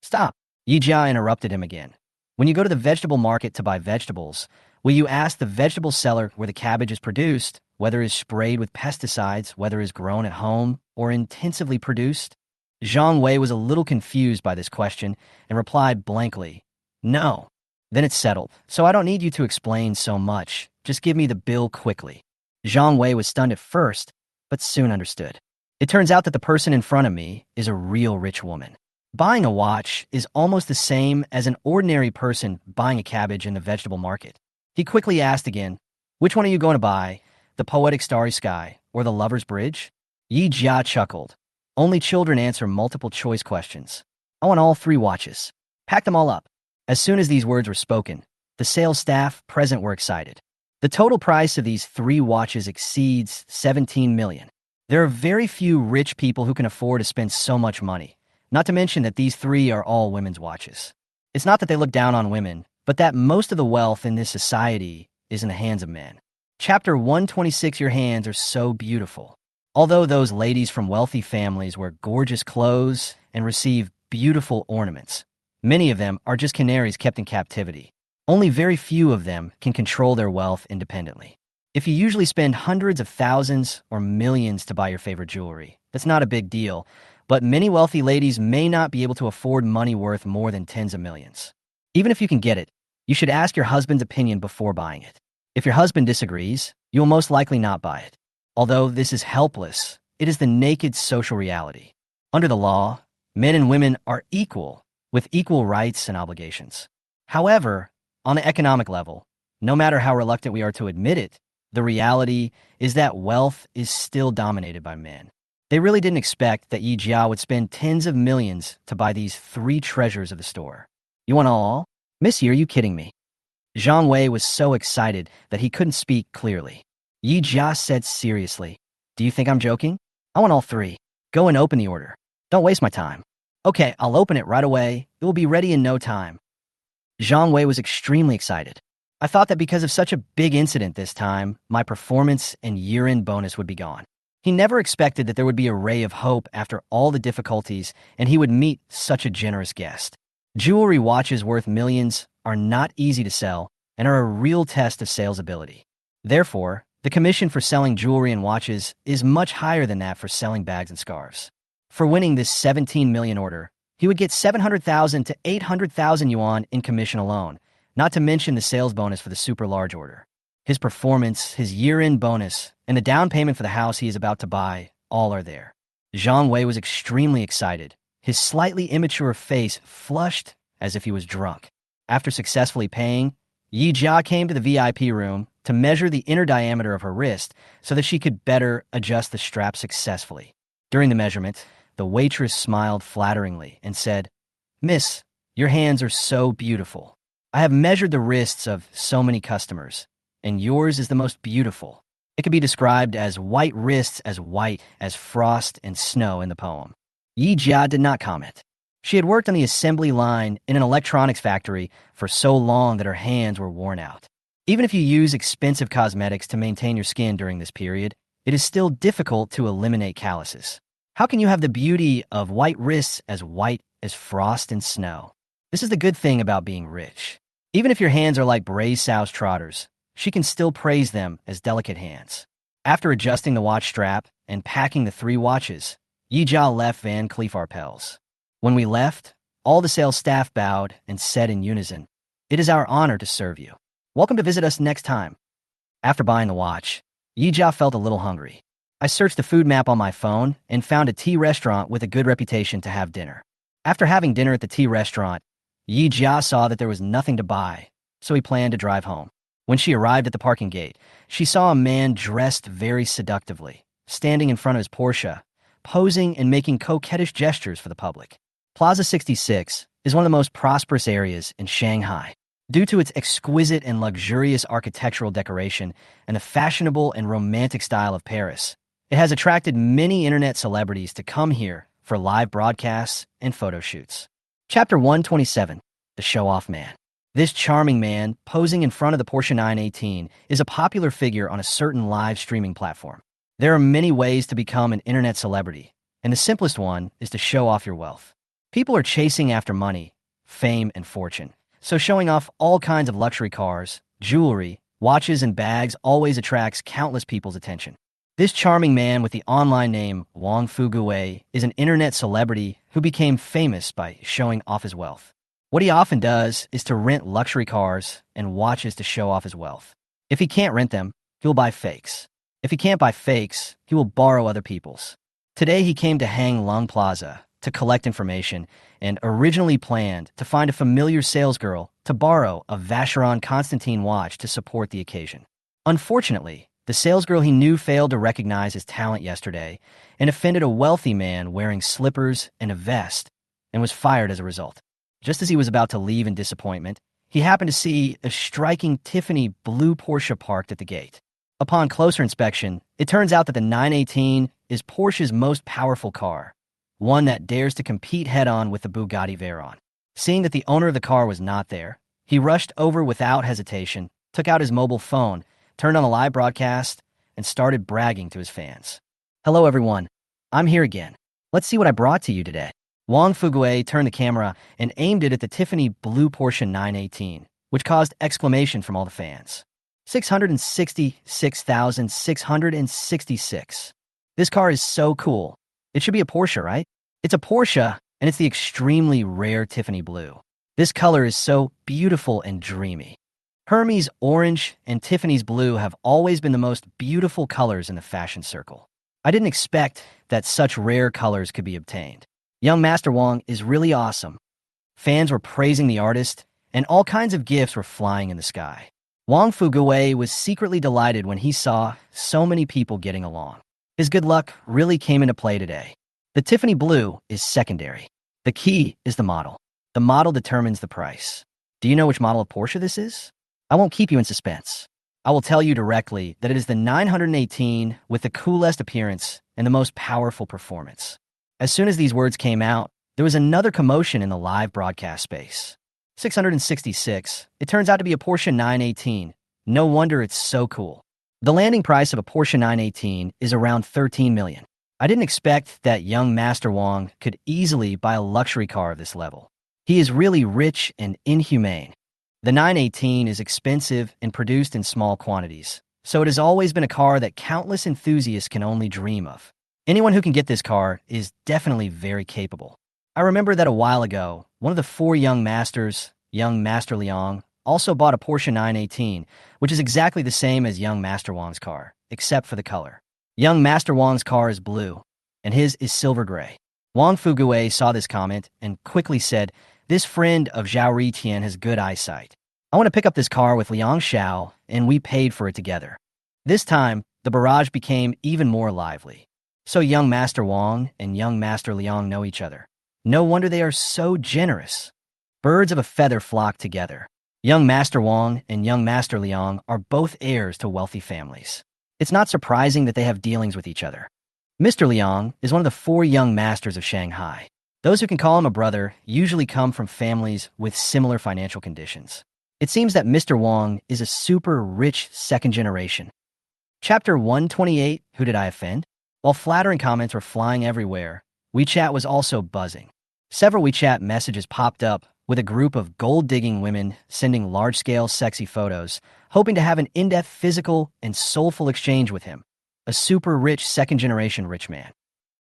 "Stop," Yi Jia interrupted him again. "When you go to the vegetable market to buy vegetables, will you ask the vegetable seller where the cabbage is produced, whether it is sprayed with pesticides, whether it is grown at home, or intensively produced?" Zhang Wei was a little confused by this question and replied blankly, "No." "Then it's settled, so I don't need you to explain so much. Just give me the bill quickly." Zhang Wei was stunned at first, but soon understood. It turns out that the person in front of me is a real rich woman. Buying a watch is almost the same as an ordinary person buying a cabbage in the vegetable market. He quickly asked again, "Which one are you going to buy, the poetic starry sky or the Lover's Bridge?" Yi Jia chuckled. "Only children answer multiple choice questions. I want all three watches. Pack them all up." As soon as these words were spoken, the sales staff present were excited. The total price of these three watches exceeds 17 million. There are very few rich people who can afford to spend so much money, not to mention that these three are all women's watches. It's not that they look down on women, but that most of the wealth in this society is in the hands of men. Chapter 126. Your hands are so beautiful. Although those ladies from wealthy families wear gorgeous clothes and receive beautiful ornaments, many of them are just canaries kept in captivity. Only very few of them can control their wealth independently. If you usually spend hundreds of thousands or millions to buy your favorite jewelry, that's not a big deal, but many wealthy ladies may not be able to afford money worth more than tens of millions. Even if you can get it, you should ask your husband's opinion before buying it. If your husband disagrees, you will most likely not buy it. Although this is helpless, it is the naked social reality. Under the law, men and women are equal, with equal rights and obligations. However, on the economic level, no matter how reluctant we are to admit it, the reality is that wealth is still dominated by men. They really didn't expect that Yi Jia would spend tens of millions to buy these three treasures of the store. "You want all? Missy, are you kidding me?" Zhang Wei was so excited that he couldn't speak clearly. Yi Jia said seriously, "Do you think I'm joking? I want all three. Go and open the order. Don't waste my time." "Okay, I'll open it right away. It will be ready in no time." Zhang Wei was extremely excited. "I thought that because of such a big incident this time, my performance and year-end bonus would be gone." He never expected that there would be a ray of hope after all the difficulties and he would meet such a generous guest. Jewelry watches worth millions are not easy to sell and are a real test of sales ability. Therefore, the commission for selling jewelry and watches is much higher than that for selling bags and scarves. For winning this 17 million order, he would get 700,000 to 800,000 yuan in commission alone, not to mention the sales bonus for the super large order. His performance, his year-end bonus, and the down payment for the house he is about to buy, all are there. Zhang Wei was extremely excited. His slightly immature face flushed as if he was drunk. After successfully paying, Yi Jia came to the VIP room to measure the inner diameter of her wrist so that she could better adjust the strap successfully. During the measurement, the waitress smiled flatteringly and said, "Miss, your hands are so beautiful. I have measured the wrists of so many customers, and yours is the most beautiful." It could be described as white wrists as white as frost and snow in the poem. Yi Jia did not comment. She had worked on the assembly line in an electronics factory for so long that her hands were worn out. Even if you use expensive cosmetics to maintain your skin during this period, it is still difficult to eliminate calluses. How can you have the beauty of white wrists as white as frost and snow? This is the good thing about being rich. Even if your hands are like braised sow's trotters, she can still praise them as delicate hands. After adjusting the watch strap and packing the 3 watches, Yi Jia left Van Cleef Arpels. When we left, all the sales staff bowed and said in unison, "It is our honor to serve you. Welcome to visit us next time." After buying the watch, Yi Jia felt a little hungry. I searched the food map on my phone and found a tea restaurant with a good reputation to have dinner. After having dinner at the tea restaurant, Yi Jia saw that there was nothing to buy, so he planned to drive home. When she arrived at the parking gate, she saw a man dressed very seductively, standing in front of his Porsche, posing and making coquettish gestures for the public. Plaza 66 is one of the most prosperous areas in Shanghai. Due to its exquisite and luxurious architectural decoration and the fashionable and romantic style of Paris, it has attracted many internet celebrities to come here for live broadcasts and photo shoots. Chapter 127, The Show-Off Man. This charming man, posing in front of the Porsche 918, is a popular figure on a certain live streaming platform. There are many ways to become an internet celebrity, and the simplest one is to show off your wealth. People are chasing after money, fame, and fortune, so showing off all kinds of luxury cars, jewelry, watches, and bags always attracts countless people's attention. This charming man with the online name Wang Fuguwei is an internet celebrity who became famous by showing off his wealth. What he often does is to rent luxury cars and watches to show off his wealth. If he can't rent them, he'll buy fakes. If he can't buy fakes, he will borrow other people's. Today he came to Hang Lung Plaza to collect information and originally planned to find a familiar salesgirl to borrow a Vacheron Constantin watch to support the occasion. Unfortunately, the salesgirl he knew failed to recognize his talent yesterday and offended a wealthy man wearing slippers and a vest and was fired as a result. Just as he was about to leave in disappointment, he happened to see a striking Tiffany blue Porsche parked at the gate. Upon closer inspection, it turns out that the 918 is Porsche's most powerful car, one that dares to compete head-on with the Bugatti Veyron. Seeing that the owner of the car was not there, he rushed over without hesitation, took out his mobile phone, turned on a live broadcast, and started bragging to his fans. "Hello everyone, I'm here again. Let's see what I brought to you today." Wang Fuguwei turned the camera and aimed it at the Tiffany blue Porsche 918, which caused exclamation from all the fans. 666,666. This car is so cool. It should be a Porsche, right? It's a Porsche, and it's the extremely rare Tiffany blue. This color is so beautiful and dreamy. Hermes orange and Tiffany's blue have always been the most beautiful colors in the fashion circle. I didn't expect that such rare colors could be obtained. Young Master Wang is really awesome. Fans were praising the artist, and all kinds of gifts were flying in the sky. Wang Fuguwei was secretly delighted when he saw so many people getting along. His good luck really came into play today. The Tiffany blue is secondary. The key is the model. The model determines the price. Do you know which model of Porsche this is? I won't keep you in suspense. I will tell you directly that it is the 918 with the coolest appearance and the most powerful performance. As soon as these words came out, there was another commotion in the live broadcast space. 666. It turns out to be a Porsche 918. No wonder it's so cool. The landing price of a Porsche 918 is around 13 million. I didn't expect that young Master Wang could easily buy a luxury car of this level. He is really rich and inhumane. The 918 is expensive and produced in small quantities, so it has always been a car that countless enthusiasts can only dream of. Anyone who can get this car is definitely very capable. I remember that a while ago, one of the 4 young masters, young Master Liang, also bought a Porsche 918, which is exactly the same as young Master Wang's car, except for the color. Young Master Wang's car is blue, and his is silver gray. Wang Fuguwei saw this comment and quickly said, "This friend of Zhao Ritian has good eyesight." I want to pick up this car with Liang Xiao, and we paid for it together. This time, the barrage became even more lively. So young Master Wang and young Master Liang know each other. No wonder they are so generous. Birds of a feather flock together. Young Master Wang and young Master Liang are both heirs to wealthy families. It's not surprising that they have dealings with each other. Mr. Liang is one of the 4 young masters of Shanghai. Those who can call him a brother usually come from families with similar financial conditions. It seems that Mr. Wang is a super rich second generation. Chapter 128, Who Did I Offend? While flattering comments were flying everywhere, WeChat was also buzzing. Several WeChat messages popped up with a group of gold-digging women sending large-scale sexy photos, hoping to have an in-depth physical and soulful exchange with him, a super rich second-generation rich man.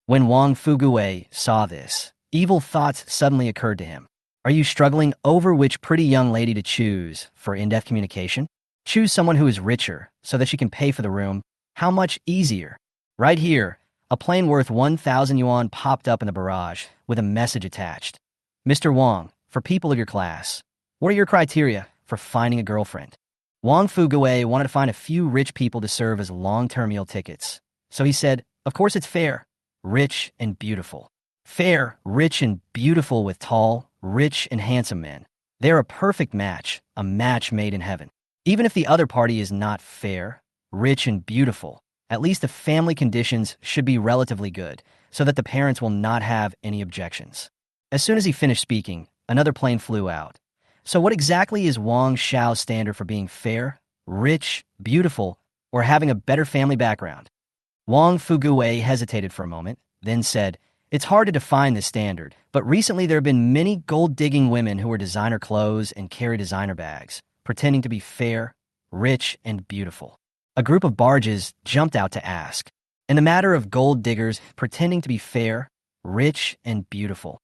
When Wang Fuguwei saw this, evil thoughts suddenly occurred to him. Are you struggling over which pretty young lady to choose for in-depth communication? Choose someone who is richer so that she can pay for the room. How much easier? Right here, a plane worth 1,000 yuan popped up in the barrage with a message attached. Mr. Wang, for people of your class, what are your criteria for finding a girlfriend? Wang Fuguwei wanted to find a few rich people to serve as long-term meal tickets. So he said, of course it's fair, rich and beautiful. Fair, rich and beautiful with tall, rich and handsome men. They're a perfect match, a match made in heaven. Even if the other party is not fair, rich and beautiful, at least the family conditions should be relatively good, so that the parents will not have any objections. As soon as he finished speaking, another plane flew out. So what exactly is Wang Xiao's standard for being fair, rich, beautiful, or having a better family background? Wang Fuguwei hesitated for a moment, then said, it's hard to define this standard, but recently there have been many gold-digging women who wear designer clothes and carry designer bags, pretending to be fair, rich, and beautiful. A group of barges jumped out to ask, in the matter of gold diggers pretending to be fair, rich, and beautiful,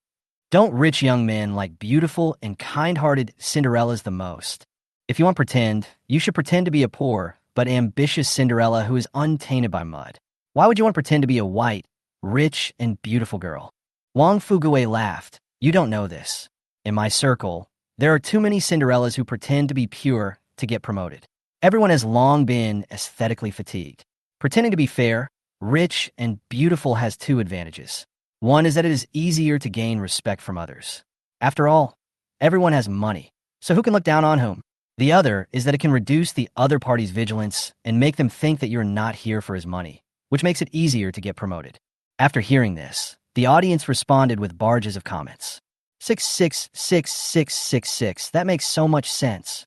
don't rich young men like beautiful and kind-hearted Cinderellas the most? If you want to pretend, you should pretend to be a poor but ambitious Cinderella who is untainted by mud. Why would you want to pretend to be a white, rich, and beautiful girl? Wang Fuguwei laughed. You don't know this. In my circle, there are too many Cinderellas who pretend to be pure to get promoted. Everyone has long been aesthetically fatigued. Pretending to be fair, rich, and beautiful has 2 advantages. One is that it is easier to gain respect from others. After all, everyone has money, so who can look down on whom? The other is that it can reduce the other party's vigilance and make them think that you're not here for his money, which makes it easier to get promoted. After hearing this, the audience responded with barges of comments. 6666666, that makes so much sense.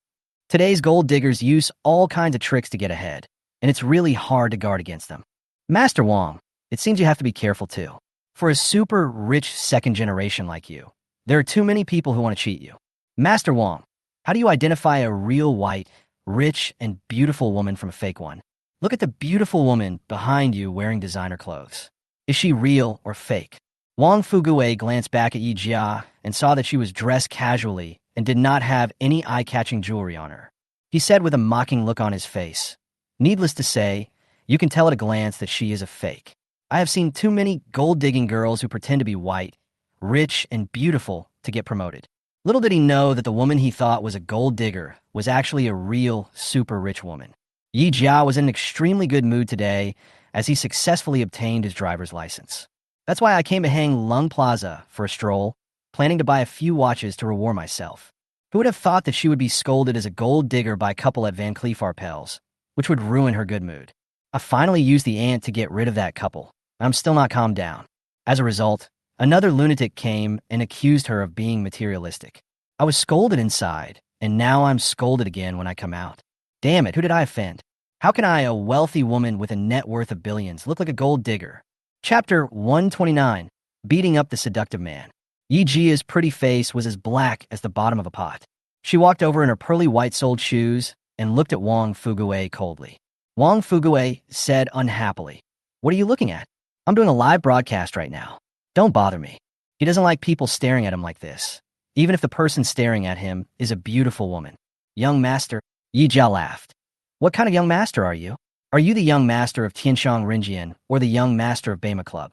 Today's gold diggers use all kinds of tricks to get ahead, and it's really hard to guard against them. Master Wang, it seems you have to be careful too. For a super rich second generation like you, there are too many people who want to cheat you. Master Wang, how do you identify a real white, rich, and beautiful woman from a fake one? Look at the beautiful woman behind you wearing designer clothes. Is she real or fake? Wang Fuguwei glanced back at Yi Jia and saw that she was dressed casually and did not have any eye-catching jewelry on her. He said with a mocking look on his face, needless to say, you can tell at a glance that she is a fake. I have seen too many gold-digging girls who pretend to be white, rich, and beautiful to get promoted. Little did he know that the woman he thought was a gold digger was actually a real, super rich woman. Yi Jia was in an extremely good mood today as he successfully obtained his driver's license. That's why I came to Hang Lung Plaza for a stroll, planning to buy a few watches to reward myself. Who would have thought that she would be scolded as a gold digger by a couple at Van Cleef Arpels, which would ruin her good mood? I finally used the ant to get rid of that couple. I'm still not calmed down. As a result, another lunatic came and accused her of being materialistic. I was scolded inside, and now I'm scolded again when I come out. Damn it, who did I offend? How can I, a wealthy woman with a net worth of billions, look like a gold digger? Chapter 129, Beating Up the Seductive Man. Yi Jia's pretty face was as black as the bottom of a pot. She walked over in her pearly white-soled shoes and looked at Wang Fuguwei coldly. Wang Fuguwei said unhappily, "What are you looking at? I'm doing a live broadcast right now. Don't bother me." He doesn't like people staring at him like this, even if the person staring at him is a beautiful woman. Young master, Yi Jia laughed. What kind of young master are you? Are you the young master of Tianshang Rinjian or the young master of Bema Club?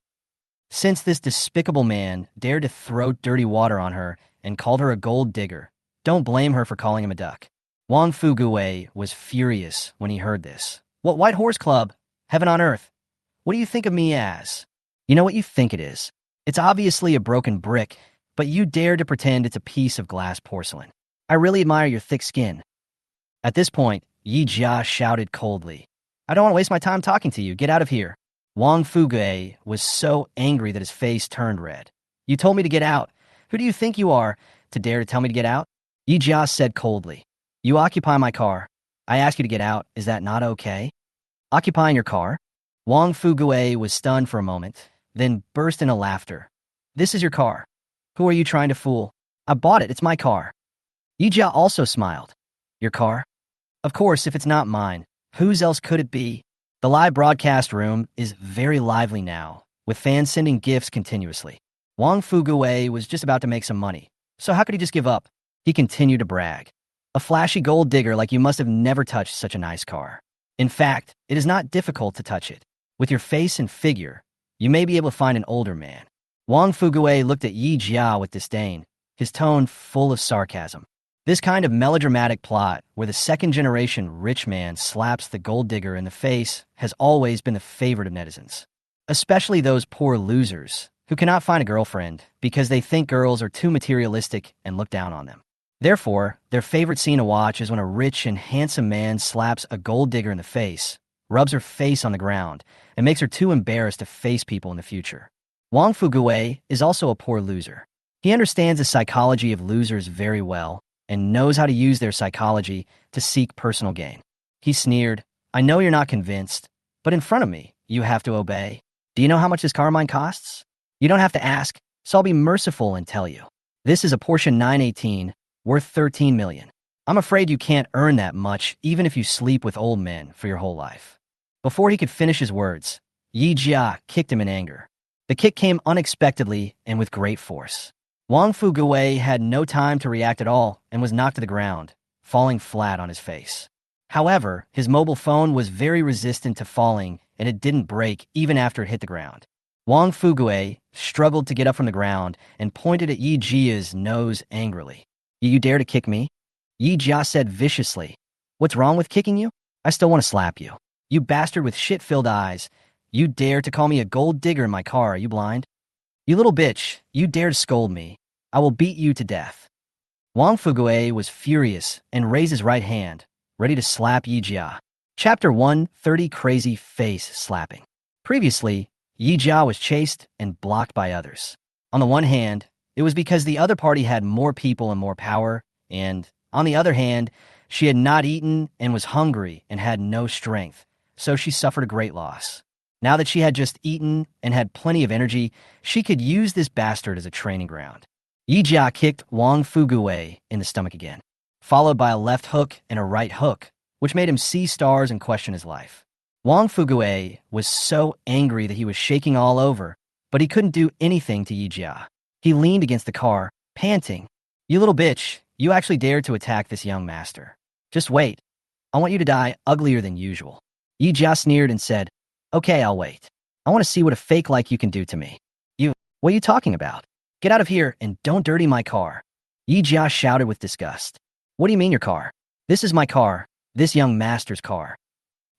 Since this despicable man dared to throw dirty water on her and called her a gold digger, don't blame her for calling him a duck. Wang Fugue was furious when he heard this. What White Horse Club? Heaven on earth. What do you think of me as? You know what you think it is. It's obviously a broken brick, but you dare to pretend it's a piece of glass porcelain. I really admire your thick skin. At this point, Yi Jia shouted coldly. I don't want to waste my time talking to you. Get out of here. Wang Fugue was so angry that his face turned red. You told me to get out. Who do you think you are to dare to tell me to get out? Yi Jia said coldly. You occupy my car. I ask you to get out. Is that not okay? Occupying your car? Wang Fugue was stunned for a moment, then burst into laughter. This is your car. Who are you trying to fool? I bought it. It's my car. Yi Jia also smiled. Your car? Of course, if it's not mine, whose else could it be? The live broadcast room is very lively now, with fans sending gifts continuously. Wang Fugue was just about to make some money, so how could he just give up? He continued to brag. A flashy gold digger like you must have never touched such a nice car. In fact, it is not difficult to touch it. With your face and figure, you may be able to find an older man. Wang Fugue looked at Yi Jia with disdain, his tone full of sarcasm. This kind of melodramatic plot, where the second-generation rich man slaps the gold digger in the face, has always been the favorite of netizens. Especially those poor losers who cannot find a girlfriend because they think girls are too materialistic and look down on them. Therefore, their favorite scene to watch is when a rich and handsome man slaps a gold digger in the face, rubs her face on the ground, and makes her too embarrassed to face people in the future. Wang Fugue is also a poor loser. He understands the psychology of losers very well and knows how to use their psychology to seek personal gain. He sneered, I know you're not convinced, but in front of me, you have to obey. Do you know how much this car of mine costs? You don't have to ask, so I'll be merciful and tell you. This is a Porsche 918, worth $13 million. I'm afraid you can't earn that much even if you sleep with old men for your whole life. Before he could finish his words, Yi Jia kicked him in anger. The kick came unexpectedly and with great force. Wang Fugue had no time to react at all and was knocked to the ground, falling flat on his face. However, his mobile phone was very resistant to falling and it didn't break even after it hit the ground. Wang Fugue struggled to get up from the ground and pointed at Yi Jia's nose angrily. You dare to kick me? Yi Jia said viciously. What's wrong with kicking you? I still want to slap you. You bastard with shit-filled eyes. You dare to call me a gold digger in my car, are you blind? You little bitch, you dare to scold me. I will beat you to death. Wang Fugue was furious and raised his right hand, ready to slap Yi Jia. Chapter 130 Crazy Face Slapping. Previously, Yi Jia was chased and blocked by others. On the one hand, it was because the other party had more people and more power, and, on the other hand, she had not eaten and was hungry and had no strength, so she suffered a great loss. Now that she had just eaten and had plenty of energy, she could use this bastard as a training ground. Yi Jia kicked Wang Fugue in the stomach again, followed by a left hook and a right hook, which made him see stars and question his life. Wang Fugue was so angry that he was shaking all over, but he couldn't do anything to Yi Jia. He leaned against the car, panting. You little bitch, you actually dared to attack this young master. Just wait. I want you to die uglier than usual. Yi Jia sneered and said, Okay, I'll wait. I want to see what a fake like you can do to me. What are you talking about? Get out of here and don't dirty my car. Yi Jia shouted with disgust. What do you mean your car? This is my car, this young master's car.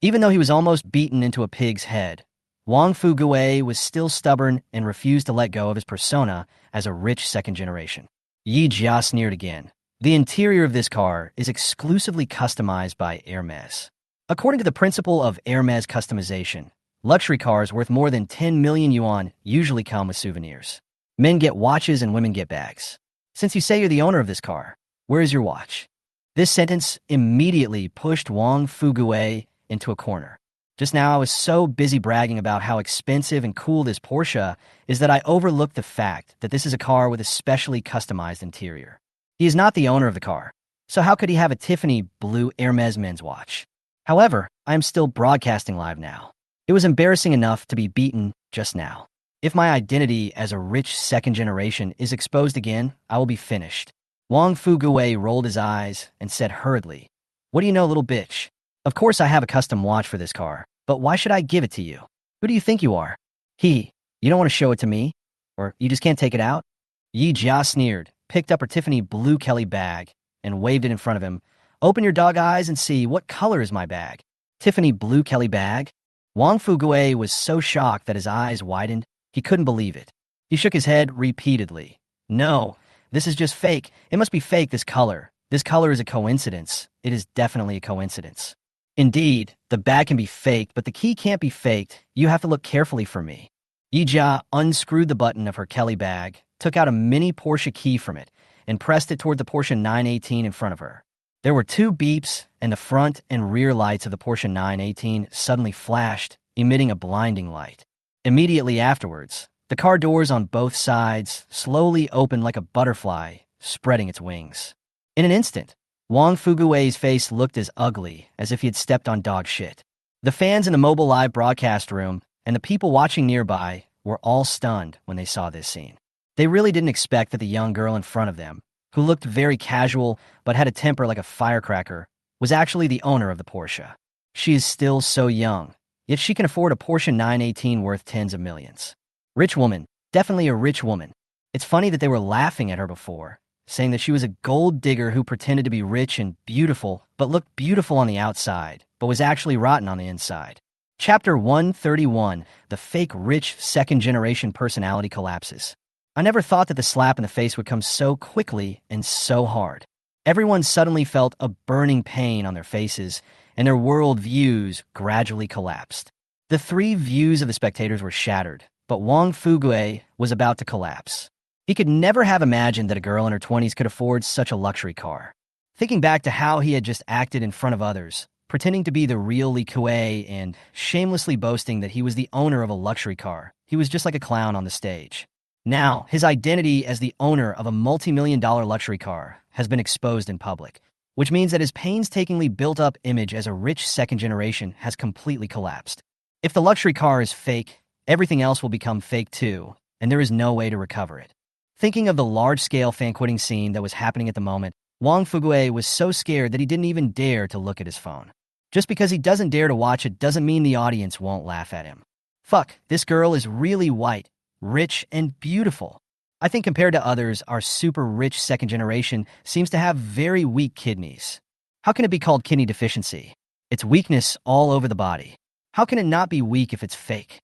Even though he was almost beaten into a pig's head, Wang Fugue was still stubborn and refused to let go of his persona as a rich second generation. Yi Jia sneered again. The interior of this car is exclusively customized by Hermes. According to the principle of Hermes customization, luxury cars worth more than 10 million yuan usually come with souvenirs. Men get watches and women get bags. Since you say you're the owner of this car, where is your watch? This sentence immediately pushed Wang Fugue into a corner. Just now I was so busy bragging about how expensive and cool this Porsche is that I overlooked the fact that this is a car with a specially customized interior. He is not the owner of the car, so how could he have a Tiffany blue Hermes men's watch? However, I am still broadcasting live now. It was embarrassing enough to be beaten just now. If my identity as a rich second generation is exposed again, I will be finished. Wang Fugue rolled his eyes and said hurriedly, What do you know, little bitch? Of course I have a custom watch for this car, but why should I give it to you? Who do you think you are? You don't want to show it to me? Or you just can't take it out? Yi Jia sneered, picked up her Tiffany blue Kelly bag, and waved it in front of him, Open your dog eyes and see what color is my bag. Tiffany blue Kelly bag? Wang Fugui was so shocked that his eyes widened, he couldn't believe it. He shook his head repeatedly. No, this is just fake. It must be fake, this color. This color is a coincidence. It is definitely a coincidence. Indeed, the bag can be faked, but the key can't be faked. You have to look carefully for me. Yijia unscrewed the button of her Kelly bag, took out a mini Porsche key from it, and pressed it toward the Porsche 918 in front of her. There were two beeps, and the front and rear lights of the Porsche 918 suddenly flashed, emitting a blinding light. Immediately afterwards, the car doors on both sides slowly opened like a butterfly, spreading its wings. In an instant, Wang Fugui's face looked as ugly as if he had stepped on dog shit. The fans in the mobile live broadcast room and the people watching nearby were all stunned when they saw this scene. They really didn't expect that the young girl in front of them, who looked very casual but had a temper like a firecracker, was actually the owner of the Porsche. She is still so young, yet she can afford a Porsche 918 worth tens of millions. Rich woman, definitely a rich woman. It's funny that they were laughing at her before, saying that she was a gold digger who pretended to be rich and beautiful, but looked beautiful on the outside, but was actually rotten on the inside. Chapter 131, The Fake Rich Second-Generation Personality Collapses. I never thought that the slap in the face would come so quickly and so hard. Everyone suddenly felt a burning pain on their faces, and their world views gradually collapsed. The three views of the spectators were shattered, but Wang Fugui was about to collapse. He could never have imagined that a girl in her 20s could afford such a luxury car. Thinking back to how he had just acted in front of others, pretending to be the real Li Kuei and shamelessly boasting that he was the owner of a luxury car, he was just like a clown on the stage. Now, his identity as the owner of a multi-million-dollar luxury car has been exposed in public, which means that his painstakingly built-up image as a rich second generation has completely collapsed. If the luxury car is fake, everything else will become fake too, and there is no way to recover it. Thinking of the large-scale fan-quitting scene that was happening at the moment, Wang Fugui was so scared that he didn't even dare to look at his phone. Just because he doesn't dare to watch it doesn't mean the audience won't laugh at him. Fuck, this girl is really white, rich, and beautiful. I think compared to others, our super rich second generation seems to have very weak kidneys. How can it be called kidney deficiency? It's weakness all over the body. How can it not be weak if it's fake?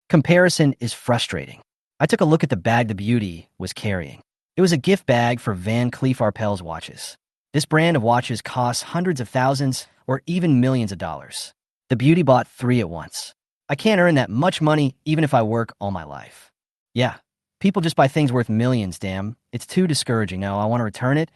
Comparison is frustrating. I took a look at the bag the beauty was carrying. It was a gift bag for Van Cleef Arpels watches. This brand of watches costs hundreds of thousands or even millions of dollars. The beauty bought 3 at once. I can't earn that much money even if I work all my life. Yeah, people just buy things worth millions, damn. It's too discouraging. Now I want to return it,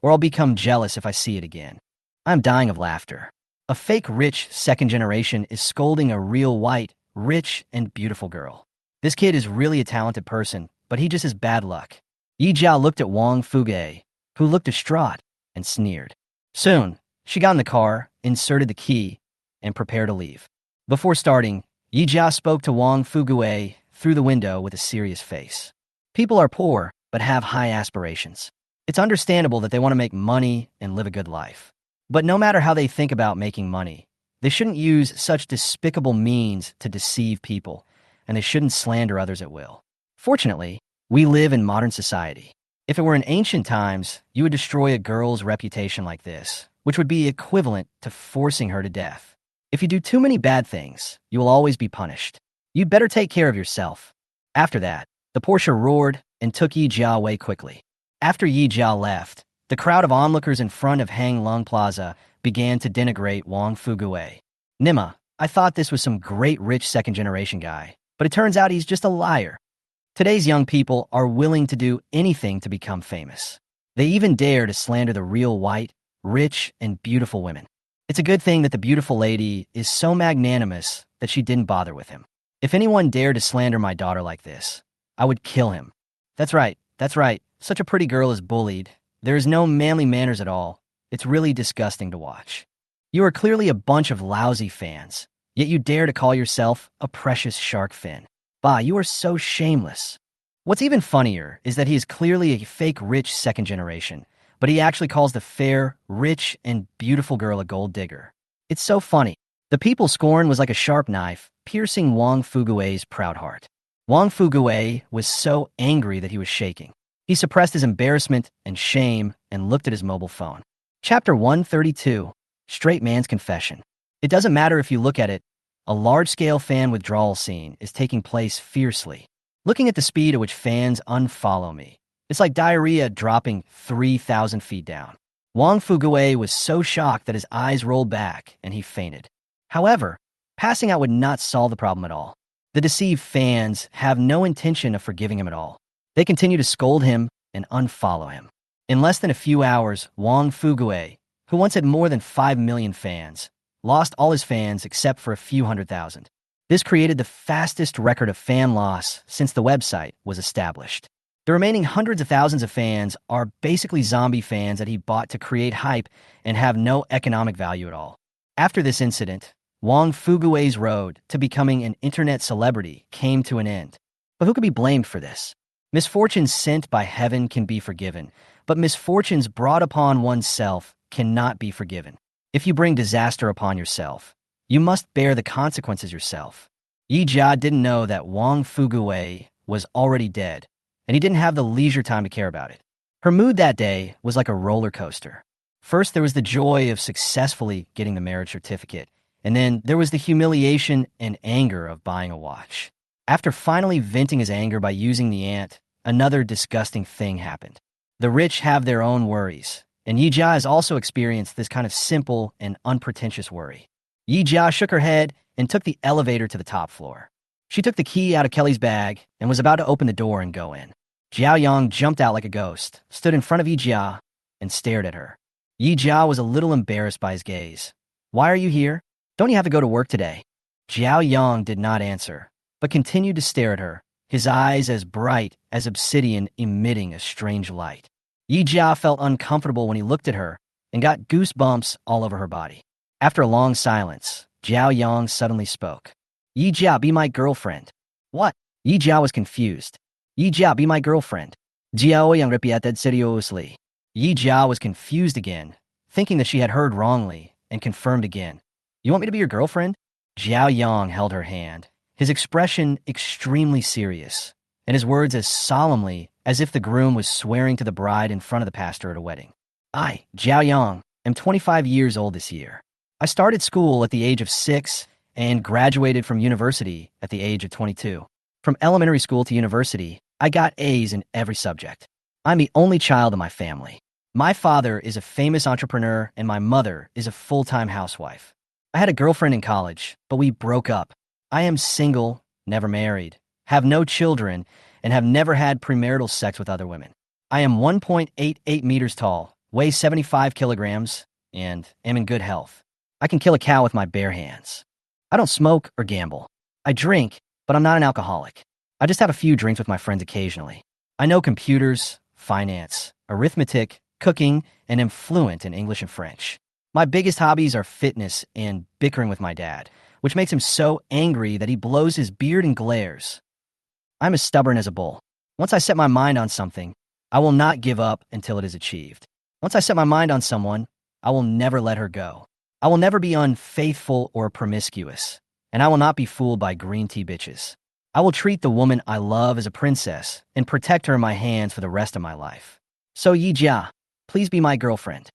or I'll become jealous if I see it again. I'm dying of laughter. A fake rich second generation is scolding a real white, rich, and beautiful girl. This kid is really a talented person, but he just has bad luck. Yi Jiao looked at Wang Fugui, who looked distraught, and sneered. Soon, she got in the car, inserted the key, and prepared to leave. Before starting, Yi Jiao spoke to Wang Fugui through the window with a serious face. People are poor, but have high aspirations. It's understandable that they want to make money and live a good life. But no matter how they think about making money, they shouldn't use such despicable means to deceive people, and they shouldn't slander others at will. Fortunately, we live in modern society. If it were in ancient times, you would destroy a girl's reputation like this, which would be equivalent to forcing her to death. If you do too many bad things, you will always be punished. You'd better take care of yourself. After that, the Porsche roared and took Yi Jiao away quickly. After Yi Jiao left, the crowd of onlookers in front of Hang Lung Plaza began to denigrate Wang Fugui. Nima, I thought this was some great rich second-generation guy, but it turns out he's just a liar. Today's young people are willing to do anything to become famous. They even dare to slander the real white, rich, and beautiful women. It's a good thing that the beautiful lady is so magnanimous that she didn't bother with him. If anyone dared to slander my daughter like this, I would kill him. That's right. Such a pretty girl is bullied. There is no manly manners at all. It's really disgusting to watch. You are clearly a bunch of lousy fans, yet you dare to call yourself a precious shark fin. Bah, you are so shameless. What's even funnier is that he is clearly a fake rich second generation, but he actually calls the fair, rich, and beautiful girl a gold digger. It's so funny. The people's scorn was like a sharp knife, piercing Wang Fugui's proud heart. Wang Fugui was so angry that he was shaking. He suppressed his embarrassment and shame and looked at his mobile phone. Chapter 132, Straight Man's Confession. It doesn't matter if you look at it, a large-scale fan withdrawal scene is taking place fiercely. Looking at the speed at which fans unfollow me, it's like diarrhea dropping 3,000 feet down. Wang Fuguei was so shocked that his eyes rolled back and he fainted. However, passing out would not solve the problem at all. The deceived fans have no intention of forgiving him at all. They continue to scold him and unfollow him. In less than a few hours, Wang Fuguei, who once had more than 5 million fans, lost all his fans except for a few 100,000. This created the fastest record of fan loss since the website was established. The remaining hundreds of thousands of fans are basically zombie fans that he bought to create hype and have no economic value at all. After this incident, Wang Fuguei's road to becoming an internet celebrity came to an end. But who could be blamed for this? Misfortunes sent by heaven can be forgiven, but misfortunes brought upon oneself cannot be forgiven. If you bring disaster upon yourself, you must bear the consequences yourself. Yi Jia didn't know that Wang Fuguei was already dead, and he didn't have the leisure time to care about it. Her mood that day was like a roller coaster. First, there was the joy of successfully getting the marriage certificate, and then there was the humiliation and anger of buying a watch. After finally venting his anger by using the ant, another disgusting thing happened. The rich have their own worries, and Yi Jia has also experienced this kind of simple and unpretentious worry. Yi Jia shook her head and took the elevator to the top floor. She took the key out of Kelly's bag and was about to open the door and go in. Xiaoyong jumped out like a ghost, stood in front of Yi Jia, and stared at her. Yi Jia was a little embarrassed by his gaze. "Why are you here? Don't you have to go to work today?" Xiaoyong did not answer, but continued to stare at her, his eyes as bright as obsidian emitting a strange light. Yi Jia felt uncomfortable when he looked at her and got goosebumps all over her body. After a long silence, Xiaoyong suddenly spoke. "Yi Jia, be my girlfriend." "What?" Yi Jia was confused. "Yi Jia, be my girlfriend." Xiaoyong repeated seriously. Yi Jia was confused again, thinking that she had heard wrongly, and confirmed again. "You want me to be your girlfriend?" Xiaoyong held her hand, his expression extremely serious, and his words as solemnly as if the groom was swearing to the bride in front of the pastor at a wedding. "I, Xiaoyong, am 25 years old this year. I started school at the age of 6 and graduated from university at the age of 22. From elementary school to university, I got A's in every subject. I'm the only child in my family. My father is a famous entrepreneur and my mother is a full-time housewife. I had a girlfriend in college, but we broke up. I am single, never married, have no children, and have never had premarital sex with other women. I am 1.88 meters tall, weigh 75 kilograms, and am in good health. I can kill a cow with my bare hands. I don't smoke or gamble. I drink, but I'm not an alcoholic. I just have a few drinks with my friends occasionally. I know computers, finance, arithmetic, cooking, and am fluent in English and French. My biggest hobbies are fitness and bickering with my dad, which makes him so angry that he blows his beard and glares. I'm as stubborn as a bull. Once I set my mind on something, I will not give up until it is achieved. Once I set my mind on someone, I will never let her go. I will never be unfaithful or promiscuous, and I will not be fooled by green tea bitches. I will treat the woman I love as a princess and protect her in my hands for the rest of my life. So Yi Jia, please be my girlfriend."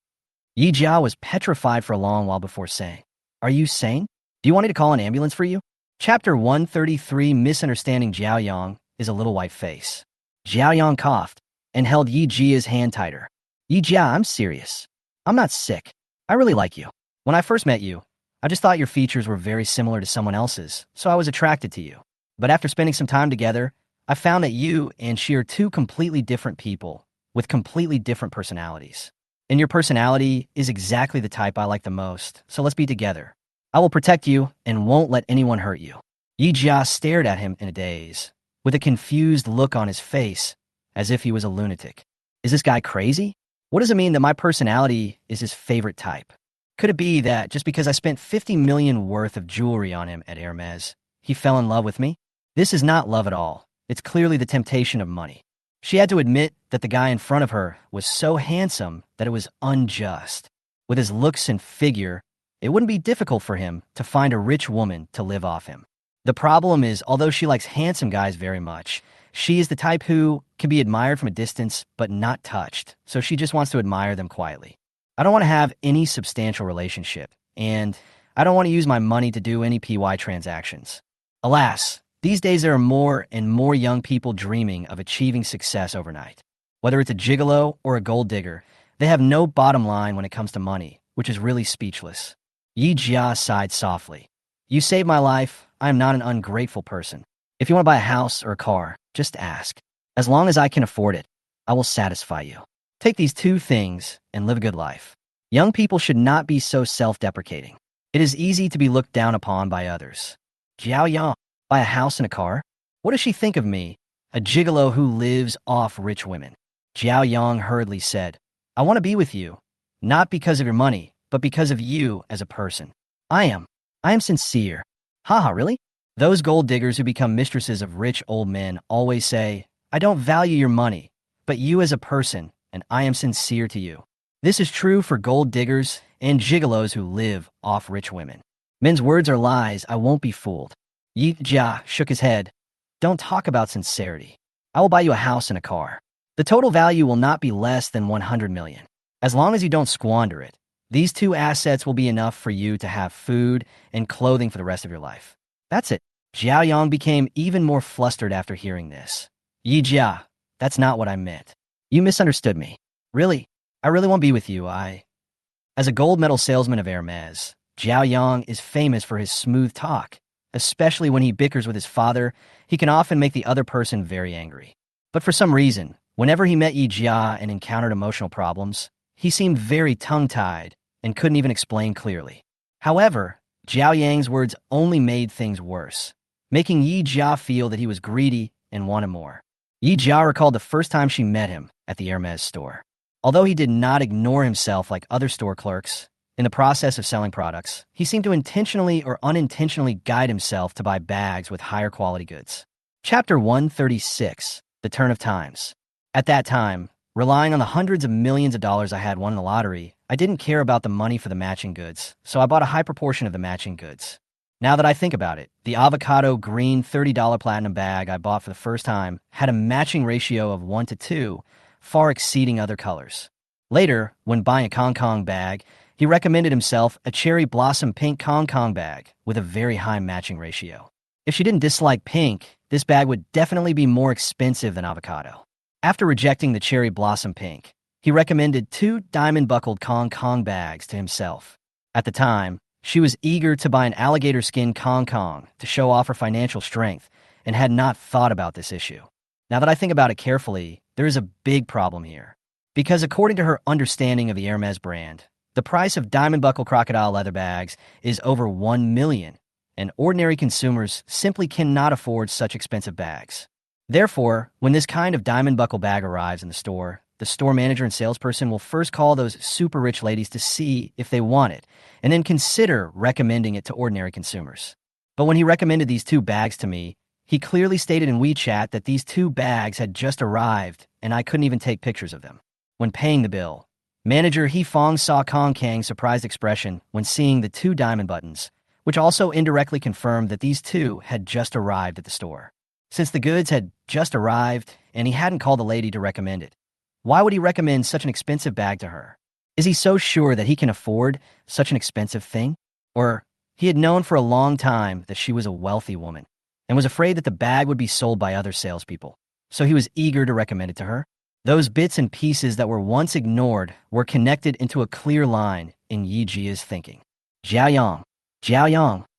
Yi Jia was petrified for a long while before saying, "Are you sane? Do you want me to call an ambulance for you?" Chapter 133, Misunderstanding Xiaoyong, is a little white face. Xiaoyong coughed and held Yi Jia's hand tighter. "Yi Jia, I'm serious. I'm not sick. I really like you. When I first met you, I just thought your features were very similar to someone else's, so I was attracted to you. But after spending some time together, I found that you and she are two completely different people with completely different personalities. And your personality is exactly the type I like the most, so let's be together. I will protect you and won't let anyone hurt you." Yi Jia stared at him in a daze, with a confused look on his face, as if he was a lunatic. Is this guy crazy? What does it mean that my personality is his favorite type? Could it be that just because I spent 50 million worth of jewelry on him at Hermes, he fell in love with me? This is not love at all. It's clearly the temptation of money. She had to admit that the guy in front of her was so handsome that it was unjust. With his looks and figure, it wouldn't be difficult for him to find a rich woman to live off him. The problem is, although she likes handsome guys very much, she is the type who can be admired from a distance but not touched, so she just wants to admire them quietly. I don't want to have any substantial relationship, and I don't want to use my money to do any PY transactions. Alas, these days there are more and more young people dreaming of achieving success overnight. Whether it's a gigolo or a gold digger, they have no bottom line when it comes to money, which is really speechless. Yi Jia sighed softly. You saved my life. I am not an ungrateful person. If you want to buy a house or a car, just ask. As long as I can afford it, I will satisfy you. Take these two things and live a good life. Young people should not be so self-deprecating. It is easy to be looked down upon by others. Xiaoyong, buy a house and a car? What does she think of me, a gigolo who lives off rich women? Xiaoyong hurriedly said, I want to be with you, not because of your money, but because of you as a person. I am sincere. Haha, really? Those gold diggers who become mistresses of rich old men always say, I don't value your money, but you as a person, and I am sincere to you. This is true for gold diggers and gigolos who live off rich women. Men's words are lies, I won't be fooled. Yi Jia shook his head. Don't talk about sincerity. I will buy you a house and a car. The total value will not be less than 100 million. As long as you don't squander it, these two assets will be enough for you to have food and clothing for the rest of your life. That's it. Xiaoyong became even more flustered after hearing this. Yi Jia, that's not what I meant. You misunderstood me. Really, I really won't be with you. As a gold medal salesman of Hermes, Xiaoyong is famous for his smooth talk. Especially when he bickers with his father, he can often make the other person very angry. But for some reason, whenever he met Yi Jia and encountered emotional problems, he seemed very tongue-tied and couldn't even explain clearly. However, Xiaoyang's words only made things worse, making Yi Jia feel that he was greedy and wanted more. Yi Jia recalled the first time she met him at the Hermes store. Although he did not ignore himself like other store clerks, in the process of selling products, he seemed to intentionally or unintentionally guide himself to buy bags with higher quality goods. Chapter 136, The Turn of Times. At that time, relying on the hundreds of millions of dollars I had won in the lottery, I didn't care about the money for the matching goods, so I bought a high proportion of the matching goods. Now that I think about it, the avocado green $30 platinum bag I bought for the first time had a matching ratio of 1 to 2, far exceeding other colors. Later, when buying a Hong Kong bag, he recommended himself a cherry blossom pink Hong Kong bag with a very high matching ratio. If she didn't dislike pink, this bag would definitely be more expensive than avocado. After rejecting the cherry blossom pink, he recommended 2 diamond-buckled Hong Kong bags to himself. At the time, she was eager to buy an alligator skin Hong Kong to show off her financial strength and had not thought about this issue. Now that I think about it carefully, there is a big problem here. Because according to her understanding of the Hermes brand, the price of diamond-buckle crocodile leather bags is over 1 million, and ordinary consumers simply cannot afford such expensive bags. Therefore, when this kind of diamond-buckle bag arrives in the store manager and salesperson will first call those super rich ladies to see if they want it, and then consider recommending it to ordinary consumers. But when he recommended these 2 bags to me, he clearly stated in WeChat that these 2 bags had just arrived, and I couldn't even take pictures of them. When paying the bill, Manager He Fong saw Kong Kang's surprised expression when seeing the 2 diamond buttons, which also indirectly confirmed that these 2 had just arrived at the store. Since the goods had just arrived and he hadn't called the lady to recommend it, why would he recommend such an expensive bag to her? Is he so sure that he can afford such an expensive thing? Or he had known for a long time that she was a wealthy woman and was afraid that the bag would be sold by other salespeople, so he was eager to recommend it to her? Those bits and pieces that were once ignored were connected into a clear line in Yi Jia's thinking. Xiaoyong,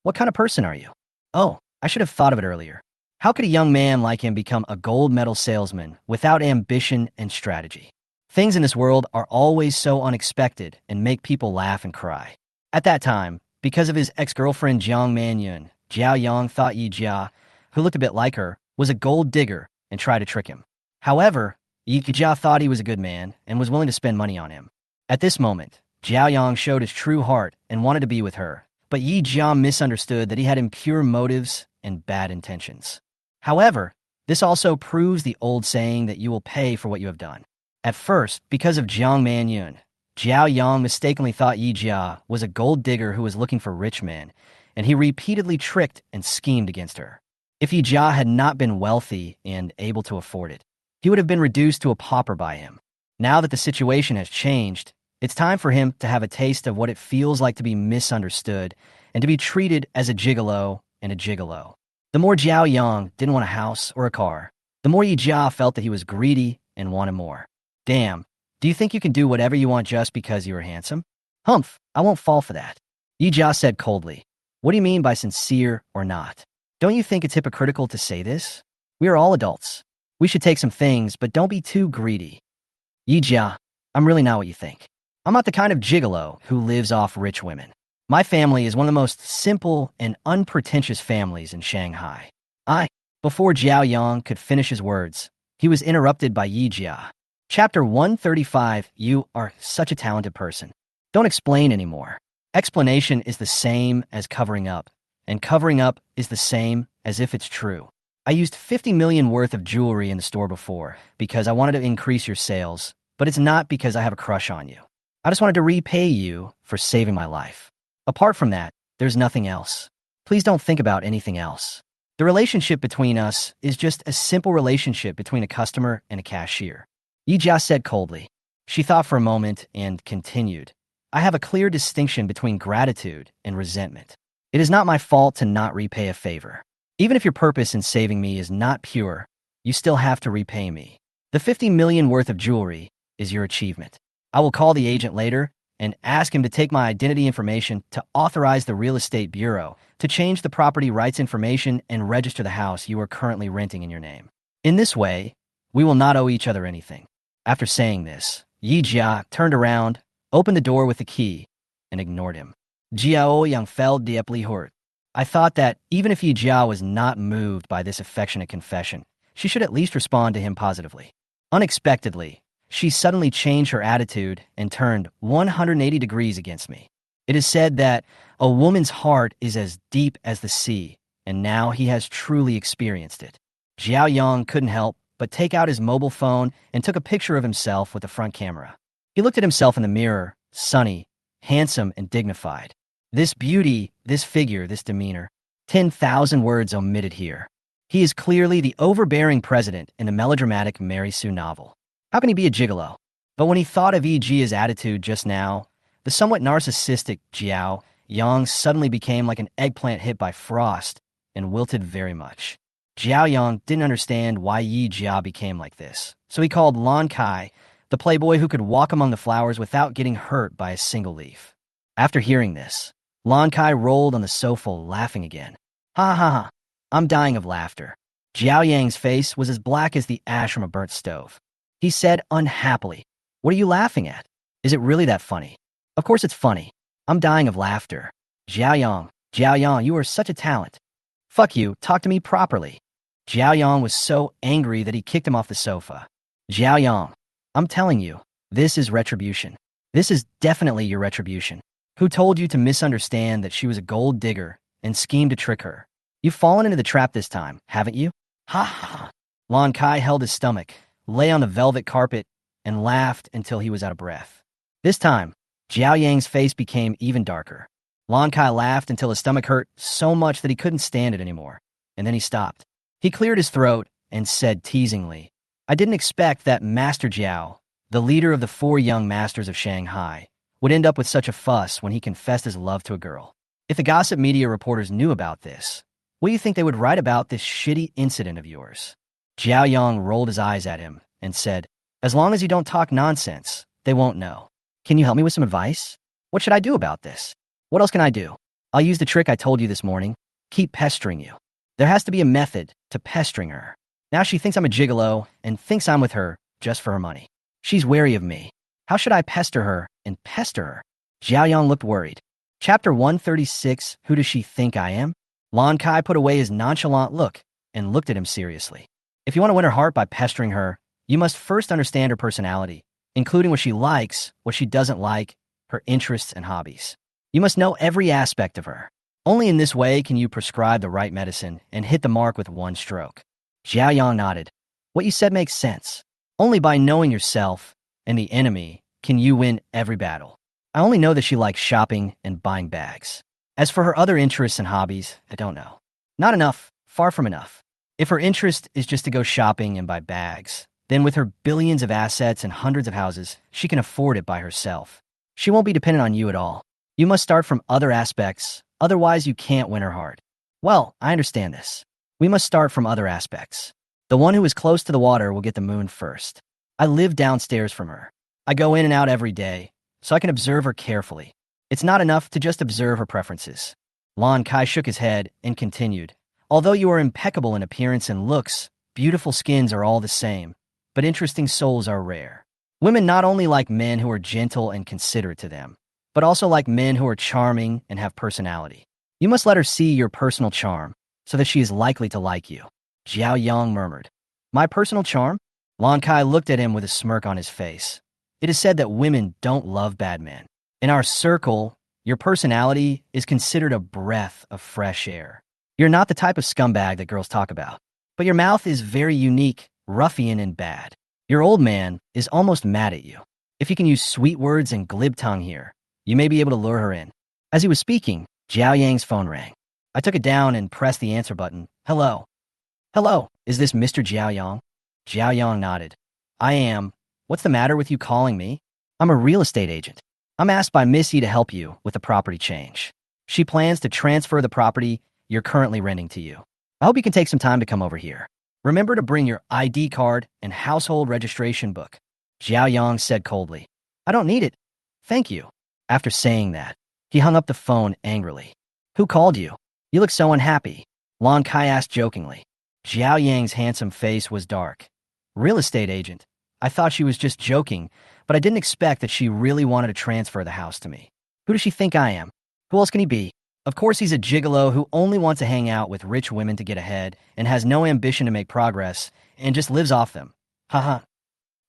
what kind of person are you? Oh, I should have thought of it earlier. How could a young man like him become a gold medal salesman without ambition and strategy? Things in this world are always so unexpected and make people laugh and cry. At that time, because of his ex-girlfriend Jiang Manyun, Xiaoyong thought Yi Jia, who looked a bit like her, was a gold digger and tried to trick him. However, Yi Jia thought he was a good man and was willing to spend money on him. At this moment, Xiaoyong showed his true heart and wanted to be with her, but Yi Jia misunderstood that he had impure motives and bad intentions. However, this also proves the old saying that you will pay for what you have done. At first, because of Jiang Manyun, Xiaoyong mistakenly thought Yi Jia was a gold digger who was looking for rich men, and he repeatedly tricked and schemed against her. If Yi Jia had not been wealthy and able to afford it, he would have been reduced to a pauper by him. Now that the situation has changed, It's time for him to have a taste of what it feels like to be misunderstood and to be treated as a gigolo and a gigolo. The more Xiaoyong didn't want a house or a car, the more Yi Jia felt that he was greedy and wanted more. Damn, do you think you can do whatever you want just because you are handsome? Humph, I won't fall for that. Yi Jia said coldly. What do you mean by sincere or not? Don't you think it's hypocritical to say this? We are all adults. We should take some things, but don't be too greedy. Yi Jia, I'm really not what you think. I'm not the kind of gigolo who lives off rich women. My family is one of the most simple and unpretentious families in Shanghai. Before Xiaoyong could finish his words, he was interrupted by Yi Jia. Chapter 135, You are such a talented person. Don't explain anymore. Explanation is the same as covering up, and covering up is the same as if it's true. I used 50 million worth of jewelry in the store before because I wanted to increase your sales, but it's not because I have a crush on you. I just wanted to repay you for saving my life. Apart from that, there's nothing else. Please don't think about anything else. The relationship between us is just a simple relationship between a customer and a cashier. Yi Jia said coldly. She thought for a moment and continued. I have a clear distinction between gratitude and resentment. It is not my fault to not repay a favor. Even if your purpose in saving me is not pure, you still have to repay me. The 50 million worth of jewelry is your achievement. I will call the agent later and ask him to take my identity information to authorize the real estate bureau to change the property rights information and register the house you are currently renting in your name. In this way, we will not owe each other anything. After saying this, Yi Jia turned around, opened the door with the key, and ignored him. Xiaoyong felt deeply hurt. I thought that even if Yi Jia was not moved by this affectionate confession, she should at least respond to him positively. Unexpectedly, she suddenly changed her attitude and turned 180 degrees against me. It is said that a woman's heart is as deep as the sea, and now he has truly experienced it. Xiaoyong couldn't help but take out his mobile phone and took a picture of himself with the front camera. He looked at himself in the mirror, sunny, handsome, and dignified. This beauty, this figure, this demeanor. 10,000 words omitted here. He is clearly the overbearing president in the melodramatic Mary Sue novel. How can he be a gigolo? But when he thought of Yi Jia's attitude just now, the somewhat narcissistic Xiaoyong suddenly became like an eggplant hit by frost and wilted very much. Xiaoyong didn't understand why Yi Jia became like this, so he called Lan Kai, the playboy who could walk among the flowers without getting hurt by a single leaf. After hearing this, Lan Kai rolled on the sofa laughing again. Ha ha ha, I'm dying of laughter. Xiaoyang's face was as black as the ash from a burnt stove. He said unhappily, What are you laughing at? Is it really that funny? Of course it's funny. I'm dying of laughter. Xiaoyong, you are such a talent. Fuck you, talk to me properly. Xiaoyong was so angry that he kicked him off the sofa. Xiaoyong, I'm telling you, this is retribution. This is definitely your retribution. Who told you to misunderstand that she was a gold digger and schemed to trick her? You've fallen into the trap this time, haven't you? Ha ha. Lan Kai held his stomach, lay on the velvet carpet, and laughed until he was out of breath. This time, Xiaoyang's face became even darker. Lan Kai laughed until his stomach hurt so much that he couldn't stand it anymore, and then he stopped. He cleared his throat and said teasingly, I didn't expect that Master Jiao, the leader of the 4 young masters of Shanghai, would end up with such a fuss when he confessed his love to a girl. If the gossip media reporters knew about this, what do you think they would write about this shitty incident of yours? Xiaoyong rolled his eyes at him and said, As long as you don't talk nonsense, they won't know. Can you help me with some advice? What should I do about this? What else can I do? I'll use the trick I told you this morning. Keep pestering you. There has to be a method to pestering her. Now she thinks I'm a gigolo and thinks I'm with her just for her money. She's wary of me. How should I pester her and pester her? Xiaoyong looked worried. Chapter 136, Who does she think I am? Lan Kai put away his nonchalant look and looked at him seriously. If you want to win her heart by pestering her, you must first understand her personality, including what she likes, what she doesn't like, her interests and hobbies. You must know every aspect of her. Only in this way can you prescribe the right medicine and hit the mark with one stroke. Xiaoyong nodded. What you said makes sense. Only by knowing yourself and the enemy can you win every battle. I only know that she likes shopping and buying bags. As for her other interests and hobbies, I don't know. Not enough, far from enough. If her interest is just to go shopping and buy bags, then with her billions of assets and hundreds of houses, she can afford it by herself. She won't be dependent on you at all. You must start from other aspects, otherwise you can't win her heart. Well, I understand this. We must start from other aspects. The one who is close to the water will get the moon first. I live downstairs from her. I go in and out every day, so I can observe her carefully. It's not enough to just observe her preferences. Lan Kai shook his head and continued. Although you are impeccable in appearance and looks, beautiful skins are all the same, but interesting souls are rare. Women not only like men who are gentle and considerate to them, but also like men who are charming and have personality. You must let her see your personal charm, so that she is likely to like you. Xiaoyong murmured. My personal charm? Lan Kai looked at him with a smirk on his face. It is said that women don't love bad men. In our circle, your personality is considered a breath of fresh air. You're not the type of scumbag that girls talk about, but your mouth is very unique, ruffian, and bad. Your old man is almost mad at you. If you can use sweet words and glib tongue here, you may be able to lure her in. As he was speaking, Jiao Yang's phone rang. I took it down and pressed the answer button. Hello. Hello, is this Mr. Xiaoyong? Xiaoyong nodded. I am. What's the matter with you calling me? I'm a real estate agent. I'm asked by Missy to help you with the property change. She plans to transfer the property you're currently renting to you. I hope you can take some time to come over here. Remember to bring your ID card and household registration book. Xiaoyong said coldly. I don't need it. Thank you. After saying that, he hung up the phone angrily. Who called you? You look so unhappy. Lan Kai asked jokingly. Xiaoyang's handsome face was dark. Real estate agent. I thought she was just joking, but I didn't expect that she really wanted to transfer the house to me. Who does she think I am? Who else can he be? Of course he's a gigolo who only wants to hang out with rich women to get ahead and has no ambition to make progress and just lives off them. Haha.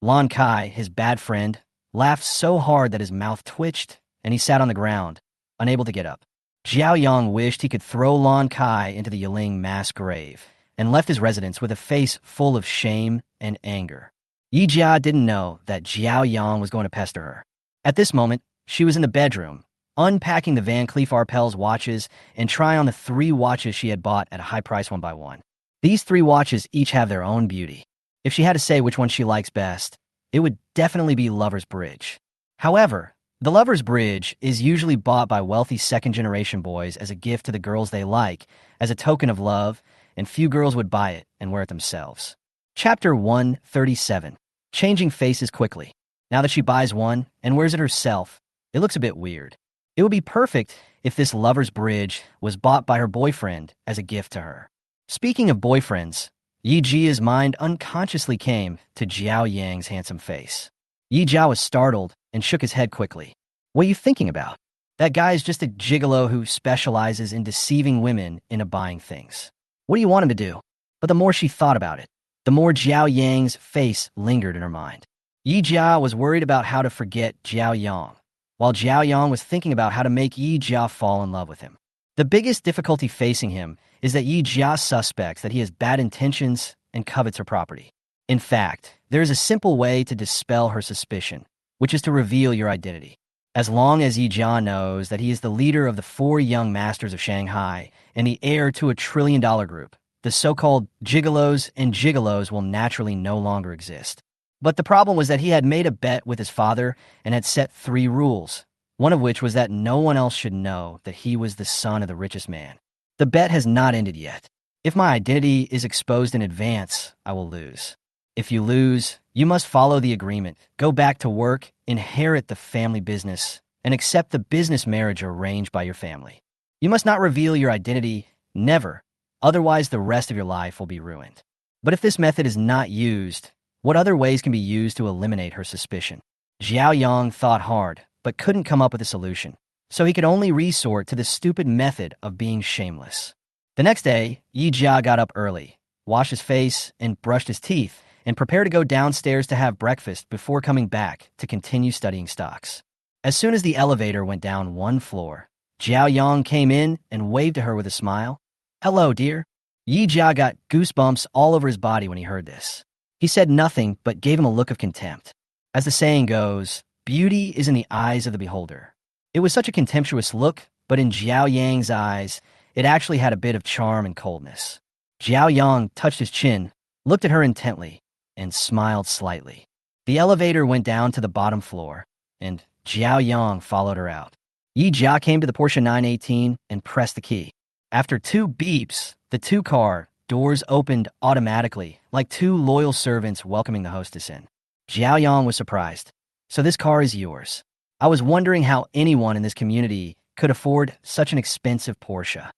Lan Kai, his bad friend, laughed so hard that his mouth twitched and he sat on the ground, unable to get up. Xiaoyong wished he could throw Lan Kai into the Yiling mass grave and left his residence with a face full of shame and anger. Yi Jia didn't know that Xiaoyong was going to pester her. At this moment, she was in the bedroom, unpacking the Van Cleef Arpels watches and trying on the 3 watches she had bought at a high price one by one. These 3 watches each have their own beauty. If she had to say which one she likes best, it would definitely be Lover's Bridge. However, the Lover's Bridge is usually bought by wealthy second-generation boys as a gift to the girls they like, as a token of love, and few girls would buy it and wear it themselves. Chapter 137. Changing faces quickly. Now that she buys one and wears it herself, it looks a bit weird. It would be perfect if this Lover's Bridge was bought by her boyfriend as a gift to her. Speaking of boyfriends, Yi Jia's mind unconsciously came to Jiao Yang's handsome face. Yi Jia was startled and shook his head quickly. What are you thinking about? That guy is just a gigolo who specializes in deceiving women into buying things. What do you want him to do? But the more she thought about it, the more Jiao Yang's face lingered in her mind. Yi Jia was worried about how to forget Xiaoyong, while Xiaoyong was thinking about how to make Yi Jia fall in love with him. The biggest difficulty facing him is that Yi Jia suspects that he has bad intentions and covets her property. In fact, there is a simple way to dispel her suspicion, which is to reveal your identity. As long as Yi Jia knows that he is the leader of the 4 young masters of Shanghai and the heir to a $1 trillion group, the so-called gigolos will naturally no longer exist. But the problem was that he had made a bet with his father and had set 3 rules, one of which was that no one else should know that he was the son of the richest man. The bet has not ended yet. If my identity is exposed in advance, I will lose. If you lose, you must follow the agreement, go back to work, inherit the family business, and accept the business marriage arranged by your family. You must not reveal your identity, never, otherwise the rest of your life will be ruined. But if this method is not used, what other ways can be used to eliminate her suspicion? Xiaoyong thought hard, but couldn't come up with a solution, so he could only resort to the stupid method of being shameless. The next day, Yi Jia got up early, washed his face, and brushed his teeth, and prepared to go downstairs to have breakfast before coming back to continue studying stocks. As soon as the elevator went down 1 floor, Xiaoyong came in and waved to her with a smile. Hello, dear. Yi Jia got goosebumps all over his body when he heard this. He said nothing but gave him a look of contempt. As the saying goes, beauty is in the eyes of the beholder. It was such a contemptuous look, but in Xiaoyang's eyes, it actually had a bit of charm and coldness. Xiaoyong touched his chin, looked at her intently, and smiled slightly. The elevator went down to the bottom floor. and Xiaoyong followed her out. Yi Jia came to the Porsche 918 and pressed the key. After 2 beeps, the two-car doors opened automatically, like 2 loyal servants welcoming the hostess in. Xiaoyong was surprised. "So this car is yours. I was wondering how anyone in this community could afford such an expensive Porsche.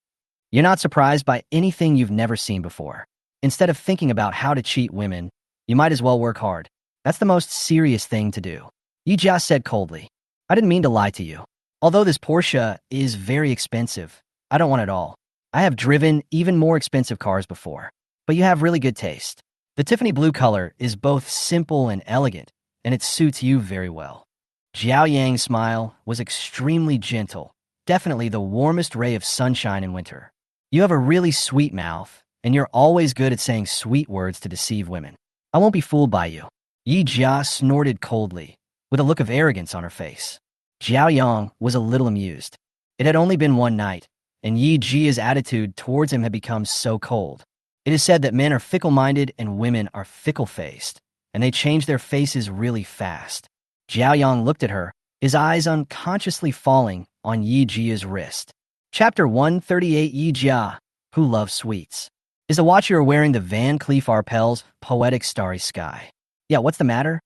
You're not surprised by anything you've never seen before. Instead of thinking about how to cheat women, you might as well work hard. That's the most serious thing to do." Yi Jia said coldly. "I didn't mean to lie to you. Although this Porsche is very expensive, I don't want it all. I have driven even more expensive cars before. But you have really good taste. The Tiffany blue color is both simple and elegant, and it suits you very well." Xiaoyang's smile was extremely gentle, definitely the warmest ray of sunshine in winter. "You have a really sweet mouth, and you're always good at saying sweet words to deceive women. I won't be fooled by you." Yi Jia snorted coldly, with a look of arrogance on her face. Xiaoyong was a little amused. It had only been one night, and Yi Jia's attitude towards him had become so cold. It is said that men are fickle-minded and women are fickle-faced, and they change their faces really fast. Xiaoyong looked at her, his eyes unconsciously falling on Yi Jia's wrist. Chapter 138. Yi Jia, who loves sweets. Is the watch you're wearing the Van Cleef Arpels Poetic Starry Sky? Yeah, what's the matter?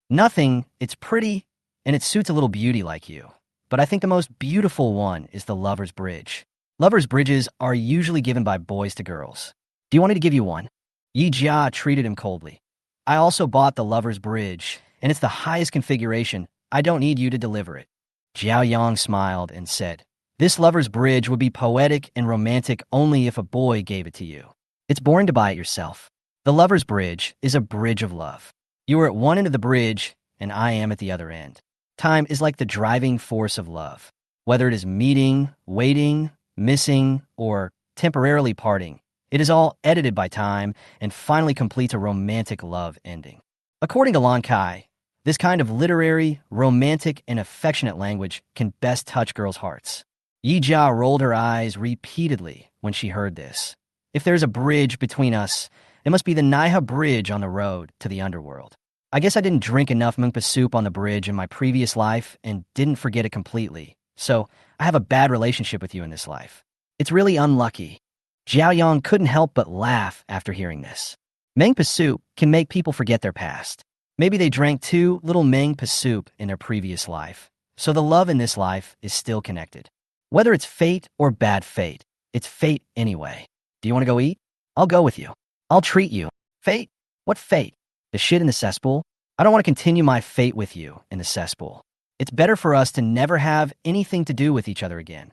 Nothing, it's pretty, and it suits a little beauty like you. But I think the most beautiful one is the Lover's Bridge. Lover's Bridges are usually given by boys to girls. Do you want me to give you one? Yi Jia treated him coldly. I also bought the Lover's Bridge, and it's the highest configuration. I don't need you to deliver it. Xiaoyong smiled and said, "This Lover's Bridge would be poetic and romantic only if a boy gave it to you. It's boring to buy it yourself. The Lover's Bridge is a bridge of love. You are at one end of the bridge, and I am at the other end. Time is like the driving force of love. Whether it is meeting, waiting, missing, or temporarily parting, it is all edited by time and finally completes a romantic love ending." According to Lan Kai, this kind of literary, romantic, and affectionate language can best touch girls' hearts. Yi Jia rolled her eyes repeatedly when she heard this. "If there's a bridge between us, it must be the Naiha Bridge on the road to the underworld. I guess I didn't drink enough mungpa soup on the bridge in my previous life and didn't forget it completely, so I have a bad relationship with you in this life. It's really unlucky." Xiaoyong couldn't help but laugh after hearing this. Mangpa soup can make people forget their past. Maybe they drank too little mangpa soup in their previous life, so the love in this life is still connected. Whether it's fate or bad fate, it's fate anyway. Do you want to go eat? I'll go with you. I'll treat you. Fate? What fate? The shit in the cesspool? I don't want to continue my fate with you in the cesspool. It's better for us to never have anything to do with each other again."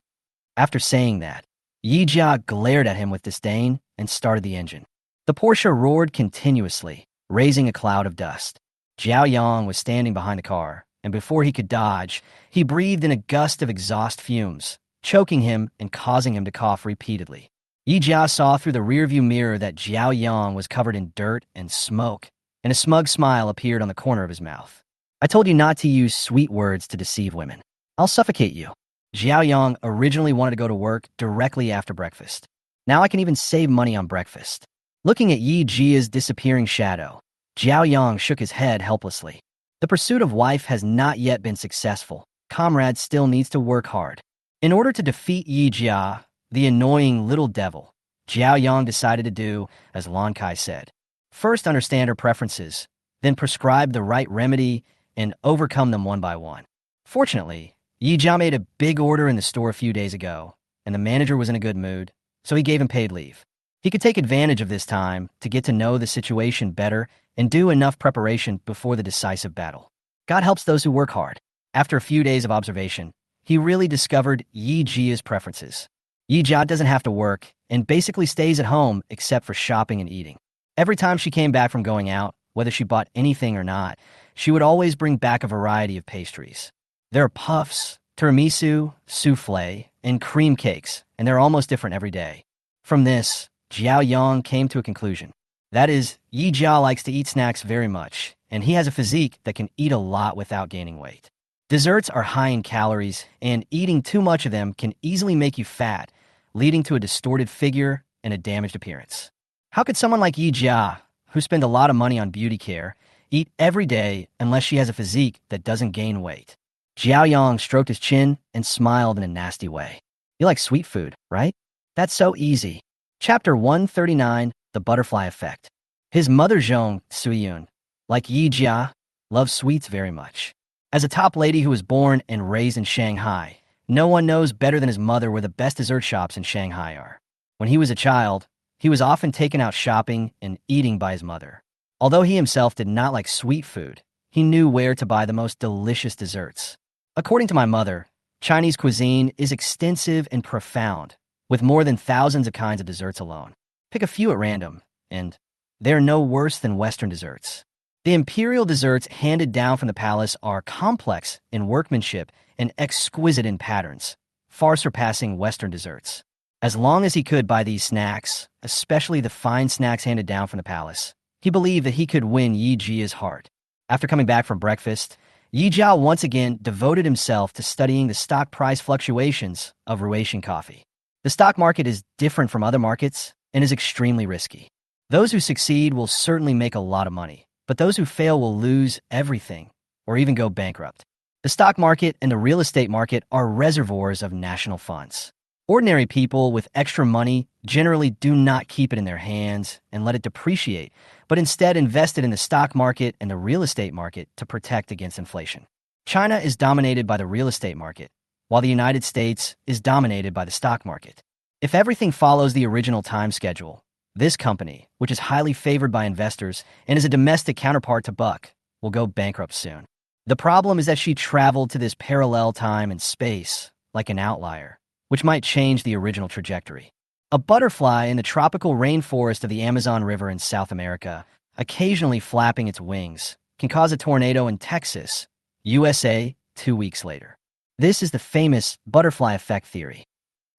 After saying that, Yi Jia glared at him with disdain and started the engine. The Porsche roared continuously, raising a cloud of dust. Xiaoyong was standing behind the car, and before he could dodge, he breathed in a gust of exhaust fumes, choking him and causing him to cough repeatedly. Yi Jia saw through the rearview mirror that Xiaoyong was covered in dirt and smoke, and a smug smile appeared on the corner of his mouth. "I told you not to use sweet words to deceive women. I'll suffocate you." Xiaoyong originally wanted to go to work directly after breakfast. Now I can even save money on breakfast. Looking at Yi Jia's disappearing shadow, Xiaoyong shook his head helplessly. The pursuit of wife has not yet been successful. Comrade still needs to work hard. In order to defeat Yi Jia, the annoying little devil, Xiaoyong decided to do as Lan Kai said. First understand her preferences, then prescribe the right remedy and overcome them one by one. Fortunately, Yi Jia made a big order in the store a few days ago, and the manager was in a good mood, so he gave him paid leave. He could take advantage of this time to get to know the situation better and do enough preparation before the decisive battle. God helps those who work hard. After a few days of observation, he really discovered Yi Jia's preferences. Yi Jia doesn't have to work and basically stays at home except for shopping and eating. Every time she came back from going out, whether she bought anything or not, she would always bring back a variety of pastries. There are puffs, tiramisu, souffle, and cream cakes, and they're almost different every day. From this, Xiaoyong came to a conclusion. That is, Yi Jia likes to eat snacks very much, and he has a physique that can eat a lot without gaining weight. Desserts are high in calories, and eating too much of them can easily make you fat, leading to a distorted figure and a damaged appearance. How could someone like Yi Jia, who spends a lot of money on beauty care, eat every day unless she has a physique that doesn't gain weight? Xiaoyong stroked his chin and smiled in a nasty way. You like sweet food, right? That's so easy. Chapter 139, The Butterfly Effect. His mother Zhong Suyun, like Yi Jia, loves sweets very much. As a top lady who was born and raised in Shanghai, no one knows better than his mother where the best dessert shops in Shanghai are. When he was a child, he was often taken out shopping and eating by his mother. Although he himself did not like sweet food, he knew where to buy the most delicious desserts. According to my mother, Chinese cuisine is extensive and profound, with more than thousands of kinds of desserts alone. Pick a few at random, and they're no worse than Western desserts. The imperial desserts handed down from the palace are complex in workmanship and exquisite in patterns, far surpassing Western desserts. As long as he could buy these snacks, especially the fine snacks handed down from the palace, he believed that he could win Yi Jia's heart. After coming back from breakfast, Yi Jia once again devoted himself to studying the stock price fluctuations of Ruasian coffee. The stock market is different from other markets and is extremely risky. Those who succeed will certainly make a lot of money, but those who fail will lose everything or even go bankrupt. The stock market and the real estate market are reservoirs of national funds. Ordinary people with extra money generally do not keep it in their hands and let it depreciate, but instead invest it in the stock market and the real estate market to protect against inflation. China is dominated by the real estate market, while the United States is dominated by the stock market. If everything follows the original time schedule, this company, which is highly favored by investors and is a domestic counterpart to Buck, will go bankrupt soon. The problem is that she traveled to this parallel time and space like an outlier, which might change the original trajectory. A butterfly in the tropical rainforest of the Amazon River in South America, occasionally flapping its wings, can cause a tornado in Texas, USA, 2 weeks later. This is the famous butterfly effect theory.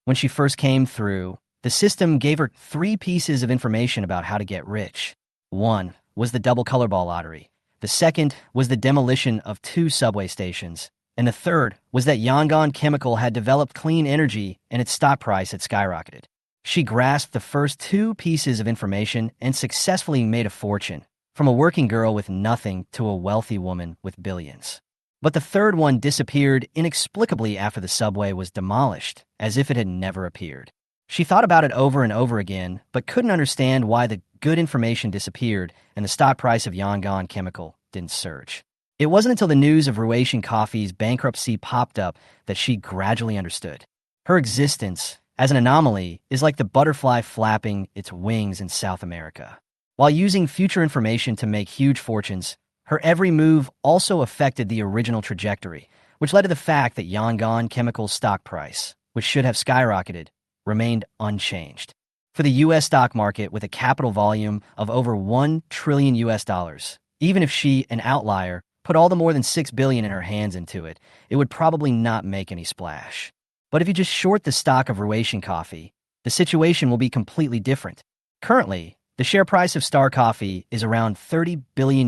When she first came through, the system gave her 3 pieces of information about how to get rich. One was the double colorball lottery. The second was the demolition of 2 subway stations. And the third was that Yangon Chemical had developed clean energy and its stock price had skyrocketed. She grasped the first 2 pieces of information and successfully made a fortune, from a working girl with nothing to a wealthy woman with billions. But the third one disappeared inexplicably after the subway was demolished, as if it had never appeared. She thought about it over and over again, but couldn't understand why the good information disappeared and the stock price of Yangon Chemical didn't surge. It wasn't until the news of Ruasian Coffee's bankruptcy popped up that she gradually understood. Her existence as an anomaly is like the butterfly flapping its wings in South America. While using future information to make huge fortunes, her every move also affected the original trajectory, which led to the fact that Yangon Chemical's stock price, which should have skyrocketed, remained unchanged. For the U.S. stock market with a capital volume of over $1 trillion, even if she, an outlier, put all the more than $6 billion in her hands into it, it would probably not make any splash. But if you just short the stock of Ruasian Coffee, the situation will be completely different. Currently, the share price of Star Coffee is around $30 billion,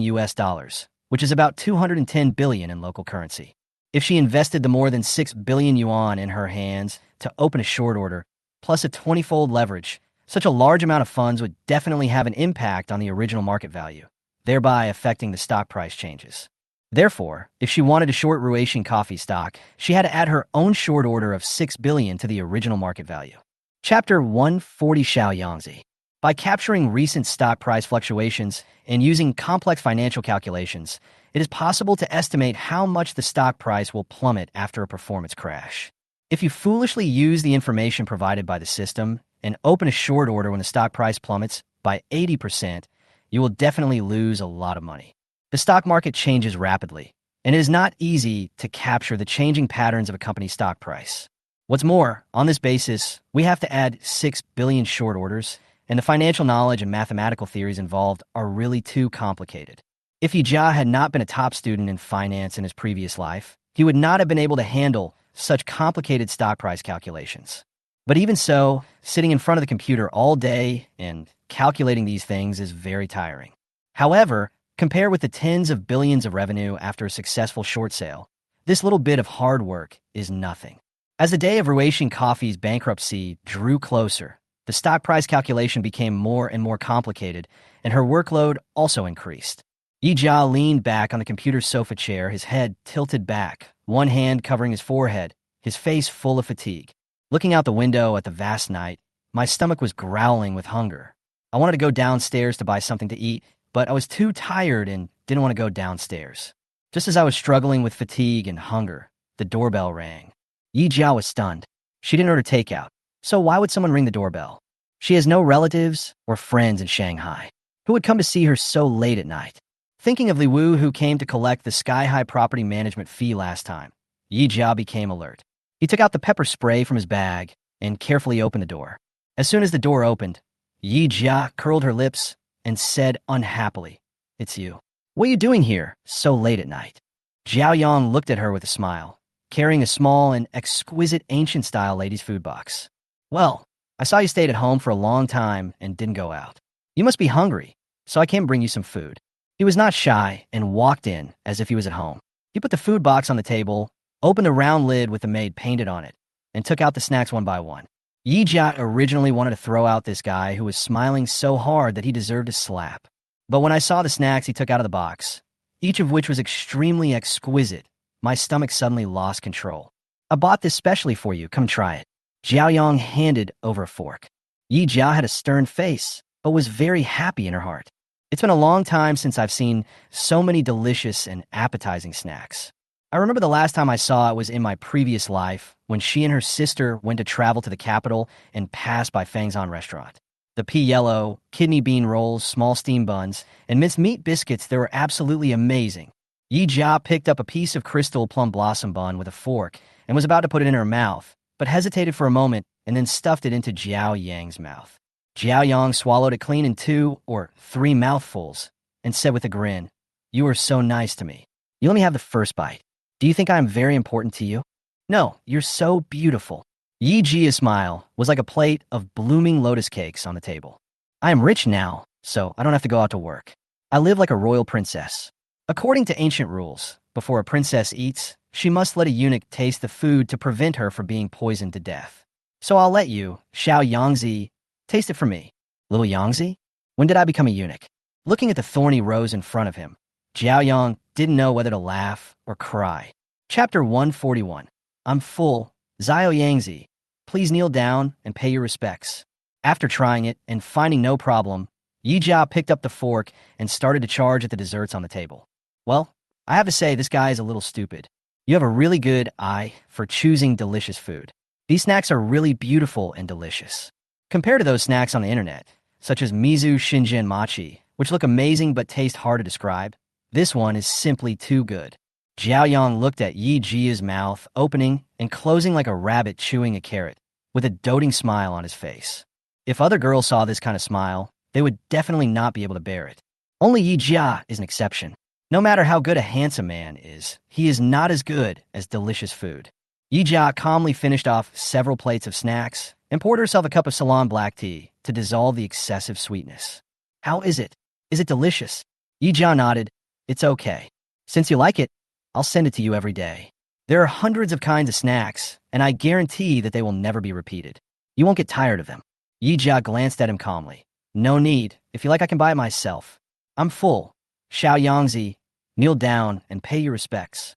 which is about 210 billion in local currency. If she invested the more than 6 billion yuan in her hands to open a short order, plus a 20-fold leverage, such a large amount of funds would definitely have an impact on the original market value, thereby affecting the stock price changes. Therefore, if she wanted to short Ruasian Coffee stock, she had to add her own short order of 6 billion to the original market value. Chapter 140 Xiaoyong. By capturing recent stock price fluctuations and using complex financial calculations, it is possible to estimate how much the stock price will plummet after a performance crash. If you foolishly use the information provided by the system and open a short order when the stock price plummets by 80%, you will definitely lose a lot of money. The stock market changes rapidly, and it is not easy to capture the changing patterns of a company's stock price. What's more, on this basis, we have to add 6 billion short orders, and the financial knowledge and mathematical theories involved are really too complicated. If Yi Jia had not been a top student in finance in his previous life, he would not have been able to handle such complicated stock price calculations. But even so, sitting in front of the computer all day and calculating these things is very tiring. However, compare with the tens of billions of revenue after a successful short sale, this little bit of hard work is nothing. As the day of Ruasian Coffee's bankruptcy drew closer, the stock price calculation became more and more complicated, and her workload also increased. Yi Jia leaned back on the computer's sofa chair, his head tilted back, one hand covering his forehead, his face full of fatigue. Looking out the window at the vast night, my stomach was growling with hunger. I wanted to go downstairs to buy something to eat, but I was too tired and didn't want to go downstairs. Just as I was struggling with fatigue and hunger, the doorbell rang. Yi Jiao was stunned. She didn't order takeout, so why would someone ring the doorbell? She has no relatives or friends in Shanghai. Who would come to see her so late at night? Thinking of Li Wu, who came to collect the sky-high property management fee last time, Yi Jiao became alert. He took out the pepper spray from his bag and carefully opened the door. As soon as the door opened, Yi Jiao curled her lips and said unhappily, "It's you. What are you doing here so late at night?" Xiaoyong looked at her with a smile, carrying a small and exquisite ancient-style lady's food box. "Well, I saw you stayed at home for a long time and didn't go out. You must be hungry, so I came bring you some food." He was not shy and walked in as if he was at home. He put the food box on the table, opened a round lid with the maid painted on it, and took out the snacks one by one. Yi Jia originally wanted to throw out this guy who was smiling so hard that he deserved a slap. But when I saw the snacks he took out of the box, each of which was extremely exquisite, my stomach suddenly lost control. "I bought this specially for you. Come try it." Xiaoyong handed over a fork. Yi Jia had a stern face, but was very happy in her heart. It's been a long time since I've seen so many delicious and appetizing snacks. I remember the last time I saw it was in my previous life, when she and her sister went to travel to the capital and passed by Fangzhan restaurant. The pea yellow, kidney bean rolls, small steam buns, and minced meat biscuits that were absolutely amazing. Yi Jia picked up a piece of crystal plum blossom bun with a fork and was about to put it in her mouth, but hesitated for a moment and then stuffed it into Xiaoyang's mouth. Xiaoyong swallowed it clean in 2 or 3 mouthfuls and said with a grin, "You are so nice to me. You let me have the first bite. Do you think I am very important to you?" "No, you're so beautiful." Yi Jia's smile was like a plate of blooming lotus cakes on the table. "I am rich now, so I don't have to go out to work. I live like a royal princess. According to ancient rules, before a princess eats, she must let a eunuch taste the food to prevent her from being poisoned to death. So I'll let you, Xiaoyangzi, taste it for me." "Little Yangzi? When did I become a eunuch?" Looking at the thorny rose in front of him, Xiaoyong didn't know whether to laugh or cry. Chapter 141. "I'm full. Xiaoyangzi, please kneel down and pay your respects." After trying it and finding no problem, Yi Jia picked up the fork and started to charge at the desserts on the table. "Well, I have to say this guy is a little stupid. You have a really good eye for choosing delicious food. These snacks are really beautiful and delicious. Compared to those snacks on the internet, such as mizu, shinjin, mochi, which look amazing but taste hard to describe, this one is simply too good." Xiaoyong looked at Yi Jia's mouth opening and closing like a rabbit chewing a carrot, with a doting smile on his face. If other girls saw this kind of smile, they would definitely not be able to bear it. Only Yi Jia is an exception. No matter how good a handsome man is, he is not as good as delicious food. Yi Jia calmly finished off several plates of snacks and poured herself a cup of Ceylon black tea to dissolve the excessive sweetness. "How is it? Is it delicious?" Yi Jia nodded. "It's okay. Since you like it, I'll send it to you every day. There are hundreds of kinds of snacks, and I guarantee that they will never be repeated. You won't get tired of them." Yi Jia glanced at him calmly. "No need. If you like, I can buy it myself. I'm full. Xiaoyangzi, kneel down and pay your respects.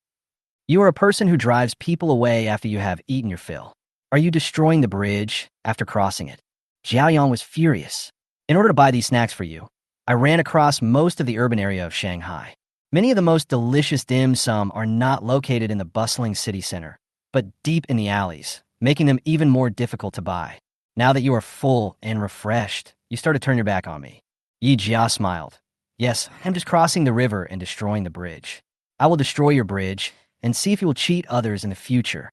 You are a person who drives people away after you have eaten your fill. Are you destroying the bridge after crossing it?" Xiaoyong was furious. "In order to buy these snacks for you, I ran across most of the urban area of Shanghai. Many of the most delicious dim sum are not located in the bustling city center, but deep in the alleys, making them even more difficult to buy. Now that you are full and refreshed, you start to turn your back on me." Yi Jia smiled. "Yes, I'm just crossing the river and destroying the bridge. I will destroy your bridge and see if you will cheat others in the future."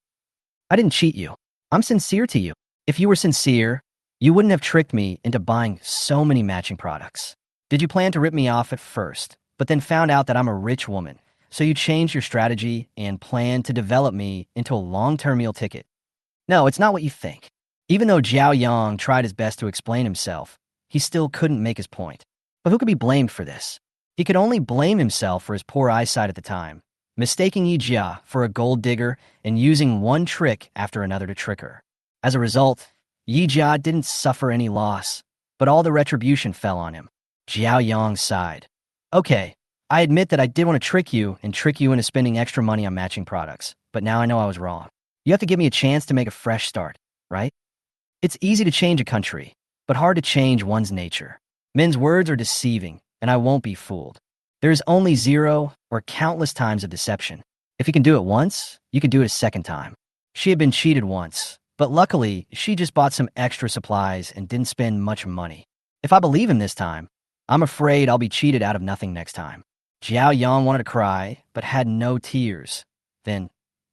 "I didn't cheat you. I'm sincere to you. If you were sincere, you wouldn't have tricked me into buying so many matching products. Did you plan to rip me off at first, but then found out that I'm a rich woman, so you changed your strategy and planned to develop me into a long-term meal ticket?" "No, it's not what you think." Even though Xiaoyong tried his best to explain himself, he still couldn't make his point. But who could be blamed for this? He could only blame himself for his poor eyesight at the time, mistaking Yi Jia for a gold digger and using one trick after another to trick her. As a result, Yi Jia didn't suffer any loss, but all the retribution fell on him. Xiaoyong sighed. "Okay, I admit that I did want to trick you into spending extra money on matching products, but now I know I was wrong. You have to give me a chance to make a fresh start, right? It's easy to change a country, but hard to change one's nature. Men's words are deceiving, and I won't be fooled. There is only zero or countless times of deception. If you can do it once, you can do it a second time. She had been cheated once, but luckily, she just bought some extra supplies and didn't spend much money. If I believe him this time, I'm afraid I'll be cheated out of nothing next time. Xiaoyong wanted to cry, but had no tears. Then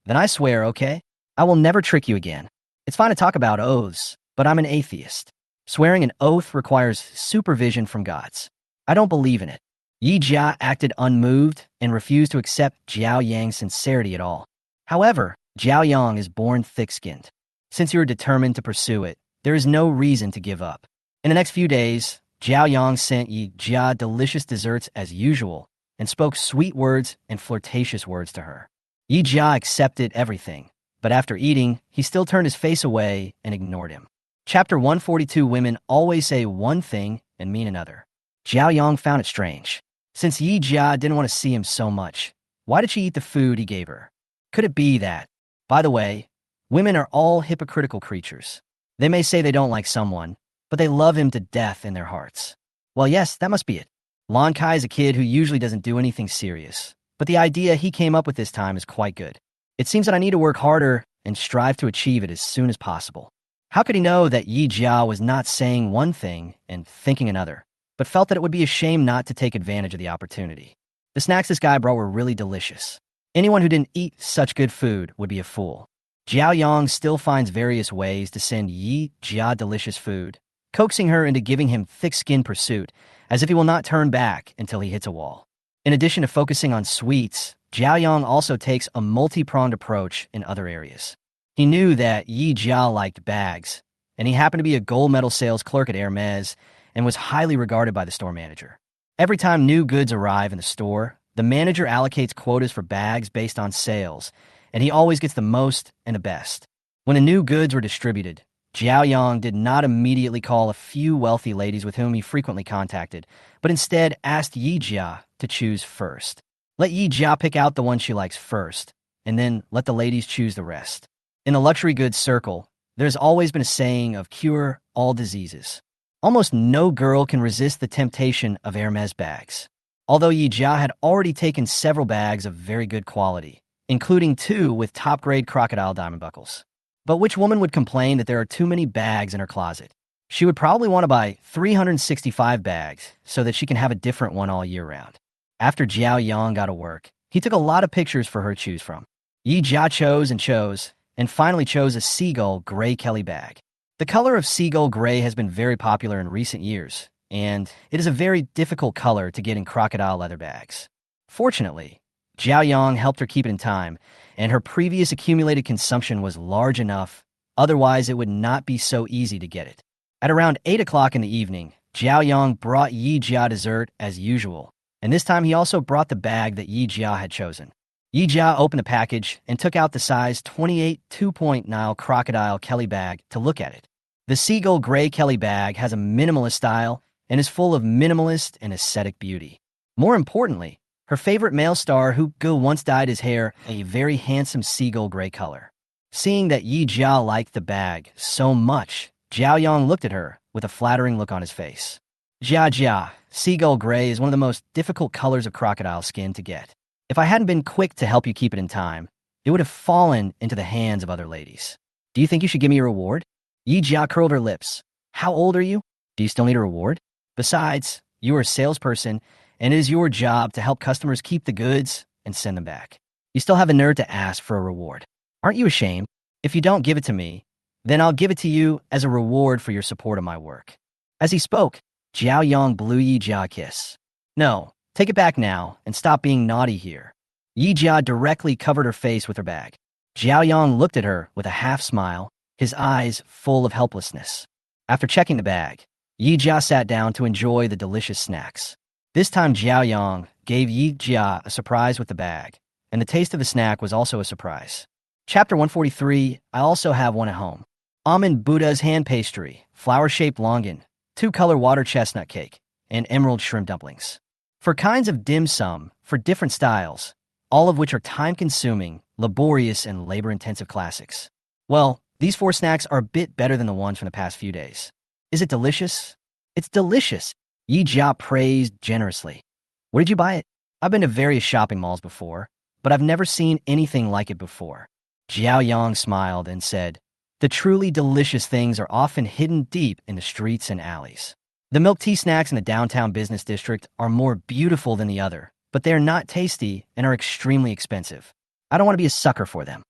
I swear, okay? I will never trick you again. It's fine to talk about oaths, but I'm an atheist. Swearing an oath requires supervision from gods. I don't believe in it. Yi Jia acted unmoved and refused to accept Jiao Yang's sincerity at all. However, Xiaoyong is born thick-skinned. Since you are determined to pursue it, there is no reason to give up. In the next few days, Xiaoyong sent Yi Jia delicious desserts as usual and spoke sweet words and flirtatious words to her. Yi Jia accepted everything, but after eating, he still turned his face away and ignored him. Chapter 142. Women always say one thing and mean another. Xiaoyong found it strange. Since Yi Jia didn't want to see him so much, why did she eat the food he gave her? Could it be that? By the way, women are all hypocritical creatures. They may say they don't like someone, but they love him to death in their hearts. Well, yes, that must be it. Lan Kai is a kid who usually doesn't do anything serious, but the idea he came up with this time is quite good. It seems that I need to work harder and strive to achieve it as soon as possible. How could he know that Yi Jia was not saying one thing and thinking another, but felt that it would be a shame not to take advantage of the opportunity? The snacks this guy brought were really delicious. Anyone who didn't eat such good food would be a fool. Xiaoyong still finds various ways to send Yi Jia delicious food, coaxing her into giving him thick-skinned pursuit, as if he will not turn back until he hits a wall. In addition to focusing on sweets, Xiaoyong also takes a multi-pronged approach in other areas. He knew that Yi Jia liked bags, and he happened to be a gold medal sales clerk at Hermes and was highly regarded by the store manager. Every time new goods arrive in the store, the manager allocates quotas for bags based on sales, and he always gets the most and the best. When the new goods were distributed, Xiaoyong did not immediately call a few wealthy ladies with whom he frequently contacted, but instead asked Yi Jia to choose first. Let Yi Jia pick out the one she likes first, and then let the ladies choose the rest. In the luxury goods circle, there's always been a saying of cure all diseases. Almost no girl can resist the temptation of Hermes bags. Although Yi Jia had already taken several bags of very good quality, including 2 with top-grade crocodile diamond buckles. But which woman would complain that there are too many bags in her closet? She would probably want to buy 365 bags so that she can have a different one all year round. After Xiaoyong got to work, he took a lot of pictures for her to choose from. Yi Jia chose, and finally chose a seagull gray Kelly bag. The color of seagull gray has been very popular in recent years, and it is a very difficult color to get in crocodile leather bags. Fortunately, Xiaoyong helped her keep it in time, and her previous accumulated consumption was large enough, otherwise it would not be so easy to get it. At around 8 o'clock in the evening, Xiaoyong brought Yi Jia dessert as usual, and this time he also brought the bag that Yi Jia had chosen. Yi Jia opened the package and took out the size 28 2-point Nile crocodile Kelly bag to look at it. The seagull gray Kelly bag has a minimalist style and is full of minimalist and aesthetic beauty. More importantly, her favorite male star Hu Gu once dyed his hair a very handsome seagull gray color. Seeing that Yi Jia liked the bag so much, Xiaoyong looked at her with a flattering look on his face. Jia, seagull gray is one of the most difficult colors of crocodile skin to get. If I hadn't been quick to help you keep it in time, it would have fallen into the hands of other ladies. Do you think you should give me a reward? Yi Jia curled her lips. How old are you? Do you still need a reward? Besides, you are a salesperson, and it is your job to help customers keep the goods and send them back. You still have a nerve to ask for a reward. Aren't you ashamed? If you don't give it to me, then I'll give it to you as a reward for your support of my work. As he spoke, Xiaoyong blew Yi Jia a kiss. No, take it back now and stop being naughty here. Yi Jia directly covered her face with her bag. Xiaoyong looked at her with a half smile, his eyes full of helplessness. After checking the bag, Yi Jia sat down to enjoy the delicious snacks. This time Xiaoyong gave Yi Jia a surprise with the bag, and the taste of the snack was also a surprise. Chapter 143, I also have one at home. Almond Buddha's hand pastry, flower-shaped longan, 2-color water chestnut cake, and emerald shrimp dumplings. For kinds of dim sum, for different styles, all of which are time-consuming laborious and labor-intensive classics. Well, these four snacks are a bit better than the ones from the past few days. Is it delicious? It's delicious, Yi Jia praised generously. Where did you buy it? I've been to various shopping malls before, but I've never seen anything like it before. Xiaoyong smiled and said, the truly delicious things are often hidden deep in the streets and alleys. The milk tea snacks in the downtown business district are more beautiful than the other, but they are not tasty and are extremely expensive. I don't want to be a sucker for them.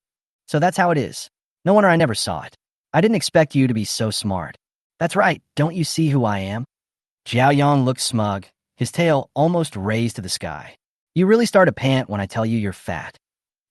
So that's how it is. No wonder I never saw it. I didn't expect you to be so smart. That's right, don't you see who I am? Xiaoyong looked smug, his tail almost raised to the sky. You really start to pant when I tell you you're fat.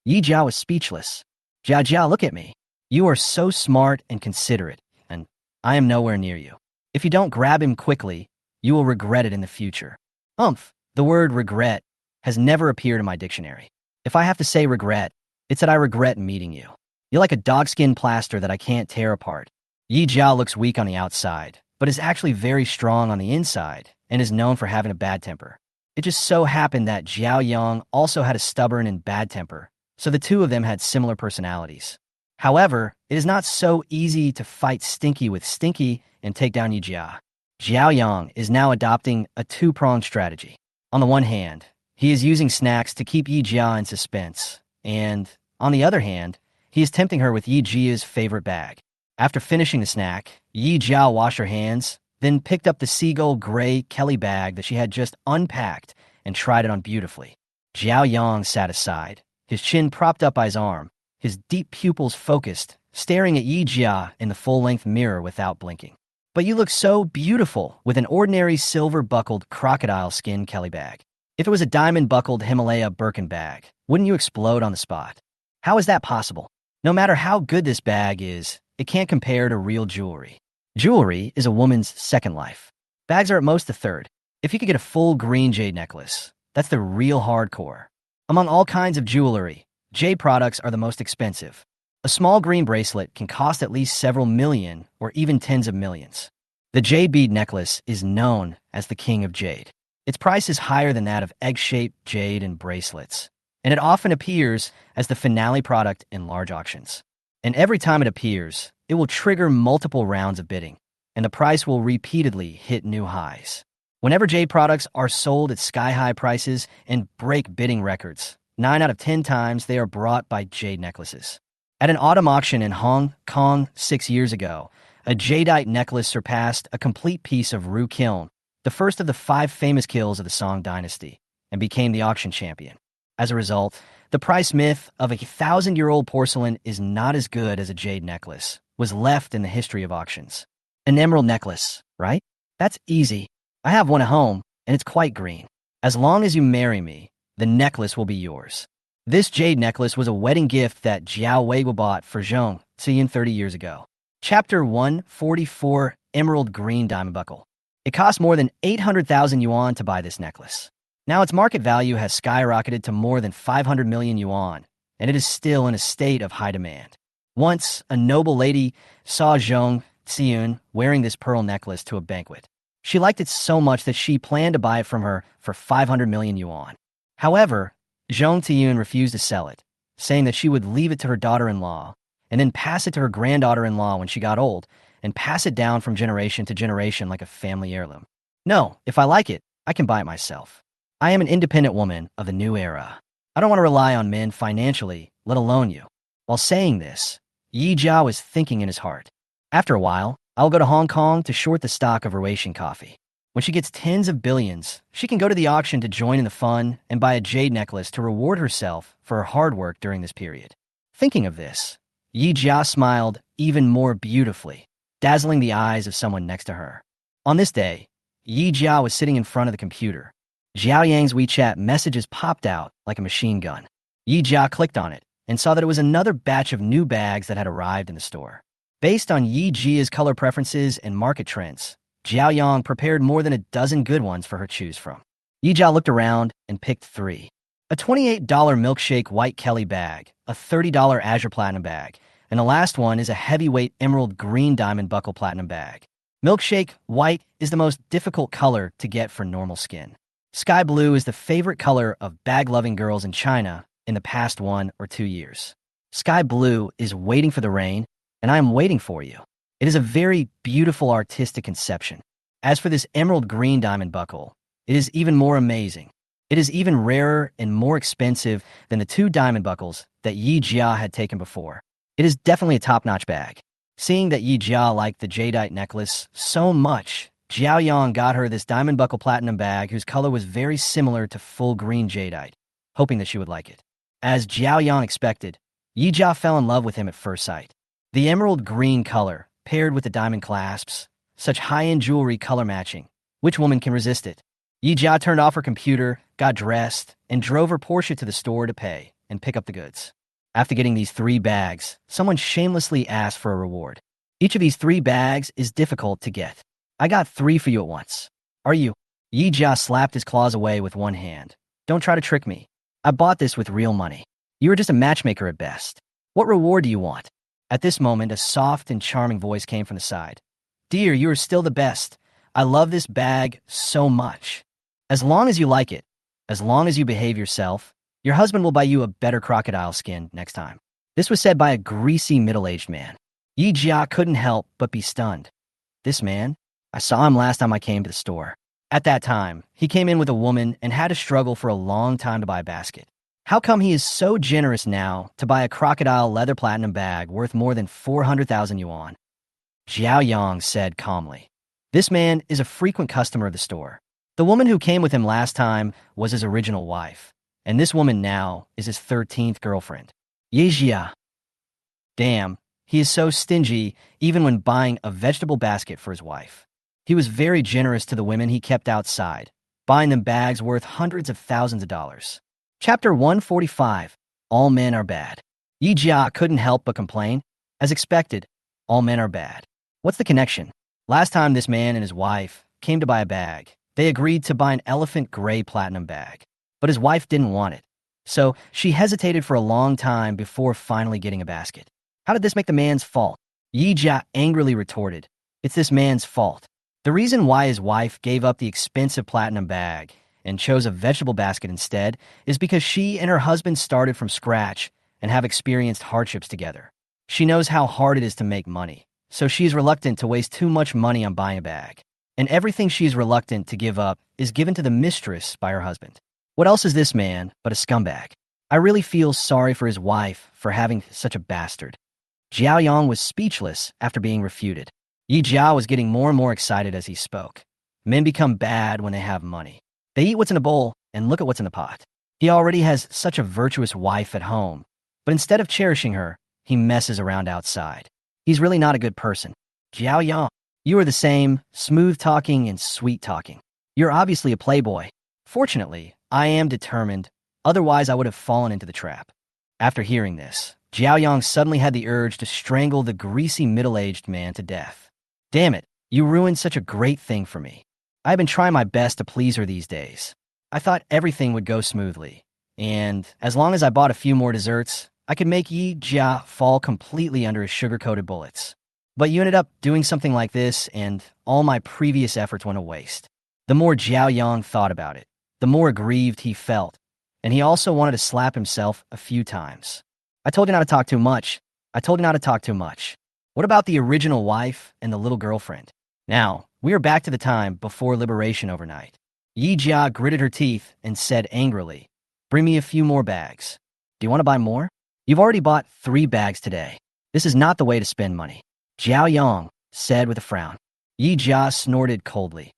Yi Jia was speechless. Jia, look at me. You are so smart and considerate, and I am nowhere near you. If you don't grab him quickly, you will regret it in the future. The word regret has never appeared in my dictionary. If I have to say regret, it's that I regret meeting you. You're like a dogskin plaster that I can't tear apart. Yi Jia looks weak on the outside, but is actually very strong on the inside and is known for having a bad temper. It just so happened that Xiaoyong also had a stubborn and bad temper, so the two of them had similar personalities. However, it is not so easy to fight Stinky with Stinky and take down Yi Jia. Xiaoyong is now adopting a two-pronged strategy. On the one hand, he is using snacks to keep Yi Jia in suspense, and, on the other hand, he is tempting her with Yi Jia's favorite bag. After finishing the snack, Yi Jia washed her hands, then picked up the seagull gray Kelly bag that she had just unpacked and tried it on beautifully. Xiaoyong sat aside, his chin propped up by his arm, his deep pupils focused, staring at Yi Jia in the full-length mirror without blinking. But you look so beautiful with an ordinary silver-buckled crocodile skin Kelly bag. If it was a diamond-buckled Himalaya Birkin bag, wouldn't you explode on the spot? How is that possible? No matter how good this bag is, it can't compare to real jewelry. Jewelry is a woman's second life. Bags are at most the third. If you could get a full green jade necklace, that's the real hardcore. Among all kinds of jewelry, jade products are the most expensive. A small green bracelet can cost at least several million or even tens of millions. The jade bead necklace is known as the king of jade. Its price is higher than that of egg-shaped jade and bracelets, and it often appears as the finale product in large auctions. And every time it appears, it will trigger multiple rounds of bidding, and the price will repeatedly hit new highs. Whenever jade products are sold at sky-high prices and break bidding records, 9 out of 10 times they are brought by jade necklaces. At an autumn auction in Hong Kong 6 years ago, a jadeite necklace surpassed a complete piece of Ru Kiln, the first of the 5 famous kilns of the Song dynasty, and became the auction champion. As a result, the price myth of a 1,000-year-old porcelain is not as good as a jade necklace was left in the history of auctions. An emerald necklace, right? That's easy. I have one at home, and it's quite green. As long as you marry me, the necklace will be yours. This jade necklace was a wedding gift that Jiao Weibo bought for Zhong Xian 30 years ago. Chapter 144, Emerald Green Diamond Buckle. It cost more than 800,000 yuan to buy this necklace. Now its market value has skyrocketed to more than 500 million yuan, and it is still in a state of high demand. Once, a noble lady saw Zhong Xian wearing this pearl necklace to a banquet. She liked it so much that she planned to buy it from her for 500 million yuan. However, Zhong Xian refused to sell it, saying that she would leave it to her daughter-in-law and then pass it to her granddaughter-in-law when she got old and pass it down from generation to generation like a family heirloom. No, if I like it, I can buy it myself. I am an independent woman of the new era. I don't want to rely on men financially, let alone you. While saying this, Yi Jia was thinking in his heart. After a while, I'll go to Hong Kong to short the stock of her Russian coffee. When she gets tens of billions, she can go to the auction to join in the fun and buy a jade necklace to reward herself for her hard work during this period. Thinking of this, Yi Jia smiled even more beautifully, dazzling the eyes of someone next to her. On this day, Yi Jia was sitting in front of the computer. Xiaoyang's WeChat messages popped out like a machine gun. Yi Jia clicked on it and saw that it was another batch of new bags that had arrived in the store. Based on Yi Jia's color preferences and market trends, Xiaoyong prepared more than a dozen good ones for her to choose from. Yi Jia looked around and picked 3. A $28 milkshake white Kelly bag, a $30 Azure Platinum bag, and the last one is a heavyweight emerald green diamond buckle platinum bag. Milkshake white is the most difficult color to get for normal skin. Sky blue is the favorite color of bag-loving girls in China, in the past 1 or 2 years. Sky blue is waiting for the rain, and I am waiting for you. It is a very beautiful artistic conception. As for this emerald green diamond buckle, it is even more amazing. It is even rarer and more expensive than the 2 diamond buckles that Yi Jia had taken before. It is definitely a top-notch bag. Seeing that Yi Jia liked the jadeite necklace so much, Xiaoyong got her this diamond buckle platinum bag whose color was very similar to full green jadeite, hoping that she would like it. As Xiaoyong expected, Yi Jia fell in love with him at first sight. The emerald green color, paired with the diamond clasps, such high-end jewelry color matching. Which woman can resist it? Yi Jia turned off her computer, got dressed, and drove her Porsche to the store to pay and pick up the goods. After getting these 3 bags, someone shamelessly asked for a reward. Each of these 3 bags is difficult to get. I got 3 for you at once. Are you? Yi Jia slapped his claws away with one hand. Don't try to trick me. I bought this with real money. You are just a matchmaker at best. What reward do you want? At this moment, a soft and charming voice came from the side. Dear, you are still the best. I love this bag so much. As long as you like it, as long as you behave yourself, your husband will buy you a better crocodile skin next time. This was said by a greasy middle-aged man. Yi Jia couldn't help but be stunned. This man? I saw him last time I came to the store. At that time, he came in with a woman and had to struggle for a long time to buy a basket. How come he is so generous now to buy a crocodile leather platinum bag worth more than 400,000 yuan? Xiaoyong said calmly. This man is a frequent customer of the store. The woman who came with him last time was his original wife, and this woman now is his 13th girlfriend. Yi Jia. Damn, he is so stingy even when buying a vegetable basket for his wife. He was very generous to the women he kept outside, buying them bags worth hundreds of thousands of dollars. Chapter 145. All men are bad. Yi Jia couldn't help but complain. As expected, all men are bad. What's the connection? Last time this man and his wife came to buy a bag, they agreed to buy an elephant gray platinum bag. But his wife didn't want it. So she hesitated for a long time before finally getting a basket. How did this make the man's fault? Yi Jia angrily retorted. It's this man's fault. The reason why his wife gave up the expensive platinum bag and chose a vegetable basket instead is because she and her husband started from scratch and have experienced hardships together. She knows how hard it is to make money, so she is reluctant to waste too much money on buying a bag. And everything she is reluctant to give up is given to the mistress by her husband. What else is this man but a scumbag? I really feel sorry for his wife for having such a bastard. Xiaoyong was speechless after being refuted. Yi Jia was getting more and more excited as he spoke. Men become bad when they have money. They eat what's in a bowl and look at what's in the pot. He already has such a virtuous wife at home, but instead of cherishing her, he messes around outside. He's really not a good person. Xiaoyong, you are the same, smooth-talking and sweet-talking. You're obviously a playboy. Fortunately, I am determined, otherwise I would have fallen into the trap. After hearing this, Xiaoyong suddenly had the urge to strangle the greasy middle-aged man to death. Damn it, you ruined such a great thing for me. I've been trying my best to please her these days. I thought everything would go smoothly, and as long as I bought a few more desserts, I could make Yi Jia fall completely under his sugar-coated bullets. But you ended up doing something like this, and all my previous efforts went to waste. The more Xiaoyong thought about it, the more aggrieved he felt, and he also wanted to slap himself a few times. I told you not to talk too much. I told you not to talk too much. What about the original wife and the little girlfriend? Now, we are back to the time before liberation overnight. Yi Jia gritted her teeth and said angrily, bring me a few more bags. Do you want to buy more? You've already bought 3 bags today. This is not the way to spend money. Xiaoyong said with a frown. Yi Jia snorted coldly.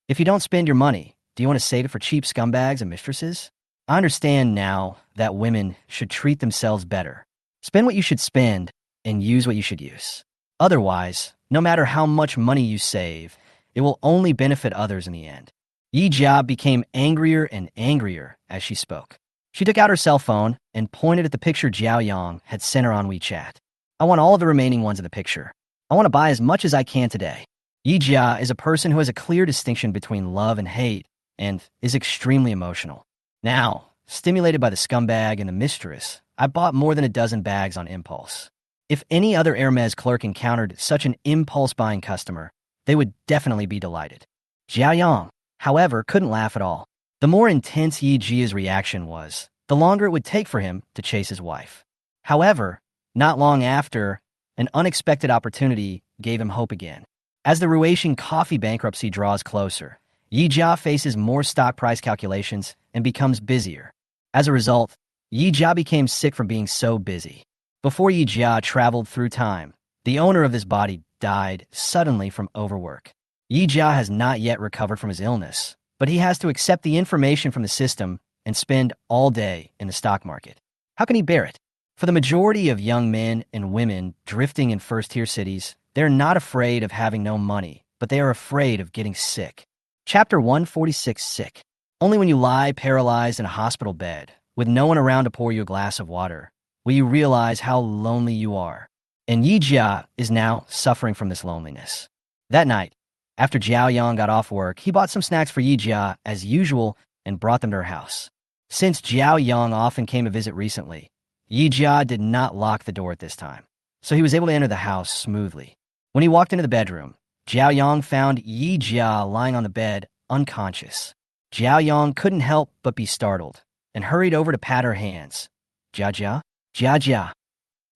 If you don't spend your money, do you want to save it for cheap scumbags and mistresses? I understand now that women should treat themselves better. Spend what you should spend and use what you should use. Otherwise, no matter how much money you save, it will only benefit others in the end. Yi Jia became angrier and angrier as she spoke. She took out her cell phone and pointed at the picture Xiaoyong had sent her on WeChat. I want all of the remaining ones in the picture. I want to buy as much as I can today. Yi Jia is a person who has a clear distinction between love and hate and is extremely emotional. Now, stimulated by the scumbag and the mistress, I bought more than a dozen bags on impulse. If any other Hermes clerk encountered such an impulse-buying customer, they would definitely be delighted. Xiaoyong, however, couldn't laugh at all. The more intense Yi Jia's reaction was, the longer it would take for him to chase his wife. However, not long after, an unexpected opportunity gave him hope again. As the Ruasian coffee bankruptcy draws closer, Yi Jia faces more stock price calculations and becomes busier. As a result, Yi Jia became sick from being so busy. Before Yi Jia traveled through time, the owner of this body died suddenly from overwork. Yi Jia has not yet recovered from his illness, but he has to accept the information from the system and spend all day in the stock market. How can he bear it? For the majority of young men and women drifting in first-tier cities, they're not afraid of having no money, but they are afraid of getting sick. Chapter 146. Sick. Only when you lie paralyzed in a hospital bed, with no one around to pour you a glass of water, will you realize how lonely you are. And Yi Jia is now suffering from this loneliness. That night, after Xiaoyong got off work, he bought some snacks for Yi Jia as usual and brought them to her house. Since Xiaoyong often came to visit recently, Yi Jia did not lock the door at this time, so he was able to enter the house smoothly. When he walked into the bedroom, Xiaoyong found Yi Jia lying on the bed, unconscious. Xiaoyong couldn't help but be startled and hurried over to pat her hands. Jia Jia? Jia Jia.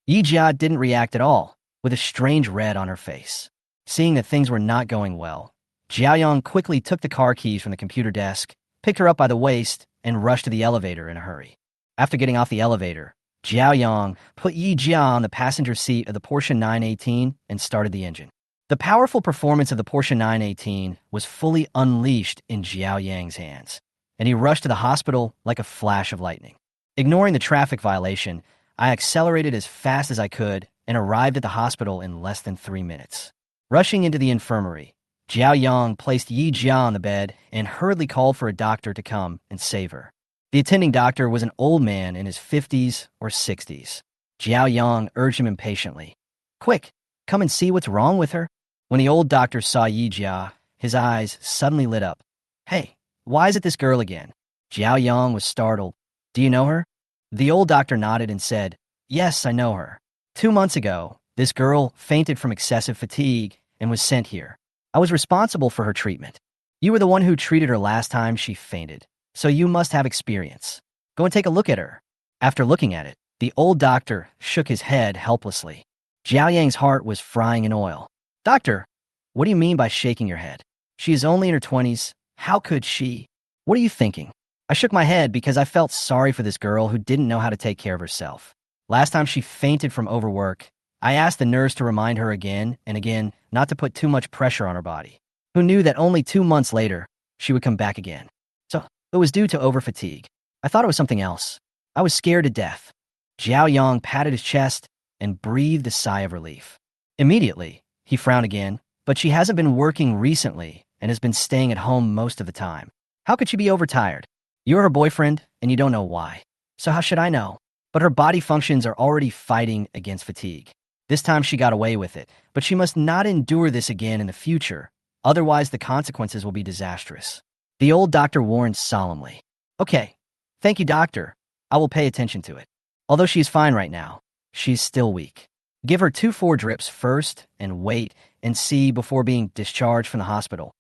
Yi Jia didn't react at all, with a strange red on her face. Seeing that things were not going well, Xiaoyong quickly took the car keys from the computer desk, picked her up by the waist, and rushed to the elevator in a hurry. After getting off the elevator, Xiaoyong put Yi Jia on the passenger seat of the Porsche 918 and started the engine. The powerful performance of the Porsche 918 was fully unleashed in Xiaoyang's hands, and he rushed to the hospital like a flash of lightning. Ignoring the traffic violation, I accelerated as fast as I could and arrived at the hospital in less than 3 minutes. Rushing into the infirmary, Xiaoyong placed Yi Jia on the bed and hurriedly called for a doctor to come and save her. The attending doctor was an old man in his 50s or 60s. Xiaoyong urged him impatiently. "Quick, come and see what's wrong with her." When the old doctor saw Yi Jia, his eyes suddenly lit up. "Hey, why is it this girl again?" Xiaoyong was startled. "Do you know her?" The old doctor nodded and said, "Yes, I know her. 2 months ago, this girl fainted from excessive fatigue and was sent here. I was responsible for her treatment. You were the one who treated her last time she fainted, so you must have experience. Go and take a look at her." After looking at it, the old doctor shook his head helplessly. Xiaoyang's heart was frying in oil. "Doctor, what do you mean by shaking your head? She is only in her 20s. How could she? What are you thinking?" I shook my head because I felt sorry for this girl who didn't know how to take care of herself. Last time she fainted from overwork, I asked the nurse to remind her again and again not to put too much pressure on her body. Who knew that only 2 months later, she would come back again? So it was due to overfatigue. I thought it was something else. I was scared to death. Xiaoyong patted his chest and breathed a sigh of relief. Immediately, he frowned again, but she hasn't been working recently and has been staying at home most of the time. How could she be overtired? You're her boyfriend, and you don't know why. So how should I know? But her body functions are already fighting against fatigue. This time she got away with it, but she must not endure this again in the future, otherwise the consequences will be disastrous. The old doctor warned solemnly. "Okay, thank you, doctor. I will pay attention to it. Although she is fine right now, she's still weak. Give her 2 4 drips first and wait and see before being discharged from the hospital."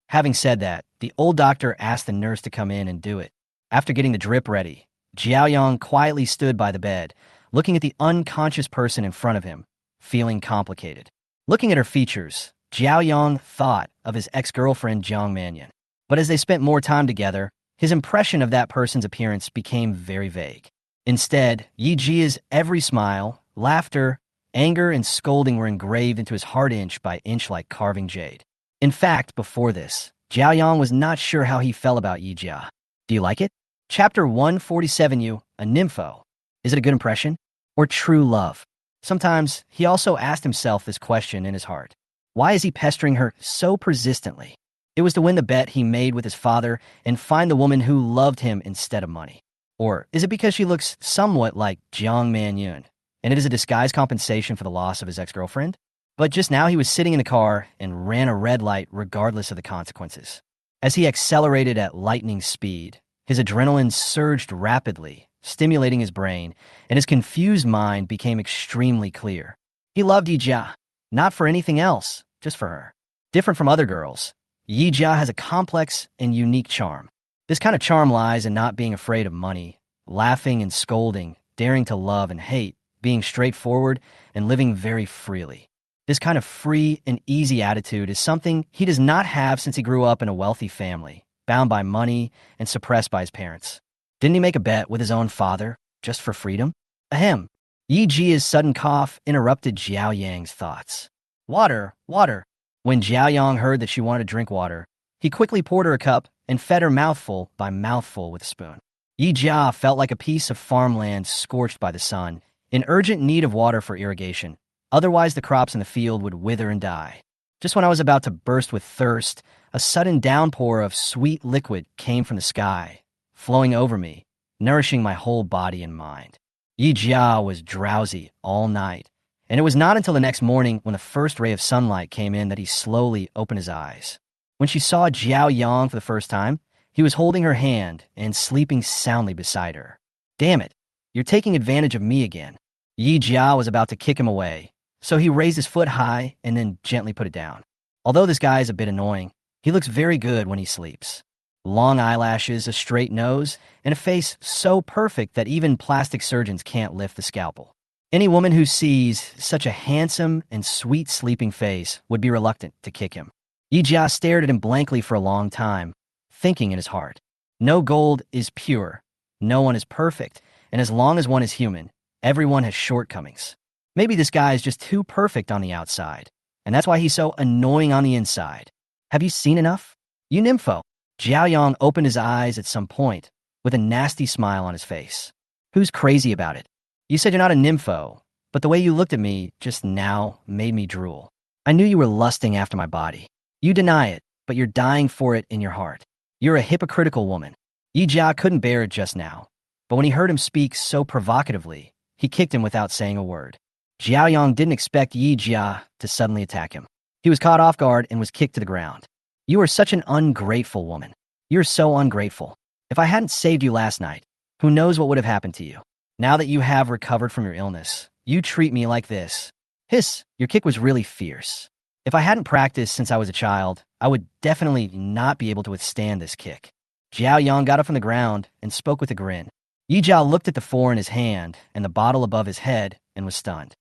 Having said that, the old doctor asked the nurse to come in and do it. After getting the drip ready, Xiaoyong quietly stood by the bed, looking at the unconscious person in front of him, feeling complicated. Looking at her features, Xiaoyong thought of his ex-girlfriend Jiang Mannion. But as they spent more time together, his impression of that person's appearance became very vague. Instead, Yi Jia's every smile, laughter, anger, and scolding were engraved into his heart inch by inch like carving jade. In fact, before this, Xiaoyong was not sure how he felt about Yi Jia. Do you like it? Chapter 147. A nympho. Is it a good impression? Or true love? Sometimes he also asked himself this question in his heart. Why is he pestering her so persistently? It was to win the bet he made with his father and find the woman who loved him instead of money. Or is it because she looks somewhat like Jiang Mannion, and it is a disguised compensation for the loss of his ex-girlfriend? But just now he was sitting in the car and ran a red light regardless of the consequences. As he accelerated at lightning speed, his adrenaline surged rapidly, stimulating his brain, and his confused mind became extremely clear. He loved Yi Jia, not for anything else, just for her. Different from other girls, Yi Jia has a complex and unique charm. This kind of charm lies in not being afraid of money, laughing and scolding, daring to love and hate, being straightforward, and living very freely. This kind of free and easy attitude is something he does not have since he grew up in a wealthy family, bound by money and suppressed by his parents. Didn't he make a bet with his own father, just for freedom? Ahem. Yi Jia's sudden cough interrupted Xiaoyang's thoughts. Water, water. When Xiaoyong heard that she wanted to drink water, he quickly poured her a cup and fed her mouthful by mouthful with a spoon. Yi Jia felt like a piece of farmland scorched by the sun, in urgent need of water for irrigation. Otherwise, the crops in the field would wither and die. Just when I was about to burst with thirst, a sudden downpour of sweet liquid came from the sky, flowing over me, nourishing my whole body and mind. Yi Jia was drowsy all night, and it was not until the next morning when the first ray of sunlight came in that he slowly opened his eyes. When she saw Xiaoyong for the first time, he was holding her hand and sleeping soundly beside her. Damn it, you're taking advantage of me again. Yi Jia was about to kick him away, so he raised his foot high and then gently put it down. Although this guy is a bit annoying, he looks very good when he sleeps. Long eyelashes, a straight nose, and a face so perfect that even plastic surgeons can't lift the scalpel. Any woman who sees such a handsome and sweet sleeping face would be reluctant to kick him. Yi Jia stared at him blankly for a long time, thinking in his heart, no gold is pure, no one is perfect, and as long as one is human, everyone has shortcomings. Maybe this guy is just too perfect on the outside, and that's why he's so annoying on the inside. Have you seen enough? You nympho. Xiaoyong opened his eyes at some point, with a nasty smile on his face. Who's crazy about it? You said you're not a nympho, but the way you looked at me just now made me drool. I knew you were lusting after my body. You deny it, but you're dying for it in your heart. You're a hypocritical woman. Yi Jia couldn't bear it just now, but when he heard him speak so provocatively, he kicked him without saying a word. Xiaoyong didn't expect Yi Jia to suddenly attack him. He was caught off guard and was kicked to the ground. You are such an ungrateful woman. You're so ungrateful. If I hadn't saved you last night, who knows what would have happened to you? Now that you have recovered from your illness, you treat me like this. Hiss, your kick was really fierce. If I hadn't practiced since I was a child, I would definitely not be able to withstand this kick. Xiaoyong got up from the ground and spoke with a grin. Yi Jia looked at the four in his hand and the bottle above his head and was stunned.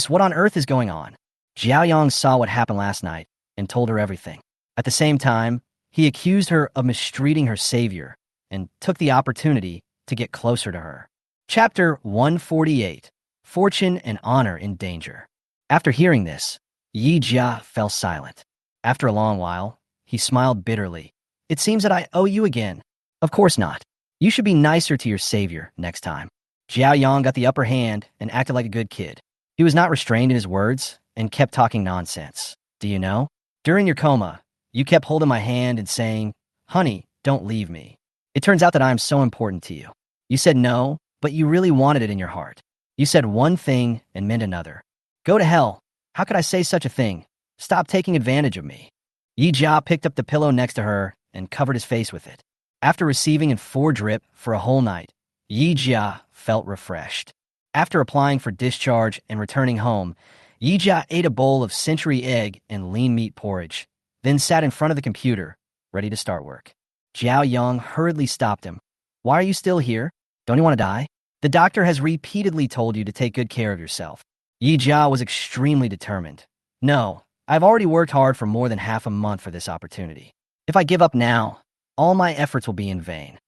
What on earth is going on? Xiaoyong saw what happened last night and told her everything. At the same time, he accused her of mistreating her savior and took the opportunity to get closer to her. Chapter 148, Fortune and Honor in Danger. After hearing this, Yi Jia fell silent. After a long while, he smiled bitterly. It seems that I owe you again. Of course not. You should be nicer to your savior next time. Xiaoyong got the upper hand and acted like a good kid. He was not restrained in his words and kept talking nonsense. Do you know? During your coma, you kept holding my hand and saying, honey, don't leave me. It turns out that I am so important to you. You said no, but you really wanted it in your heart. You said one thing and meant another. Go to hell. How could I say such a thing? Stop taking advantage of me. Yi Jia picked up the pillow next to her and covered his face with it. After receiving in 4 drip for a whole night, Yi Jia felt refreshed. After applying for discharge and returning home, Yi Jia ate a bowl of century egg and lean meat porridge, then sat in front of the computer, ready to start work. Xiaoyong hurriedly stopped him. Why are you still here? Don't you want to die? The doctor has repeatedly told you to take good care of yourself. Yi Jia was extremely determined. No, I've already worked hard for more than half a month for this opportunity. If I give up now, all my efforts will be in vain.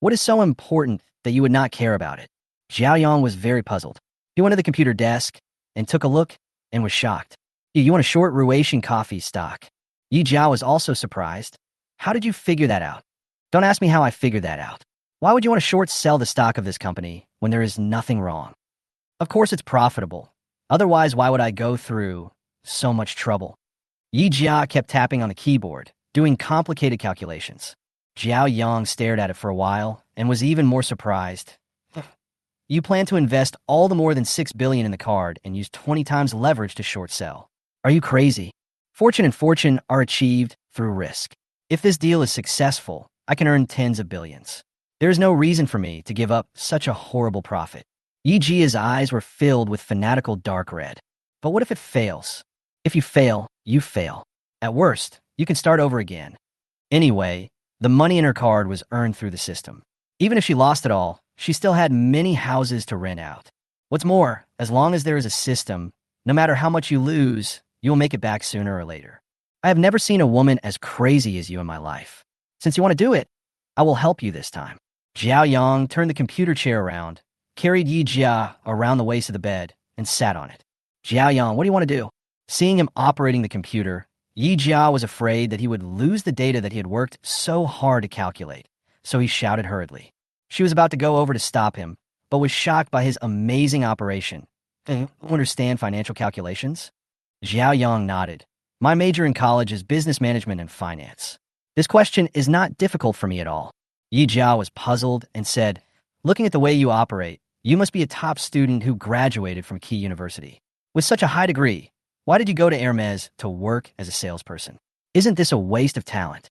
What is so important that you would not care about it? Xiaoyong was very puzzled. He went to the computer desk and took a look and was shocked. You want a short Ruation coffee stock? Yi Jia was also surprised. How did you figure that out? Don't ask me how I figured that out. Why would you want to short sell the stock of this company when there is nothing wrong? Of course it's profitable. Otherwise, why would I go through so much trouble? Yi Jia kept tapping on the keyboard, doing complicated calculations. Xiaoyong stared at it for a while and was even more surprised. You plan to invest all the more than 6 billion in the card and use 20 times leverage to short sell. Are you crazy? Fortune and fortune are achieved through risk. If this deal is successful, I can earn tens of billions. There is no reason for me to give up such a horrible profit. Yi Jia's eyes were filled with fanatical dark red. But what if it fails? If you fail, you fail. At worst, you can start over again. Anyway, the money in her card was earned through the system. Even if she lost it all, she still had many houses to rent out. What's more, as long as there is a system, no matter how much you lose, you will make it back sooner or later. I have never seen a woman as crazy as you in my life. Since you want to do it, I will help you this time. Xiaoyong turned the computer chair around, carried Yi Jia around the waist of the bed, and sat on it. Xiaoyong, what do you want to do? Seeing him operating the computer, Yi Jia was afraid that he would lose the data that he had worked so hard to calculate, so he shouted hurriedly. She was about to go over to stop him, but was shocked by his amazing operation. You understand financial calculations? Xiaoyong nodded. My major in college is business management and finance. This question is not difficult for me at all. Yi Jia was puzzled and said, looking at the way you operate, you must be a top student who graduated from Key University. With such a high degree, why did you go to Hermes to work as a salesperson? Isn't this a waste of talent?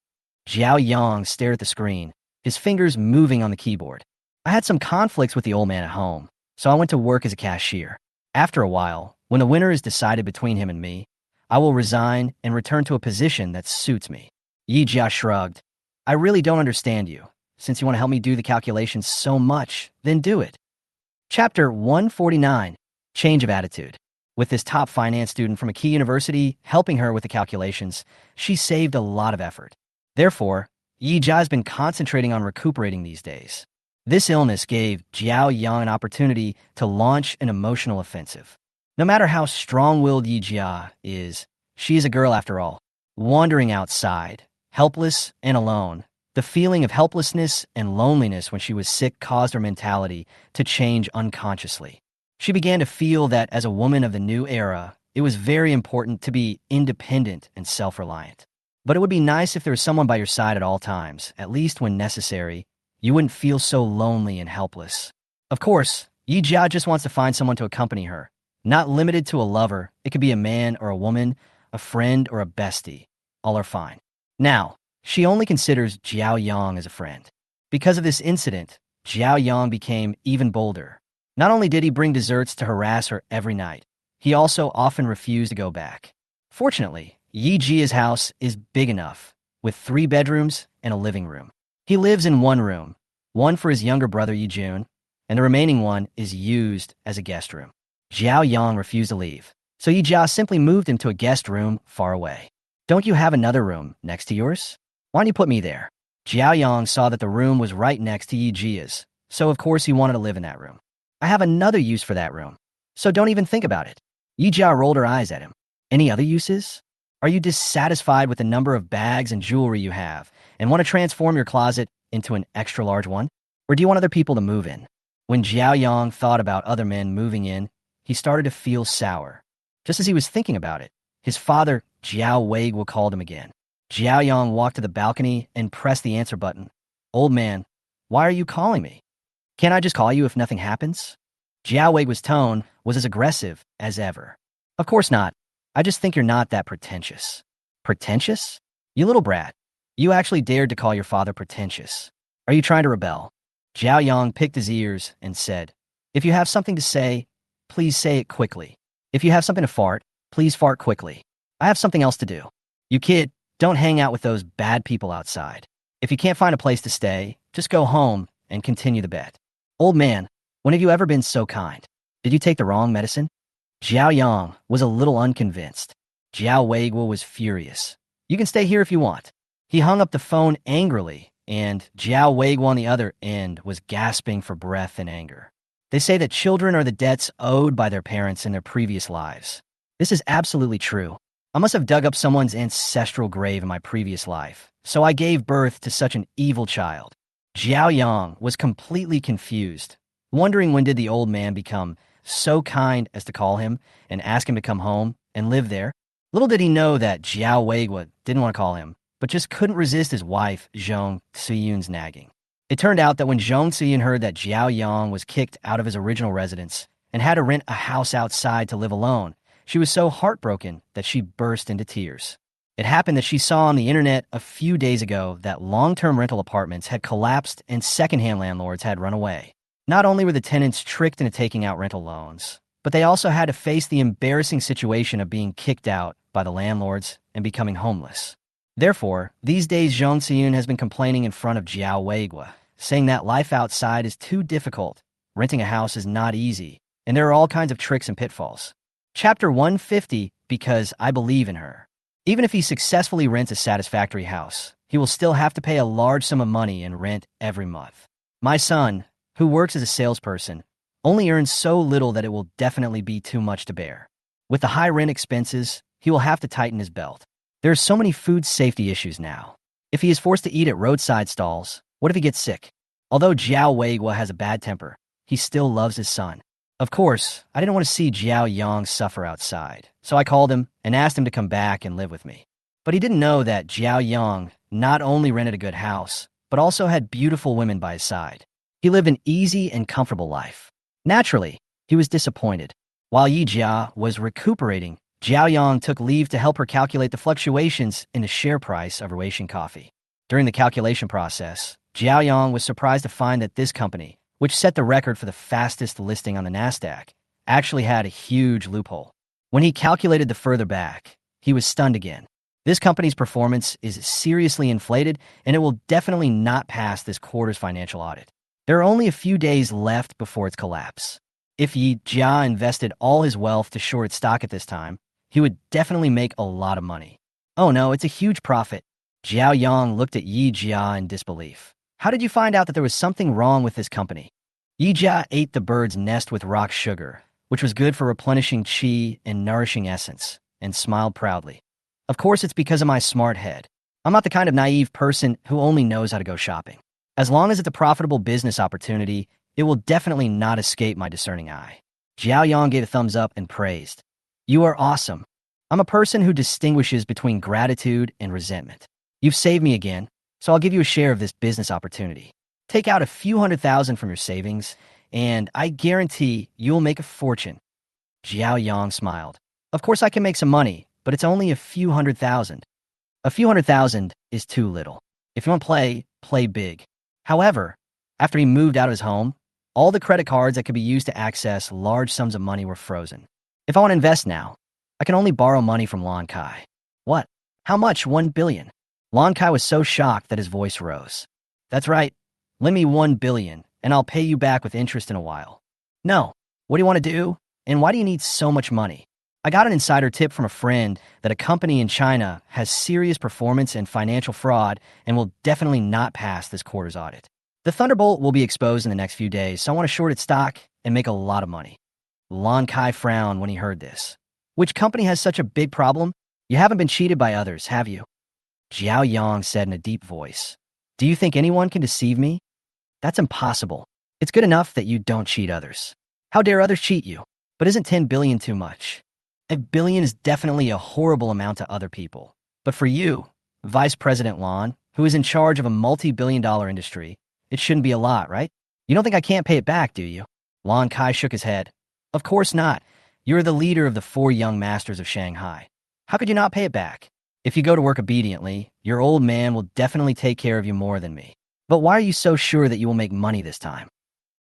Xiaoyong stared at the screen, his fingers moving on the keyboard. I had some conflicts with the old man at home, so I went to work as a cashier. After a while, when the winner is decided between him and me, I will resign and return to a position that suits me. Yi Jia shrugged. I really don't understand you. Since you want to help me do the calculations so much, then do it. Chapter 149, Change of Attitude. With this top finance student from a key university helping her with the calculations, she saved a lot of effort. Therefore, Yi Jia has been concentrating on recuperating these days. This illness gave Xiaoyong an opportunity to launch an emotional offensive. No matter how strong-willed Yi Jia is, she is a girl after all. Wandering outside, helpless and alone, the feeling of helplessness and loneliness when she was sick caused her mentality to change unconsciously. She began to feel that as a woman of the new era, it was very important to be independent and self-reliant. But it would be nice if there was someone by your side at all times, at least when necessary. You wouldn't feel so lonely and helpless. Of course, Yi Jia just wants to find someone to accompany her. Not limited to a lover, it could be a man or a woman, a friend or a bestie. All are fine. Now, she only considers Xiaoyong as a friend. Because of this incident, Xiaoyong became even bolder. Not only did he bring desserts to harass her every night, he also often refused to go back. Fortunately, Yi Jia's house is big enough, with 3 bedrooms and a living room. He lives in one room, one for his younger brother Yi Jun, and the remaining one is used as a guest room. Xiaoyong refused to leave, so Yi Jia simply moved him to a guest room far away. Don't you have another room next to yours? Why don't you put me there? Xiaoyong saw that the room was right next to Yi Jia's, so of course he wanted to live in that room. I have another use for that room, so don't even think about it. Yi Jia rolled her eyes at him. Any other uses? Are you dissatisfied with the number of bags and jewelry you have and want to transform your closet into an extra large one? Or do you want other people to move in? When Xiaoyong thought about other men moving in, he started to feel sour. Just as he was thinking about it, his father, Jiao Weiguo, called him again. Xiaoyong walked to the balcony and pressed the answer button. Old man, why are you calling me? Can't I just call you if nothing happens? Jiao Weiguo's tone was as aggressive as ever. Of course not. I just think you're not that pretentious. Pretentious? You little brat. You actually dared to call your father pretentious. Are you trying to rebel? Xiaoyong picked his ears and said, if you have something to say, please say it quickly. If you have something to fart, please fart quickly. I have something else to do. You kid, don't hang out with those bad people outside. If you can't find a place to stay, just go home and continue the bet. Old man, when have you ever been so kind? Did you take the wrong medicine? Xiaoyong was a little unconvinced. Jiao Weiguo was furious. You can stay here if you want. He hung up the phone angrily, and Jiao Weiguo on the other end was gasping for breath in anger. They say that children are the debts owed by their parents in their previous lives. This is absolutely true. I must have dug up someone's ancestral grave in my previous life, so I gave birth to such an evil child. Xiaoyong was completely confused, wondering when did the old man become so kind as to call him and ask him to come home and live there. Little did he know that Jiao Weiguo didn't want to call him, but just couldn't resist his wife, Zhong Xiyun's nagging. It turned out that when Zhong Xiyun heard that Xiaoyong was kicked out of his original residence and had to rent a house outside to live alone, she was so heartbroken that she burst into tears. It happened that she saw on the internet a few days ago that long-term rental apartments had collapsed and second-hand landlords had run away. Not only were the tenants tricked into taking out rental loans, but they also had to face the embarrassing situation of being kicked out by the landlords and becoming homeless. Therefore, these days Zhong Xiyun has been complaining in front of Jiao Weiguo saying that life outside is too difficult, renting a house is not easy, and there are all kinds of tricks and pitfalls. Chapter 150, because I believe in her. Even if he successfully rents a satisfactory house, he will still have to pay a large sum of money in rent every month. My son, who works as a salesperson, only earns so little that it will definitely be too much to bear. With the high rent expenses, he will have to tighten his belt. There are so many food safety issues now. If he is forced to eat at roadside stalls, what if he gets sick? Although Xiaoyong has a bad temper, he still loves his son. Of course, I didn't want to see Xiaoyong suffer outside, so I called him and asked him to come back and live with me. But he didn't know that Xiaoyong not only rented a good house, but also had beautiful women by his side. He lived an easy and comfortable life. Naturally, he was disappointed. While Yijia was recuperating, Xiaoyong took leave to help her calculate the fluctuations in the share price of Russian coffee. During the calculation process, Xiaoyong was surprised to find that this company, which set the record for the fastest listing on the Nasdaq, actually had a huge loophole. When he calculated the further back, he was stunned again. This company's performance is seriously inflated, and it will definitely not pass this quarter's financial audit. There are only a few days left before its collapse. If Yi Jia invested all his wealth to short stock at this time, he would definitely make a lot of money. Oh no, it's a huge profit. Xiaoyong looked at Yi Jia in disbelief. How did you find out that there was something wrong with this company? Yi Jia ate the bird's nest with rock sugar, which was good for replenishing qi and nourishing essence, and smiled proudly. Of course, it's because of my smart head. I'm not the kind of naive person who only knows how to go shopping. As long as it's a profitable business opportunity, it will definitely not escape my discerning eye. Xiaoyong gave a thumbs up and praised. You are awesome. I'm a person who distinguishes between gratitude and resentment. You've saved me again, so I'll give you a share of this business opportunity. Take out a few $100,000 from your savings, and I guarantee you'll make a fortune. Xiaoyong smiled. Of course I can make some money, but it's only a few $100,000. A few $100,000 is too little. If you want to play big. However, after he moved out of his home, all the credit cards that could be used to access large sums of money were frozen. If I want to invest now, I can only borrow money from Lon Kai. What? How much? 1 billion. Lon Kai was so shocked that his voice rose. That's right. Lend me 1 billion, and I'll pay you back with interest in a while. No. What do you want to do? And why do you need so much money? I got an insider tip from a friend that a company in China has serious performance and financial fraud and will definitely not pass this quarter's audit. The Thunderbolt will be exposed in the next few days, so I want to short its stock and make a lot of money. Lon Kai frowned when he heard this. Which company has such a big problem? You haven't been cheated by others, have you? Xiaoyong said in a deep voice. Do you think anyone can deceive me? That's impossible. It's good enough that you don't cheat others. How dare others cheat you? But isn't 10 billion too much? A billion is definitely a horrible amount to other people. But for you, Vice President Lon, who is in charge of a multi-billion-dollar industry, it shouldn't be a lot, right? You don't think I can't pay it back, do you? Lon Kai shook his head. Of course not. You're the leader of the 4 young masters of Shanghai. How could you not pay it back? If you go to work obediently, your old man will definitely take care of you more than me. But why are you so sure that you will make money this time?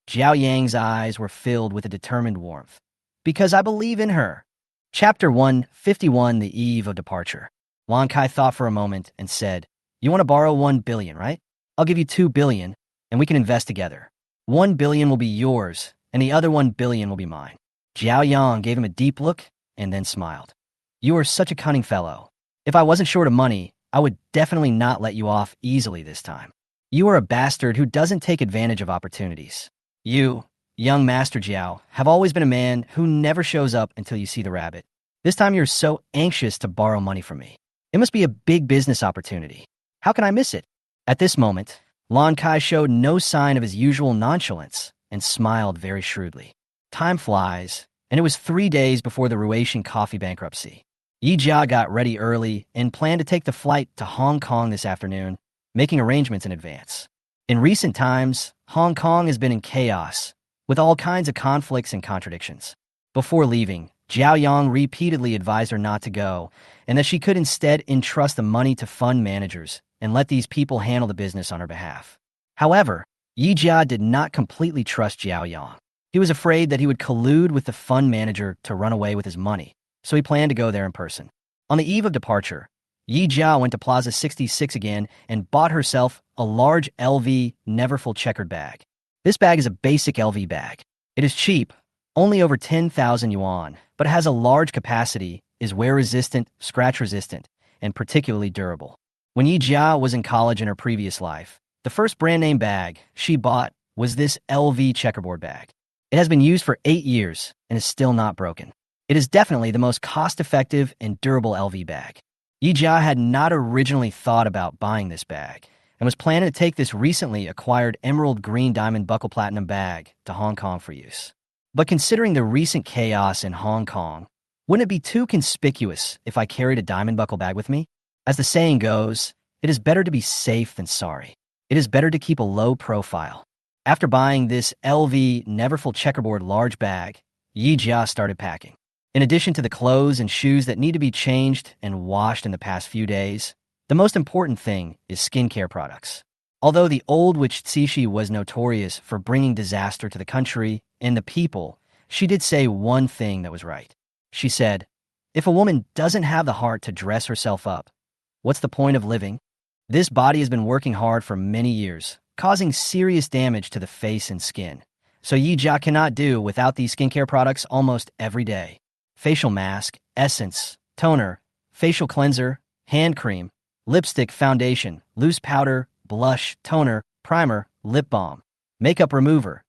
Xiaoyang's eyes were filled with a determined warmth. Because I believe in her. Chapter 151, The Eve of Departure. Lon Kai thought for a moment and said, You want to borrow 1 billion, right? I'll give you 2 billion, and we can invest together. 1 billion will be yours, and the other 1 billion will be mine. Xiaoyong gave him a deep look and then smiled. You are such a cunning fellow. If I wasn't short of money, I would definitely not let you off easily this time. You are a bastard who doesn't take advantage of opportunities. You, young Master Jiao, have always been a man who never shows up until you see the rabbit. This time you're so anxious to borrow money from me. It must be a big business opportunity. How can I miss it? At this moment, Lon Kai showed no sign of his usual nonchalance and smiled very shrewdly. Time flies, and it was 3 days before the Russian coffee bankruptcy. Yi Jia got ready early and planned to take the flight to Hong Kong this afternoon, making arrangements in advance. In recent times, Hong Kong has been in chaos, with all kinds of conflicts and contradictions. Before leaving, Xiaoyong repeatedly advised her not to go, and that she could instead entrust the money to fund managers and let these people handle the business on her behalf. However, Yi Jia did not completely trust Xiaoyong. He was afraid that he would collude with the fund manager to run away with his money, so he planned to go there in person. On the eve of departure, Yi Jia went to Plaza 66 again and bought herself a large LV Neverfull checkered bag. This bag is a basic LV bag. It is cheap, only over 10,000 yuan, but it has a large capacity, is wear-resistant, scratch-resistant, and particularly durable. When Yi Jia was in college in her previous life, the first brand-name bag she bought was this LV checkerboard bag. It has been used for 8 years and is still not broken. It is definitely the most cost-effective and durable LV bag. Yi Jia had not originally thought about buying this bag and was planning to take this recently acquired emerald green diamond buckle platinum bag to Hong Kong for use. But considering the recent chaos in Hong Kong, wouldn't it be too conspicuous if I carried a diamond buckle bag with me? As the saying goes, it is better to be safe than sorry. It is better to keep a low profile. After buying this LV Neverfull checkerboard large bag, Yi Jia started packing. In addition to the clothes and shoes that need to be changed and washed in the past few days, the most important thing is skincare products. Although the old witch Cixi was notorious for bringing disaster to the country and the people, she did say one thing that was right. She said, "If a woman doesn't have the heart to dress herself up, what's the point of living?" This body has been working hard for many years, causing serious damage to the face and skin. So Yi Jia cannot do without these skincare products almost every day. Facial mask, essence, toner, facial cleanser, hand cream, lipstick, foundation, loose powder, blush, toner, primer, lip balm, makeup remover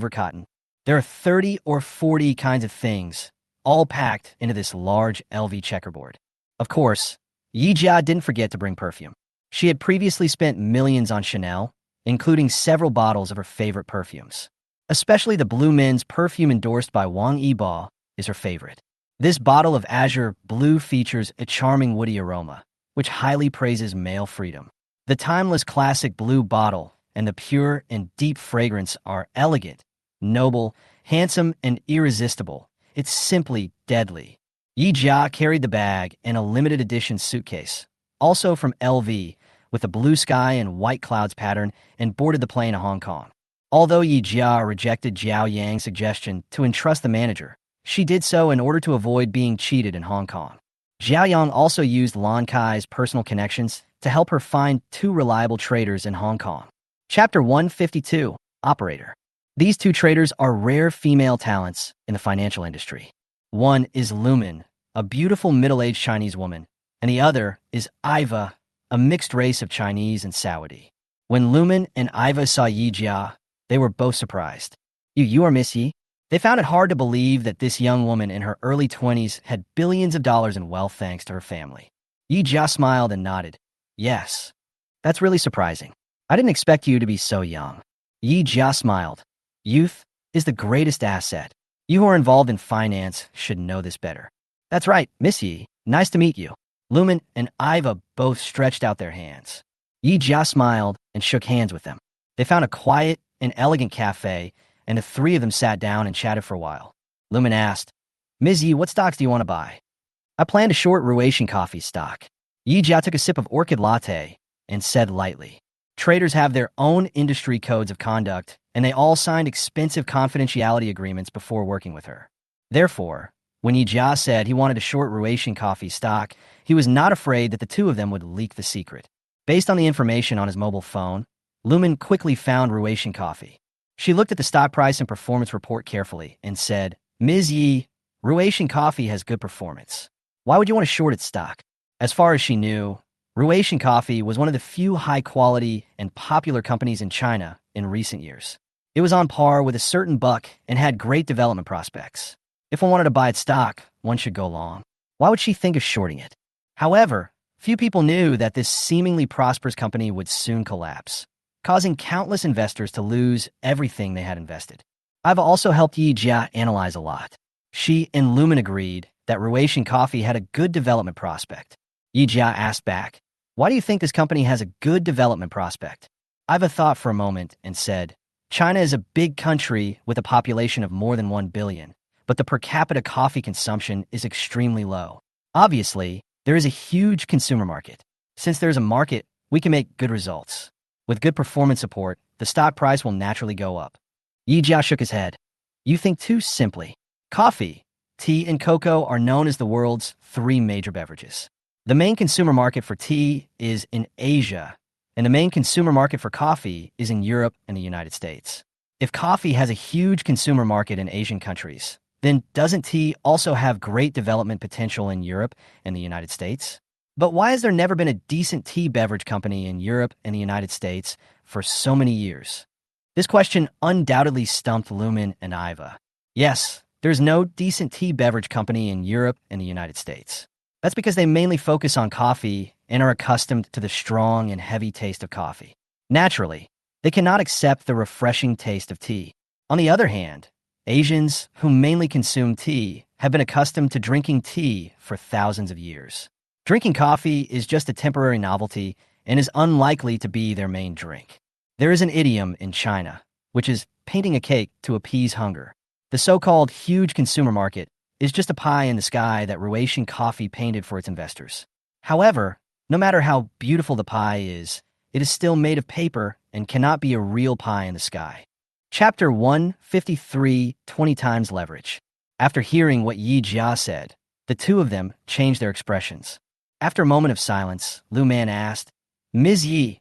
cotton. There are 30 or 40 kinds of things, all packed into this large LV checkerboard. Of course, Yi Jia didn't forget to bring perfume. She had previously spent millions on Chanel, including several bottles of her favorite perfumes. Especially the Blue Men's perfume endorsed by Wang Yibo is her favorite. This bottle of azure blue features a charming woody aroma, which highly praises male freedom. The timeless classic blue bottle and the pure and deep fragrance are elegant, noble, handsome, and irresistible. It's simply deadly. Yi Jia carried the bag in a limited edition suitcase, also from LV, with a blue sky and white clouds pattern, and boarded the plane to Hong Kong. Although Yi Jia rejected Xiaoyong's suggestion to entrust the manager, she did so in order to avoid being cheated in Hong Kong. Xiaoyong also used Lan Kai's personal connections to help her find 2 reliable traders in Hong Kong. Chapter 152, Operator. These 2 traders are rare female talents in the financial industry. One is Lumen, a beautiful middle-aged Chinese woman, and the other is Iva, a mixed race of Chinese and Saudi. When Lumen and Iva saw Yi Jia, they were both surprised. You are Miss Yi? They found it hard to believe that this young woman in her early 20s had billions of dollars in wealth thanks to her family. Yi Jia smiled and nodded. Yes, that's really surprising. I didn't expect you to be so young. Yi Jia smiled. Youth is the greatest asset. You who are involved in finance should know this better. That's right, Miss Yi. Nice to meet you. Lumen and Iva both stretched out their hands. Yi Jia smiled and shook hands with them. They found a quiet and elegant cafe, and the 3 of them sat down and chatted for a while. Lumen asked, Ms. Yi, what stocks do you want to buy? I plan to short Ruation Coffee stock. Yi Jia took a sip of orchid latte and said lightly, traders have their own industry codes of conduct, and they all signed expensive confidentiality agreements before working with her. Therefore, when Yi Jia said he wanted to short Ruation Coffee stock, he was not afraid that the 2 of them would leak the secret. Based on the information on his mobile phone, Lumen quickly found Ruation Coffee. She looked at the stock price and performance report carefully and said, Ms. Yi, Ruation Coffee has good performance. Why would you want to short its stock? As far as she knew, Ruation Coffee was one of the few high-quality and popular companies in China in recent years. It was on par with a certain buck and had great development prospects. If one wanted to buy its stock, one should go long. Why would she think of shorting it? However, few people knew that this seemingly prosperous company would soon collapse, causing countless investors to lose everything they had invested. I've also helped Yi Jia analyze a lot. She and Lumen agreed that Ruation Coffee had a good development prospect. Yi Jia asked back, why do you think this company has a good development prospect? I've thought for a moment and said, China is a big country with a population of more than 1 billion, but the per capita coffee consumption is extremely low. Obviously, there is a huge consumer market. Since there's a market, we can make good results. With good performance support, the stock price will naturally go up. Yi Jia shook his head. You think too simply. Coffee, tea, and cocoa are known as the world's 3 major beverages. The main consumer market for tea is in Asia, and the main consumer market for coffee is in Europe and the United States. If coffee has a huge consumer market in Asian countries, then doesn't tea also have great development potential in Europe and the United States? But why has there never been a decent tea beverage company in Europe and the United States for so many years? This question undoubtedly stumped Lumen and Iva. Yes, there's no decent tea beverage company in Europe and the United States. That's because they mainly focus on coffee and are accustomed to the strong and heavy taste of coffee. Naturally, they cannot accept the refreshing taste of tea. On the other hand, Asians, who mainly consume tea, have been accustomed to drinking tea for thousands of years. Drinking coffee is just a temporary novelty and is unlikely to be their main drink. There is an idiom in China, which is painting a cake to appease hunger. The so-called huge consumer market is just a pie in the sky that Ruasian Coffee painted for its investors. However, no matter how beautiful the pie is, it is still made of paper and cannot be a real pie in the sky. Chapter 153, 20 times leverage. After hearing what Yi Jia said, the two of them changed their expressions. After a moment of silence, Lu Man asked, Ms. Yi,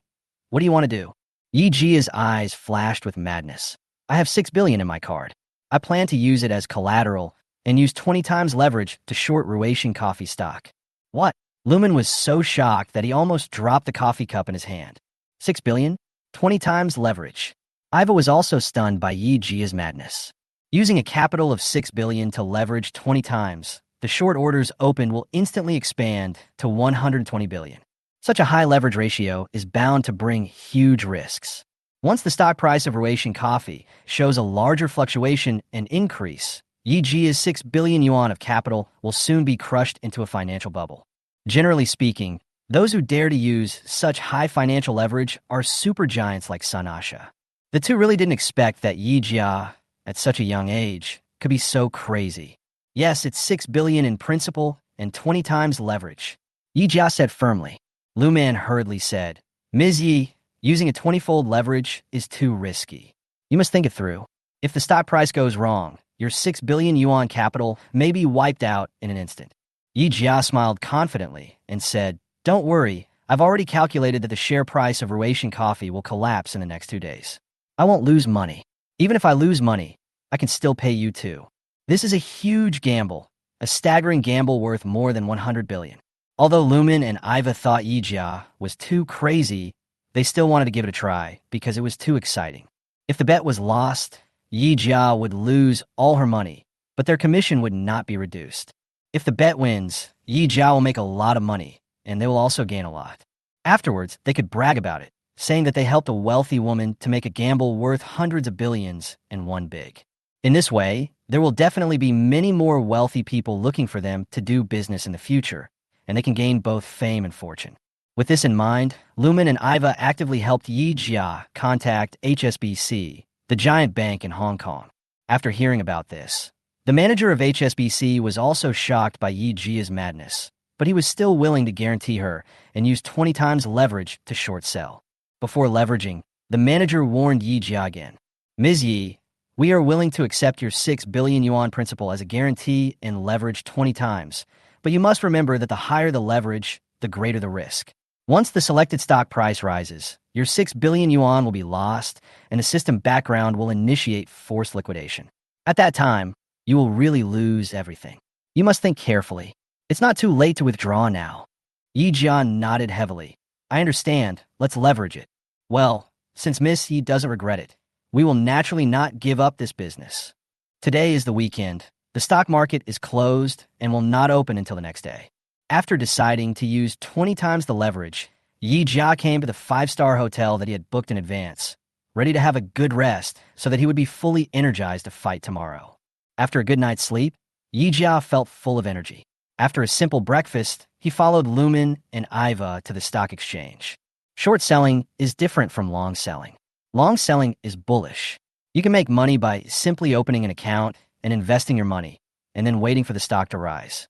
what do you want to do? Yi Jia's eyes flashed with madness. I have 6 billion in my card. I plan to use it as collateral and use 20 times leverage to short Ruasian Coffee stock. What? Lumen was so shocked that he almost dropped the coffee cup in his hand. 6 billion? 20 times leverage. Iva was also stunned by Yi Jia's madness. Using a capital of 6 billion to leverage 20 times, the short orders opened will instantly expand to 120 billion. Such a high leverage ratio is bound to bring huge risks. Once the stock price of Ruasian Coffee shows a larger fluctuation and increase, Yi Jia's 6 billion yuan of capital will soon be crushed into a financial bubble. Generally speaking, those who dare to use such high financial leverage are supergiants like Sun Asha. The two really didn't expect that Yi Jia, at such a young age, could be so crazy. Yes, it's 6 billion in principal and 20 times leverage. Yi Jia said firmly. Lu Man hurriedly said, Ms. Yi, using a 20-fold leverage is too risky. You must think it through. If the stock price goes wrong, your 6 billion yuan capital may be wiped out in an instant. Yi Jia smiled confidently and said, Don't worry, I've already calculated that the share price of Ruasian Coffee will collapse in the next 2 days. I won't lose money. Even if I lose money, I can still pay you too. This is a huge gamble, a staggering gamble worth more than 100 billion. Although Lumen and Iva thought Yi Jia was too crazy, they still wanted to give it a try because it was too exciting. If the bet was lost, Yi Jia would lose all her money, but their commission would not be reduced. If the bet wins, Yi Jia will make a lot of money, and they will also gain a lot. Afterwards, they could brag about it, saying that they helped a wealthy woman to make a gamble worth hundreds of billions and won big. In this way, there will definitely be many more wealthy people looking for them to do business in the future, and they can gain both fame and fortune. With this in mind, Lumen and Iva actively helped Yi Jia contact HSBC, the giant bank in Hong Kong. After hearing about this, the manager of HSBC was also shocked by Yi Jia's madness, but he was still willing to guarantee her and use 20 times leverage to short sell. Before leveraging, the manager warned Yi Jia again. Ms. Yi, we are willing to accept your 6 billion yuan principal as a guarantee and leverage 20 times, but you must remember that the higher the leverage, the greater the risk. Once the selected stock price rises, your 6 billion yuan will be lost, and the system background will initiate forced liquidation. At that time, you will really lose everything. You must think carefully. It's not too late to withdraw now. Yi Jia nodded heavily. I understand. Let's leverage it. Well, since Miss Yi doesn't regret it, we will naturally not give up this business. Today is the weekend. The stock market is closed and will not open until the next day. After deciding to use 20 times the leverage, Yi Jia came to the 5-star hotel that he had booked in advance, ready to have a good rest so that he would be fully energized to fight tomorrow. After a good night's sleep, Yi Jia felt full of energy. After a simple breakfast, he followed Lumen and Iva to the stock exchange. Short selling is different from long selling. Long selling is bullish. You can make money by simply opening an account and investing your money, and then waiting for the stock to rise.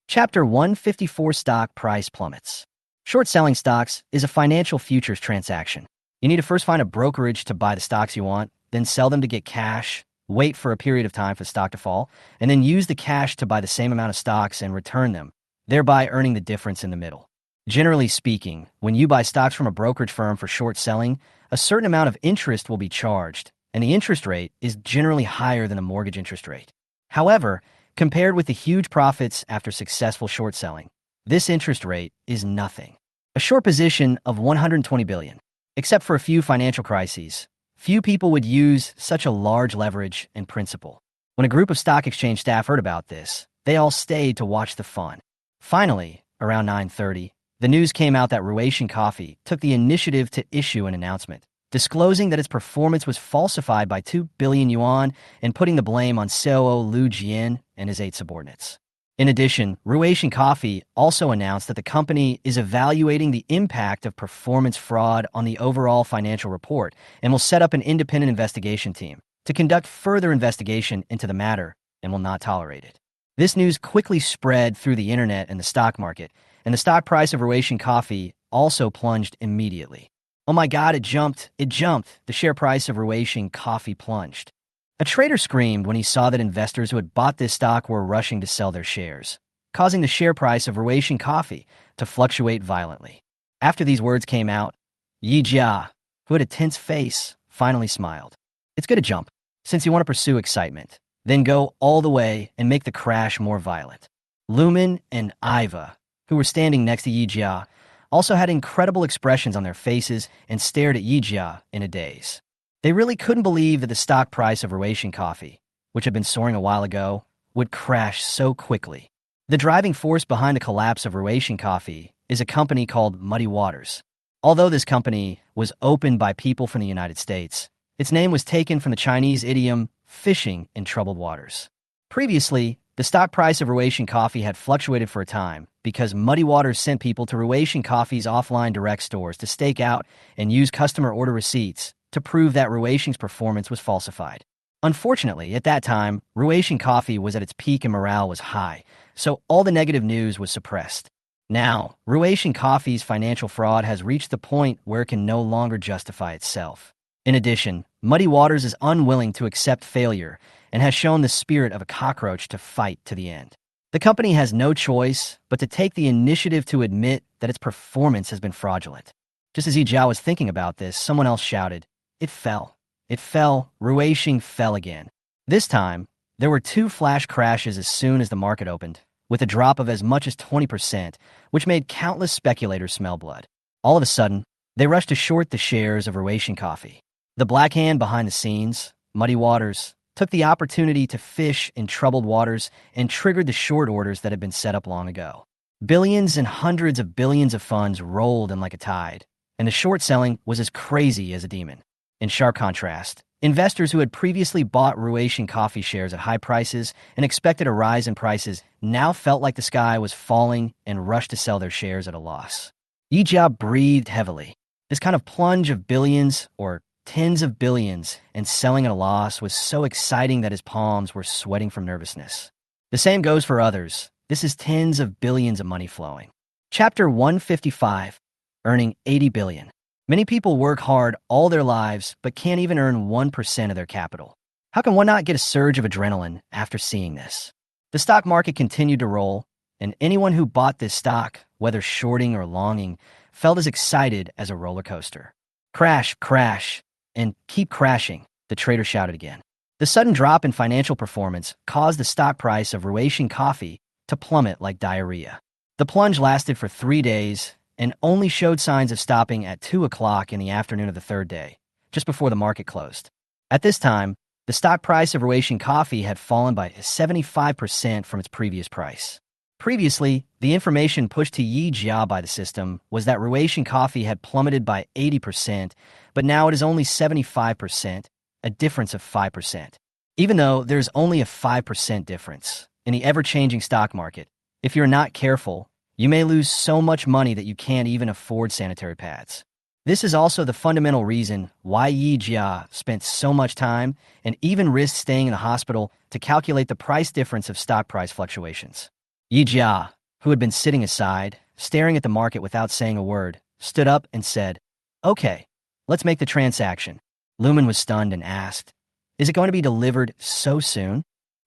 Chapter 154, Stock Price Plummets. Short selling stocks is a financial futures transaction. You need to first find a brokerage to buy the stocks you want, then sell them to get cash, wait for a period of time for the stock to fall, and then use the cash to buy the same amount of stocks and return them. thereby earning the difference in the middle. Generally speaking, when you buy stocks from a brokerage firm for short selling, a certain amount of interest will be charged, and the interest rate is generally higher than a mortgage interest rate. However, compared with the huge profits after successful short selling, this interest rate is nothing. A short position of 120 billion. Except for a few financial crises, few people would use such a large leverage in principle. When a group of stock exchange staff heard about this, they all stayed to watch the fun. Finally, around 9:30, the news came out that Ruation Coffee took the initiative to issue an announcement, disclosing that its performance was falsified by 2 billion yuan and putting the blame on CEO Lu Jian and his 8 subordinates. In addition, Ruation Coffee also announced that the company is evaluating the impact of performance fraud on the overall financial report and will set up an independent investigation team to conduct further investigation into the matter and will not tolerate it. This news quickly spread through the internet and the stock market, and the stock price of Ruation Coffee also plunged immediately. Oh my God, it jumped! It jumped! The share price of Ruation Coffee plunged. A trader screamed when he saw that investors who had bought this stock were rushing to sell their shares, causing the share price of Ruation Coffee to fluctuate violently. After these words came out, Yi Jia, who had a tense face, finally smiled. It's good to jump, since you want to pursue excitement. Then go all the way and make the crash more violent. Lumen and Iva, who were standing next to Yi Jia, also had incredible expressions on their faces and stared at Yi Jia in a daze. They really couldn't believe that the stock price of Ruation Coffee, which had been soaring a while ago, would crash so quickly. The driving force behind the collapse of Ruation Coffee is a company called Muddy Waters. Although this company was opened by people from the United States, its name was taken from the Chinese idiom fishing in troubled waters. Previously, the stock price of Ruation Coffee had fluctuated for a time because Muddy Waters sent people to Ruation Coffee's offline direct stores to stake out and use customer order receipts to prove that Ruation's performance was falsified. Unfortunately, at that time, Ruation Coffee was at its peak and morale was high, so all the negative news was suppressed. Now, Ruation Coffee's financial fraud has reached the point where it can no longer justify itself. In addition, Muddy Waters is unwilling to accept failure and has shown the spirit of a cockroach to fight to the end. The company has no choice but to take the initiative to admit that its performance has been fraudulent. Just as Yi Jiao was thinking about this, someone else shouted, "It fell. It fell. Ruation fell again." This time, there were 2 flash crashes as soon as the market opened, with a drop of as much as 20%, which made countless speculators smell blood. All of a sudden, they rushed to short the shares of Ruation Coffee. The black hand behind the scenes, Muddy Waters, took the opportunity to fish in troubled waters and triggered the short orders that had been set up long ago. Billions and hundreds of billions of funds rolled in like a tide, and the short selling was as crazy as a demon. In sharp contrast, investors who had previously bought Ruation Coffee shares at high prices and expected a rise in prices now felt like the sky was falling and rushed to sell their shares at a loss. Yi Jia breathed heavily. This kind of plunge of billions or tens of billions and selling at a loss was so exciting that his palms were sweating from nervousness. The same goes for others. This is tens of billions of money flowing. Chapter 155, Earning 80 billion. Many people work hard all their lives but can't even earn 1% of their capital. How can one not get a surge of adrenaline after seeing this? The stock market continued to roll, and anyone who bought this stock, whether shorting or longing, felt as excited as a roller coaster. Crash, crash, and keep crashing, the trader shouted again. The sudden drop in financial performance caused the stock price of Ruation Coffee to plummet like diarrhea. The plunge lasted for 3 days and only showed signs of stopping at 2 o'clock in the afternoon of the 3rd day, just before the market closed. At this time, the stock price of Ruation Coffee had fallen by 75% from its previous price. Previously, the information pushed to Yi Jia by the system was that Ruation Coffee had plummeted by 80%, but now it is only 75%, a difference of 5%. Even though there's only a 5% difference in the ever-changing stock market, if you're not careful, you may lose so much money that you can't even afford sanitary pads. This is also the fundamental reason why Yi Jia spent so much time and even risked staying in the hospital to calculate the price difference of stock price fluctuations. Yi Jia, who had been sitting aside, staring at the market without saying a word, stood up and said, "Okay, let's make the transaction." Lumen was stunned and asked, "Is it going to be delivered so soon?"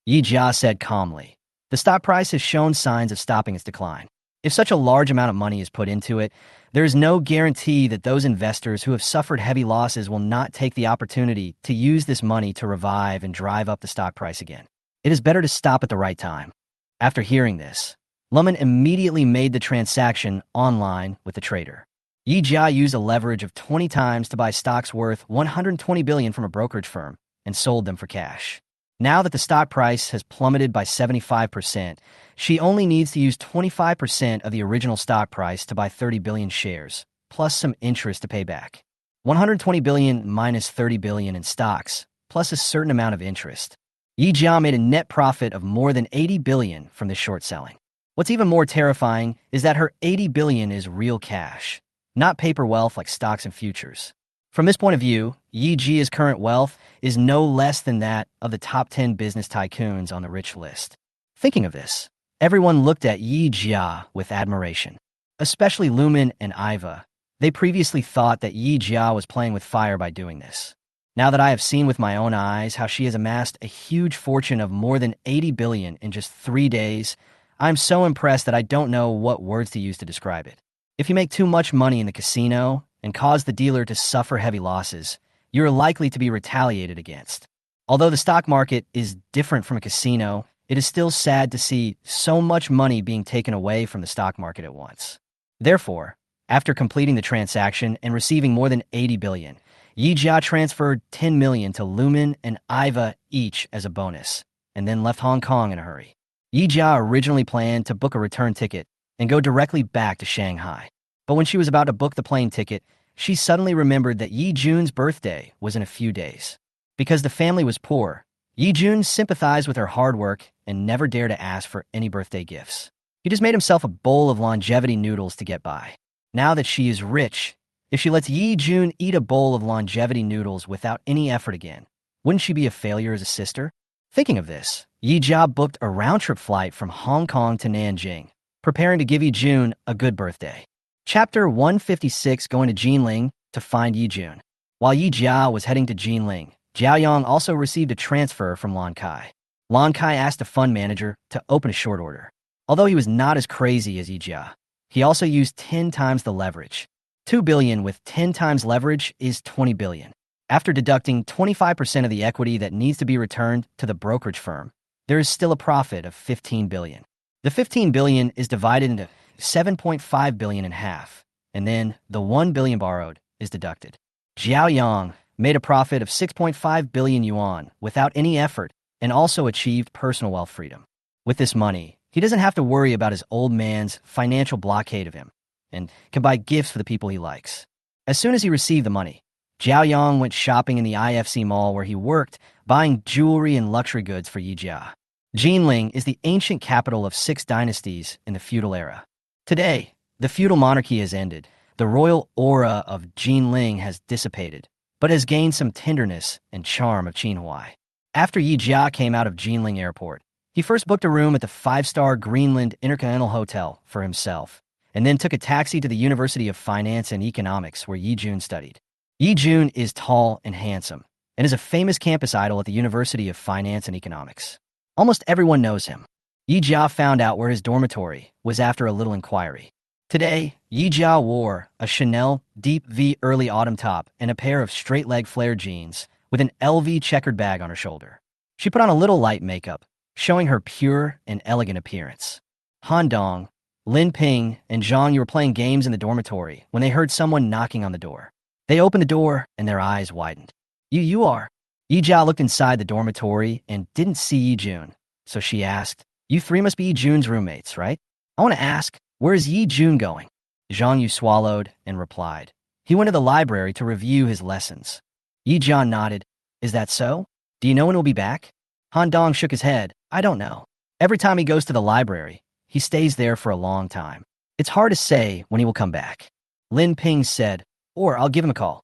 Yi Jia said calmly, "The stock price has shown signs of stopping its decline. If such a large amount of money is put into it, there is no guarantee that those investors who have suffered heavy losses will not take the opportunity to use this money to revive and drive up the stock price again. It is better to stop at the right time. After hearing this, Lumen immediately made the transaction online with the trader. Yi Jia used a leverage of 20 times to buy stocks worth 120 billion from a brokerage firm and sold them for cash. Now that the stock price has plummeted by 75%, she only needs to use 25% of the original stock price to buy 30 billion shares, plus some interest to pay back. 120 billion minus 30 billion in stocks, plus a certain amount of interest. Yi Jia made a net profit of more than 80 billion from this short selling. What's even more terrifying is that her 80 billion is real cash, not paper wealth like stocks and futures. From this point of view, Yi Jia's current wealth is no less than that of the top 10 business tycoons on the rich list. Thinking of this, everyone looked at Yi Jia with admiration, especially Lumen and Iva. They previously thought that Yi Jia was playing with fire by doing this. Now that I have seen with my own eyes how she has amassed a huge fortune of more than 80 billion in just 3 days, I'm so impressed that I don't know what words to use to describe it. If you make too much money in the casino and cause the dealer to suffer heavy losses, you're likely to be retaliated against. Although the stock market is different from a casino, it is still sad to see so much money being taken away from the stock market at once. Therefore, after completing the transaction and receiving more than 80 billion, Yi Jia transferred 10 million to Lumen and Iva each as a bonus, and then left Hong Kong in a hurry. Yi Jia originally planned to book a return ticket and go directly back to Shanghai. But when she was about to book the plane ticket, she suddenly remembered that Yi Jun's birthday was in a few days. Because the family was poor, Yi Jun sympathized with her hard work and never dared to ask for any birthday gifts. He just made himself a bowl of longevity noodles to get by. Now that she is rich, if she lets Yi Jun eat a bowl of longevity noodles without any effort again, wouldn't she be a failure as a sister? Thinking of this, Yi Jia booked a round-trip flight from Hong Kong to Nanjing, preparing to give Yi Jun a good birthday. Chapter 156, going to Jinling to find Yi Jun. While Yi Jia was heading to Jinling, Xiaoyong also received a transfer from Lan Kai. Lan Kai asked a fund manager to open a short order. Although he was not as crazy as Yi Jia, he also used 10 times the leverage. 2 billion with 10 times leverage is 20 billion. After deducting 25% of the equity that needs to be returned to the brokerage firm, there is still a profit of 15 billion. The 15 billion is divided into 7.5 billion in half, and then the 1 billion borrowed is deducted. Xiaoyong made a profit of 6.5 billion yuan without any effort and also achieved personal wealth freedom. With this money, he doesn't have to worry about his old man's financial blockade of him and can buy gifts for the people he likes. As soon as he received the money, Xiaoyong went shopping in the IFC mall where he worked, buying jewelry and luxury goods for Yi Jia. Jinling is the ancient capital of 6 dynasties in the feudal era. Today, the feudal monarchy has ended. The royal aura of Jinling has dissipated, but has gained some tenderness and charm of Qinhuai. After Yi Jia came out of Jinling Airport, he first booked a room at the 5-star Greenland Intercontinental Hotel for himself, and then took a taxi to the University of Finance and Economics where Yi Jun studied. Yi Jun is tall and handsome, and is a famous campus idol at the University of Finance and Economics. Almost everyone knows him. Yi Jia found out where his dormitory was after a little inquiry. Today, Yi Jia wore a Chanel Deep V early autumn top and a pair of straight-leg flare jeans with an LV checkered bag on her shoulder. She put on a little light makeup, showing her pure and elegant appearance. Han Dong, Lin Ping, and Zhang were playing games in the dormitory when they heard someone knocking on the door. They opened the door and their eyes widened. You are? Yi Jia looked inside the dormitory and didn't see Yi Jun, so she asked, "You 3 must be Yi Jun's roommates, right? I want to ask, where is Yi Jun going?" Zhang Yu swallowed and replied, "He went to the library to review his lessons." Yi Jia nodded. "Is that so? Do you know when he'll be back?" Han Dong shook his head. "I don't know. Every time he goes to the library, he stays there for a long time. It's hard to say when he will come back." Lin Ping said, "Or I'll give him a call.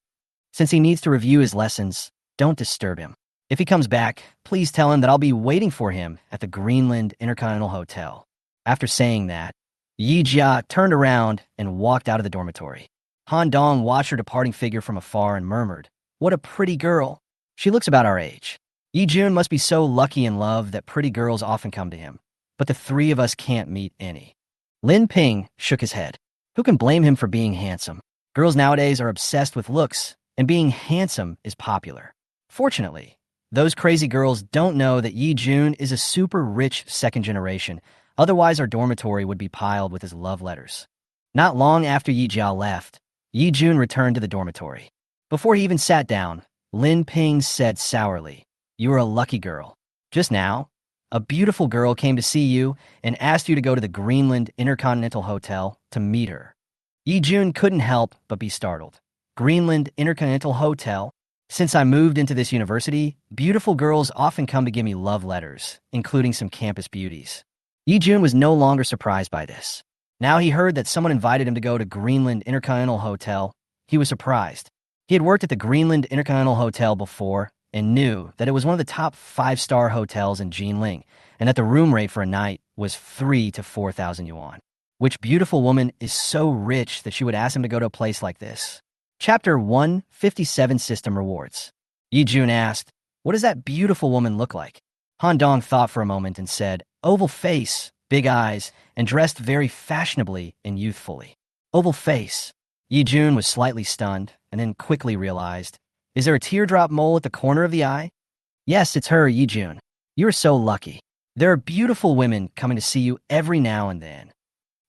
Since he needs to review his lessons, don't disturb him. If he comes back, please tell him that I'll be waiting for him at the Greenland Intercontinental Hotel." After saying that, Yi Jia turned around and walked out of the dormitory. Han Dong watched her departing figure from afar and murmured, "What a pretty girl. She looks about our age. Yi Jun must be so lucky in love that pretty girls often come to him, but the 3 of us can't meet any." Lin Ping shook his head. Who can blame him for being handsome? Girls nowadays are obsessed with looks, and being handsome is popular. Fortunately, those crazy girls don't know that Yi Jun is a super rich second generation, otherwise our dormitory would be piled with his love letters. Not long after Yi Jia left, Yi Jun returned to the dormitory. Before he even sat down, Lin Ping said sourly, "You are a lucky girl. Just now, a beautiful girl came to see you and asked you to go to the Greenland Intercontinental Hotel to meet her." Yi Jun couldn't help but be startled. Greenland Intercontinental Hotel? Since I moved into this university, beautiful girls often come to give me love letters, including some campus beauties. Yi Jun was no longer surprised by this. Now he heard that someone invited him to go to Greenland Intercontinental Hotel. He was surprised. He had worked at the Greenland Intercontinental Hotel before and knew that it was one of the top 5-star hotels in Jinling, and that the room rate for a night was 3,000 to 4,000 yuan. Which beautiful woman is so rich that she would ask him to go to a place like this? Chapter 157 System Rewards. Yi Jun asked, "What does that beautiful woman look like?" Han Dong thought for a moment and said, "Oval face, big eyes, and dressed very fashionably and youthfully." Oval face. Yi Jun was slightly stunned and then quickly realized, is there a teardrop mole at the corner of the eye? Yes, it's her, Yi Jun. You are so lucky. There are beautiful women coming to see you every now and then.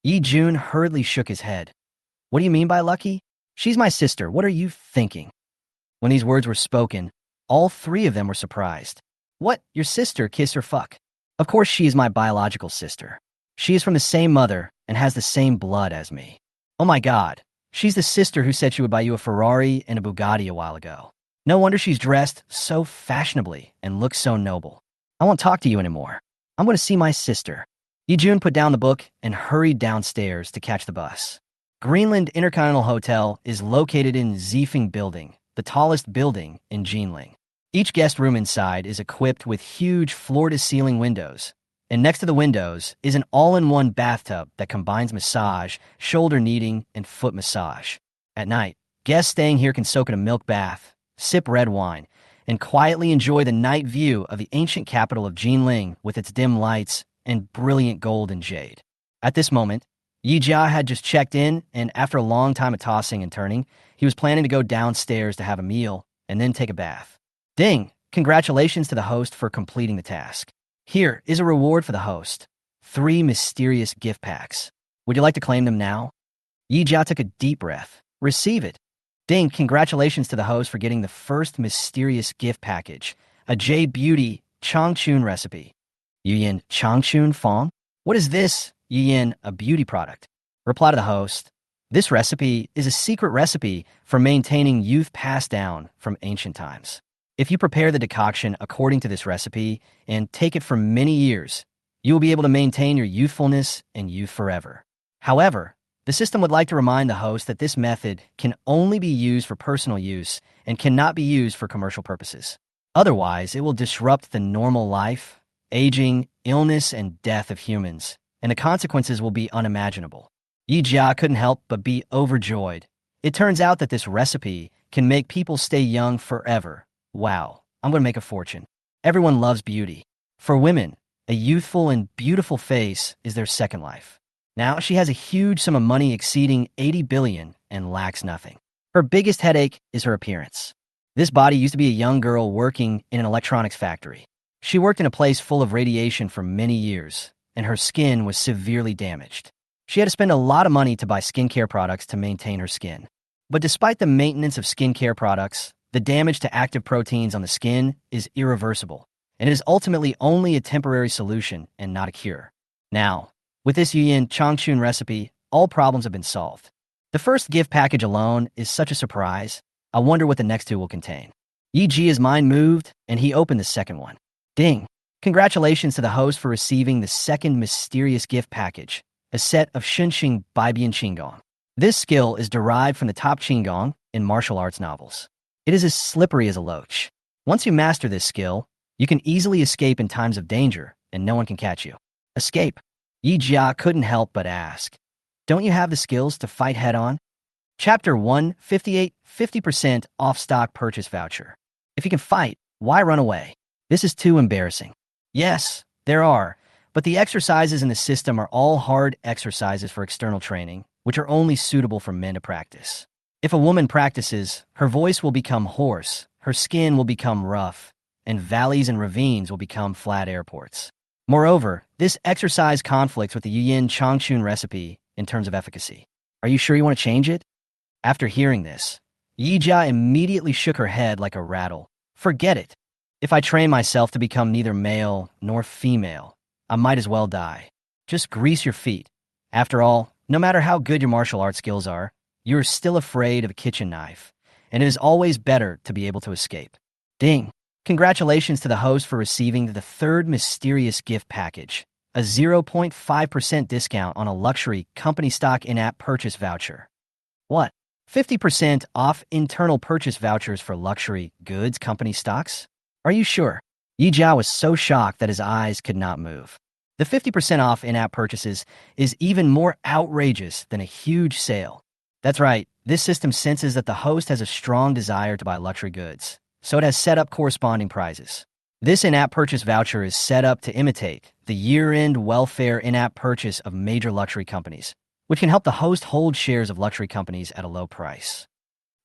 Yi Jun hurriedly shook his head. What do you mean by lucky? She's my sister. What are you thinking? When these words were spoken, all three of them were surprised. What? Your sister? Kiss or fuck? Of course she is my biological sister. She is from the same mother and has the same blood as me. Oh my god. She's the sister who said she would buy you a Ferrari and a Bugatti a while ago. No wonder she's dressed so fashionably and looks so noble. I won't talk to you anymore. I'm going to see my sister. Yi Jun put down the book and hurried downstairs to catch the bus. Greenland Intercontinental Hotel is located in Zifeng Building, the tallest building in Jinling. Each guest room inside is equipped with huge floor-to-ceiling windows, and next to the windows is an all-in-one bathtub that combines massage, shoulder kneading, and foot massage. At night, guests staying here can soak in a milk bath, sip red wine, and quietly enjoy the night view of the ancient capital of Jinling with its dim lights and brilliant gold and jade. At this moment, Yi Jia had just checked in, and after a long time of tossing and turning, he was planning to go downstairs to have a meal and then take a bath. Ding! Congratulations to the host for completing the task. Here is a reward for the host. 3 mysterious gift packs. Would you like to claim them now? Yi Jia took a deep breath. Receive it. Ding! Congratulations to the host for getting the first mysterious gift package, a J Beauty Changchun recipe. Yuan, Changchun Fong? What is this? Yuan, a beauty product. Reply to the host. This recipe is a secret recipe for maintaining youth passed down from ancient times. If you prepare the decoction according to this recipe and take it for many years, you will be able to maintain your youthfulness and youth forever. However, the system would like to remind the host that this method can only be used for personal use and cannot be used for commercial purposes. Otherwise, it will disrupt the normal life, aging, illness, and death of humans, and the consequences will be unimaginable. Yi Jia couldn't help but be overjoyed. It turns out that this recipe can make people stay young forever. Wow, I'm going to make a fortune. Everyone loves beauty. For women, a youthful and beautiful face is their second life. Now she has a huge sum of money exceeding 80 billion and lacks nothing. Her biggest headache is her appearance. This body used to be a young girl working in an electronics factory. She worked in a place full of radiation for many years, and her skin was severely damaged. She had to spend a lot of money to buy skincare products to maintain her skin. But despite the maintenance of skincare products, the damage to active proteins on the skin is irreversible, and it is ultimately only a temporary solution and not a cure. Now, with this Yuan Changchun recipe, all problems have been solved. The first gift package alone is such a surprise. I wonder what the next two will contain. Yi Ji's mind moved, and he opened the second one. Ding! Congratulations to the host for receiving the second mysterious gift package, a set of Shunxing Baibian Qinggong. This skill is derived from the top Qinggong in martial arts novels. It is as slippery as a loach. Once you master this skill, you can easily escape in times of danger, and no one can catch you. Escape? Yi Jia couldn't help but ask. Don't you have the skills to fight head-on? Chapter 158, 50% off stock purchase voucher. If you can fight, why run away? This is too embarrassing. Yes, there are, But the exercises in the system are all hard exercises for external training, which are only suitable for men to practice. If a woman practices, her voice will become hoarse, her skin will become rough, and valleys and ravines will become flat airports. Moreover, this exercise conflicts with the Yuan Changchun recipe in terms of efficacy. Are you sure you want to change it? After hearing this, Yijia immediately shook her head like a rattle. Forget it. If I train myself to become neither male nor female, I might as well die. Just grease your feet. After all, no matter how good your martial arts skills are, you're still afraid of a kitchen knife, and it is always better to be able to escape. Ding! Congratulations to the host for receiving the third mysterious gift package, a 0.5% discount on a luxury company stock in-app purchase voucher. What? 50% off internal purchase vouchers for luxury goods company stocks? Are you sure? Yi Jiao was so shocked that his eyes could not move. The 50% off in-app purchases is even more outrageous than a huge sale. That's right, this system senses that the host has a strong desire to buy luxury goods, so it has set up corresponding prizes. This in-app purchase voucher is set up to imitate the year-end welfare in-app purchase of major luxury companies, which can help the host hold shares of luxury companies at a low price.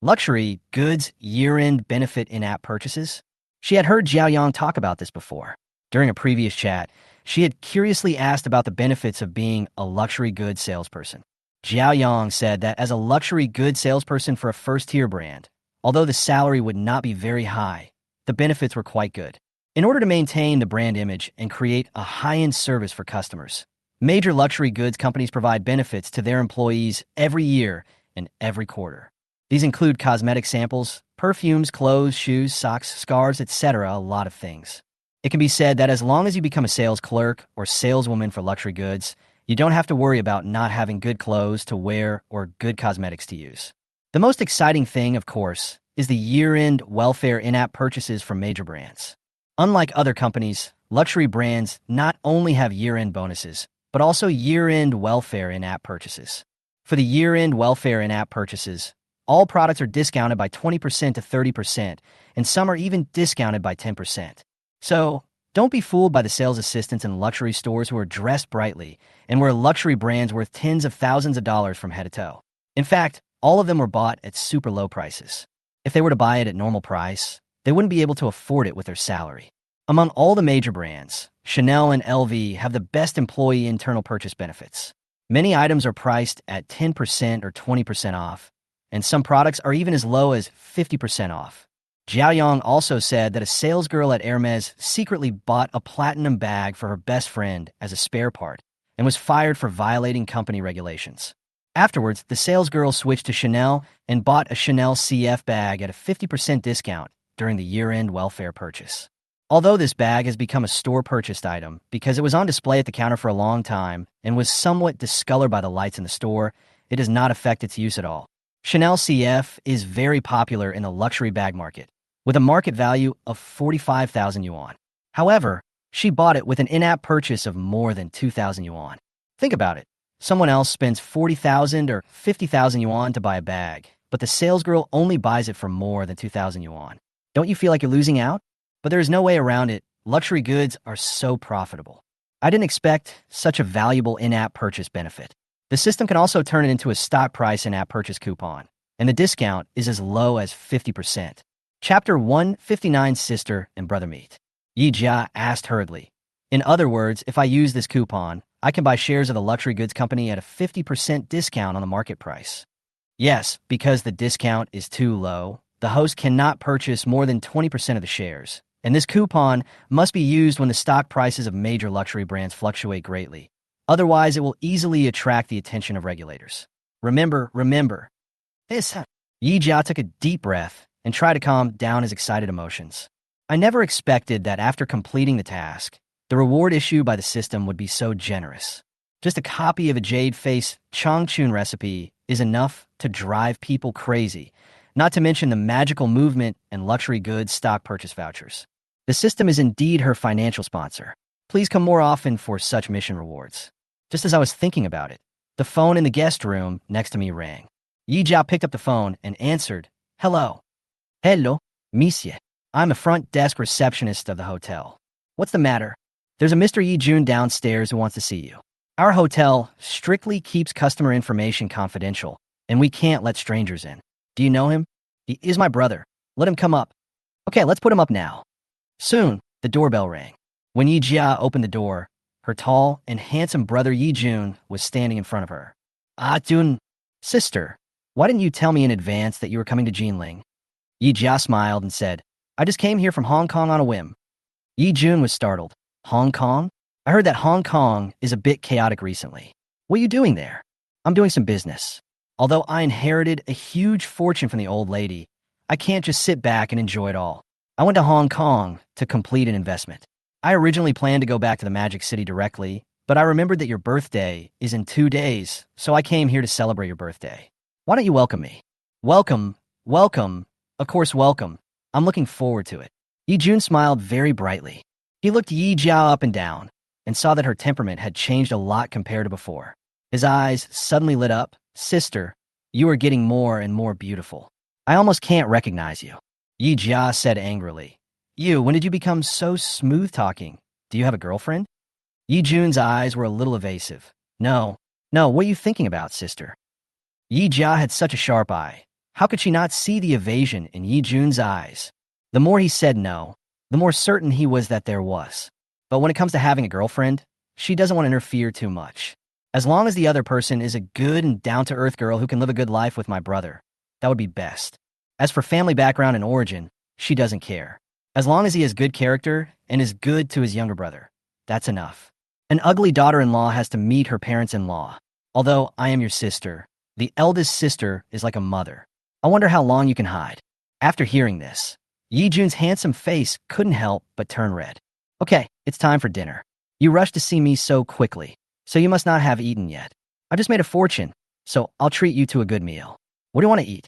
Luxury goods year-end benefit in-app purchases? She had heard Xiaoyong talk about this before. During a previous chat, she had curiously asked about the benefits of being a luxury goods salesperson. Xiaoyong said that as a luxury goods salesperson for a first-tier brand, although the salary would not be very high, the benefits were quite good. In order to maintain the brand image and create a high-end service for customers, major luxury goods companies provide benefits to their employees every year and every quarter. These include cosmetic samples, perfumes, clothes, shoes, socks, scarves, etc., a lot of things. It can be said that as long as you become a sales clerk or saleswoman for luxury goods, you don't have to worry about not having good clothes to wear or good cosmetics to use. The most exciting thing, of course, is the year-end welfare in-app purchases from major brands. Unlike other companies, luxury brands not only have year-end bonuses, but also year-end welfare in-app purchases. For the year-end welfare in-app purchases, all products are discounted by 20% to 30%, and some are even discounted by 10%. So, don't be fooled by the sales assistants in luxury stores who are dressed brightly and wear luxury brands worth tens of thousands of dollars from head to toe. In fact, all of them were bought at super low prices. If they were to buy it at normal price, they wouldn't be able to afford it with their salary. Among all the major brands, Chanel and LV have the best employee internal purchase benefits. Many items are priced at 10% or 20% off, and some products are even as low as 50% off. Xiaoyong also said that a salesgirl at Hermes secretly bought a platinum bag for her best friend as a spare part and was fired for violating company regulations. Afterwards, the salesgirl switched to Chanel and bought a Chanel CF bag at a 50% discount during the year-end welfare purchase. Although this bag has become a store-purchased item because it was on display at the counter for a long time and was somewhat discolored by the lights in the store, it does not affect its use at all. Chanel CF is very popular in the luxury bag market, with a market value of 45,000 yuan. However, she bought it with an in-app purchase of more than 2,000 yuan. Think about it. Someone else spends 40,000 or 50,000 yuan to buy a bag, but the salesgirl only buys it for more than 2,000 yuan. Don't you feel like you're losing out? But there is no way around it. Luxury goods are so profitable. I didn't expect such a valuable in-app purchase benefit. The system can also turn it into a stock price in-app purchase coupon, and the discount is as low as 50%. Chapter 159 Sister and Brother Meet. Yi Jia asked hurriedly. In other words, if I use this coupon, I can buy shares of the luxury goods company at a 50% discount on the market price. Yes, because the discount is too low, the host cannot purchase more than 20% of the shares, and this coupon must be used when the stock prices of major luxury brands fluctuate greatly. Otherwise, it will easily attract the attention of regulators. Remember. Yi Jia took a deep breath and tried to calm down his excited emotions. I never expected that after completing the task, the reward issued by the system would be so generous. Just a copy of a jade-face Changchun recipe is enough to drive people crazy, not to mention the magical movement and luxury goods stock purchase vouchers. The system is indeed her financial sponsor. Please come more often for such mission rewards. Just as I was thinking about it, the phone in the guest room next to me rang. Yi Jia picked up the phone and answered, "Hello." "Hello, monsieur. I'm a front desk receptionist of the hotel. What's the matter?" There's a Mr. Yi Jun downstairs who wants to see you. Our hotel strictly keeps customer information confidential, and we can't let strangers in. Do you know him? He is my brother. Let him come up. Okay, let's put him up now. Soon, the doorbell rang. When Yi Jia opened the door, her tall and handsome brother Yi Jun was standing in front of her. Ah, Jun, sister, why didn't you tell me in advance that you were coming to Jinling? Yi Jia smiled and said, I just came here from Hong Kong on a whim. Yi Jun was startled. Hong Kong? I heard that Hong Kong is a bit chaotic recently. What are you doing there? I'm doing some business. Although I inherited a huge fortune from the old lady, I can't just sit back and enjoy it all. I went to Hong Kong to complete an investment. I originally planned to go back to the Magic City directly, but I remembered that your birthday is in 2 days, so I came here to celebrate your birthday. Why don't you welcome me? Welcome, welcome, of course welcome. I'm looking forward to it. Yi Jun smiled very brightly. He looked Yi Jia up and down and saw that her temperament had changed a lot compared to before. His eyes suddenly lit up. Sister, you are getting more and more beautiful. I almost can't recognize you. Yi Jia said angrily. You, when did you become so smooth-talking? Do you have a girlfriend? Yi Jun's eyes were a little evasive. No, what are you thinking about, sister? Yi Jia had such a sharp eye. How could she not see the evasion in Yi Jun's eyes? The more he said no, the more certain he was that there was. But when it comes to having a girlfriend, she doesn't want to interfere too much. As long as the other person is a good and down-to-earth girl who can live a good life with my brother, that would be best. As for family background and origin, she doesn't care. As long as he has good character and is good to his younger brother, that's enough. An ugly daughter-in-law has to meet her parents-in-law. Although I am your sister, the eldest sister is like a mother. I wonder how long you can hide. After hearing this, Yi Jun's handsome face couldn't help but turn red. Okay, it's time for dinner. You rushed to see me so quickly, so you must not have eaten yet. I just made a fortune, so I'll treat you to a good meal. What do you want to eat?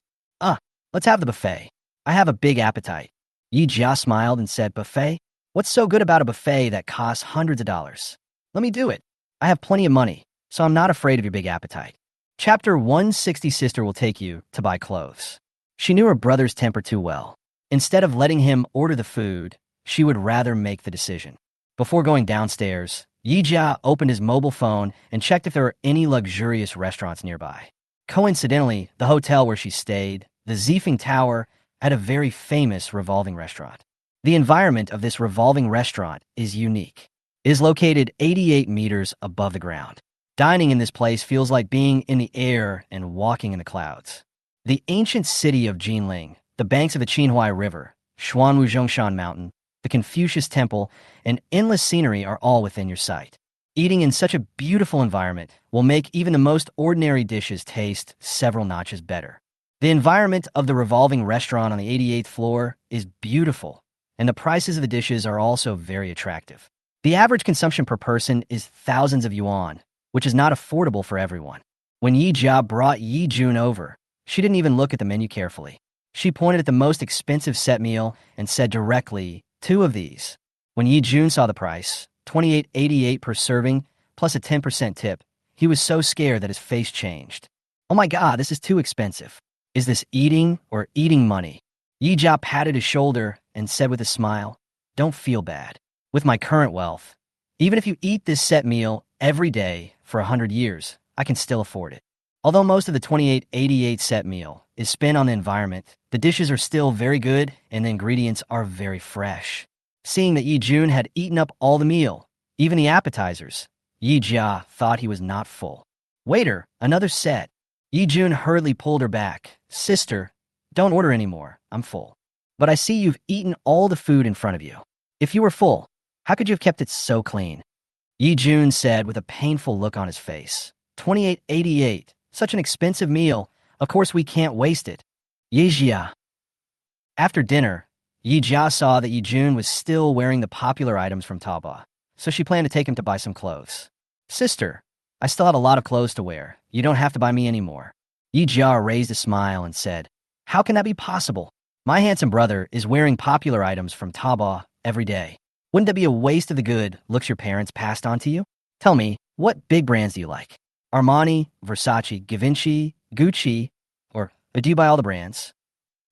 Let's have the buffet. I have a big appetite. Yi Jia smiled and said, buffet? What's so good about a buffet that costs hundreds of dollars? Let me do it. I have plenty of money, so I'm not afraid of your big appetite. Chapter 160 Sister will take you to buy clothes. She knew her brother's temper too well. Instead of letting him order the food, she would rather make the decision. Before going downstairs, Yi Jia opened his mobile phone and checked if there were any luxurious restaurants nearby. Coincidentally, the hotel where she stayed, the Zifeng Tower, had a very famous revolving restaurant. The environment of this revolving restaurant is unique. It is located 88 meters above the ground. Dining in this place feels like being in the air and walking in the clouds. The ancient city of Jinling, the banks of the Qinhuai River, Xuanwu Mountain, the Confucius Temple, and endless scenery are all within your sight. Eating in such a beautiful environment will make even the most ordinary dishes taste several notches better. The environment of the revolving restaurant on the 88th floor is beautiful, and the prices of the dishes are also very attractive. The average consumption per person is thousands of yuan, which is not affordable for everyone. When Yi Jia brought Yi Jun over, she didn't even look at the menu carefully. She pointed at the most expensive set meal and said directly, 2 of these. When Yi Jun saw the price, $28.88 per serving, plus a 10% tip, he was so scared that his face changed. Oh my god, this is too expensive. Is this eating or eating money? Yi Jia patted his shoulder and said with a smile, don't feel bad. With my current wealth, even if you eat this set meal every day for 100 years, I can still afford it. Although most of the $28.88 set meal is spent on the environment, the dishes are still very good and the ingredients are very fresh. Seeing that Yi Jun had eaten up all the meal, even the appetizers, Yi Jia thought he was not full. Waiter, another set. Yi Jun hurriedly pulled her back. Sister, don't order anymore. I'm full. But I see you've eaten all the food in front of you. If you were full, how could you have kept it so clean? Yi Jun said with a painful look on his face. $28.88. Such an expensive meal. Of course we can't waste it. Yi Jia. After dinner, Yi Jia saw that Yi Jun was still wearing the popular items from Taobao, so she planned to take him to buy some clothes. Sister, I still have a lot of clothes to wear. You don't have to buy me anymore. Yi Jia raised a smile and said, how can that be possible? My handsome brother is wearing popular items from Taobao every day. Wouldn't that be a waste of the good looks your parents passed on to you? Tell me, what big brands do you like? Armani, Versace, Givenchy, Gucci, or do you buy all the brands?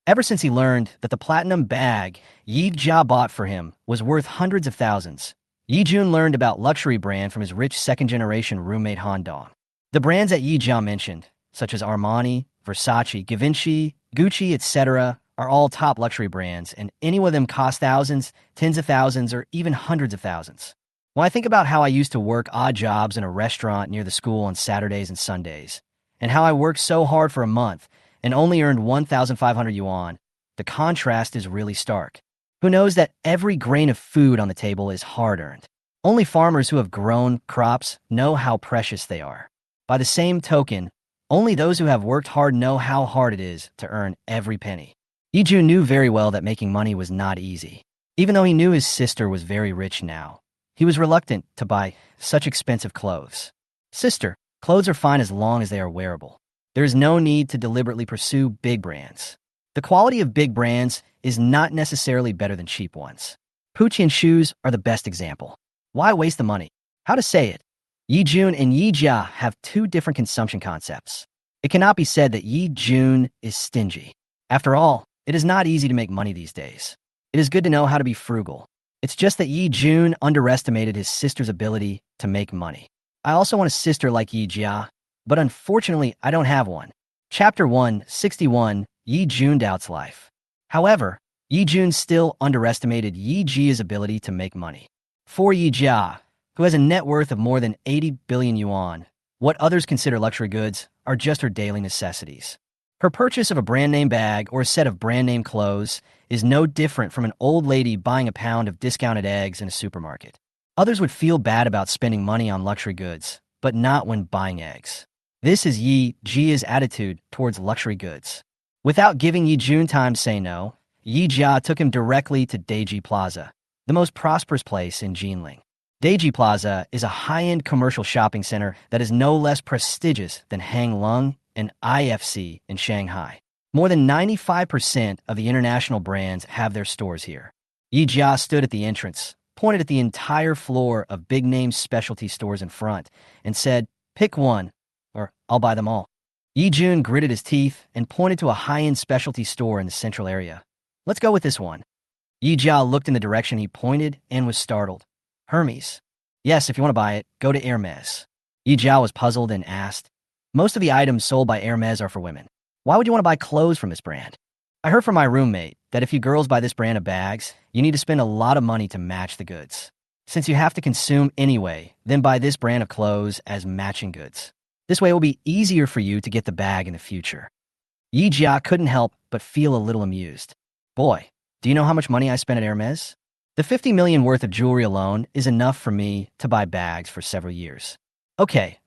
Ever since he learned that the platinum bag Yi Jia bought for him was worth hundreds of thousands, Yijun learned about luxury brand from his rich second-generation roommate Han Dong. The brands that Yijia mentioned, such as Armani, Versace, Givenchy, Gucci, etc., are all top luxury brands, and any of them cost thousands, tens of thousands, or even hundreds of thousands. When I think about how I used to work odd jobs in a restaurant near the school on Saturdays and Sundays, and how I worked so hard for a month and only earned 1,500 yuan, the contrast is really stark. Who knows that every grain of food on the table is hard-earned? Only farmers who have grown crops know how precious they are. By the same token, only those who have worked hard know how hard it is to earn every penny. Yiju knew very well that making money was not easy. Even though he knew his sister was very rich now, he was reluctant to buy such expensive clothes. Sister, clothes are fine as long as they are wearable. There is no need to deliberately pursue big brands. The quality of big brands is not necessarily better than cheap ones. Puqian shoes are the best example. Why waste the money? How to say it? Yijun and Yijia have two different consumption concepts. It cannot be said that Yijun is stingy. After all, it is not easy to make money these days. It is good to know how to be frugal. It's just that Yijun underestimated his sister's ability to make money. I also want a sister like Yijia, but unfortunately I don't have one. Chapter 161, Yijun Doubts Life. However, Yijun still underestimated Yijia's ability to make money. For Yijia, who has a net worth of more than 80 billion yuan, what others consider luxury goods are just her daily necessities. Her purchase of a brand-name bag or a set of brand-name clothes is no different from an old lady buying a pound of discounted eggs in a supermarket. Others would feel bad about spending money on luxury goods, but not when buying eggs. This is Yi Jia's attitude towards luxury goods. Without giving Yi Jun time to say no, Yi Jia took him directly to Deji Plaza, the most prosperous place in Jinling. Deji Plaza is a high-end commercial shopping center that is no less prestigious than Hang Lung and IFC in Shanghai. More than 95% of the international brands have their stores here. Yi Jia stood at the entrance, pointed at the entire floor of big-name specialty stores in front, and said, "Pick one, or I'll buy them all." Yi Jun gritted his teeth and pointed to a high-end specialty store in the central area. "Let's go with this one." Yi Jia looked in the direction he pointed and was startled. "Hermes." "Yes, if you want to buy it, go to Hermes." Yi Jia was puzzled and asked, "Most of the items sold by Hermes are for women. Why would you want to buy clothes from this brand?" "I heard from my roommate that if you girls buy this brand of bags, you need to spend a lot of money to match the goods. Since you have to consume anyway, then buy this brand of clothes as matching goods. This way it will be easier for you to get the bag in the future." Yi Jia couldn't help but feel a little amused. "Boy, do you know how much money I spent at Hermes? The 50 million worth of jewelry alone is enough for me to buy bags for several years." Okay,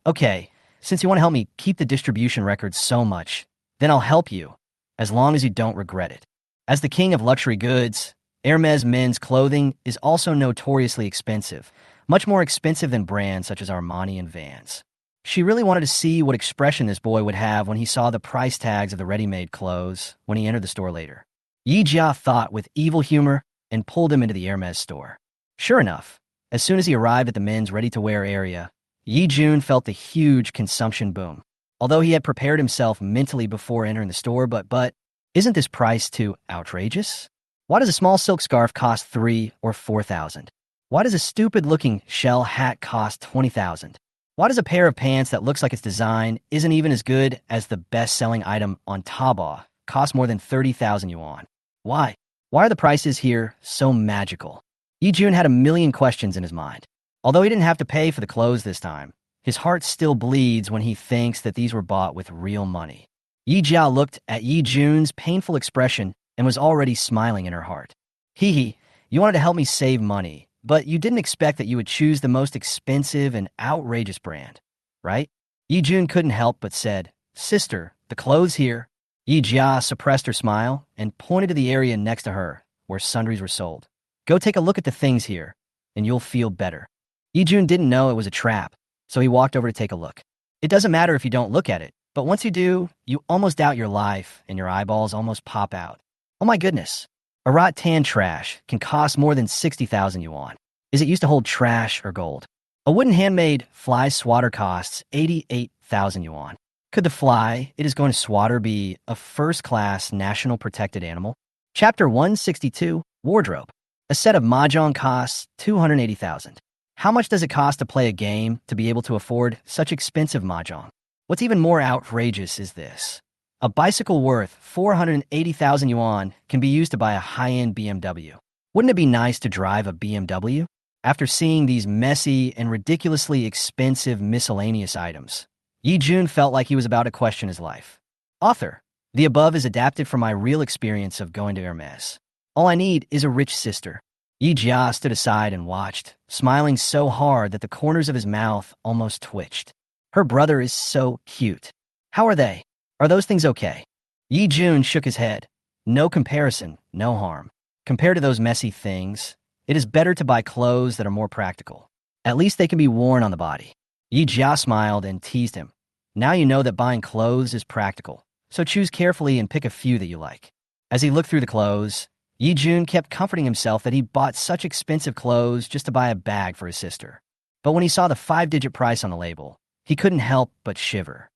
since you want to help me keep the distribution records so much, then I'll help you, as long as you don't regret it. As the king of luxury goods, Hermes men's clothing is also notoriously expensive, much more expensive than brands such as Armani and Vans. She really wanted to see what expression this boy would have when he saw the price tags of the ready-made clothes when he entered the store later. Yi Jia thought with evil humor and pulled him into the Hermes store. Sure enough, as soon as he arrived at the men's ready-to-wear area, Yi Jun felt the huge consumption boom. Although he had prepared himself mentally before entering the store, but isn't this price too outrageous? Why does a small silk scarf cost 3,000 or 4,000? Why does a stupid-looking shell hat cost 20,000? Why does a pair of pants that looks like its design isn't even as good as the best-selling item on Taobao cost more than 30,000 yuan? Why? Why are the prices here so magical? Yi Jun had a million questions in his mind. Although he didn't have to pay for the clothes this time, his heart still bleeds when he thinks that these were bought with real money. Yi Jia looked at Yi Jun's painful expression and was already smiling in her heart. "Hee, you wanted to help me save money, but you didn't expect that you would choose the most expensive and outrageous brand, right?" Yi Jun couldn't help but said, "Sister, the clothes here." Yi Jia suppressed her smile and pointed to the area next to her, where sundries were sold. "Go take a look at the things here, and you'll feel better." Yi Jun didn't know it was a trap, so he walked over to take a look. It doesn't matter if you don't look at it, but once you do, you almost doubt your life and your eyeballs almost pop out. Oh my goodness, a rattan trash can cost more than 60,000 yuan. Is it used to hold trash or gold? A wooden handmade fly swatter costs 88,000 yuan. Could the fly it is going to swatter be a first-class national protected animal? Chapter 162, Wardrobe. A set of mahjong costs 280,000. How much does it cost to play a game to be able to afford such expensive mahjong? What's even more outrageous is this. A bicycle worth 480,000 yuan can be used to buy a high-end BMW. Wouldn't it be nice to drive a BMW? After seeing these messy and ridiculously expensive miscellaneous items, Yi Jun felt like he was about to question his life. Author. The above is adapted from my real experience of going to Hermes. All I need is a rich sister. Yi Jia stood aside and watched, smiling so hard that the corners of his mouth almost twitched. Her brother is so cute. How are they? Are those things okay? Yi Jun shook his head. No comparison, no harm. Compared to those messy things, it is better to buy clothes that are more practical. At least they can be worn on the body. Yi Jia smiled and teased him. Now you know that buying clothes is practical, so choose carefully and pick a few that you like. As he looked through the clothes, Yi Jun kept comforting himself that he bought such expensive clothes just to buy a bag for his sister. But when he saw the 5-digit price on the label, he couldn't help but shiver.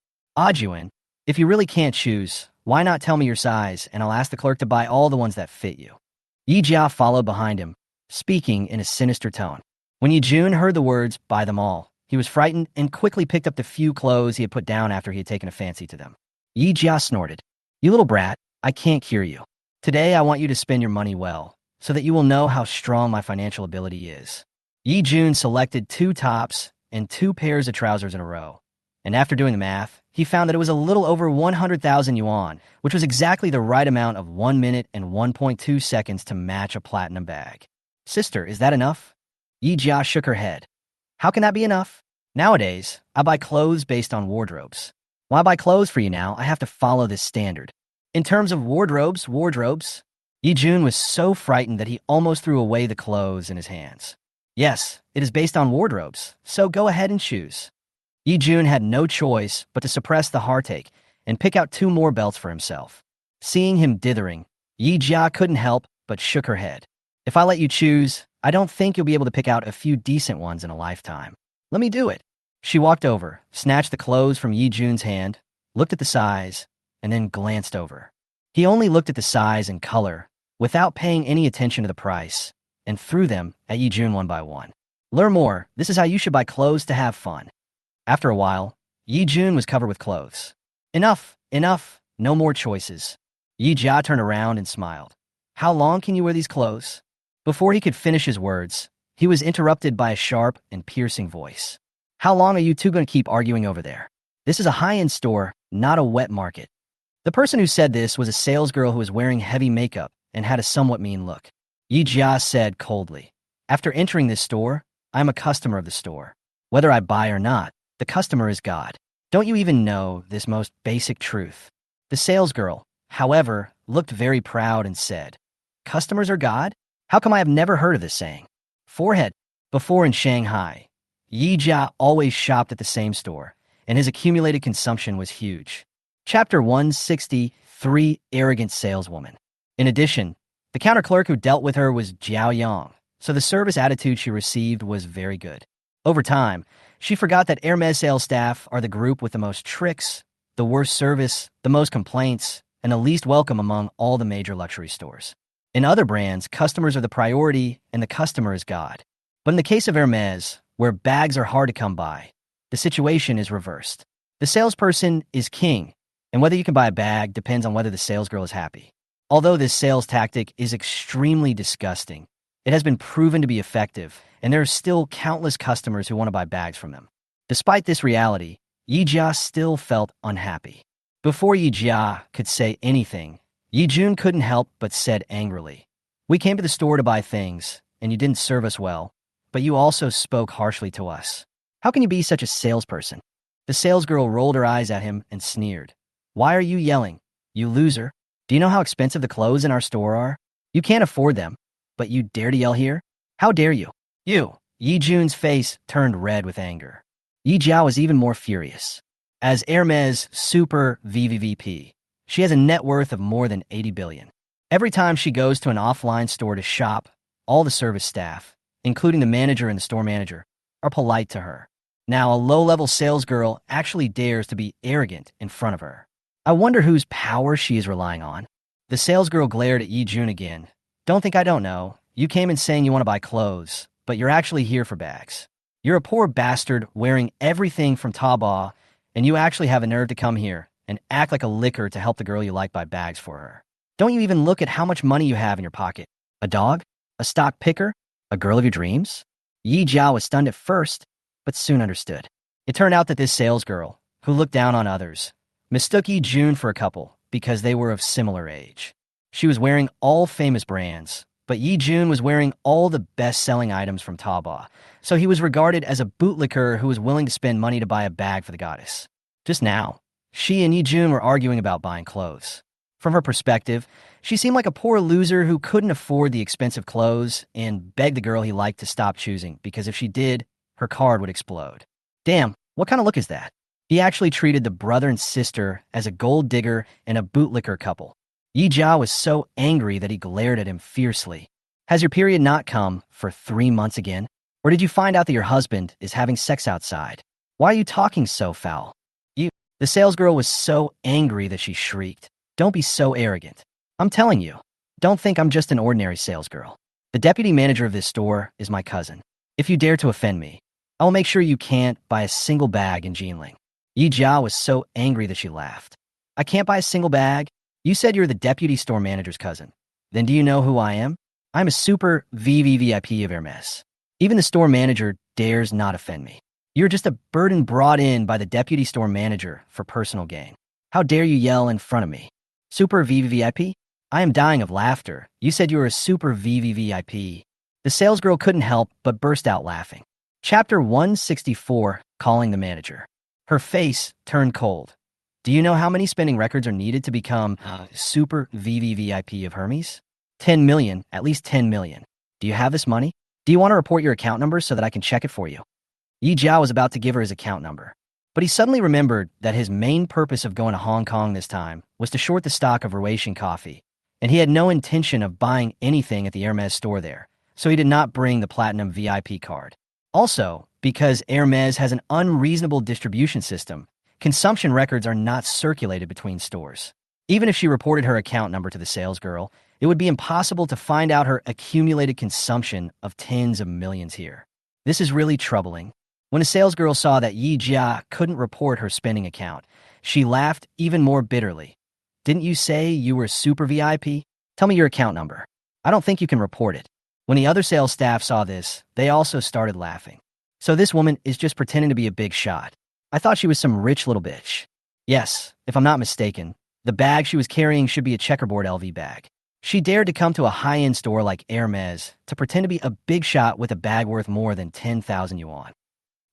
Yuan, if you really can't choose, why not tell me your size and I'll ask the clerk to buy all the ones that fit you? Yi Jia followed behind him, speaking in a sinister tone. When Yi Jun heard the words, buy them all, he was frightened and quickly picked up the few clothes he had put down after he had taken a fancy to them. Yi Jia snorted. You little brat, I can't cure you. Today I want you to spend your money well, so that you will know how strong my financial ability is. Yi Jun selected 2 tops and 2 pairs of trousers in a row, and after doing the math, he found that it was a little over 100,000 yuan, which was exactly the right amount of 1 minute and 1.2 seconds to match a platinum bag. Sister, is that enough? Yi Jia shook her head. How can that be enough? Nowadays, I buy clothes based on wardrobes. When I buy clothes for you now, I have to follow this standard. In terms of wardrobes, Yi Jun was so frightened that he almost threw away the clothes in his hands. Yes, it is based on wardrobes, so go ahead and choose. Yi Jun had no choice but to suppress the heartache and pick out 2 more belts for himself. Seeing him dithering, Yi Jia couldn't help but shook her head. If I let you choose, I don't think you'll be able to pick out a few decent ones in a lifetime. Let me do it. She walked over, snatched the clothes from Yi Jun's hand, looked at the size, and then glanced over. He only looked at the size and color, without paying any attention to the price, and threw them at Yi Jun one by one. Learn more. This is how you should buy clothes to have fun. After a while, Yi Jun was covered with clothes. Enough, no more choices. Yi Jia turned around and smiled. How long can you wear these clothes? Before he could finish his words, he was interrupted by a sharp and piercing voice. How long are you two going to keep arguing over there? This is a high-end store, not a wet market. The person who said this was a salesgirl who was wearing heavy makeup and had a somewhat mean look. Yi Jia said coldly, after entering this store, I am a customer of the store. Whether I buy or not, the customer is God. Don't you even know this most basic truth? The salesgirl, however, looked very proud and said, customers are God? How come I have never heard of this saying? Forehead. Before in Shanghai, Yi Jia always shopped at the same store, and his accumulated consumption was huge. Chapter 163, Arrogant Saleswoman. In addition, the counter clerk who dealt with her was Xiaoyong, so the service attitude she received was very good. Over time, she forgot that Hermes sales staff are the group with the most tricks, the worst service, the most complaints, and the least welcome among all the major luxury stores. In other brands, customers are the priority and the customer is God. But in the case of Hermes, where bags are hard to come by, the situation is reversed. The salesperson is king, and whether you can buy a bag depends on whether the salesgirl is happy. Although this sales tactic is extremely disgusting, it has been proven to be effective, and there are still countless customers who want to buy bags from them. Despite this reality, Yi Jia still felt unhappy. Before Yi Jia could say anything, Yi Jun couldn't help but said angrily, we came to the store to buy things, and you didn't serve us well, but you also spoke harshly to us. How can you be such a salesperson? The salesgirl rolled her eyes at him and sneered. Why are you yelling? You loser. Do you know how expensive the clothes in our store are? You can't afford them, but you dare to yell here? How dare you? You! Yi Jun's face turned red with anger. Yi Jia was even more furious. As Hermes Super VVVP, she has a net worth of more than 80 billion. Every time she goes to an offline store to shop, all the service staff, including the manager and the store manager, are polite to her. Now, a low-level salesgirl actually dares to be arrogant in front of her. I wonder whose power she is relying on. The salesgirl glared at Yi Jun again. Don't think I don't know. You came in saying you want to buy clothes, but you're actually here for bags. You're a poor bastard wearing everything from Taobao, and you actually have a nerve to come here and act like a licker to help the girl you like buy bags for her. Don't you even look at how much money you have in your pocket? A dog? A stock picker? A girl of your dreams? Yi Jiao was stunned at first, but soon understood. It turned out that this salesgirl, who looked down on others, mistook Yi Jun for a couple because they were of similar age. She was wearing all famous brands, but Yi Jun was wearing all the best-selling items from Taobao, so he was regarded as a bootlicker who was willing to spend money to buy a bag for the goddess. Just now, she and Yi Jun were arguing about buying clothes. From her perspective, she seemed like a poor loser who couldn't afford the expensive clothes and begged the girl he liked to stop choosing because if she did, her card would explode. Damn, what kind of look is that? He actually treated the brother and sister as a gold digger and a bootlicker couple. Yi Jia was so angry that he glared at him fiercely. Has your period not come for 3 months again? Or did you find out that your husband is having sex outside? Why are you talking so foul? The salesgirl was so angry that she shrieked. Don't be so arrogant. I'm telling you, don't think I'm just an ordinary salesgirl. The deputy manager of this store is my cousin. If you dare to offend me, I will make sure you can't buy a single bag in Jinling. Yi Jia was so angry that she laughed. I can't buy a single bag? You said you're the deputy store manager's cousin. Then do you know who I am? I'm a super VVVIP of Hermes. Even the store manager dares not offend me. You're just a burden brought in by the deputy store manager for personal gain. How dare you yell in front of me? Super VVVIP? I am dying of laughter. You said you were a super VVVIP. The salesgirl couldn't help but burst out laughing. Chapter 164, Calling the Manager. Her face turned cold. Do you know how many spending records are needed to become super VVVIP of Hermes? 10 million, at least 10 million. Do you have this money? Do you want to report your account number so that I can check it for you? Yi Jiao was about to give her his account number, but he suddenly remembered that his main purpose of going to Hong Kong this time was to short the stock of Ruasian coffee, and he had no intention of buying anything at the Hermes store there, so he did not bring the Platinum VIP card. Also, because Hermes has an unreasonable distribution system, consumption records are not circulated between stores. Even if she reported her account number to the salesgirl, it would be impossible to find out her accumulated consumption of tens of millions here. This is really troubling. When a salesgirl saw that Yi Jia couldn't report her spending account, she laughed even more bitterly. Didn't you say you were super VIP? Tell me your account number. I don't think you can report it. When the other sales staff saw this, they also started laughing. So this woman is just pretending to be a big shot. I thought she was some rich little bitch. Yes, if I'm not mistaken, the bag she was carrying should be a checkerboard LV bag. She dared to come to a high-end store like Hermes to pretend to be a big shot with a bag worth more than 10,000 yuan.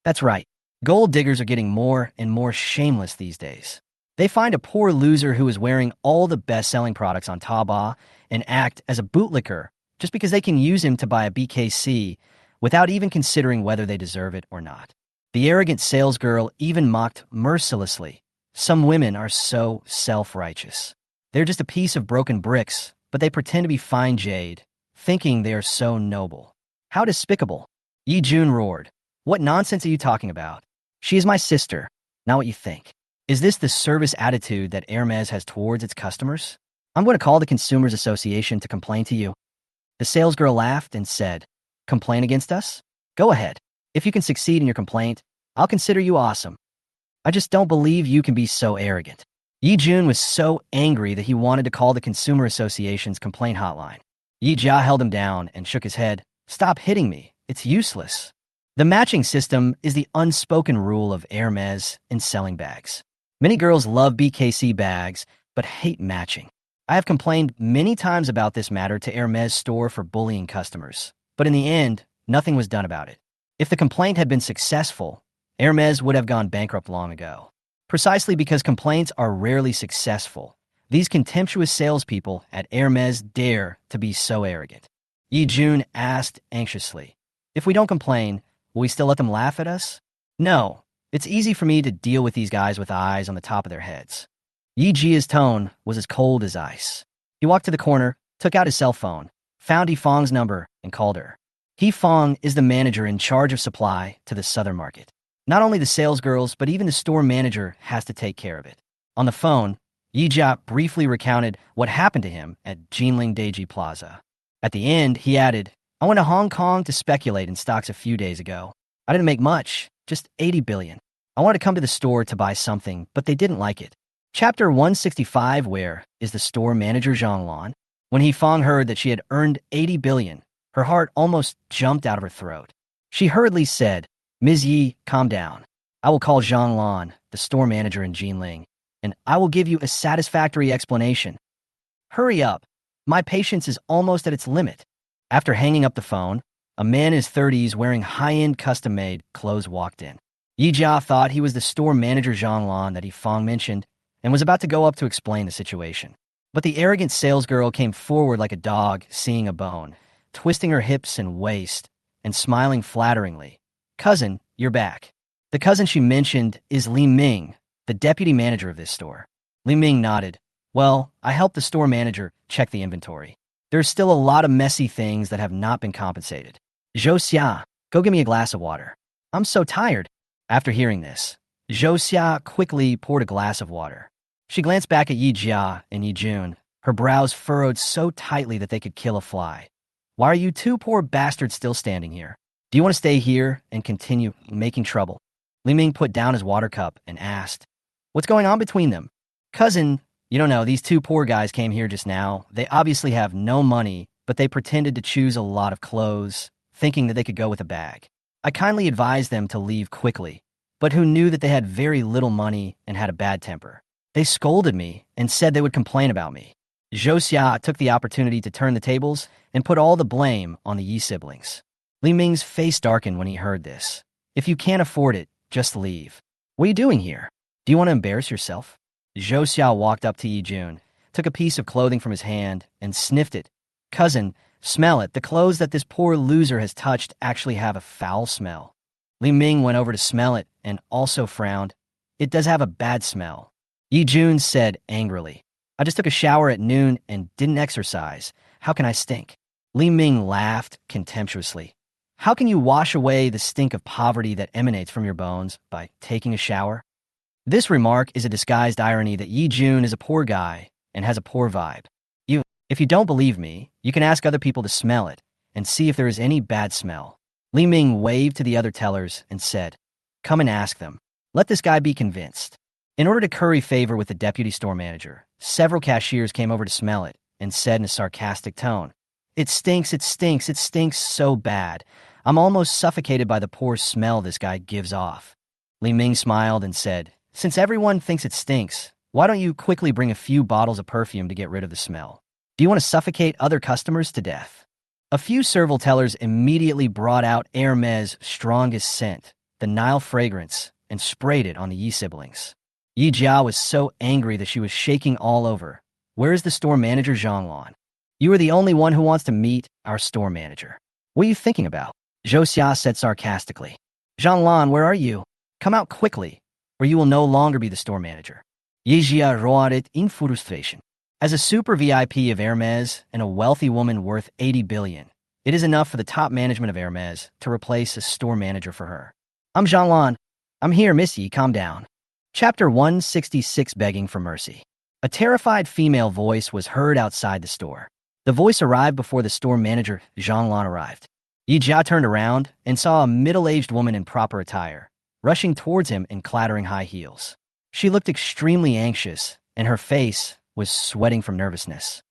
That's right. Gold diggers are getting more and more shameless these days. They find a poor loser who is wearing all the best-selling products on Taobao and act as a bootlicker just because they can use him to buy a BKC without even considering whether they deserve it or not. The arrogant salesgirl even mocked mercilessly. Some women are so self-righteous. They're just a piece of broken bricks, but they pretend to be fine jade, thinking they are so noble. How despicable. Yi Jun roared. What nonsense are you talking about? She is my sister, not what you think. Is this the service attitude that Hermes has towards its customers? I'm going to call the Consumers Association to complain to you. The salesgirl laughed and said, Complain against us? Go ahead. If you can succeed in your complaint, I'll consider you awesome. I just don't believe you can be so arrogant. Yi Jun was so angry that he wanted to call the Consumer Association's complaint hotline. Yi Jia held him down and shook his head. Stop hitting me. It's useless. The matching system is the unspoken rule of Hermes in selling bags. Many girls love BKC bags, but hate matching. I have complained many times about this matter to Hermes store for bullying customers, but in the end, nothing was done about it. If the complaint had been successful, Hermes would have gone bankrupt long ago. Precisely because complaints are rarely successful, these contemptuous salespeople at Hermes dare to be so arrogant. Yi Jun asked anxiously, If we don't complain, will we still let them laugh at us? No, it's easy for me to deal with these guys with eyes on the top of their heads. Yi Jia's tone was as cold as ice. He walked to the corner, took out his cell phone, found He Fong's number, and called her. He Fong is the manager in charge of supply to the southern market. Not only the sales girls, but even the store manager has to take care of it. On the phone, Yi Jia briefly recounted what happened to him at Jinling Deji Plaza. At the end, he added, I went to Hong Kong to speculate in stocks a few days ago. I didn't make much, just 80 billion. I wanted to come to the store to buy something, but they didn't like it. Chapter 165. Where is the store manager Zhang Lan? When Fong heard that she had earned 80 billion, her heart almost jumped out of her throat. She hurriedly said, Ms. Yi, calm down. I will call Zhang Lan, the store manager in Jinling, and I will give you a satisfactory explanation. Hurry up. My patience is almost at its limit. After hanging up the phone, a man in his 30s wearing high-end custom-made clothes walked in. Yi Jia thought he was the store manager Zhang Lan that Fong mentioned and was about to go up to explain the situation. But the arrogant salesgirl came forward like a dog seeing a bone, twisting her hips and waist and smiling flatteringly. Cousin, you're back. The cousin she mentioned is Li Ming, the deputy manager of this store. Li Ming nodded. Well, I helped the store manager check the inventory. There's still a lot of messy things that have not been compensated. Zhou Xia, go get me a glass of water. I'm so tired. After hearing this, Zhou Xia quickly poured a glass of water. She glanced back at Yi Jia and Yi Jun, her brows furrowed so tightly that they could kill a fly. Why are you two poor bastards still standing here? Do you want to stay here and continue making trouble? Li Ming put down his water cup and asked, What's going on between them? Cousin, you don't know, these two poor guys came here just now. They obviously have no money, but they pretended to choose a lot of clothes, thinking that they could go with a bag. I kindly advised them to leave quickly, but who knew that they had very little money and had a bad temper. They scolded me and said they would complain about me. Zhou Xia took the opportunity to turn the tables and put all the blame on the Yi siblings. Li Ming's face darkened when he heard this. If you can't afford it, just leave. What are you doing here? Do you want to embarrass yourself? Zhou Xia walked up to Yi Jun, took a piece of clothing from his hand, and sniffed it. Cousin, smell it. The clothes that this poor loser has touched actually have a foul smell. Li Ming went over to smell it and also frowned. It does have a bad smell. Yi Jun said angrily, I just took a shower at noon and didn't exercise. How can I stink? Li Ming laughed contemptuously. How can you wash away the stink of poverty that emanates from your bones by taking a shower? This remark is a disguised irony that Yi Jun is a poor guy and has a poor vibe. If you don't believe me, you can ask other people to smell it and see if there is any bad smell. Li Ming waved to the other tellers and said, Come and ask them. Let this guy be convinced. In order to curry favor with the deputy store manager, several cashiers came over to smell it and said in a sarcastic tone, It stinks, it stinks, it stinks so bad. I'm almost suffocated by the poor smell this guy gives off. Li Ming smiled and said, Since everyone thinks it stinks, why don't you quickly bring a few bottles of perfume to get rid of the smell? Do you want to suffocate other customers to death? A few serval tellers immediately brought out Hermes' strongest scent, the Nile fragrance, and sprayed it on the Yi siblings. Yi Jia was so angry that she was shaking all over. Where is the store manager Zhang Lan? You are the only one who wants to meet our store manager. What are you thinking about? Zhou Xia said sarcastically. Zhang Lan, where are you? Come out quickly, or you will no longer be the store manager. Yi Jia roared in frustration. As a super VIP of Hermes and a wealthy woman worth 80 billion, it is enough for the top management of Hermes to replace a store manager for her. I'm Zhang Lan. I'm here, Miss Yi, calm down. Chapter 166. Begging for Mercy. A terrified female voice was heard outside the store. The voice arrived before the store manager, Zhang Lan, arrived. Yi Jia turned around and saw a middle-aged woman in proper attire, rushing towards him in clattering high heels. She looked extremely anxious, and her face was sweating from nervousness.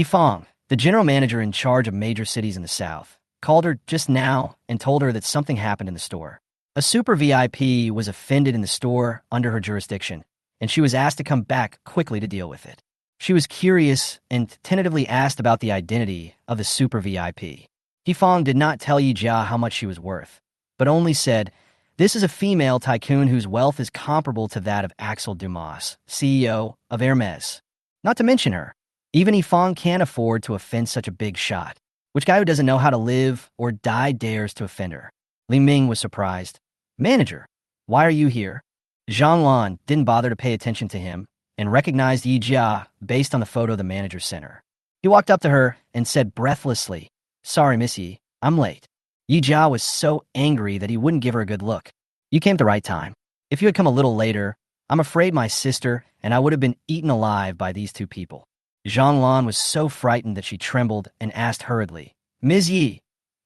Fong, the general manager in charge of major cities in the south, called her just now and told her that something happened in the store. A super VIP was offended in the store under her jurisdiction, and she was asked to come back quickly to deal with it. She was curious and tentatively asked about the identity of the super VIP. Fong did not tell Yi Jia how much she was worth, but only said, This is a female tycoon whose wealth is comparable to that of Axel Dumas, CEO of Hermes. Not to mention her. Even Fong can't afford to offend such a big shot. Which guy who doesn't know how to live or die dares to offend her? Li Ming was surprised. Manager, why are you here? Zhang Lan didn't bother to pay attention to him and recognized Yi Jia based on the photo the manager sent her. He walked up to her and said breathlessly, Sorry, Miss Yi, I'm late. Yi Jia was so angry that he wouldn't give her a good look. You came at the right time. If you had come a little later, I'm afraid my sister and I would have been eaten alive by these two people. Zhang Lan was so frightened that she trembled and asked hurriedly, Ms. Yi,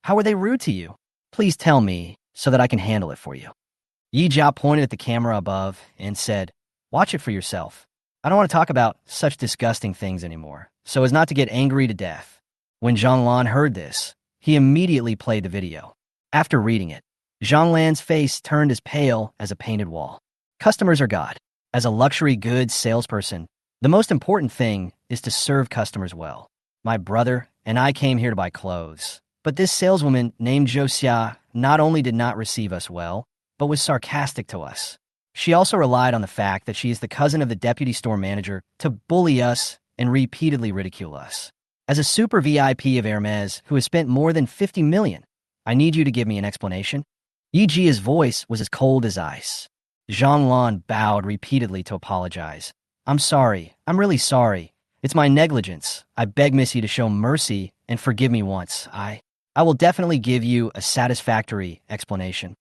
how were they rude to you? Please tell me, so that I can handle it for you. Yi Jia pointed at the camera above and said, "Watch it for yourself. I don't want to talk about such disgusting things anymore, so as not to get angry to death." When Zhonglan heard this, he immediately played the video. After reading it, Zhonglan's face turned as pale as a painted wall. Customers are God. As a luxury goods salesperson, the most important thing is to serve customers well. My brother and I came here to buy clothes, but this saleswoman named Xia not only did not receive us well, but was sarcastic to us. She also relied on the fact that she is the cousin of the deputy store manager to bully us and repeatedly ridicule us. As a super VIP of Hermes who has spent more than 50 million, I need you to give me an explanation. Yi Jia's voice was as cold as ice. Zhonglan bowed repeatedly to apologize. "I'm sorry. I'm really sorry. It's my negligence. I beg Missy to show mercy and forgive me once. I will definitely give you a satisfactory explanation."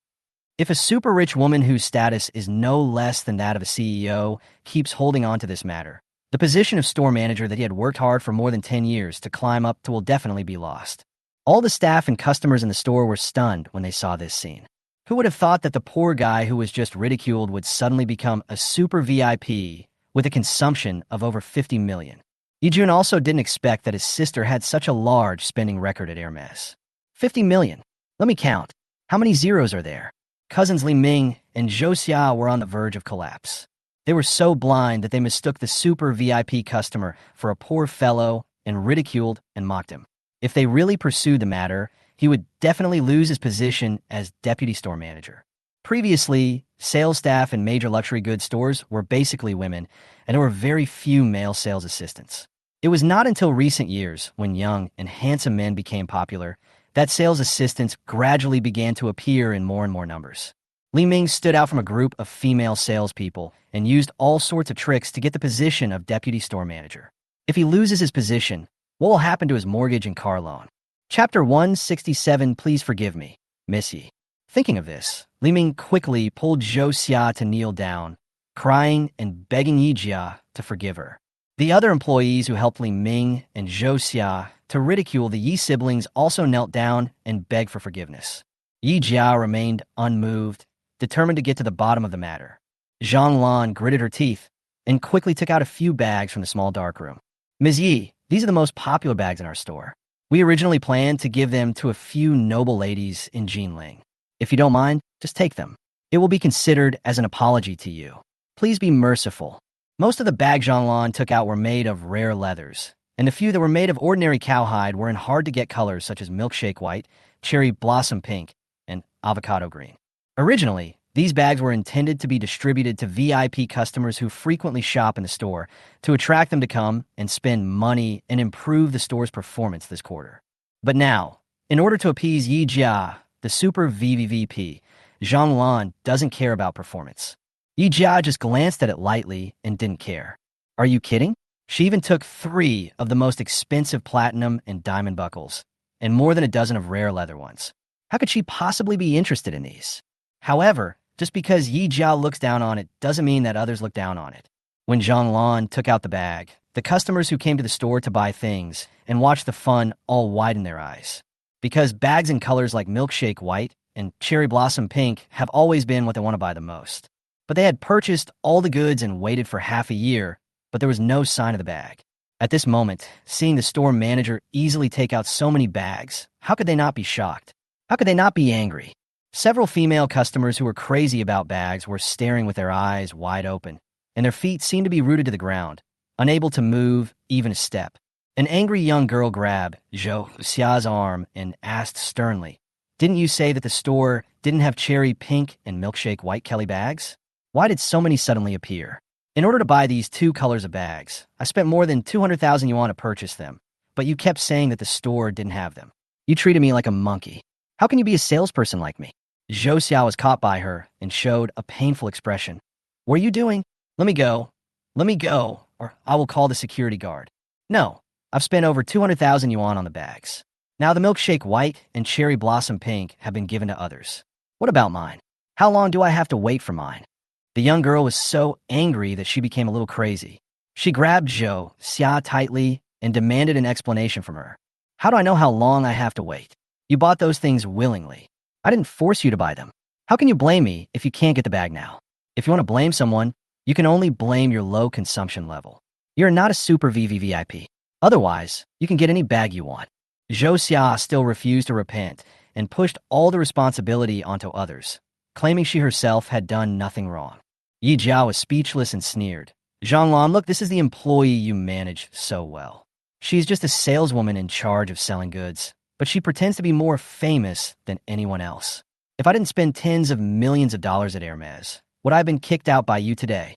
If a super rich woman whose status is no less than that of a CEO keeps holding on to this matter, the position of store manager that he had worked hard for more than 10 years to climb up to will definitely be lost. All the staff and customers in the store were stunned when they saw this scene. Who would have thought that the poor guy who was just ridiculed would suddenly become a super VIP with a consumption of over 50 million? Yijun also didn't expect that his sister had such a large spending record at Hermes. 50 million. Let me count. How many zeros are there? Cousins Li Ming and Zhou Xia were on the verge of collapse. They were so blind that they mistook the super VIP customer for a poor fellow and ridiculed and mocked him. If they really pursued the matter, he would definitely lose his position as deputy store manager. Previously, sales staff in major luxury goods stores were basically women, and there were very few male sales assistants. It was not until recent years, when young and handsome men became popular, that sales assistants gradually began to appear in more and more numbers. Li Ming stood out from a group of female salespeople and used all sorts of tricks to get the position of deputy store manager. If he loses his position, what will happen to his mortgage and car loan? Chapter 167, Please Forgive Me, Missy. Thinking of this, Li Ming quickly pulled Zhou Xia to kneel down, crying and begging Yi Jia to forgive her. The other employees who helped Li Ming and Zhou Xia to ridicule the Yi siblings also knelt down and begged for forgiveness. Yi Jia remained unmoved, determined to get to the bottom of the matter. Zhonglan gritted her teeth and quickly took out a few bags from the small darkroom. "Ms. Yi, these are the most popular bags in our store. We originally planned to give them to a few noble ladies in Jinling. If you don't mind, just take them. It will be considered as an apology to you. Please be merciful." Most of the bags Zhonglan took out were made of rare leathers, and the few that were made of ordinary cowhide were in hard-to-get colors such as milkshake white, cherry blossom pink, and avocado green. Originally, these bags were intended to be distributed to VIP customers who frequently shop in the store to attract them to come and spend money and improve the store's performance this quarter. But now, in order to appease Yi Jia, the super VVVP, Zhonglan doesn't care about performance. Yi Jia just glanced at it lightly and didn't care. Are you kidding? She even took 3 of the most expensive platinum and diamond buckles, and more than a dozen of rare leather ones. How could she possibly be interested in these? However, just because Yi Jia looks down on it doesn't mean that others look down on it. When Zhonglan took out the bag, the customers who came to the store to buy things and watch the fun all widened their eyes. Because bags in colors like milkshake white and cherry blossom pink have always been what they want to buy the most. But they had purchased all the goods and waited for half a year, but there was no sign of the bag. At this moment, seeing the store manager easily take out so many bags, how could they not be shocked? How could they not be angry? Several female customers who were crazy about bags were staring with their eyes wide open, and their feet seemed to be rooted to the ground, unable to move even a step. An angry young girl grabbed Zhou Xia's arm and asked sternly, "Didn't you say that the store didn't have cherry pink and milkshake white Kelly bags? Why did so many suddenly appear? In order to buy these 2 colors of bags, I spent more than 200,000 yuan to purchase them, but you kept saying that the store didn't have them. You treated me like a monkey. How can you be a salesperson like me?" Zhou Xia was caught by her and showed a painful expression. "What are you doing? Let me go. Let me go, or I will call the security guard." "No, I've spent over 200,000 yuan on the bags. Now the milkshake white and cherry blossom pink have been given to others. What about mine? How long do I have to wait for mine?" The young girl was so angry that she became a little crazy. She grabbed Zhou Xia tightly and demanded an explanation from her. "How do I know how long I have to wait? You bought those things willingly. I didn't force you to buy them. How can you blame me if you can't get the bag now? If you want to blame someone, you can only blame your low consumption level. You're not a super VVVIP. Otherwise, you can get any bag you want. Zhou Xia still refused to repent and pushed all the responsibility onto others, claiming she herself had done nothing wrong. Yi Jiao was speechless and sneered. Zhanglan, look, this is the employee you manage so well. She's just a saleswoman in charge of selling goods, but she pretends to be more famous than anyone else. If I didn't spend tens of millions of dollars at Hermes, would I have been kicked out by you today?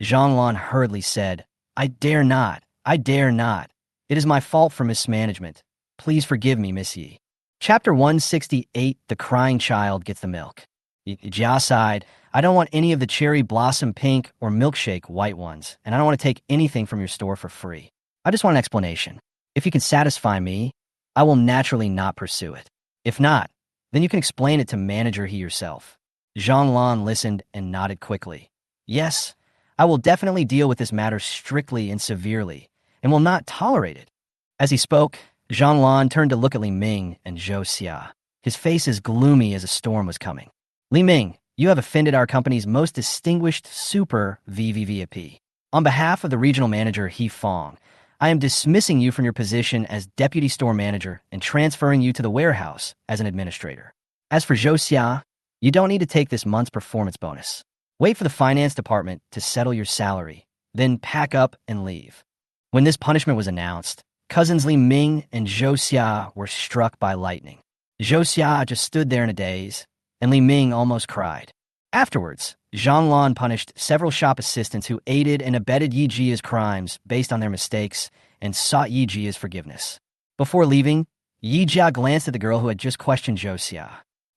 Zhanglan hurriedly said, I dare not. I dare not. It is my fault for mismanagement. Please forgive me, Miss Yi. Chapter 168, The Crying Child Gets the Milk. Jia sighed, I don't want any of the cherry blossom pink or milkshake white ones, and I don't want to take anything from your store for free. I just want an explanation. If you can satisfy me, I will naturally not pursue it. If not, then you can explain it to manager he yourself. Zhanglan listened and nodded quickly. Yes, I will definitely deal with this matter strictly and severely, and will not tolerate it. As he spoke, Zhanglan turned to look at Li Ming and Zhou Xia, his face as gloomy as a storm was coming. Li Ming, you have offended our company's most distinguished super VVVIP. On behalf of the regional manager He Fong, I am dismissing you from your position as deputy store manager and transferring you to the warehouse as an administrator. As for Zhou Xia, you don't need to take this month's performance bonus. Wait for the finance department to settle your salary, then pack up and leave. When this punishment was announced, cousins Li Ming and Zhou Xia were struck by lightning. Zhou Xia just stood there in a daze, and Li Ming almost cried. Afterwards, Zhanglan punished several shop assistants who aided and abetted Yi Jia's crimes based on their mistakes and sought Yi Jia's forgiveness. Before leaving, Yi Jia glanced at the girl who had just questioned Zhou Xia.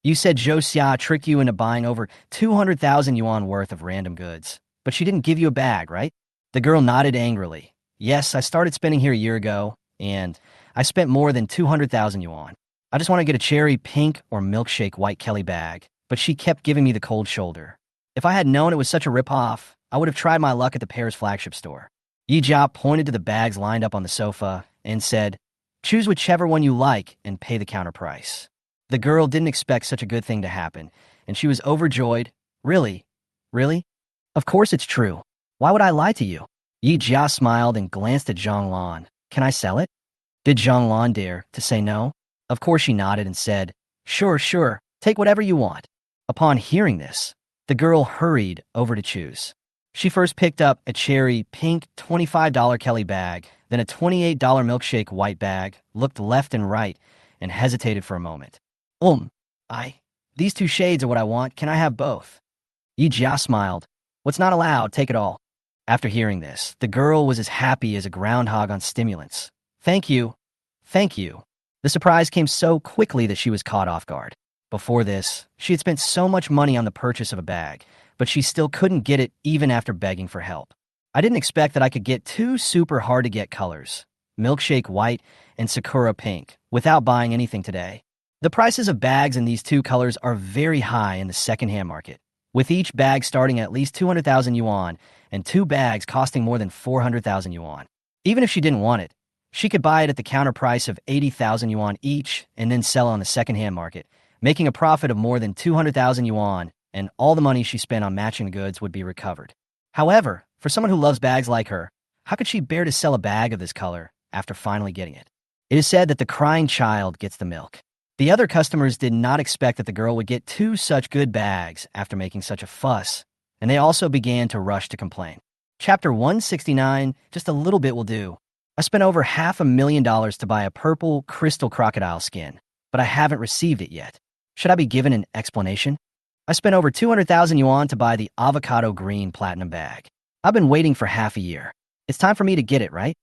You said Zhou Xia tricked you into buying over 200,000 yuan worth of random goods, but she didn't give you a bag, right? The girl nodded angrily. Yes, I started spending here a year ago, and I spent more than 200,000 yuan. I just want to get a cherry pink or milkshake white Kelly bag, but she kept giving me the cold shoulder. If I had known it was such a ripoff, I would have tried my luck at the Paris flagship store. Yi Jia pointed to the bags lined up on the sofa and said, choose whichever one you like and pay the counter price. The girl didn't expect such a good thing to happen, and she was overjoyed. Really? Really? Of course it's true. Why would I lie to you? Yi Jia smiled and glanced at Zhanglan. Can I sell it? Did Zhanglan dare to say no? Of course she nodded and said, sure, take whatever you want. Upon hearing this, the girl hurried over to choose. She first picked up a cherry pink $25 Kelly bag, then a $28 milkshake white bag, looked left and right, and hesitated for a moment. These two shades are what I want. Can I have both? Yi Jia smiled. What's not allowed, take it all. After hearing this, the girl was as happy as a groundhog on stimulants. Thank you. The surprise came so quickly that she was caught off guard. Before this, she had spent so much money on the purchase of a bag, but she still couldn't get it even after begging for help. I didn't expect that I could get two super hard-to-get colors, milkshake white and sakura pink, without buying anything today. The prices of bags in these two colors are very high in the second-hand market, with each bag starting at least 200,000 yuan and two bags costing more than 400,000 yuan. Even if she didn't want it, she could buy it at the counter price of 80,000 yuan each and then sell on the second-hand market, making a profit of more than 200,000 yuan, and all the money she spent on matching the goods would be recovered. However, for someone who loves bags like her, how could she bear to sell a bag of this color after finally getting it? It is said that the crying child gets the milk. The other customers did not expect that the girl would get two such good bags after making such a fuss, and they also began to rush to complain. Chapter 169, just a little bit will do. I spent over $500,000 to buy a purple crystal crocodile skin, but I haven't received it yet. Should I be given an explanation? I spent over 200,000 yuan to buy the avocado green platinum bag. I've been waiting for half a year. It's time for me to get it, right?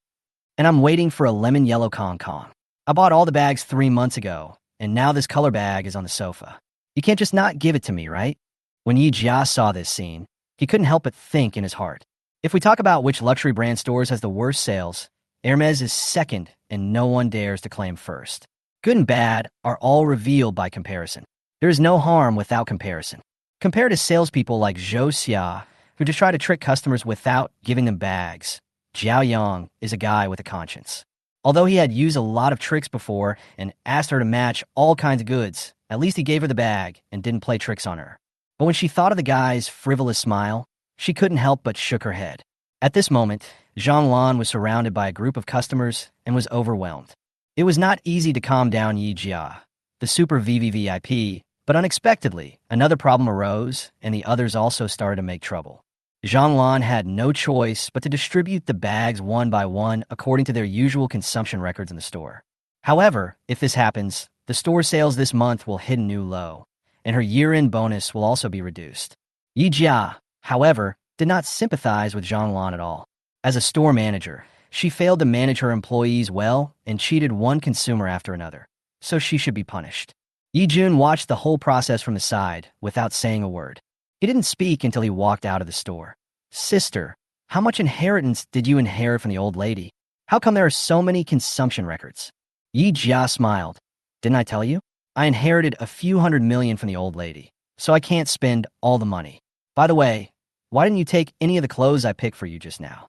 And I'm waiting for a lemon yellow Kong Kong. I bought all the bags 3 months ago, and now this color bag is on the sofa. You can't just not give it to me, right? When Yi Jia saw this scene, he couldn't help but think in his heart. If we talk about which luxury brand stores has the worst sales, Hermes is second and no one dares to claim first. Good and bad are all revealed by comparison. There is no harm without comparison. Compare to salespeople like Zhou Xia, who just try to trick customers without giving them bags. Xiaoyong is a guy with a conscience. Although he had used a lot of tricks before and asked her to match all kinds of goods, At least he gave her the bag and didn't play tricks on her. But when she thought of the guy's frivolous smile, she couldn't help but shook her head. At this moment, Zhang was surrounded by a group of customers and was overwhelmed. It was not easy to calm down Yi Jia, the super VVVIP, but unexpectedly, another problem arose, and the others also started to make trouble. Zhang had no choice but to distribute the bags one by one according to their usual consumption records in the store. However, if this happens, the store sales this month will hit a new low, and her year-end bonus will also be reduced. Yi Jia, however, did not sympathize with Zhang at all. As a store manager, she failed to manage her employees well and cheated one consumer after another, so she should be punished. Yi Jun watched the whole process from the side without saying a word. He didn't speak until he walked out of the store. Sister, how much inheritance did you inherit from the old lady? How come there are so many consumption records? Yi Jia smiled. Didn't I tell you? I inherited a few $100 million from the old lady, so I can't spend all the money. By the way, why didn't you take any of the clothes I picked for you just now?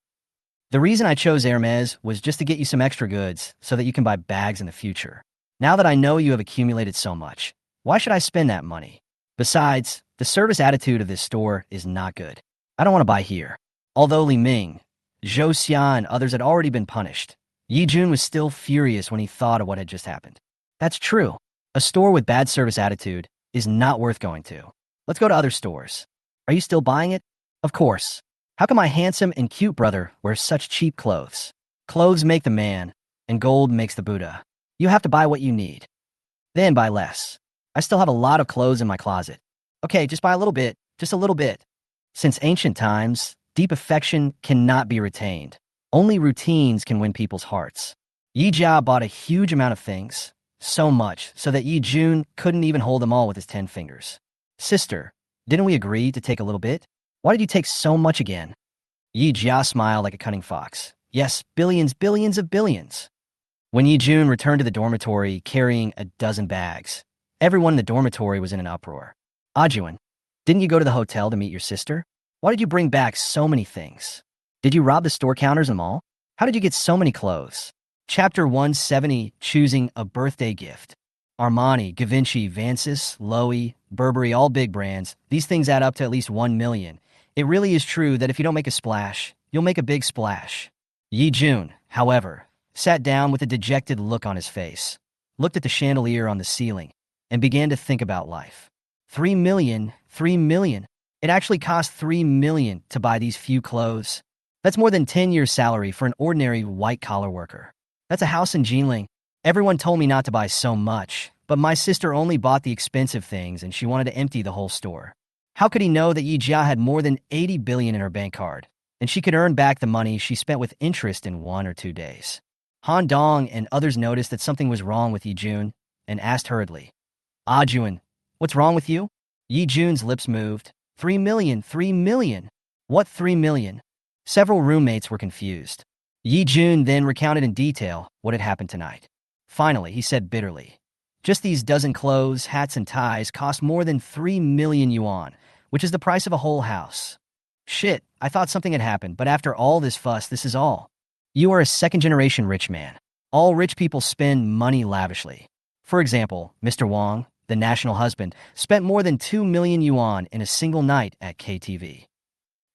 The reason I chose Hermes was just to get you some extra goods so that you can buy bags in the future. Now that I know you have accumulated so much, why should I spend that money? Besides, the service attitude of this store is not good. I don't want to buy here. Although Li Ming, Zhou Xia, and others had already been punished, Yi Jun was still furious when he thought of what had just happened. That's true. A store with bad service attitude is not worth going to. Let's go to other stores. Are you still buying it? Of course. How come my handsome and cute brother wears such cheap clothes? Clothes make the man, and gold makes the Buddha. You have to buy what you need. Then buy less. I still have a lot of clothes in my closet. Okay, just buy a little bit, just a little bit. Since ancient times, deep affection cannot be retained. Only routines can win people's hearts. Yi Jia bought a huge amount of things, so much so that Yi Jun couldn't even hold them all with his 10 fingers. Sister, didn't we agree to take a little bit? Why did you take so much again? Yi Jia smiled like a cunning fox. Yes, billions, billions of billions. When Yi Jun returned to the dormitory carrying a dozen bags, everyone in the dormitory was in an uproar. Ajuan, didn't you go to the hotel to meet your sister? Why did you bring back so many things? Did you rob the store counters in the mall? How did you get so many clothes? Chapter 170, Choosing a Birthday Gift. Armani, Givenchy, Vansis, Loewe, Burberry, all big brands. These things add up to at least 1 million. It really is true that if you don't make a splash, you'll make a big splash. Yi Jun, however, sat down with a dejected look on his face, looked at the chandelier on the ceiling, and began to think about life. 3 million, 3 million. It actually cost 3 million to buy these few clothes. That's more than 10 years' salary for an ordinary white-collar worker. That's a house in Jinling. Everyone told me not to buy so much, but my sister only bought the expensive things and she wanted to empty the whole store. How could he know that Yi Jia had more than 80 billion in her bank card, and she could earn back the money she spent with interest in 1 or 2 days? Han Dong and others noticed that something was wrong with Yi Jun and asked hurriedly, Ajuan, what's wrong with you? Yi Jun's lips moved. 3 million, 3 million. What 3 million? Several roommates were confused. Yi Jun then recounted in detail what had happened tonight. Finally, he said bitterly, just these dozen clothes, hats, and ties cost more than 3 million yuan, which is the price of a whole house. Shit, I thought something had happened, but after all this fuss, this is all. You are a second-generation rich man. All rich people spend money lavishly. For example, Mr. Wang, the national husband, spent more than 2 million yuan in a single night at KTV.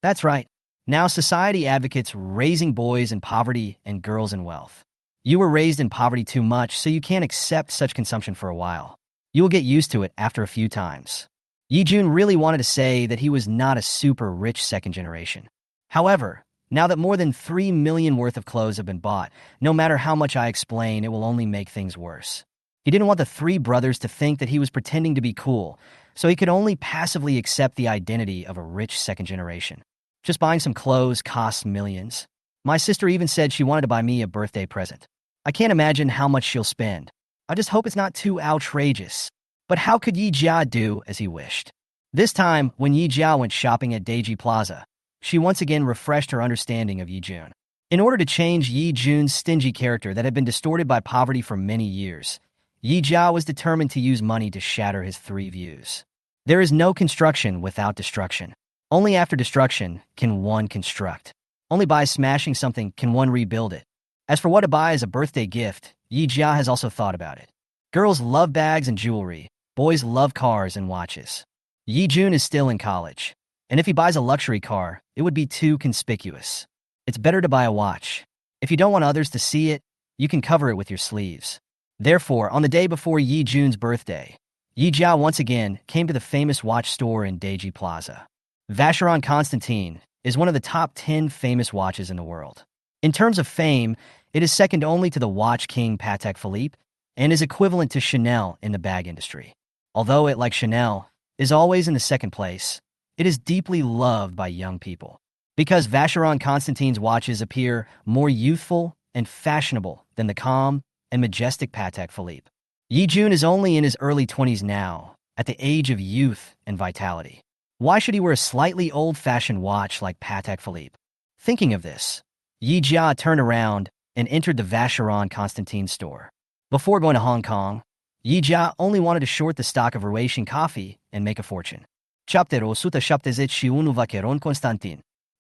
That's right. Now society advocates raising boys in poverty and girls in wealth. You were raised in poverty too much, so you can't accept such consumption for a while. You will get used to it after a few times. Yi Jun really wanted to say that he was not a super rich second generation. However, now that more than 3 million worth of clothes have been bought, no matter how much I explain, it will only make things worse. He didn't want the 3 brothers to think that he was pretending to be cool, so he could only passively accept the identity of a rich second generation. Just buying some clothes costs millions. My sister even said she wanted to buy me a birthday present. I can't imagine how much she'll spend. I just hope it's not too outrageous. But how could Yi Jia do as he wished? This time, when Yi Jia went shopping at Deji Plaza, she once again refreshed her understanding of Yi Jun. In order to change Yi Jun's stingy character that had been distorted by poverty for many years, Yi Jia was determined to use money to shatter his 3 views. There is no construction without destruction. Only after destruction can one construct. Only by smashing something can one rebuild it. As for what to buy as a birthday gift, Yi Jia has also thought about it. Girls love bags and jewelry, Boys love cars and watches. Yi Jun is still in college, and if he buys a luxury car, it would be too conspicuous. It's better to buy a watch. If you don't want others to see it, you can cover it with your sleeves. Therefore, on the day before Yi Jun's birthday, Yi Jia once again came to the famous watch store in Deji Plaza. Vacheron Constantin is one of the top 10 famous watches in the world. In terms of fame, it is second only to the watch king Patek Philippe and is equivalent to Chanel in the bag industry. Although it, like Chanel, is always in the second place, it is deeply loved by young people. Because Vacheron Constantin's watches appear more youthful and fashionable than the calm and majestic Patek Philippe. Yi Jun is only in his early 20s now, at the age of youth and vitality. Why should he wear a slightly old-fashioned watch like Patek Philippe? Thinking of this, Yi Jia turned around and entered the Vacheron Constantin store. Before going to Hong Kong, Yi Jia only wanted to short the stock of Eurasian coffee and make a fortune.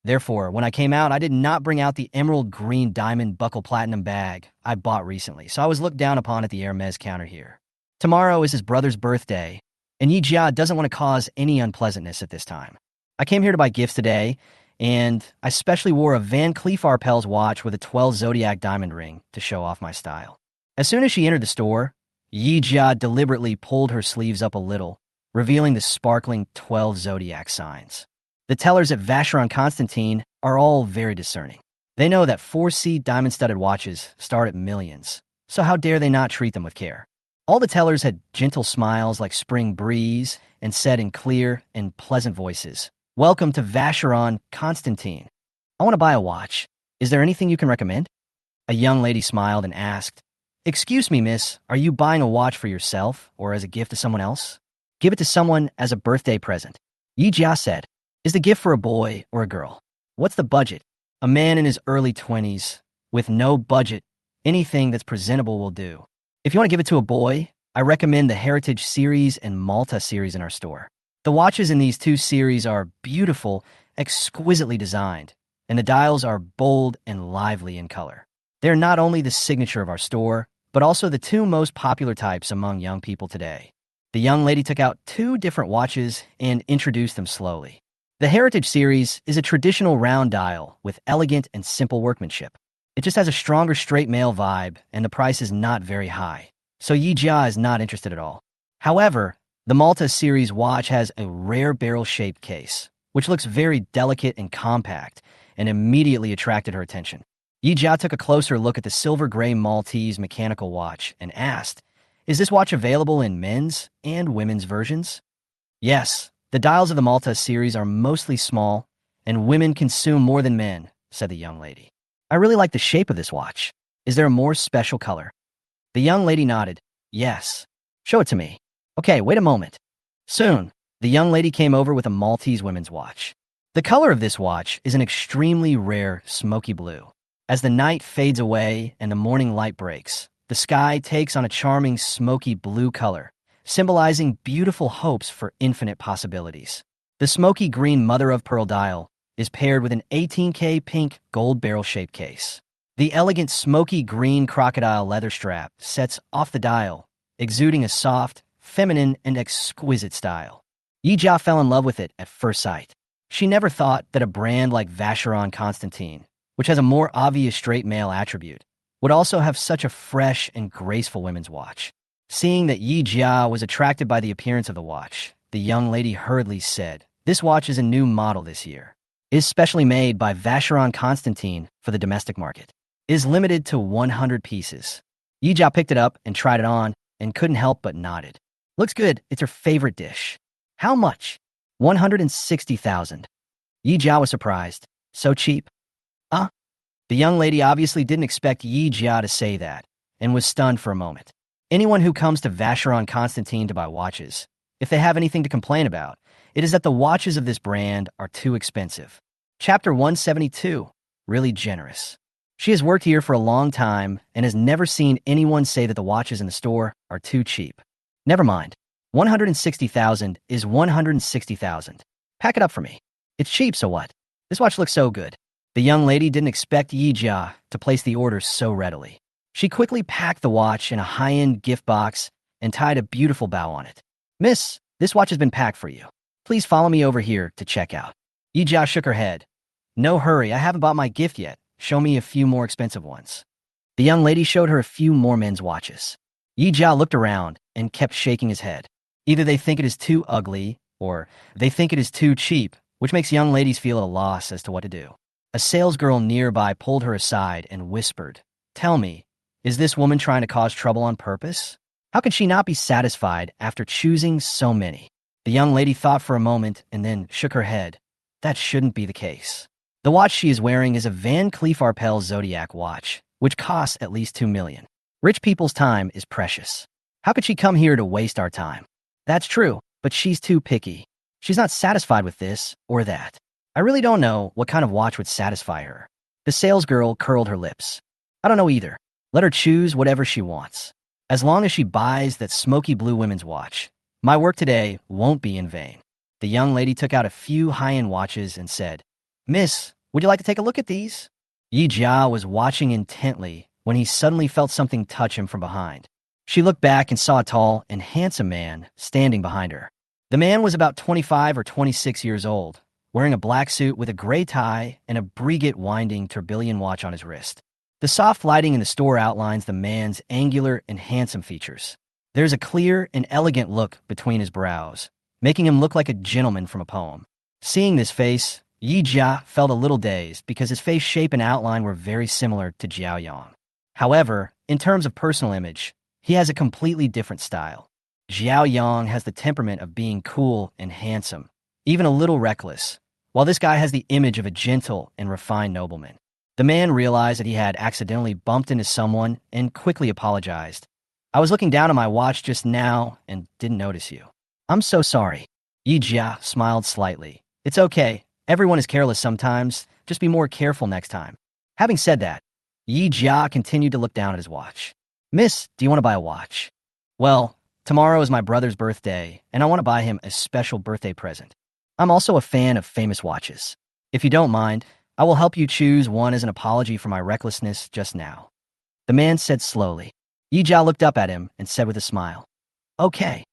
Therefore, when I came out, I did not bring out the emerald green diamond buckle platinum bag I bought recently, so I was looked down upon at the Hermes counter here. Tomorrow is his brother's birthday, and Yi Jia doesn't want to cause any unpleasantness at this time. I came here to buy gifts today, and I specially wore a Van Cleef Arpels watch with a 12 zodiac diamond ring to show off my style. As soon as she entered the store, Yi Jia deliberately pulled her sleeves up a little, revealing the sparkling 12 zodiac signs. The tellers at Vacheron Constantin are all very discerning. They know that 4C diamond-studded watches start at millions, so how dare they not treat them with care? All the tellers had gentle smiles like spring breeze and said in clear and pleasant voices, "Welcome to Vacheron Constantin. I want to buy a watch. Is there anything you can recommend?" A young lady smiled and asked, "Excuse me, miss, are you buying a watch for yourself or as a gift to someone else?" "Give it to someone as a birthday present," Yi Jia said. "Is the gift for a boy or a girl? What's the budget?" "A man in his early 20s. With no budget, anything that's presentable will do. If you want to give it to a boy, I recommend the Heritage Series and Malta Series in our store. The watches in these two series are beautiful, exquisitely designed, and the dials are bold and lively in color. They're not only the signature of our store, but also the two most popular types among young people today." The young lady took out two different watches and introduced them slowly. The Heritage Series is a traditional round dial with elegant and simple workmanship. It just has a stronger straight male vibe, and the price is not very high, so Yi Jia is not interested at all. However, the Malta Series watch has a rare barrel-shaped case, which looks very delicate and compact, and immediately attracted her attention. Yi Jia took a closer look at the silver-gray Maltese mechanical watch and asked, "Is this watch available in men's and women's versions?" "Yes. The dials of the Malta series are mostly small, and women consume more than men," said the young lady. "I really like the shape of this watch. Is there a more special color?" The young lady nodded. "Yes." "Show it to me." "Okay, wait a moment." Soon, the young lady came over with a Maltese women's watch. The color of this watch is an extremely rare smoky blue. As the night fades away and the morning light breaks, the sky takes on a charming smoky blue color, symbolizing beautiful hopes for infinite possibilities. The smoky green mother-of-pearl dial is paired with an 18K pink gold barrel-shaped case. The elegant smoky green crocodile leather strap sets off the dial, exuding a soft, feminine, and exquisite style. Yi Jia fell in love with it at first sight. She never thought that a brand like Vacheron Constantin, which has a more obvious straight male attribute, would also have such a fresh and graceful women's watch. Seeing that Yi Jia was attracted by the appearance of the watch, the young lady hurriedly said, "This watch is a new model this year. It is specially made by Vacheron Constantin for the domestic market. It is limited to 100 pieces." Yi Jia picked it up and tried it on and couldn't help but nodded. "Looks good. It's her favorite dish." "How much?" 160,000. Yi Jia was surprised. "So cheap?" The young lady obviously didn't expect Yi Jia to say that and was stunned for a moment. Anyone who comes to Vacheron Constantin to buy watches, if they have anything to complain about, it is that the watches of this brand are too expensive. Chapter 172, really generous. She has worked here for a long time and has never seen anyone say that the watches in the store are too cheap. Never mind. 160,000 is 160,000. Pack it up for me. It's cheap, so what? This watch looks so good. The young lady didn't expect Yi Jia to place the order so readily. She quickly packed the watch in a high-end gift box and tied a beautiful bow on it. Miss, this watch has been packed for you. Please follow me over here to check out. Yi Jia shook her head. No hurry, I haven't bought my gift yet. Show me a few more expensive ones. The young lady showed her a few more men's watches. Yi Jia looked around and kept shaking his head. Either they think it is too ugly, or they think it is too cheap, which makes young ladies feel at a loss as to what to do. A salesgirl nearby pulled her aside and whispered, Tell me, is this woman trying to cause trouble on purpose? How could she not be satisfied after choosing so many? The young lady thought for a moment and then shook her head. That shouldn't be the case. The watch she is wearing is a Van Cleef Arpels Zodiac watch, which costs at least $2 million. Rich people's time is precious. How could she come here to waste our time? That's true, but she's too picky. She's not satisfied with this or that. I really don't know what kind of watch would satisfy her. The salesgirl curled her lips. I don't know either. Let her choose whatever she wants. As long as she buys that smoky blue women's watch, my work today won't be in vain. The young lady took out a few high-end watches and said, Miss, would you like to take a look at these? Yi Jia was watching intently when he suddenly felt something touch him from behind. She looked back and saw a tall and handsome man standing behind her. The man was about 25 or 26 years old, wearing a black suit with a gray tie and a Breguet winding tourbillon watch on his wrist. The soft lighting in the store outlines the man's angular and handsome features. There's a clear and elegant look between his brows, making him look like a gentleman from a poem. Seeing this face, Yi Jia felt a little dazed because his face shape and outline were very similar to Xiaoyong. However, in terms of personal image, he has a completely different style. Xiaoyong has the temperament of being cool and handsome, even a little reckless, while this guy has the image of a gentle and refined nobleman. The man realized that he had accidentally bumped into someone and quickly apologized. I was looking down at my watch just now and didn't notice you. I'm so sorry. Yi Jia smiled slightly. It's okay. Everyone is careless sometimes. Just be more careful next time. Having said that, Yi Jia continued to look down at his watch. Miss, do you want to buy a watch? Well, tomorrow is my brother's birthday, and I want to buy him a special birthday present. I'm also a fan of famous watches. If you don't mind, I will help you choose one as an apology for my recklessness just now. The man said slowly. Yi Jia looked up at him and said with a smile, Okay.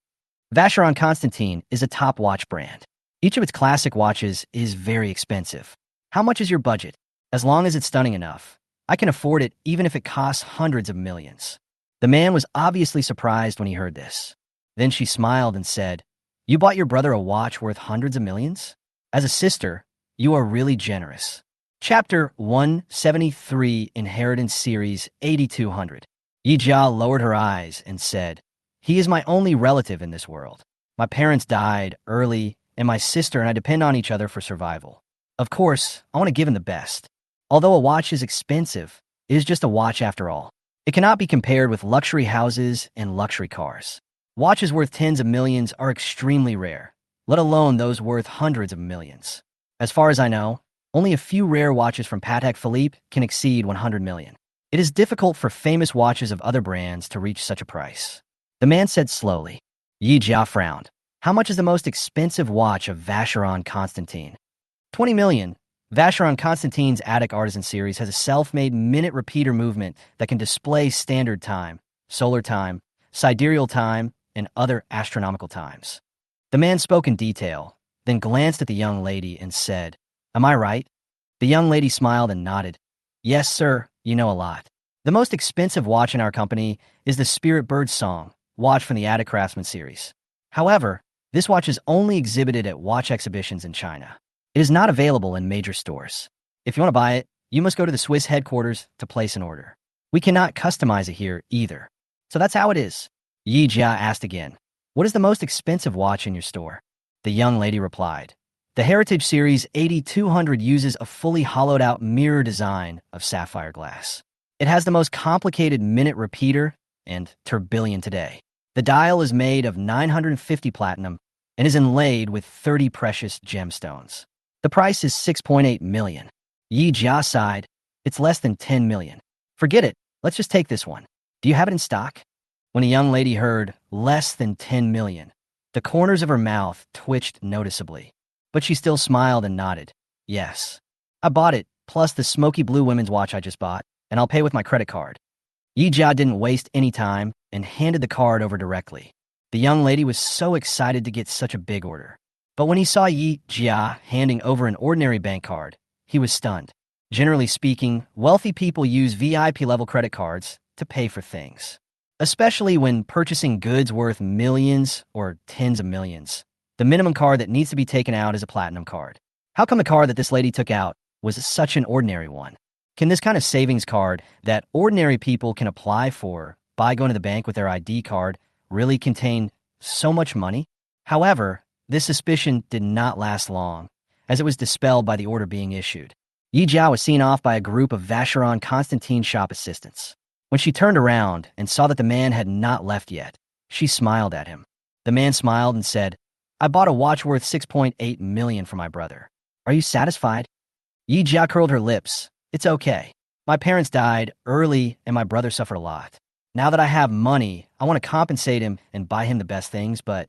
Vacheron Constantin is a top watch brand. Each of its classic watches is very expensive. How much is your budget? As long as it's stunning enough, I can afford it even if it costs hundreds of millions. The man was obviously surprised when he heard this. Then she smiled and said, You bought your brother a watch worth hundreds of millions? As a sister, you are really generous. Chapter 173, Inheritance Series 8200. Yi Jia lowered her eyes and said, He is my only relative in this world. My parents died early, and my sister and I depend on each other for survival. Of course, I want to give him the best. Although a watch is expensive, it is just a watch after all. It cannot be compared with luxury houses and luxury cars. Watches worth tens of millions are extremely rare, let alone those worth hundreds of millions. As far as I know, only a few rare watches from Patek Philippe can exceed 100 million. It is difficult for famous watches of other brands to reach such a price. The man said slowly. Yi Jia frowned. How much is the most expensive watch of Vacheron Constantin? 20 million. Vacheron Constantin's Attic Artisan series has a self-made minute repeater movement that can display standard time, solar time, sidereal time, and other astronomical times. The man spoke in detail, then glanced at the young lady and said, Am I right? The young lady smiled and nodded. Yes, sir, you know a lot. The most expensive watch in our company is the Spirit Bird Song watch from the Attic Craftsman series. However, this watch is only exhibited at watch exhibitions in China. It is not available in major stores. If you want to buy it, you must go to the Swiss headquarters to place an order. We cannot customize it here either. So that's how it is. Yi Jia asked again, What is the most expensive watch in your store? The young lady replied, The Heritage Series 8200 uses a fully hollowed-out mirror design of sapphire glass. It has the most complicated minute repeater and tourbillon today. The dial is made of 950 platinum and is inlaid with 30 precious gemstones. The price is 6.8 million. Yi Jia sighed. It's less than 10 million. Forget it. Let's just take this one. Do you have it in stock? When a young lady heard less than 10 million, the corners of her mouth twitched noticeably. But she still smiled and nodded. Yes. I bought it, plus the smoky blue women's watch I just bought, and I'll pay with my credit card. Yi Jia didn't waste any time and handed the card over directly. The young lady was so excited to get such a big order. But when he saw Yi Jia handing over an ordinary bank card, he was stunned. Generally speaking, wealthy people use VIP-level credit cards to pay for things, especially when purchasing goods worth millions or tens of millions. The minimum card that needs to be taken out is a platinum card. How come the card that this lady took out was such an ordinary one? Can this kind of savings card that ordinary people can apply for by going to the bank with their ID card really contain so much money? However, this suspicion did not last long, as it was dispelled by the order being issued. Yi Jia was seen off by a group of Vacheron Constantine shop assistants. When she turned around and saw that the man had not left yet, she smiled at him. The man smiled and said, "I bought a watch worth 6.8 million for my brother. Are you satisfied?" Yi Jia curled her lips. "It's okay. My parents died early and my brother suffered a lot. Now that I have money, I want to compensate him and buy him the best things, but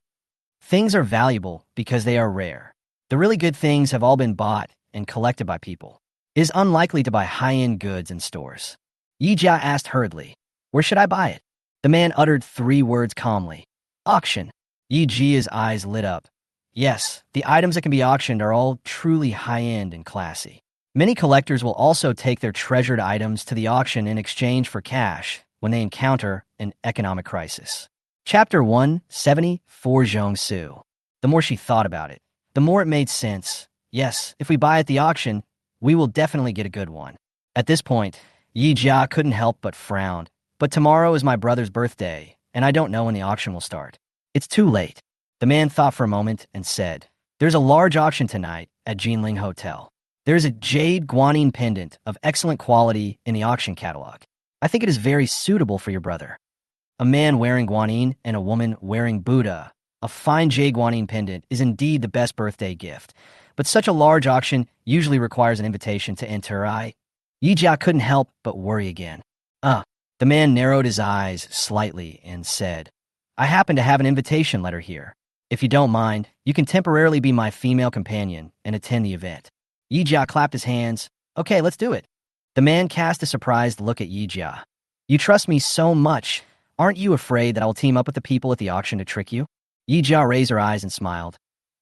things are valuable because they are rare. The really good things have all been bought and collected by people. It is unlikely to buy high-end goods in stores." Yi Jia asked hurriedly, "Where should I buy it?" The man uttered 3 words calmly. "Auction." Yi Jia's eyes lit up. Yes, the items that can be auctioned are all truly high-end and classy. Many collectors will also take their treasured items to the auction in exchange for cash when they encounter an economic crisis. Chapter 174 Zhong Su. The more she thought about it, the more it made sense. Yes, if we buy at the auction, we will definitely get a good one. At this point, Yi Jia couldn't help but frown. But tomorrow is my brother's birthday, and I don't know when the auction will start. It's too late. The man thought for a moment and said, "There's a large auction tonight at Jinling Hotel. There's a jade guanine pendant of excellent quality in the auction catalog. I think it is very suitable for your brother." A man wearing guanine and a woman wearing Buddha. A fine jade guanine pendant is indeed the best birthday gift, but such a large auction usually requires an invitation to enter. Yi Jia couldn't help but worry again. The man narrowed his eyes slightly and said, "I happen to have an invitation letter here. If you don't mind, you can temporarily be my female companion and attend the event." Yi Jia clapped his hands. "Okay, let's do it." The man cast a surprised look at Yi Jia. "You trust me so much. Aren't you afraid that I will team up with the people at the auction to trick you?" Yi Jia raised her eyes and smiled.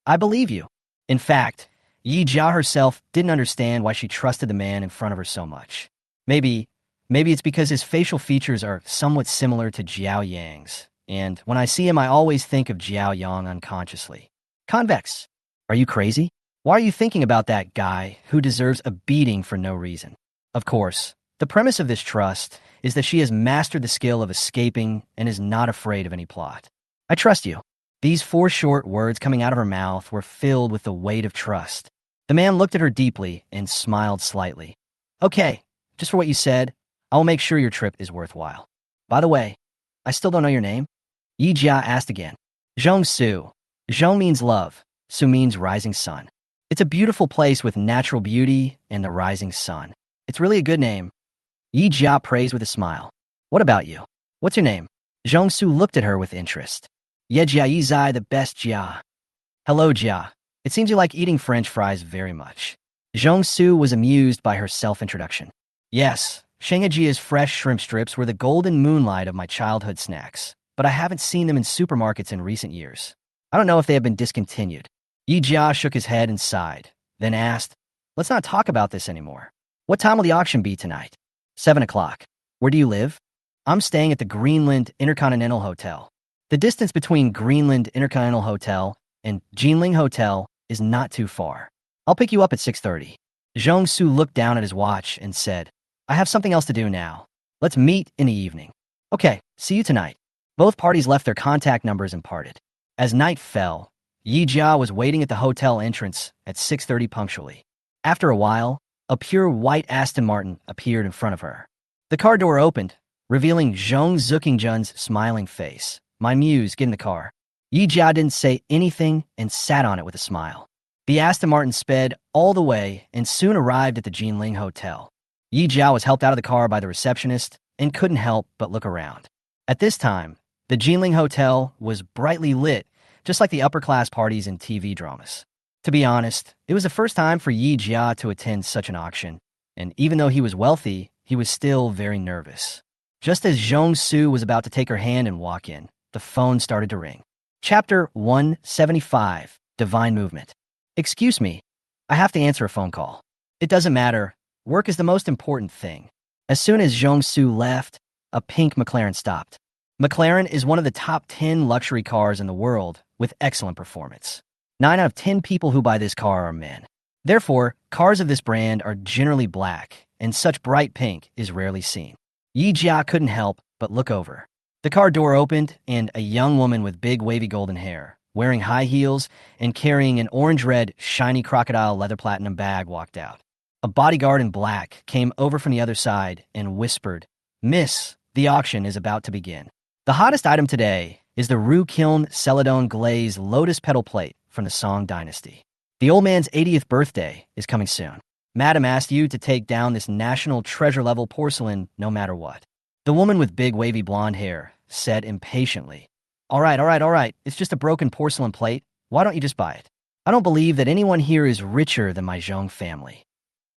"I believe you." In fact, Yi Jia herself didn't understand why she trusted the man in front of her so much. Maybe it's because his facial features are somewhat similar to Xiaoyang's, and when I see him I always think of Xiaoyong unconsciously. Convex. Are you crazy? Why are you thinking about that guy who deserves a beating for no reason? Of course, the premise of this trust is that she has mastered the skill of escaping and is not afraid of any plot. "I trust you." These 4 short words coming out of her mouth were filled with the weight of trust. The man looked at her deeply and smiled slightly. "Okay, just for what you said, I will make sure your trip is worthwhile. By the way, I still don't know your name?" Yi Jia asked again. "Zhong Su." Zhong means love, Su means rising sun. It's a beautiful place with natural beauty and the rising sun. It's really a good name. Yi Jia praised with a smile. "What about you? What's your name?" Zhong Su looked at her with interest. "Ye Jia Yi Zai, the best Jia." "Hello, Jia. It seems you like eating French fries very much." Zhong Su was amused by her self-introduction. "Yes, Shanghai's fresh shrimp strips were the golden moonlight of my childhood snacks, but I haven't seen them in supermarkets in recent years. I don't know if they have been discontinued." Yi Jia shook his head and sighed, then asked, "Let's not talk about this anymore. What time will the auction be tonight?" 7 o'clock. "Where do you live?" "I'm staying at the Greenland Intercontinental Hotel." The distance between Greenland Intercontinental Hotel and Jinling Hotel is not too far. "I'll pick you up at 6:30. Zhong Su looked down at his watch and said, "I have something else to do now. Let's meet in the evening." "Okay, see you tonight." Both parties left their contact numbers and parted. As night fell, Yi Jia was waiting at the hotel entrance at 6:30 punctually. After a while, a pure white Aston Martin appeared in front of her. The car door opened, revealing Zhong Zukingjun's smiling face. "My muse, get in the car." Yi Jia didn't say anything and sat on it with a smile. The Aston Martin sped all the way and soon arrived at the Jinling Hotel. Yi Jia was helped out of the car by the receptionist and couldn't help but look around. At this time, the Jinling Hotel was brightly lit, just like the upper-class parties in TV dramas. To be honest, it was the first time for Yi Jia to attend such an auction, and even though he was wealthy, he was still very nervous. Just as Zhong Su was about to take her hand and walk in, the phone started to ring. Chapter 175, Divine Movement. Excuse me, I have to answer a phone call. It doesn't matter. Work is the most important thing. As soon as Zhongsu left, a pink McLaren stopped. McLaren is one of the top 10 luxury cars in the world with excellent performance. 9 out of 10 people who buy this car are men. Therefore, cars of this brand are generally black, and such bright pink is rarely seen. Yi Jia couldn't help but look over. The car door opened, and a young woman with big wavy golden hair, wearing high heels and carrying an orange-red, shiny crocodile leather platinum bag walked out. A bodyguard in black came over from the other side and whispered, "Miss, the auction is about to begin. The hottest item today is the Rue Kiln Celadon Glaze Lotus Petal Plate from the Song Dynasty. The old man's 80th birthday is coming soon. Madam asked you to take down this national treasure-level porcelain no matter what." The woman with big wavy blonde hair said impatiently, All right. It's just a broken porcelain plate. Why don't you just buy it? I don't believe that anyone here is richer than my Zhong family."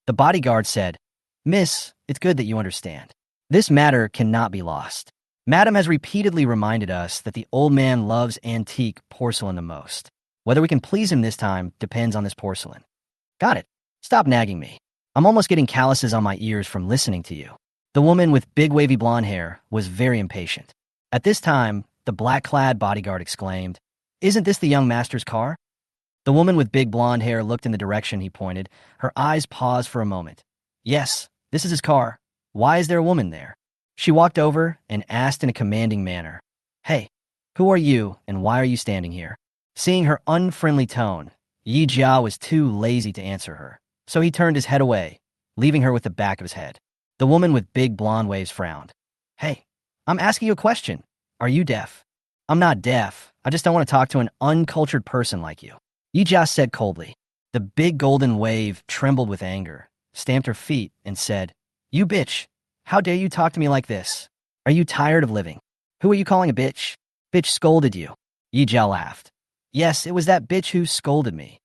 The bodyguard said, "Miss, it's good that you understand. This matter cannot be lost. Madam has repeatedly reminded us that the old man loves antique porcelain the most. Whether we can please him this time depends on this porcelain." "Got it. Stop nagging me. I'm almost getting calluses on my ears from listening to you." The woman with big wavy blonde hair was very impatient. At this time, the black-clad bodyguard exclaimed, "Isn't this the young master's car?" The woman with big blonde hair looked in the direction he pointed. Her eyes paused for a moment. "Yes, this is his car. Why is there a woman there?" She walked over and asked in a commanding manner, "Hey, who are you and why are you standing here?" Seeing her unfriendly tone, Yi Jia was too lazy to answer her, so he turned his head away, leaving her with the back of his head. The woman with big blonde waves frowned. "Hey, I'm asking you a question. Are you deaf?" "I'm not deaf. I just don't want to talk to an uncultured person like you," Yi Jia said coldly. The big golden wave trembled with anger, stamped her feet, and said, "You bitch! How dare you talk to me like this? Are you tired of living? Who are you calling a bitch? Bitch scolded you." Yi Jia laughed. "Yes, it was that bitch who scolded me."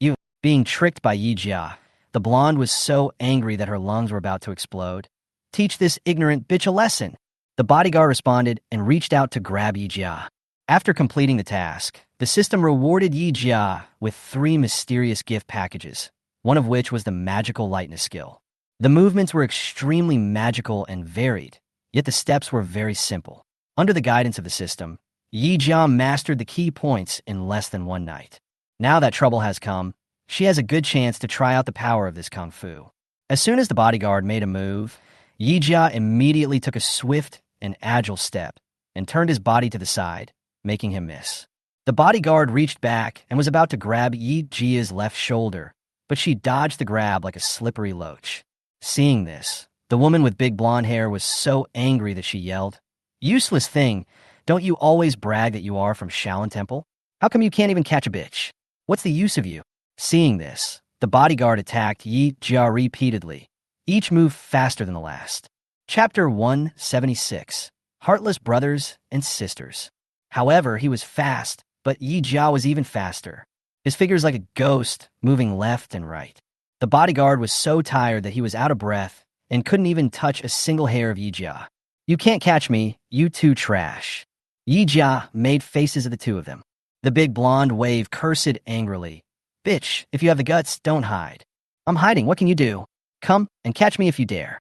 You, being tricked by Yi Jia, the blonde was so angry that her lungs were about to explode. "Teach this ignorant bitch a lesson." The bodyguard responded and reached out to grab Yi Jia. After completing the task, the system rewarded Yi Jia with 3 mysterious gift packages, one of which was the magical lightness skill. The movements were extremely magical and varied, yet the steps were very simple. Under the guidance of the system, Yi Jia mastered the key points in less than 1 night. Now that trouble has come, she has a good chance to try out the power of this kung fu. As soon as the bodyguard made a move, Yi Jia immediately took a swift and agile step and turned his body to the side, making him miss. The bodyguard reached back and was about to grab Yi Jia's left shoulder, but she dodged the grab like a slippery loach. Seeing this, the woman with big blonde hair was so angry that she yelled, "Useless thing! Don't you always brag that you are from Shaolin Temple? How come you can't even catch a bitch? What's the use of you?" Seeing this, the bodyguard attacked Yi Jia repeatedly, each move faster than the last. Chapter 176, Heartless Brothers and Sisters. However, he was fast, but Yi Jia was even faster. His figure is like a ghost, moving left and right. The bodyguard was so tired that he was out of breath and couldn't even touch a single hair of Yi Jia. "You can't catch me, you two trash." Yi Jia made faces at the two of them. The big blonde wave cursed angrily. "Bitch, if you have the guts, don't hide." "I'm hiding, what can you do? Come and catch me if you dare."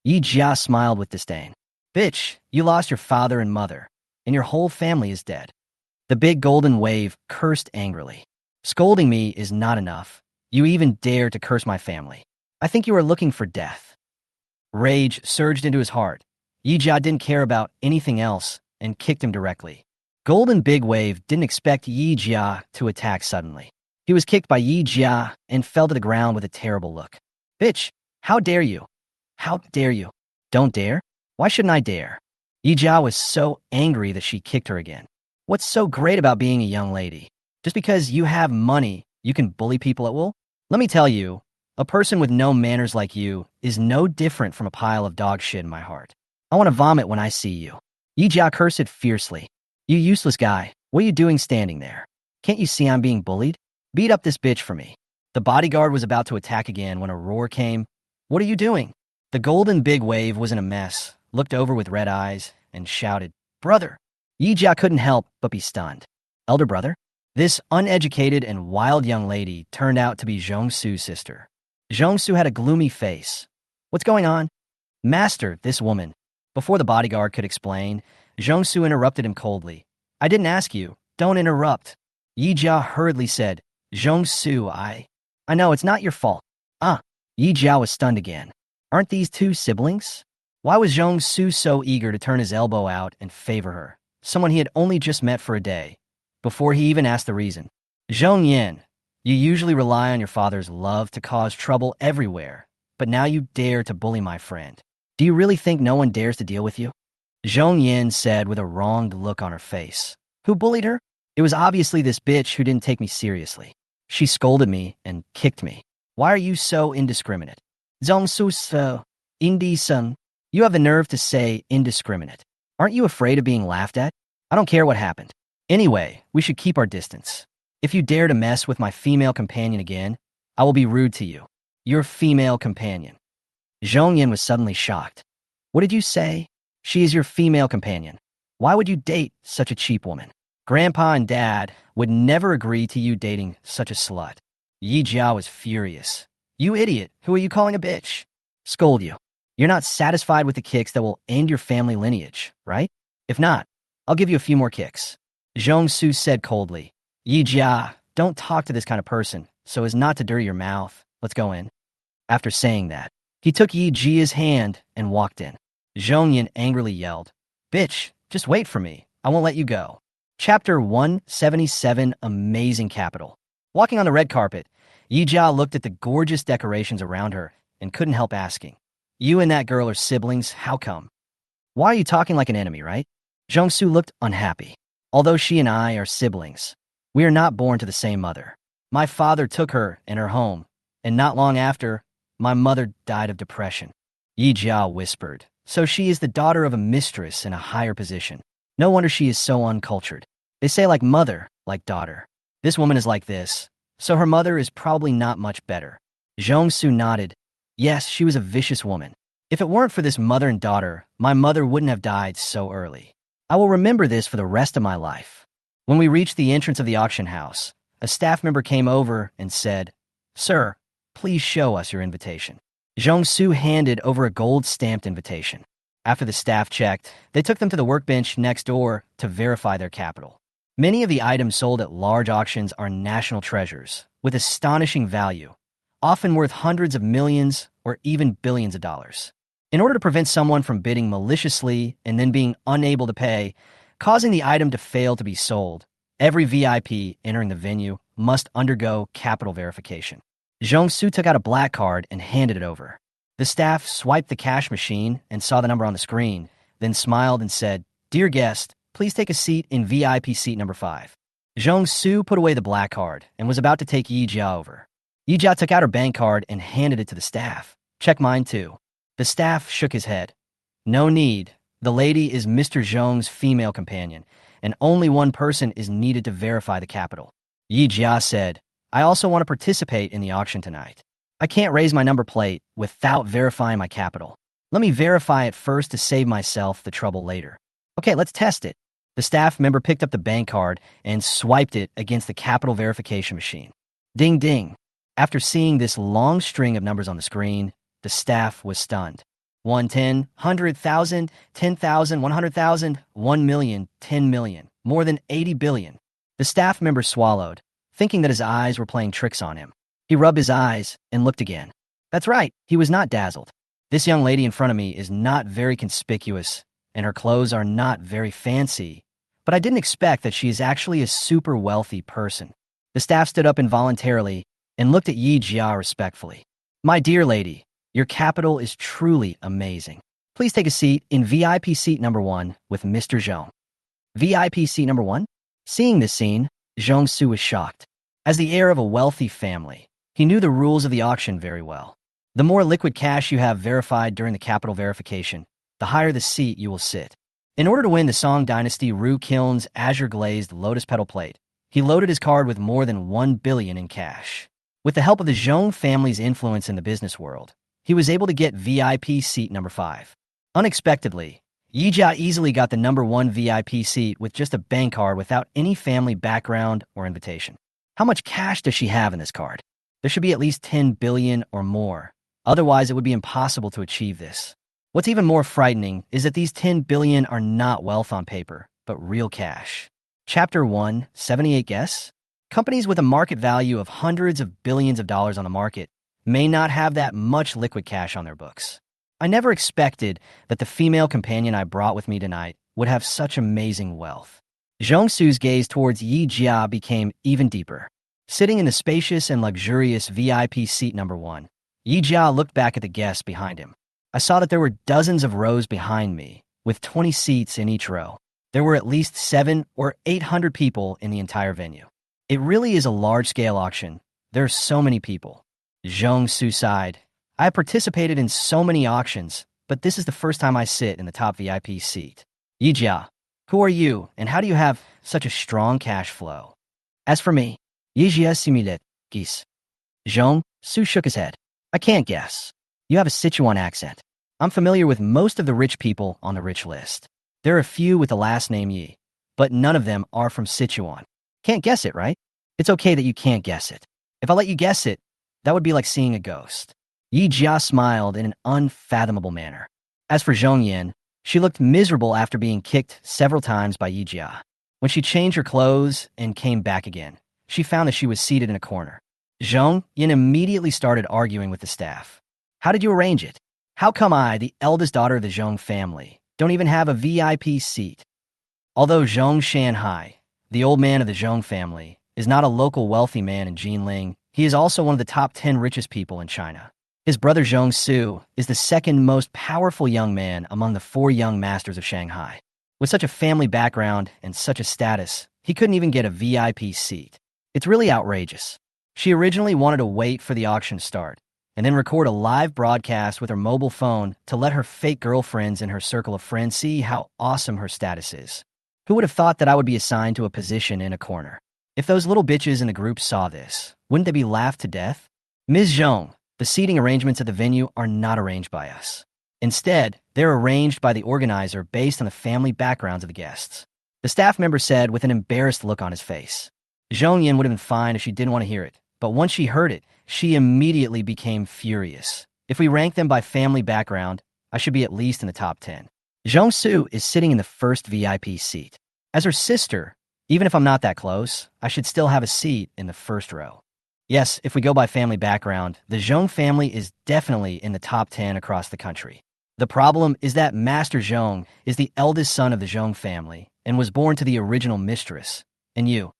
Yi Jia smiled with disdain. "Bitch, you lost your father and mother, and your whole family is dead." The big golden wave cursed angrily. "Scolding me is not enough. You even dare to curse my family. I think you are looking for death." Rage surged into his heart. Yi Jia didn't care about anything else and kicked him directly. Golden Big Wave didn't expect Yi Jia to attack suddenly. He was kicked by Yi Jia and fell to the ground with a terrible look. "Bitch, how dare you? How dare you?" "Don't dare? Why shouldn't I dare?" Yi Jia was so angry that she kicked her again. "What's so great about being a young lady? Just because you have money, you can bully people at will? Let me tell you, a person with no manners like you is no different from a pile of dog shit in my heart. I want to vomit when I see you." Yi Jia cursed fiercely. "You useless guy, what are you doing standing there? Can't you see I'm being bullied? Beat up this bitch for me." The bodyguard was about to attack again when a roar came. "What are you doing?" The golden big wave was in a mess, looked over with red eyes, and shouted, "Brother!" Yi Jia couldn't help but be stunned. Elder brother? This uneducated and wild young lady turned out to be Zhongsu's sister. Zhongsu had a gloomy face. What's going on? Master, this woman. Before the bodyguard could explain, Zhongsu interrupted him coldly. I didn't ask you. Don't interrupt. Yi Jia hurriedly said, Zhongsu, I know, it's not your fault. Yi Jia was stunned again. Aren't these two siblings? Why was Zhongsu so eager to turn his elbow out and favor her, someone he had only just met for a day, before he even asked the reason? Zhongyan, you usually rely on your father's love to cause trouble everywhere, but now you dare to bully my friend. Do you really think no one dares to deal with you? Zhongyan said with a wronged look on her face. Who bullied her? It was obviously this bitch who didn't take me seriously. She scolded me and kicked me. Why are you so indiscriminate? Zhongsu, indecent. You have the nerve to say indiscriminate. Aren't you afraid of being laughed at? I don't care what happened. Anyway, we should keep our distance. If you dare to mess with my female companion again, I will be rude to you. Your female companion. Zhongyan was suddenly shocked. What did you say? She is your female companion. Why would you date such a cheap woman? Grandpa and Dad would never agree to you dating such a slut. Yi Jia was furious. You idiot, who are you calling a bitch? Scold you. You're not satisfied with the kicks that will end your family lineage, right? If not, I'll give you a few more kicks. Zhongsu said coldly. Yi Jia, don't talk to this kind of person so as not to dirty your mouth. Let's go in. After saying that, he took Yi Jia's hand and walked in. Zhongyan angrily yelled, Bitch, just wait for me. I won't let you go. Chapter 177, Amazing Capital. Walking on the red carpet, Yi Jia looked at the gorgeous decorations around her and couldn't help asking, You and that girl are siblings, how come? Why are you talking like an enemy, right? Zhongsu looked unhappy. Although she and I are siblings, we are not born to the same mother. My father took her in her home, and not long after, my mother died of depression. Yi Jia whispered, So she is the daughter of a mistress in a higher position. No wonder she is so uncultured. They say like mother, like daughter. This woman is like this, so her mother is probably not much better. Zhongsu nodded. Yes, she was a vicious woman. If it weren't for this mother and daughter, my mother wouldn't have died so early. I will remember this for the rest of my life. When we reached the entrance of the auction house, a staff member came over and said, Sir, please show us your invitation. Zhongsu handed over a gold-stamped invitation. After the staff checked, they took them to the workbench next door to verify their capital. Many of the items sold at large auctions are national treasures, with astonishing value, often worth hundreds of millions or even billions of dollars. In order to prevent someone from bidding maliciously and then being unable to pay, causing the item to fail to be sold, every VIP entering the venue must undergo capital verification. Zhongsu took out a black card and handed it over. The staff swiped the cash machine and saw the number on the screen, then smiled and said, Dear guest, please take a seat in VIP seat number 5. Zhongsu put away the black card and was about to take Yi Jia over. Yi Jia took out her bank card and handed it to the staff. Check mine too. The staff shook his head. No need. The lady is Mr. Zhong's female companion, and only one person is needed to verify the capital. Yi Jia said, I also want to participate in the auction tonight. I can't raise my number plate without verifying my capital. Let me verify it first to save myself the trouble later. Okay, let's test it. The staff member picked up the bank card and swiped it against the capital verification machine. Ding ding. After seeing this long string of numbers on the screen, the staff was stunned. 1, 10, 100,000, 10,000, 100,000, 1 million, 10 million, more than 80 billion. The staff member swallowed, thinking that his eyes were playing tricks on him. He rubbed his eyes and looked again. That's right, he was not dazzled. This young lady in front of me is not very conspicuous, and her clothes are not very fancy, but I didn't expect that she is actually a super wealthy person. The staff stood up involuntarily and looked at Yi Jia respectfully. My dear lady, your capital is truly amazing. Please take a seat in VIP seat number 1 with Mr. Zhong. VIP seat number 1? Seeing this scene, Zhongsu was shocked. As the heir of a wealthy family, he knew the rules of the auction very well. The more liquid cash you have verified during the capital verification, the higher the seat you will sit. In order to win the Song Dynasty Ru Kiln's azure-glazed lotus petal plate, he loaded his card with more than 1 billion in cash. With the help of the Zhong family's influence in the business world, he was able to get VIP seat number 5. Unexpectedly, Yijia easily got the #1 VIP seat with just a bank card without any family background or invitation. How much cash does she have in this card? There should be at least 10 billion or more. Otherwise, it would be impossible to achieve this. What's even more frightening is that these 10 billion are not wealth on paper, but real cash. Chapter 1, 78 Guess? Companies with a market value of hundreds of billions of dollars on the market may not have that much liquid cash on their books. I never expected that the female companion I brought with me tonight would have such amazing wealth. Zhongsu's gaze towards Yi Jia became even deeper. Sitting in the spacious and luxurious VIP seat #1, Yi Jia looked back at the guests behind him. I saw that there were dozens of rows behind me, with 20 seats in each row. There were at least 700 or 800 people in the entire venue. It really is a large-scale auction. There are so many people. Zhongsu sighed. I have participated in so many auctions, but this is the first time I sit in the top VIP seat. Yi Jia, who are you, and how do you have such a strong cash flow? As for me, Yi Jia simulate, geese. Zhongsu shook his head. I can't guess. You have a Sichuan accent. I'm familiar with most of the rich people on the rich list. There are a few with the last name Yi, but none of them are from Sichuan. Can't guess it, right? It's okay that you can't guess it. If I let you guess it, that would be like seeing a ghost. Yi Jia smiled in an unfathomable manner. As for Zhongyan, she looked miserable after being kicked several times by Yi Jia. When she changed her clothes and came back again, she found that she was seated in a corner. Zhongyan immediately started arguing with the staff. How did you arrange it? How come I, the eldest daughter of the Zhong family, don't even have a VIP seat? Although Zhong Shanghai, the old man of the Zhong family, is not a local wealthy man in Jinling, he is also one of the top 10 richest people in China. His brother Zhongsu is the second most powerful young man among the 4 young masters of Shanghai. With such a family background and such a status, he couldn't even get a VIP seat. It's really outrageous. She originally wanted to wait for the auction to start, and then record a live broadcast with her mobile phone to let her fake girlfriends in her circle of friends see how awesome her status is. Who would have thought that I would be assigned to a position in a corner? If those little bitches in the group saw this, wouldn't they be laughed to death? Ms. Zhong, the seating arrangements at the venue are not arranged by us. Instead, they're arranged by the organizer based on the family backgrounds of the guests. The staff member said with an embarrassed look on his face. Zhongyan would have been fine if she didn't want to hear it, but once she heard it, she immediately became furious. If we rank them by family background, I should be at least in the top 10. Zhongsu is sitting in the first VIP seat. As her sister, even if I'm not that close, I should still have a seat in the first row. Yes, if we go by family background, the Zhong family is definitely in the top 10 across the country. The problem is that Master Zhong is the eldest son of the Zhong family and was born to the original mistress, and you.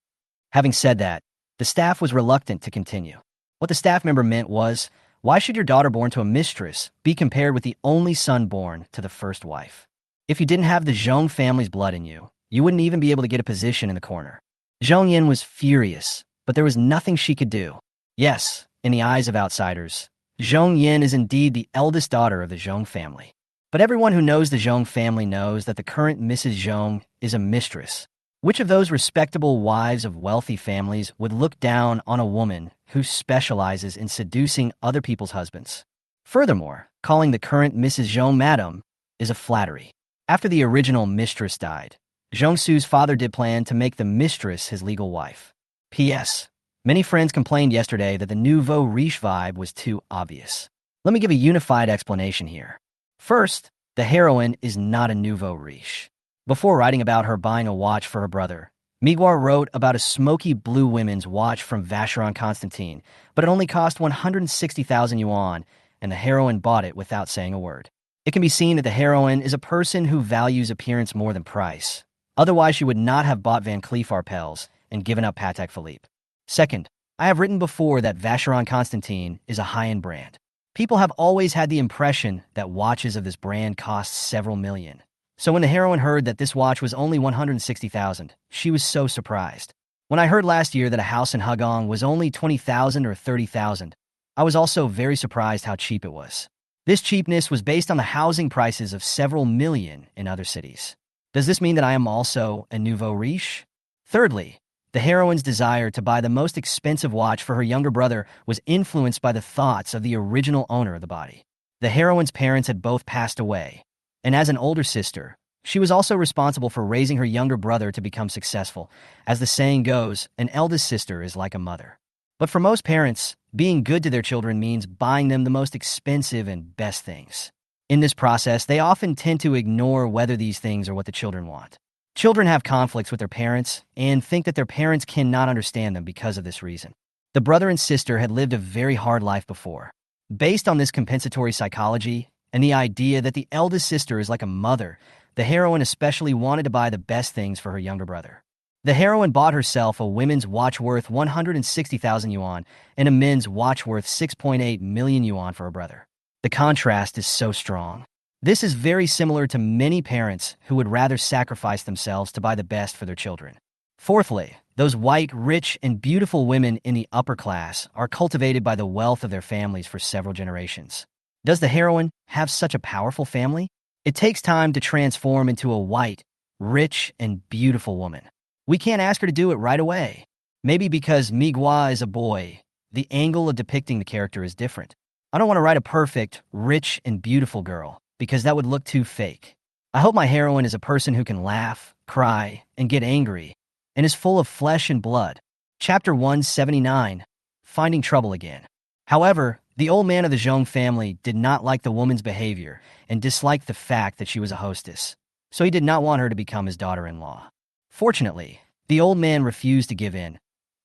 Having said that, the staff was reluctant to continue. What the staff member meant was, why should your daughter born to a mistress be compared with the only son born to the first wife? If you didn't have the Zhong family's blood in you, you wouldn't even be able to get a position in the corner. Zhongyan was furious, but there was nothing she could do. Yes, in the eyes of outsiders, Zhongyan is indeed the eldest daughter of the Zhong family. But everyone who knows the Zhong family knows that the current Mrs. Zhong is a mistress. Which of those respectable wives of wealthy families would look down on a woman who specializes in seducing other people's husbands? Furthermore, calling the current Mrs. Zhong madam is a flattery. After the original mistress died, Zhongsu's father did plan to make the mistress his legal wife. P.S. Many friends complained yesterday that the nouveau riche vibe was too obvious. Let me give a unified explanation here. First, the heroine is not a nouveau riche. Before writing about her buying a watch for her brother, Miguel wrote about a smoky blue women's watch from Vacheron Constantin, but it only cost 160,000 yuan, and the heroine bought it without saying a word. It can be seen that the heroine is a person who values appearance more than price. Otherwise, she would not have bought Van Cleef Arpels and given up Patek Philippe. Second, I have written before that Vacheron Constantin is a high-end brand. People have always had the impression that watches of this brand cost several million. So when the heroine heard that this watch was only 160,000, she was so surprised. When I heard last year that a house in Hugong was only 20,000 or 30,000, I was also very surprised how cheap it was. This cheapness was based on the housing prices of several million in other cities. Does this mean that I am also a nouveau riche? Thirdly, the heroine's desire to buy the most expensive watch for her younger brother was influenced by the thoughts of the original owner of the body. The heroine's parents had both passed away, and as an older sister, She was also responsible for raising her younger brother to become successful. As the saying goes, an eldest sister is like a mother. But for most parents, being good to their children means buying them the most expensive and best things. In this process, they often tend to ignore whether these things are what the children want. Children have conflicts with their parents and think that their parents cannot understand them because of this reason. The brother and sister had lived a very hard life before. Based on this compensatory psychology and the idea that the eldest sister is like a mother, the heroine especially wanted to buy the best things for her younger brother. The heroine bought herself a women's watch worth 160,000 yuan and a men's watch worth 6.8 million yuan for her brother. The contrast is so strong. This is very similar to many parents who would rather sacrifice themselves to buy the best for their children. Fourthly, those white, rich, and beautiful women in the upper class are cultivated by the wealth of their families for several generations. Does the heroine have such a powerful family? It takes time to transform into a white, rich, and beautiful woman. We can't ask her to do it right away. Maybe because Miguel is a boy, the angle of depicting the character is different. I don't want to write a perfect, rich, and beautiful girl, because that would look too fake. I hope my heroine is a person who can laugh, cry, and get angry, and is full of flesh and blood. Chapter 179, Finding Trouble Again. However, the old man of the Xiaoyong family did not like the woman's behavior and disliked the fact that she was a hostess, so he did not want her to become his daughter-in-law. Fortunately, the old man refused to give in.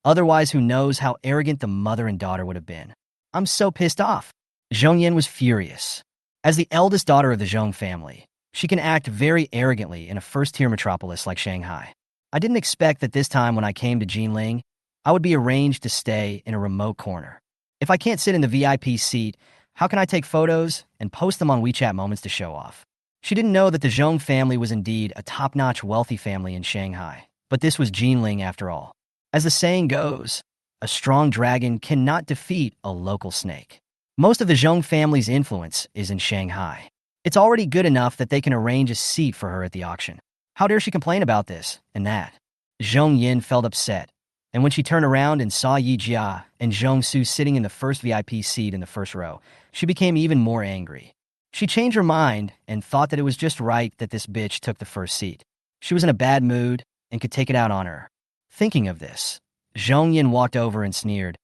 Otherwise, who knows how arrogant the mother and daughter would have been. I'm so pissed off. Xiaoyong was furious. As the eldest daughter of the Xiaoyong family, she can act very arrogantly in a first-tier metropolis like Shanghai. I didn't expect that this time when I came to Jinling, I would be arranged to stay in a remote corner. If I can't sit in the VIP seat, how can I take photos and post them on WeChat Moments to show off? She didn't know that the Xiaoyong family was indeed a top-notch wealthy family in Shanghai, but this was Jinling after all. As the saying goes, a strong dragon cannot defeat a local snake. Most of the Xiaoyong family's influence is in Shanghai. It's already good enough that they can arrange a seat for her at the auction. How dare she complain about this and that? Yin felt upset, and when she turned around and saw Yi Jia and Su sitting in the first VIP seat in the first row, she became even more angry. She changed her mind and thought that it was just right that this bitch took the first seat. She was in a bad mood and could take it out on her. Thinking of this, Yin walked over and sneered,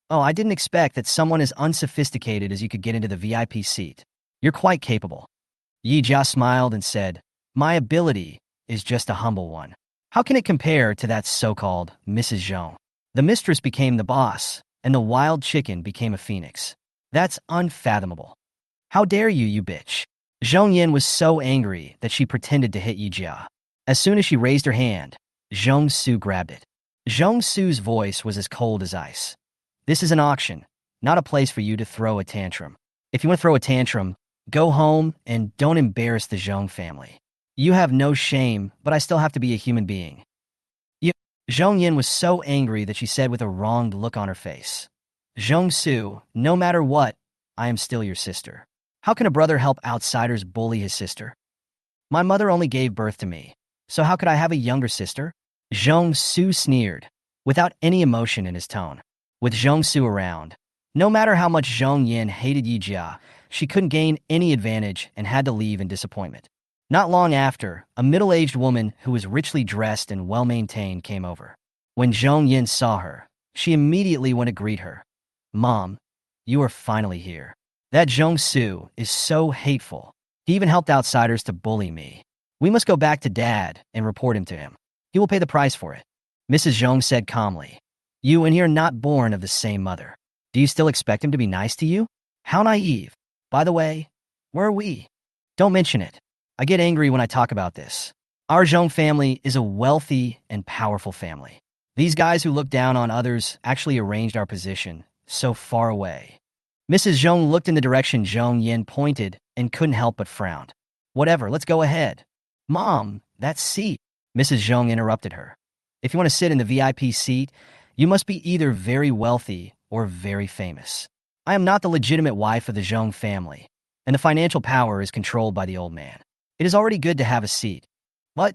"Oh, I didn't expect that someone as unsophisticated as you could get into the VIP seat. You're quite capable." Yi Jia smiled and said, "My ability is just a humble one. How can it compare to that so-called Mrs. Zhong? The mistress became the boss, and the wild chicken became a phoenix. That's unfathomable. How dare you, you bitch?" Yin was so angry that she pretended to hit Yi Jia. As soon as she raised her hand, Su grabbed it. Su's voice was as cold as ice. "This is an auction, not a place for you to throw a tantrum. If you want to throw a tantrum, go home and don't embarrass the Xiaoyong family. You have no shame, but I still have to be a human being." Yin was so angry that she said with a wronged look on her face, "Su, no matter what, I am still your sister. How can a brother help outsiders bully his sister? My mother only gave birth to me, so how could I have a younger sister?" Su sneered, without any emotion in his tone. With Su around, no matter how much Yin hated Yi Jia, she couldn't gain any advantage and had to leave in disappointment. Not long after, a middle-aged woman who was richly dressed and well-maintained came over. When Yin saw her, she immediately went to greet her. "Mom, you are finally here. That Su is so hateful. He even helped outsiders to bully me. We must go back to Dad and report him to him. He will pay the price for it." Mrs. Zhong said calmly, "You and he are not born of the same mother. Do you still expect him to be nice to you? How naive. By the way, where are we? Don't mention it. I get angry when I talk about this. Our Zhong family is a wealthy and powerful family. These guys who look down on others actually arranged our position so far away." Mrs. Zhong looked in the direction Yin pointed and couldn't help but frown. "Whatever, let's go ahead." "Mom, that seat." Mrs. Zhong interrupted her. "If you want to sit in the VIP seat, you must be either very wealthy or very famous. I am not the legitimate wife of the Zhong family, and the financial power is controlled by the old man. It is already good to have a seat. But,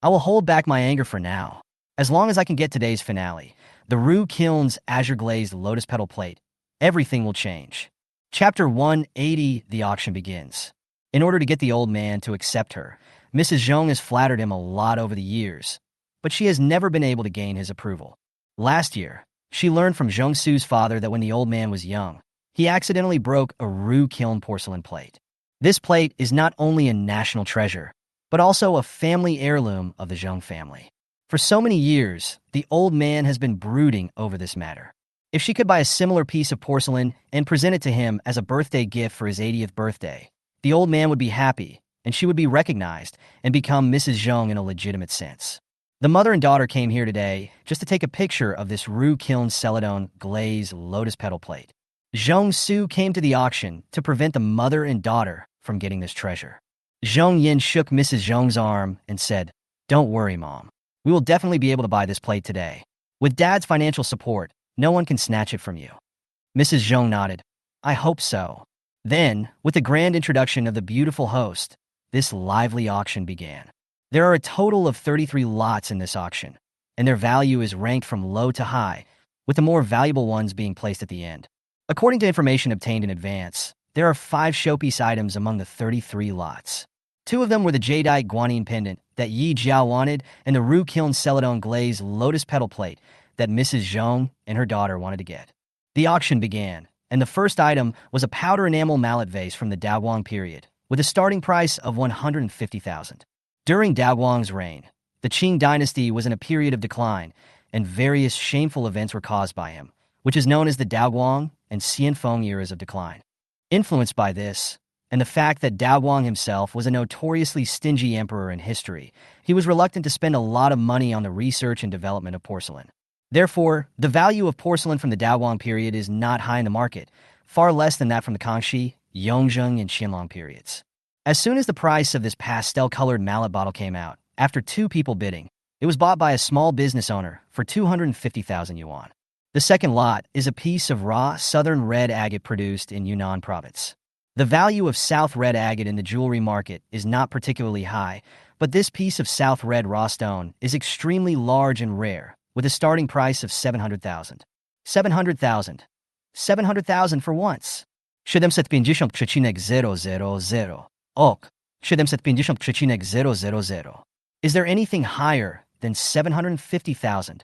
I will hold back my anger for now. As long as I can get today's finale, the Rue Kiln's azure glazed lotus petal plate, everything will change." Chapter 180, The Auction Begins. In order to get the old man to accept her, Mrs. Xiaoyong has flattered him a lot over the years, but she has never been able to gain his approval. Last year, she learned from Zhong Su's father that when the old man was young, he accidentally broke a roux kiln porcelain plate. This plate is not only a national treasure, but also a family heirloom of the Xiaoyong family. For so many years, the old man has been brooding over this matter. If she could buy a similar piece of porcelain and present it to him as a birthday gift for his 80th birthday, the old man would be happy, and she would be recognized and become Mrs. Xiaoyong in a legitimate sense. The mother and daughter came here today just to take a picture of this roux kiln celadon glaze lotus petal plate. Zhong Su came to the auction to prevent the mother and daughter from getting this treasure. Zhong Yin shook Mrs. Zhong's arm and said, "Don't worry, Mom. We will definitely be able to buy this plate today. With Dad's financial support, no one can snatch it from you." Mrs. Zhong nodded. "I hope so." Then, with the grand introduction of the beautiful host, this lively auction began. There are a total of 33 lots in this auction, and their value is ranked from low to high, with the more valuable ones being placed at the end. According to information obtained in advance, there are 5 showpiece items among the 33 lots. 2 of them were the jadeite guanine pendant that Yi Jiao wanted and the roux kiln celadon glaze lotus petal plate that Mrs. Zhong and her daughter wanted to get. The auction began, and the first item was a powder enamel mallet vase from the Daguang period, with a starting price of 150,000. During Daguang's reign, the Qing dynasty was in a period of decline, and various shameful events were caused by him, which is known as the Daguang and Xianfeng eras of decline. Influenced by this, and the fact that Daguang himself was a notoriously stingy emperor in history, he was reluctant to spend a lot of money on the research and development of porcelain. Therefore, the value of porcelain from the Daguang period is not high in the market, far less than that from the Kangxi, Yongzheng, and Qianlong periods. As soon as the price of this pastel-colored mallet bottle came out, after 2 people bidding, it was bought by a small business owner for 250,000 yuan. The second lot is a piece of raw southern red agate produced in Yunnan province. The value of South red agate in the jewelry market is not particularly high, but this piece of South red raw stone is extremely large and rare, with a starting price of 700,000. 700,000. 700,000 for once. 750,000. Ok. 750,000. Is there anything higher than 750,000?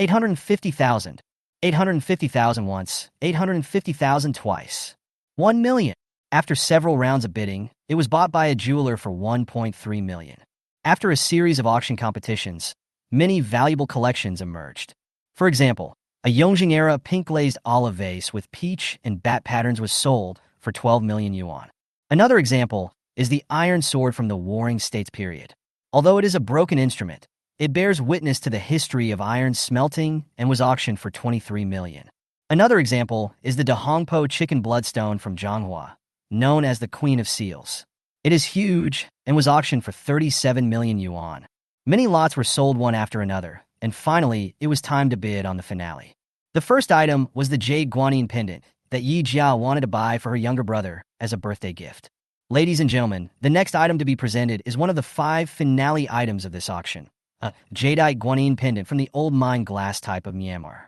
850,000. 850,000 once. 850,000 twice. 1 million. After several rounds of bidding, it was bought by a jeweler for 1.3 million. After a series of auction competitions, many valuable collections emerged. For example, a Yongjing-era pink-glazed olive vase with peach and bat patterns was sold for 12 million yuan. Another example is the iron sword from the Warring States period. Although it is a broken instrument, it bears witness to the history of iron smelting and was auctioned for 23 million. Another example is the Dahongpo chicken bloodstone from Zhanghua, known as the Queen of Seals. It is huge and was auctioned for 37 million yuan. Many lots were sold one after another, and finally, it was time to bid on the finale. The first item was the jade guanine pendant that Yi Jiao wanted to buy for her younger brother as a birthday gift. Ladies and gentlemen, the next item to be presented is one of the 5 finale items of this auction, a jadeite guanine pendant from the old mine glass type of Myanmar.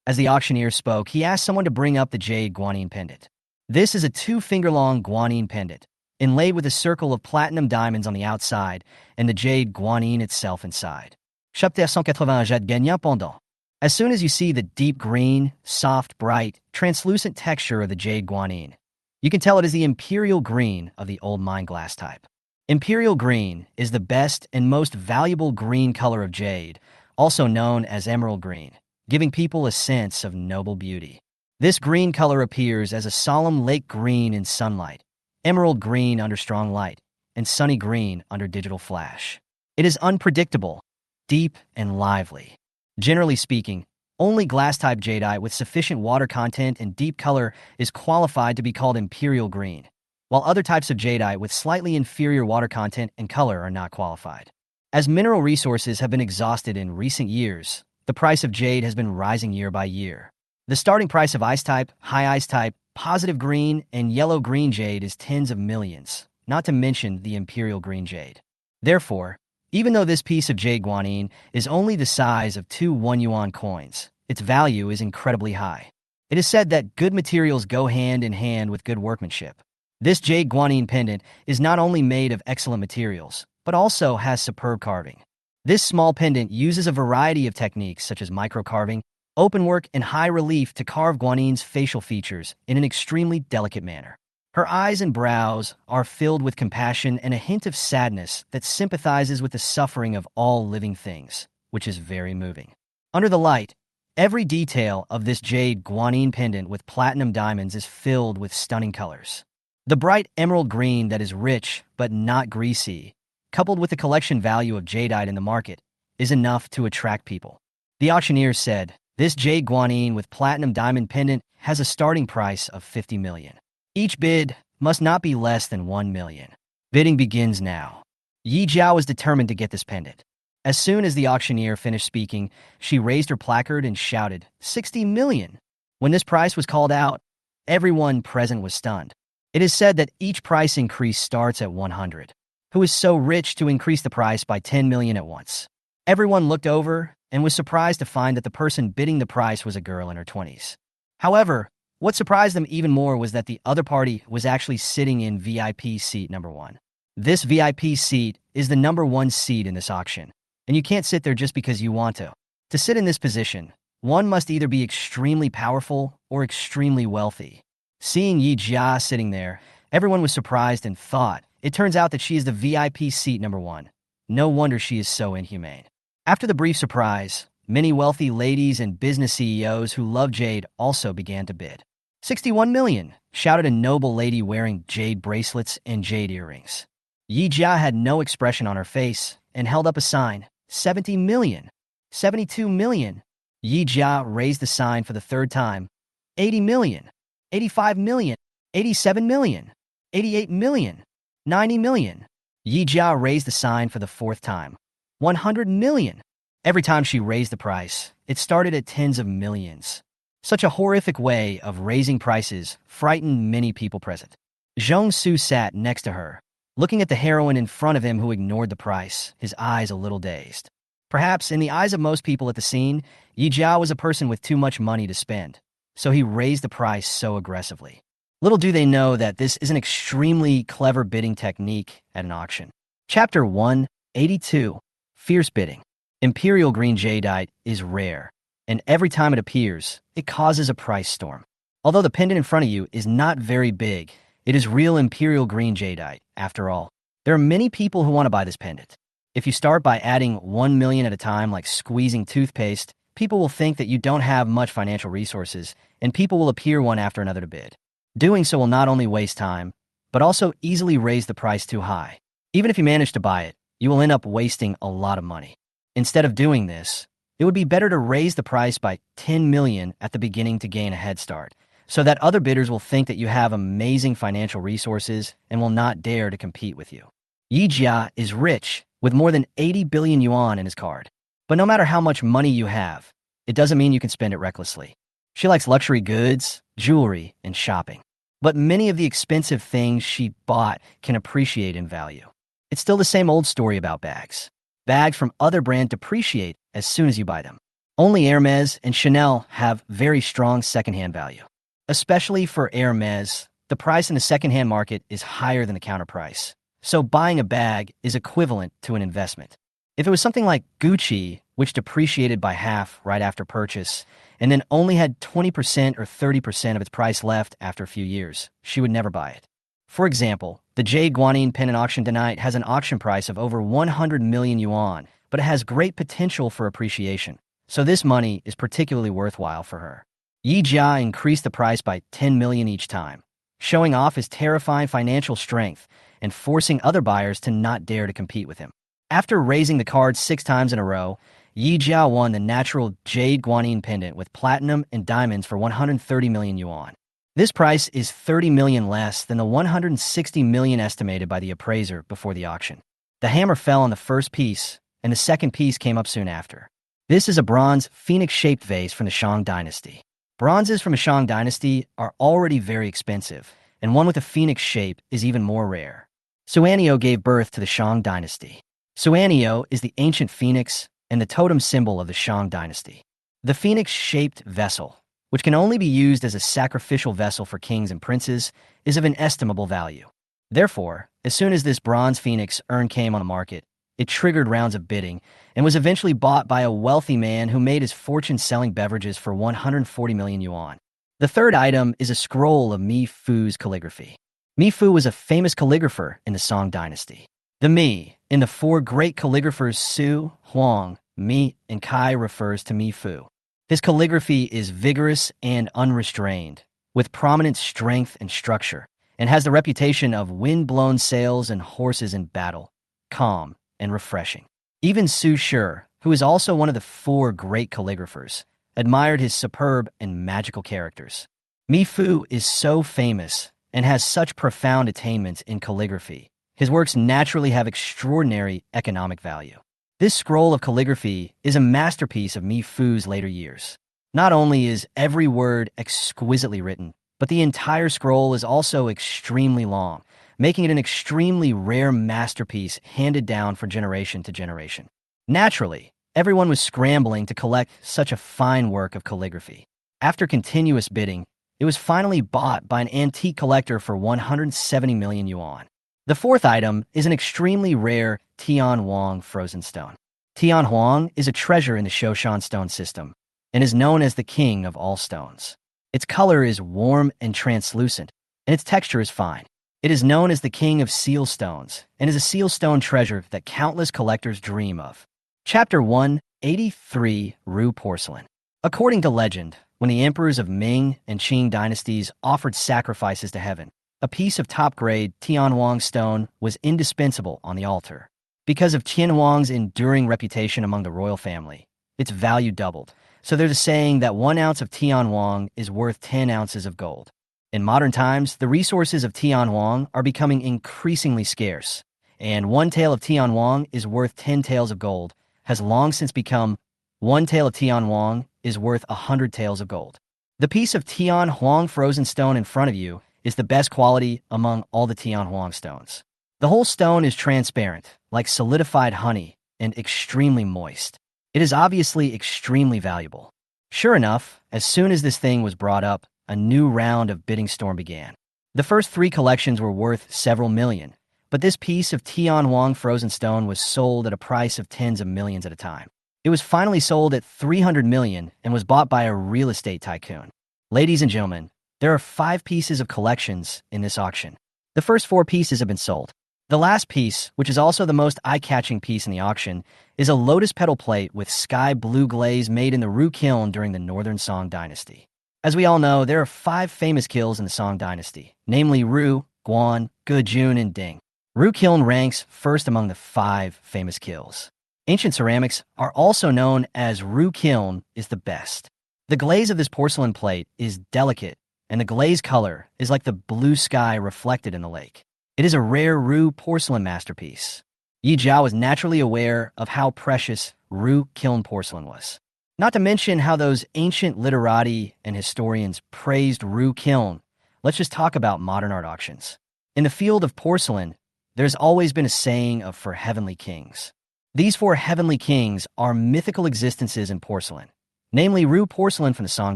As the auctioneer spoke, he asked someone to bring up the jade guanine pendant. This is a 2-finger-long guanine pendant, inlaid with a circle of platinum diamonds on the outside and the jade guanine itself inside. Chapter 187 gagnant pendant. As soon as you see the deep green, soft, bright, translucent texture of the jade guanine, you can tell it is the imperial green of the old mine glass type. Imperial green is the best and most valuable green color of jade, also known as emerald green, giving people a sense of noble beauty. This green color appears as a solemn lake green in sunlight, emerald green under strong light, and sunny green under digital flash. It is unpredictable, deep, and lively. Generally speaking, only glass-type jadeite with sufficient water content and deep color is qualified to be called imperial green, while other types of jadeite with slightly inferior water content and color are not qualified. As mineral resources have been exhausted in recent years, the price of jade has been rising year by year. The starting price of ice-type, high ice-type, positive green, and yellow-green jade is tens of millions, not to mention the imperial green jade. Therefore, even though this piece of jade guanine is only the size of 2 1-yuan coins, its value is incredibly high. It is said that good materials go hand in hand with good workmanship. This jade guanine pendant is not only made of excellent materials, but also has superb carving. This small pendant uses a variety of techniques such as microcarving, open work, and high relief to carve guanine's facial features in an extremely delicate manner. Her eyes and brows are filled with compassion and a hint of sadness that sympathizes with the suffering of all living things, which is very moving. Under the light, every detail of this jade guanine pendant with platinum diamonds is filled with stunning colors. The bright emerald green that is rich but not greasy, coupled with the collection value of jadeite in the market, is enough to attract people. The auctioneer said, "This jade guanine with platinum diamond pendant has a starting price of 50 million. Each bid must not be less than 1 million. Bidding begins now." Yi Jiao was determined to get this pendant. As soon as the auctioneer finished speaking, she raised her placard and shouted, 60 million! When this price was called out, everyone present was stunned. It is said that each price increase starts at 100. Who is so rich to increase the price by 10 million at once? Everyone looked over and was surprised to find that the person bidding the price was a girl in her 20s. However, what surprised them even more was that the other party was actually sitting in VIP seat number 1. This VIP seat is the number 1 seat in this auction, and you can't sit there just because you want to. To sit in this position, one must either be extremely powerful or extremely wealthy. Seeing Yi Jia sitting there, everyone was surprised and thought, it turns out that she is the VIP seat number 1. No wonder she is so inhumane. After the brief surprise, many wealthy ladies and business CEOs who love jade also began to bid. 61 million, shouted a noble lady wearing jade bracelets and jade earrings. Yi Jia had no expression on her face and held up a sign, 70 million, 72 million. Yi Jia raised the sign for the third time, 80 million, 85 million, 87 million, 88 million, 90 million. Yi Jia raised the sign for the fourth time, 100 million. Every time she raised the price, it started at tens of millions. Such a horrific way of raising prices frightened many people present. Zhong Su sat next to her, looking at the heroine in front of him who ignored the price, his eyes a little dazed. Perhaps in the eyes of most people at the scene, Yi Jiao was a person with too much money to spend, so he raised the price so aggressively. Little do they know that this is an extremely clever bidding technique at an auction. Chapter 182, Fierce Bidding. Imperial green jadeite is rare, and every time it appears, it causes a price storm. Although the pendant in front of you is not very big, it is real imperial green jadeite, after all. There are many people who want to buy this pendant. If you start by adding 1 million at a time like squeezing toothpaste, people will think that you don't have much financial resources, and people will appear one after another to bid. Doing so will not only waste time, but also easily raise the price too high. Even if you manage to buy it, you will end up wasting a lot of money. Instead of doing this, it would be better to raise the price by 10 million at the beginning to gain a head start, so that other bidders will think that you have amazing financial resources and will not dare to compete with you. Yi Jia is rich, with more than 80 billion yuan in his card. But no matter how much money you have, it doesn't mean you can spend it recklessly. She likes luxury goods, jewelry, and shopping. But many of the expensive things she bought can appreciate in value. It's still the same old story about bags. Bags from other brands depreciate as soon as you buy them. Only Hermes and Chanel have very strong secondhand value. Especially for Hermes, the price in the secondhand market is higher than the counter price. So buying a bag is equivalent to an investment. If it was something like Gucci, which depreciated by half right after purchase, and then only had 20% or 30% of its price left after a few years, she would never buy it. For example, the jade guanine pendant auction tonight has an auction price of over 100 million yuan, but it has great potential for appreciation, so this money is particularly worthwhile for her. Yi Jia increased the price by 10 million each time, showing off his terrifying financial strength and forcing other buyers to not dare to compete with him. After raising the card 6 times in a row, Yi Jia won the natural jade guanine pendant with platinum and diamonds for 130 million yuan. This price is 30 million less than the 160 million estimated by the appraiser before the auction. The hammer fell on the first piece, and the second piece came up soon after. This is a bronze phoenix-shaped vase from the Shang dynasty. Bronzes from the Shang dynasty are already very expensive, and one with a phoenix shape is even more rare. Xiaoyong gave birth to the Shang dynasty. Xiaoyong is the ancient phoenix and the totem symbol of the Shang dynasty. The phoenix-shaped vessel, which can only be used as a sacrificial vessel for kings and princes, is of inestimable value. Therefore, as soon as this bronze phoenix urn came on the market, it triggered rounds of bidding and was eventually bought by a wealthy man who made his fortune selling beverages for 140 million yuan. The third item is a scroll of Mi Fu's calligraphy. Mi Fu was a famous calligrapher in the Song dynasty. The Mi in the four great calligraphers Su, Huang, Mi, and Kai refers to Mi Fu. His calligraphy is vigorous and unrestrained, with prominent strength and structure, and has the reputation of wind-blown sails and horses in battle, calm and refreshing. Even Su Shi, who is also one of the four great calligraphers, admired his superb and magical characters. Mi Fu is so famous and has such profound attainments in calligraphy. His works naturally have extraordinary economic value. This scroll of calligraphy is a masterpiece of Mi Fu's later years. Not only is every word exquisitely written, but the entire scroll is also extremely long, making it an extremely rare masterpiece handed down from generation to generation. Naturally, everyone was scrambling to collect such a fine work of calligraphy. After continuous bidding, it was finally bought by an antique collector for 170 million yuan. The fourth item is an extremely rare Tianhuang frozen stone. Tianhuang is a treasure in the Shoshan stone system and is known as the king of all stones. Its color is warm and translucent, and its texture is fine. It is known as the king of seal stones and is a seal stone treasure that countless collectors dream of. Chapter 183 Ru Porcelain. According to legend, when the emperors of Ming and Qing dynasties offered sacrifices to heaven, a piece of top-grade Tianhuang stone was indispensable on the altar. Because of Tianhuang's enduring reputation among the royal family, its value doubled. So there's a saying that 1 ounce of Tianhuang is worth 10 ounces of gold. In modern times, the resources of Tianhuang are becoming increasingly scarce, and 1 tael of Tianhuang is worth 10 taels of gold has long since become 1 tael of Tianhuang is worth 100 taels of gold. The piece of Tianhuang frozen stone in front of you is the best quality among all the Tianhuang stones. The whole stone is transparent, like solidified honey, and extremely moist. It is obviously extremely valuable. Sure enough, as soon as this thing was brought up, a new round of bidding storm began. The first 3 collections were worth several million, but this piece of Tianhuang frozen stone was sold at a price of tens of millions at a time. It was finally sold at 300 million and was bought by a real estate tycoon. Ladies and gentlemen, there are 5 pieces of collections in this auction. The first 4 pieces have been sold. The last piece, which is also the most eye-catching piece in the auction, is a lotus petal plate with sky blue glaze made in the Ru kiln during the Northern Song dynasty. As we all know, there are 5 famous kilns in the Song dynasty, namely Ru, Guan, Gejun, and Ding. Ru kiln ranks first among the 5 famous kilns. Ancient ceramics are also known as Ru kiln is the best. The glaze of this porcelain plate is delicate, and the glaze color is like the blue sky reflected in the lake. It is a rare Ru porcelain masterpiece. Yi Jiao was naturally aware of how precious Ru kiln porcelain was. Not to mention how those ancient literati and historians praised Ru kiln. Let's just talk about modern art auctions. In the field of porcelain, there's always been a saying of 4 heavenly kings. These 4 heavenly kings are mythical existences in porcelain, namely Ru porcelain from the Song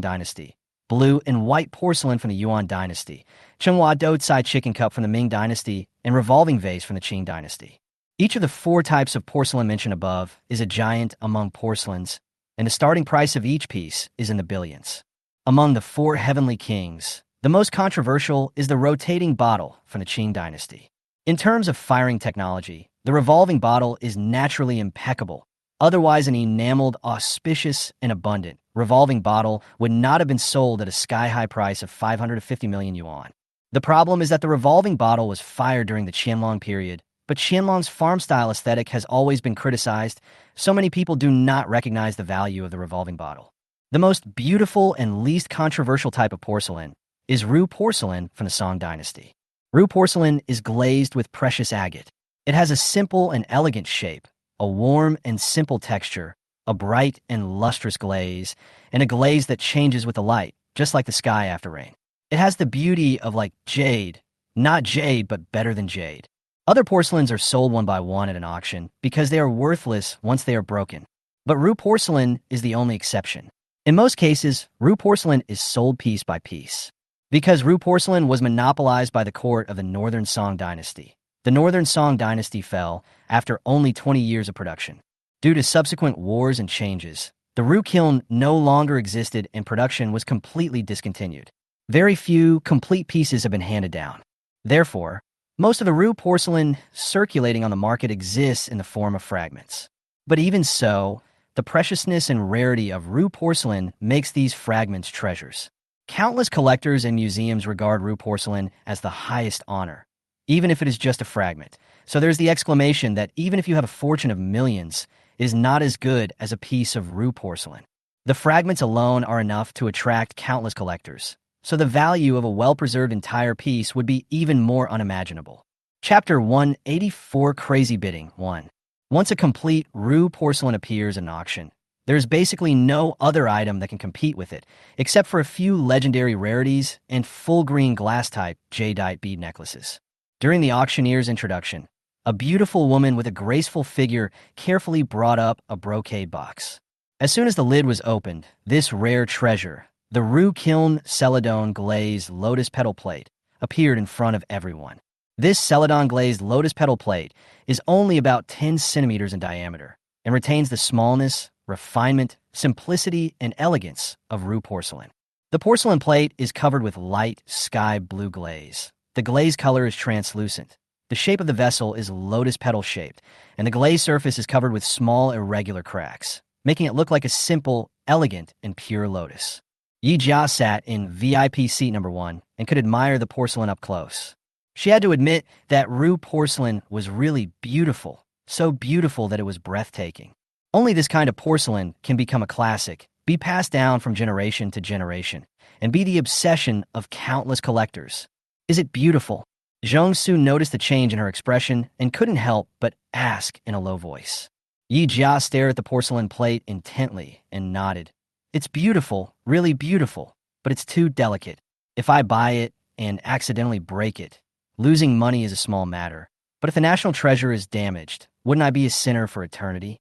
dynasty, blue and white porcelain from the Yuan dynasty, Chenghua Doucai chicken cup from the Ming dynasty, and revolving vase from the Qing dynasty. Each of the 4 types of porcelain mentioned above is a giant among porcelains, and the starting price of each piece is in the billions. Among the 4 heavenly kings, the most controversial is the rotating bottle from the Qing dynasty. In terms of firing technology, the revolving bottle is naturally impeccable. Otherwise, an enameled, auspicious, and abundant revolving bottle would not have been sold at a sky-high price of 550 million yuan. The problem is that the revolving bottle was fired during the Qianlong period, but Qianlong's farm-style aesthetic has always been criticized, so many people do not recognize the value of the revolving bottle. The most beautiful and least controversial type of porcelain is Ru porcelain from the Song dynasty. Ru porcelain is glazed with precious agate. It has a simple and elegant shape, a warm and simple texture, a bright and lustrous glaze, and a glaze that changes with the light, just like the sky after rain. It has the beauty of like jade, not jade, but better than jade. Other porcelains are sold one by one at an auction because they are worthless once they are broken. But Ru porcelain is the only exception. In most cases, Ru porcelain is sold piece by piece. Because Ru porcelain was monopolized by the court of the Northern Song dynasty. The Northern Song dynasty fell after only 20 years of production. Due to subsequent wars and changes, the Ru kiln no longer existed and production was completely discontinued. Very few complete pieces have been handed down. Therefore, most of the Ru porcelain circulating on the market exists in the form of fragments. But even so, the preciousness and rarity of Ru porcelain makes these fragments treasures. Countless collectors and museums regard Ru porcelain as the highest honor, even if it is just a fragment. So there's the exclamation that even if you have a fortune of millions, it is not as good as a piece of Ru porcelain. The fragments alone are enough to attract countless collectors, so the value of a well-preserved entire piece would be even more unimaginable. Chapter 184 Crazy Bidding 1. Once a complete Ru porcelain appears in an auction, there's basically no other item that can compete with it, except for a few legendary rarities and full-green glass-type jadeite bead necklaces. During the auctioneer's introduction, a beautiful woman with a graceful figure carefully brought up a brocade box. As soon as the lid was opened, this rare treasure, the Ru kiln celadon glazed lotus petal plate, appeared in front of everyone. This celadon glazed lotus petal plate is only about 10 centimeters in diameter and retains the smallness, refinement, simplicity, and elegance of Ru porcelain. The porcelain plate is covered with light sky blue glaze. The glaze color is translucent. The shape of the vessel is lotus petal shaped, and the glaze surface is covered with small irregular cracks, making it look like a simple, elegant, and pure lotus. Yi Jia sat in VIP seat number 1 and could admire the porcelain up close. She had to admit that Ru porcelain was really beautiful, so beautiful that it was breathtaking. Only this kind of porcelain can become a classic, be passed down from generation to generation, and be the obsession of countless collectors. Is it beautiful? Zhong Su noticed the change in her expression and couldn't help but ask in a low voice. Yi Jia stared at the porcelain plate intently and nodded. It's beautiful, really beautiful, but it's too delicate. If I buy it and accidentally break it, losing money is a small matter. But if the national treasure is damaged, wouldn't I be a sinner for eternity?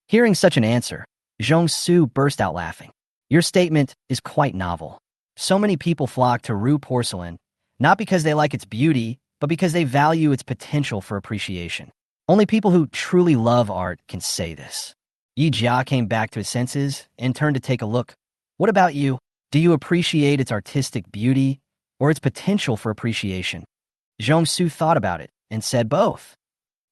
Hearing such an answer, Zhong Su burst out laughing. Your statement is quite novel. So many people flock to Ru porcelain, not because they like its beauty, but because they value its potential for appreciation. Only people who truly love art can say this. Yi Jia came back to his senses and turned to take a look. What about you? Do you appreciate its artistic beauty or its potential for appreciation? Zhong Su thought about it and said both.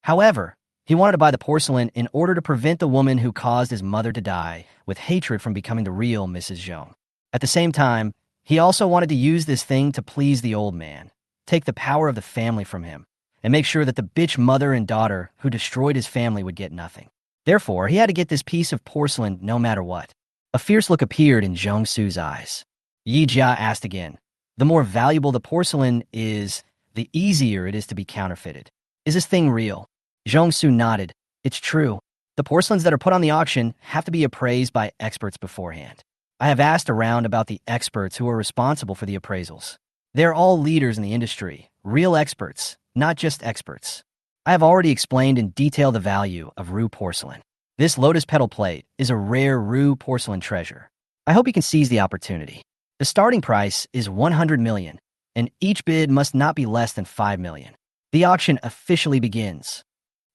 However, he wanted to buy the porcelain in order to prevent the woman who caused his mother to die with hatred from becoming the real Mrs. Zhong. At the same time, he also wanted to use this thing to please the old man, take the power of the family from him, and make sure that the bitch mother and daughter who destroyed his family would get nothing. Therefore, he had to get this piece of porcelain no matter what. A fierce look appeared in Zhong Su's eyes. Yi Jia asked again, the more valuable the porcelain is, the easier it is to be counterfeited. Is this thing real? Zhong Su nodded. It's true. The porcelains that are put on the auction have to be appraised by experts beforehand. I have asked around about the experts who are responsible for the appraisals. They're all leaders in the industry, real experts, not just experts. I have already explained in detail the value of Ru porcelain. This lotus petal plate is a rare Ru porcelain treasure. I hope you can seize the opportunity. The starting price is 100 million, and each bid must not be less than 5 million. The auction officially begins.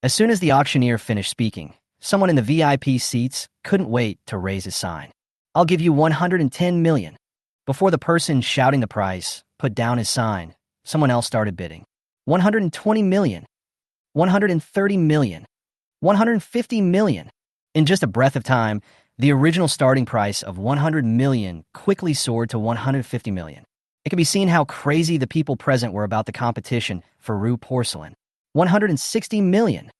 As soon as the auctioneer finished speaking, someone in the VIP seats couldn't wait to raise his sign. I'll give you 110 million. Before the person shouting the price put down his sign, someone else started bidding. 120 million. 130 million. 150 million. In just a breath of time, the original starting price of 100 million quickly soared to 150 million. It can be seen how crazy the people present were about the competition for Ru porcelain. 160 million.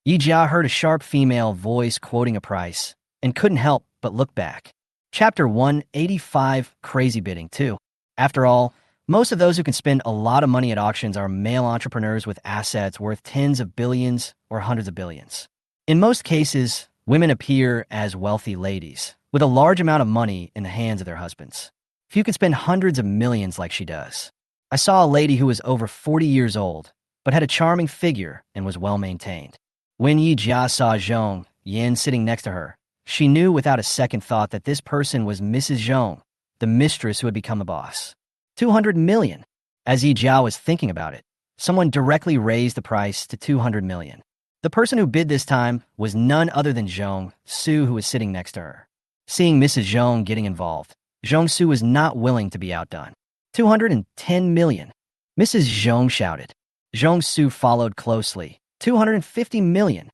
Yi Jia heard a sharp female voice quoting a price and couldn't help but look back. Chapter 185 Crazy Bidding 2. After all, most of those who can spend a lot of money at auctions are male entrepreneurs with assets worth tens of billions or hundreds of billions. In most cases, women appear as wealthy ladies with a large amount of money in the hands of their husbands. Few can spend hundreds of millions like she does. I saw a lady who was over 40 years old, but had a charming figure and was well maintained. When Yi Jia saw Zhong Yin sitting next to her, She knew without a second thought that this person was Mrs. Zhong, the mistress who had become a boss. 200 million. As Yi Jiao was thinking about it, someone directly raised the price to 200 million. The person who bid this time was none other than Zhong Su, who was sitting next to her. Seeing Mrs. Zhong getting involved, Zhong Su was not willing to be outdone. 210 million. Mrs. Zhong shouted. Zhong Su followed closely. 250 million.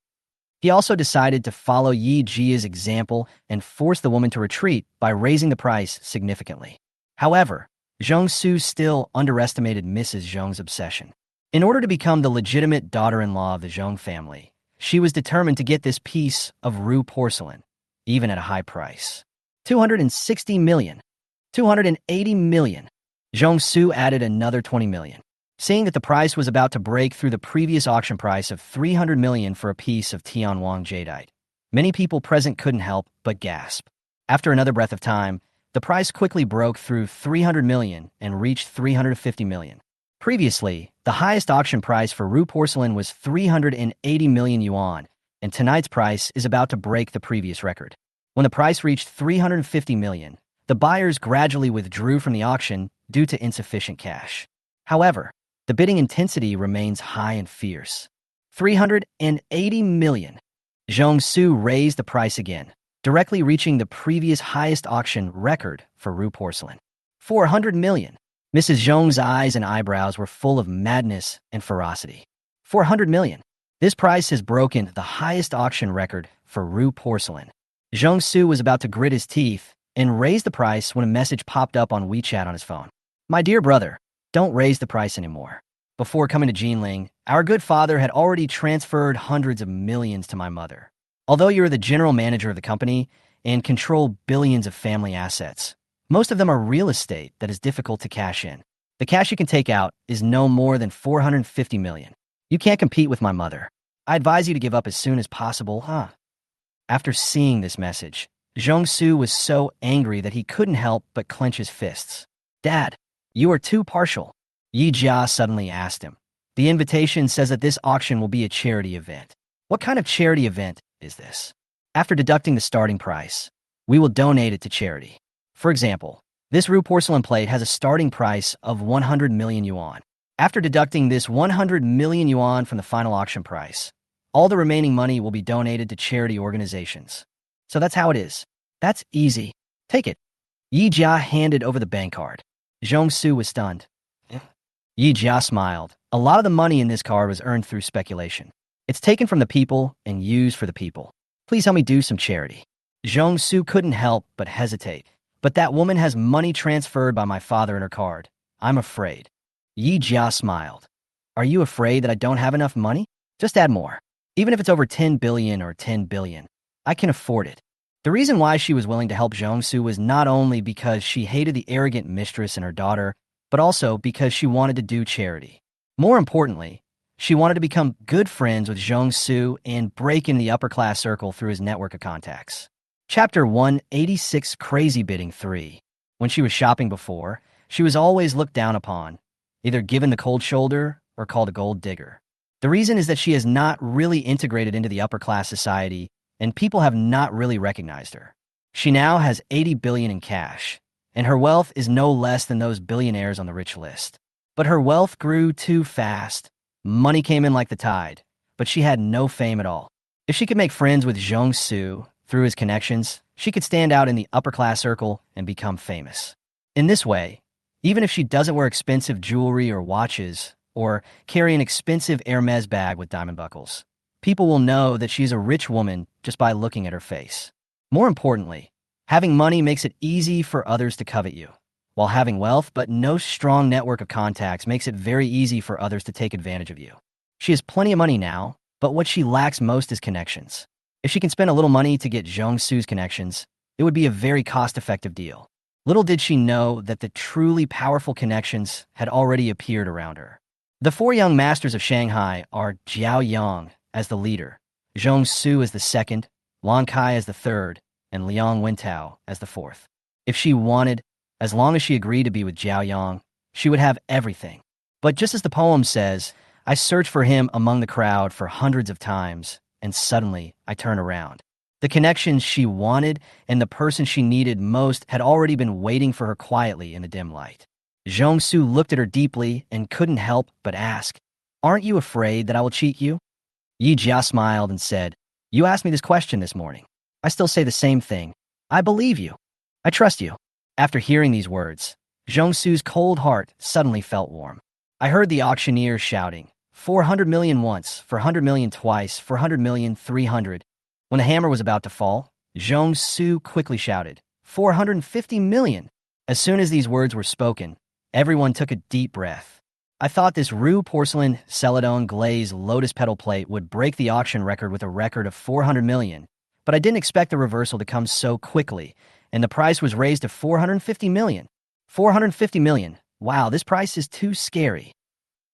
He also decided to follow Yi Jia's example and force the woman to retreat by raising the price significantly. However, Zhong Su still underestimated Mrs. Zhong's obsession. In order to become the legitimate daughter-in-law of the Zhong family, she was determined to get this piece of Ru porcelain, even at a high price. 260 million. 280 million. Zhong Su added another 20 million. Seeing that the price was about to break through the previous auction price of 300 million for a piece of Tianwang jadeite, many people present couldn't help but gasp. After another breath of time, the price quickly broke through 300 million and reached 350 million. Previously, the highest auction price for Ru porcelain was 380 million yuan, and tonight's price is about to break the previous record. When the price reached 350 million, the buyers gradually withdrew from the auction due to insufficient cash. However, the bidding intensity remains high and fierce. 380 million. Zhong Su raised the price again, directly reaching the previous highest auction record for Ru porcelain. 400 million. Mrs. Zhong's eyes and eyebrows were full of madness and ferocity. 400 million. This price has broken the highest auction record for Ru porcelain. Zhong Su was about to grit his teeth and raise the price when a message popped up on WeChat on his phone. My dear brother, don't raise the price anymore. Before coming to Jinling, our good father had already transferred hundreds of millions to my mother. Although you are the general manager of the company and control billions of family assets, most of them are real estate that is difficult to cash in. The cash you can take out is no more than 450 million. You can't compete with my mother. I advise you to give up as soon as possible, huh? After seeing this message, Zhong Su was so angry that he couldn't help but clench his fists. Dad, you are too partial. Yi Jia suddenly asked him. The invitation says that this auction will be a charity event. What kind of charity event is this? After deducting the starting price, we will donate it to charity. For example, this Ru porcelain plate has a starting price of 100 million yuan. After deducting this 100 million yuan from the final auction price, all the remaining money will be donated to charity organizations. So that's how it is. That's easy. Take it. Yi Jia handed over the bank card. Zhong Su was stunned. Yi Jia smiled. A lot of the money in this card was earned through speculation. It's taken from the people and used for the people. Please help me do some charity. Zhong Su couldn't help but hesitate. But that woman has money transferred by my father in her card. I'm afraid. Yi Jia smiled. Are you afraid that I don't have enough money? Just add more. Even if it's over 10 billion or 10 billion, I can afford it. The reason why she was willing to help Zhong Su was not only because she hated the arrogant mistress and her daughter, but also because she wanted to do charity. More importantly, she wanted to become good friends with Zhong Su and break in the upper-class circle through his network of contacts. Chapter 186 Crazy Bidding 3. When she was shopping before, she was always looked down upon, either given the cold shoulder or called a gold digger. The reason is that she has not really integrated into the upper-class society, and people have not really recognized her. She now has 80 billion in cash, and her wealth is no less than those billionaires on the rich list. But her wealth grew too fast. Money came in like the tide, but she had no fame at all. If she could make friends with Zhong Su through his connections, she could stand out in the upper-class circle and become famous. In this way, even if she doesn't wear expensive jewelry or watches, or carry an expensive Hermes bag with diamond buckles, people will know that she's a rich woman just by looking at her face. More importantly, having money makes it easy for others to covet you, while having wealth but no strong network of contacts makes it very easy for others to take advantage of you. She has plenty of money now, but what she lacks most is connections. If she can spend a little money to get Zhong Su's connections, it would be a very cost-effective deal. Little did she know that the truly powerful connections had already appeared around her. The four young masters of Shanghai are Xiaoyong as the leader, Zhong Su as the second, Lan Kai as the third, and Liang Wentao as the fourth. If she wanted, as long as she agreed to be with Xiaoyong, she would have everything. But just as the poem says, I searched for him among the crowd for hundreds of times, and suddenly I turn around. The connections she wanted and the person she needed most had already been waiting for her quietly in the dim light. Zhongsu looked at her deeply and couldn't help but ask, "Aren't you afraid that I will cheat you?" Yi Jia smiled and said, "You asked me this question this morning. I still say the same thing. I believe you. I trust you." After hearing these words, Zhongsu's cold heart suddenly felt warm. I heard the auctioneer shouting, 400 million once, 400 million twice, 400 million 300. When the hammer was about to fall, Zhongsu quickly shouted, 450 million. As soon as these words were spoken, everyone took a deep breath. I thought this Rue porcelain celadon glaze lotus petal plate would break the auction record with a record of 400 million, but I didn't expect the reversal to come so quickly, and the price was raised to 450 million. 450 million. Wow, this price is too scary.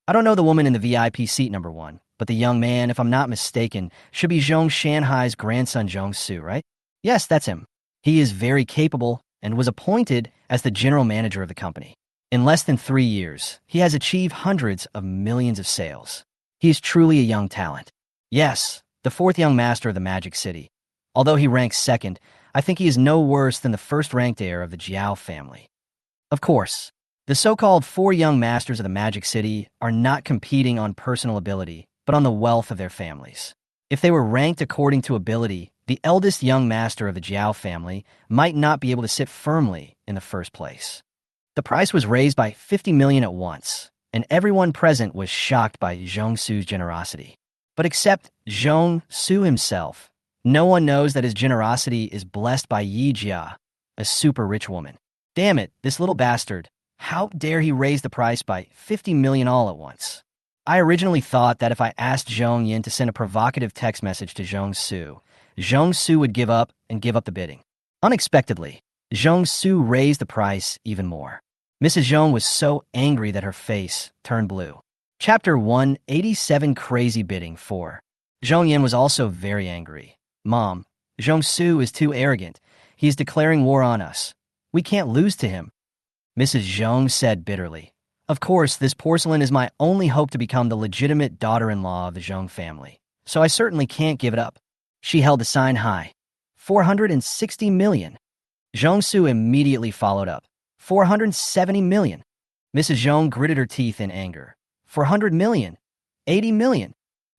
I don't know the woman in the VIP seat number 1, but the young man, if I'm not mistaken, should be Zhong Shanghai's grandson Zhongsu, right? Yes, that's him. He is very capable and was appointed as the general manager of the company. In less than 3 years, he has achieved hundreds of millions of sales. He is truly a young talent. Yes, the 4th young master of the Magic City. Although he ranks 2nd, I think he is no worse than the 1st-ranked heir of the Jiao family. Of course, the so-called 4 young masters of the Magic City are not competing on personal ability, but on the wealth of their families. If they were ranked according to ability, the eldest young master of the Jiao family might not be able to sit firmly in the first place. The price was raised by 50 million at once, and everyone present was shocked by Zhongsu's generosity. But except Zhongsu himself, no one knows that his generosity is blessed by Yi Jia, a super rich woman. Damn it, this little bastard. How dare he raise the price by 50 million all at once? I originally thought that if I asked Zhong Yin to send a provocative text message to Zhongsu would give up the bidding. Unexpectedly, Zhongsu raised the price even more. Mrs. Zhong was so angry that her face turned blue. Chapter 187 Crazy Bidding 4. Zhong Yin was also very angry. Mom, Zhongsu is too arrogant. He is declaring war on us. We can't lose to him. Mrs. Zhong said bitterly. Of course, this porcelain is my only hope to become the legitimate daughter-in-law of the Zhong family, so I certainly can't give it up. She held the sign high. 460 million. Zhongsu immediately followed up. 470 million. Mrs. Zhong gritted her teeth in anger. 400 million. 80 million.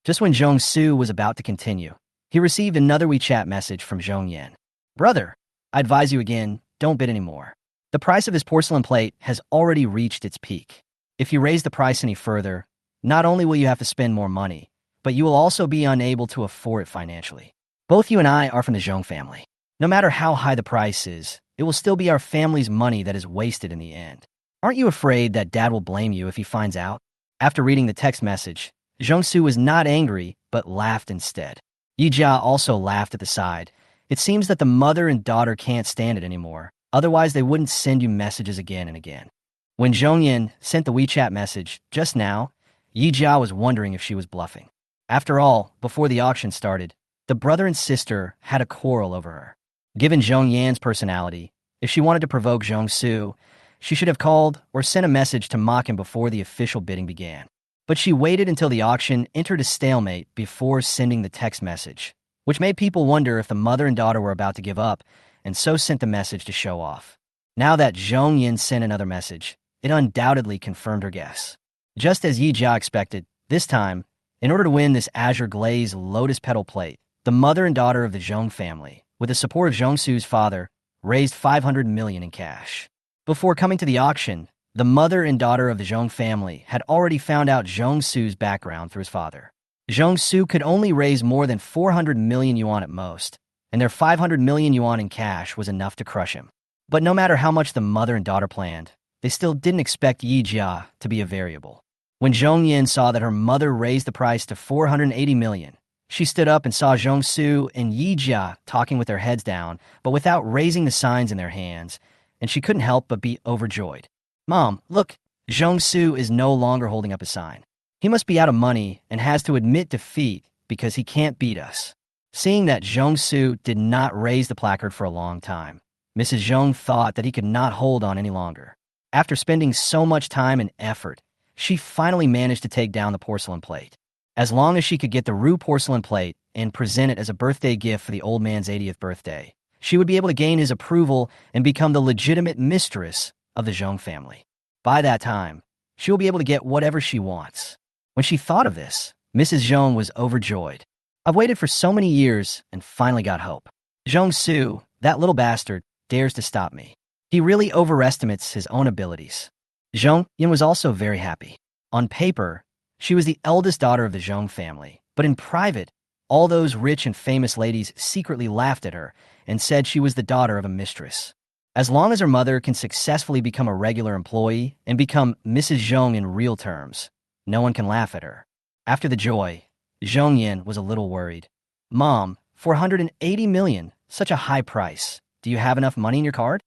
Just when Zhongsu was about to continue, he received another WeChat message from Zhong Yan. Brother, I advise you again, don't bid anymore. The price of this porcelain plate has already reached its peak. If you raise the price any further, not only will you have to spend more money, but you will also be unable to afford it financially. Both you and I are from the Zhong family. No matter how high the price is, it will still be our family's money that is wasted in the end. Aren't you afraid that Dad will blame you if he finds out? After reading the text message, Zhongsu was not angry, but laughed instead. Yi Jia also laughed at the side. It seems that the mother and daughter can't stand it anymore. Otherwise, they wouldn't send you messages again and again. When Zhong Yin sent the WeChat message just now, Yi Jia was wondering if she was bluffing. After all, before the auction started, the brother and sister had a quarrel over her. Given Zhong Yan's personality, if she wanted to provoke Zhongsu, she should have called or sent a message to mock him before the official bidding began. But she waited until the auction entered a stalemate before sending the text message, which made people wonder if the mother and daughter were about to give up, and so sent the message to show off. Now that Zhong Yin sent another message, it undoubtedly confirmed her guess. Just as Yi Jia expected, this time, in order to win this azure glaze lotus petal plate, the mother and daughter of the Zhong family, with the support of Zhongsu's father, raised 500 million in cash. Before coming to the auction, the mother and daughter of the Zhong family had already found out Zhongsu's background through his father. Zhongsu could only raise more than 400 million yuan at most, and their 500 million yuan in cash was enough to crush him. But no matter how much the mother and daughter planned, they still didn't expect Yi Jia to be a variable. When Zhong Yin saw that her mother raised the price to 480 million, she stood up and saw Zhongsu and Yi Jia talking with their heads down, but without raising the signs in their hands, and she couldn't help but be overjoyed. Mom, look, Zhongsu is no longer holding up a sign. He must be out of money and has to admit defeat because he can't beat us. Seeing that Zhongsu did not raise the placard for a long time, Mrs. Zhong thought that he could not hold on any longer. After spending so much time and effort, she finally managed to take down the porcelain plate. As long as she could get the Rue porcelain plate, and present it as a birthday gift for the old man's 80th birthday. She would be able to gain his approval and become the legitimate mistress of the Xiaoyong family. By that time, she will be able to get whatever she wants. When she thought of this, Mrs. Xiaoyong was overjoyed. I've waited for so many years and finally got hope. Xiaoyong Su, that little bastard, dares to stop me. He really overestimates his own abilities. Xiaoyong was also very happy. On paper, she was the eldest daughter of the Xiaoyong family, but in private, all those rich and famous ladies secretly laughed at her and said she was the daughter of a mistress. As long as her mother can successfully become a regular employee and become Mrs. Xiaoyong in real terms, no one can laugh at her. After the joy, Xiaoyong was a little worried. Mom, 480 million, such a high price. Do you have enough money in your card?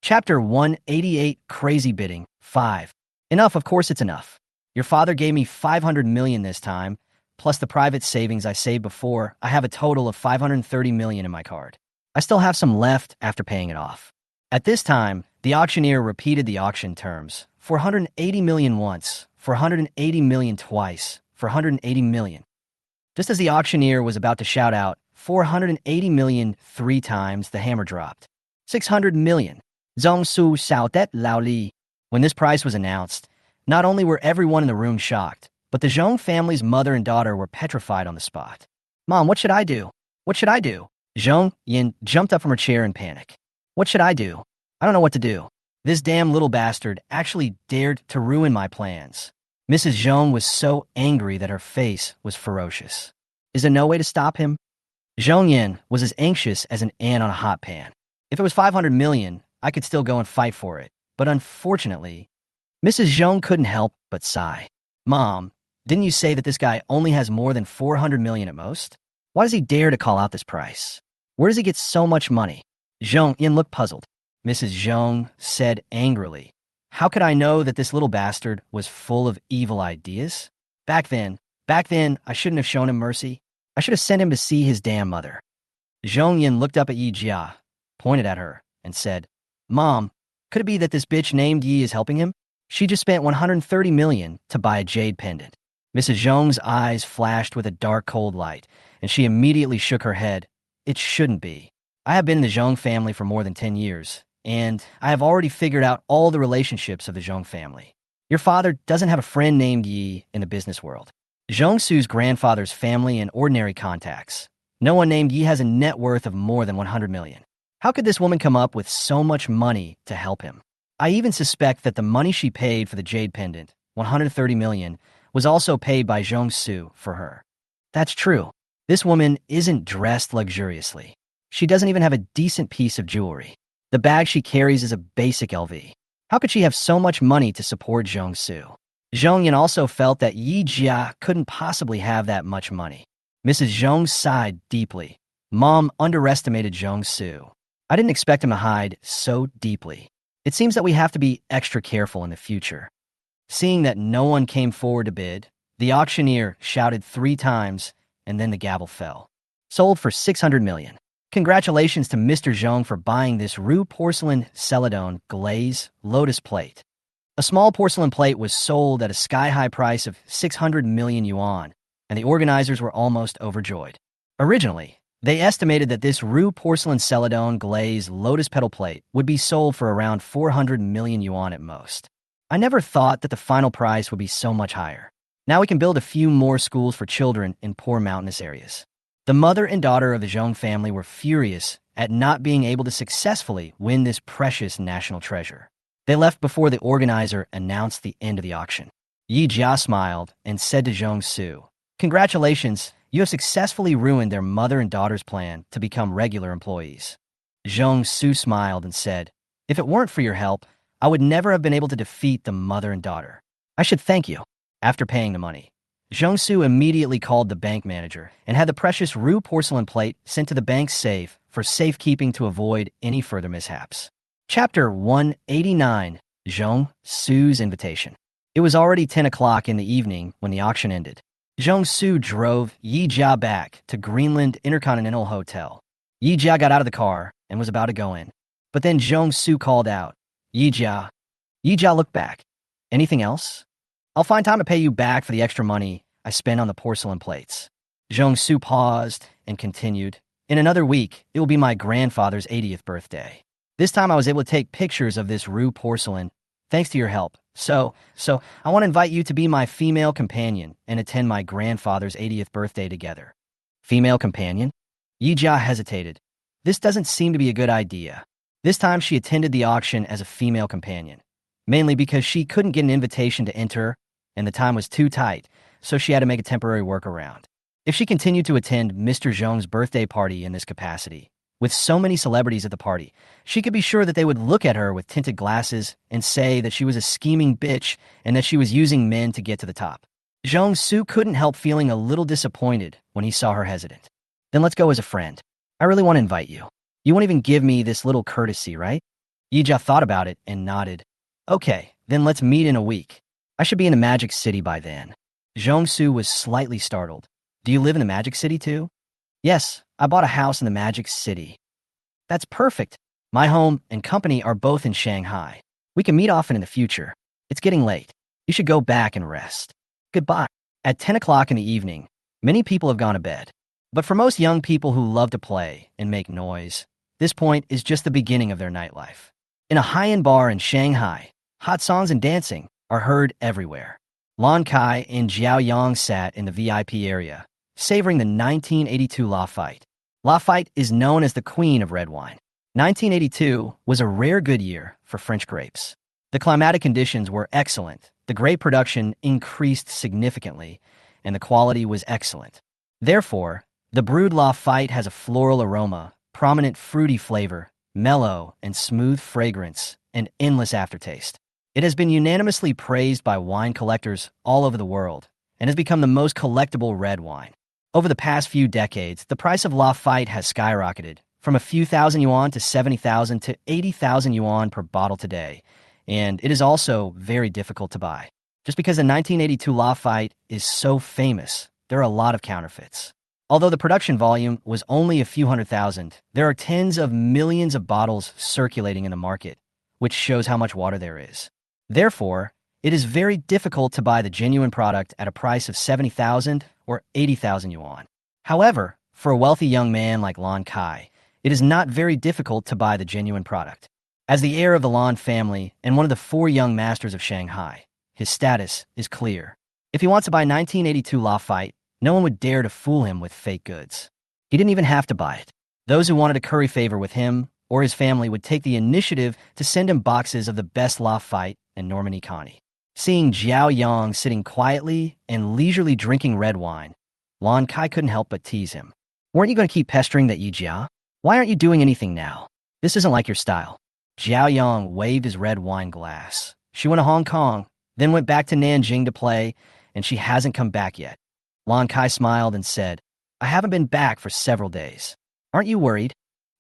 Chapter 188, Crazy Bidding, 5. Enough, of course it's enough. Your father gave me 500 million this time, plus the private savings I saved before. I have a total of 530 million in my card. I still have some left after paying it off. At this time, the auctioneer repeated the auction terms. 480 million once, 480 million twice, 480 million. Just as the auctioneer was about to shout out 480 million 3 times, the hammer dropped. 600 million. Zhong Su Xiao Det Lao Li. When this price was announced, not only were everyone in the room shocked, but the Xiaoyong family's mother and daughter were petrified on the spot. Mom, what should I do? What should I do? Xiaoyong jumped up from her chair in panic. What should I do? I don't know what to do. This damn little bastard actually dared to ruin my plans. Mrs. Xiaoyong was so angry that her face was ferocious. Is there no way to stop him? Xiaoyong was as anxious as an ant on a hot pan. If it was 500 million, I could still go and fight for it. But unfortunately, Mrs. Xiaoyong couldn't help but sigh. Mom, didn't you say that this guy only has more than 400 million at most? Why does he dare to call out this price? Where does he get so much money? Xiaoyong looked puzzled. Mrs. Xiaoyong said angrily, how could I know that this little bastard was full of evil ideas? Back then, I shouldn't have shown him mercy. I should have sent him to see his damn mother. Xiaoyong looked up at Yi Jia, pointed at her, and said, Mom, could it be that this bitch named Yi is helping him? She just spent 130 million to buy a jade pendant. Mrs. Xiaoyong's eyes flashed with a dark, cold light, and she immediately shook her head. It shouldn't be. I have been in the Xiaoyong family for more than 10 years, and I have already figured out all the relationships of the Xiaoyong family. Your father doesn't have a friend named Yi in the business world. Xiaoyong Su's grandfather's family and ordinary contacts. No one named Yi has a net worth of more than 100 million. How could this woman come up with so much money to help him? I even suspect that the money she paid for the jade pendant, 130 million, was also paid by Xiaoyong Su for her. That's true. This woman isn't dressed luxuriously. She doesn't even have a decent piece of jewelry. The bag she carries is a basic LV. How could she have so much money to support Xiaoyong Su? Xiaoyong also felt that Yi Jia couldn't possibly have that much money. Mrs. Xiaoyong sighed deeply. Mom underestimated Xiaoyong Su. I didn't expect him to hide so deeply. It seems that we have to be extra careful in the future. Seeing that no one came forward to bid, the auctioneer shouted 3 times, and then the gavel fell. Sold for 600 million. Congratulations to Mr. Xiaoyong for buying this Rue porcelain celadon glaze lotus plate. A small porcelain plate was sold at a sky-high price of 600 million yuan, and the organizers were almost overjoyed. Originally, they estimated that this Rue porcelain celadon glaze lotus petal plate would be sold for around 400 million yuan at most. I never thought that the final price would be so much higher. Now we can build a few more schools for children in poor mountainous areas. The mother and daughter of the Xiaoyong family were furious at not being able to successfully win this precious national treasure. They left before the organizer announced the end of the auction. Yi Jia smiled and said to Xiaoyong Su, Congratulations, you have successfully ruined their mother and daughter's plan to become regular employees. Xiaoyong Su smiled and said, If it weren't for your help, I would never have been able to defeat the mother and daughter. I should thank you. After paying the money, Xiaoyong Su immediately called the bank manager and had the precious Rue porcelain plate sent to the bank's safe for safekeeping to avoid any further mishaps. Chapter 189, Xiaoyong Su's Invitation. It was already 10 o'clock in the evening when the auction ended. Xiaoyong Su drove Yi Jia back to Greenland Intercontinental Hotel. Yi Jia got out of the car and was about to go in. But then Xiaoyong Su called out, Yi Jia. Yi Jia looked back. Anything else? I'll find time to pay you back for the extra money I spent on the porcelain plates. Zhongsu paused and continued. In another week, it will be my grandfather's 80th birthday. This time I was able to take pictures of this Rue porcelain, thanks to your help. So, I want to invite you to be my female companion and attend my grandfather's 80th birthday together. Female companion? Yijia hesitated. This doesn't seem to be a good idea. This time she attended the auction as a female companion, mainly because she couldn't get an invitation to enter and the time was too tight, so she had to make a temporary workaround. If she continued to attend Mr. Zhong's birthday party in this capacity, with so many celebrities at the party, she could be sure that they would look at her with tinted glasses and say that she was a scheming bitch and that she was using men to get to the top. Zhongsu couldn't help feeling a little disappointed when he saw her hesitant. Then let's go as a friend. I really want to invite you. You won't even give me this little courtesy, right? Yijia thought about it and nodded. Okay, then let's meet in a week. I should be in the Magic City by then. Zhongsu was slightly startled. Do you live in the Magic City too? Yes, I bought a house in the Magic City. That's perfect. My home and company are both in Shanghai. We can meet often in the future. It's getting late. You should go back and rest. Goodbye. At 10 o'clock in the evening, many people have gone to bed. But for most young people who love to play and make noise, this point is just the beginning of their nightlife. In a high-end bar in Shanghai, hot songs and dancing are heard everywhere. Lan Kai and Xiaoyong sat in the VIP area, savoring the 1982 Lafite. Lafite is known as the queen of red wine. 1982 was a rare good year for French grapes. The climatic conditions were excellent, the grape production increased significantly, and the quality was excellent. Therefore, the brewed Lafite has a floral aroma, prominent fruity flavor, mellow and smooth fragrance, and endless aftertaste. It has been unanimously praised by wine collectors all over the world and has become the most collectible red wine. Over the past few decades, the price of Lafite has skyrocketed from a few thousand yuan to 70,000 to 80,000 yuan per bottle today, and it is also very difficult to buy. Just because the 1982 Lafite is so famous, there are a lot of counterfeits. Although the production volume was only a few 100,000, there are tens of millions of bottles circulating in the market, which shows how much water there is. Therefore, it is very difficult to buy the genuine product at a price of 70,000 or 80,000 yuan. However, for a wealthy young man like Lan Kai, it is not very difficult to buy the genuine product. As the heir of the Lan family and one of the 4 young masters of Shanghai, his status is clear. If he wants to buy 1982 Lafite, no one would dare to fool him with fake goods. He didn't even have to buy it. Those who wanted to curry favor with him or his family would take the initiative to send him boxes of the best Lafite and Normandy Conti. Seeing Xiaoyong sitting quietly and leisurely drinking red wine, Lan Kai couldn't help but tease him. Weren't you going to keep pestering that Yijia? Why aren't you doing anything now? This isn't like your style. Xiaoyong waved his red wine glass. She went to Hong Kong, then went back to Nanjing to play, and she hasn't come back yet. Lan Kai smiled and said, I haven't been back for several days. Aren't you worried?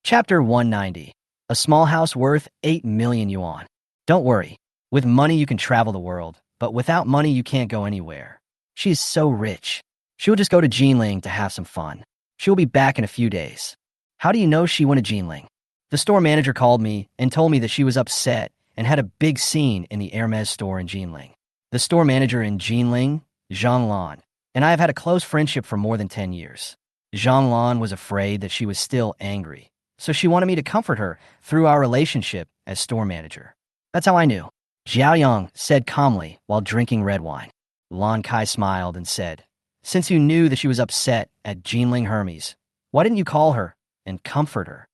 Chapter 190. A small house worth 8 million yuan. Don't worry. With money you can travel the world, but without money you can't go anywhere. She is so rich. She will just go to Jinling to have some fun. She will be back in a few days. How do you know she went to Jinling? The store manager called me and told me that she was upset and had a big scene in the Hermes store in Jinling. The store manager in Jinling, Zhang Lan, and I have had a close friendship for more than 10 years. Zhang Lan was afraid that she was still angry, so she wanted me to comfort her through our relationship as store manager. That's how I knew. Xiaoyong said calmly while drinking red wine. Lan Kai smiled and said, Since you knew that she was upset at Jinling Hermes, why didn't you call her and comfort her?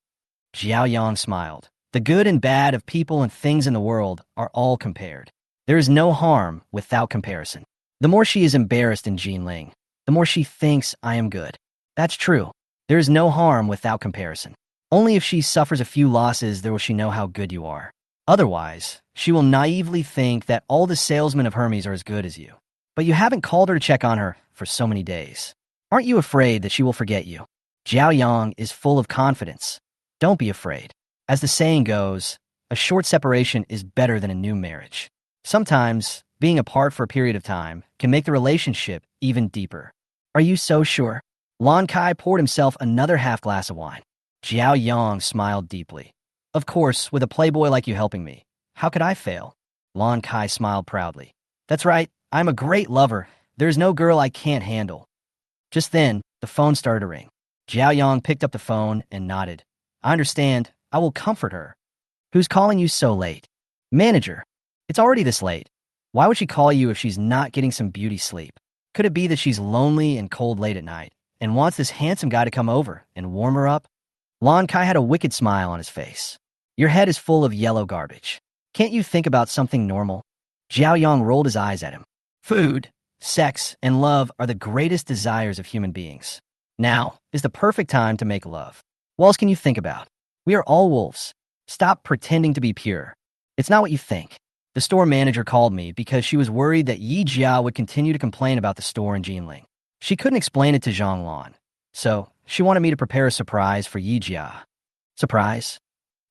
Xiaoyong smiled. The good and bad of people and things in the world are all compared. There is no harm without comparison. The more she is embarrassed in Jinling, the more she thinks I am good. That's true. There is no harm without comparison. Only if she suffers a few losses there will she know how good you are. Otherwise, she will naively think that all the salesmen of Hermes are as good as you. But you haven't called her to check on her for so many days. Aren't you afraid that she will forget you? Xiaoyong is full of confidence. Don't be afraid. As the saying goes, a short separation is better than a new marriage. Sometimes, being apart for a period of time can make the relationship even deeper. Are you so sure? Lan Kai poured himself another half glass of wine. Xiaoyong smiled deeply. Of course, with a playboy like you helping me, how could I fail? Lan Kai smiled proudly. That's right, I'm a great lover. There's no girl I can't handle. Just then, The phone started to ring. Xiaoyong picked up the phone and nodded. I understand. I will comfort her. Who's calling you so late? Manager. It's already this late. Why would she call you if she's not getting some beauty sleep? Could it be that she's lonely and cold late at night and wants this handsome guy to come over and warm her up? Lon Kai had a wicked smile on his face. Your head is full of yellow garbage. Can't you think about something normal? Xiaoyong rolled his eyes at him. Food, sex, and love are the greatest desires of human beings. Now is the perfect time to make love. What else can you think about? We are all wolves. Stop pretending to be pure. It's not what you think. The store manager called me because she was worried that Yi Jia would continue to complain about the store in Jinling. She couldn't explain it to Zhang Lan, so she wanted me to prepare a surprise for Yi Jia. Surprise?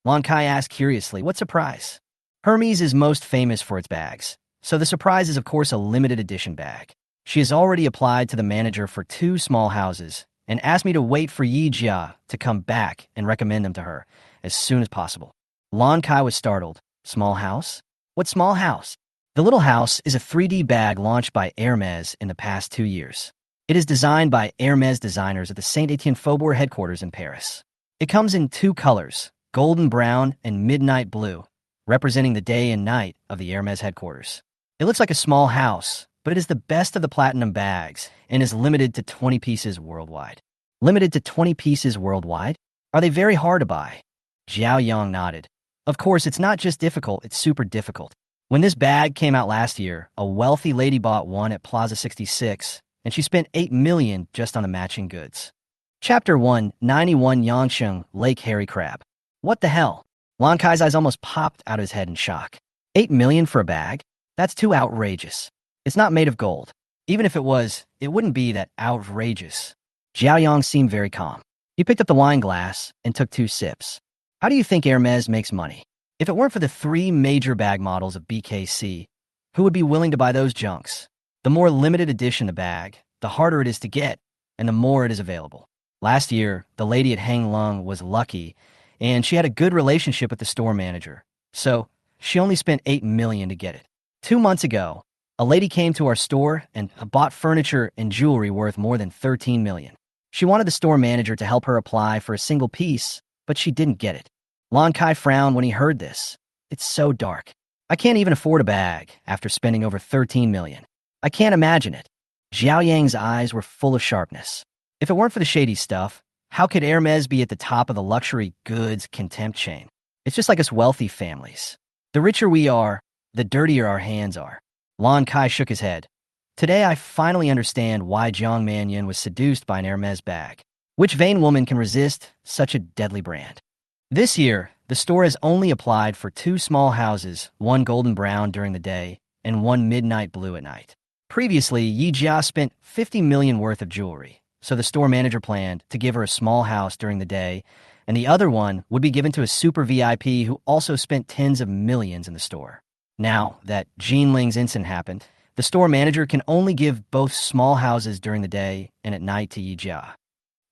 Lon Kai asked curiously, what surprise? Hermes is most famous for its bags, so the surprise is of course a limited edition bag. She has already applied to the manager for 2 small houses and asked me to wait for Yi Jia to come back and recommend them to her as soon as possible. Lon Kai was startled. Small house? What small house? The little house is a 3D bag launched by Hermes in the past 2 years. It is designed by Hermes designers at the Saint-Étienne Faubourg headquarters in Paris. It comes in 2 colors, golden brown and midnight blue, representing the day and night of the Hermes headquarters. It looks like a small house, but it is the best of the platinum bags and is limited to 20 pieces worldwide. Limited to 20 pieces worldwide? Are they very hard to buy? Xiaoyong nodded. Of course, it's not just difficult, it's super difficult. When this bag came out last year, a wealthy lady bought one at Plaza 66, and she spent 8 million just on the matching goods. Chapter 1, 91 Yangsheng Lake Hairy Crab. What the hell? Lon Kai's eyes almost popped out of his head in shock. 8 million for a bag? That's too outrageous. It's not made of gold. Even if it was, it wouldn't be that outrageous. Xiaoyong seemed very calm. He picked up the wine glass and took 2 sips. How do you think Hermes makes money? If it weren't for the 3 major bag models of BKC, who would be willing to buy those junks? The more limited edition the bag, the harder it is to get, and the more it is available. Last year, the lady at Hang Lung was lucky, and she had a good relationship with the store manager, so she only spent 8 million to get it. 2 months ago, a lady came to our store and bought furniture and jewelry worth more than 13 million. She wanted the store manager to help her apply for a single piece, but she didn't get it. Lon Kai frowned when he heard this. It's so dark. I can't even afford a bag after spending over 13 million. I can't imagine it. Xiaoyang's eyes were full of sharpness. If it weren't for the shady stuff, how could Hermes be at the top of the luxury goods contempt chain? It's just like us wealthy families. The richer we are, the dirtier our hands are. Lon Kai shook his head. Today I finally understand why Jiang Manyan was seduced by an Hermes bag. Which vain woman can resist such a deadly brand? This year, the store has only applied for 2 small houses, 1 golden brown during the day and 1 midnight blue at night. Previously, Yi Jia spent 50 million worth of jewelry, so the store manager planned to give her a small house during the day, and the other one would be given to a super VIP who also spent tens of millions in the store. Now that Jinling's incident happened, the store manager can only give both small houses during the day and at night to Yi Jia.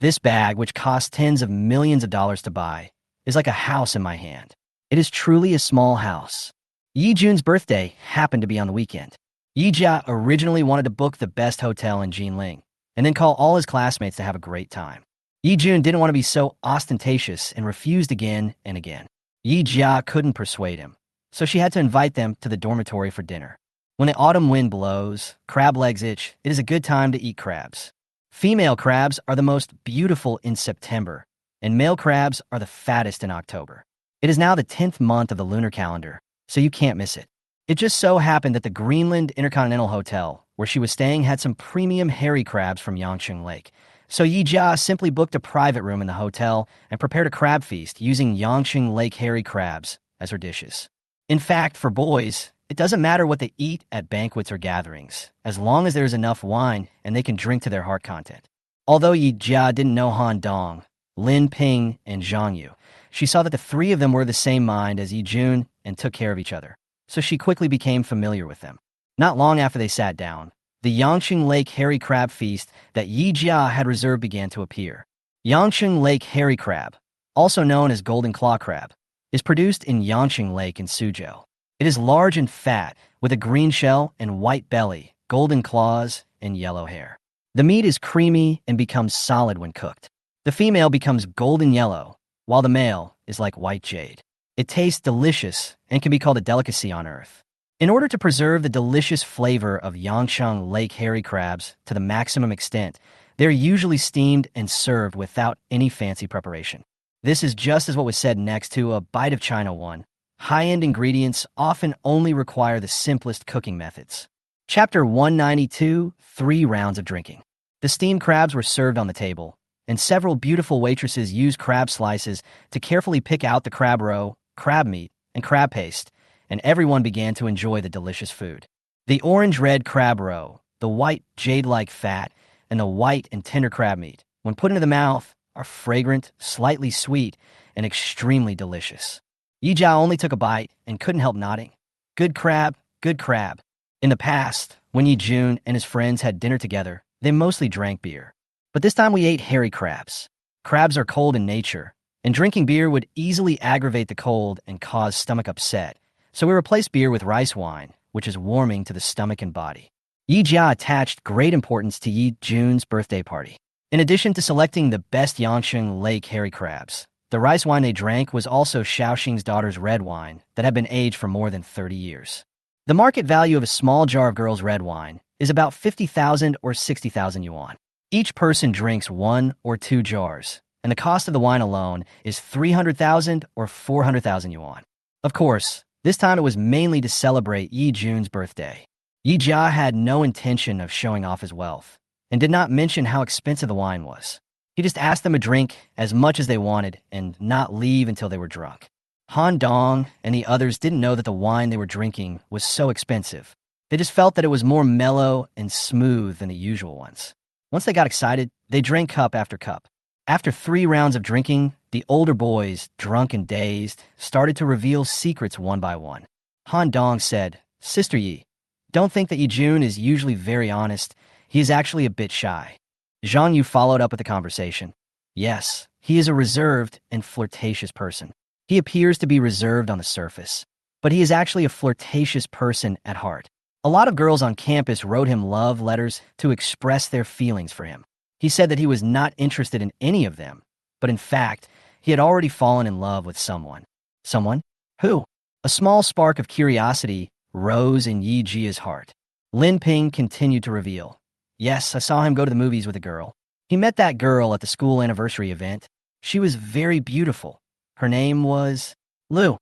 This bag, which costs tens of millions of dollars to buy, is like a house in my hand. It is truly a small house. Yi Jun's birthday happened to be on the weekend. Yi Jia originally wanted to book the best hotel in Jinling, and then call all his classmates to have a great time. Yi Jun didn't want to be so ostentatious and refused again and again. Yi Jia couldn't persuade him, so she had to invite them to the dormitory for dinner. When the autumn wind blows, crab legs itch, it is a good time to eat crabs. Female crabs are the most beautiful in September, and male crabs are the fattest in October. It is now the 10th month of the lunar calendar, so you can't miss it. It just so happened that the Greenland Intercontinental Hotel, where she was staying, had some premium hairy crabs from Yangsheng Lake, so Yi Jia simply booked a private room in the hotel and prepared a crab feast using Yangsheng Lake hairy crabs as her dishes. In fact, for boys, it doesn't matter what they eat at banquets or gatherings, as long as there's enough wine and they can drink to their heart content. Although Yi Jia didn't know Han Dong, Lin Ping, and Zhang Yu, she saw that the 3 of them were the same mind as Yi Jun and took care of each other, so she quickly became familiar with them. Not long after they sat down, the Yangsheng Lake hairy crab feast that Yi Jia had reserved began to appear. Yangsheng Lake hairy crab, also known as golden claw crab, is produced in Yangsheng Lake in Suzhou. It is large and fat, with a green shell and white belly, golden claws, and yellow hair. The meat is creamy and becomes solid when cooked. The female becomes golden yellow, while the male is like white jade. It tastes delicious and can be called a delicacy on Earth. In order to preserve the delicious flavor of Yangsheng Lake hairy crabs to the maximum extent, they're usually steamed and served without any fancy preparation. This is just as what was said next to a bite of China 1. High-end ingredients often only require the simplest cooking methods. Chapter 192, 3 Rounds of Drinking. The steamed crabs were served on the table, and several beautiful waitresses used crab slices to carefully pick out the crab roe, crab meat, and crab paste, and everyone began to enjoy the delicious food. The orange-red crab roe, the white jade-like fat, and the white and tender crab meat, when put into the mouth, are fragrant, slightly sweet, and extremely delicious. Yi Jia only took a bite and couldn't help nodding. Good crab, good crab. In the past, when Yi Jun and his friends had dinner together, they mostly drank beer. But this time we ate hairy crabs. Crabs are cold in nature, and drinking beer would easily aggravate the cold and cause stomach upset, so we replaced beer with rice wine, which is warming to the stomach and body. Yi Jia attached great importance to Yi Jun's birthday party. In addition to selecting the best Yangsheng Lake hairy crabs, the rice wine they drank was also Xiaoyong's daughter's red wine that had been aged for more than 30 years. The market value of a small jar of girl's red wine is about 50,000 or 60,000 yuan. Each person drinks 1 or 2 jars, and the cost of the wine alone is 300,000 or 400,000 yuan. Of course, this time it was mainly to celebrate Yi Jun's birthday. Yi Jia had no intention of showing off his wealth, and did not mention how expensive the wine was. He just asked them to drink as much as they wanted and not leave until they were drunk. Han Dong and the others didn't know that the wine they were drinking was so expensive. They just felt that it was more mellow and smooth than the usual ones. Once they got excited, they drank cup after cup. After 3 rounds of drinking, the older boys, drunk and dazed, started to reveal secrets one by one. Han Dong said, "Sister Yi, don't think that Yi Jun is usually very honest. He is actually a bit shy." Zhang Yu followed up with the conversation. "Yes, he is a reserved and flirtatious person. He appears to be reserved on the surface, but he is actually a flirtatious person at heart. A lot of girls on campus wrote him love letters to express their feelings for him. He said that he was not interested in any of them, but in fact, he had already fallen in love with someone." "Someone? Who?" A small spark of curiosity rose in Yi Jia's heart. Lin Ping continued to reveal. "Yes, I saw him go to the movies with a girl. He met that girl at the school anniversary event. She was very beautiful. Her name was Lu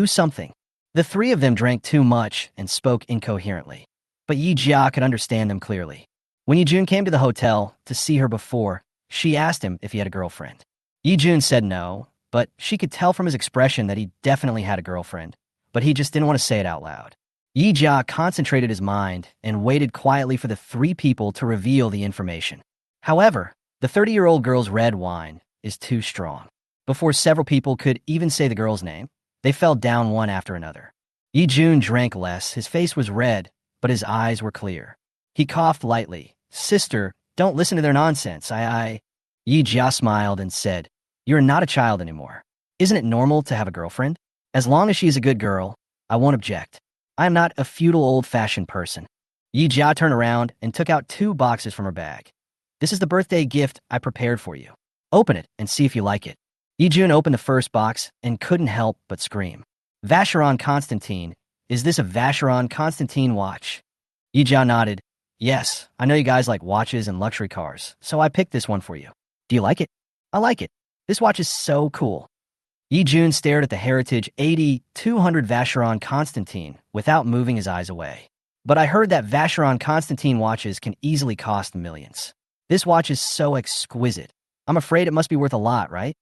something." The 3 of them drank too much and spoke incoherently, but Yi Jia could understand them clearly. When Yi Jun came to the hotel to see her before, she asked him if he had a girlfriend. Yi Jun said no, but she could tell from his expression that he definitely had a girlfriend, but he just didn't want to say it out loud. Yi Jia concentrated his mind and waited quietly for the 3 people to reveal the information. However, the 30-year-old girl's red wine is too strong. Before several people could even say the girl's name, they fell down one after another. Yi Jun drank less, his face was red, but his eyes were clear. He coughed lightly. "Sister, don't listen to their nonsense. Yi Jia smiled and said, "You're not a child anymore. Isn't it normal to have a girlfriend? As long as she's a good girl, I won't object. I am not a feudal old-fashioned person." Yi Jia turned around and took out 2 boxes from her bag. "This is the birthday gift I prepared for you. Open it and see if you like it." Yi Jun opened the first box and couldn't help but scream. "Vacheron Constantine. Is this a Vacheron Constantine watch?" Yi Jia nodded. "Yes, I know you guys like watches and luxury cars, so I picked this one for you. Do you like it?" "I like it. This watch is so cool." Yi Jun stared at the Heritage 80-200 Vacheron Constantine without moving his eyes away. "But I heard that Vacheron Constantine watches can easily cost millions. This watch is so exquisite. I'm afraid it must be worth a lot, right?"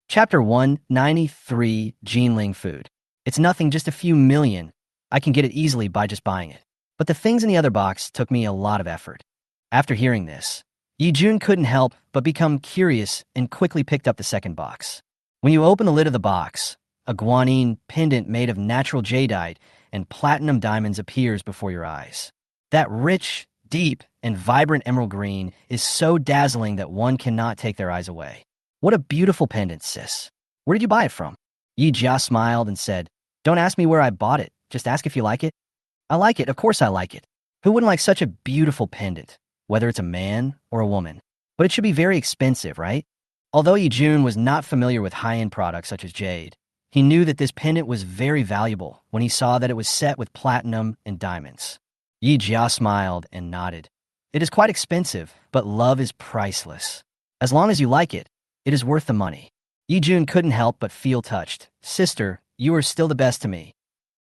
Chapter 193, Jinling Food. "It's nothing, just a few million. I can get it easily by just buying it. But the things in the other box took me a lot of effort." After hearing this, Yi Jun couldn't help but become curious and quickly picked up the second box. When you open the lid of the box, a guanine pendant made of natural jadeite and platinum diamonds appears before your eyes. That rich, deep, and vibrant emerald green is so dazzling that one cannot take their eyes away. "What a beautiful pendant, sis. Where did you buy it from?" Yi Jia smiled and said, "Don't ask me where I bought it. Just ask if you like it." "I like it. Of course I like it. Who wouldn't like such a beautiful pendant? whether it's a man or a woman. But it should be very expensive, right? Although Yijun was not familiar with high-end products such as jade, he knew that this pendant was very valuable when he saw that it was set with platinum and diamonds. Yi Jia smiled and nodded. It is quite expensive, but love is priceless. As long as you like it, it is worth the money. Yi Jun couldn't help but feel touched. Sister, you are still the best to me.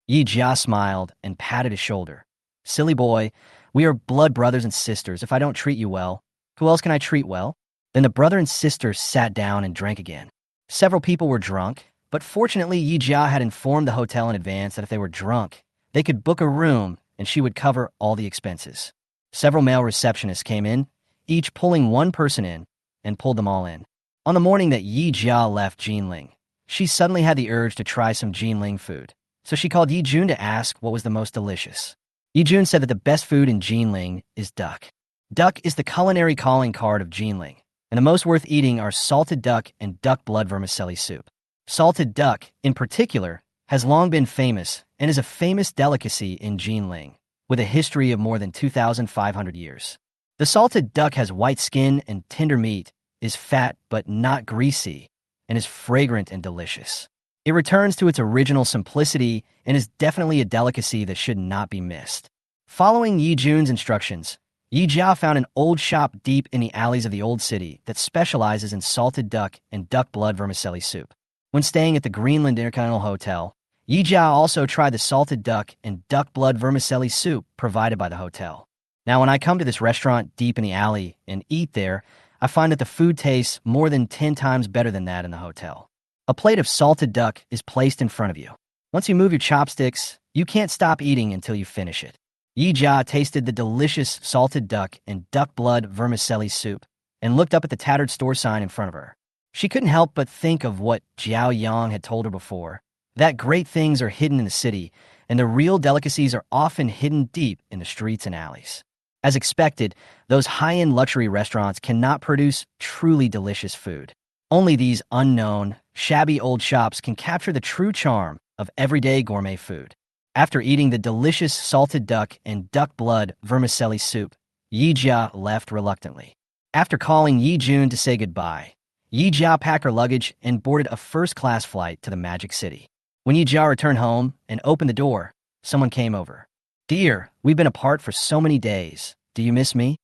Yi Jia smiled and patted his shoulder. Silly boy, we are blood brothers and sisters. If I don't treat you well, who else can I treat well? Then the brother and sister sat down and drank again. Several people were drunk, but fortunately Yi Jia had informed the hotel in advance that if they were drunk, they could book a room and she would cover all the expenses. Several male receptionists came in, each pulling one person in, and pulled them all in. On the morning that Yi Jia left Jinling, she suddenly had the urge to try some Jinling food, so she called Yi Jun to ask what was the most delicious. Yi Jun said that the best food in Jinling is duck. Duck is the culinary calling card of Jinling, and the most worth eating are salted duck and duck blood vermicelli soup. Salted duck, in particular, has long been famous and is a famous delicacy in Jinling, with a history of more than 2,500 years. The salted duck has white skin and tender meat, is fat but not greasy, and is fragrant and delicious. It returns to its original simplicity and is definitely a delicacy that should not be missed. Following Yi Jun's instructions, Yi Jia found an old shop deep in the alleys of the old city that specializes in salted duck and duck blood vermicelli soup. When staying at the Greenland Intercontinental Hotel, Yi Jia also tried the salted duck and duck blood vermicelli soup provided by the hotel. Now, when I come to this restaurant deep in the alley and eat there, I find that the food tastes more than 10 times better than that in the hotel. A plate of salted duck is placed in front of you. Once you move your chopsticks, you can't stop eating until you finish it. Yi Jia tasted the delicious salted duck and duck blood vermicelli soup and looked up at the tattered store sign in front of her. She couldn't help but think of what Xiaoyong had told her before, that great things are hidden in the city, and the real delicacies are often hidden deep in the streets and alleys. As expected, those high-end luxury restaurants cannot produce truly delicious food. Only these unknown, shabby old shops can capture the true charm of everyday gourmet food. After eating the delicious salted duck and duck blood vermicelli soup, Yi Jia left reluctantly. After calling Yi Jun to say goodbye, Yi Jia packed her luggage and boarded a first-class flight to the Magic City. When Yi Jia returned home and opened the door, someone came over. Dear, we've been apart for so many days. Do you miss me?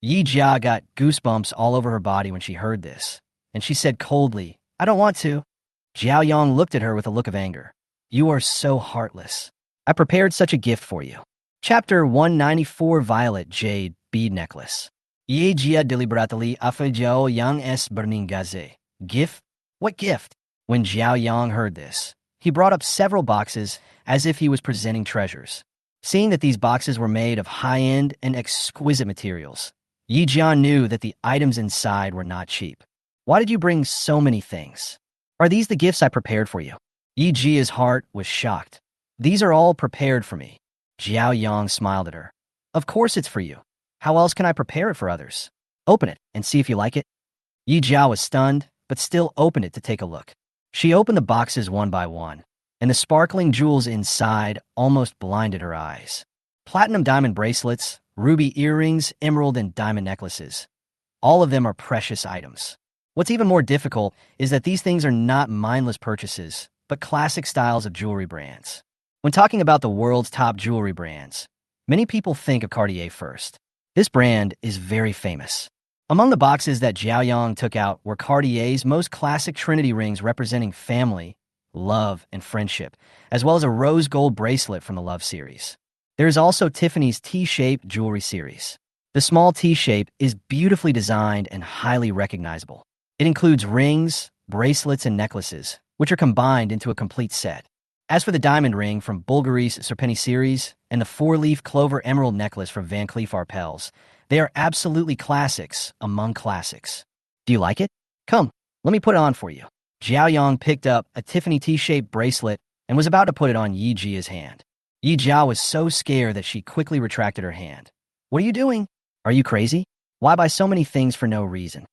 Yi Jia got goosebumps all over her body when she heard this, and she said coldly, I don't want to. Xiaoyong looked at her with a look of anger. You are so heartless. I prepared such a gift for you. Chapter 194 Violet Jade Bead Necklace. Yi Jia deliberately offered Xiaoyong s burning gaze. Gift? What gift? When Xiaoyong heard this, he brought up several boxes as if he was presenting treasures. Seeing that these boxes were made of high-end and exquisite materials, Yi Jia knew that the items inside were not cheap. Why did you bring so many things? Are these the gifts I prepared for you? Yi Jia's heart was shocked. These are all prepared for me. Xiaoyong smiled at her. Of course it's for you. How else can I prepare it for others? Open it and see if you like it. Yi Jia was stunned, but still opened it to take a look. She opened the boxes one by one, and the sparkling jewels inside almost blinded her eyes. Platinum diamond bracelets, ruby earrings, emerald and diamond necklaces. All of them are precious items. What's even more difficult is that these things are not mindless purchases, but classic styles of jewelry brands. When talking about the world's top jewelry brands, many people think of Cartier first. This brand is very famous. Among the boxes that Xiaoyong took out were Cartier's most classic Trinity rings representing family, love, and friendship, as well as a rose gold bracelet from the Love series. There is also Tiffany's T-shaped jewelry series. The small T-shape is beautifully designed and highly recognizable. It includes rings, bracelets, and necklaces, which are combined into a complete set. As for the diamond ring from Bulgari's Serpeni series and the four-leaf clover emerald necklace from Van Cleef Arpels, they are absolutely classics among classics. Do you like it? Come, let me put it on for you. Xiaoyong picked up a Tiffany T-shaped bracelet and was about to put it on Yi Jia's hand. Yi Jia was so scared that she quickly retracted her hand. What are you doing? Are you crazy? Why buy so many things for no reason?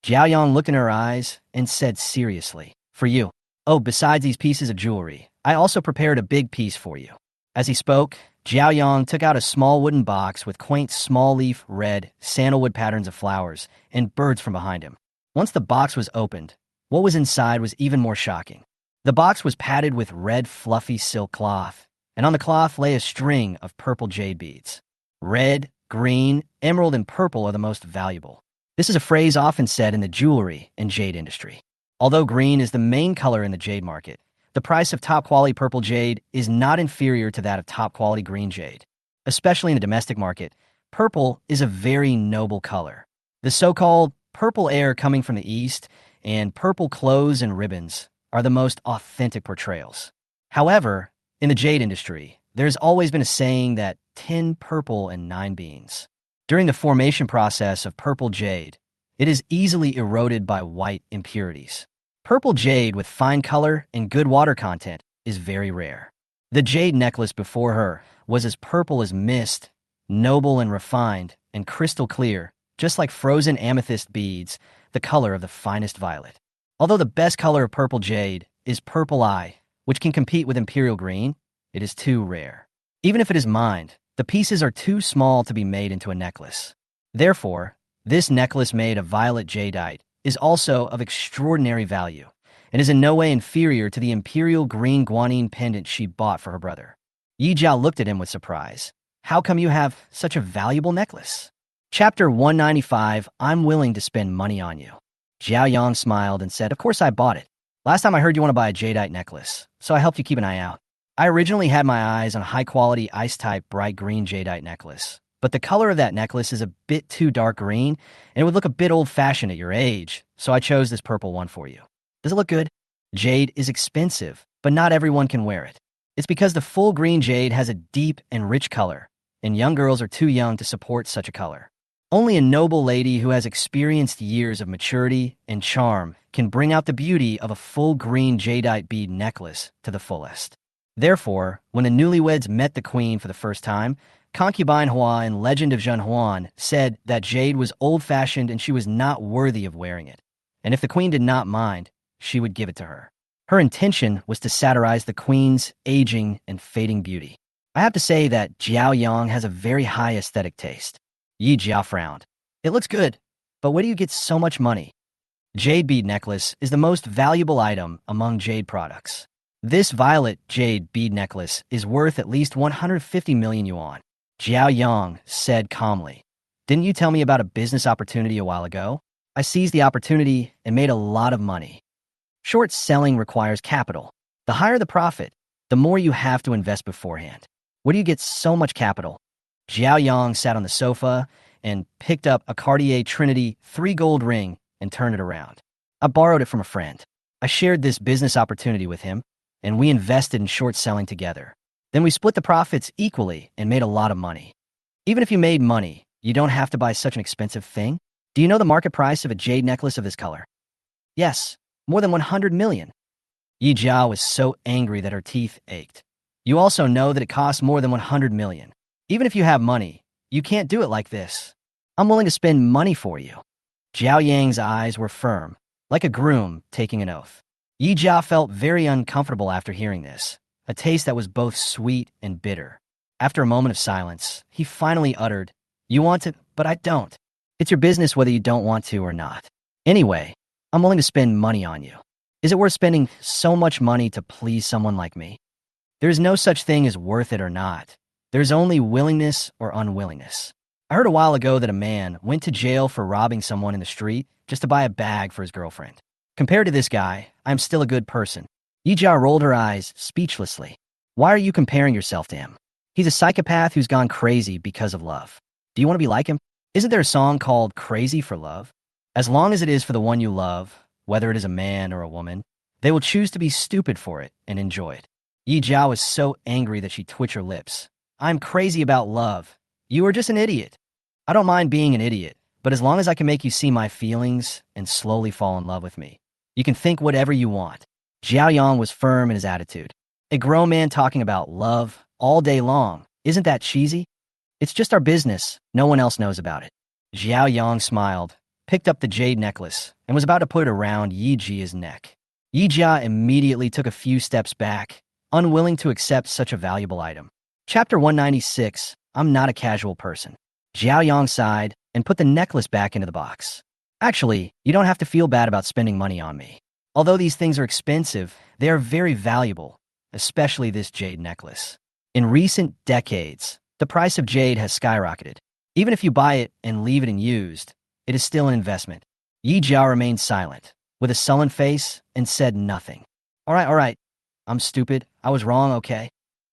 Xiaoyong looked in her eyes and said seriously, for you. Oh, besides these pieces of jewelry, I also prepared a big piece for you. As he spoke, Xiaoyong took out a small wooden box with quaint small-leaf red sandalwood patterns of flowers and birds from behind him. Once the box was opened, what was inside was even more shocking. The box was padded with red fluffy silk cloth, and on the cloth lay a string of purple jade beads. Red, green, emerald, and purple are the most valuable. This is a phrase often said in the jewelry and jade industry. Although green is the main color in the jade market, the price of top-quality purple jade is not inferior to that of top-quality green jade. Especially in the domestic market, purple is a very noble color. The so-called purple air coming from the east and purple clothes and ribbons are the most authentic portrayals. However, in the jade industry, there's always been a saying that 10 purple and 9 beans. During the formation process of purple jade, it is easily eroded by white impurities. Purple jade with fine color and good water content is very rare. The jade necklace before her was as purple as mist, noble and refined, and crystal clear, just like frozen amethyst beads, the color of the finest violet. Although the best color of purple jade is purple eye, which can compete with imperial green, it is too rare. Even if it is mined, the pieces are too small to be made into a necklace. Therefore, this necklace made of violet jadeite is also of extraordinary value and is in no way inferior to the imperial green guanine pendant she bought for her brother. Yi Jiao looked at him with surprise. How come you have such a valuable necklace? Chapter 195, I'm willing to spend money on you. Xiaoyong smiled and said, of course I bought it. Last time I heard you want to buy a jadeite necklace, so I helped you keep an eye out. I originally had my eyes on a high-quality ice-type bright green jadeite necklace, but the color of that necklace is a bit too dark green, and it would look a bit old-fashioned at your age, so I chose this purple one for you. Does it look good? Jade is expensive, but not everyone can wear it. It's because the full green jade has a deep and rich color, and young girls are too young to support such a color. Only a noble lady who has experienced years of maturity and charm can bring out the beauty of a full green jadeite bead necklace to the fullest. Therefore, when the newlyweds met the queen for the first time, concubine Hua in Legend of Zhen Huan said that jade was old-fashioned and she was not worthy of wearing it. And if the queen did not mind, she would give it to her. Her intention was to satirize the queen's aging and fading beauty. I have to say that Xiaoyong has a very high aesthetic taste. Yi Jiao frowned. It looks good, but where do you get so much money? Jade bead necklace is the most valuable item among jade products. This violet jade bead necklace is worth at least 150 million yuan. Xiaoyong said calmly. Didn't you tell me about a business opportunity a while ago? I seized the opportunity and made a lot of money. Short selling requires capital. The higher the profit, the more you have to invest beforehand. Where do you get so much capital? Xiaoyong sat on the sofa and picked up a Cartier Trinity 3 gold ring and turned it around. I borrowed it from a friend. I shared this business opportunity with him, and we invested in short selling together. Then we split the profits equally and made a lot of money. Even if you made money, you don't have to buy such an expensive thing. Do you know the market price of a jade necklace of this color? Yes, more than 100 million. Yi Jiao was so angry that her teeth ached. You also know that it costs more than 100 million. Even if you have money, you can't do it like this. I'm willing to spend money for you. Zhao Yang's eyes were firm, like a groom taking an oath. Yi Jiao felt very uncomfortable after hearing this, a taste that was both sweet and bitter. After a moment of silence, he finally uttered, You want to, but I don't. It's your business whether you don't want to or not. Anyway, I'm willing to spend money on you. Is it worth spending so much money to please someone like me? There is no such thing as worth it or not. There's only willingness or unwillingness. I heard a while ago that a man went to jail for robbing someone in the street just to buy a bag for his girlfriend. Compared to this guy, I'm still a good person. Yi Jiao rolled her eyes speechlessly. Why are you comparing yourself to him? He's a psychopath who's gone crazy because of love. Do you want to be like him? Isn't there a song called Crazy for Love? As long as it is for the one you love, whether it is a man or a woman, they will choose to be stupid for it and enjoy it. Yi Jiao was so angry that she twitched her lips. I'm crazy about love. You are just an idiot. I don't mind being an idiot, but as long as I can make you see my feelings and slowly fall in love with me, you can think whatever you want. Xiaoyong was firm in his attitude. A grown man talking about love all day long. Isn't that cheesy? It's just our business. No one else knows about it. Xiaoyong smiled, picked up the jade necklace, and was about to put it around Yi Jia's neck. Yi Jia immediately took a few steps back, unwilling to accept such a valuable item. Chapter 196, I'm not a casual person. Xiaoyong sighed and put the necklace back into the box. Actually, you don't have to feel bad about spending money on me. Although these things are expensive, they are very valuable, especially this jade necklace. In recent decades, the price of jade has skyrocketed. Even if you buy it and leave it unused, it is still an investment. Yi Jiao remained silent, with a sullen face, and said nothing. All right. I'm stupid. I was wrong, okay?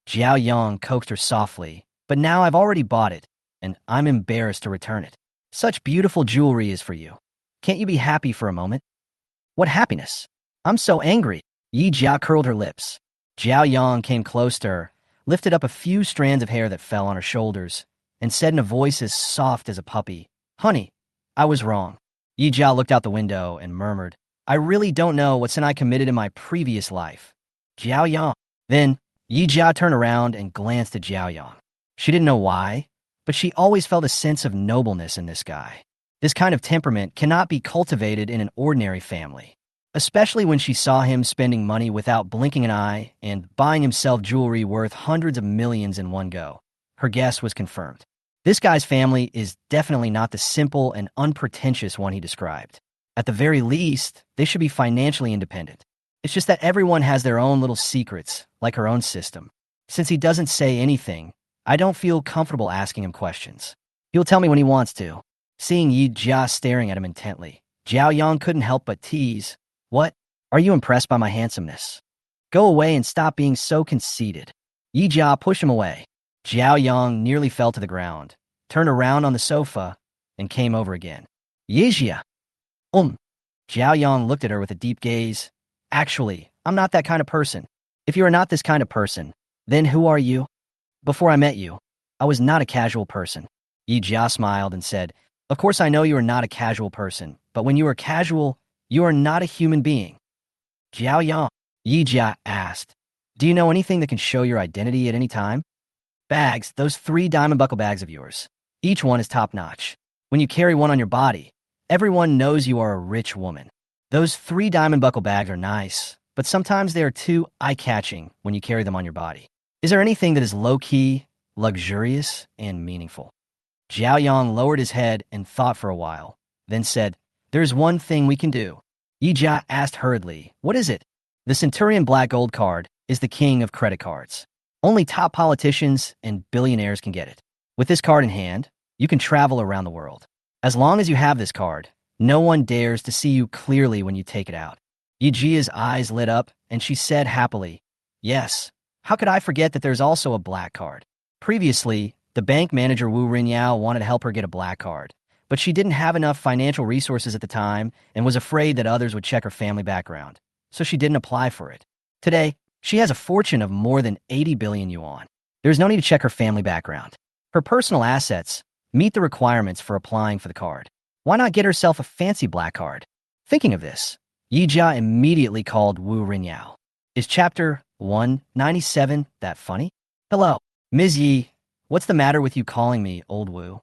Jiao Yang coaxed her softly, but now I've already bought it, and I'm embarrassed to return it. Such beautiful jewelry is for you. Can't you be happy for a moment? What happiness? I'm so angry. Yi Jiao curled her lips. Jiao Yang came close to her, lifted up a few strands of hair that fell on her shoulders, and said in a voice as soft as a puppy, Honey, I was wrong. Yi Jiao looked out the window and murmured, I really don't know what sin I committed in my previous life. Jiao Yang. Then, Yi Jiao turned around and glanced at Xiaoyong. She didn't know why, but she always felt a sense of nobleness in this guy. This kind of temperament cannot be cultivated in an ordinary family, especially when she saw him spending money without blinking an eye and buying himself jewelry worth hundreds of millions in one go. Her guess was confirmed. This guy's family is definitely not the simple and unpretentious one he described. At the very least, they should be financially independent. It's just that everyone has their own little secrets, like her own system. Since he doesn't say anything, I don't feel comfortable asking him questions. He'll tell me when he wants to. Seeing Yi Jia staring at him intently, Xiaoyong couldn't help but tease, What? Are you impressed by my handsomeness? Go away and stop being so conceited. Yi Jia pushed him away. Xiaoyong nearly fell to the ground, turned around on the sofa, and came over again. Yi Jia. Xiaoyong looked at her with a deep gaze. Actually, I'm not that kind of person. If you are not this kind of person, then who are you? Before I met you, I was not a casual person. Yi Jia smiled and said, Of course I know you are not a casual person, but when you are casual, you are not a human being. Xiaoyong, Yi Jia asked, Do you know anything that can show your identity at any time? Bags, those 3 diamond buckle bags of yours. Each one is top-notch. When you carry one on your body, everyone knows you are a rich woman. Those 3 diamond buckle bags are nice, but sometimes they are too eye-catching when you carry them on your body. Is there anything that is low-key, luxurious, and meaningful? Xiaoyong lowered his head and thought for a while, then said, There's one thing we can do. Yi Jia asked hurriedly, What is it? The Centurion Black Gold card is the king of credit cards. Only top politicians and billionaires can get it. With this card in hand, you can travel around the world. As long as you have this card, no one dares to see you clearly when you take it out. Yi Jia's eyes lit up, and she said happily, Yes, how could I forget that there's also a black card? Previously, the bank manager Wu Rinyao wanted to help her get a black card, but she didn't have enough financial resources at the time and was afraid that others would check her family background, so she didn't apply for it. Today, she has a fortune of more than 80 billion yuan. There's no need to check her family background. Her personal assets meet the requirements for applying for the card. Why not get herself a fancy black card? Thinking of this, Yi Jia immediately called Wu Rinyao. Is chapter 197 that funny? Hello, Ms. Yi. What's the matter with you calling me Old Wu?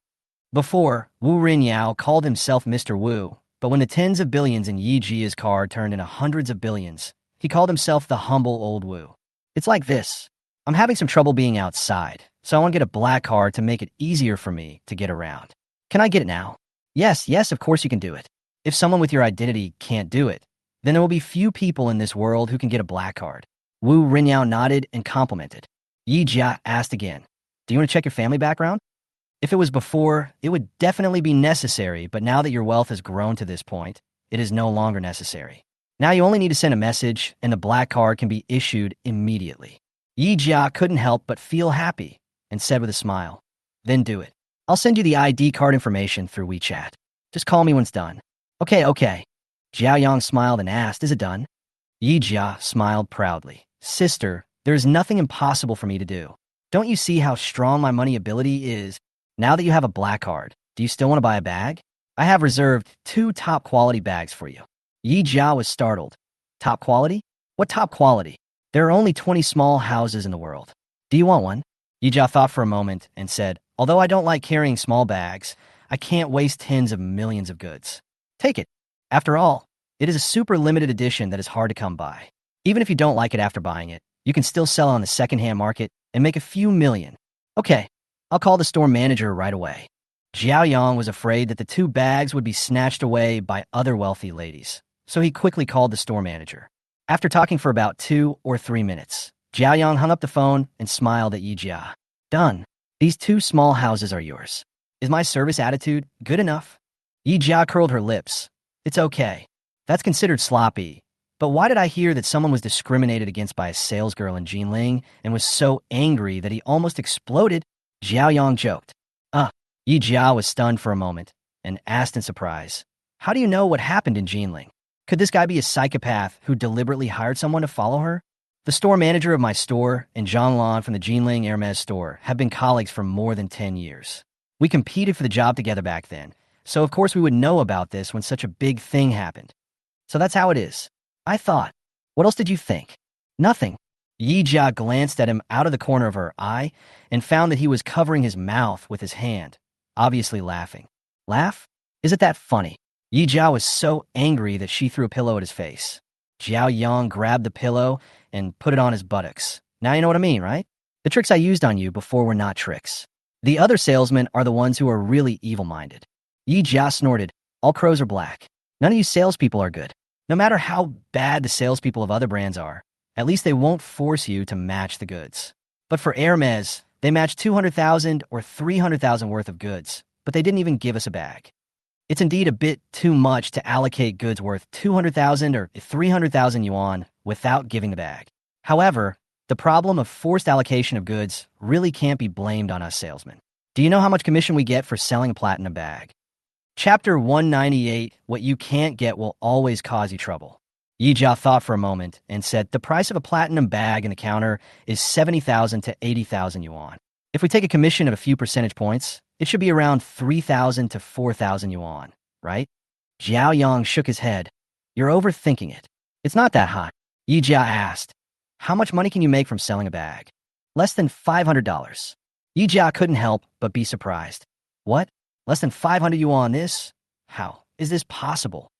Before, Wu Rinyao called himself Mr. Wu, but when the tens of billions in Yi Jia's card turned into hundreds of billions, he called himself the humble Old Wu. It's like this. I'm having some trouble being outside, so I want to get a black card to make it easier for me to get around. Can I get it now? Yes, of course you can do it. If someone with your identity can't do it, then there will be few people in this world who can get a black card. Wu Rinyao nodded and complimented. Yi Jia asked again, Do you want to check your family background? If it was before, it would definitely be necessary, but now that your wealth has grown to this point, it is no longer necessary. Now you only need to send a message, and the black card can be issued immediately. Yi Jia couldn't help but feel happy, and said with a smile, Then do it. I'll send you the ID card information through WeChat. Just call me when it's done. Okay. Xiaoyong smiled and asked, Is it done? Yi Jia smiled proudly. Sister, there is nothing impossible for me to do. Don't you see how strong my money ability is? Now that you have a black card, do you still want to buy a bag? I have reserved 2 top-quality bags for you. Yi Jia was startled. Top quality? What top quality? There are only 20 small houses in the world. Do you want one? Yi Jia thought for a moment and said, Although I don't like carrying small bags, I can't waste tens of millions of goods. Take it. After all, it is a super limited edition that is hard to come by. Even if you don't like it after buying it, you can still sell it on the second-hand market and make a few million. Okay, I'll call the store manager right away. Xiaoyong was afraid that the two bags would be snatched away by other wealthy ladies, so he quickly called the store manager. After talking for about 2 or 3 minutes, Xiaoyong hung up the phone and smiled at Yijia. Done. These two small houses are yours. Is my service attitude good enough? Yijia curled her lips. It's okay. That's considered sloppy. But why did I hear that someone was discriminated against by a salesgirl in Jinling and was so angry that he almost exploded? Xiaoyong joked. Yi Jia was stunned for a moment and asked in surprise, how do you know what happened in Jinling? Could this guy be a psychopath who deliberately hired someone to follow her? The store manager of my store and Zhang Lan from the Jinling Hermes store have been colleagues for more than 10 years. We competed for the job together back then, so of course we would know about this when such a big thing happened. So that's how it is. I thought. What else did you think? Nothing. Yi Jia glanced at him out of the corner of her eye and found that he was covering his mouth with his hand, obviously laughing. Laugh? Is it that funny? Yi Jia was so angry that she threw a pillow at his face. Xiaoyong grabbed the pillow and put it on his buttocks. Now you know what I mean, right? The tricks I used on you before were not tricks. The other salesmen are the ones who are really evil-minded. Yi Jia snorted. All crows are black. None of you salespeople are good. No matter how bad the salespeople of other brands are, at least they won't force you to match the goods. But for Hermes, they matched 200,000 or 300,000 worth of goods, but they didn't even give us a bag. It's indeed a bit too much to allocate goods worth 200,000 or 300,000 yuan without giving the bag. However, the problem of forced allocation of goods really can't be blamed on us salesmen. Do you know how much commission we get for selling a platinum bag? Chapter 198, What You Can't Get Will Always Cause You Trouble. Yijia thought for a moment and said the price of a platinum bag in the counter is 70,000 to 80,000 yuan. If we take a commission of a few percentage points, it should be around 3,000 to 4,000 yuan, right? Xiaoyong shook his head. You're overthinking it. It's not that high. Yijia asked, how much money can you make from selling a bag? Less than $500. Yijia couldn't help but be surprised. What? Less than 500 yuan this? How is this possible?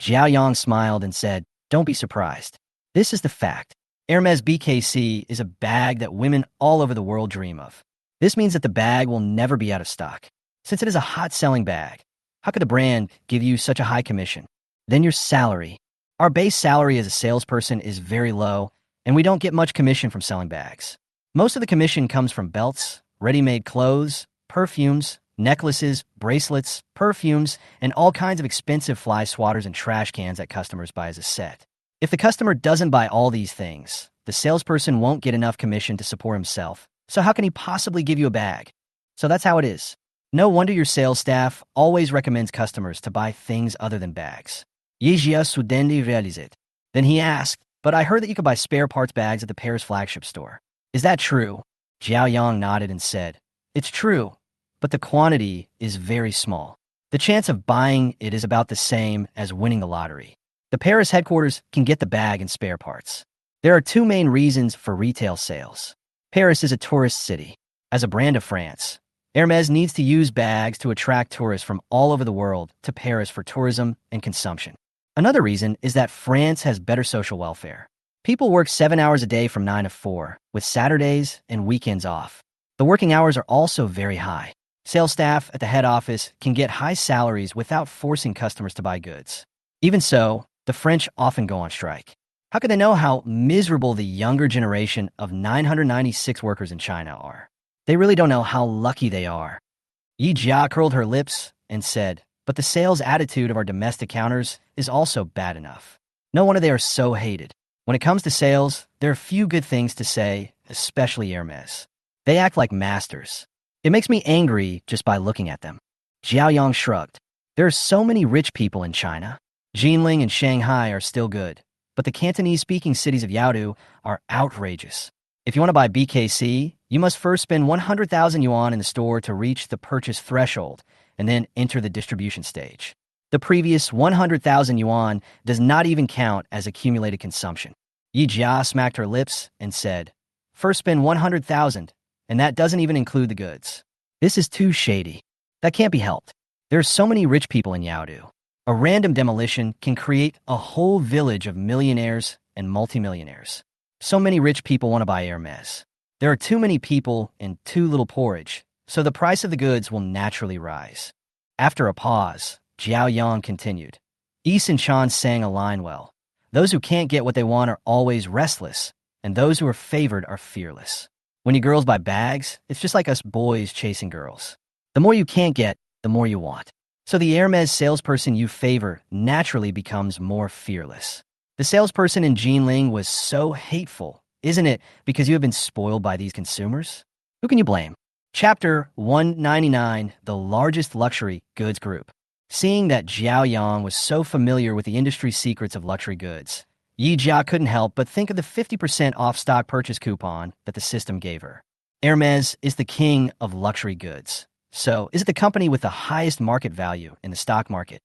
Xiaoyong smiled and said, don't be surprised. This is the fact. Hermes BKC is a bag that women all over the world dream of. This means that the bag will never be out of stock. Since it is a hot-selling bag, how could the brand give you such a high commission? Then your salary. Our base salary as a salesperson is very low, and we don't get much commission from selling bags. Most of the commission comes from belts, ready-made clothes, perfumes, necklaces, bracelets, perfumes, and all kinds of expensive fly swatters and trash cans that customers buy as a set. If the customer doesn't buy all these things, the salesperson won't get enough commission to support himself. So how can he possibly give you a bag? So that's how it is. No wonder your sales staff always recommends customers to buy things other than bags. Yijia soudainly realized it. Then he asked, but I heard that you could buy spare parts bags at the Paris flagship store. Is that true? Xiaoyong nodded and said, it's true, but the quantity is very small. The chance of buying it is about the same as winning the lottery. The Paris headquarters can get the bag and spare parts. There are two main reasons for retail sales. Paris is a tourist city. As a brand of France, Hermes needs to use bags to attract tourists from all over the world to Paris for tourism and consumption. Another reason is that France has better social welfare. People work 7 hours a day from 9 to 4, with Saturdays and weekends off. The working hours are also very high. Sales staff at the head office can get high salaries without forcing customers to buy goods. Even so, the French often go on strike. How could they know how miserable the younger generation of 996 workers in China are? They really don't know how lucky they are. Yi Jia curled her lips and said, but the sales attitude of our domestic counters is also bad enough. No wonder they are so hated. When it comes to sales, there are few good things to say, especially Hermes. They act like masters. It makes me angry just by looking at them. Xiaoyong shrugged. There are so many rich people in China. Jinling and Shanghai are still good, but the Cantonese-speaking cities of Yaodu are outrageous. If you want to buy BKC, you must first spend 100,000 yuan in the store to reach the purchase threshold and then enter the distribution stage. The previous 100,000 yuan does not even count as accumulated consumption. Yi Jia smacked her lips and said, first spend 100,000, and that doesn't even include the goods. This is too shady. That can't be helped. There are so many rich people in Yaodu. A random demolition can create a whole village of millionaires and multimillionaires. So many rich people want to buy Hermes. There are too many people and too little porridge, so the price of the goods will naturally rise. After a pause, Xiaoyong continued. Is and Chan sang a line well. Those who can't get what they want are always restless, and those who are favored are fearless. When you girls buy bags, it's just like us boys chasing girls. The more you can't get, the more you want. So the Hermes salesperson you favor naturally becomes more fearless. The salesperson in Jinling was so hateful, isn't it, because you have been spoiled by these consumers? Who can you blame? Chapter 199, The Largest Luxury Goods Group. Seeing that Xiaoyong was so familiar with the industry secrets of luxury goods, Yi Jia couldn't help but think of the 50% off stock purchase coupon that the system gave her. Hermes is the king of luxury goods. So, is it the company with the highest market value in the stock market?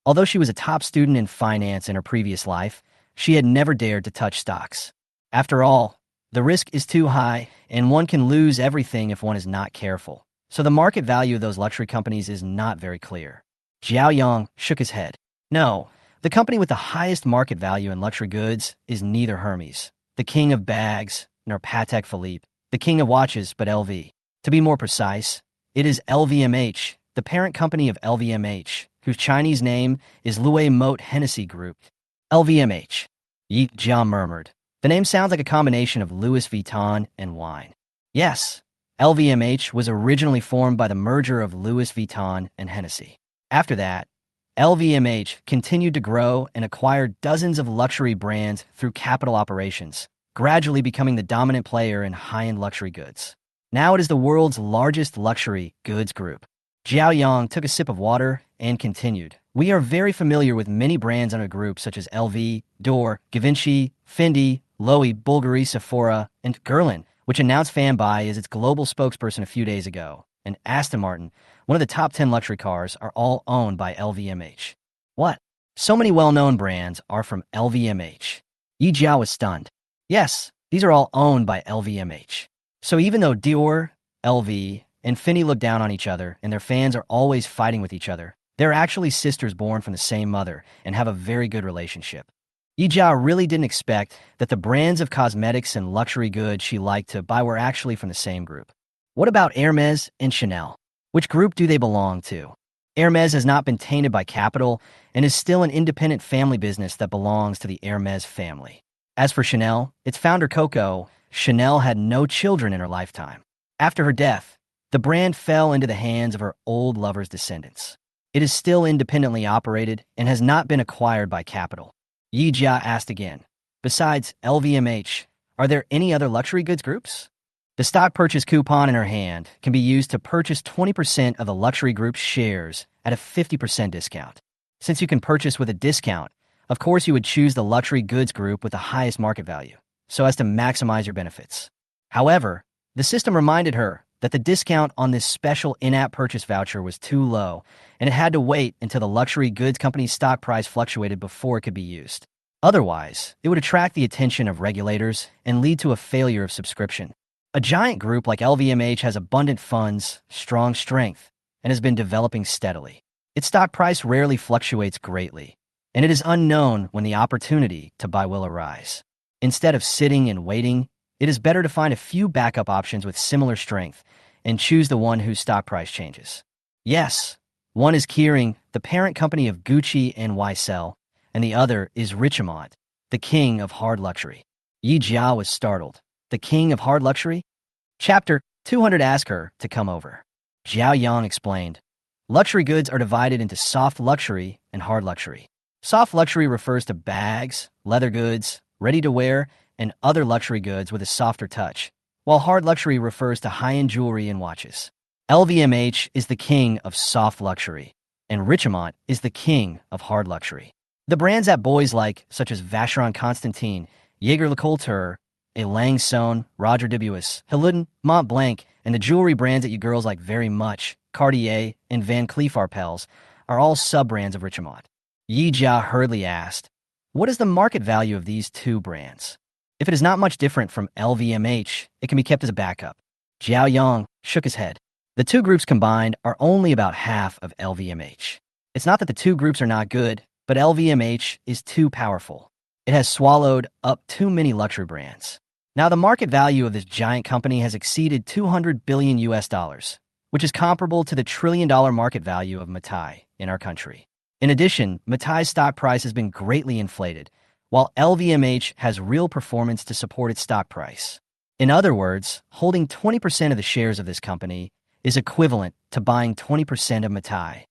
Although she was a top student in finance in her previous life, she had never dared to touch stocks. After all, the risk is too high, and one can lose everything if one is not careful. So the market value of those luxury companies is not very clear. Xiaoyong shook his head. No, the company with the highest market value in luxury goods is neither Hermes, the king of bags, nor Patek Philippe, the king of watches, but LV. To be more precise, it is LVMH, the parent company of LVMH, whose Chinese name is Louis Motte Hennessy Group. LVMH. Yi Jia murmured. The name sounds like a combination of Louis Vuitton and wine. Yes, LVMH was originally formed by the merger of Louis Vuitton and Hennessy. After that, LVMH continued to grow and acquired dozens of luxury brands through capital operations, gradually becoming the dominant player in high-end luxury goods. Now it is the world's largest luxury goods group. Xiaoyong took a sip of water and continued. We are very familiar with many brands under groups such as LV, Dior, Givenchy, Fendi, Loewe, Bulgari, Sephora, and Guerlain, which announced Fanbuy as its global spokesperson a few days ago, and Aston Martin, one of the top 10 luxury cars, are all owned by LVMH. What? So many well-known brands are from LVMH. Yi Jia was stunned. Yes, these are all owned by LVMH. So even though Dior, LV, and Fendi look down on each other and their fans are always fighting with each other, they're actually sisters born from the same mother and have a very good relationship. Yi Jia really didn't expect that the brands of cosmetics and luxury goods she liked to buy were actually from the same group. What about Hermes and Chanel? Which group do they belong to? Hermes has not been tainted by capital and is still an independent family business that belongs to the Hermes family. As for Chanel, its founder Coco, Chanel had no children in her lifetime. After her death, the brand fell into the hands of her old lover's descendants. It is still independently operated and has not been acquired by capital. Yi Jia asked again, besides LVMH, are there any other luxury goods groups? The stock purchase coupon in her hand can be used to purchase 20% of the luxury group's shares at a 50% discount. Since you can purchase with a discount, of course you would choose the luxury goods group with the highest market value, so as to maximize your benefits. However, the system reminded her that the discount on this special in-app purchase voucher was too low, and it had to wait until the luxury goods company's stock price fluctuated before it could be used. Otherwise, it would attract the attention of regulators and lead to a failure of subscription. A giant group like LVMH has abundant funds, strong strength, and has been developing steadily. Its stock price rarely fluctuates greatly, and it is unknown when the opportunity to buy will arise. Instead of sitting and waiting, it is better to find a few backup options with similar strength and choose the one whose stock price changes. Yes, one is Kering, the parent company of Gucci and YSL, and the other is Richemont, the king of hard luxury. Yi Jia was startled. The king of hard luxury? Chapter 200 asked her to come over. Xiaoyong explained. Luxury goods are divided into soft luxury and hard luxury. Soft luxury refers to bags, leather goods, ready-to-wear, and other luxury goods with a softer touch, while hard luxury refers to high-end jewelry and watches. LVMH is the king of soft luxury, and Richemont is the king of hard luxury. The brands that boys like, such as Vacheron Constantin, Jaeger LeCoultre, Elaine Sohn, Roger Dubuis, Hilton, Montblanc, and the jewelry brands that you girls like very much, Cartier and Van Cleef Arpels, are all sub-brands of Richemont. Yi Jia hurriedly asked, what is the market value of these two brands? If it is not much different from LVMH, it can be kept as a backup. Xiaoyong shook his head. The two groups combined are only about half of LVMH. It's not that the two groups are not good, but LVMH is too powerful. It has swallowed up too many luxury brands. Now, the market value of this giant company has exceeded 200 billion US dollars, which is comparable to the trillion-dollar market value of Matai in our country. In addition, Matai's stock price has been greatly inflated, while LVMH has real performance to support its stock price. In other words, holding 20% of the shares of this company is equivalent to buying 20% of Matai.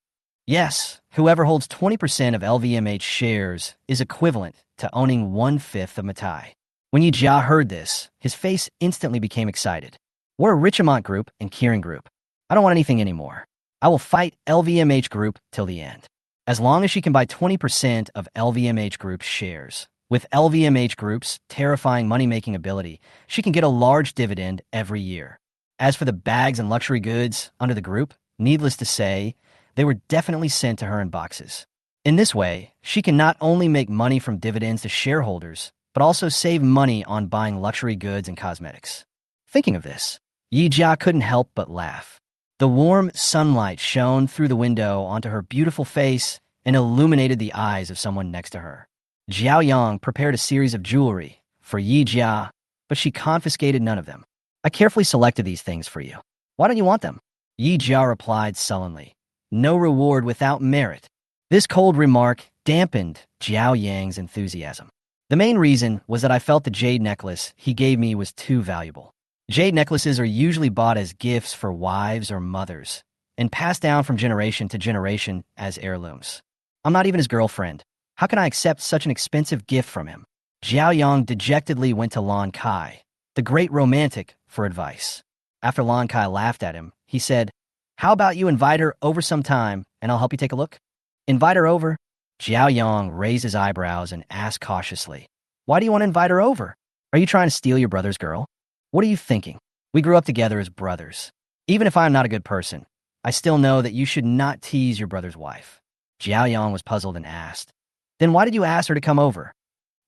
Yes, whoever holds 20% of LVMH shares is equivalent to owning 1/5 of Matai. When Yi Jia heard this, his face instantly became excited. We're a Richemont Group and Kering Group. I don't want anything anymore. I will fight LVMH Group till the end. As long as she can buy 20% of LVMH Group's shares. With LVMH Group's terrifying money-making ability, she can get a large dividend every year. As for the bags and luxury goods under the group, needless to say, they were definitely sent to her in boxes. In this way, she can not only make money from dividends to shareholders, but also save money on buying luxury goods and cosmetics. Thinking of this, Yi Jia couldn't help but laugh. The warm sunlight shone through the window onto her beautiful face and illuminated the eyes of someone next to her. Xiaoyong prepared a series of jewelry for Yi Jia, but she confiscated none of them. I carefully selected these things for you. Why don't you want them? Yi Jia replied sullenly. No reward without merit. This cold remark dampened Xiaoyang's enthusiasm. The main reason was that I felt the jade necklace he gave me was too valuable. Jade necklaces are usually bought as gifts for wives or mothers, and passed down from generation to generation as heirlooms. I'm not even his girlfriend. How can I accept such an expensive gift from him? Xiaoyong dejectedly went to Lan Kai, the great romantic, for advice. After Lan Kai laughed at him, he said, how about you invite her over sometime, and I'll help you take a look? Invite her over? Xiaoyong raised his eyebrows and asked cautiously, why do you want to invite her over? Are you trying to steal your brother's girl? What are you thinking? We grew up together as brothers. Even if I'm not a good person, I still know that you should not tease your brother's wife. Xiaoyong was puzzled and asked, then why did you ask her to come over?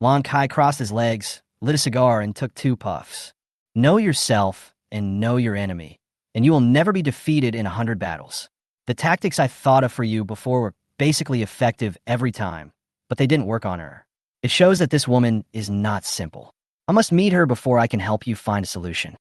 Lan Kai crossed his legs, lit a cigar, and took 2 puffs. Know yourself and know your enemy, and you will never be defeated in 100 battles. The tactics I thought of for you before were basically effective every time, but they didn't work on her. It shows that this woman is not simple. I must meet her before I can help you find a solution.